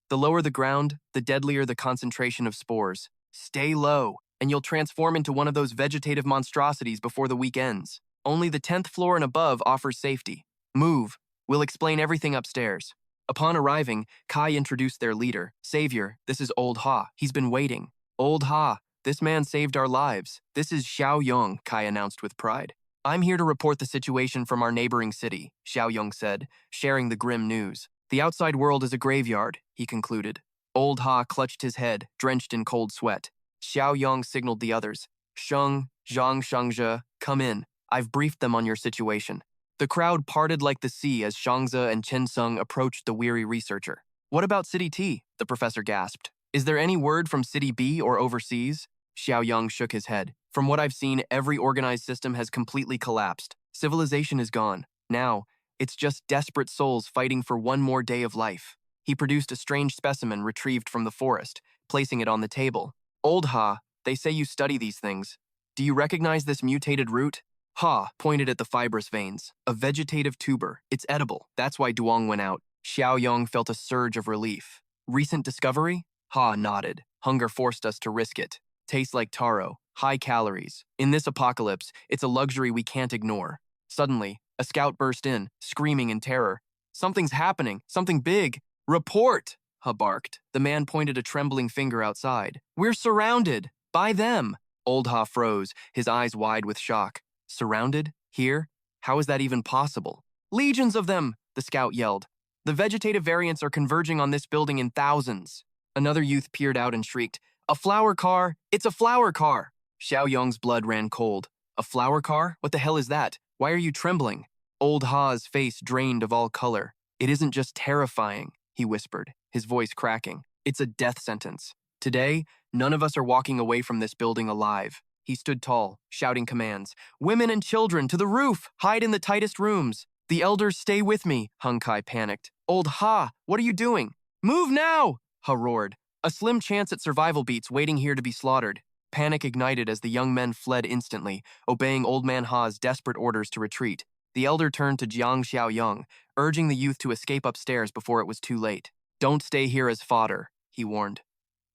The lower the ground, the deadlier the concentration of spores. Stay low, and you'll transform into one of those vegetative monstrosities before the week ends. Only the 10th floor and above offers safety. Move. We'll explain everything upstairs. Upon arriving, Kai introduced their leader. Savior, this is Old Ha. He's been waiting. Old Ha, this man saved our lives. This is Xiaoyong, Kai announced with pride. I'm here to report the situation from our neighboring city, Xiaoyong said, sharing the grim news. The outside world is a graveyard, he concluded. Old Ha clutched his head, drenched in cold sweat. Xiaoyong signaled the others. Sheng, Zhang Shangzhe, come in. I've briefed them on your situation. The crowd parted like the sea as Shangze and Chen Sung approached the weary researcher. What about City T? The professor gasped. Is there any word from City B or overseas? Xiaoyong shook his head. From what I've seen, every organized system has completely collapsed. Civilization is gone. Now, it's just desperate souls fighting for one more day of life. He produced a strange specimen retrieved from the forest, placing it on the table. Old Ha, they say you study these things. Do you recognize this mutated root? Ha pointed at the fibrous veins. A vegetative tuber. It's edible. That's why Duong went out. Xiaoyong felt a surge of relief. Recent discovery? Ha nodded. Hunger forced us to risk it. Tastes like taro. High calories. In this apocalypse, it's a luxury we can't ignore. Suddenly, a scout burst in, screaming in terror. Something's happening. Something big. Report! Ha barked. The man pointed a trembling finger outside. We're surrounded! By them! Old Ha froze, his eyes wide with shock. Surrounded? Here? How is that even possible? Legions of them! The scout yelled. The vegetative variants are converging on this building in thousands. Another youth peered out and shrieked, A flower car! It's a flower car! Xiaoyong's blood ran cold. A flower car? What the hell is that? Why are you trembling? Old Ha's face drained of all color. It isn't just terrifying, he whispered, his voice cracking. It's a death sentence. Today, none of us are walking away from this building alive. He stood tall, shouting commands. Women and children, to the roof! Hide in the tightest rooms! The elders stay with me, Hung Kai panicked. Old Ha, what are you doing? Move now! Ha roared. A slim chance at survival beats waiting here to be slaughtered. Panic ignited as the young men fled instantly, obeying Old Man Ha's desperate orders to retreat. The elder turned to Jiang Xiaoyong, urging the youth to escape upstairs before it was too late. Don't stay here as fodder, he warned.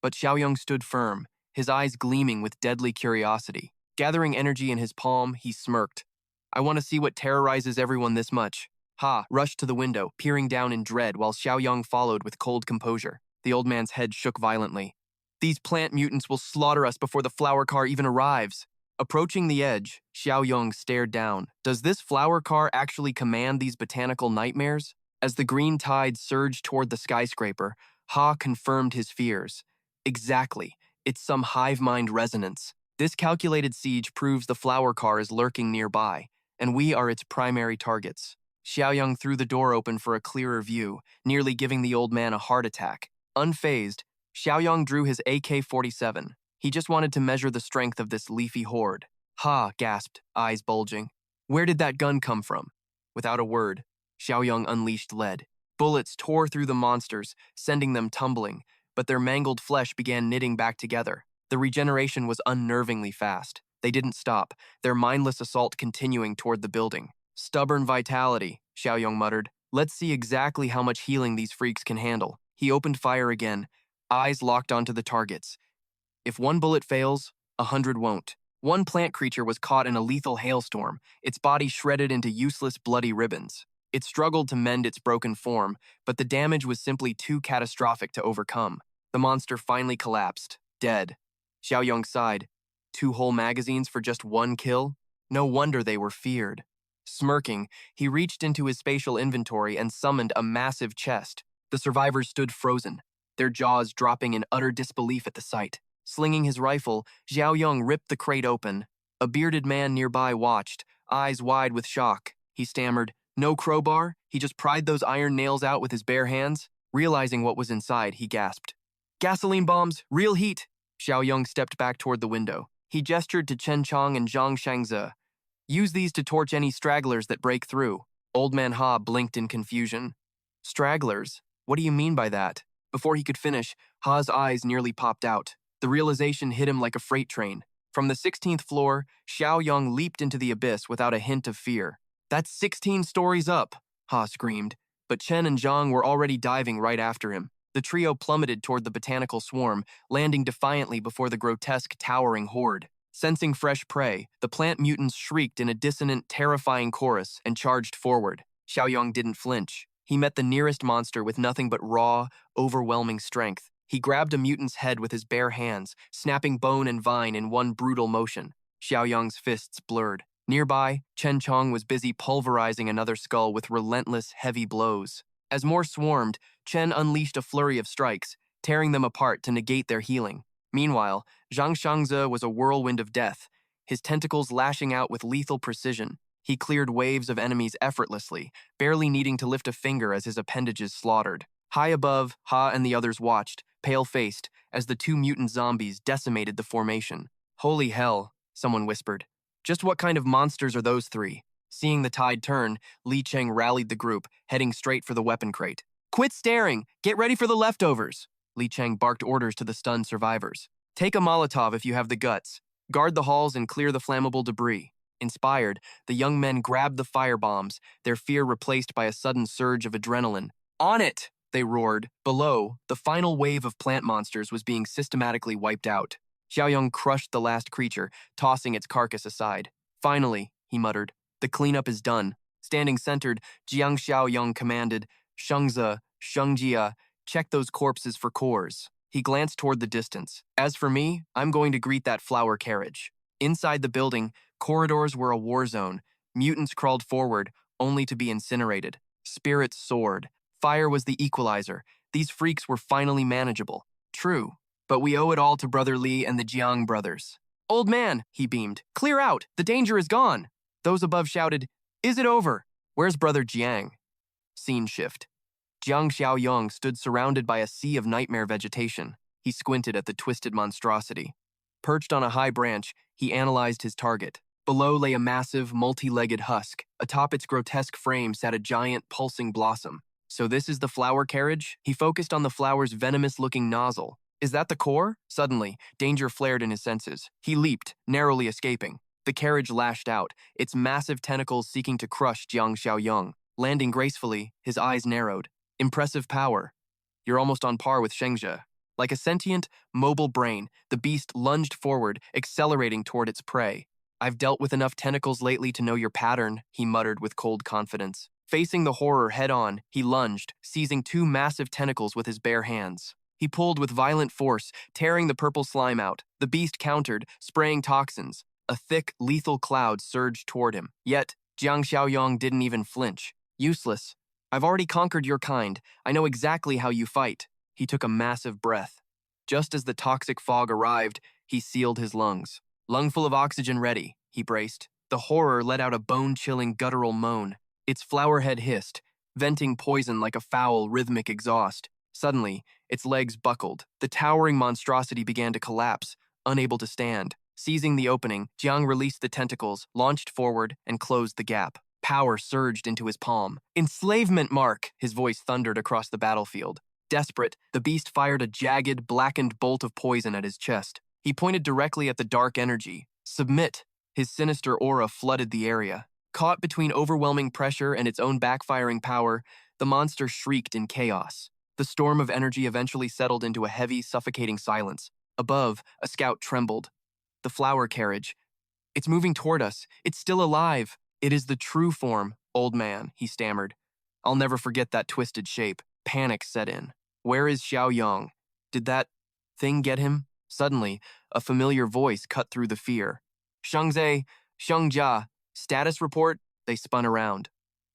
But Xiaoyong stood firm, his eyes gleaming with deadly curiosity. Gathering energy in his palm, he smirked. I want to see what terrorizes everyone this much. Ha rushed to the window, peering down in dread while Xiaoyong followed with cold composure. The old man's head shook violently. These plant mutants will slaughter us before the flower car even arrives. Approaching the edge, Xiaoyong stared down. Does this flower car actually command these botanical nightmares? As the green tide surged toward the skyscraper, Ha confirmed his fears. Exactly. It's some hive mind resonance. This calculated siege proves the flower car is lurking nearby, and we are its primary targets. Xiaoyong threw the door open for a clearer view, nearly giving the old man a heart attack. Unfazed, Xiaoyong drew his AK-47. He just wanted to measure the strength of this leafy horde. Ha, gasped, eyes bulging. Where did that gun come from? Without a word, Xiaoyong unleashed lead. Bullets tore through the monsters, sending them tumbling, but their mangled flesh began knitting back together. The regeneration was unnervingly fast. They didn't stop, their mindless assault continuing toward the building. Stubborn vitality, Xiaoyong muttered. Let's see exactly how much healing these freaks can handle. He opened fire again, eyes locked onto the targets. If one bullet fails, 100 won't. One plant creature was caught in a lethal hailstorm, its body shredded into useless bloody ribbons. It struggled to mend its broken form, but the damage was simply too catastrophic to overcome. The monster finally collapsed, dead. Xiaoyong sighed. 2 whole magazines for just 1 kill? No wonder they were feared. Smirking, he reached into his spatial inventory and summoned a massive chest. The survivors stood frozen, their jaws dropping in utter disbelief at the sight. Slinging his rifle, Xiaoyong ripped the crate open. A bearded man nearby watched, eyes wide with shock. He stammered, "No crowbar?" He just pried those iron nails out with his bare hands. Realizing what was inside, he gasped. "Gasoline bombs, real heat!" Xiaoyong stepped back toward the window. He gestured to Chen Chong and Jiang Xiaoyong. "Use these to torch any stragglers that break through." Old Man Ha blinked in confusion. "Stragglers? What do you mean by that?" Before he could finish, Ha's eyes nearly popped out. The realization hit him like a freight train. From the 16th floor, Xiaoyong leaped into the abyss without a hint of fear. "That's 16 stories up," Ha screamed. But Chen and Zhang were already diving right after him. The trio plummeted toward the botanical swarm, landing defiantly before the grotesque, towering horde. Sensing fresh prey, the plant mutants shrieked in a dissonant, terrifying chorus and charged forward. Xiaoyong didn't flinch. He met the nearest monster with nothing but raw, overwhelming strength. He grabbed a mutant's head with his bare hands, snapping bone and vine in one brutal motion. Xiaoyong's fists blurred. Nearby, Chen Chong was busy pulverizing another skull with relentless, heavy blows. As more swarmed, Chen unleashed a flurry of strikes, tearing them apart to negate their healing. Meanwhile, Jiang Xiaoyong was a whirlwind of death, his tentacles lashing out with lethal precision. He cleared waves of enemies effortlessly, barely needing to lift a finger as his appendages slaughtered. High above, Ha and the others watched, pale-faced, as the 2 mutant zombies decimated the formation. "Holy hell," someone whispered. "Just what kind of monsters are those 3? Seeing the tide turn, Li Cheng rallied the group, heading straight for the weapon crate. "Quit staring! Get ready for the leftovers!" Li Cheng barked orders to the stunned survivors. "Take a Molotov if you have the guts. Guard the halls and clear the flammable debris." Inspired, the young men grabbed the firebombs, their fear replaced by a sudden surge of adrenaline. "On it!" they roared. Below, the final wave of plant monsters was being systematically wiped out. Xiaoyong crushed the last creature, tossing its carcass aside. "Finally," he muttered, "the cleanup is done." Standing centered, Jiang Xiaoyong commanded, "Shengze, Shengjia, check those corpses for cores." He glanced toward the distance. "As for me, I'm going to greet that flower carriage." Inside the building, corridors were a war zone. Mutants crawled forward, only to be incinerated. Spirits soared. Fire was the equalizer. These freaks were finally manageable. True, but we owe it all to Brother Li and the Jiang brothers. "Old man," he beamed, "clear out! The danger is gone!" Those above shouted, "Is it over? Where's Brother Jiang?" Scene shift. Jiang Xiaoyong stood surrounded by a sea of nightmare vegetation. He squinted at the twisted monstrosity. Perched on a high branch, he analyzed his target. Below lay a massive, multi-legged husk. Atop its grotesque frame sat a giant, pulsing blossom. "So this is the flower carriage?" He focused on the flower's venomous-looking nozzle. "Is that the core?" Suddenly, danger flared in his senses. He leaped, narrowly escaping. The carriage lashed out, its massive tentacles seeking to crush Jiang Xiaoyong. Landing gracefully, his eyes narrowed. Impressive power. You're almost on par with Shengze. Like a sentient, mobile brain, the beast lunged forward, accelerating toward its prey. "I've dealt with enough tentacles lately to know your pattern," he muttered with cold confidence. Facing the horror head-on, he lunged, seizing 2 massive tentacles with his bare hands. He pulled with violent force, tearing the purple slime out. The beast countered, spraying toxins. A thick, lethal cloud surged toward him. Yet, Jiang Xiaoyong didn't even flinch. "Useless. I've already conquered your kind. I know exactly how you fight." He took a massive breath. Just as the toxic fog arrived, he sealed his lungs. "Lungful of oxygen ready," he braced. The horror let out a bone-chilling guttural moan. Its flower head hissed, venting poison like a foul, rhythmic exhaust. Suddenly, its legs buckled. The towering monstrosity began to collapse, unable to stand. Seizing the opening, Jiang released the tentacles, launched forward, and closed the gap. Power surged into his palm. "Enslavement mark!" his voice thundered across the battlefield. Desperate, the beast fired a jagged, blackened bolt of poison at his chest. He pointed directly at the dark energy. Submit. His sinister aura flooded the area. Caught between overwhelming pressure and its own backfiring power, the monster shrieked in chaos. The storm of energy eventually settled into a heavy, suffocating silence. Above, a scout trembled. The flower carriage. It's moving toward us. It's still alive. It is the true form, old man, he stammered. I'll never forget that twisted shape. Panic set in. Where is Xiaoyong? Did that thing get him? Suddenly, a familiar voice cut through the fear. Shengzai, Shengjia, status report. They spun around.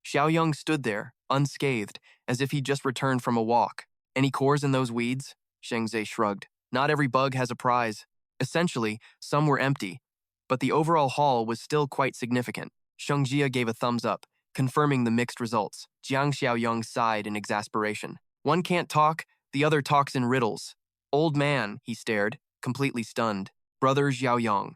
Xiaoyong stood there, unscathed, as if he'd just returned from a walk. Any cores in those weeds? Shengzai shrugged. Not every bug has a prize. Essentially, some were empty, but the overall haul was still quite significant. Shengjia gave a thumbs up, confirming the mixed results. Jiang Xiaoyong sighed in exasperation. One can't talk, the other talks in riddles. Old man, he stared, completely stunned. Brother Xiaoyong.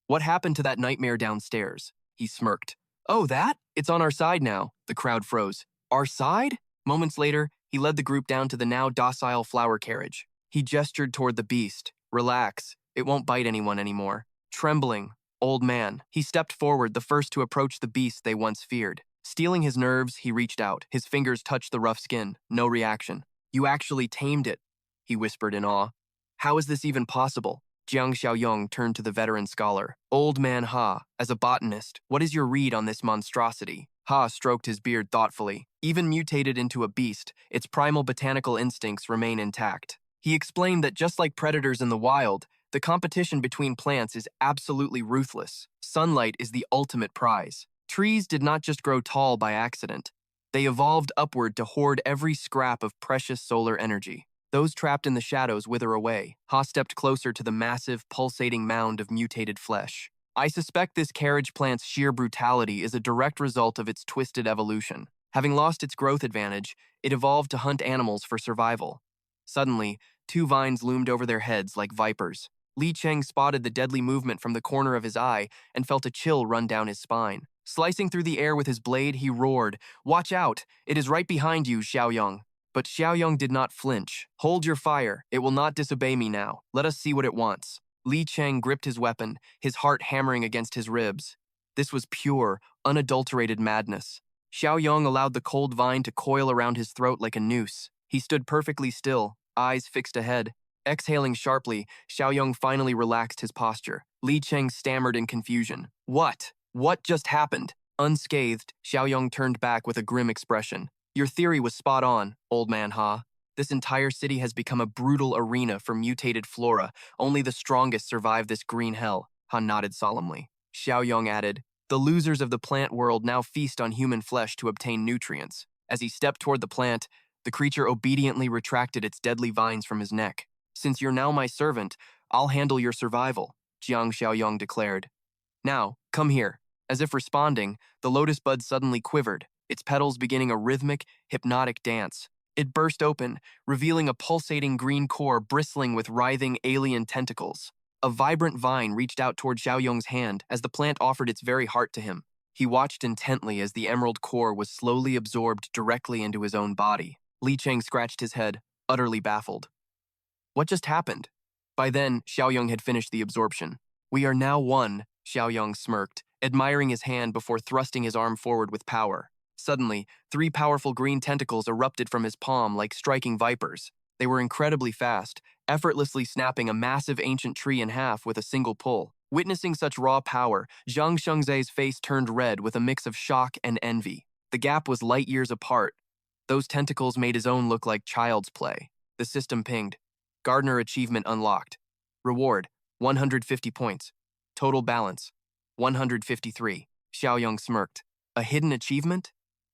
What happened to that nightmare downstairs? He smirked. Oh, that? It's on our side now. The crowd froze. Our side? Moments later, he led the group down to the now docile flower carriage. He gestured toward the beast. Relax. It won't bite anyone anymore. Trembling, old man, he stepped forward, the first to approach the beast they once feared. Steeling his nerves, he reached out. His fingers touched the rough skin. No reaction. You actually tamed it, he whispered in awe. How is this even possible? Jiang Xiaoyong turned to the veteran scholar. Old man Ha, as a botanist, what is your read on this monstrosity? Ha stroked his beard thoughtfully. Even mutated into a beast, its primal botanical instincts remain intact. He explained that just like predators in the wild, the competition between plants is absolutely ruthless. Sunlight is the ultimate prize. Trees did not just grow tall by accident. They evolved upward to hoard every scrap of precious solar energy. Those trapped in the shadows wither away. Ha stepped closer to the massive, pulsating mound of mutated flesh. I suspect this carriage plant's sheer brutality is a direct result of its twisted evolution. Having lost its growth advantage, it evolved to hunt animals for survival. Suddenly, two vines loomed over their heads like vipers. Li Cheng spotted the deadly movement from the corner of his eye and felt a chill run down his spine. Slicing through the air with his blade, he roared, "Watch out! It is right behind you, Xiaoyong." But Xiaoyong did not flinch. Hold your fire. It will not disobey me now. Let us see what it wants. Li Cheng gripped his weapon, his heart hammering against his ribs. This was pure, unadulterated madness. Xiaoyong allowed the cold vine to coil around his throat like a noose. He stood perfectly still, eyes fixed ahead. Exhaling sharply, Xiaoyong finally relaxed his posture. Li Cheng stammered in confusion. What? What just happened? Unscathed, Xiaoyong turned back with a grim expression. Your theory was spot on, old man Ha. This entire city has become a brutal arena for mutated flora. Only the strongest survive this green hell, Ha nodded solemnly. Xiaoyong added, the losers of the plant world now feast on human flesh to obtain nutrients. As he stepped toward the plant, the creature obediently retracted its deadly vines from his neck. Since you're now my servant, I'll handle your survival, Jiang Xiaoyong declared. Now, come here. As if responding, the lotus bud suddenly quivered, its petals beginning a rhythmic, hypnotic dance. It burst open, revealing a pulsating green core bristling with writhing alien tentacles. A vibrant vine reached out toward Xiaoyong's hand as the plant offered its very heart to him. He watched intently as the emerald core was slowly absorbed directly into his own body. Li Cheng scratched his head, utterly baffled. What just happened? By then, Xiaoyong had finished the absorption. We are now one, Xiaoyong smirked, admiring his hand before thrusting his arm forward with power. Suddenly, 3 powerful green tentacles erupted from his palm like striking vipers. They were incredibly fast, effortlessly snapping a massive ancient tree in half with a single pull. Witnessing such raw power, Zhang Shengzai's face turned red with a mix of shock and envy. The gap was light years apart. Those tentacles made his own look like child's play. The system pinged. Gardener achievement unlocked. Reward, 150 points. Total balance, 153. Xiaoyong smirked. A hidden achievement?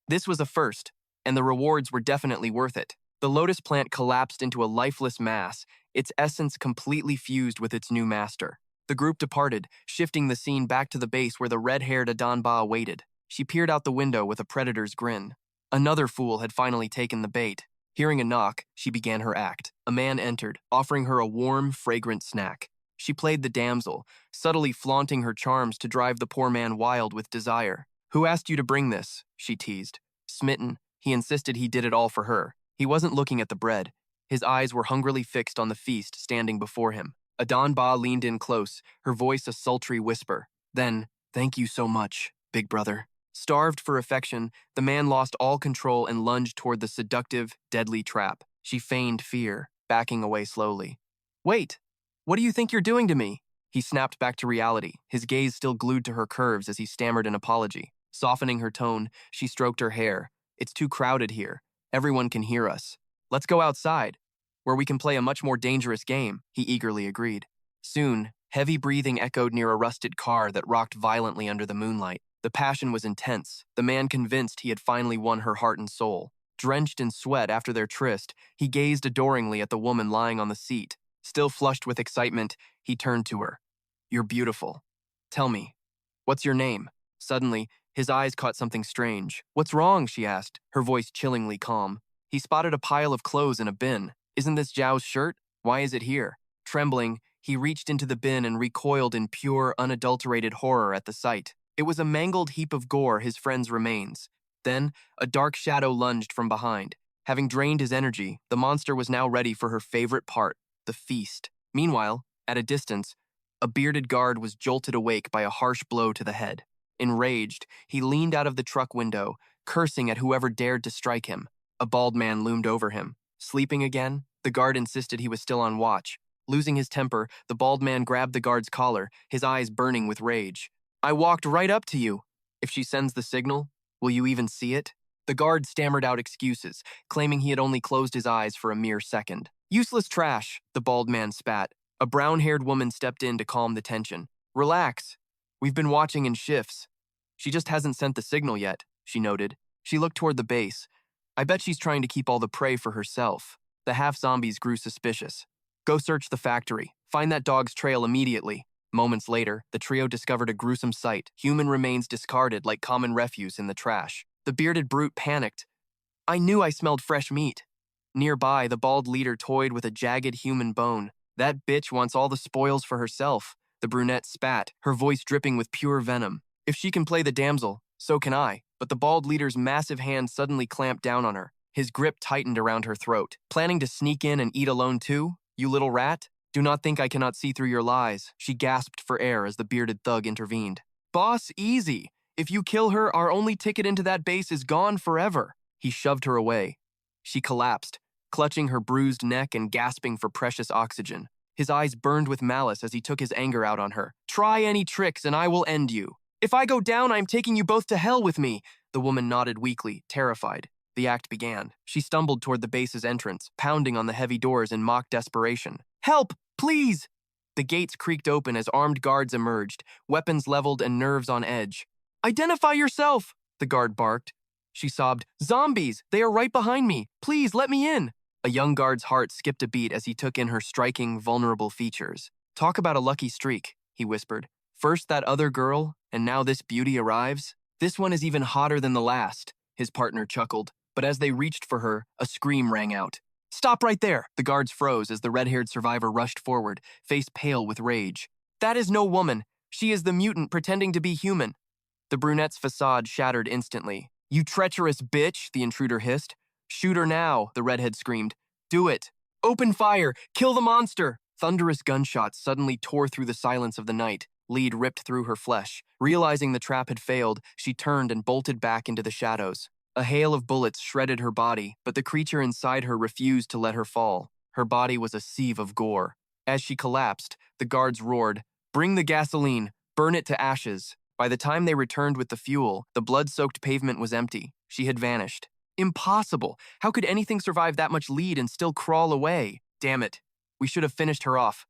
This was a first, and the rewards were definitely worth it. The lotus plant collapsed into a lifeless mass, its essence completely fused with its new master. The group departed, shifting the scene back to the base where the red-haired Adanba waited. She peered out the window with a predator's grin. Another fool had finally taken the bait. Hearing a knock, she began her act. A man entered, offering her a warm, fragrant snack. She played the damsel, subtly flaunting her charms to drive the poor man wild with desire. Who asked you to bring this? She teased. Smitten, he insisted he did it all for her. He wasn't looking at the bread. His eyes were hungrily fixed on the feast standing before him. Adon Ba leaned in close, her voice a sultry whisper. Then, thank you so much, big brother. Starved for affection, the man lost all control and lunged toward the seductive, deadly trap. She feigned fear, backing away slowly. Wait, what do you think you're doing to me? He snapped back to reality, his gaze still glued to her curves as he stammered an apology. Softening her tone, she stroked her hair. It's too crowded here. Everyone can hear us. Let's go outside, where we can play a much more dangerous game, he eagerly agreed. Soon, heavy breathing echoed near a rusted car that rocked violently under the moonlight. The passion was intense, the man convinced he had finally won her heart and soul. Drenched in sweat after their tryst, he gazed adoringly at the woman lying on the seat. Still flushed with excitement, he turned to her. You're beautiful. Tell me, what's your name? Suddenly, his eyes caught something strange. What's wrong? She asked, her voice chillingly calm. He spotted a pile of clothes in a bin. Isn't this Zhao's shirt? Why is it here? Trembling, he reached into the bin and recoiled in pure, unadulterated horror at the sight. It was a mangled heap of gore, his friend's remains. Then, a dark shadow lunged from behind. Having drained his energy, the monster was now ready for her favorite part, the feast. Meanwhile, at a distance, a bearded guard was jolted awake by a harsh blow to the head. Enraged, he leaned out of the truck window, cursing at whoever dared to strike him. A bald man loomed over him. Sleeping again? The guard insisted he was still on watch. Losing his temper, the bald man grabbed the guard's collar, his eyes burning with rage. I walked right up to you. If she sends the signal, will you even see it? The guard stammered out excuses, claiming he had only closed his eyes for a mere second. Useless trash, the bald man spat. A brown-haired woman stepped in to calm the tension. Relax. We've been watching in shifts. She just hasn't sent the signal yet, she noted. She looked toward the base. I bet she's trying to keep all the prey for herself. The half-zombies grew suspicious. Go search the factory. Find that dog's trail immediately. Moments later, the trio discovered a gruesome sight, human remains discarded like common refuse in the trash. The bearded brute panicked. I knew I smelled fresh meat. Nearby, the bald leader toyed with a jagged human bone. That bitch wants all the spoils for herself. The brunette spat, her voice dripping with pure venom. If she can play the damsel, so can I. But the bald leader's massive hand suddenly clamped down on her. His grip tightened around her throat. Planning to sneak in and eat alone too, you little rat? Do not think I cannot see through your lies. She gasped for air as the bearded thug intervened. Boss, easy. If you kill her, our only ticket into that base is gone forever. He shoved her away. She collapsed, clutching her bruised neck and gasping for precious oxygen. His eyes burned with malice as he took his anger out on her. Try any tricks and I will end you. If I go down, I am taking you both to hell with me. The woman nodded weakly, terrified. The act began. She stumbled toward the base's entrance, pounding on the heavy doors in mock desperation. Help, please! The gates creaked open as armed guards emerged, weapons leveled and nerves on edge. Identify yourself, the guard barked. She sobbed, Zombies! They are right behind me! Please, let me in! A young guard's heart skipped a beat as he took in her striking, vulnerable features. Talk about a lucky streak, he whispered. First that other girl, and now this beauty arrives? This one is even hotter than the last, his partner chuckled. But as they reached for her, a scream rang out. Stop right there! The guards froze as the red-haired survivor rushed forward, face pale with rage. That is no woman. She is the mutant pretending to be human. The brunette's facade shattered instantly. You treacherous bitch, the intruder hissed. Shoot her now, the redhead screamed. Do it! Open fire! Kill the monster! Thunderous gunshots suddenly tore through the silence of the night. Lead ripped through her flesh. Realizing the trap had failed, she turned and bolted back into the shadows. A hail of bullets shredded her body, but the creature inside her refused to let her fall. Her body was a sieve of gore. As she collapsed, the guards roared, Bring the gasoline! Burn it to ashes! By the time they returned with the fuel, the blood-soaked pavement was empty. She had vanished. Impossible! How could anything survive that much lead and still crawl away? Damn it. We should have finished her off.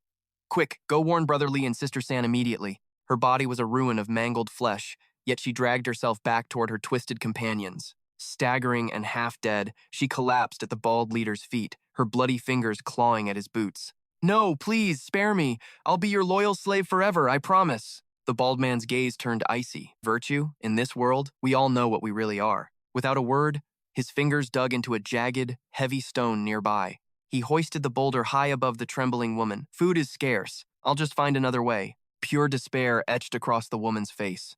Quick, go warn Brother Lee and Sister San immediately. Her body was a ruin of mangled flesh, yet she dragged herself back toward her twisted companions. Staggering and half-dead, she collapsed at the bald leader's feet, her bloody fingers clawing at his boots. No, please, spare me. I'll be your loyal slave forever, I promise. The bald man's gaze turned icy. Virtue, in this world, we all know what we really are. Without a word, his fingers dug into a jagged, heavy stone nearby. He hoisted the boulder high above the trembling woman. Food is scarce. I'll just find another way. Pure despair etched across the woman's face.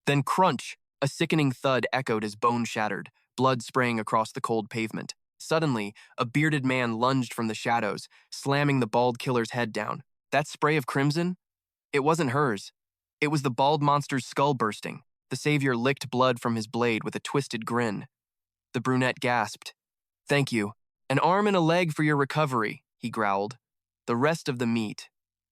Then crunch! A sickening thud echoed as bone shattered, blood spraying across the cold pavement. Suddenly, a bearded man lunged from the shadows, slamming the bald killer's head down. That spray of crimson? It wasn't hers. It was the bald monster's skull bursting. The savior licked blood from his blade with a twisted grin. The brunette gasped. "Thank you. An arm and a leg for your recovery," he growled. "The rest of the meat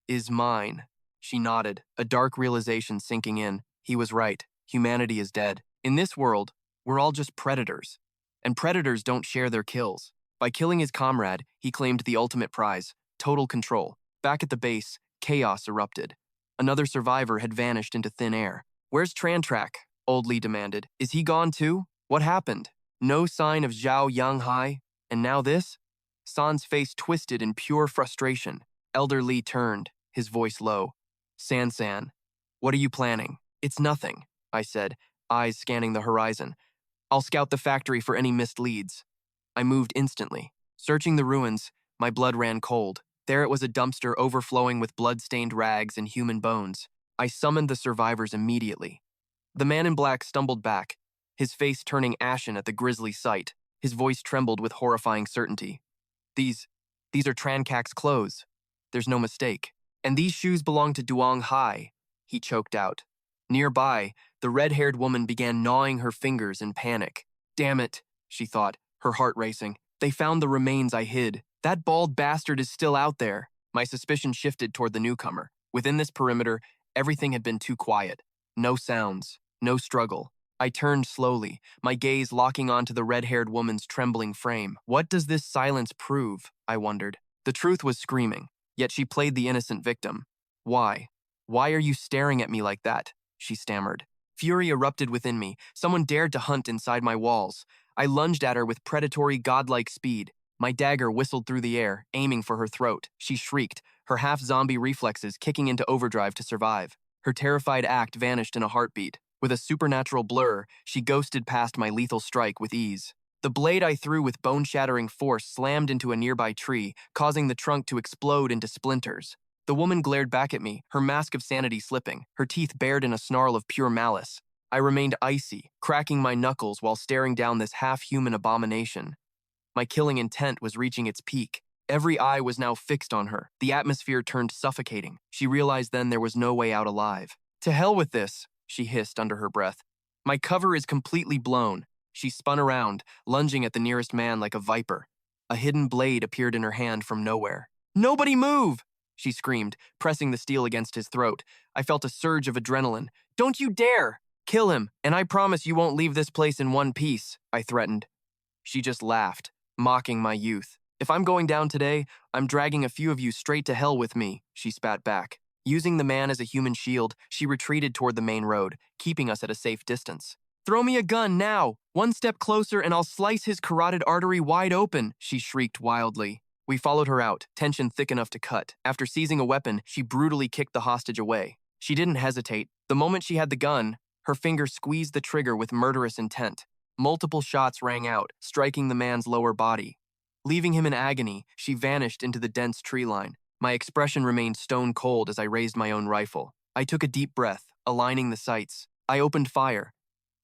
is mine." She nodded, a dark realization sinking in. He was right. Humanity is dead. In this world, we're all just predators. And predators don't share their kills. By killing his comrade, he claimed the ultimate prize, total control. Back at the base, chaos erupted. Another survivor had vanished into thin air. "Where's Trantrak?" Old Lee demanded. "Is he gone too? What happened?" No sign of Zhao Yanghai, and now this? San's face twisted in pure frustration. Elder Lee turned, his voice low. San, what are you planning?" "It's nothing," I said, eyes scanning the horizon. "I'll scout the factory for any missed leads." I moved instantly. Searching the ruins, my blood ran cold. There it was, a dumpster overflowing with blood-stained rags and human bones. I summoned the survivors immediately. The man in black stumbled back, his face turning ashen at the grisly sight. His voice trembled with horrifying certainty. These are Trankak's clothes. There's no mistake. And these shoes belong to Duong Hai," he choked out. Nearby, the red-haired woman began gnawing her fingers in panic. "Damn it," she thought, her heart racing. "They found the remains I hid. That bald bastard is still out there." My suspicion shifted toward the newcomer. Within this perimeter, everything had been too quiet. No sounds, no struggle. I turned slowly, my gaze locking onto the red-haired woman's trembling frame. What does this silence prove? I wondered. The truth was screaming, yet she played the innocent victim. "Why? Why are you staring at me like that?" she stammered. Fury erupted within me. Someone dared to hunt inside my walls. I lunged at her with predatory, godlike speed. My dagger whistled through the air, aiming for her throat. She shrieked, her half-zombie reflexes kicking into overdrive to survive. Her terrified act vanished in a heartbeat. With a supernatural blur, she ghosted past my lethal strike with ease. The blade I threw with bone-shattering force slammed into a nearby tree, causing the trunk to explode into splinters. The woman glared back at me, her mask of sanity slipping, her teeth bared in a snarl of pure malice. I remained icy, cracking my knuckles while staring down this half-human abomination. My killing intent was reaching its peak. Every eye was now fixed on her. The atmosphere turned suffocating. She realized then there was no way out alive. "To hell with this," she hissed under her breath. "My cover is completely blown." She spun around, lunging at the nearest man like a viper. A hidden blade appeared in her hand from nowhere. "Nobody move!" she screamed, pressing the steel against his throat. I felt a surge of adrenaline. "Don't you dare! Kill him, and I promise you won't leave this place in one piece," I threatened. She just laughed, mocking my youth. "If I'm going down today, I'm dragging a few of you straight to hell with me," she spat back. Using the man as a human shield, she retreated toward the main road, keeping us at a safe distance. "Throw me a gun now! One step closer and I'll slice his carotid artery wide open," she shrieked wildly. We followed her out, tension thick enough to cut. After seizing a weapon, she brutally kicked the hostage away. She didn't hesitate. The moment she had the gun, her finger squeezed the trigger with murderous intent. Multiple shots rang out, striking the man's lower body. Leaving him in agony, she vanished into the dense tree line. My expression remained stone cold as I raised my own rifle. I took a deep breath, aligning the sights. I opened fire.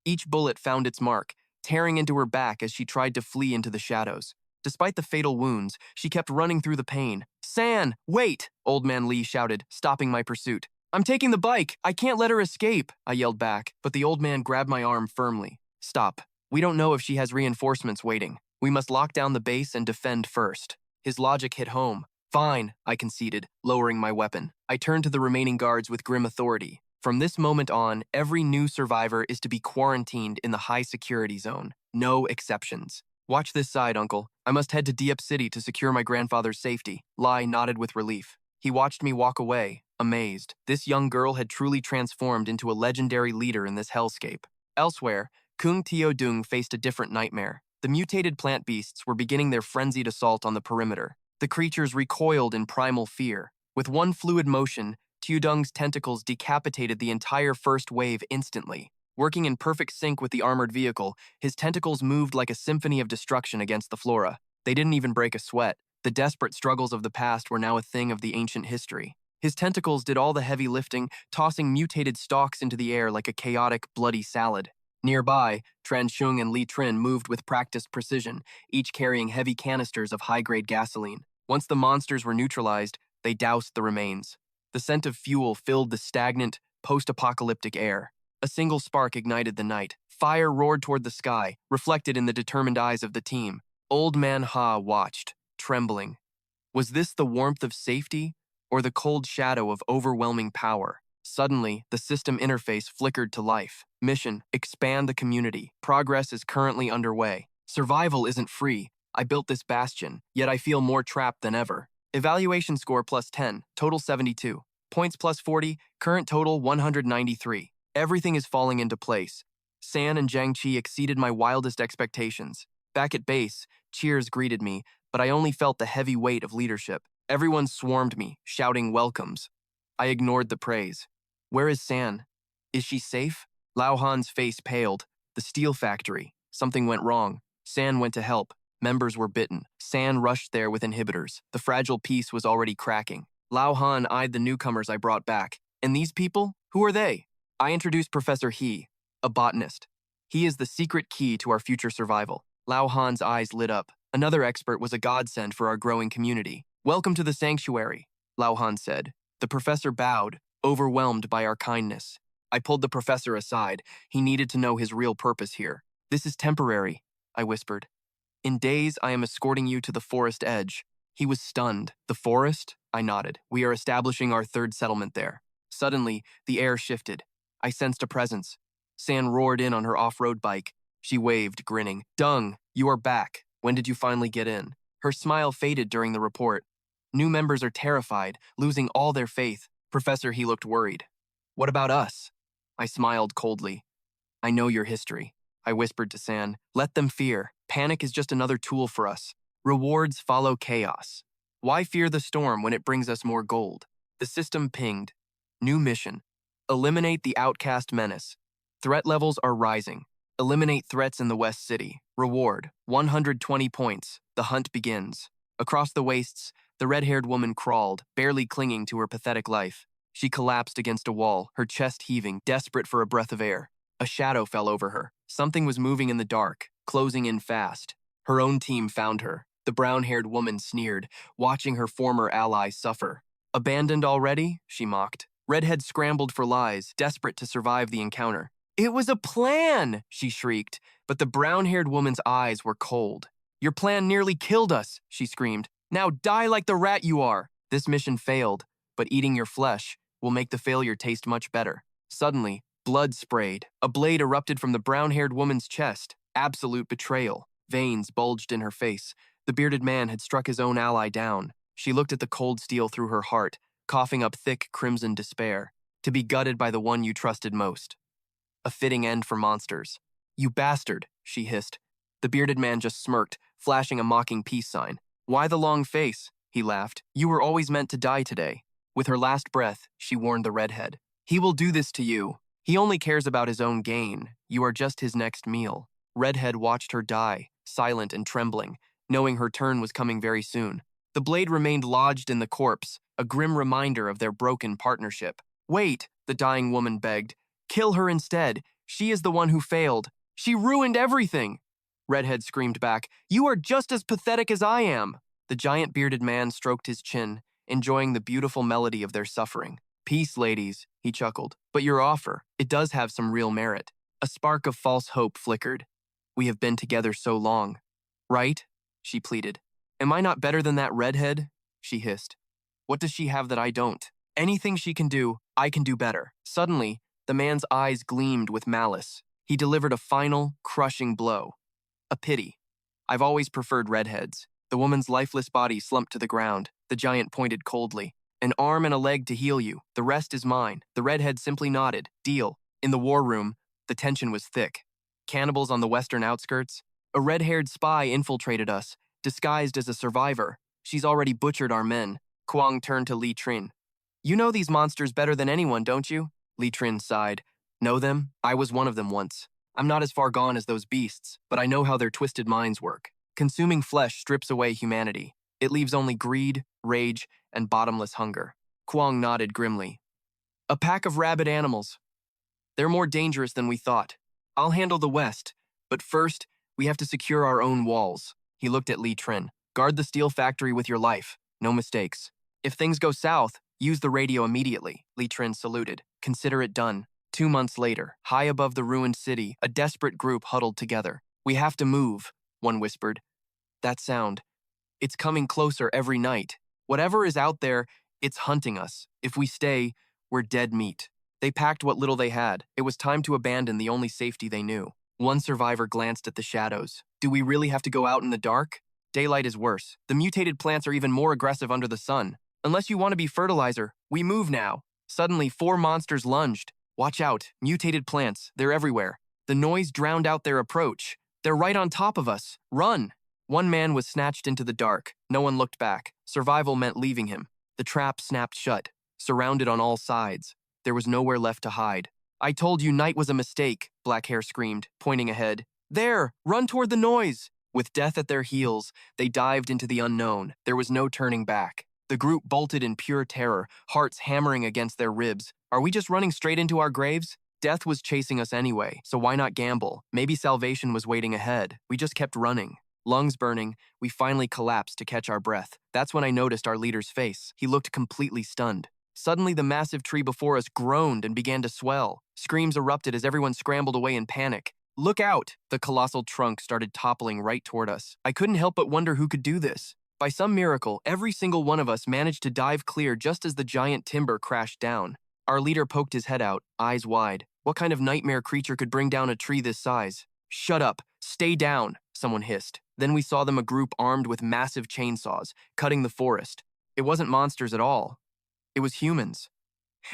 Each bullet found its mark, tearing into her back as she tried to flee into the shadows. Despite the fatal wounds, she kept running through the pain. "San, wait!" Old Man Lee shouted, stopping my pursuit. "I'm taking the bike! I can't let her escape!" I yelled back, but the old man grabbed my arm firmly. "Stop. We don't know if she has reinforcements waiting. We must lock down the base and defend first." His logic hit home. "Fine," I conceded, lowering my weapon. I turned to the remaining guards with grim authority. From this moment on, every new survivor is to be quarantined in the high-security zone. No exceptions. "Watch this side, Uncle. I must head to Dieppe City to secure my grandfather's safety." Lai nodded with relief. He watched me walk away, amazed. This young girl had truly transformed into a legendary leader in this hellscape. Elsewhere, Kung Tio Dung faced a different nightmare. The mutated plant beasts were beginning their frenzied assault on the perimeter. The creatures recoiled in primal fear. With one fluid motion, Tiudung's tentacles decapitated the entire first wave instantly. Working in perfect sync with the armored vehicle, his tentacles moved like a symphony of destruction against the flora. They didn't even break a sweat. The desperate struggles of the past were now a thing of the ancient history. His tentacles did all the heavy lifting, tossing mutated stalks into the air like a chaotic, bloody salad. Nearby, Tran Shung and Li Trin moved with practiced precision, each carrying heavy canisters of high-grade gasoline. Once the monsters were neutralized, They doused the remains. The scent of fuel filled the stagnant, post-apocalyptic air. A single spark ignited the night. Fire roared toward the sky, reflected in the determined eyes of the team. Old Man Ha watched, trembling. Was this the warmth of safety, or the cold shadow of overwhelming power? Suddenly, the system interface flickered to life. Mission: expand the community. Progress is currently underway. Survival isn't free. I built this bastion, yet I feel more trapped than ever. Evaluation score plus 10, total 72. Points plus 40, current total 193. Everything is falling into place. San and Jiang Qi exceeded my wildest expectations. Back at base, cheers greeted me, but I only felt the heavy weight of leadership. Everyone swarmed me, shouting welcomes. I ignored the praise. Where is San? Is she safe? Lao Han's face paled. The steel factory. Something went wrong. San went to help. Members were bitten. San rushed there with inhibitors. The fragile piece was already cracking. Lao Han eyed the newcomers I brought back. And these people? Who are they? I introduced Professor He, a botanist. He is the secret key to our future survival. Lao Han's eyes lit up. Another expert was a godsend for our growing community. Welcome to the sanctuary, Lao Han said. The professor bowed, overwhelmed by our kindness. I pulled the professor aside. He needed to know his real purpose here. This is temporary, I whispered. In days, I am escorting you to the forest edge. He was stunned. The forest? I nodded. We are establishing our third settlement there. Suddenly, the air shifted. I sensed a presence. San roared in on her off-road bike. She waved, grinning. Dung, you are back. When did you finally get in? Her smile faded during the report. New members are terrified, losing all their faith. Professor, he looked worried. What about us? I smiled coldly. I know your history. I whispered to San. Let them fear. Panic is just another tool for us. Rewards follow chaos. Why fear the storm when it brings us more gold? The system pinged. New mission. Eliminate the outcast menace. Threat levels are rising. Eliminate threats in the West City. Reward, 120 points. The hunt begins. Across the wastes, the red-haired woman crawled, barely clinging to her pathetic life. She collapsed against a wall, her chest heaving, desperate for a breath of air. A shadow fell over her. Something was moving in the dark, closing in fast. Her own team found her. The brown-haired woman sneered, watching her former ally suffer. Abandoned already? She mocked. Redhead scrambled for lies, desperate to survive the encounter. It was a plan, she shrieked, but the brown-haired woman's eyes were cold. Your plan nearly killed us, she screamed. Now die like the rat you are. This mission failed, but eating your flesh will make the failure taste much better. Suddenly, blood sprayed. A blade erupted from the brown-haired woman's chest. Absolute betrayal. Veins bulged in her face. The bearded man had struck his own ally down. She looked at the cold steel through her heart, coughing up thick crimson despair. To be gutted by the one you trusted most. A fitting end for monsters. You bastard, she hissed. The bearded man just smirked, flashing a mocking peace sign. Why the long face? He laughed. You were always meant to die today. With her last breath, she warned the redhead. He will do this to you. He only cares about his own gain. You are just his next meal. Redhead watched her die, silent and trembling, knowing her turn was coming very soon. The blade remained lodged in the corpse, a grim reminder of their broken partnership. Wait, the dying woman begged. Kill her instead. She is the one who failed. She ruined everything. Redhead screamed back, You are just as pathetic as I am. The giant bearded man stroked his chin, enjoying the beautiful melody of their suffering. Peace, ladies, he chuckled. But your offer, it does have some real merit. A spark of false hope flickered. We have been together so long. Right? She pleaded. Am I not better than that redhead? She hissed. What does she have that I don't? Anything she can do, I can do better. Suddenly, the man's eyes gleamed with malice. He delivered a final, crushing blow. A pity. I've always preferred redheads. The woman's lifeless body slumped to the ground. The giant pointed coldly. An arm and a leg to heal you. The rest is mine. The redhead simply nodded. Deal. In the war room, the tension was thick. Cannibals on the western outskirts. A red-haired spy infiltrated us, disguised as a survivor. She's already butchered our men. Kuang turned to Li Trin. You know these monsters better than anyone, don't you? Li Trin sighed. Know them? I was one of them once. I'm not as far gone as those beasts, but I know how their twisted minds work. Consuming flesh strips away humanity. It leaves only greed, rage, and bottomless hunger. Kuang nodded grimly. A pack of rabid animals. They're more dangerous than we thought. I'll handle the West, but first, we have to secure our own walls. He looked at Li Trin. Guard the steel factory with your life. No mistakes. If things go south, use the radio immediately, Li Trin saluted. Consider it done. 2 months later, high above the ruined city, a desperate group huddled together. We have to move, one whispered. That sound. It's coming closer every night. Whatever is out there, it's hunting us. If we stay, we're dead meat. They packed what little they had. It was time to abandon the only safety they knew. One survivor glanced at the shadows. Do we really have to go out in the dark? Daylight is worse. The mutated plants are even more aggressive under the sun. Unless you want to be fertilizer, we move now. Suddenly, 4 monsters lunged. Watch out, mutated plants, they're everywhere. The noise drowned out their approach. They're right on top of us. Run! One man was snatched into the dark. No one looked back. Survival meant leaving him. The trap snapped shut, surrounded on all sides. There was nowhere left to hide. I told you night was a mistake, Blackhair screamed, pointing ahead. There! Run toward the noise! With death at their heels, they dived into the unknown. There was no turning back. The group bolted in pure terror, hearts hammering against their ribs. Are we just running straight into our graves? Death was chasing us anyway, so why not gamble? Maybe salvation was waiting ahead. We just kept running. Lungs burning, we finally collapsed to catch our breath. That's when I noticed our leader's face. He looked completely stunned. Suddenly, the massive tree before us groaned and began to swell. Screams erupted as everyone scrambled away in panic. Look out! The colossal trunk started toppling right toward us. I couldn't help but wonder who could do this. By some miracle, every single one of us managed to dive clear just as the giant timber crashed down. Our leader poked his head out, eyes wide. What kind of nightmare creature could bring down a tree this size? Shut up! Stay down! Someone hissed. Then we saw them a group armed with massive chainsaws, cutting the forest. It wasn't monsters at all. It was humans.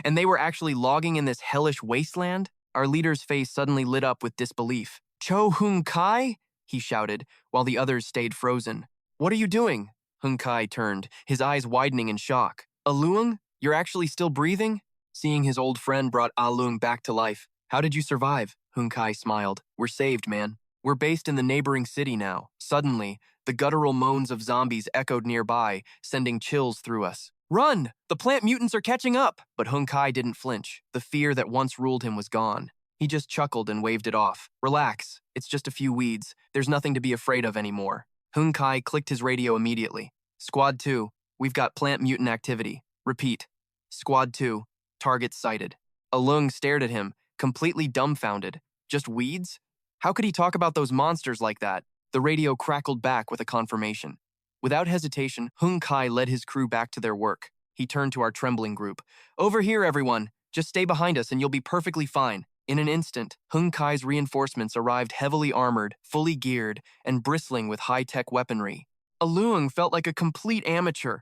And they were actually logging in this hellish wasteland? Our leader's face suddenly lit up with disbelief. Cho Hung Kai? He shouted, while the others stayed frozen. What are you doing? Hung Kai turned, his eyes widening in shock. Alung? You're actually still breathing? Seeing his old friend brought Alung back to life. How did you survive? Hung Kai smiled. We're saved, man. We're based in the neighboring city now. Suddenly, the guttural moans of zombies echoed nearby, sending chills through us. Run! The plant mutants are catching up! But Hung Kai didn't flinch. The fear that once ruled him was gone. He just chuckled and waved it off. Relax. It's just a few weeds. There's nothing to be afraid of anymore. Hung Kai clicked his radio immediately. Squad 2, we've got plant mutant activity. Repeat. Squad 2, target sighted. Alung stared at him, completely dumbfounded. Just weeds? How could he talk about those monsters like that? The radio crackled back with a confirmation. Without hesitation, Hung Kai led his crew back to their work. He turned to our trembling group. Over here, everyone. Just stay behind us and you'll be perfectly fine. In an instant, Hung Kai's reinforcements arrived heavily armored, fully geared, and bristling with high-tech weaponry. Alung felt like a complete amateur.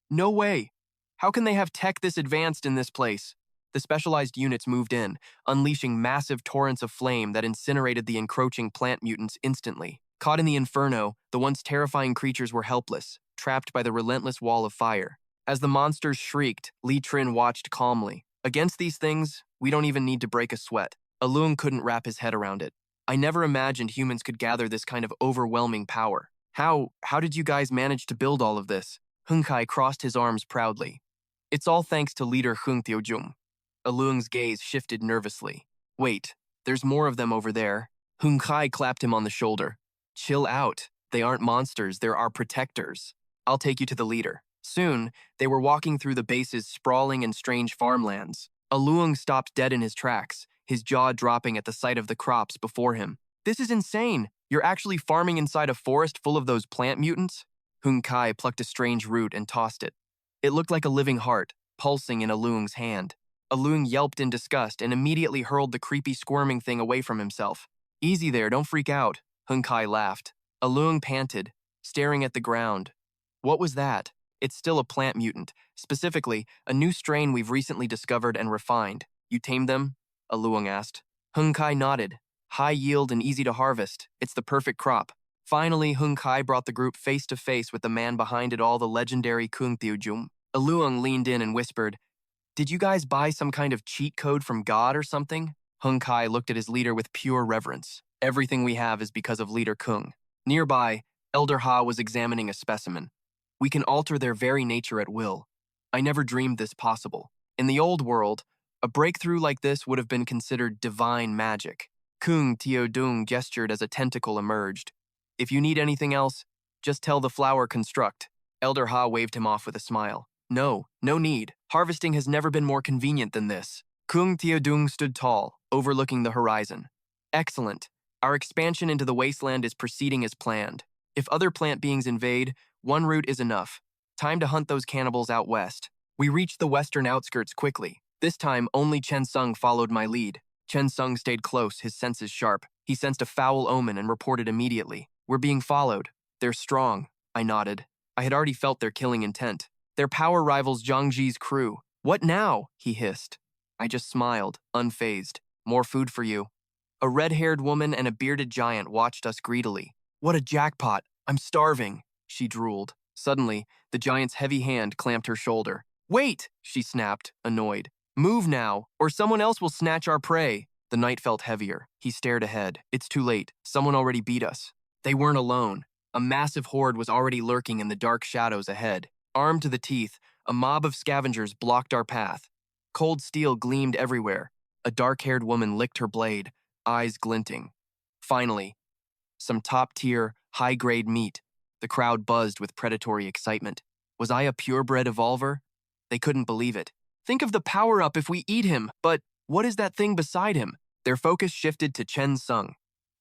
No way. How can they have tech this advanced in this place? The specialized units moved in, unleashing massive torrents of flame that incinerated the encroaching plant mutants instantly. Caught in the inferno, the once terrifying creatures were helpless, trapped by the relentless wall of fire. As the monsters shrieked, Li Trin watched calmly. Against these things, we don't even need to break a sweat. Alung couldn't wrap his head around it. I never imagined humans could gather this kind of overwhelming power. How did you guys manage to build all of this? Hung Kai crossed his arms proudly. It's all thanks to leader Hung Tiojung. Alung's gaze shifted nervously. Wait, there's more of them over there. Hung Kai clapped him on the shoulder. Chill out. They aren't monsters, they're our protectors. I'll take you to the leader. Soon, they were walking through the base's sprawling and strange farmlands. Alung stopped dead in his tracks, his jaw dropping at the sight of the crops before him. This is insane. You're actually farming inside a forest full of those plant mutants? Hung Kai plucked a strange root and tossed it. It looked like a living heart, pulsing in Alung's hand. Alung yelped in disgust and immediately hurled the creepy squirming thing away from himself. Easy there, don't freak out. Hung Kai laughed. Alung panted, staring at the ground. What was that? It's still a plant mutant, specifically, a new strain we've recently discovered and refined. You tamed them? Alung asked. Hung Kai nodded. High yield and easy to harvest. It's the perfect crop. Finally, Hung Kai brought the group face to face with the man behind it all, the legendary Kung Tiujum. Alung leaned in and whispered, Did you guys buy some kind of cheat code from God or something? Hung Kai looked at his leader with pure reverence. Everything we have is because of Leader Kung. Nearby, Elder Ha was examining a specimen. We can alter their very nature at will. I never dreamed this possible. In the old world, a breakthrough like this would have been considered divine magic. Kung Tiodung gestured as a tentacle emerged. If you need anything else, just tell the flower construct. Elder Ha waved him off with a smile. No, no need. Harvesting has never been more convenient than this. Kung Tiadung stood tall, overlooking the horizon. Excellent. Our expansion into the wasteland is proceeding as planned. If other plant beings invade, one route is enough. Time to hunt those cannibals out west. We reached the western outskirts quickly. This time, only Chen Sung followed my lead. Chen Sung stayed close, his senses sharp. He sensed a foul omen and reported immediately. We're being followed. They're strong. I nodded. I had already felt their killing intent. Their power rivals Zhang Ji's crew. What now? He hissed. I just smiled, unfazed. More food for you. A red-haired woman and a bearded giant watched us greedily. What a jackpot. I'm starving, she drooled. Suddenly, the giant's heavy hand clamped her shoulder. Wait, she snapped, annoyed. Move now, or someone else will snatch our prey. The knight felt heavier. He stared ahead. It's too late. Someone already beat us. They weren't alone. A massive horde was already lurking in the dark shadows ahead. Armed to the teeth, a mob of scavengers blocked our path. Cold steel gleamed everywhere. A dark-haired woman licked her blade, eyes glinting. Finally, some top-tier, high-grade meat. The crowd buzzed with predatory excitement. Was I a purebred evolver? They couldn't believe it. Think of the power-up if we eat him, but what is that thing beside him? Their focus shifted to Chen Sung.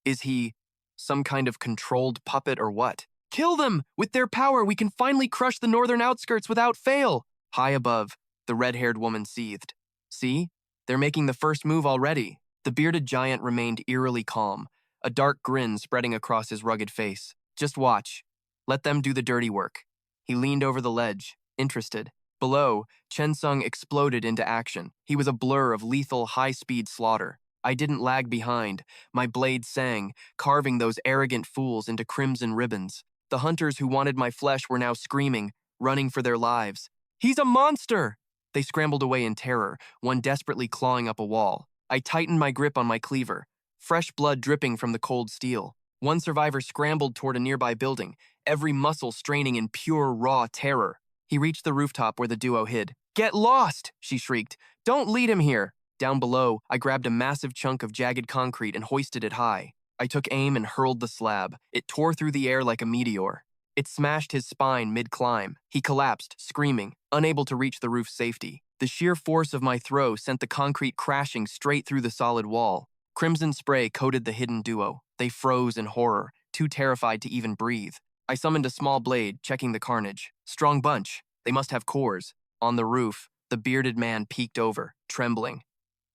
Is he some kind of controlled puppet or what? Kill them! With their power, we can finally crush the northern outskirts without fail! High above, the red-haired woman seethed. See? They're making the first move already. The bearded giant remained eerily calm, a dark grin spreading across his rugged face. Just watch. Let them do the dirty work. He leaned over the ledge, interested. Below, Chen Sung exploded into action. He was a blur of lethal, high-speed slaughter. I didn't lag behind. My blade sang, carving those arrogant fools into crimson ribbons. The hunters who wanted my flesh were now screaming, running for their lives. He's a monster! They scrambled away in terror, one desperately clawing up a wall. I tightened my grip on my cleaver, fresh blood dripping from the cold steel. One survivor scrambled toward a nearby building, every muscle straining in pure, raw terror. He reached the rooftop where the duo hid. Get lost, she shrieked. Don't lead him here. Down below, I grabbed a massive chunk of jagged concrete and hoisted it high. I took aim and hurled the slab. It tore through the air like a meteor. It smashed his spine mid-climb. He collapsed, screaming, unable to reach the roof's safety. The sheer force of my throw sent the concrete crashing straight through the solid wall. Crimson spray coated the hidden duo. They froze in horror, too terrified to even breathe. I summoned a small blade, checking the carnage. Strong bunch. They must have cores. On the roof, the bearded man peeked over, trembling.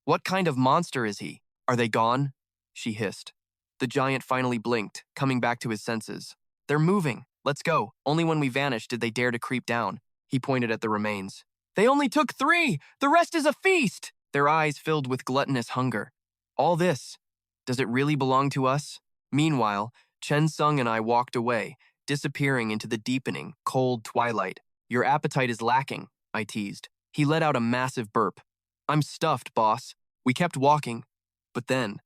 What kind of monster is he? Are they gone? She hissed. The giant finally blinked, coming back to his senses. They're moving. Let's go. Only when we vanished did they dare to creep down. He pointed at the remains. They only took 3! The rest is a feast! Their eyes filled with gluttonous hunger. All this, does it really belong to us? Meanwhile, Chen Sung and I walked away, disappearing into the deepening, cold twilight. Your appetite is lacking, I teased. He let out a massive burp. I'm stuffed, boss. We kept walking. But then,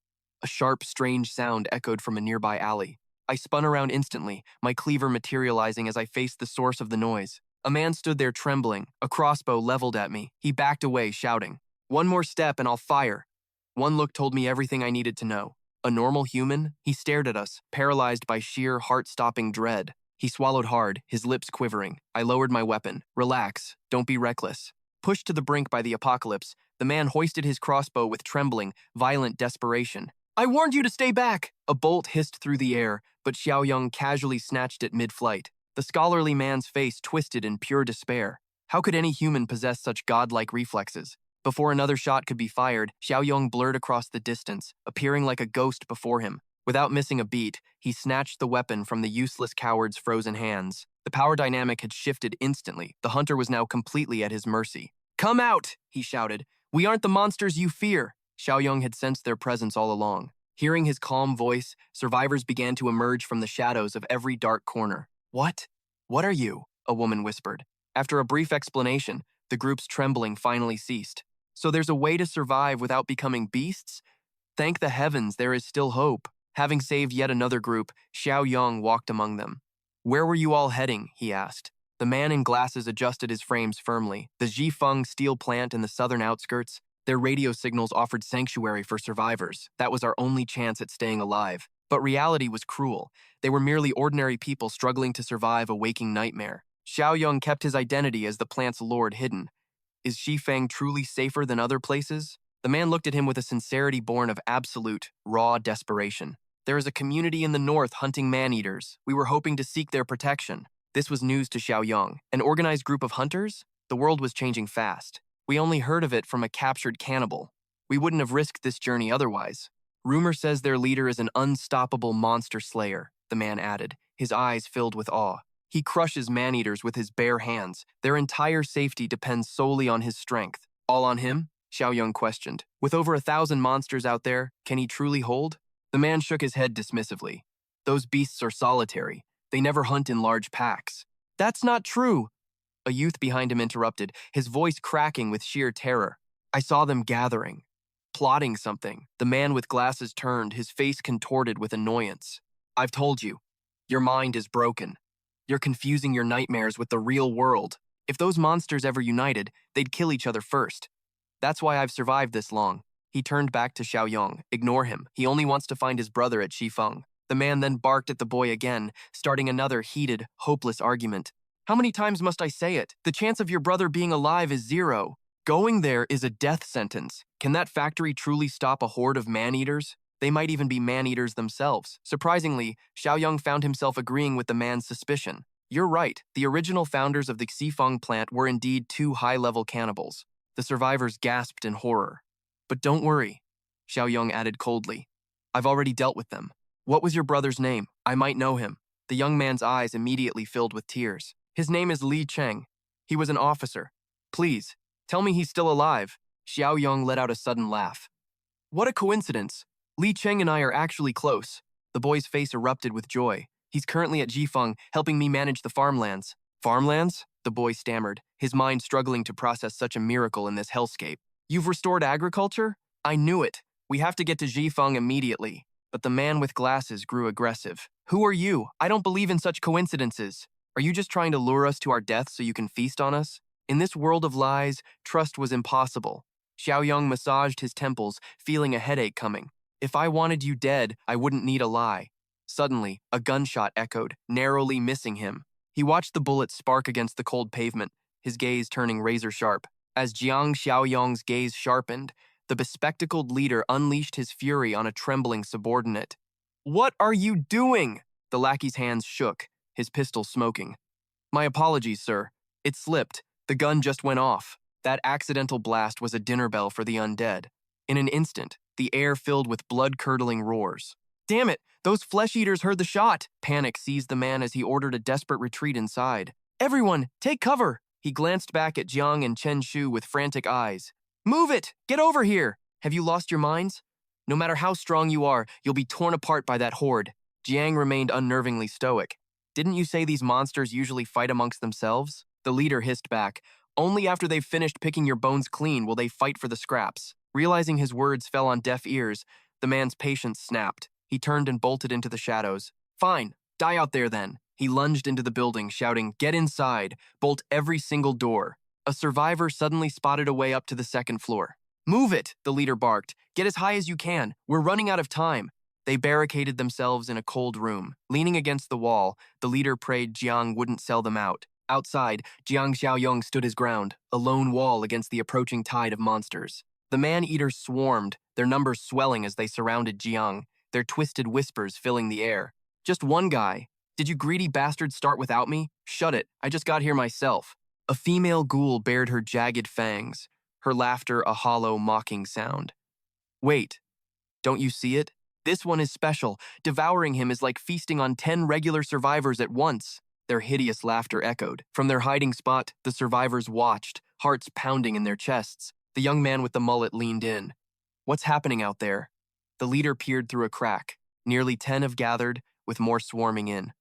a sharp, strange sound echoed from a nearby alley. I spun around instantly, my cleaver materializing as I faced the source of the noise. A man stood there trembling, a crossbow leveled at me. He backed away, shouting, "One more step and I'll fire." One look told me everything I needed to know. A normal human? He stared at us, paralyzed by sheer, heart-stopping dread. He swallowed hard, his lips quivering. I lowered my weapon. Relax. Don't be reckless. Pushed to the brink by the apocalypse, the man hoisted his crossbow with trembling, violent desperation. I warned you to stay back! A bolt hissed through the air, but Xiaoyong casually snatched it mid-flight. The scholarly man's face twisted in pure despair. How could any human possess such godlike reflexes? Before another shot could be fired, Xiaoyong blurred across the distance, appearing like a ghost before him. Without missing a beat, he snatched the weapon from the useless coward's frozen hands. The power dynamic had shifted instantly. The hunter was now completely at his mercy. Come out, he shouted. We aren't the monsters you fear. Xiaoyong had sensed their presence all along. Hearing his calm voice, survivors began to emerge from the shadows of every dark corner. What? What are you? A woman whispered. After a brief explanation, the group's trembling finally ceased. So there's a way to survive without becoming beasts? Thank the heavens, there is still hope. Having saved yet another group, Xiaoyong walked among them. Where were you all heading? He asked. The man in glasses adjusted his frames firmly. The Jifeng steel plant in the southern outskirts, their radio signals offered sanctuary for survivors. That was our only chance at staying alive. But reality was cruel. They were merely ordinary people struggling to survive a waking nightmare. Xiaoyong kept his identity as the plant's lord hidden. Is Shifeng truly safer than other places? The man looked at him with a sincerity born of absolute, raw desperation. There is a community in the north hunting man-eaters. We were hoping to seek their protection. This was news to Xiaoyong. An organized group of hunters? The world was changing fast. We only heard of it from a captured cannibal. We wouldn't have risked this journey otherwise. Rumor says their leader is an unstoppable monster slayer, the man added, his eyes filled with awe. He crushes man-eaters with his bare hands. Their entire safety depends solely on his strength. All on him? Xiaoyong questioned. With over 1,000 monsters out there, can he truly hold? The man shook his head dismissively. Those beasts are solitary. They never hunt in large packs. That's not true. A youth behind him interrupted, his voice cracking with sheer terror. I saw them gathering, plotting something. The man with glasses turned, his face contorted with annoyance. I've told you, your mind is broken. You're confusing your nightmares with the real world. If those monsters ever united, they'd kill each other first. That's why I've survived this long. He turned back to Xiaoyong. Ignore him. He only wants to find his brother at Shifeng. The man then barked at the boy again, starting another heated, hopeless argument. How many times must I say it? The chance of your brother being alive is 0. Going there is a death sentence. Can that factory truly stop a horde of man-eaters? They might even be man-eaters themselves. Surprisingly, Xiaoyong found himself agreeing with the man's suspicion. You're right, the original founders of the Xifeng plant were indeed 2 high-level cannibals. The survivors gasped in horror. But don't worry, Xiaoyong added coldly. I've already dealt with them. What was your brother's name? I might know him. The young man's eyes immediately filled with tears. His name is Li Cheng. He was an officer. Please, tell me he's still alive. Xiaoyong let out a sudden laugh. What a coincidence. Li Cheng and I are actually close. The boy's face erupted with joy. He's currently at Jifeng, helping me manage the farmlands. Farmlands? The boy stammered, his mind struggling to process such a miracle in this hellscape. You've restored agriculture? I knew it. We have to get to Jifeng immediately. But the man with glasses grew aggressive. Who are you? I don't believe in such coincidences. Are you just trying to lure us to our death so you can feast on us? In this world of lies, trust was impossible. Xiaoyong massaged his temples, feeling a headache coming. If I wanted you dead, I wouldn't need a lie. Suddenly, a gunshot echoed, narrowly missing him. He watched the bullet spark against the cold pavement, his gaze turning razor-sharp. As Jiang Xiaoyong's gaze sharpened, the bespectacled leader unleashed his fury on a trembling subordinate. What are you doing? The lackey's hands shook, his pistol smoking. My apologies, sir. It slipped. The gun just went off. That accidental blast was a dinner bell for the undead. In an instant, the air filled with blood-curdling roars. Damn it! Those flesh-eaters heard the shot! Panic seized the man as he ordered a desperate retreat inside. Everyone, take cover! He glanced back at Jiang and Chen Shu with frantic eyes. Move it! Get over here! Have you lost your minds? No matter how strong you are, you'll be torn apart by that horde. Jiang remained unnervingly stoic. Didn't you say these monsters usually fight amongst themselves? The leader hissed back. Only after they've finished picking your bones clean will they fight for the scraps. Realizing his words fell on deaf ears, the man's patience snapped. He turned and bolted into the shadows. Fine, die out there then. He lunged into the building, shouting, Get inside, bolt every single door. A survivor suddenly spotted a way up to the 2nd floor. Move it, the leader barked. Get as high as you can. We're running out of time. They barricaded themselves in a cold room. Leaning against the wall, the leader prayed Jiang wouldn't sell them out. Outside, Jiang Xiaoyong stood his ground, a lone wall against the approaching tide of monsters. The man-eaters swarmed, their numbers swelling as they surrounded Jiang, their twisted whispers filling the air. Just one guy. Did you greedy bastards start without me? Shut it, I just got here myself. A female ghoul bared her jagged fangs, her laughter a hollow, mocking sound. Wait, don't you see it? This one is special. Devouring him is like feasting on 10 regular survivors at once. Their hideous laughter echoed. From their hiding spot, the survivors watched, hearts pounding in their chests. The young man with the mullet leaned in. What's happening out there? The leader peered through a crack. Nearly 10 have gathered, with more swarming in.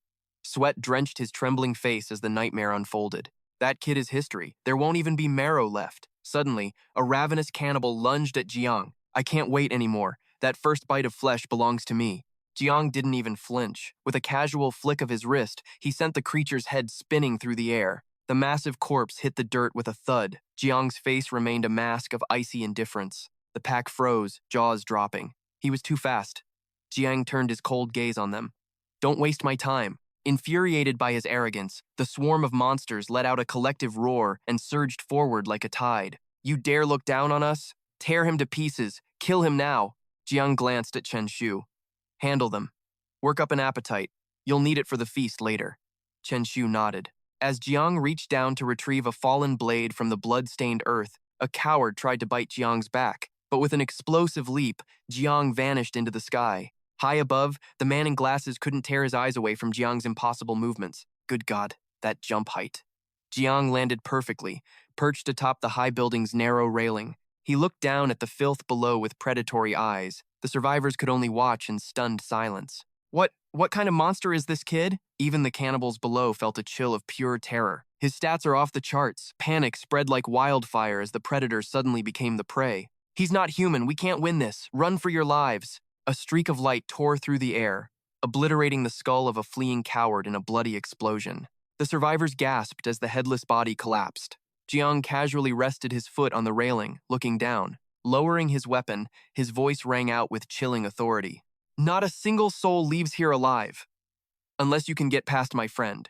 Sweat drenched his trembling face as the nightmare unfolded. That kid is history. There won't even be marrow left. Suddenly, a ravenous cannibal lunged at Jiang. I can't wait anymore. That first bite of flesh belongs to me. Jiang didn't even flinch. With a casual flick of his wrist, he sent the creature's head spinning through the air. The massive corpse hit the dirt with a thud. Jiang's face remained a mask of icy indifference. The pack froze, jaws dropping. He was too fast. Jiang turned his cold gaze on them. Don't waste my time. Infuriated by his arrogance, the swarm of monsters let out a collective roar and surged forward like a tide. You dare look down on us? Tear him to pieces. Kill him now. Jiang glanced at Chen Shu. Handle them. Work up an appetite. You'll need it for the feast later. Chen Shu nodded. As Jiang reached down to retrieve a fallen blade from the blood-stained earth, a coward tried to bite Jiang's back, but with an explosive leap, Jiang vanished into the sky. High above, the man in glasses couldn't tear his eyes away from Jiang's impossible movements. Good God, that jump height. Jiang landed perfectly, perched atop the high building's narrow railing. He looked down at the filth below with predatory eyes. The survivors could only watch in stunned silence. What kind of monster is this kid? Even the cannibals below felt a chill of pure terror. His stats are off the charts. Panic spread like wildfire as the predator suddenly became the prey. He's not human. We can't win this. Run for your lives. A streak of light tore through the air, obliterating the skull of a fleeing coward in a bloody explosion. The survivors gasped as the headless body collapsed. Jiang casually rested his foot on the railing, looking down. Lowering his weapon, his voice rang out with chilling authority. Not a single soul leaves here alive, unless you can get past my friend.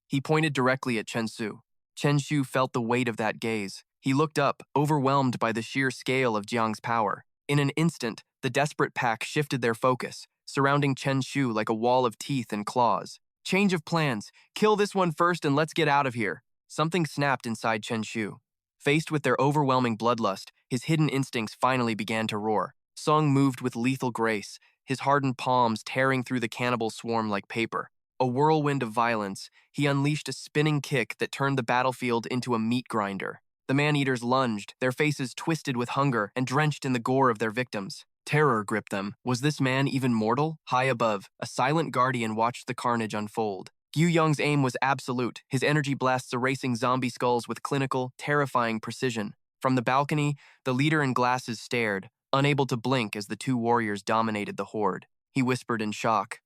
He pointed directly at Chen Shu. Chen Shu felt the weight of that gaze. He looked up, overwhelmed by the sheer scale of Jiang's power. In an instant, the desperate pack shifted their focus, surrounding Chen Shu like a wall of teeth and claws. Change of plans. Kill this one first and let's get out of here. Something snapped inside Chen Shu. Faced with their overwhelming bloodlust, his hidden instincts finally began to roar. Sung moved with lethal grace, his hardened palms tearing through the cannibal swarm like paper. A whirlwind of violence, he unleashed a spinning kick that turned the battlefield into a meat grinder. The man-eaters lunged, their faces twisted with hunger and drenched in the gore of their victims. Terror gripped them. Was this man even mortal? High above, a silent guardian watched the carnage unfold. Yu Yong's aim was absolute, his energy blasts erasing zombie skulls with clinical, terrifying precision. From the balcony, the leader in glasses stared, unable to blink as the two warriors dominated the horde. He whispered in shock.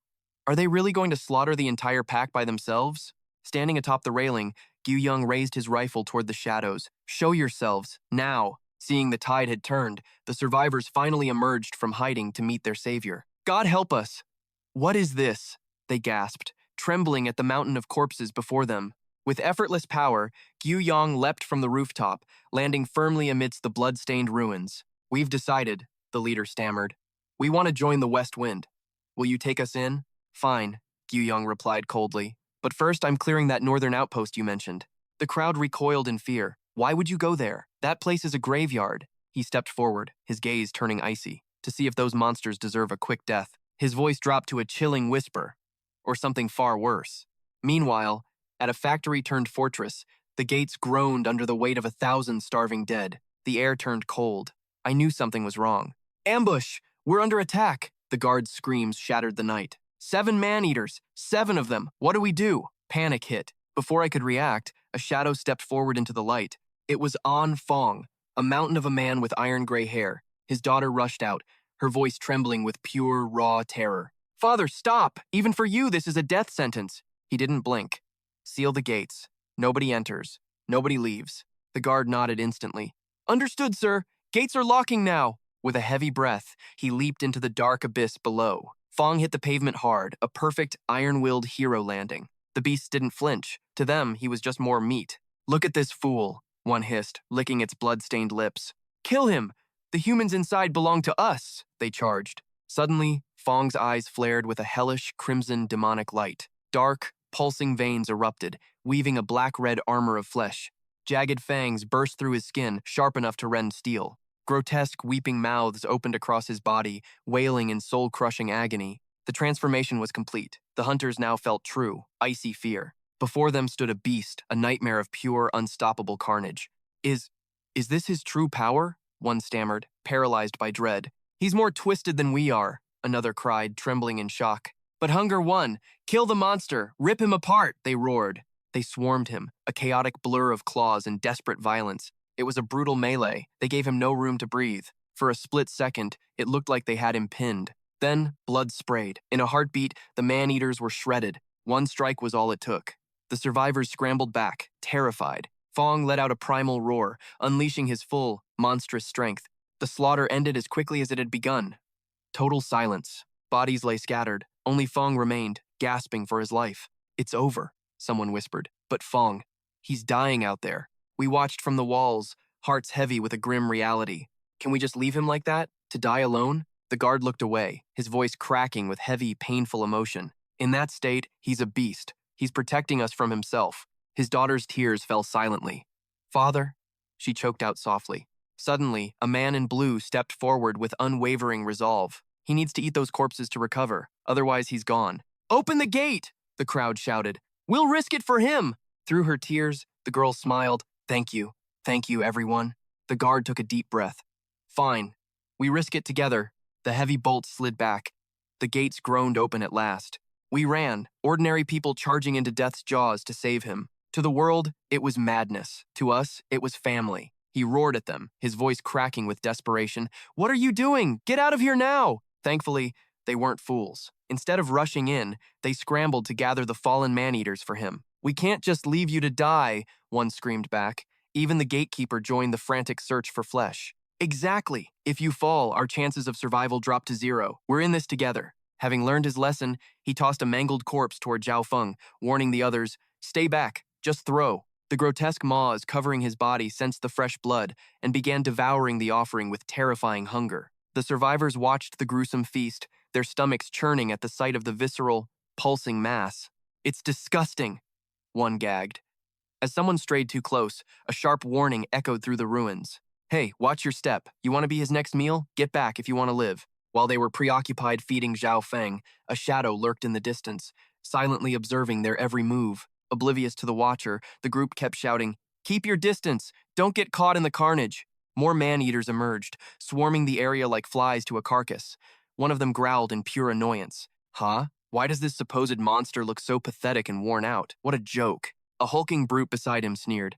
Are they really going to slaughter the entire pack by themselves? Standing atop the railing, Yu Yong raised his rifle toward the shadows. Show yourselves, now. Seeing the tide had turned, the survivors finally emerged from hiding to meet their savior. God help us! What is this? They gasped, trembling at the mountain of corpses before them. With effortless power, Yu Yong leapt from the rooftop, landing firmly amidst the blood-stained ruins. We've decided, the leader stammered. We want to join the West Wind. Will you take us in? Fine, Yu Yong replied coldly. But first I'm clearing that northern outpost you mentioned. The crowd recoiled in fear. Why would you go there? That place is a graveyard. He stepped forward, his gaze turning icy, to see if those monsters deserve a quick death. His voice dropped to a chilling whisper, or something far worse. Meanwhile, at a factory-turned-fortress, the gates groaned under the weight of 1,000 starving dead. The air turned cold. I knew something was wrong. Ambush! We're under attack! The guard's screams shattered the night. 7 man-eaters! 7 of them! What do we do? Panic hit. Before I could react, a shadow stepped forward into the light. It was An Fong, a mountain of a man with iron-gray hair. His daughter rushed out, her voice trembling with pure, raw terror. Father, stop! Even for you, this is a death sentence. He didn't blink. Seal the gates. Nobody enters. Nobody leaves. The guard nodded instantly. Understood, sir. Gates are locking now. With a heavy breath, he leaped into the dark abyss below. Fong hit the pavement hard, a perfect, iron-willed hero landing. The beasts didn't flinch. To them, he was just more meat. Look at this fool, one hissed, licking its blood-stained lips. Kill him! The humans inside belong to us, they charged. Suddenly, Fong's eyes flared with a hellish, crimson, demonic light. Dark, pulsing veins erupted, weaving a black-red armor of flesh. Jagged fangs burst through his skin, sharp enough to rend steel. Grotesque, weeping mouths opened across his body, wailing in soul-crushing agony. The transformation was complete. The hunters now felt true, icy fear. Before them stood a beast, a nightmare of pure, unstoppable carnage. Is this his true power? One stammered, paralyzed by dread. He's more twisted than we are, another cried, trembling in shock. But hunger won. Kill the monster. Rip him apart, they roared. They swarmed him, a chaotic blur of claws and desperate violence. It was a brutal melee. They gave him no room to breathe. For a split second, it looked like they had him pinned. Then, blood sprayed. In a heartbeat, the man-eaters were shredded. One strike was all it took. The survivors scrambled back, terrified. Fong let out a primal roar, unleashing his full, monstrous strength. The slaughter ended as quickly as it had begun. Total silence. Bodies lay scattered. Only Fong remained, gasping for his life. It's over, someone whispered. But Fong, he's dying out there. We watched from the walls, hearts heavy with a grim reality. Can we just leave him like that, to die alone? The guard looked away, his voice cracking with heavy, painful emotion. In that state, he's a beast. He's protecting us from himself. His daughter's tears fell silently. Father, she choked out softly. Suddenly, a man in blue stepped forward with unwavering resolve. He needs to eat those corpses to recover, otherwise he's gone. Open the gate! The crowd shouted. We'll risk it for him! Through her tears, the girl smiled. Thank you, everyone. The guard took a deep breath. Fine. We risk it together. The heavy bolts slid back. The gates groaned open at last. We ran, ordinary people charging into death's jaws to save him. To the world, it was madness. To us, it was family. He roared at them, his voice cracking with desperation. What are you doing? Get out of here now! Thankfully, they weren't fools. Instead of rushing in, they scrambled to gather the fallen man-eaters for him. We can't just leave you to die, one screamed back. Even the gatekeeper joined the frantic search for flesh. Exactly. If you fall, our chances of survival drop to 0. We're in this together. Having learned his lesson, he tossed a mangled corpse toward Zhao Feng, warning the others, stay back, just throw. The grotesque maws covering his body sensed the fresh blood and began devouring the offering with terrifying hunger. The survivors watched the gruesome feast, their stomachs churning at the sight of the visceral, pulsing mass. It's disgusting, one gagged. As someone strayed too close, a sharp warning echoed through the ruins. Hey, watch your step. You want to be his next meal? Get back if you want to live. While they were preoccupied feeding Zhao Feng, a shadow lurked in the distance, silently observing their every move. Oblivious to the watcher, the group kept shouting, keep your distance! Don't get caught in the carnage! More man-eaters emerged, swarming the area like flies to a carcass. One of them growled in pure annoyance. Huh? Why does this supposed monster look so pathetic and worn out? What a joke. A hulking brute beside him sneered.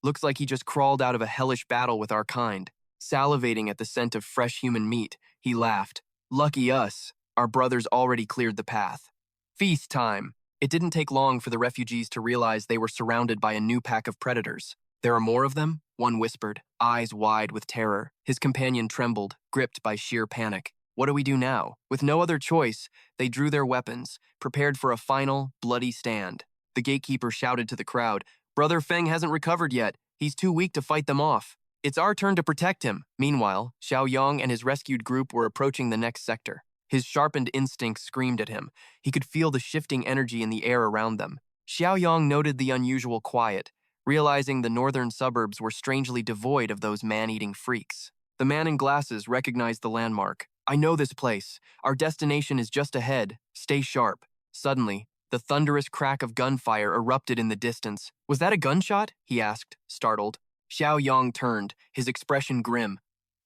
Looks like he just crawled out of a hellish battle with our kind. Salivating at the scent of fresh human meat, he laughed. Lucky us. Our brothers already cleared the path. Feast time. It didn't take long for the refugees to realize they were surrounded by a new pack of predators. There are more of them? One whispered, eyes wide with terror. His companion trembled, gripped by sheer panic. What do we do now? With no other choice, they drew their weapons, prepared for a final, bloody stand. The gatekeeper shouted to the crowd, Brother Feng hasn't recovered yet. He's too weak to fight them off. It's our turn to protect him. Meanwhile, Xiaoyong and his rescued group were approaching the next sector. His sharpened instincts screamed at him. He could feel the shifting energy in the air around them. Xiaoyong noted the unusual quiet, realizing the northern suburbs were strangely devoid of those man-eating freaks. The man in glasses recognized the landmark. I know this place. Our destination is just ahead. Stay sharp. Suddenly, the thunderous crack of gunfire erupted in the distance. Was that a gunshot? He asked, startled. Xiaoyong turned, his expression grim.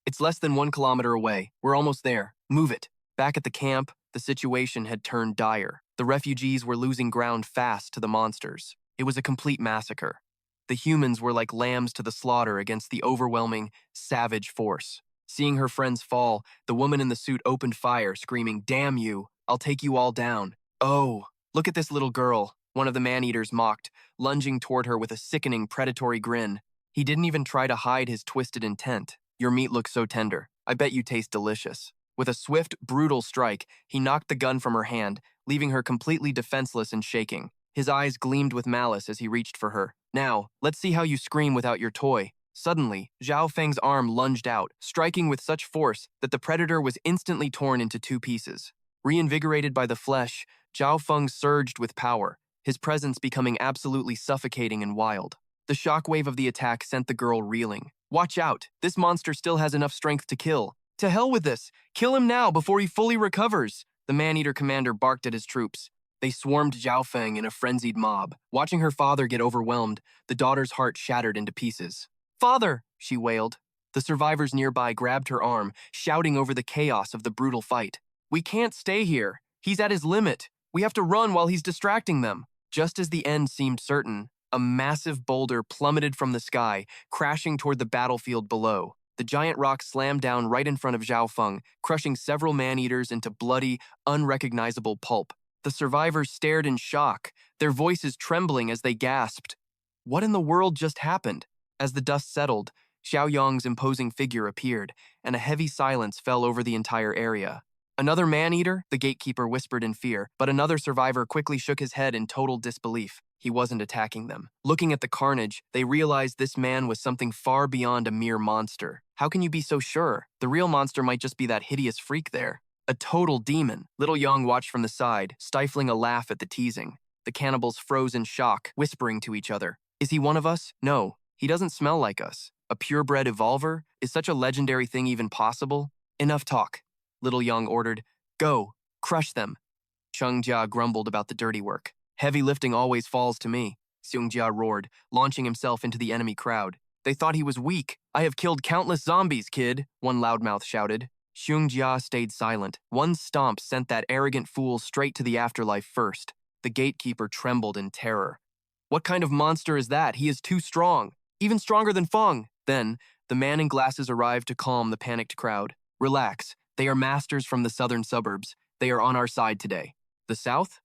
It's less than 1 kilometer away. We're almost there. Move it. Back at the camp, the situation had turned dire. The refugees were losing ground fast to the monsters. It was a complete massacre. The humans were like lambs to the slaughter against the overwhelming, savage force. Seeing her friends fall, the woman in the suit opened fire, screaming, Damn you! I'll take you all down. Oh, look at this little girl, one of the man-eaters mocked, lunging toward her with a sickening, predatory grin. He didn't even try to hide his twisted intent. Your meat looks so tender. I bet you taste delicious. With a swift, brutal strike, he knocked the gun from her hand, leaving her completely defenseless and shaking. His eyes gleamed with malice as he reached for her. Now, let's see how you scream without your toy. Suddenly, Zhao Feng's arm lunged out, striking with such force that the predator was instantly torn into 2 pieces. Reinvigorated by the flesh, Zhao Feng surged with power, his presence becoming absolutely suffocating and wild. The shockwave of the attack sent the girl reeling. Watch out, this monster still has enough strength to kill. To hell with this! Kill him now before he fully recovers! The man-eater commander barked at his troops. They swarmed Zhao Feng in a frenzied mob. Watching her father get overwhelmed, the daughter's heart shattered into pieces. Father! She wailed. The survivors nearby grabbed her arm, shouting over the chaos of the brutal fight. We can't stay here. He's at his limit. We have to run while he's distracting them. Just as the end seemed certain, a massive boulder plummeted from the sky, crashing toward the battlefield below. The giant rock slammed down right in front of Zhao Feng, crushing several man-eaters into bloody, unrecognizable pulp. The survivors stared in shock, their voices trembling as they gasped. What in the world just happened? As the dust settled, Xiaoyong's imposing figure appeared, and a heavy silence fell over the entire area. Another man-eater? The gatekeeper whispered in fear, but another survivor quickly shook his head in total disbelief. He wasn't attacking them. Looking at the carnage, they realized this man was something far beyond a mere monster. How can you be so sure? The real monster might just be that hideous freak there. A total demon. Little Yang watched from the side, stifling a laugh at the teasing. The cannibals froze in shock, whispering to each other. Is he one of us? No, he doesn't smell like us. A purebred evolver? Is such a legendary thing even possible? Enough talk. Little Yang ordered. Go, crush them. Cheng Jia grumbled about the dirty work. Heavy lifting always falls to me, Xiong Jia roared, launching himself into the enemy crowd. They thought he was weak. I have killed countless zombies, kid, one loudmouth shouted. Xiong Jia stayed silent. One stomp sent that arrogant fool straight to the afterlife first. The gatekeeper trembled in terror. What kind of monster is that? He is too strong. Even stronger than Feng. Then, the man in glasses arrived to calm the panicked crowd. Relax. They are masters from the southern suburbs. They are on our side today. The south?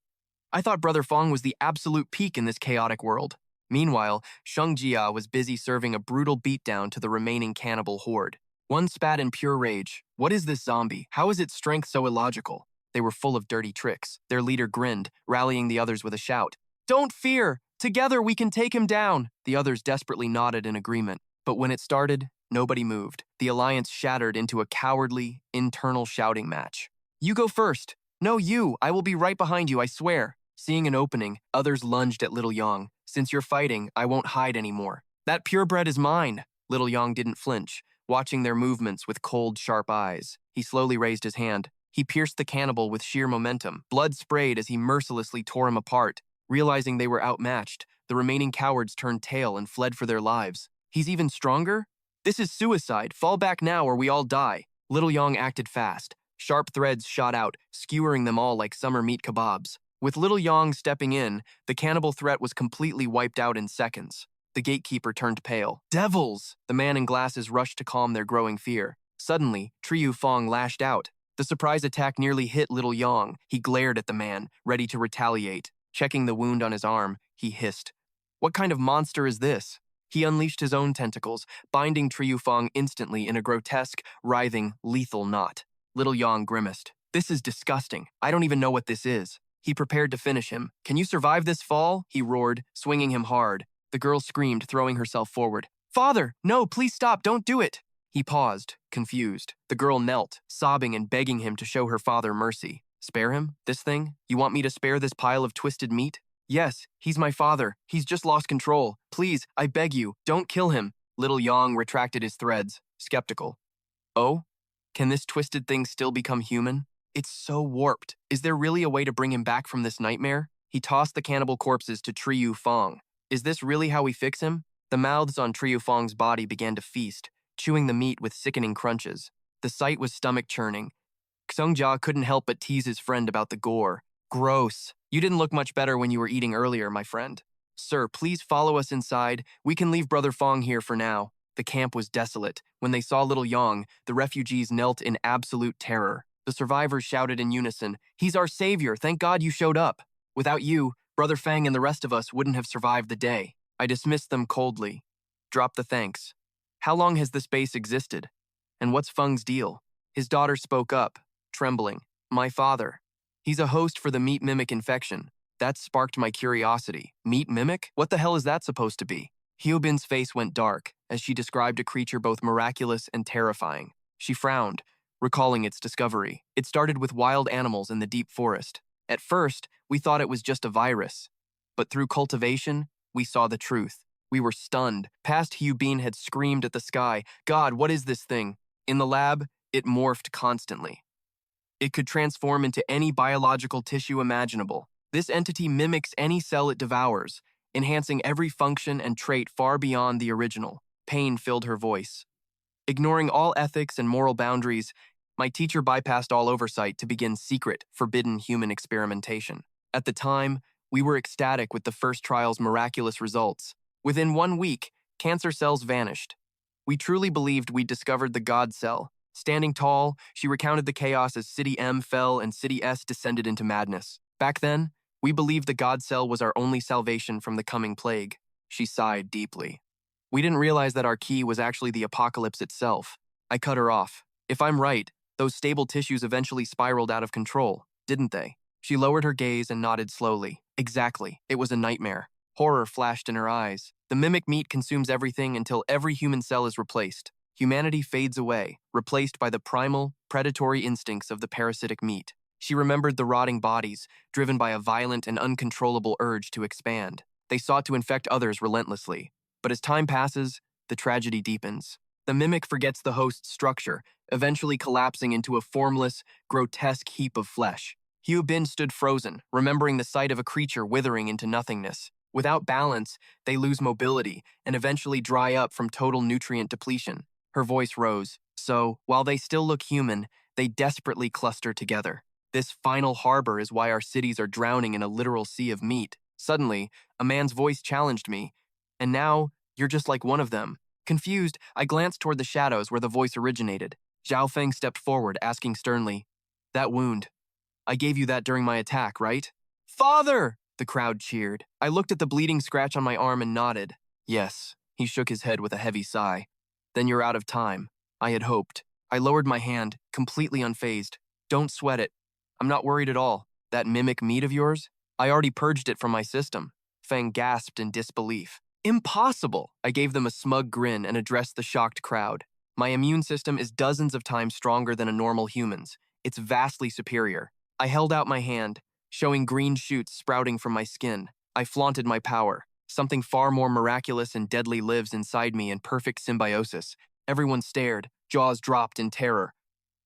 I thought Brother Feng was the absolute peak in this chaotic world. Meanwhile, Sheng Jia was busy serving a brutal beatdown to the remaining cannibal horde. One spat in pure rage. What is this zombie? How is its strength so illogical? They were full of dirty tricks. Their leader grinned, rallying the others with a shout. Don't fear! Together we can take him down! The others desperately nodded in agreement. But when it started, nobody moved. The alliance shattered into a cowardly, internal shouting match. You go first. No, you. I will be right behind you, I swear. Seeing an opening, others lunged at Little Yang. Since you're fighting, I won't hide anymore. That purebred is mine. Little Yang didn't flinch, watching their movements with cold, sharp eyes. He slowly raised his hand. He pierced the cannibal with sheer momentum. Blood sprayed as he mercilessly tore him apart. Realizing they were outmatched, the remaining cowards turned tail and fled for their lives. He's even stronger? This is suicide. Fall back now or we all die. Little Yang acted fast. Sharp threads shot out, skewering them all like summer meat kebabs. With Little Yang stepping in, the cannibal threat was completely wiped out in seconds. The gatekeeper turned pale. Devils! The man in glasses rushed to calm their growing fear. Suddenly, Triu Fong lashed out. The surprise attack nearly hit Little Yang. He glared at the man, ready to retaliate. Checking the wound on his arm, he hissed. What kind of monster is this? He unleashed his own tentacles, binding Triu Fong instantly in a grotesque, writhing, lethal knot. Little Yang grimaced. This is disgusting. I don't even know what this is. He prepared to finish him. Can you survive this fall? He roared, swinging him hard. The girl screamed, throwing herself forward. Father, no, please stop, don't do it. He paused, confused. The girl knelt, sobbing and begging him to show her father mercy. Spare him? This thing? You want me to spare this pile of twisted meat? Yes, he's my father. He's just lost control. Please, I beg you, don't kill him. Little Yang retracted his threads, skeptical. Oh? Can this twisted thing still become human? It's so warped. Is there really a way to bring him back from this nightmare? He tossed the cannibal corpses to Triu Fong. Is this really how we fix him? The mouths on Triu Fong's body began to feast, chewing the meat with sickening crunches. The sight was stomach-churning. Xiongjia couldn't help but tease his friend about the gore. Gross. You didn't look much better when you were eating earlier, my friend. Sir, please follow us inside. We can leave Brother Fong here for now. The camp was desolate. When they saw Little Yang, the refugees knelt in absolute terror. The survivors shouted in unison, He's our savior, thank God you showed up. Without you, Brother Fang and the rest of us wouldn't have survived the day. I dismissed them coldly. Drop the thanks. How long has this base existed? And what's Feng's deal? His daughter spoke up, trembling. My father. He's a host for the meat mimic infection. That sparked my curiosity. Meat mimic? What the hell is that supposed to be? Hyobin's face went dark as she described a creature both miraculous and terrifying. She frowned, recalling its discovery. It started with wild animals in the deep forest. At first, we thought it was just a virus. But through cultivation, we saw the truth. We were stunned. Past Hyobin had screamed at the sky, God, what is this thing? In the lab, it morphed constantly. It could transform into any biological tissue imaginable. This entity mimics any cell it devours, enhancing every function and trait far beyond the original. Pain filled her voice. Ignoring all ethics and moral boundaries, my teacher bypassed all oversight to begin secret, forbidden human experimentation. At the time, we were ecstatic with the first trial's miraculous results. Within 1 week, cancer cells vanished. We truly believed we'd discovered the God cell. Standing tall, she recounted the chaos as City M fell and City S descended into madness. Back then, we believed the God cell was our only salvation from the coming plague. She sighed deeply. We didn't realize that our key was actually the apocalypse itself. I cut her off. If I'm right, Those stable tissues eventually spiraled out of control, didn't they? She lowered her gaze and nodded slowly. Exactly. It was a nightmare. Horror flashed in her eyes. The mimic meat consumes everything until every human cell is replaced. Humanity fades away, replaced by the primal, predatory instincts of the parasitic meat. She remembered the rotting bodies, driven by a violent and uncontrollable urge to expand. They sought to infect others relentlessly. But as time passes, the tragedy deepens. The mimic forgets the host's structure, eventually collapsing into a formless, grotesque heap of flesh. Hu Bin stood frozen, remembering the sight of a creature withering into nothingness. Without balance, they lose mobility and eventually dry up from total nutrient depletion. Her voice rose. So, while they still look human, they desperately cluster together. This final harbor is why our cities are drowning in a literal sea of meat. Suddenly, a man's voice challenged me. And now, you're just like one of them. Confused, I glanced toward the shadows where the voice originated. Zhao Feng stepped forward, asking sternly, "That wound. I gave you that during my attack, right?" "Father!" the crowd cheered. I looked at the bleeding scratch on my arm and nodded. "Yes." He shook his head with a heavy sigh. "Then you're out of time. I had hoped." I lowered my hand, completely unfazed. "Don't sweat it. I'm not worried at all. That mimic meat of yours? I already purged it from my system." Feng gasped in disbelief. "Impossible!" I gave them a smug grin and addressed the shocked crowd. "My immune system is dozens of times stronger than a normal human's. It's vastly superior." I held out my hand, showing green shoots sprouting from my skin. I flaunted my power. Something far more miraculous and deadly lives inside me in perfect symbiosis. Everyone stared, jaws dropped in terror.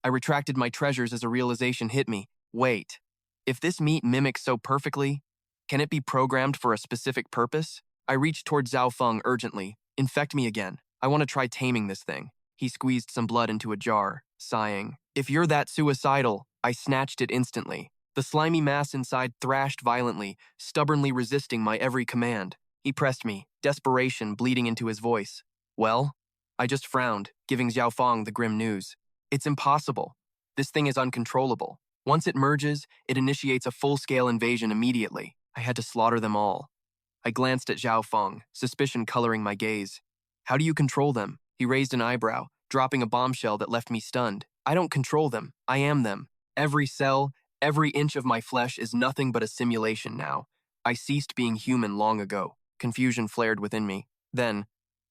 I retracted my treasures as a realization hit me. Wait, if this meat mimics so perfectly, can it be programmed for a specific purpose? I reached toward Zhao Feng urgently. "Infect me again. I want to try taming this thing." He squeezed some blood into a jar, sighing. "If you're that suicidal," I snatched it instantly. The slimy mass inside thrashed violently, stubbornly resisting my every command. He pressed me, desperation bleeding into his voice. "Well?" I just frowned, giving Zhao Feng the grim news. "It's impossible. This thing is uncontrollable. Once it merges, it initiates a full-scale invasion immediately. I had to slaughter them all." I glanced at Zhao Feng, suspicion coloring my gaze. "How do you control them?" He raised an eyebrow, dropping a bombshell that left me stunned. "I don't control them. I am them. Every cell, every inch of my flesh is nothing but a simulation now. I ceased being human long ago." Confusion flared within me. Then,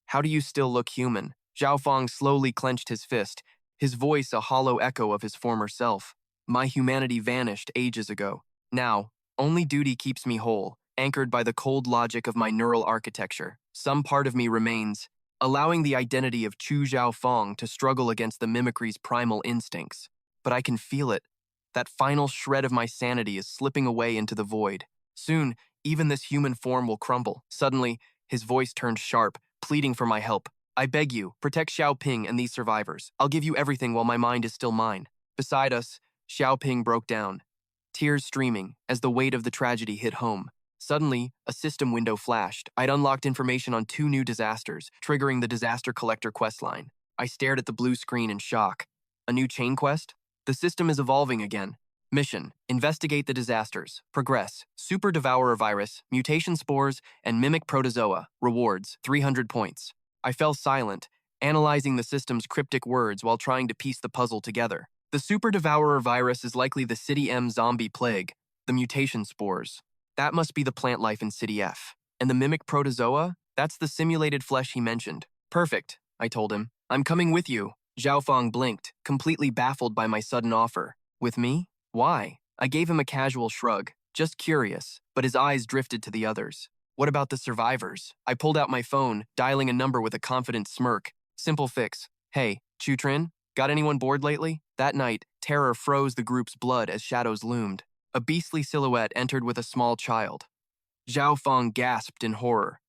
"How do you still look human?" Zhao Feng slowly clenched his fist, his voice a hollow echo of his former self. "My humanity vanished ages ago. Now, only duty keeps me whole, anchored by the cold logic of my neural architecture. Some part of me remains, allowing the identity of Chu Zhao Feng to struggle against the mimicry's primal instincts. But I can feel it. That final shred of my sanity is slipping away into the void. Soon, even this human form will crumble." Suddenly, his voice turned sharp, pleading for my help. "I beg you, protect Xiaoping and these survivors. I'll give you everything while my mind is still mine." Beside us, Xiaoping broke down, tears streaming as the weight of the tragedy hit home. Suddenly, a system window flashed. I'd unlocked information on 2 new disasters, triggering the Disaster Collector questline. I stared at the blue screen in shock. A new chain quest? The system is evolving again. Mission: investigate the disasters. Progress: Super Devourer virus, mutation spores, and mimic protozoa. Rewards: 300 points. I fell silent, analyzing the system's cryptic words while trying to piece the puzzle together. The Super Devourer virus is likely the City M zombie plague, the mutation spores. That must be the plant life in City F. And the mimic protozoa? That's the simulated flesh he mentioned. "Perfect," I told him. "I'm coming with you." Zhao Feng blinked, completely baffled by my sudden offer. "With me? Why?" I gave him a casual shrug, just curious, but his eyes drifted to the others. "What about the survivors?" I pulled out my phone, dialing a number with a confident smirk. "Simple fix. Hey, Chutrin, got anyone bored lately?" That night, terror froze the group's blood as shadows loomed. A beastly silhouette entered with a small child. Zhao Feng gasped in horror.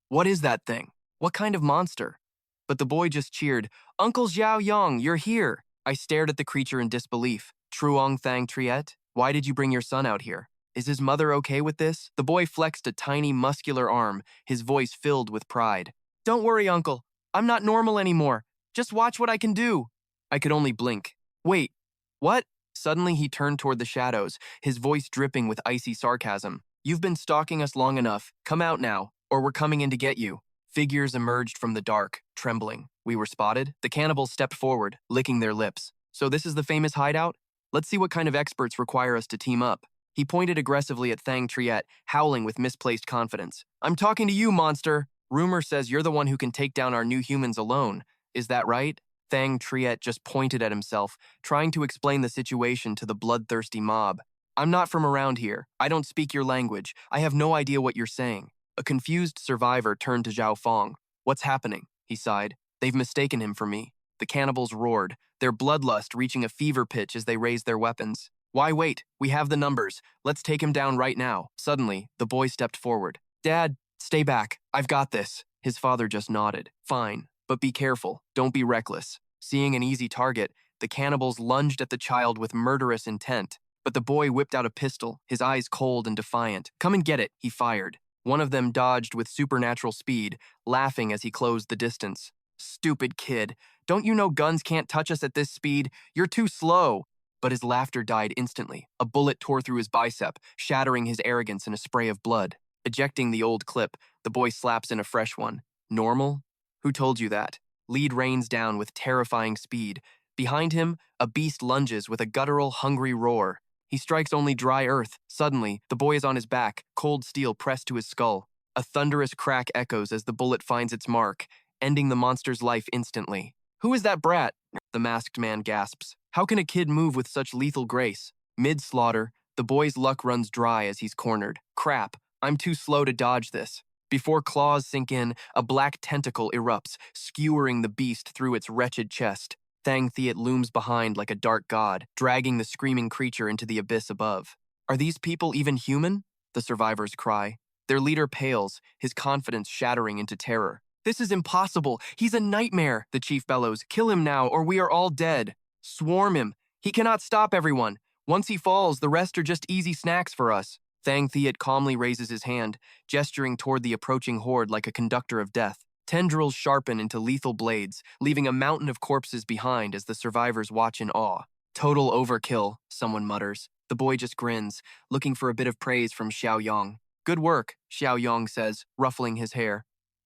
"What is that thing? What kind of monster?" But the boy just cheered, "Uncle Xiaoyong, you're here!" I stared at the creature in disbelief. "Truong Thang Triet, why did you bring your son out here? Is his mother okay with this?" The boy flexed a tiny, muscular arm, his voice filled with pride. "Don't worry, Uncle. I'm not normal anymore. Just watch what I can do." I could only blink. "Wait, what?" Suddenly he turned toward the shadows, his voice dripping with icy sarcasm. "You've been stalking us long enough. Come out now, or we're coming in to get you." Figures emerged from the dark, trembling. We were spotted. The cannibals stepped forward, licking their lips. So this is the famous hideout? Let's see what kind of experts require us to team up. He pointed aggressively at Thang Triet, howling with misplaced confidence. I'm talking to you, monster! Rumor says you're the one who can take down our new humans alone. Is that right? Thang Triet just pointed at himself, trying to explain the situation to the bloodthirsty mob. I'm not from around here. I don't speak your language. I have no idea what you're saying. A confused survivor turned to Zhao Fong. What's happening? He sighed. They've mistaken him for me. The cannibals roared, their bloodlust reaching a fever pitch as they raised their weapons. Why wait? We have the numbers. Let's take him down right now. Suddenly, the boy stepped forward. Dad, stay back. I've got this. His father just nodded. Fine, but be careful. Don't be reckless. Seeing an easy target, the cannibals lunged at the child with murderous intent. But the boy whipped out a pistol, his eyes cold and defiant. Come and get it, he fired. One of them dodged with supernatural speed, laughing as he closed the distance. Stupid kid. Don't you know guns can't touch us at this speed? You're too slow. But his laughter died instantly. A bullet tore through his bicep, shattering his arrogance in a spray of blood. Ejecting the old clip, the boy slaps in a fresh one. Normal? Who told you that? Lead rains down with terrifying speed. Behind him, a beast lunges with a guttural, hungry roar. He strikes only dry earth. Suddenly, the boy is on his back, cold steel pressed to his skull. A thunderous crack echoes as the bullet finds its mark, ending the monster's life instantly. Who is that brat? The masked man gasps. How can a kid move with such lethal grace? Mid-slaughter, the boy's luck runs dry as he's cornered. Crap, I'm too slow to dodge this. Before claws sink in, a black tentacle erupts, skewering the beast through its wretched chest. Thang Thiet looms behind like a dark god, dragging the screaming creature into the abyss above. Are these people even human? The survivors cry. Their leader pales, his confidence shattering into terror. This is impossible. He's a nightmare, the chief bellows. Kill him now, or we are all dead. Swarm him. He cannot stop everyone. Once he falls, the rest are just easy snacks for us. Thang Thiet calmly raises his hand, gesturing toward the approaching horde like a conductor of death. Tendrils sharpen into lethal blades, leaving a mountain of corpses behind as the survivors watch in awe. Total overkill, someone mutters. The boy just grins, looking for a bit of praise from Xiaoyong. Good work, Xiaoyong says, ruffling his hair.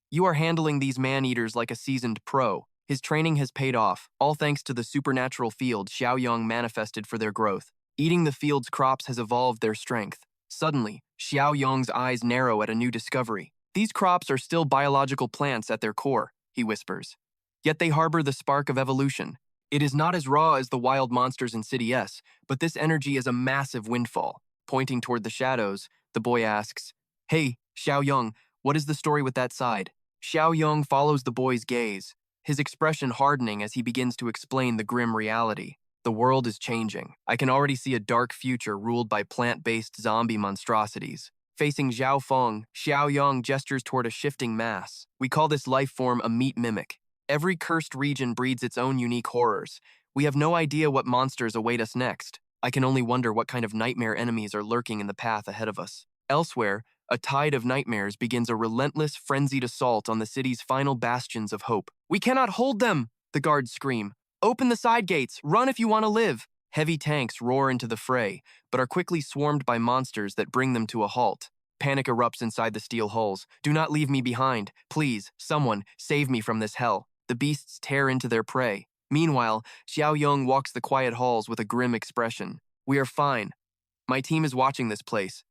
You are handling these man-eaters like a seasoned pro. His training has paid off, all thanks to the supernatural field Xiaoyong manifested for their growth. Eating the field's crops has evolved their strength. Suddenly, Xiaoyong's eyes narrow at a new discovery. These crops are still biological plants at their core, he whispers. Yet they harbor the spark of evolution. It is not as raw as the wild monsters in City S, but this energy is a massive windfall. Pointing toward the shadows, the boy asks, Hey, Xiaoyong, what is the story with that side? Xiaoyong follows the boy's gaze, his expression hardening as he begins to explain the grim reality. The world is changing. I can already see a dark future ruled by plant-based zombie monstrosities. Facing Zhao Feng, Xiaoyong gestures toward a shifting mass. We call this life form a meat mimic. Every cursed region breeds its own unique horrors. We have no idea what monsters await us next. I can only wonder what kind of nightmare enemies are lurking in the path ahead of us. Elsewhere, a tide of nightmares begins a relentless, frenzied assault on the city's final bastions of hope. We cannot hold them, the guards scream. Open the side gates, run if you want to live. Heavy tanks roar into the fray, but are quickly swarmed by monsters that bring them to a halt. Panic erupts inside the steel hulls. Do not leave me behind. Please, someone, save me from this hell. The beasts tear into their prey. Meanwhile, Xiaoyong walks the quiet halls with a grim expression. We are fine. My team is watching this place.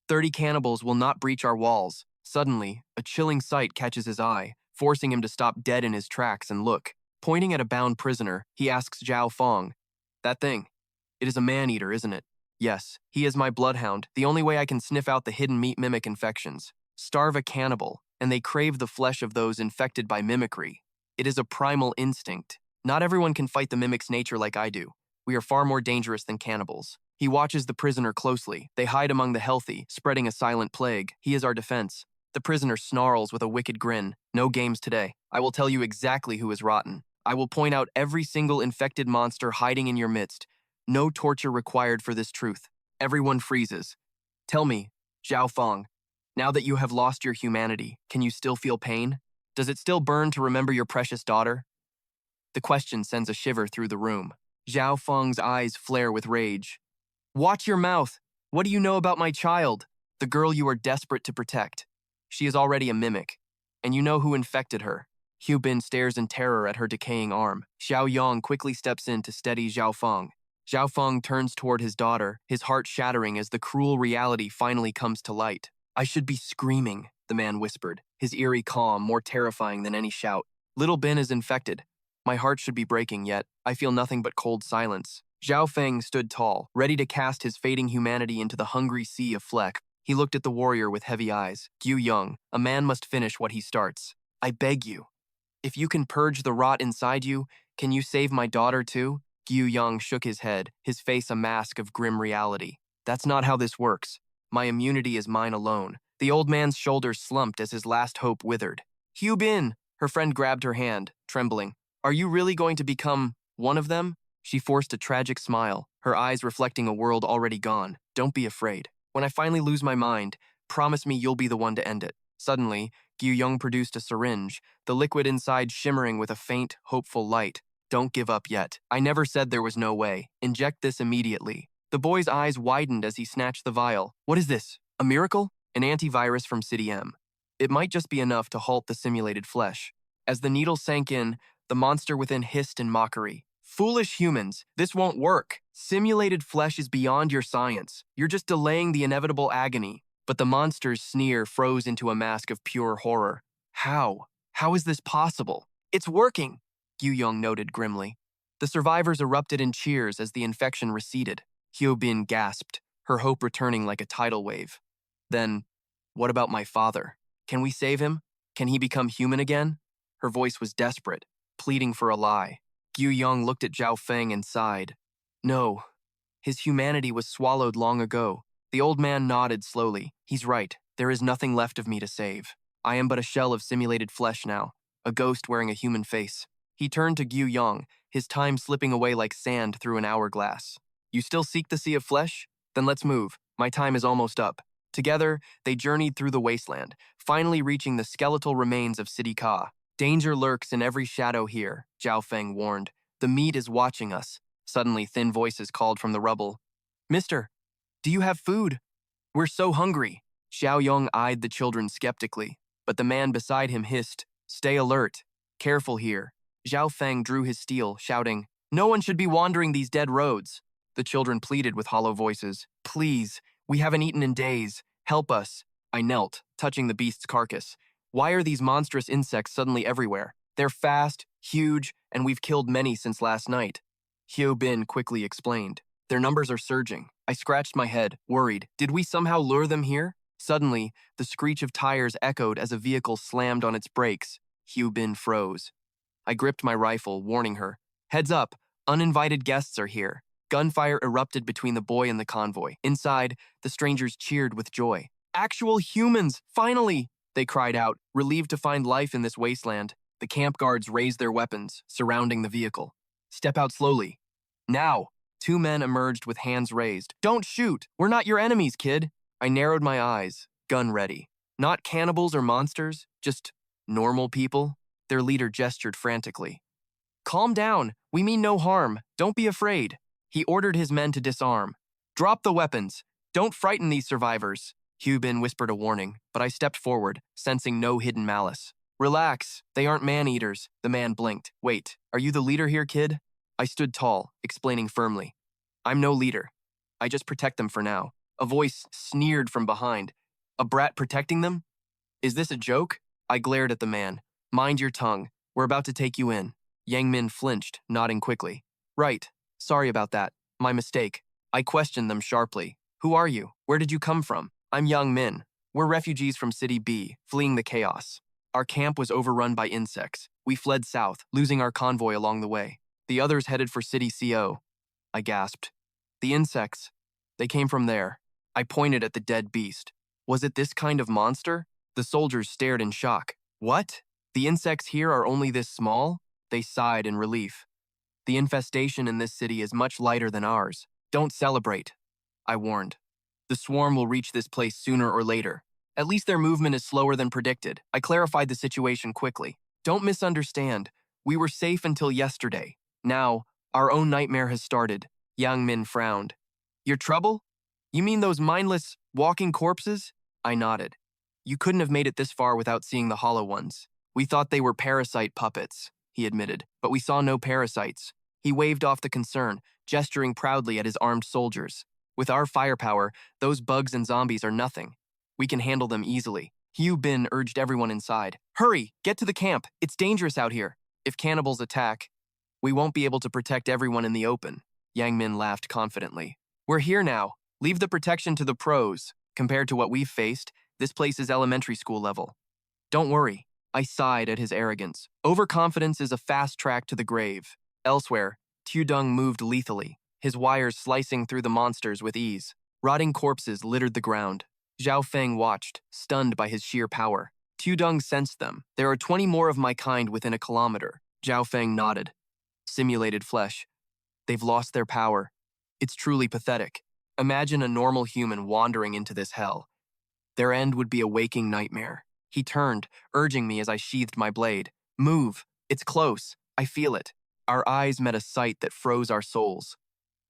30 cannibals will not breach our walls. Suddenly, a chilling sight catches his eye, forcing him to stop dead in his tracks and look. Pointing at a bound prisoner, he asks Zhao Feng, That thing, it is a man-eater, isn't it? Yes, he is my bloodhound, the only way I can sniff out the hidden meat mimic infections. Starve a cannibal, and they crave the flesh of those infected by mimicry. It is a primal instinct. Not everyone can fight the mimic's nature like I do. We are far more dangerous than cannibals. He watches the prisoner closely. They hide among the healthy, spreading a silent plague. He is our defense. The prisoner snarls with a wicked grin. No games today. I will tell you exactly who is rotten. I will point out every single infected monster hiding in your midst. No torture required for this truth. Everyone freezes. Tell me, Zhao Feng, now that you have lost your humanity, can you still feel pain? Does it still burn to remember your precious daughter? The question sends a shiver through the room. Zhao Feng's eyes flare with rage. Watch your mouth. What do you know about my child? The girl you are desperate to protect. She is already a mimic, and you know who infected her. Hu Bin stares in terror at her decaying arm. Xiaoyong quickly steps in to steady Zhao Feng. Zhao Feng turns toward his daughter, his heart shattering as the cruel reality finally comes to light. I should be screaming, the man whispered, his eerie calm more terrifying than any shout. Little Bin is infected. My heart should be breaking, yet I feel nothing but cold silence. Zhao Feng stood tall, ready to cast his fading humanity into the hungry sea of flesh. He looked at the warrior with heavy eyes. Gu Young, a man must finish what he starts. I beg you. If you can purge the rot inside you, can you save my daughter too? Gu Young shook his head, his face a mask of grim reality. That's not how this works. My immunity is mine alone. The old man's shoulders slumped as his last hope withered. Hu Bin! Her friend grabbed her hand, trembling. Are you really going to become one of them? She forced a tragic smile, her eyes reflecting a world already gone. Don't be afraid. When I finally lose my mind, promise me you'll be the one to end it. Suddenly, Gu Young produced a syringe, the liquid inside shimmering with a faint, hopeful light. Don't give up yet. I never said there was no way. Inject this immediately. The boy's eyes widened as he snatched the vial. What is this? A miracle? An antivirus from City M. It might just be enough to halt the simulated flesh. As the needle sank in, the monster within hissed in mockery. Foolish humans, this won't work. Simulated flesh is beyond your science. You're just delaying the inevitable agony. But the monster's sneer froze into a mask of pure horror. How? How is this possible? It's working, Gu Yong noted grimly. The survivors erupted in cheers as the infection receded. Hyo Bin gasped, her hope returning like a tidal wave. Then, what about my father? Can we save him? Can he become human again? Her voice was desperate, pleading for a lie. Gu Yong looked at Zhao Feng and sighed. No, his humanity was swallowed long ago. The old man nodded slowly. He's right. There is nothing left of me to save. I am but a shell of simulated flesh now, a ghost wearing a human face. He turned to Gu Yong, his time slipping away like sand through an hourglass. You still seek the sea of flesh? Then let's move. My time is almost up. Together, they journeyed through the wasteland, finally reaching the skeletal remains of City Ka. Danger lurks in every shadow here, Zhao Feng warned. The meat is watching us. Suddenly, thin voices called from the rubble. Mister, do you have food? We're so hungry. Xiaoyong eyed the children skeptically, but the man beside him hissed, Stay alert. Careful here. Zhao Feng drew his steel, shouting, No one should be wandering these dead roads. The children pleaded with hollow voices. Please, we haven't eaten in days. Help us. I knelt, touching the beast's carcass. Why are these monstrous insects suddenly everywhere? They're fast, huge, and we've killed many since last night. Hyo Bin quickly explained. Their numbers are surging. I scratched my head, worried. Did we somehow lure them here? Suddenly, the screech of tires echoed as a vehicle slammed on its brakes. Hyo Bin froze. I gripped my rifle, warning her. Heads up, uninvited guests are here. Gunfire erupted between the boy and the convoy. Inside, the strangers cheered with joy. Actual humans, finally! They cried out, relieved to find life in this wasteland. The camp guards raised their weapons, surrounding the vehicle. Step out slowly. Now! Two men emerged with hands raised. Don't shoot! We're not your enemies, kid! I narrowed my eyes, gun ready. Not cannibals or monsters, just normal people. Their leader gestured frantically. Calm down. We mean no harm. Don't be afraid. He ordered his men to disarm. Drop the weapons. Don't frighten these survivors. Hyo Bin whispered a warning, but I stepped forward, sensing no hidden malice. Relax. They aren't man-eaters. The man blinked. Wait, are you the leader here, kid? I stood tall, explaining firmly. I'm no leader. I just protect them for now. A voice sneered from behind. A brat protecting them? Is this a joke? I glared at the man. Mind your tongue. We're about to take you in. Yang Min flinched, nodding quickly. Right. Sorry about that. My mistake. I questioned them sharply. Who are you? Where did you come from? I'm Yang Min. We're refugees from City B, fleeing the chaos. Our camp was overrun by insects. We fled south, losing our convoy along the way. The others headed for City CO. I gasped. The insects. They came from there. I pointed at the dead beast. Was it this kind of monster? The soldiers stared in shock. What? The insects here are only this small? They sighed in relief. The infestation in this city is much lighter than ours. Don't celebrate, I warned. The swarm will reach this place sooner or later. At least their movement is slower than predicted. I clarified the situation quickly. Don't misunderstand. We were safe until yesterday. Now, our own nightmare has started. Yang Min frowned. Your trouble? You mean those mindless, walking corpses? I nodded. You couldn't have made it this far without seeing the hollow ones. We thought they were parasite puppets, he admitted, but we saw no parasites. He waved off the concern, gesturing proudly at his armed soldiers. With our firepower, those bugs and zombies are nothing. We can handle them easily. Hugh Bin urged everyone inside. Hurry, get to the camp. It's dangerous out here. If cannibals attack, we won't be able to protect everyone in the open. Yang Min laughed confidently. We're here now. Leave the protection to the pros. Compared to what we've faced, this place is elementary school level. Don't worry. I sighed at his arrogance. Overconfidence is a fast track to the grave. Elsewhere, Tudong moved lethally, his wires slicing through the monsters with ease. Rotting corpses littered the ground. Zhao Feng watched, stunned by his sheer power. Tudong sensed them. There are 20 more of my kind within a kilometer. Zhao Feng nodded. Simulated flesh. They've lost their power. It's truly pathetic. Imagine a normal human wandering into this hell. Their end would be a waking nightmare. He turned, urging me as I sheathed my blade. Move. It's close. I feel it. Our eyes met a sight that froze our souls.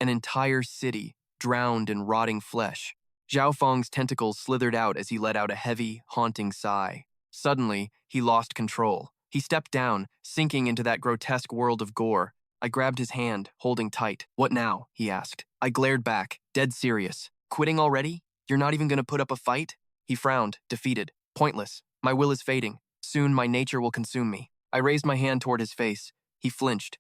An entire city, drowned in rotting flesh. Zhao Feng's tentacles slithered out as he let out a heavy, haunting sigh. Suddenly, he lost control. He stepped down, sinking into that grotesque world of gore. I grabbed his hand, holding tight. What now? He asked. I glared back, dead serious. Quitting already? You're not even going to put up a fight? He frowned, defeated. Pointless. My will is fading. Soon my nature will consume me. I raised my hand toward his face. He flinched.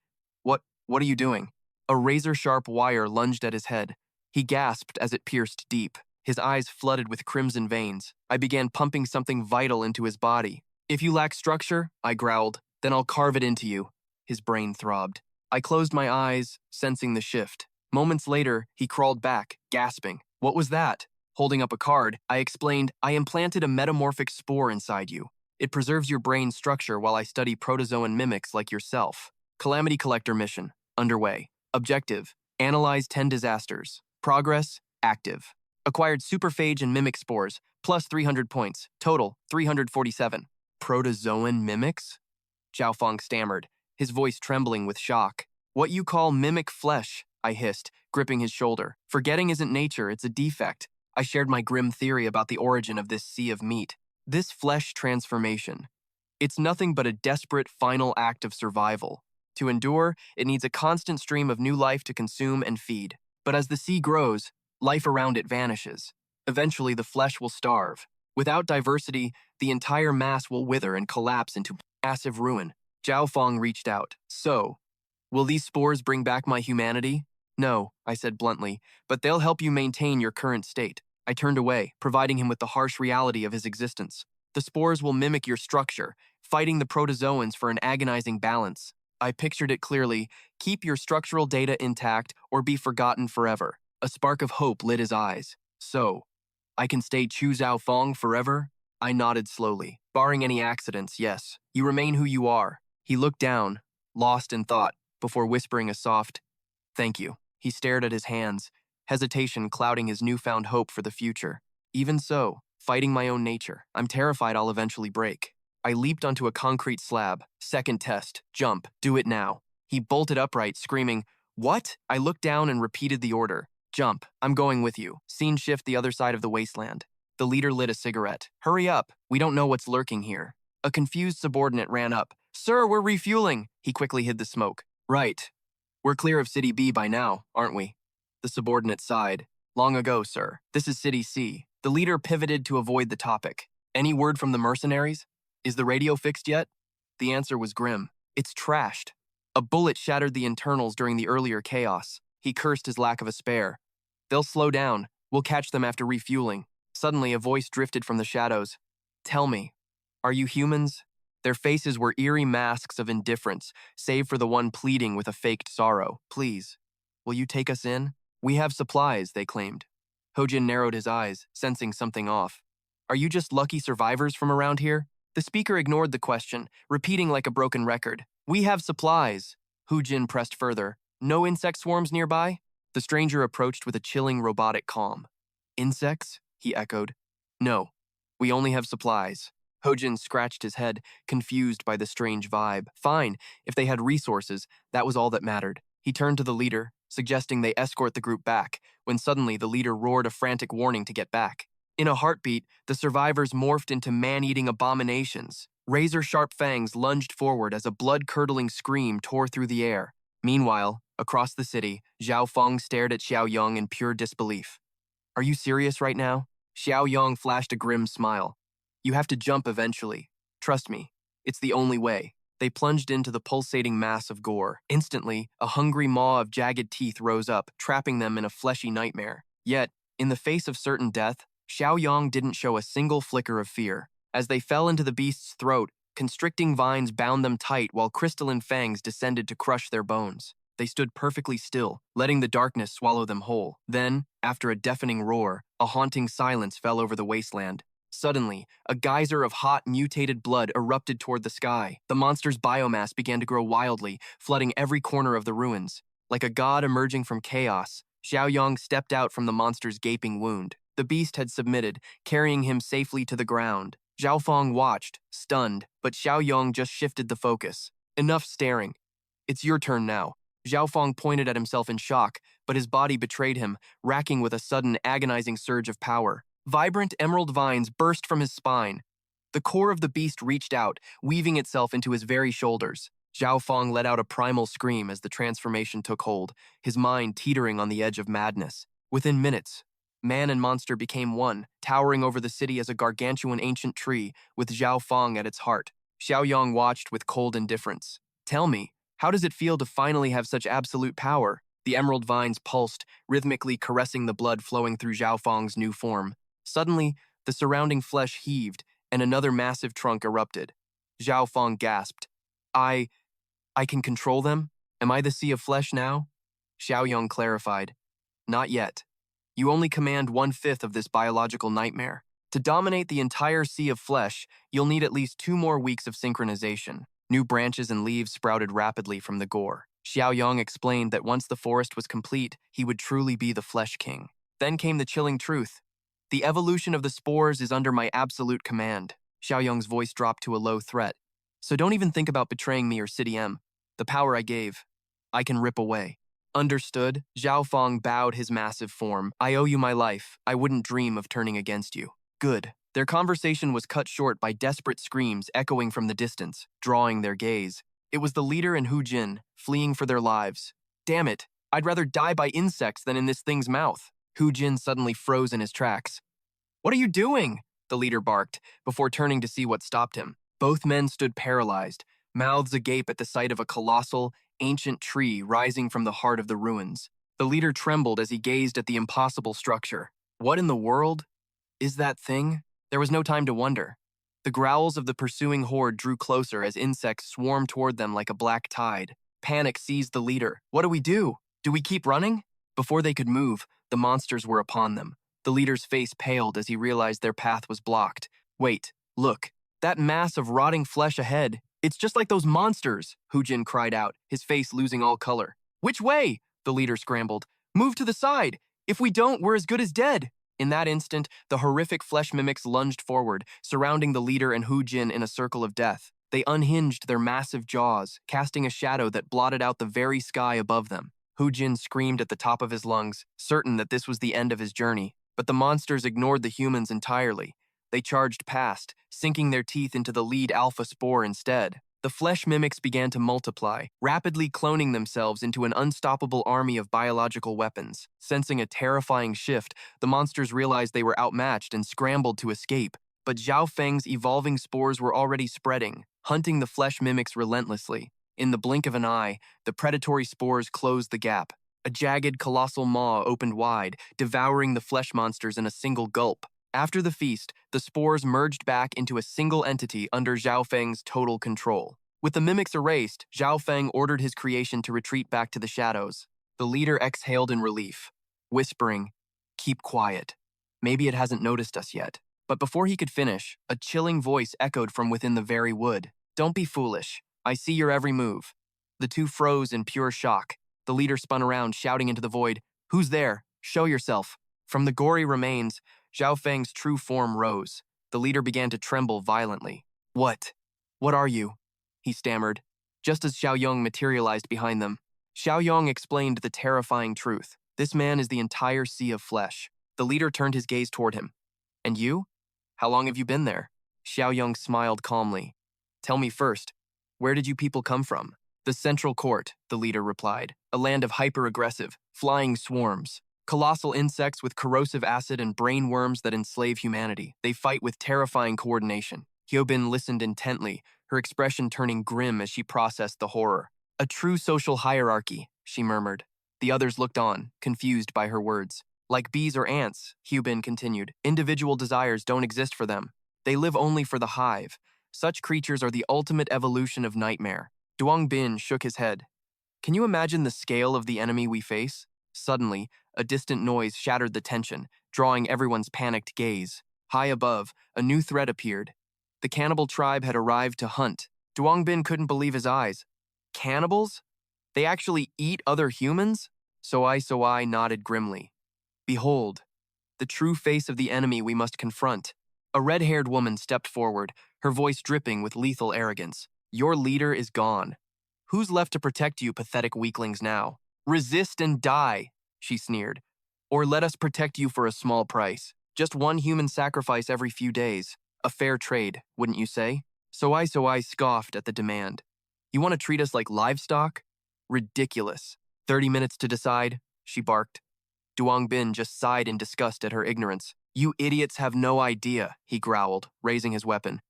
What are you doing? A razor-sharp wire lunged at his head. He gasped as it pierced deep. His eyes flooded with crimson veins. I began pumping something vital into his body. If you lack structure, I growled, then I'll carve it into you. His brain throbbed. I closed my eyes, sensing the shift. Moments later, he crawled back, gasping. What was that? Holding up a card, I explained, I implanted a metamorphic spore inside you. It preserves your brain's structure while I study protozoan mimics like yourself. Calamity Collector mission, underway. Objective, analyze 10 disasters. Progress, active. Acquired superphage and mimic spores, plus 300 points. Total, 347. Protozoan mimics? Zhao Feng stammered, his voice trembling with shock. What you call mimic flesh, I hissed, gripping his shoulder. Forgetting isn't nature, it's a defect. I shared my grim theory about the origin of this sea of meat. This flesh transformation. It's nothing but a desperate final act of survival. To endure, it needs a constant stream of new life to consume and feed. But as the sea grows, life around it vanishes. Eventually, the flesh will starve. Without diversity, the entire mass will wither and collapse into massive ruin. Zhao Feng reached out. So, will these spores bring back my humanity? No, I said bluntly, but they'll help you maintain your current state. I turned away, providing him with the harsh reality of his existence. The spores will mimic your structure, fighting the protozoans for an agonizing balance. I pictured it clearly. Keep your structural data intact or be forgotten forever. A spark of hope lit his eyes. So, I can stay Chu Zhao Feng forever? I nodded slowly. Barring any accidents, yes. You remain who you are. He looked down, lost in thought, before whispering a soft, thank you. He stared at his hands, hesitation clouding his newfound hope for the future. Even so, fighting my own nature, I'm terrified I'll eventually break. I leaped onto a concrete slab. Second test. Jump. Do it now. He bolted upright, screaming, What? I looked down and repeated the order. Jump. I'm going with you. Scene shift the other side of the wasteland. The leader lit a cigarette. Hurry up. We don't know what's lurking here. A confused subordinate ran up. Sir, we're refueling. He quickly hid the smoke. Right. We're clear of City B by now, aren't we? The subordinate sighed. Long ago, sir. This is City C. The leader pivoted to avoid the topic. Any word from the mercenaries? Is the radio fixed yet? The answer was grim. It's trashed. A bullet shattered the internals during the earlier chaos. He cursed his lack of a spare. They'll slow down. We'll catch them after refueling. Suddenly, a voice drifted from the shadows. Tell me, are you humans? Their faces were eerie masks of indifference, save for the one pleading with a faked sorrow. Please, will you take us in? We have supplies, they claimed. Hojin narrowed his eyes, sensing something off. Are you just lucky survivors from around here? The speaker ignored the question, repeating like a broken record. We have supplies. Hojin pressed further. No insect swarms nearby? The stranger approached with a chilling robotic calm. Insects? He echoed. No, we only have supplies. Hojin scratched his head, confused by the strange vibe. Fine, if they had resources, that was all that mattered. He turned to the leader, suggesting they escort the group back, when suddenly the leader roared a frantic warning to get back. In a heartbeat, the survivors morphed into man-eating abominations. Razor-sharp fangs lunged forward as a blood-curdling scream tore through the air. Meanwhile, across the city, Zhao Feng stared at Xiaoyong in pure disbelief. Are you serious right now? Xiaoyong flashed a grim smile. You have to jump eventually. Trust me, it's the only way. They plunged into the pulsating mass of gore. Instantly, a hungry maw of jagged teeth rose up, trapping them in a fleshy nightmare. Yet, in the face of certain death, Xiaoyong didn't show a single flicker of fear. As they fell into the beast's throat, constricting vines bound them tight while crystalline fangs descended to crush their bones. They stood perfectly still, letting the darkness swallow them whole. Then, after a deafening roar, a haunting silence fell over the wasteland. Suddenly, a geyser of hot, mutated blood erupted toward the sky. The monster's biomass began to grow wildly, flooding every corner of the ruins. Like a god emerging from chaos, Xiaoyong stepped out from the monster's gaping wound. The beast had submitted, carrying him safely to the ground. Zhao Feng watched, stunned, but Xiaoyong just shifted the focus. Enough staring. It's your turn now. Zhao Feng pointed at himself in shock, but his body betrayed him, racking with a sudden, agonizing surge of power. Vibrant emerald vines burst from his spine. The core of the beast reached out, weaving itself into his very shoulders. Zhao Feng let out a primal scream as the transformation took hold, his mind teetering on the edge of madness. Within minutes, man and monster became one, towering over the city as a gargantuan ancient tree, with Zhao Feng at its heart. Xiaoyong watched with cold indifference. Tell me, how does it feel to finally have such absolute power? The emerald vines pulsed, rhythmically caressing the blood flowing through Zhao Feng's new form. Suddenly, the surrounding flesh heaved, and another massive trunk erupted. Zhao Feng gasped. I can control them? Am I the sea of flesh now? Xiaoyong clarified. Not yet. You only command 1/5 of this biological nightmare. To dominate the entire sea of flesh, you'll need at least 2 more weeks of synchronization. New branches and leaves sprouted rapidly from the gore. Xiaoyong explained that once the forest was complete, he would truly be the Flesh King. Then came the chilling truth. The evolution of the spores is under my absolute command. Xiaoyong's voice dropped to a low threat. So don't even think about betraying me or City M. The power I gave, I can rip away. Understood? Zhao Feng bowed his massive form. I owe you my life. I wouldn't dream of turning against you. Good. Their conversation was cut short by desperate screams echoing from the distance, drawing their gaze. It was the leader and Hu Jin, fleeing for their lives. Damn it, I'd rather die by insects than in this thing's mouth. Hu Jin suddenly froze in his tracks. What are you doing? The leader barked, before turning to see what stopped him. Both men stood paralyzed, mouths agape at the sight of a colossal, ancient tree rising from the heart of the ruins. The leader trembled as he gazed at the impossible structure. What in the world is that thing? There was no time to wonder. The growls of the pursuing horde drew closer as insects swarmed toward them like a black tide. Panic seized the leader. What do we do? Do we keep running? Before they could move, the monsters were upon them. The leader's face paled as he realized their path was blocked. Wait, look. That mass of rotting flesh ahead. It's just like those monsters, Hu Jin cried out, his face losing all color. Which way? The leader scrambled. Move to the side. If we don't, we're as good as dead. In that instant, the horrific flesh mimics lunged forward, surrounding the leader and Hu Jin in a circle of death. They unhinged their massive jaws, casting a shadow that blotted out the very sky above them. Hu Jin screamed at the top of his lungs, certain that this was the end of his journey. But the monsters ignored the humans entirely. They charged past, sinking their teeth into the lead alpha spore instead. The flesh mimics began to multiply, rapidly cloning themselves into an unstoppable army of biological weapons. Sensing a terrifying shift, the monsters realized they were outmatched and scrambled to escape. But Zhao Feng's evolving spores were already spreading, hunting the flesh mimics relentlessly. In the blink of an eye, the predatory spores closed the gap. A jagged, colossal maw opened wide, devouring the flesh monsters in a single gulp. After the feast, the spores merged back into a single entity under Zhao Feng's total control. With the mimics erased, Zhao Feng ordered his creation to retreat back to the shadows. The leader exhaled in relief, whispering, "Keep quiet. Maybe it hasn't noticed us yet." But before he could finish, a chilling voice echoed from within the very wood. "Don't be foolish. I see your every move." The two froze in pure shock. The leader spun around, shouting into the void, "Who's there? Show yourself." From the gory remains, Zhao Feng's true form rose. The leader began to tremble violently. What? What are you?" he stammered, just as Xiaoyong materialized behind them. Xiaoyong explained the terrifying truth. This man is the entire sea of flesh. The leader turned his gaze toward him. "And you? How long have you been there?" Xiaoyong smiled calmly. Tell me first, where did you people come from? The Central Court, the leader replied. A land of hyper-aggressive, flying swarms. Colossal insects with corrosive acid and brain worms that enslave humanity. They fight with terrifying coordination. Hyobin listened intently, her expression turning grim as she processed the horror. A true social hierarchy, she murmured. The others looked on, confused by her words. Like bees or ants, Hyobin continued, individual desires don't exist for them. They live only for the hive. Such creatures are the ultimate evolution of nightmare. Duang Bin shook his head. Can you imagine the scale of the enemy we face? Suddenly, a distant noise shattered the tension, drawing everyone's panicked gaze. High above, a new threat appeared. The cannibal tribe had arrived to hunt. Duang Bin couldn't believe his eyes. Cannibals? They actually eat other humans? So I nodded grimly. Behold, the true face of the enemy we must confront. A red-haired woman stepped forward, her voice dripping with lethal arrogance. Your leader is gone. Who's left to protect you, pathetic weaklings, now? Resist and die, she sneered. Or let us protect you for a small price. Just one human sacrifice every few days. A fair trade, wouldn't you say? So I scoffed at the demand. You want to treat us like livestock? Ridiculous. 30 minutes to decide, she barked. Duang Bin just sighed in disgust at her ignorance. You idiots have no idea, he growled, raising his weapon.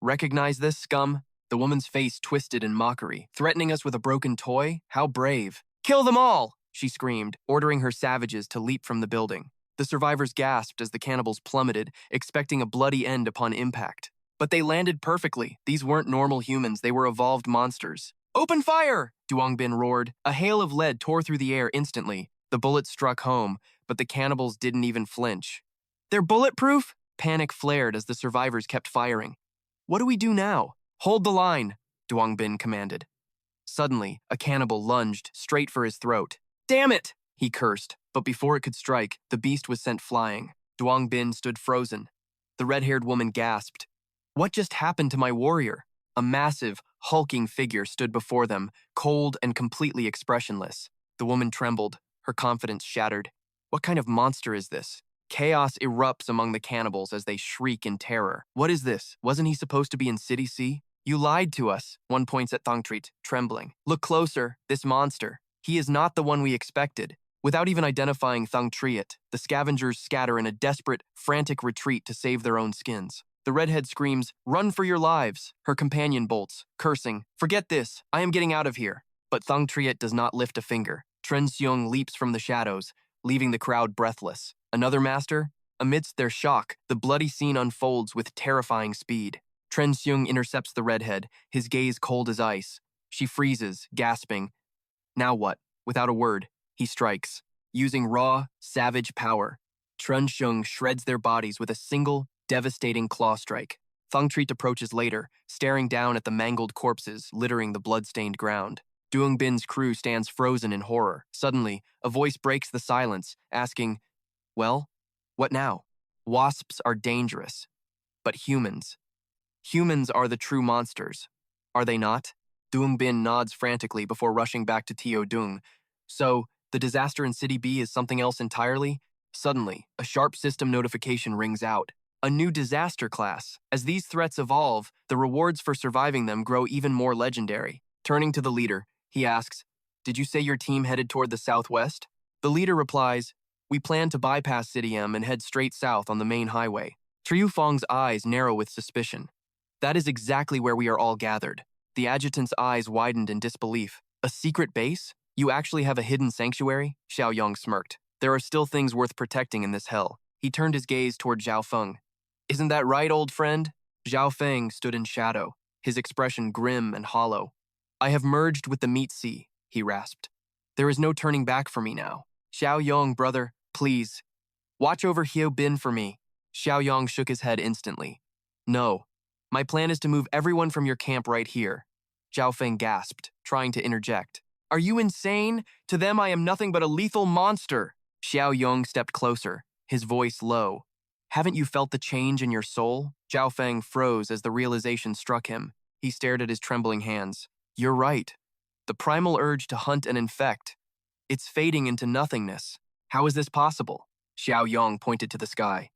Recognize this, scum? The woman's face twisted in mockery. Threatening us with a broken toy? How brave. Kill them all, she screamed, ordering her savages to leap from the building. The survivors gasped as the cannibals plummeted, expecting a bloody end upon impact. But they landed perfectly. These weren't normal humans, they were evolved monsters. Open fire! Duang Bin roared. A hail of lead tore through the air instantly. The bullets struck home, but the cannibals didn't even flinch. They're bulletproof? Panic flared as the survivors kept firing. What do we do now? Hold the line, Duang Bin commanded. Suddenly, a cannibal lunged straight for his throat. Damn it! He cursed, but before it could strike, the beast was sent flying. Duang Bin stood frozen. The red-haired woman gasped. What just happened to my warrior? A massive, hulking figure stood before them, cold and completely expressionless. The woman trembled, her confidence shattered. What kind of monster is this? Chaos erupts among the cannibals as they shriek in terror. What is this? Wasn't he supposed to be in City C? You lied to us, one points at Thongtreat, trembling. Look closer, this monster. He is not the one we expected. Without even identifying Thongtreat, the scavengers scatter in a desperate, frantic retreat to save their own skins. The redhead screams, run for your lives. Her companion bolts, cursing, forget this, I am getting out of here. But Thongtreat does not lift a finger. Tren Xiong leaps from the shadows, leaving the crowd breathless. Another master? Amidst their shock, the bloody scene unfolds with terrifying speed. Tren Xiong intercepts the redhead, his gaze cold as ice. She freezes, gasping. Now what? Without a word, he strikes. Using raw, savage power, Tren Xiong shreds their bodies with a single, devastating claw strike. Thongtreat approaches later, staring down at the mangled corpses littering the blood-stained ground. Duang Bin's crew stands frozen in horror. Suddenly, a voice breaks the silence, asking, well, what now? Wasps are dangerous, but humans. Humans are the true monsters, are they not? Duang Bin nods frantically before rushing back to Tio Dung. So, the disaster in City B is something else entirely? Suddenly, a sharp system notification rings out. A new disaster class. As these threats evolve, the rewards for surviving them grow even more legendary. Turning to the leader, he asks, did you say your team headed toward the southwest? The leader replies, we plan to bypass City M and head straight south on the main highway. Triu Fong's eyes narrow with suspicion. That is exactly where we are all gathered. The adjutant's eyes widened in disbelief. A secret base? You actually have a hidden sanctuary? Xiaoyong smirked. There are still things worth protecting in this hell. He turned his gaze toward Zhao Feng. Isn't that right, old friend? Zhao Feng stood in shadow, his expression grim and hollow. I have merged with the meat sea, he rasped. There is no turning back for me now. Xiaoyong, brother, please. Watch over Hyo Bin for me. Xiaoyong shook his head instantly. No. My plan is to move everyone from your camp right here. Zhao Feng gasped, trying to interject. Are you insane? To them I am nothing but a lethal monster. Xiaoyong stepped closer, his voice low. Haven't you felt the change in your soul? Zhao Feng froze as the realization struck him. He stared at his trembling hands. You're right. The primal urge to hunt and infect. It's fading into nothingness. How is this possible? Xiaoyong pointed to the sky.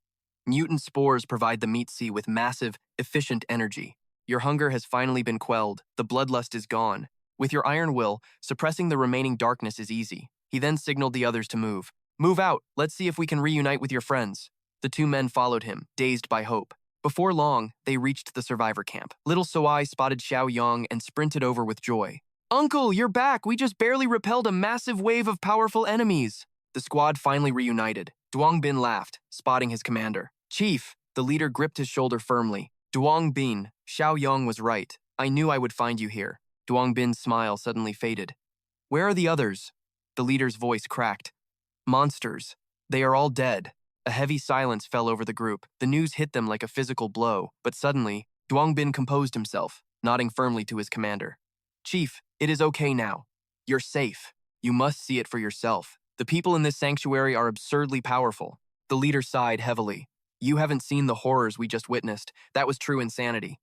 Mutant spores provide the meat sea with massive, efficient energy. Your hunger has finally been quelled. The bloodlust is gone. With your iron will, suppressing the remaining darkness is easy. He then signaled the others to move. Move out. Let's see if we can reunite with your friends. The two men followed him, dazed by hope. Before long, they reached the survivor camp. Little Soai spotted Xiaoyong and sprinted over with joy. Uncle, you're back! We just barely repelled a massive wave of powerful enemies. The squad finally reunited. Duang Bin laughed, spotting his commander. Chief, the leader gripped his shoulder firmly. Duang Bin, Xiaoyong was right. I knew I would find you here. Duang Bin's smile suddenly faded. Where are the others? The leader's voice cracked. Monsters. They are all dead. A heavy silence fell over the group. The news hit them like a physical blow, but suddenly, Duang Bin composed himself, nodding firmly to his commander. Chief, it is okay now. You're safe. You must see it for yourself. The people in this sanctuary are absurdly powerful. The leader sighed heavily. You haven't seen the horrors we just witnessed. That was true insanity.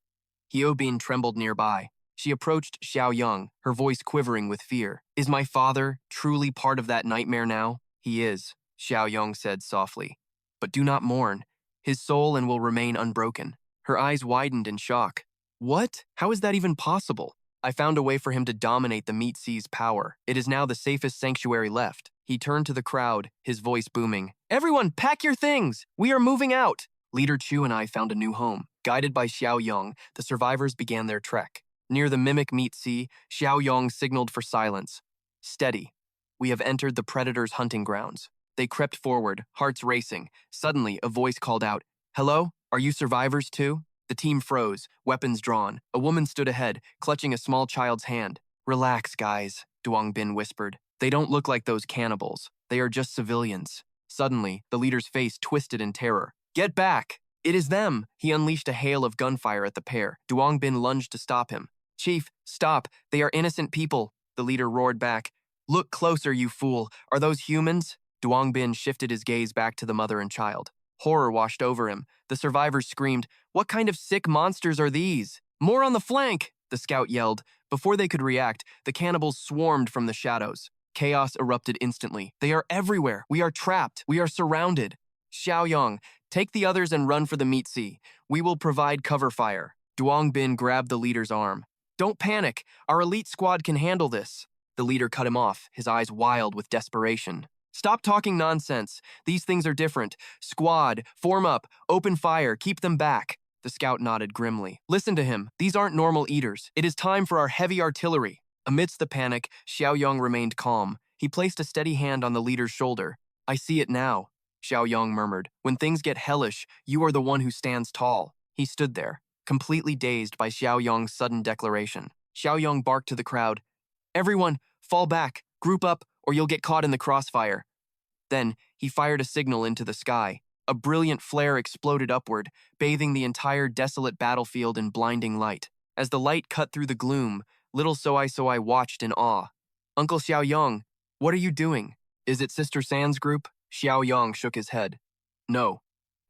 Bin trembled nearby. She approached Xiaoyong, her voice quivering with fear. Is my father truly part of that nightmare now? He is, Xiaoyong said softly. But do not mourn. His soul and will remain unbroken. Her eyes widened in shock. What? How is that even possible? I found a way for him to dominate the Meat Sea's power. It is now the safest sanctuary left. He turned to the crowd, his voice booming. Everyone, pack your things! We are moving out! Leader Chu and I found a new home. Guided by Xiaoyong, the survivors began their trek. Near the mimic Meat Sea, Xiaoyong signaled for silence. Steady. We have entered the predator's hunting grounds. They crept forward, hearts racing. Suddenly, a voice called out, Hello? Are you survivors too? The team froze, weapons drawn. A woman stood ahead, clutching a small child's hand. Relax, guys, Duang Bin whispered. They don't look like those cannibals. They are just civilians. Suddenly, the leader's face twisted in terror. Get back! It is them! He unleashed a hail of gunfire at the pair. Duang Bin lunged to stop him. Chief, stop! They are innocent people! The leader roared back. Look closer, you fool! Are those humans? Duang Bin shifted his gaze back to the mother and child. Horror washed over him. The survivors screamed, What kind of sick monsters are these? More on the flank! The scout yelled. Before they could react, the cannibals swarmed from the shadows. Chaos erupted instantly. They are everywhere. We are trapped. We are surrounded. Xiaoyong, take the others and run for the Meat Sea. We will provide cover fire. Duang Bin grabbed the leader's arm. Don't panic. Our elite squad can handle this. The leader cut him off, his eyes wild with desperation. Stop talking nonsense. These things are different. Squad, form up, open fire, keep them back. The scout nodded grimly. Listen to him. These aren't normal eaters. It is time for our heavy artillery. Amidst the panic, Xiaoyong remained calm. He placed a steady hand on the leader's shoulder. I see it now, Xiaoyong murmured. When things get hellish, you are the one who stands tall. He stood there, completely dazed by Xiaoyong's sudden declaration. Xiaoyong barked to the crowd. Everyone, fall back, group up, or you'll get caught in the crossfire. Then, he fired a signal into the sky. A brilliant flare exploded upward, bathing the entire desolate battlefield in blinding light. As the light cut through the gloom, little Soai watched in awe. Uncle Xiaoyong, what are you doing? Is it Sister San's group? Xiaoyong shook his head. No,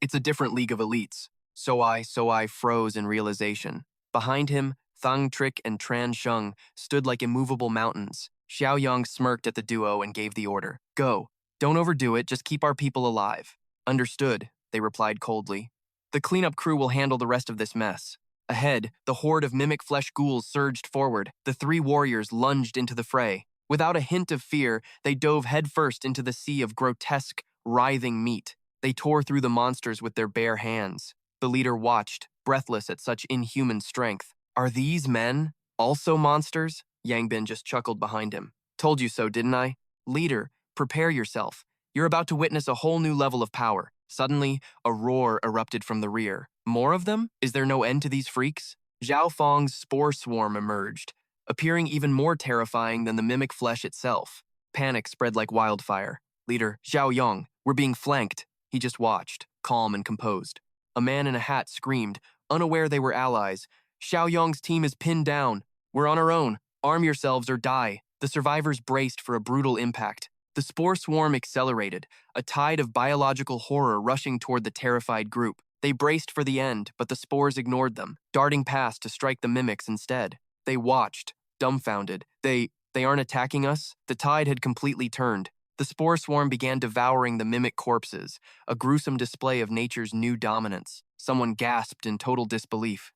it's a different league of elites. Soai froze in realization. Behind him, Thang Trick and Tran Sheng stood like immovable mountains. Xiaoyong smirked at the duo and gave the order. Go. Don't overdo it, just keep our people alive. Understood, they replied coldly. The cleanup crew will handle the rest of this mess. Ahead, the horde of mimic flesh ghouls surged forward. The three warriors lunged into the fray. Without a hint of fear, they dove headfirst into the sea of grotesque, writhing meat. They tore through the monsters with their bare hands. The leader watched, breathless at such inhuman strength. Are these men also monsters? Yang Bin just chuckled behind him. Told you so, didn't I? Leader, prepare yourself. You're about to witness a whole new level of power. Suddenly, a roar erupted from the rear. More of them? Is there no end to these freaks? Zhao Feng's spore swarm emerged, appearing even more terrifying than the mimic flesh itself. Panic spread like wildfire. Leader, Xiaoyong, we're being flanked. He just watched, calm and composed. A man in a hat screamed, unaware they were allies. Xiaoyong's team is pinned down. We're on our own. Arm yourselves or die. The survivors braced for a brutal impact. The spore swarm accelerated, a tide of biological horror rushing toward the terrified group. They braced for the end, but the spores ignored them, darting past to strike the mimics instead. They watched, dumbfounded. They aren't attacking us? The tide had completely turned. The spore swarm began devouring the mimic corpses, a gruesome display of nature's new dominance. Someone gasped in total disbelief.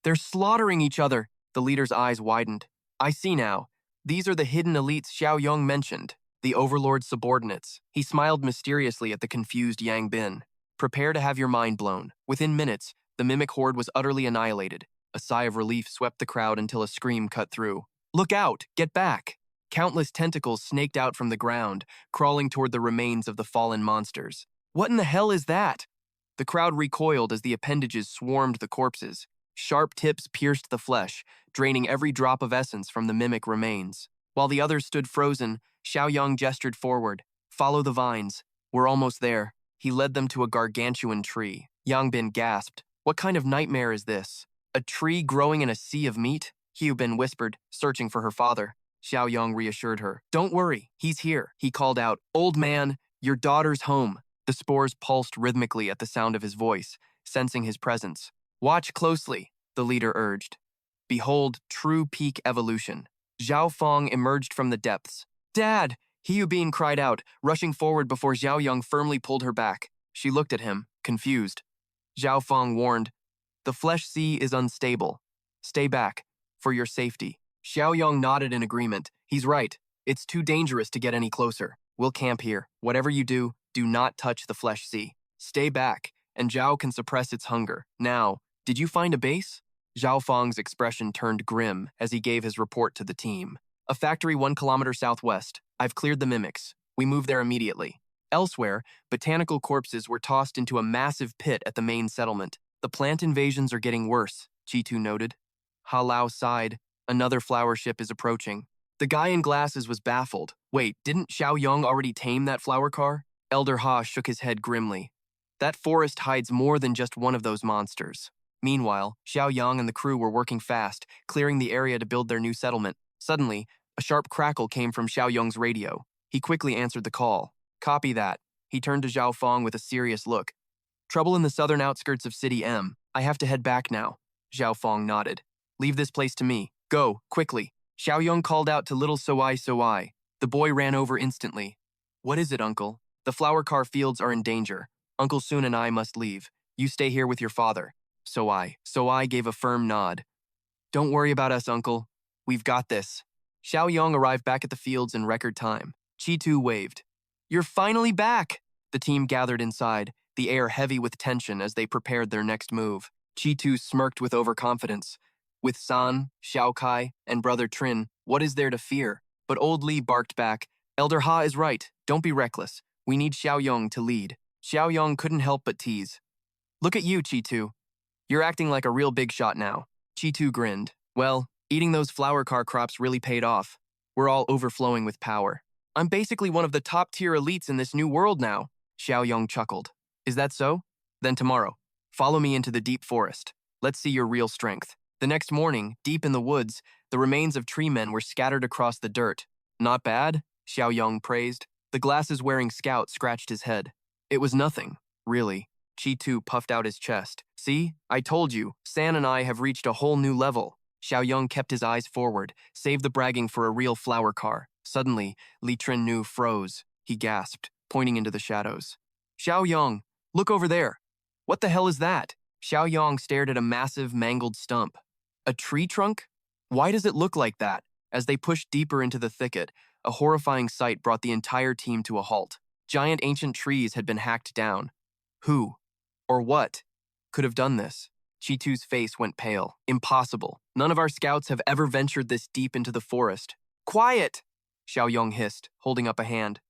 They're slaughtering each other. The leader's eyes widened. I see now. These are the hidden elites Xiaoyong mentioned, the overlord's subordinates. He smiled mysteriously at the confused Yang Bin. Prepare to have your mind blown. Within minutes, the mimic horde was utterly annihilated. A sigh of relief swept the crowd until a scream cut through. Look out! Get back! Countless tentacles snaked out from the ground, crawling toward the remains of the fallen monsters. What in the hell is that? The crowd recoiled as the appendages swarmed the corpses. Sharp tips pierced the flesh, draining every drop of essence from the mimic remains. While the others stood frozen, Xiaoyong gestured forward. Follow the vines. We're almost there. He led them to a gargantuan tree. Yang Bin gasped. What kind of nightmare is this? A tree growing in a sea of meat? Hu Bin whispered, searching for her father. Xiaoyong reassured her. Don't worry, he's here. He called out, Old man, your daughter's home. The spores pulsed rhythmically at the sound of his voice, sensing his presence. Watch closely, the leader urged. Behold true peak evolution. Zhao Feng emerged from the depths. Dad! Hu Bin cried out, rushing forward before Xiaoyong firmly pulled her back. She looked at him, confused. Zhao Feng warned, The flesh sea is unstable. Stay back, for your safety. Xiaoyong nodded in agreement. He's right. It's too dangerous to get any closer. We'll camp here. Whatever you do not touch the flesh sea. Stay back, and Zhao can suppress its hunger. Now, did you find a base? Zhao Feng's expression turned grim as he gave his report to the team. A factory 1 kilometer southwest. I've cleared the mimics. We move there immediately. Elsewhere, botanical corpses were tossed into a massive pit at the main settlement. The plant invasions are getting worse, Chitu noted. Ha Lao sighed. Another flower ship is approaching. The guy in glasses was baffled. Wait, didn't Xiaoyong already tame that flower car? Elder Ha shook his head grimly. That forest hides more than just one of those monsters. Meanwhile, Xiaoyong and the crew were working fast, clearing the area to build their new settlement. Suddenly, a sharp crackle came from Xiaoyong's radio. He quickly answered the call. Copy that. He turned to Zhao Feng with a serious look. Trouble in the southern outskirts of City M. I have to head back now. Zhao Feng nodded. Leave this place to me. Go, quickly. Xiaoyong called out to little Soai. The boy ran over instantly. What is it, uncle? The flower car fields are in danger. Uncle Sun and I must leave. You stay here with your father. Soai gave a firm nod. Don't worry about us, uncle. We've got this. Xiaoyong arrived back at the fields in record time. Chitu waved. You're finally back! The team gathered inside, the air heavy with tension as they prepared their next move. Chitu smirked with overconfidence. With San, Xiaokai, and brother Trin, what is there to fear? But old Li barked back. Elder Ha is right. Don't be reckless. We need Xiaoyong to lead. Xiaoyong couldn't help but tease. Look at you, Chitu. You're acting like a real big shot now. Chitu grinned. Well, eating those flower car crops really paid off. We're all overflowing with power. I'm basically one of the top-tier elites in this new world now. Xiaoyong chuckled. Is that so? Then tomorrow, follow me into the deep forest. Let's see your real strength. The next morning, deep in the woods, the remains of tree men were scattered across the dirt. Not bad, Xiaoyong praised. The glasses-wearing scout scratched his head. It was nothing, really. Chitu puffed out his chest. See, I told you, San and I have reached a whole new level. Xiaoyong kept his eyes forward, saved the bragging for a real flower car. Suddenly, Li Trinnu froze. He gasped, pointing into the shadows. Xiaoyong, look over there. What the hell is that? Xiaoyong stared at a massive, mangled stump. A tree trunk? Why does it look like that? As they pushed deeper into the thicket, a horrifying sight brought the entire team to a halt. Giant ancient trees had been hacked down. Who, or what, could have done this? Chitu's face went pale. Impossible. None of our scouts have ever ventured this deep into the forest. Quiet! Xiaoyong hissed, holding up a hand.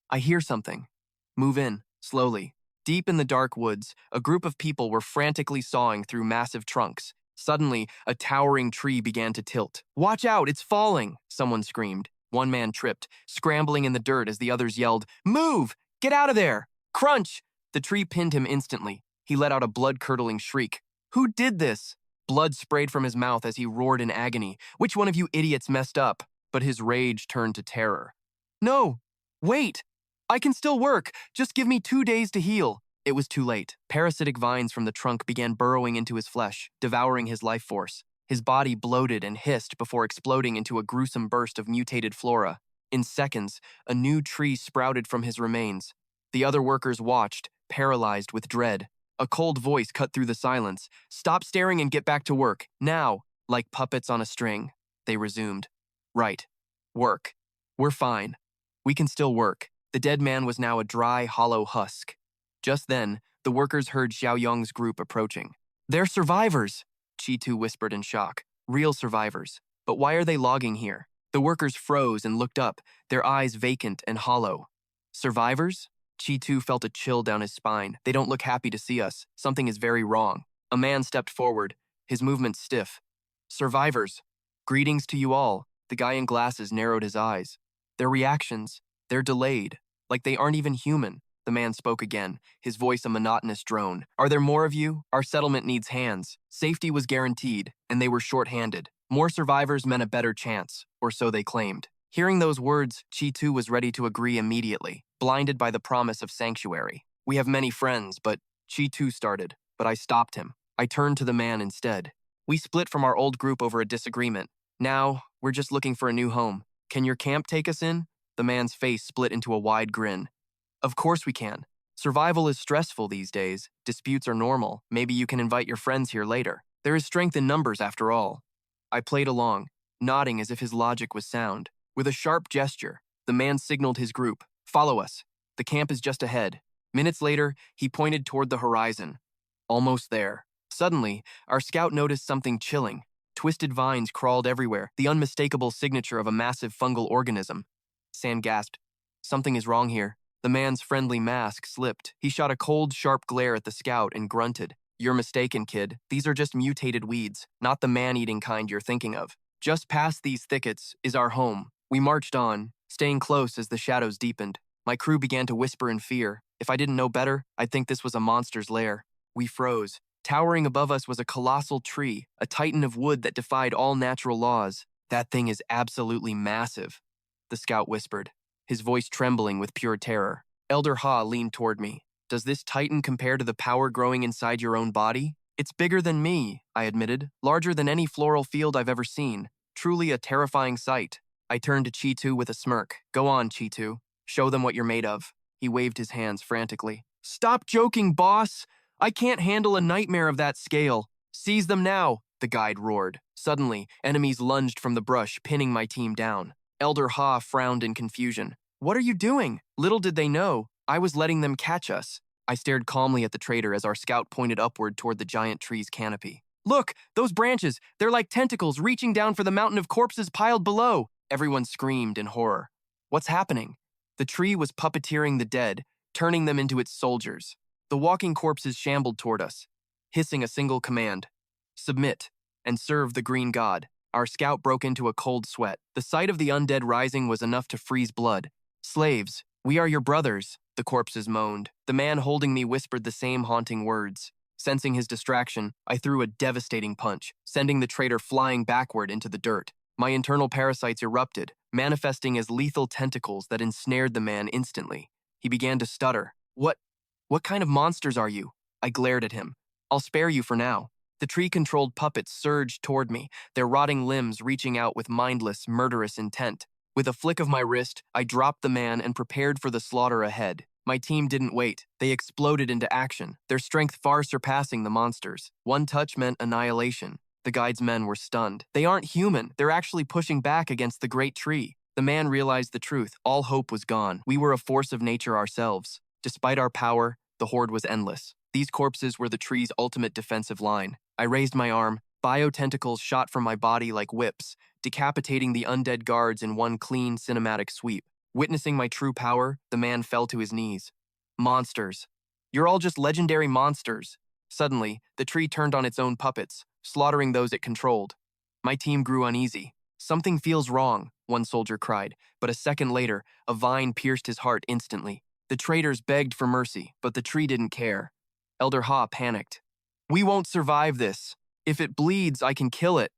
I hear something. Move in, slowly. Deep in the dark woods, a group of people were frantically sawing through massive trunks. Suddenly, a towering tree began to tilt. Watch out, it's falling! Someone screamed. One man tripped, scrambling in the dirt as the others yelled, Move! Get out of there! Crunch! The tree pinned him instantly. He let out a blood-curdling shriek. Who did this? Blood sprayed from his mouth as he roared in agony. Which one of you idiots messed up? But his rage turned to terror. No! Wait! I can still work! Just give me 2 days to heal! It was too late. Parasitic vines from the trunk began burrowing into his flesh, devouring his life force. His body bloated and hissed before exploding into a gruesome burst of mutated flora. In seconds, a new tree sprouted from his remains. The other workers watched, paralyzed with dread. A cold voice cut through the silence. Stop staring and get back to work. Now, like puppets on a string. They resumed. Right. Work. We're fine. We can still work. The dead man was now a dry, hollow husk. Just then, the workers heard Xiaoyong's group approaching. They're survivors, Chi-Tu whispered in shock. Real survivors. But why are they logging here? The workers froze and looked up, their eyes vacant and hollow. Survivors? Chi-Tu felt a chill down his spine. They don't look happy to see us. Something is very wrong. A man stepped forward, his movements stiff. Survivors. Greetings to you all. The guy in glasses narrowed his eyes. Their reactions, they're delayed, like they aren't even human. The man spoke again, his voice a monotonous drone. Are there more of you? Our settlement needs hands. Safety was guaranteed, and they were short-handed. More survivors meant a better chance, or so they claimed. Hearing those words, Chi-Tu was ready to agree immediately, blinded by the promise of sanctuary. We have many friends, but Chi-Tu started, but I stopped him. I turned to the man instead. We split from our old group over a disagreement. Now, we're just looking for a new home. Can your camp take us in? The man's face split into a wide grin. Of course we can. Survival is stressful these days. Disputes are normal. Maybe you can invite your friends here later. There is strength in numbers after all. I played along, nodding as if his logic was sound. With a sharp gesture, the man signaled his group, follow us. The camp is just ahead. Minutes later, he pointed toward the horizon. Almost there. Suddenly, our scout noticed something chilling. Twisted vines crawled everywhere, the unmistakable signature of a massive fungal organism. San gasped. Something is wrong here. The man's friendly mask slipped. He shot a cold, sharp glare at the scout and grunted. You're mistaken, kid. These are just mutated weeds, not the man-eating kind you're thinking of. Just past these thickets is our home. We marched on, staying close as the shadows deepened. My crew began to whisper in fear. If I didn't know better, I'd think this was a monster's lair. We froze. Towering above us was a colossal tree, a titan of wood that defied all natural laws. That thing is absolutely massive, the scout whispered, his voice trembling with pure terror. Elder Ha leaned toward me. Does this titan compare to the power growing inside your own body? It's bigger than me, I admitted, larger than any floral field I've ever seen. Truly a terrifying sight. I turned to Chi-Tu with a smirk. Go on, Chi-Tu. Show them what you're made of. He waved his hands frantically. Stop joking, boss! I can't handle a nightmare of that scale. Seize them now, the guide roared. Suddenly, enemies lunged from the brush, pinning my team down. Elder Ha frowned in confusion. What are you doing? Little did they know, I was letting them catch us. I stared calmly at the traitor as our scout pointed upward toward the giant tree's canopy. Look, those branches, they're like tentacles reaching down for the mountain of corpses piled below. Everyone screamed in horror. What's happening? The tree was puppeteering the dead, turning them into its soldiers. The walking corpses shambled toward us, hissing a single command. Submit and serve the green god. Our scout broke into a cold sweat. The sight of the undead rising was enough to freeze blood. Slaves, we are your brothers, the corpses moaned. The man holding me whispered the same haunting words. Sensing his distraction, I threw a devastating punch, sending the traitor flying backward into the dirt. My internal parasites erupted, manifesting as lethal tentacles that ensnared the man instantly. He began to stutter. What kind of monsters are you? I glared at him. I'll spare you for now. The tree-controlled puppets surged toward me, their rotting limbs reaching out with mindless, murderous intent. With a flick of my wrist, I dropped the man and prepared for the slaughter ahead. My team didn't wait. They exploded into action, their strength far surpassing the monsters. One touch meant annihilation. The guide's men were stunned. They aren't human. They're actually pushing back against the great tree. The man realized the truth. All hope was gone. We were a force of nature ourselves. Despite our power, the horde was endless. These corpses were the tree's ultimate defensive line. I raised my arm. Bio-tentacles shot from my body like whips, decapitating the undead guards in one clean, cinematic sweep. Witnessing my true power, the man fell to his knees. Monsters. You're all just legendary monsters. Suddenly, the tree turned on its own puppets, slaughtering those it controlled. My team grew uneasy. Something feels wrong, one soldier cried, but a second later, a vine pierced his heart instantly. The traitors begged for mercy, but the tree didn't care. Elder Ha panicked. We won't survive this. If it bleeds, I can kill it,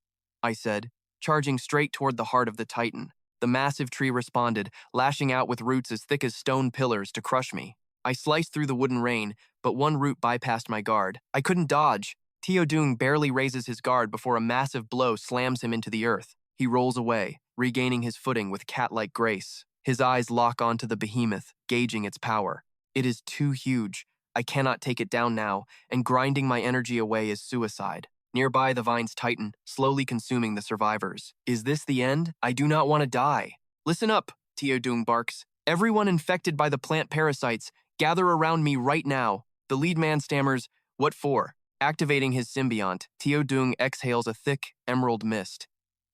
I said, charging straight toward the heart of the titan. The massive tree responded, lashing out with roots as thick as stone pillars to crush me. I sliced through the wooden rain, but one root bypassed my guard. I couldn't dodge. Teodung barely raises his guard before a massive blow slams him into the earth. He rolls away, regaining his footing with cat-like grace. His eyes lock onto the behemoth, gauging its power. It is too huge. I cannot take it down now, and grinding my energy away is suicide. Nearby, the vines tighten, slowly consuming the survivors. Is this the end? I do not want to die. Listen up, Teodung barks. Everyone infected by the plant parasites, gather around me right now. The lead man stammers, what for? Activating his symbiont, Teodung exhales a thick, emerald mist.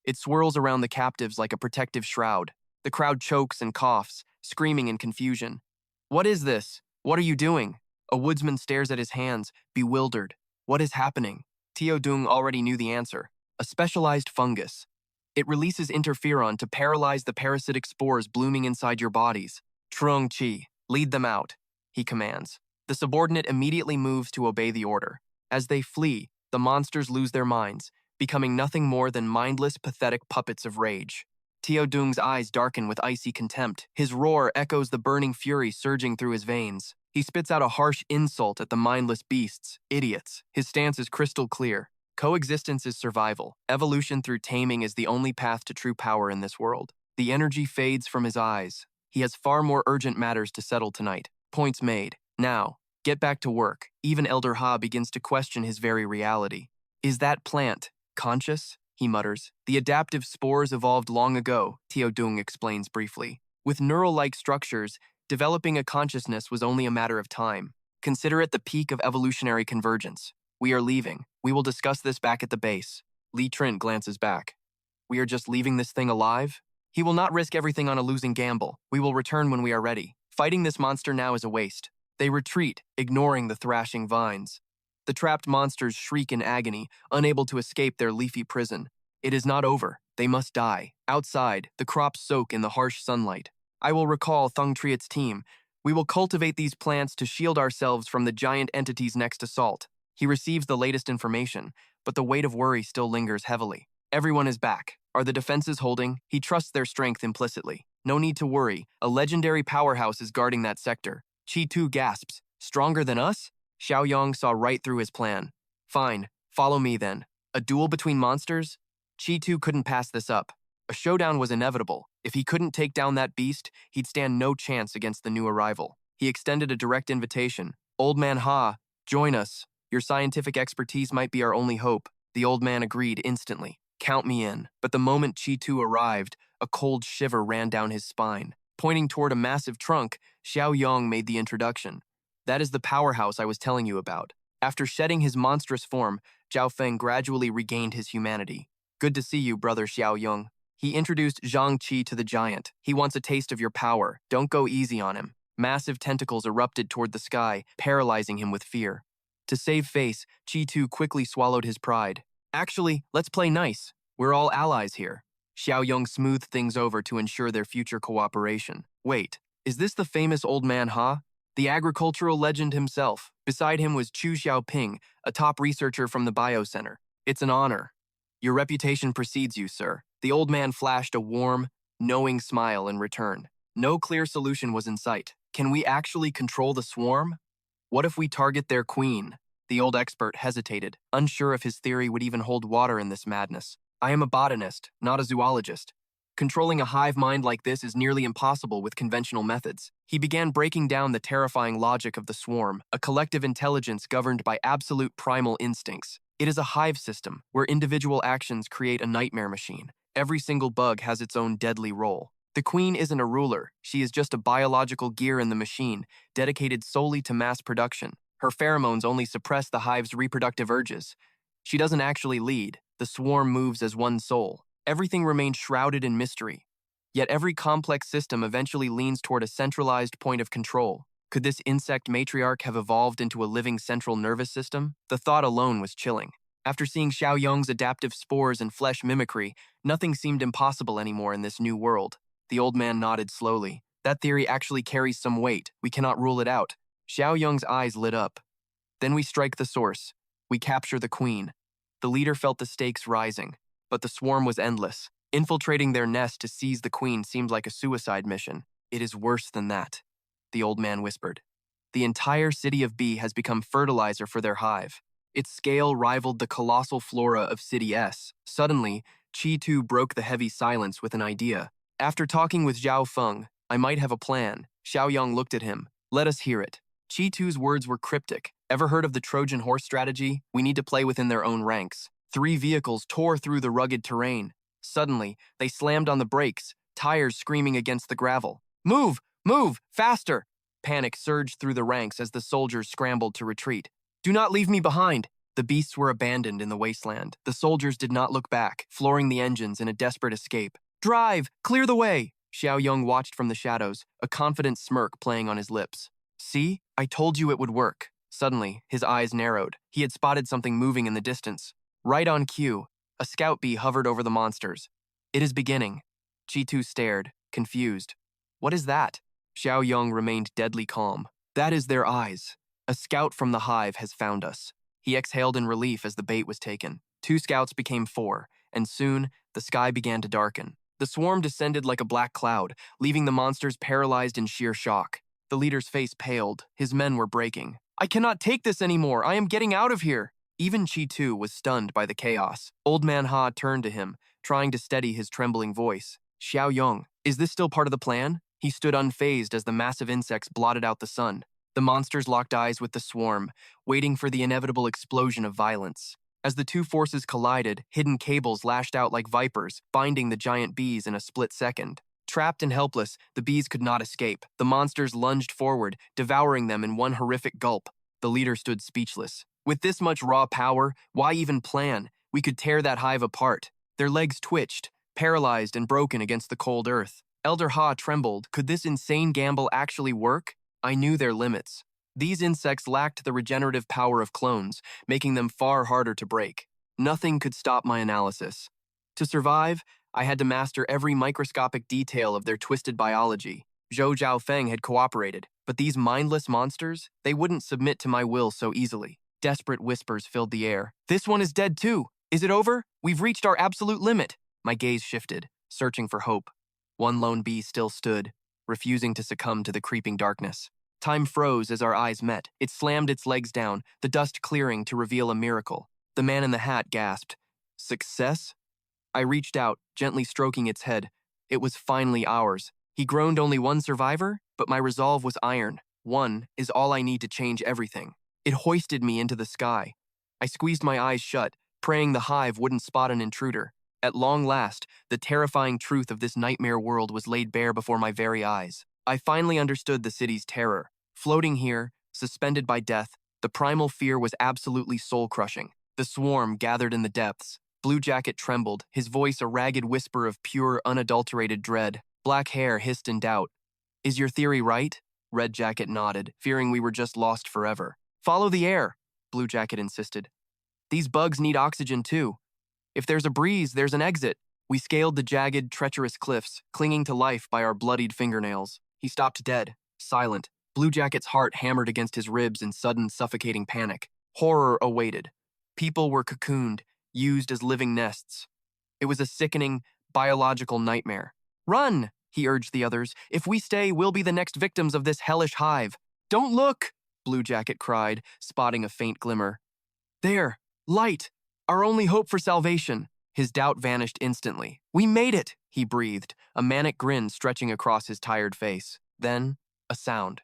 It swirls around the captives like a protective shroud. The crowd chokes and coughs, screaming in confusion. What is this? What are you doing? A woodsman stares at his hands, bewildered. What is happening? Teodung already knew the answer. A specialized fungus. It releases interferon to paralyze the parasitic spores blooming inside your bodies. Trung Chi, lead them out, he commands. The subordinate immediately moves to obey the order. As they flee, the monsters lose their minds, becoming nothing more than mindless, pathetic puppets of rage. Teodung's eyes darken with icy contempt. His roar echoes the burning fury surging through his veins. He spits out a harsh insult at the mindless beasts, idiots. His stance is crystal clear. Coexistence is survival. Evolution through taming is the only path to true power in this world. The energy fades from his eyes. He has far more urgent matters to settle tonight. Points made. Now, get back to work. Even Elder Ha begins to question his very reality. Is that plant conscious? He mutters. The adaptive spores evolved long ago, Teodung explains briefly. With neural-like structures, developing a consciousness was only a matter of time. Consider it the peak of evolutionary convergence. We are leaving. We will discuss this back at the base. Li Trent glances back. We are just leaving this thing alive? He will not risk everything on a losing gamble. We will return when we are ready. Fighting this monster now is a waste. They retreat, ignoring the thrashing vines. The trapped monsters shriek in agony, unable to escape their leafy prison. It is not over. They must die. Outside, the crops soak in the harsh sunlight. I will recall Thung Triet's team. We will cultivate these plants to shield ourselves from the giant entity's next assault. He receives the latest information, but the weight of worry still lingers heavily. Everyone is back. Are the defenses holding? He trusts their strength implicitly. No need to worry. A legendary powerhouse is guarding that sector. Chi Tu gasps. Stronger than us? Xiaoyong saw right through his plan. Fine. Follow me then. A duel between monsters? Chi Tu couldn't pass this up. A showdown was inevitable. If he couldn't take down that beast, he'd stand no chance against the new arrival. He extended a direct invitation. Old Man Ha, join us. Your scientific expertise might be our only hope. The old man agreed instantly. Count me in. But the moment Chi Tu arrived, a cold shiver ran down his spine. Pointing toward a massive trunk, Xiaoyong made the introduction. That is the powerhouse I was telling you about. After shedding his monstrous form, Zhao Feng gradually regained his humanity. Good to see you, brother Xiaoyong. He introduced Zhang Qi to the giant. He wants a taste of your power. Don't go easy on him. Massive tentacles erupted toward the sky, paralyzing him with fear. To save face, Qi Tu quickly swallowed his pride. Actually, let's play nice. We're all allies here. Xiaoyong smoothed things over to ensure their future cooperation. Wait, is this the famous old man Ha? The agricultural legend himself. Beside him was Chu Xiaoping, a top researcher from the Biocenter. It's an honor. Your reputation precedes you, sir. The old man flashed a warm, knowing smile in return. No clear solution was in sight. Can we actually control the swarm? What if we target their queen? The old expert hesitated, unsure if his theory would even hold water in this madness. I am a botanist, not a zoologist. Controlling a hive mind like this is nearly impossible with conventional methods. He began breaking down the terrifying logic of the swarm, a collective intelligence governed by absolute primal instincts. It is a hive system, where individual actions create a nightmare machine. Every single bug has its own deadly role. The queen isn't a ruler, she is just a biological gear in the machine, dedicated solely to mass production. Her pheromones only suppress the hive's reproductive urges. She doesn't actually lead, the swarm moves as one soul. Everything remains shrouded in mystery. Yet every complex system eventually leans toward a centralized point of control. Could this insect matriarch have evolved into a living central nervous system? The thought alone was chilling. After seeing Xiaoyong's adaptive spores and flesh mimicry, nothing seemed impossible anymore in this new world. The old man nodded slowly. That theory actually carries some weight. We cannot rule it out. Xiaoyong's eyes lit up. Then we strike the source. We capture the queen. The leader felt the stakes rising, but the swarm was endless. Infiltrating their nest to seize the queen seemed like a suicide mission. It is worse than that, the old man whispered. The entire city of B has become fertilizer for their hive. Its scale rivaled the colossal flora of City S. Suddenly, Chi Tu broke the heavy silence with an idea. After talking with Zhao Feng, I might have a plan. Xiaoyong looked at him. Let us hear it. Chi-Tu's words were cryptic. Ever heard of the Trojan horse strategy? We need to play within their own ranks. 3 vehicles tore through the rugged terrain. Suddenly, they slammed on the brakes, tires screaming against the gravel. Move! Move! Faster! Panic surged through the ranks as the soldiers scrambled to retreat. Do not leave me behind! The beasts were abandoned in the wasteland. The soldiers did not look back, flooring the engines in a desperate escape. Drive! Clear the way! Xiaoyong watched from the shadows, a confident smirk playing on his lips. See? I told you it would work. Suddenly, his eyes narrowed. He had spotted something moving in the distance. Right on cue, a scout bee hovered over the monsters. It is beginning. Chi-Tu stared, confused. What is that? Xiaoyong remained deadly calm. That is their eyes. A scout from the hive has found us. He exhaled in relief as the bait was taken. 2 scouts became 4, and soon the sky began to darken. The swarm descended like a black cloud, leaving the monsters paralyzed in sheer shock. The leader's face paled. His men were breaking. I cannot take this anymore. I am getting out of here. Even Chi-Tu was stunned by the chaos. Old Manhwa turned to him, trying to steady his trembling voice. Xiaoyong, is this still part of the plan? He stood unfazed as the massive insects blotted out the sun. The monsters locked eyes with the swarm, waiting for the inevitable explosion of violence. As the 2 forces collided, hidden cables lashed out like vipers, binding the giant bees in a split second. Trapped and helpless, the bees could not escape. The monsters lunged forward, devouring them in one horrific gulp. The leader stood speechless. With this much raw power, why even plan? We could tear that hive apart. Their legs twitched, paralyzed and broken against the cold earth. Elder Ha trembled. Could this insane gamble actually work? I knew their limits. These insects lacked the regenerative power of clones, making them far harder to break. Nothing could stop my analysis. To survive, I had to master every microscopic detail of their twisted biology. Zhou Zhaofeng had cooperated, but these mindless monsters, they wouldn't submit to my will so easily. Desperate whispers filled the air. This one is dead too. Is it over? We've reached our absolute limit. My gaze shifted, searching for hope. One lone bee still stood, refusing to succumb to the creeping darkness. Time froze as our eyes met. It slammed its legs down, the dust clearing to reveal a miracle. The man in the hat gasped. Success? I reached out, gently stroking its head. It was finally ours. He groaned only 1 survivor, but my resolve was iron. 1 is all I need to change everything. It hoisted me into the sky. I squeezed my eyes shut, praying the hive wouldn't spot an intruder. At long last, the terrifying truth of this nightmare world was laid bare before my very eyes. I finally understood the city's terror. Floating here, suspended by death, the primal fear was absolutely soul-crushing. The swarm gathered in the depths. Blue Jacket trembled, his voice a ragged whisper of pure, unadulterated dread. Black Hair hissed in doubt. Is your theory right? Red Jacket nodded, fearing we were just lost forever. Follow the air, Blue Jacket insisted. These bugs need oxygen too. If there's a breeze, there's an exit. We scaled the jagged, treacherous cliffs, clinging to life by our bloodied fingernails. He stopped dead, silent. Blue Jacket's heart hammered against his ribs in sudden, suffocating panic. Horror awaited. People were cocooned, used as living nests. It was a sickening, biological nightmare. Run, he urged the others. If we stay, we'll be the next victims of this hellish hive. Don't look, Blue Jacket cried, spotting a faint glimmer. There, light, our only hope for salvation. His doubt vanished instantly. We made it, he breathed, a manic grin stretching across his tired face. Then, a sound.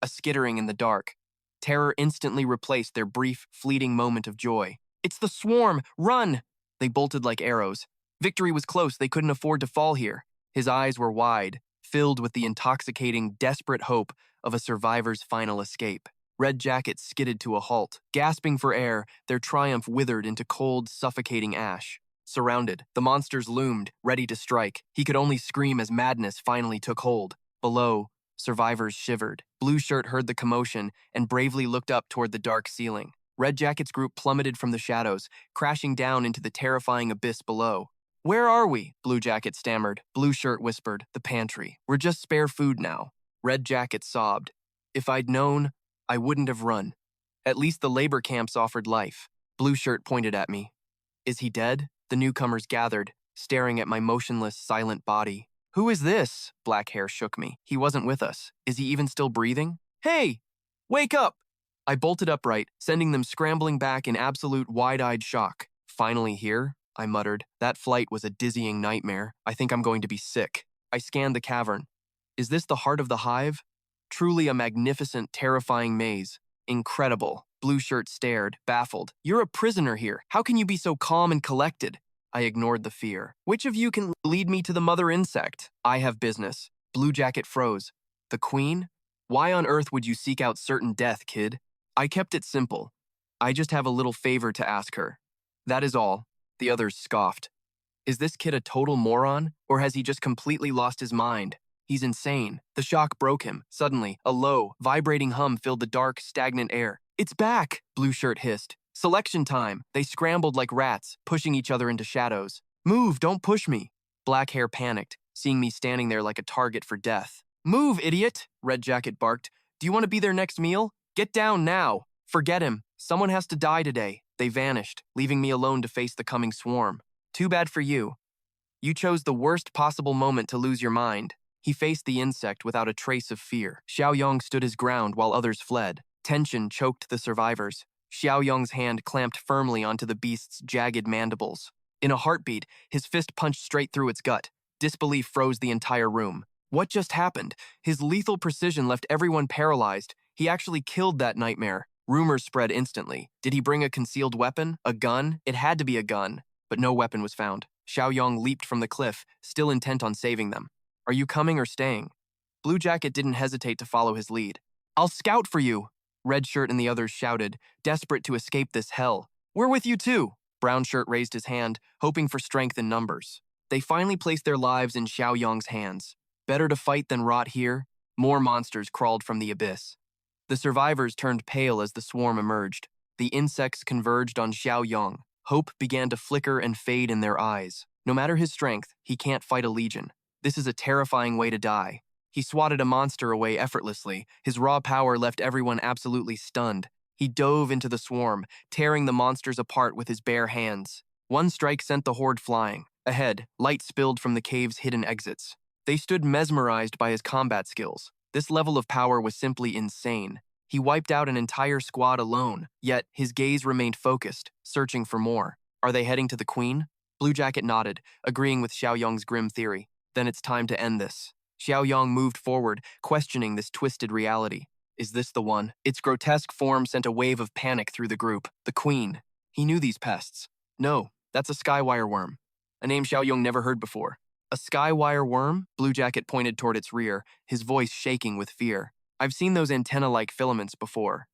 A skittering in the dark. Terror instantly replaced their brief, fleeting moment of joy. It's the swarm! Run! They bolted like arrows. Victory was close, they couldn't afford to fall here. His eyes were wide, filled with the intoxicating, desperate hope of a survivor's final escape. Red Jacket skidded to a halt. Gasping for air, their triumph withered into cold, suffocating ash. Surrounded, the monsters loomed, ready to strike. He could only scream as madness finally took hold. Below, survivors shivered. Blue Shirt heard the commotion and bravely looked up toward the dark ceiling. Red Jacket's group plummeted from the shadows, crashing down into the terrifying abyss below. Where are we? Blue Jacket stammered. Blue Shirt whispered, the pantry. We're just spare food now. Red Jacket sobbed. If I'd known, I wouldn't have run. At least the labor camps offered life. Blue Shirt pointed at me. Is he dead? The newcomers gathered, staring at my motionless, silent body. Who is this? Black Hair shook me. He wasn't with us. Is he even still breathing? Hey! Wake up! I bolted upright, sending them scrambling back in absolute wide-eyed shock. Finally here, I muttered. That flight was a dizzying nightmare. I think I'm going to be sick. I scanned the cavern. Is this the heart of the hive? Truly a magnificent, terrifying maze. Incredible. Blue Shirt stared, baffled. You're a prisoner here. How can you be so calm and collected? I ignored the fear. Which of you can lead me to the mother insect? I have business. Blue Jacket froze. The queen? Why on earth would you seek out certain death, kid? I kept it simple. I just have a little favor to ask her. That is all. The others scoffed. Is this kid a total moron, or has he just completely lost his mind? He's insane. The shock broke him. Suddenly, a low, vibrating hum filled the dark, stagnant air. It's back, Blue Shirt hissed. Selection time. They scrambled like rats, pushing each other into shadows. Move, don't push me. Black Hair panicked, seeing me standing there like a target for death. Move, idiot, Red Jacket barked. Do you want to be their next meal? Get down now. Forget him. Someone has to die today. They vanished, leaving me alone to face the coming swarm. Too bad for you. You chose the worst possible moment to lose your mind. He faced the insect without a trace of fear. Xiaoyong stood his ground while others fled. Tension choked the survivors. Xiaoyong's hand clamped firmly onto the beast's jagged mandibles. In a heartbeat, his fist punched straight through its gut. Disbelief froze the entire room. What just happened? His lethal precision left everyone paralyzed. He actually killed that nightmare. Rumors spread instantly. Did he bring a concealed weapon? A gun? It had to be a gun. But no weapon was found. Xiaoyong leaped from the cliff, still intent on saving them. Are you coming or staying? Blue Jacket didn't hesitate to follow his lead. I'll scout for you, Red Shirt and the others shouted, desperate to escape this hell. We're with you too. Brown Shirt raised his hand, hoping for strength in numbers. They finally placed their lives in Xiaoyong's hands. Better to fight than rot here. More monsters crawled from the abyss. The survivors turned pale as the swarm emerged. The insects converged on Xiaoyong. Hope began to flicker and fade in their eyes. No matter his strength, he can't fight a legion. This is a terrifying way to die. He swatted a monster away effortlessly. His raw power left everyone absolutely stunned. He dove into the swarm, tearing the monsters apart with his bare hands. One strike sent the horde flying. Ahead, light spilled from the cave's hidden exits. They stood mesmerized by his combat skills. This level of power was simply insane. He wiped out an entire squad alone, yet his gaze remained focused, searching for more. Are they heading to the queen? Blue Jacket nodded, agreeing with Xiaoyong's grim theory. Then it's time to end this. Xiaoyong moved forward, questioning this twisted reality. Is this the one? Its grotesque form sent a wave of panic through the group. The queen. He knew these pests. No, that's a skywire worm. A name Xiaoyong never heard before. A skywire worm? Blue Jacket pointed toward its rear, his voice shaking with fear. I've seen those antenna-like filaments before.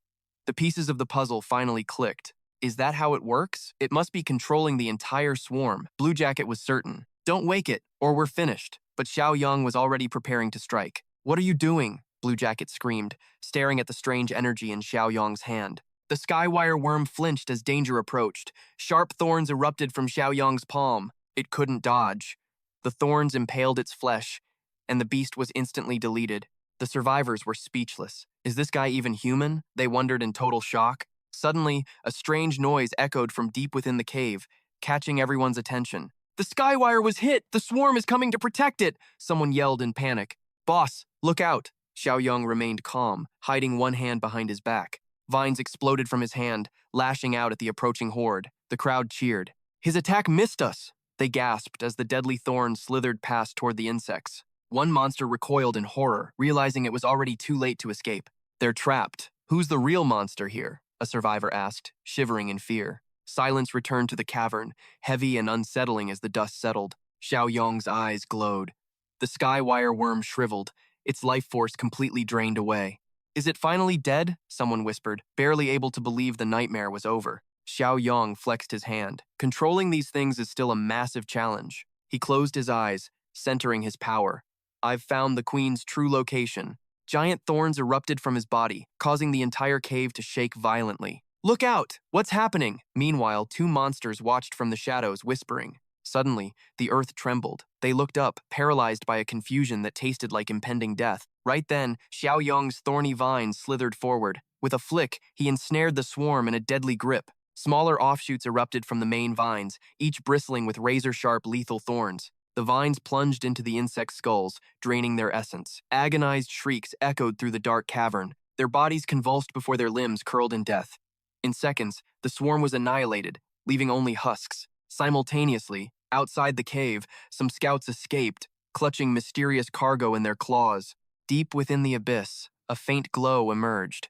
The pieces of the puzzle finally clicked. Is that how it works? It must be controlling the entire swarm. Blue Jacket was certain. Don't wake it, or we're finished. But Xiaoyong was already preparing to strike. What are you doing? Blue Jacket screamed, staring at the strange energy in Xiaoyong's hand. The skywire worm flinched as danger approached. Sharp thorns erupted from Xiaoyong's palm. It couldn't dodge. The thorns impaled its flesh, and the beast was instantly deleted. The survivors were speechless. Is this guy even human? They wondered in total shock. Suddenly, a strange noise echoed from deep within the cave, catching everyone's attention. The skywire was hit! The swarm is coming to protect it! Someone yelled in panic. Boss, look out! Xiaoyong remained calm, hiding one hand behind his back. Vines exploded from his hand, lashing out at the approaching horde. The crowd cheered. His attack missed us! They gasped as the deadly thorns slithered past toward the insects. One monster recoiled in horror, realizing it was already too late to escape. They're trapped. Who's the real monster here? A survivor asked, shivering in fear. Silence returned to the cavern, heavy and unsettling as the dust settled. Xiaoyong's eyes glowed. The skywire worm shriveled, its life force completely drained away. Is it finally dead? Someone whispered, barely able to believe the nightmare was over. Xiaoyong flexed his hand. Controlling these things is still a massive challenge. He closed his eyes, centering his power. I've found the queen's true location. Giant thorns erupted from his body, causing the entire cave to shake violently. Look out! What's happening? Meanwhile, two monsters watched from the shadows, whispering. Suddenly, the earth trembled. They looked up, paralyzed by a confusion that tasted like impending death. Right then, Xiaoyong's thorny vines slithered forward. With a flick, he ensnared the swarm in a deadly grip. Smaller offshoots erupted from the main vines, each bristling with razor-sharp lethal thorns. The vines plunged into the insects' skulls, draining their essence. Agonized shrieks echoed through the dark cavern. Their bodies convulsed before their limbs curled in death. In seconds, the swarm was annihilated, leaving only husks. Simultaneously, outside the cave, some scouts escaped, clutching mysterious cargo in their claws. Deep within the abyss, A faint glow emerged.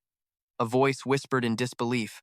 A voice whispered in disbelief.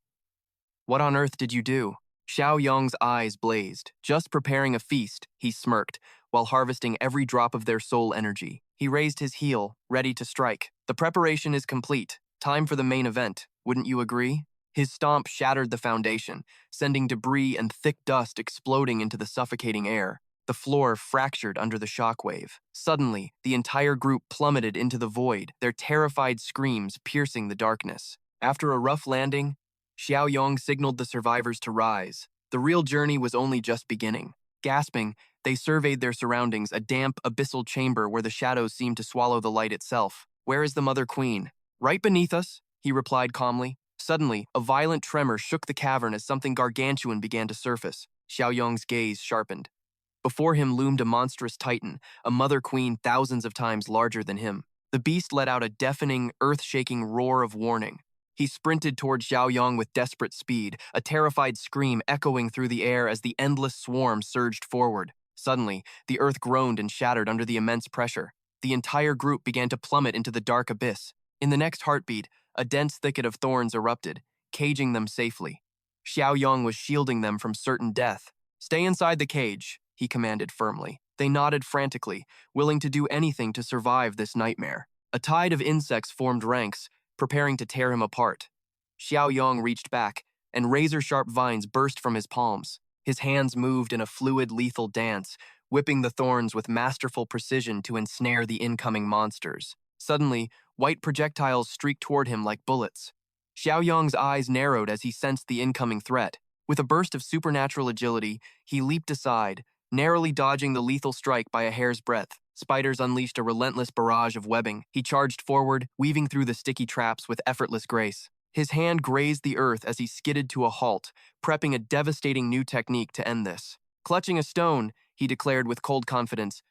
"What on earth did you do?" Xiaoyong's eyes blazed. Just preparing a feast, he smirked, while harvesting every drop of their soul energy. He raised his heel, ready to strike. "The preparation is complete. Time for the main event. Wouldn't you agree?" His stomp shattered the foundation, sending debris and thick dust exploding into the suffocating air. The floor fractured under the shockwave. Suddenly, the entire group plummeted into the void, their terrified screams piercing the darkness. After a rough landing, Xiaoyong signaled the survivors to rise. The real journey was only just beginning. Gasping, they surveyed their surroundings, a damp, abyssal chamber where the shadows seemed to swallow the light itself. "Where is the Mother Queen?" "Right beneath us," he replied calmly. Suddenly, a violent tremor shook the cavern as something gargantuan began to surface. Xiaoyong's gaze sharpened. Before him loomed a monstrous titan, a Mother Queen thousands of times larger than him. The beast let out a deafening, earth-shaking roar of warning. He sprinted toward Xiaoyong with desperate speed, a terrified scream echoing through the air as the endless swarm surged forward. Suddenly, the earth groaned and shattered under the immense pressure. The entire group began to plummet into the dark abyss. In the next heartbeat, a dense thicket of thorns erupted, caging them safely. Xiaoyong was shielding them from certain death. "Stay inside the cage," he commanded firmly. They nodded frantically, willing to do anything to survive this nightmare. A tide of insects formed ranks, preparing to tear him apart. Xiaoyong reached back, and razor-sharp vines burst from his palms. His hands moved in a fluid, lethal dance, whipping the thorns with masterful precision to ensnare the incoming monsters. Suddenly, white projectiles streaked toward him like bullets. Xiaoyong's eyes narrowed as he sensed the incoming threat. With a burst of supernatural agility, he leaped aside, narrowly dodging the lethal strike by a hair's breadth. Spiders unleashed a relentless barrage of webbing. He charged forward, weaving through the sticky traps with effortless grace. His hand grazed the earth as he skidded to a halt, prepping a devastating new technique to end this. Clutching a stone, he declared with cold confidence,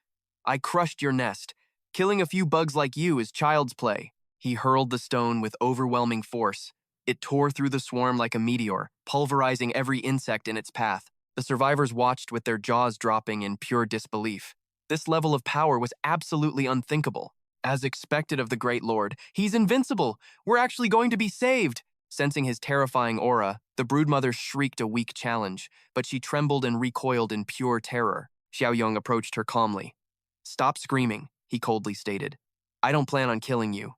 "I crushed your nest. Killing a few bugs like you is child's play." He hurled the stone with overwhelming force. It tore through the swarm like a meteor, pulverizing every insect in its path. The survivors watched with their jaws dropping in pure disbelief. This level of power was absolutely unthinkable. As expected of the Great Lord, "He's invincible! We're actually going to be saved!" Sensing his terrifying aura, the broodmother shrieked a weak challenge, but she trembled and recoiled in pure terror. Xiaoyong approached her calmly. "Stop screaming," he coldly stated. "I don't plan on killing you.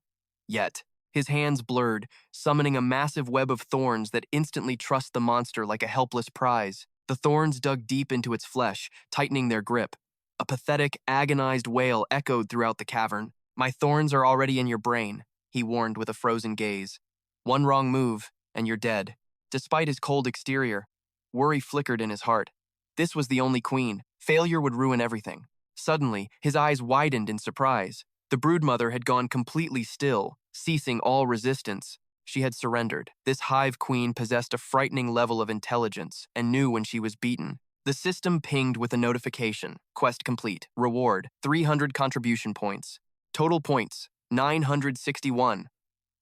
Yet." His hands blurred, summoning a massive web of thorns that instantly trussed the monster like a helpless prize. The thorns dug deep into its flesh, tightening their grip. A pathetic, agonized wail echoed throughout the cavern. "My thorns are already in your brain," he warned with a frozen gaze. "One wrong move, and you're dead." Despite his cold exterior, worry flickered in his heart. This was the only queen. Failure would ruin everything. Suddenly, his eyes widened in surprise. The broodmother had gone completely still, ceasing all resistance. She had surrendered. This hive queen possessed a frightening level of intelligence and knew when she was beaten. The system pinged with a notification. Quest complete. Reward, 300 contribution points. Total points, 961.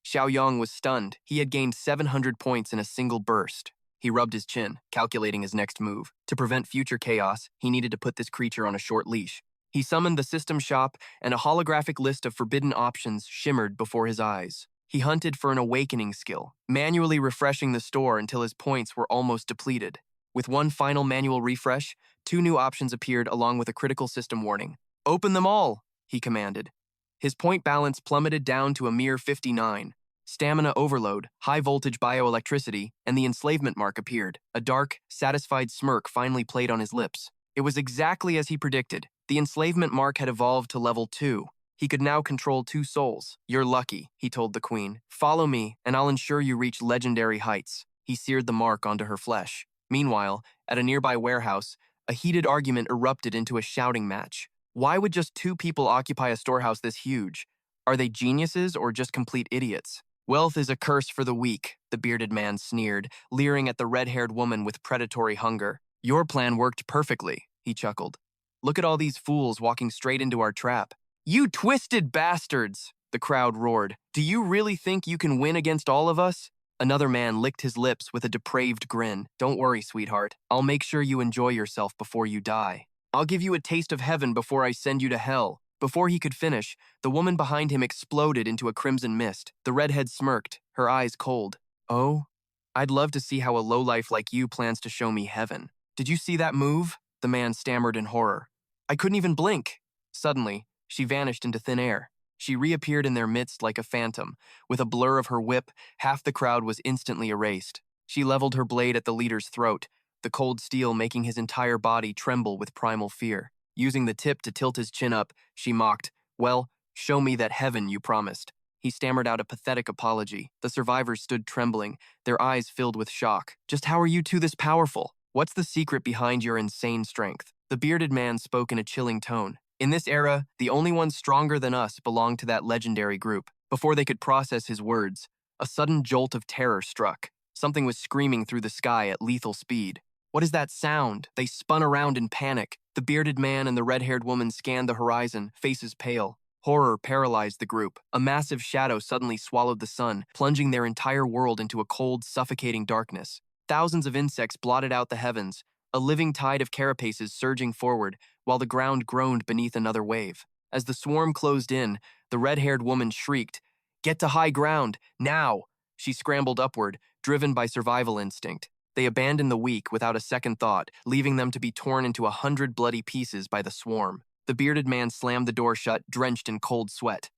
Xiaoyong was stunned. He had gained 700 points in a single burst. He rubbed his chin, calculating his next move. To prevent future chaos, he needed to put this creature on a short leash. He summoned the system shop, and a holographic list of forbidden options shimmered before his eyes. He hunted for an awakening skill, manually refreshing the store until his points were almost depleted. With one final manual refresh, 2 new options appeared along with a critical system warning. "Open them all," he commanded. His point balance plummeted down to a mere 59. Stamina overload, high-voltage bioelectricity, and the enslavement mark appeared. A dark, satisfied smirk finally played on his lips. It was exactly as he predicted. The enslavement mark had evolved to level 2. He could now control 2 souls. "You're lucky," he told the queen. "Follow me, and I'll ensure you reach legendary heights." He seared the mark onto her flesh. Meanwhile, at a nearby warehouse, a heated argument erupted into a shouting match. Why would just 2 people occupy a storehouse this huge? Are they geniuses or just complete idiots? "Wealth is a curse for the weak," the bearded man sneered, leering at the red-haired woman with predatory hunger. "Your plan worked perfectly," he chuckled. "Look at all these fools walking straight into our trap." "You twisted bastards!" the crowd roared. "Do you really think you can win against all of us?" Another man licked his lips with a depraved grin. "Don't worry, sweetheart. I'll make sure you enjoy yourself before you die. I'll give you a taste of heaven before I send you to hell." Before he could finish, the woman behind him exploded into a crimson mist. The redhead smirked, her eyes cold. Oh? I'd love to see how a lowlife like you plans to show me heaven. Did you see that move? The man stammered in horror. I couldn't even blink. Suddenly, she vanished into thin air. She reappeared in their midst like a phantom. With a blur of her whip, half the crowd was instantly erased. She leveled her blade at the leader's throat, the cold steel making his entire body tremble with primal fear. Using the tip to tilt his chin up, she mocked, "Well, show me that heaven you promised." He stammered out a pathetic apology. The survivors stood trembling, their eyes filled with shock. Just how are you two this powerful? What's the secret behind your insane strength? The bearded man spoke in a chilling tone. In this era, the only ones stronger than us belonged to that legendary group. Before they could process his words, a sudden jolt of terror struck. Something was screaming through the sky at lethal speed. What is that sound? They spun around in panic. The bearded man and the red-haired woman scanned the horizon, faces pale. Horror paralyzed the group. A massive shadow suddenly swallowed the sun, plunging their entire world into a cold, suffocating darkness. Thousands of insects blotted out the heavens, a living tide of carapaces surging forward, while the ground groaned beneath another wave. As the swarm closed in, the red-haired woman shrieked, "Get to high ground, now!" She scrambled upward, driven by survival instinct. They abandoned the weak without a second thought, leaving them to be torn into 100 bloody pieces by the swarm. The bearded man slammed the door shut, drenched in cold sweat.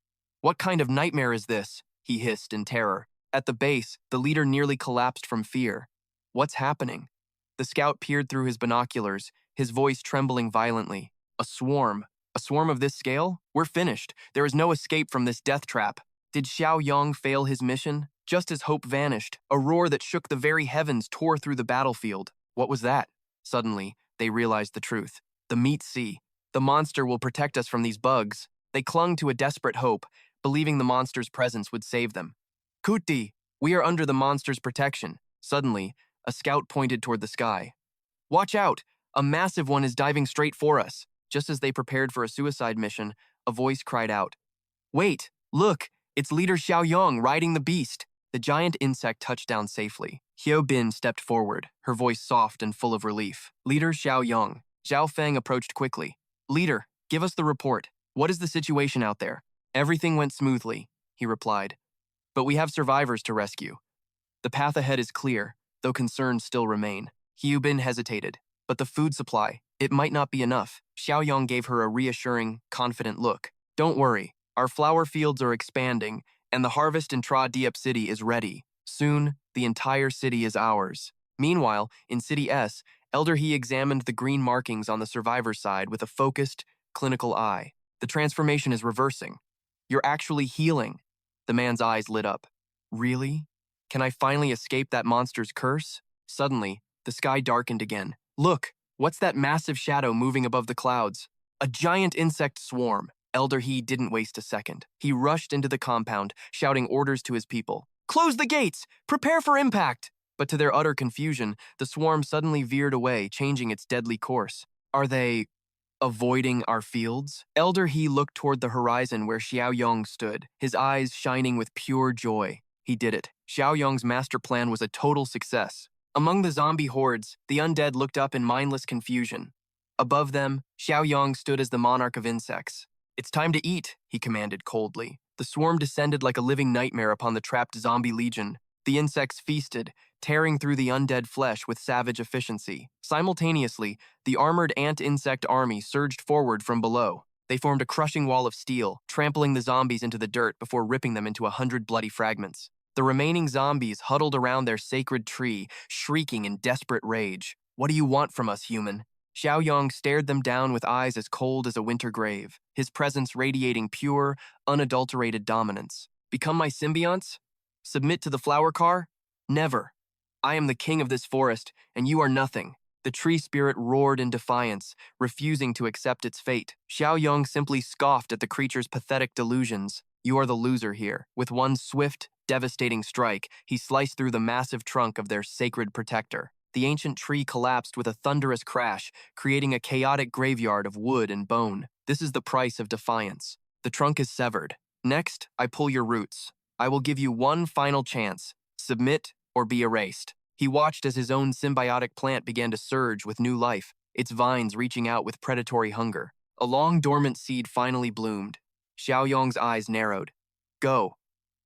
"What kind of nightmare is this?" he hissed in terror. At the base, the leader nearly collapsed from fear. "What's happening?" The scout peered through his binoculars, his voice trembling violently. "A swarm? A swarm of this scale? We're finished. There is no escape from this death trap." Did Xiaoyong fail his mission? Just as hope vanished, a roar that shook the very heavens tore through the battlefield. What was that? Suddenly, they realized the truth. The meat sea. The monster will protect us from these bugs. They clung to a desperate hope, believing the monster's presence would save them. "Kuti, we are under the monster's protection." Suddenly, a scout pointed toward the sky. "Watch out! A massive one is diving straight for us." Just as they prepared for a suicide mission, a voice cried out, "Wait! Look! It's Leader Xiaoyong riding the beast." The giant insect touched down safely. Hyo Bin stepped forward, her voice soft and full of relief. "Leader Xiaoyong." Zhao Feng approached quickly. "Leader, give us the report. What is the situation out there?" "Everything went smoothly," he replied. "But we have survivors to rescue. The path ahead is clear, though concerns still remain." Hyo Bin hesitated. "But the food supply, it might not be enough." Xiaoyong gave her a reassuring, confident look. "Don't worry. Our flower fields are expanding, and the harvest in Tra Diep City is ready. Soon, the entire city is ours." Meanwhile, in City S, Elder He examined the green markings on the survivor side with a focused, clinical eye. "The transformation is reversing. You're actually healing." The man's eyes lit up. "Really? Can I finally escape that monster's curse?" Suddenly, the sky darkened again. "Look, what's that massive shadow moving above the clouds?" "A giant insect swarm." Elder He didn't waste a second. He rushed into the compound, shouting orders to his people. "Close the gates! Prepare for impact!" But to their utter confusion, the swarm suddenly veered away, changing its deadly course. "Are they avoiding our fields?" Elder He looked toward the horizon where Xiaoyong stood, his eyes shining with pure joy. He did it. Xiaoyong's master plan was a total success. Among the zombie hordes, the undead looked up in mindless confusion. Above them, Xiaoyong stood as the monarch of insects. "It's time to eat," he commanded coldly. The swarm descended like a living nightmare upon the trapped zombie legion. The insects feasted, tearing through the undead flesh with savage efficiency. Simultaneously, the armored ant-insect army surged forward from below. They formed a crushing wall of steel, trampling the zombies into the dirt before ripping them into 100 bloody fragments. The remaining zombies huddled around their sacred tree, shrieking in desperate rage. "What do you want from us, human?" Xiaoyong stared them down with eyes as cold as a winter grave, his presence radiating pure, unadulterated dominance. "Become my symbionts? Submit to the flower car? Never. I am the king of this forest, and you are nothing." The tree spirit roared in defiance, refusing to accept its fate. Xiaoyong simply scoffed at the creature's pathetic delusions. "You are the loser here." With one swift, devastating strike, he sliced through the massive trunk of their sacred protector. The ancient tree collapsed with a thunderous crash, creating a chaotic graveyard of wood and bone. This is the price of defiance. The trunk is severed. Next, I pull your roots. I will give you one final chance. Submit or be erased. He watched as his own symbiotic plant began to surge with new life, its vines reaching out with predatory hunger. A long dormant seed finally bloomed. Xiaoyong's eyes narrowed. Go.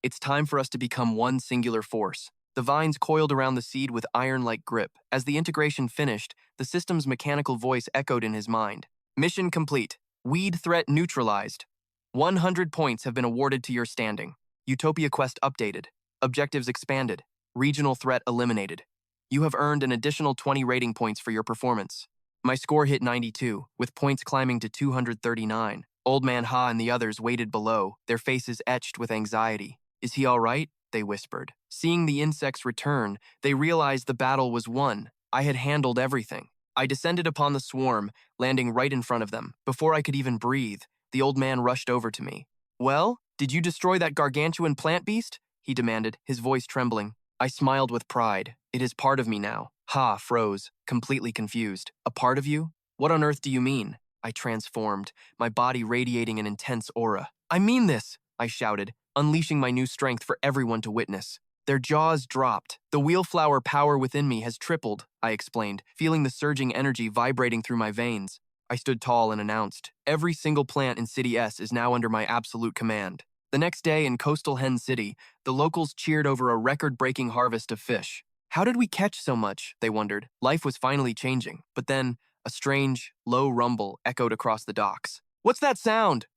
It's time for us to become one singular force. The vines coiled around the seed with iron-like grip. As the integration finished, the system's mechanical voice echoed in his mind. Mission complete. Weed threat neutralized. 100 points have been awarded to your standing. Utopia quest updated. Objectives expanded. Regional threat eliminated. You have earned an additional 20 rating points for your performance. My score hit 92, with points climbing to 239. Old Man Ha and the others waited below, their faces etched with anxiety. Is he all right? They whispered. Seeing the insects return, they realized the battle was won. I had handled everything. I descended upon the swarm, landing right in front of them. Before I could even breathe, the old man rushed over to me. Well, did you destroy that gargantuan plant beast? He demanded, his voice trembling. I smiled with pride. It is part of me now. Ha froze, completely confused. A part of you? What on earth do you mean? I transformed, my body radiating an intense aura. I mean this, I shouted, unleashing my new strength for everyone to witness. Their jaws dropped. The wheelflower power within me has tripled, I explained, feeling the surging energy vibrating through my veins. I stood tall and announced, every single plant in City S is now under my absolute command. The next day in coastal Hen City, the locals cheered over a record-breaking harvest of fish. How did we catch so much, they wondered. Life was finally changing, but then a strange, low rumble echoed across the docks. What's that sound?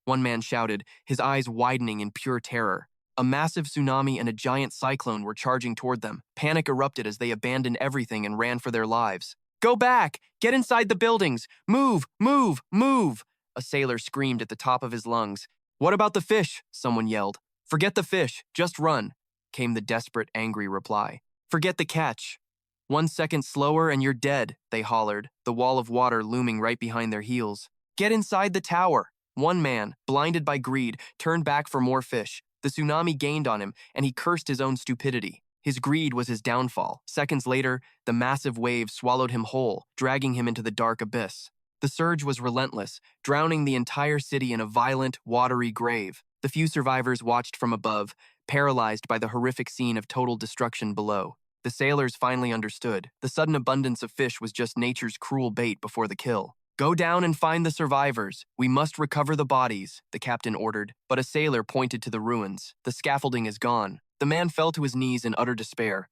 One man shouted, his eyes widening in pure terror. A massive tsunami and a giant cyclone were charging toward them. Panic erupted as they abandoned everything and ran for their lives. Go back! Get inside the buildings! Move! Move! Move! A sailor screamed at the top of his lungs. What about the fish? Someone yelled. Forget the fish, just run, came the desperate, angry reply. Forget the catch. 1 second slower and you're dead, they hollered, the wall of water looming right behind their heels. Get inside the tower. One man, blinded by greed, turned back for more fish. The tsunami gained on him, and he cursed his own stupidity. His greed was his downfall. Seconds later, the massive wave swallowed him whole, dragging him into the dark abyss. The surge was relentless, drowning the entire city in a violent, watery grave. The few survivors watched from above, paralyzed by the horrific scene of total destruction below. The sailors finally understood. The sudden abundance of fish was just nature's cruel bait before the kill. Go down and find the survivors. We must recover the bodies, the captain ordered, but a sailor pointed to the ruins. The scaffolding is gone. The man fell to his knees in utter despair.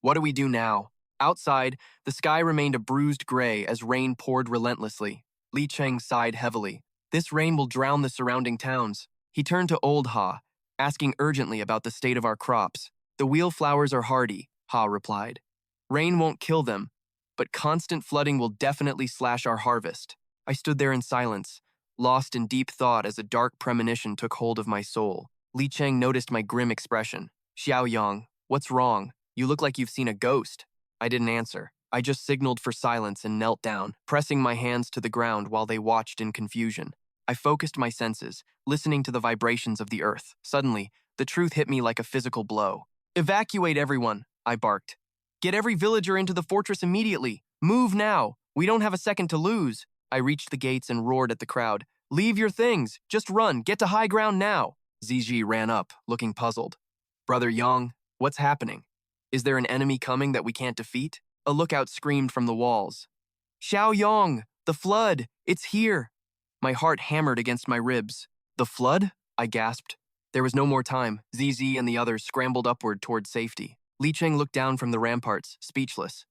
What do we do now? Outside, the sky remained a bruised gray as rain poured relentlessly. Li Cheng sighed heavily. This rain will drown the surrounding towns. He turned to Old Ha, asking urgently about the state of our crops. The wheel flowers are hardy, Ha replied. Rain won't kill them, but constant flooding will definitely slash our harvest. I stood there in silence, lost in deep thought as a dark premonition took hold of my soul. Li Cheng noticed my grim expression. Xiaoyong, what's wrong? You look like you've seen a ghost. I didn't answer. I just signaled for silence and knelt down, pressing my hands to the ground while they watched in confusion. I focused my senses, listening to the vibrations of the earth. Suddenly, the truth hit me like a physical blow. Evacuate everyone, I barked. Get every villager into the fortress immediately. Move now. We don't have a second to lose. I reached the gates and roared at the crowd. Leave your things. Just run. Get to high ground now. Ziji ran up, looking puzzled. Brother Yang, what's happening? Is there an enemy coming that we can't defeat? A lookout screamed from the walls. Xiaoyong, the flood. It's here. My heart hammered against my ribs. The flood? I gasped. There was no more time. ZZ and the others scrambled upward toward safety. Li Cheng looked down from the ramparts, speechless.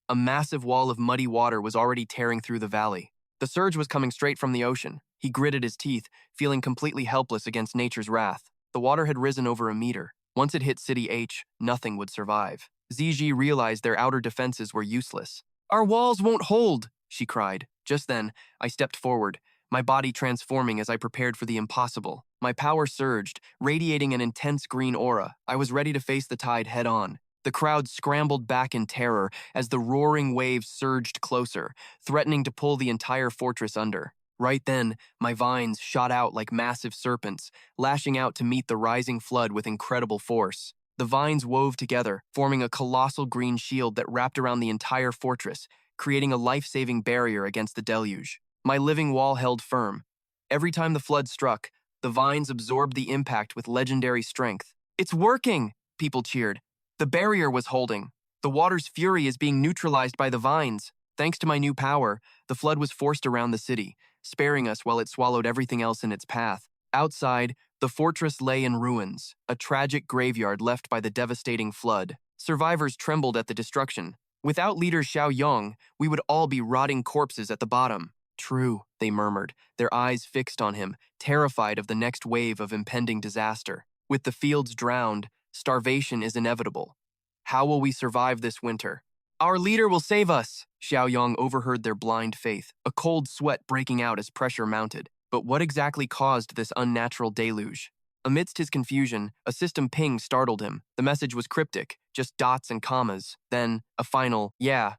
A massive wall of muddy water was already tearing through the valley. The surge was coming straight from the ocean. He gritted his teeth, feeling completely helpless against nature's wrath. The water had risen over a meter. Once it hit City H, nothing would survive. ZG realized their outer defenses were useless. Our walls won't hold, she cried. Just then, I stepped forward, my body transforming as I prepared for the impossible. My power surged, radiating an intense green aura. I was ready to face the tide head-on. The crowd scrambled back in terror as the roaring waves surged closer, threatening to pull the entire fortress under. Right then, my vines shot out like massive serpents, lashing out to meet the rising flood with incredible force. The vines wove together, forming a colossal green shield that wrapped around the entire fortress, creating a life-saving barrier against the deluge. My living wall held firm. Every time the flood struck, the vines absorbed the impact with legendary strength. It's working, people cheered. The barrier was holding. The water's fury is being neutralized by the vines. Thanks to my new power, the flood was forced around the city. sparing us while it swallowed everything else in its path. Outside, the fortress lay in ruins, a tragic graveyard left by the devastating flood. Survivors trembled at the destruction. Without leader Xiaoyong, we would all be rotting corpses at the bottom. True, they murmured, their eyes fixed on him, terrified of the next wave of impending disaster. With the fields drowned, starvation is inevitable. How will we survive this winter? Our leader will save us! Xiaoyong overheard their blind faith, a cold sweat breaking out as pressure mounted. But what exactly caused this unnatural deluge? Amidst his confusion, a system ping startled him. The message was cryptic, just dots and commas. Then, a final, yeah,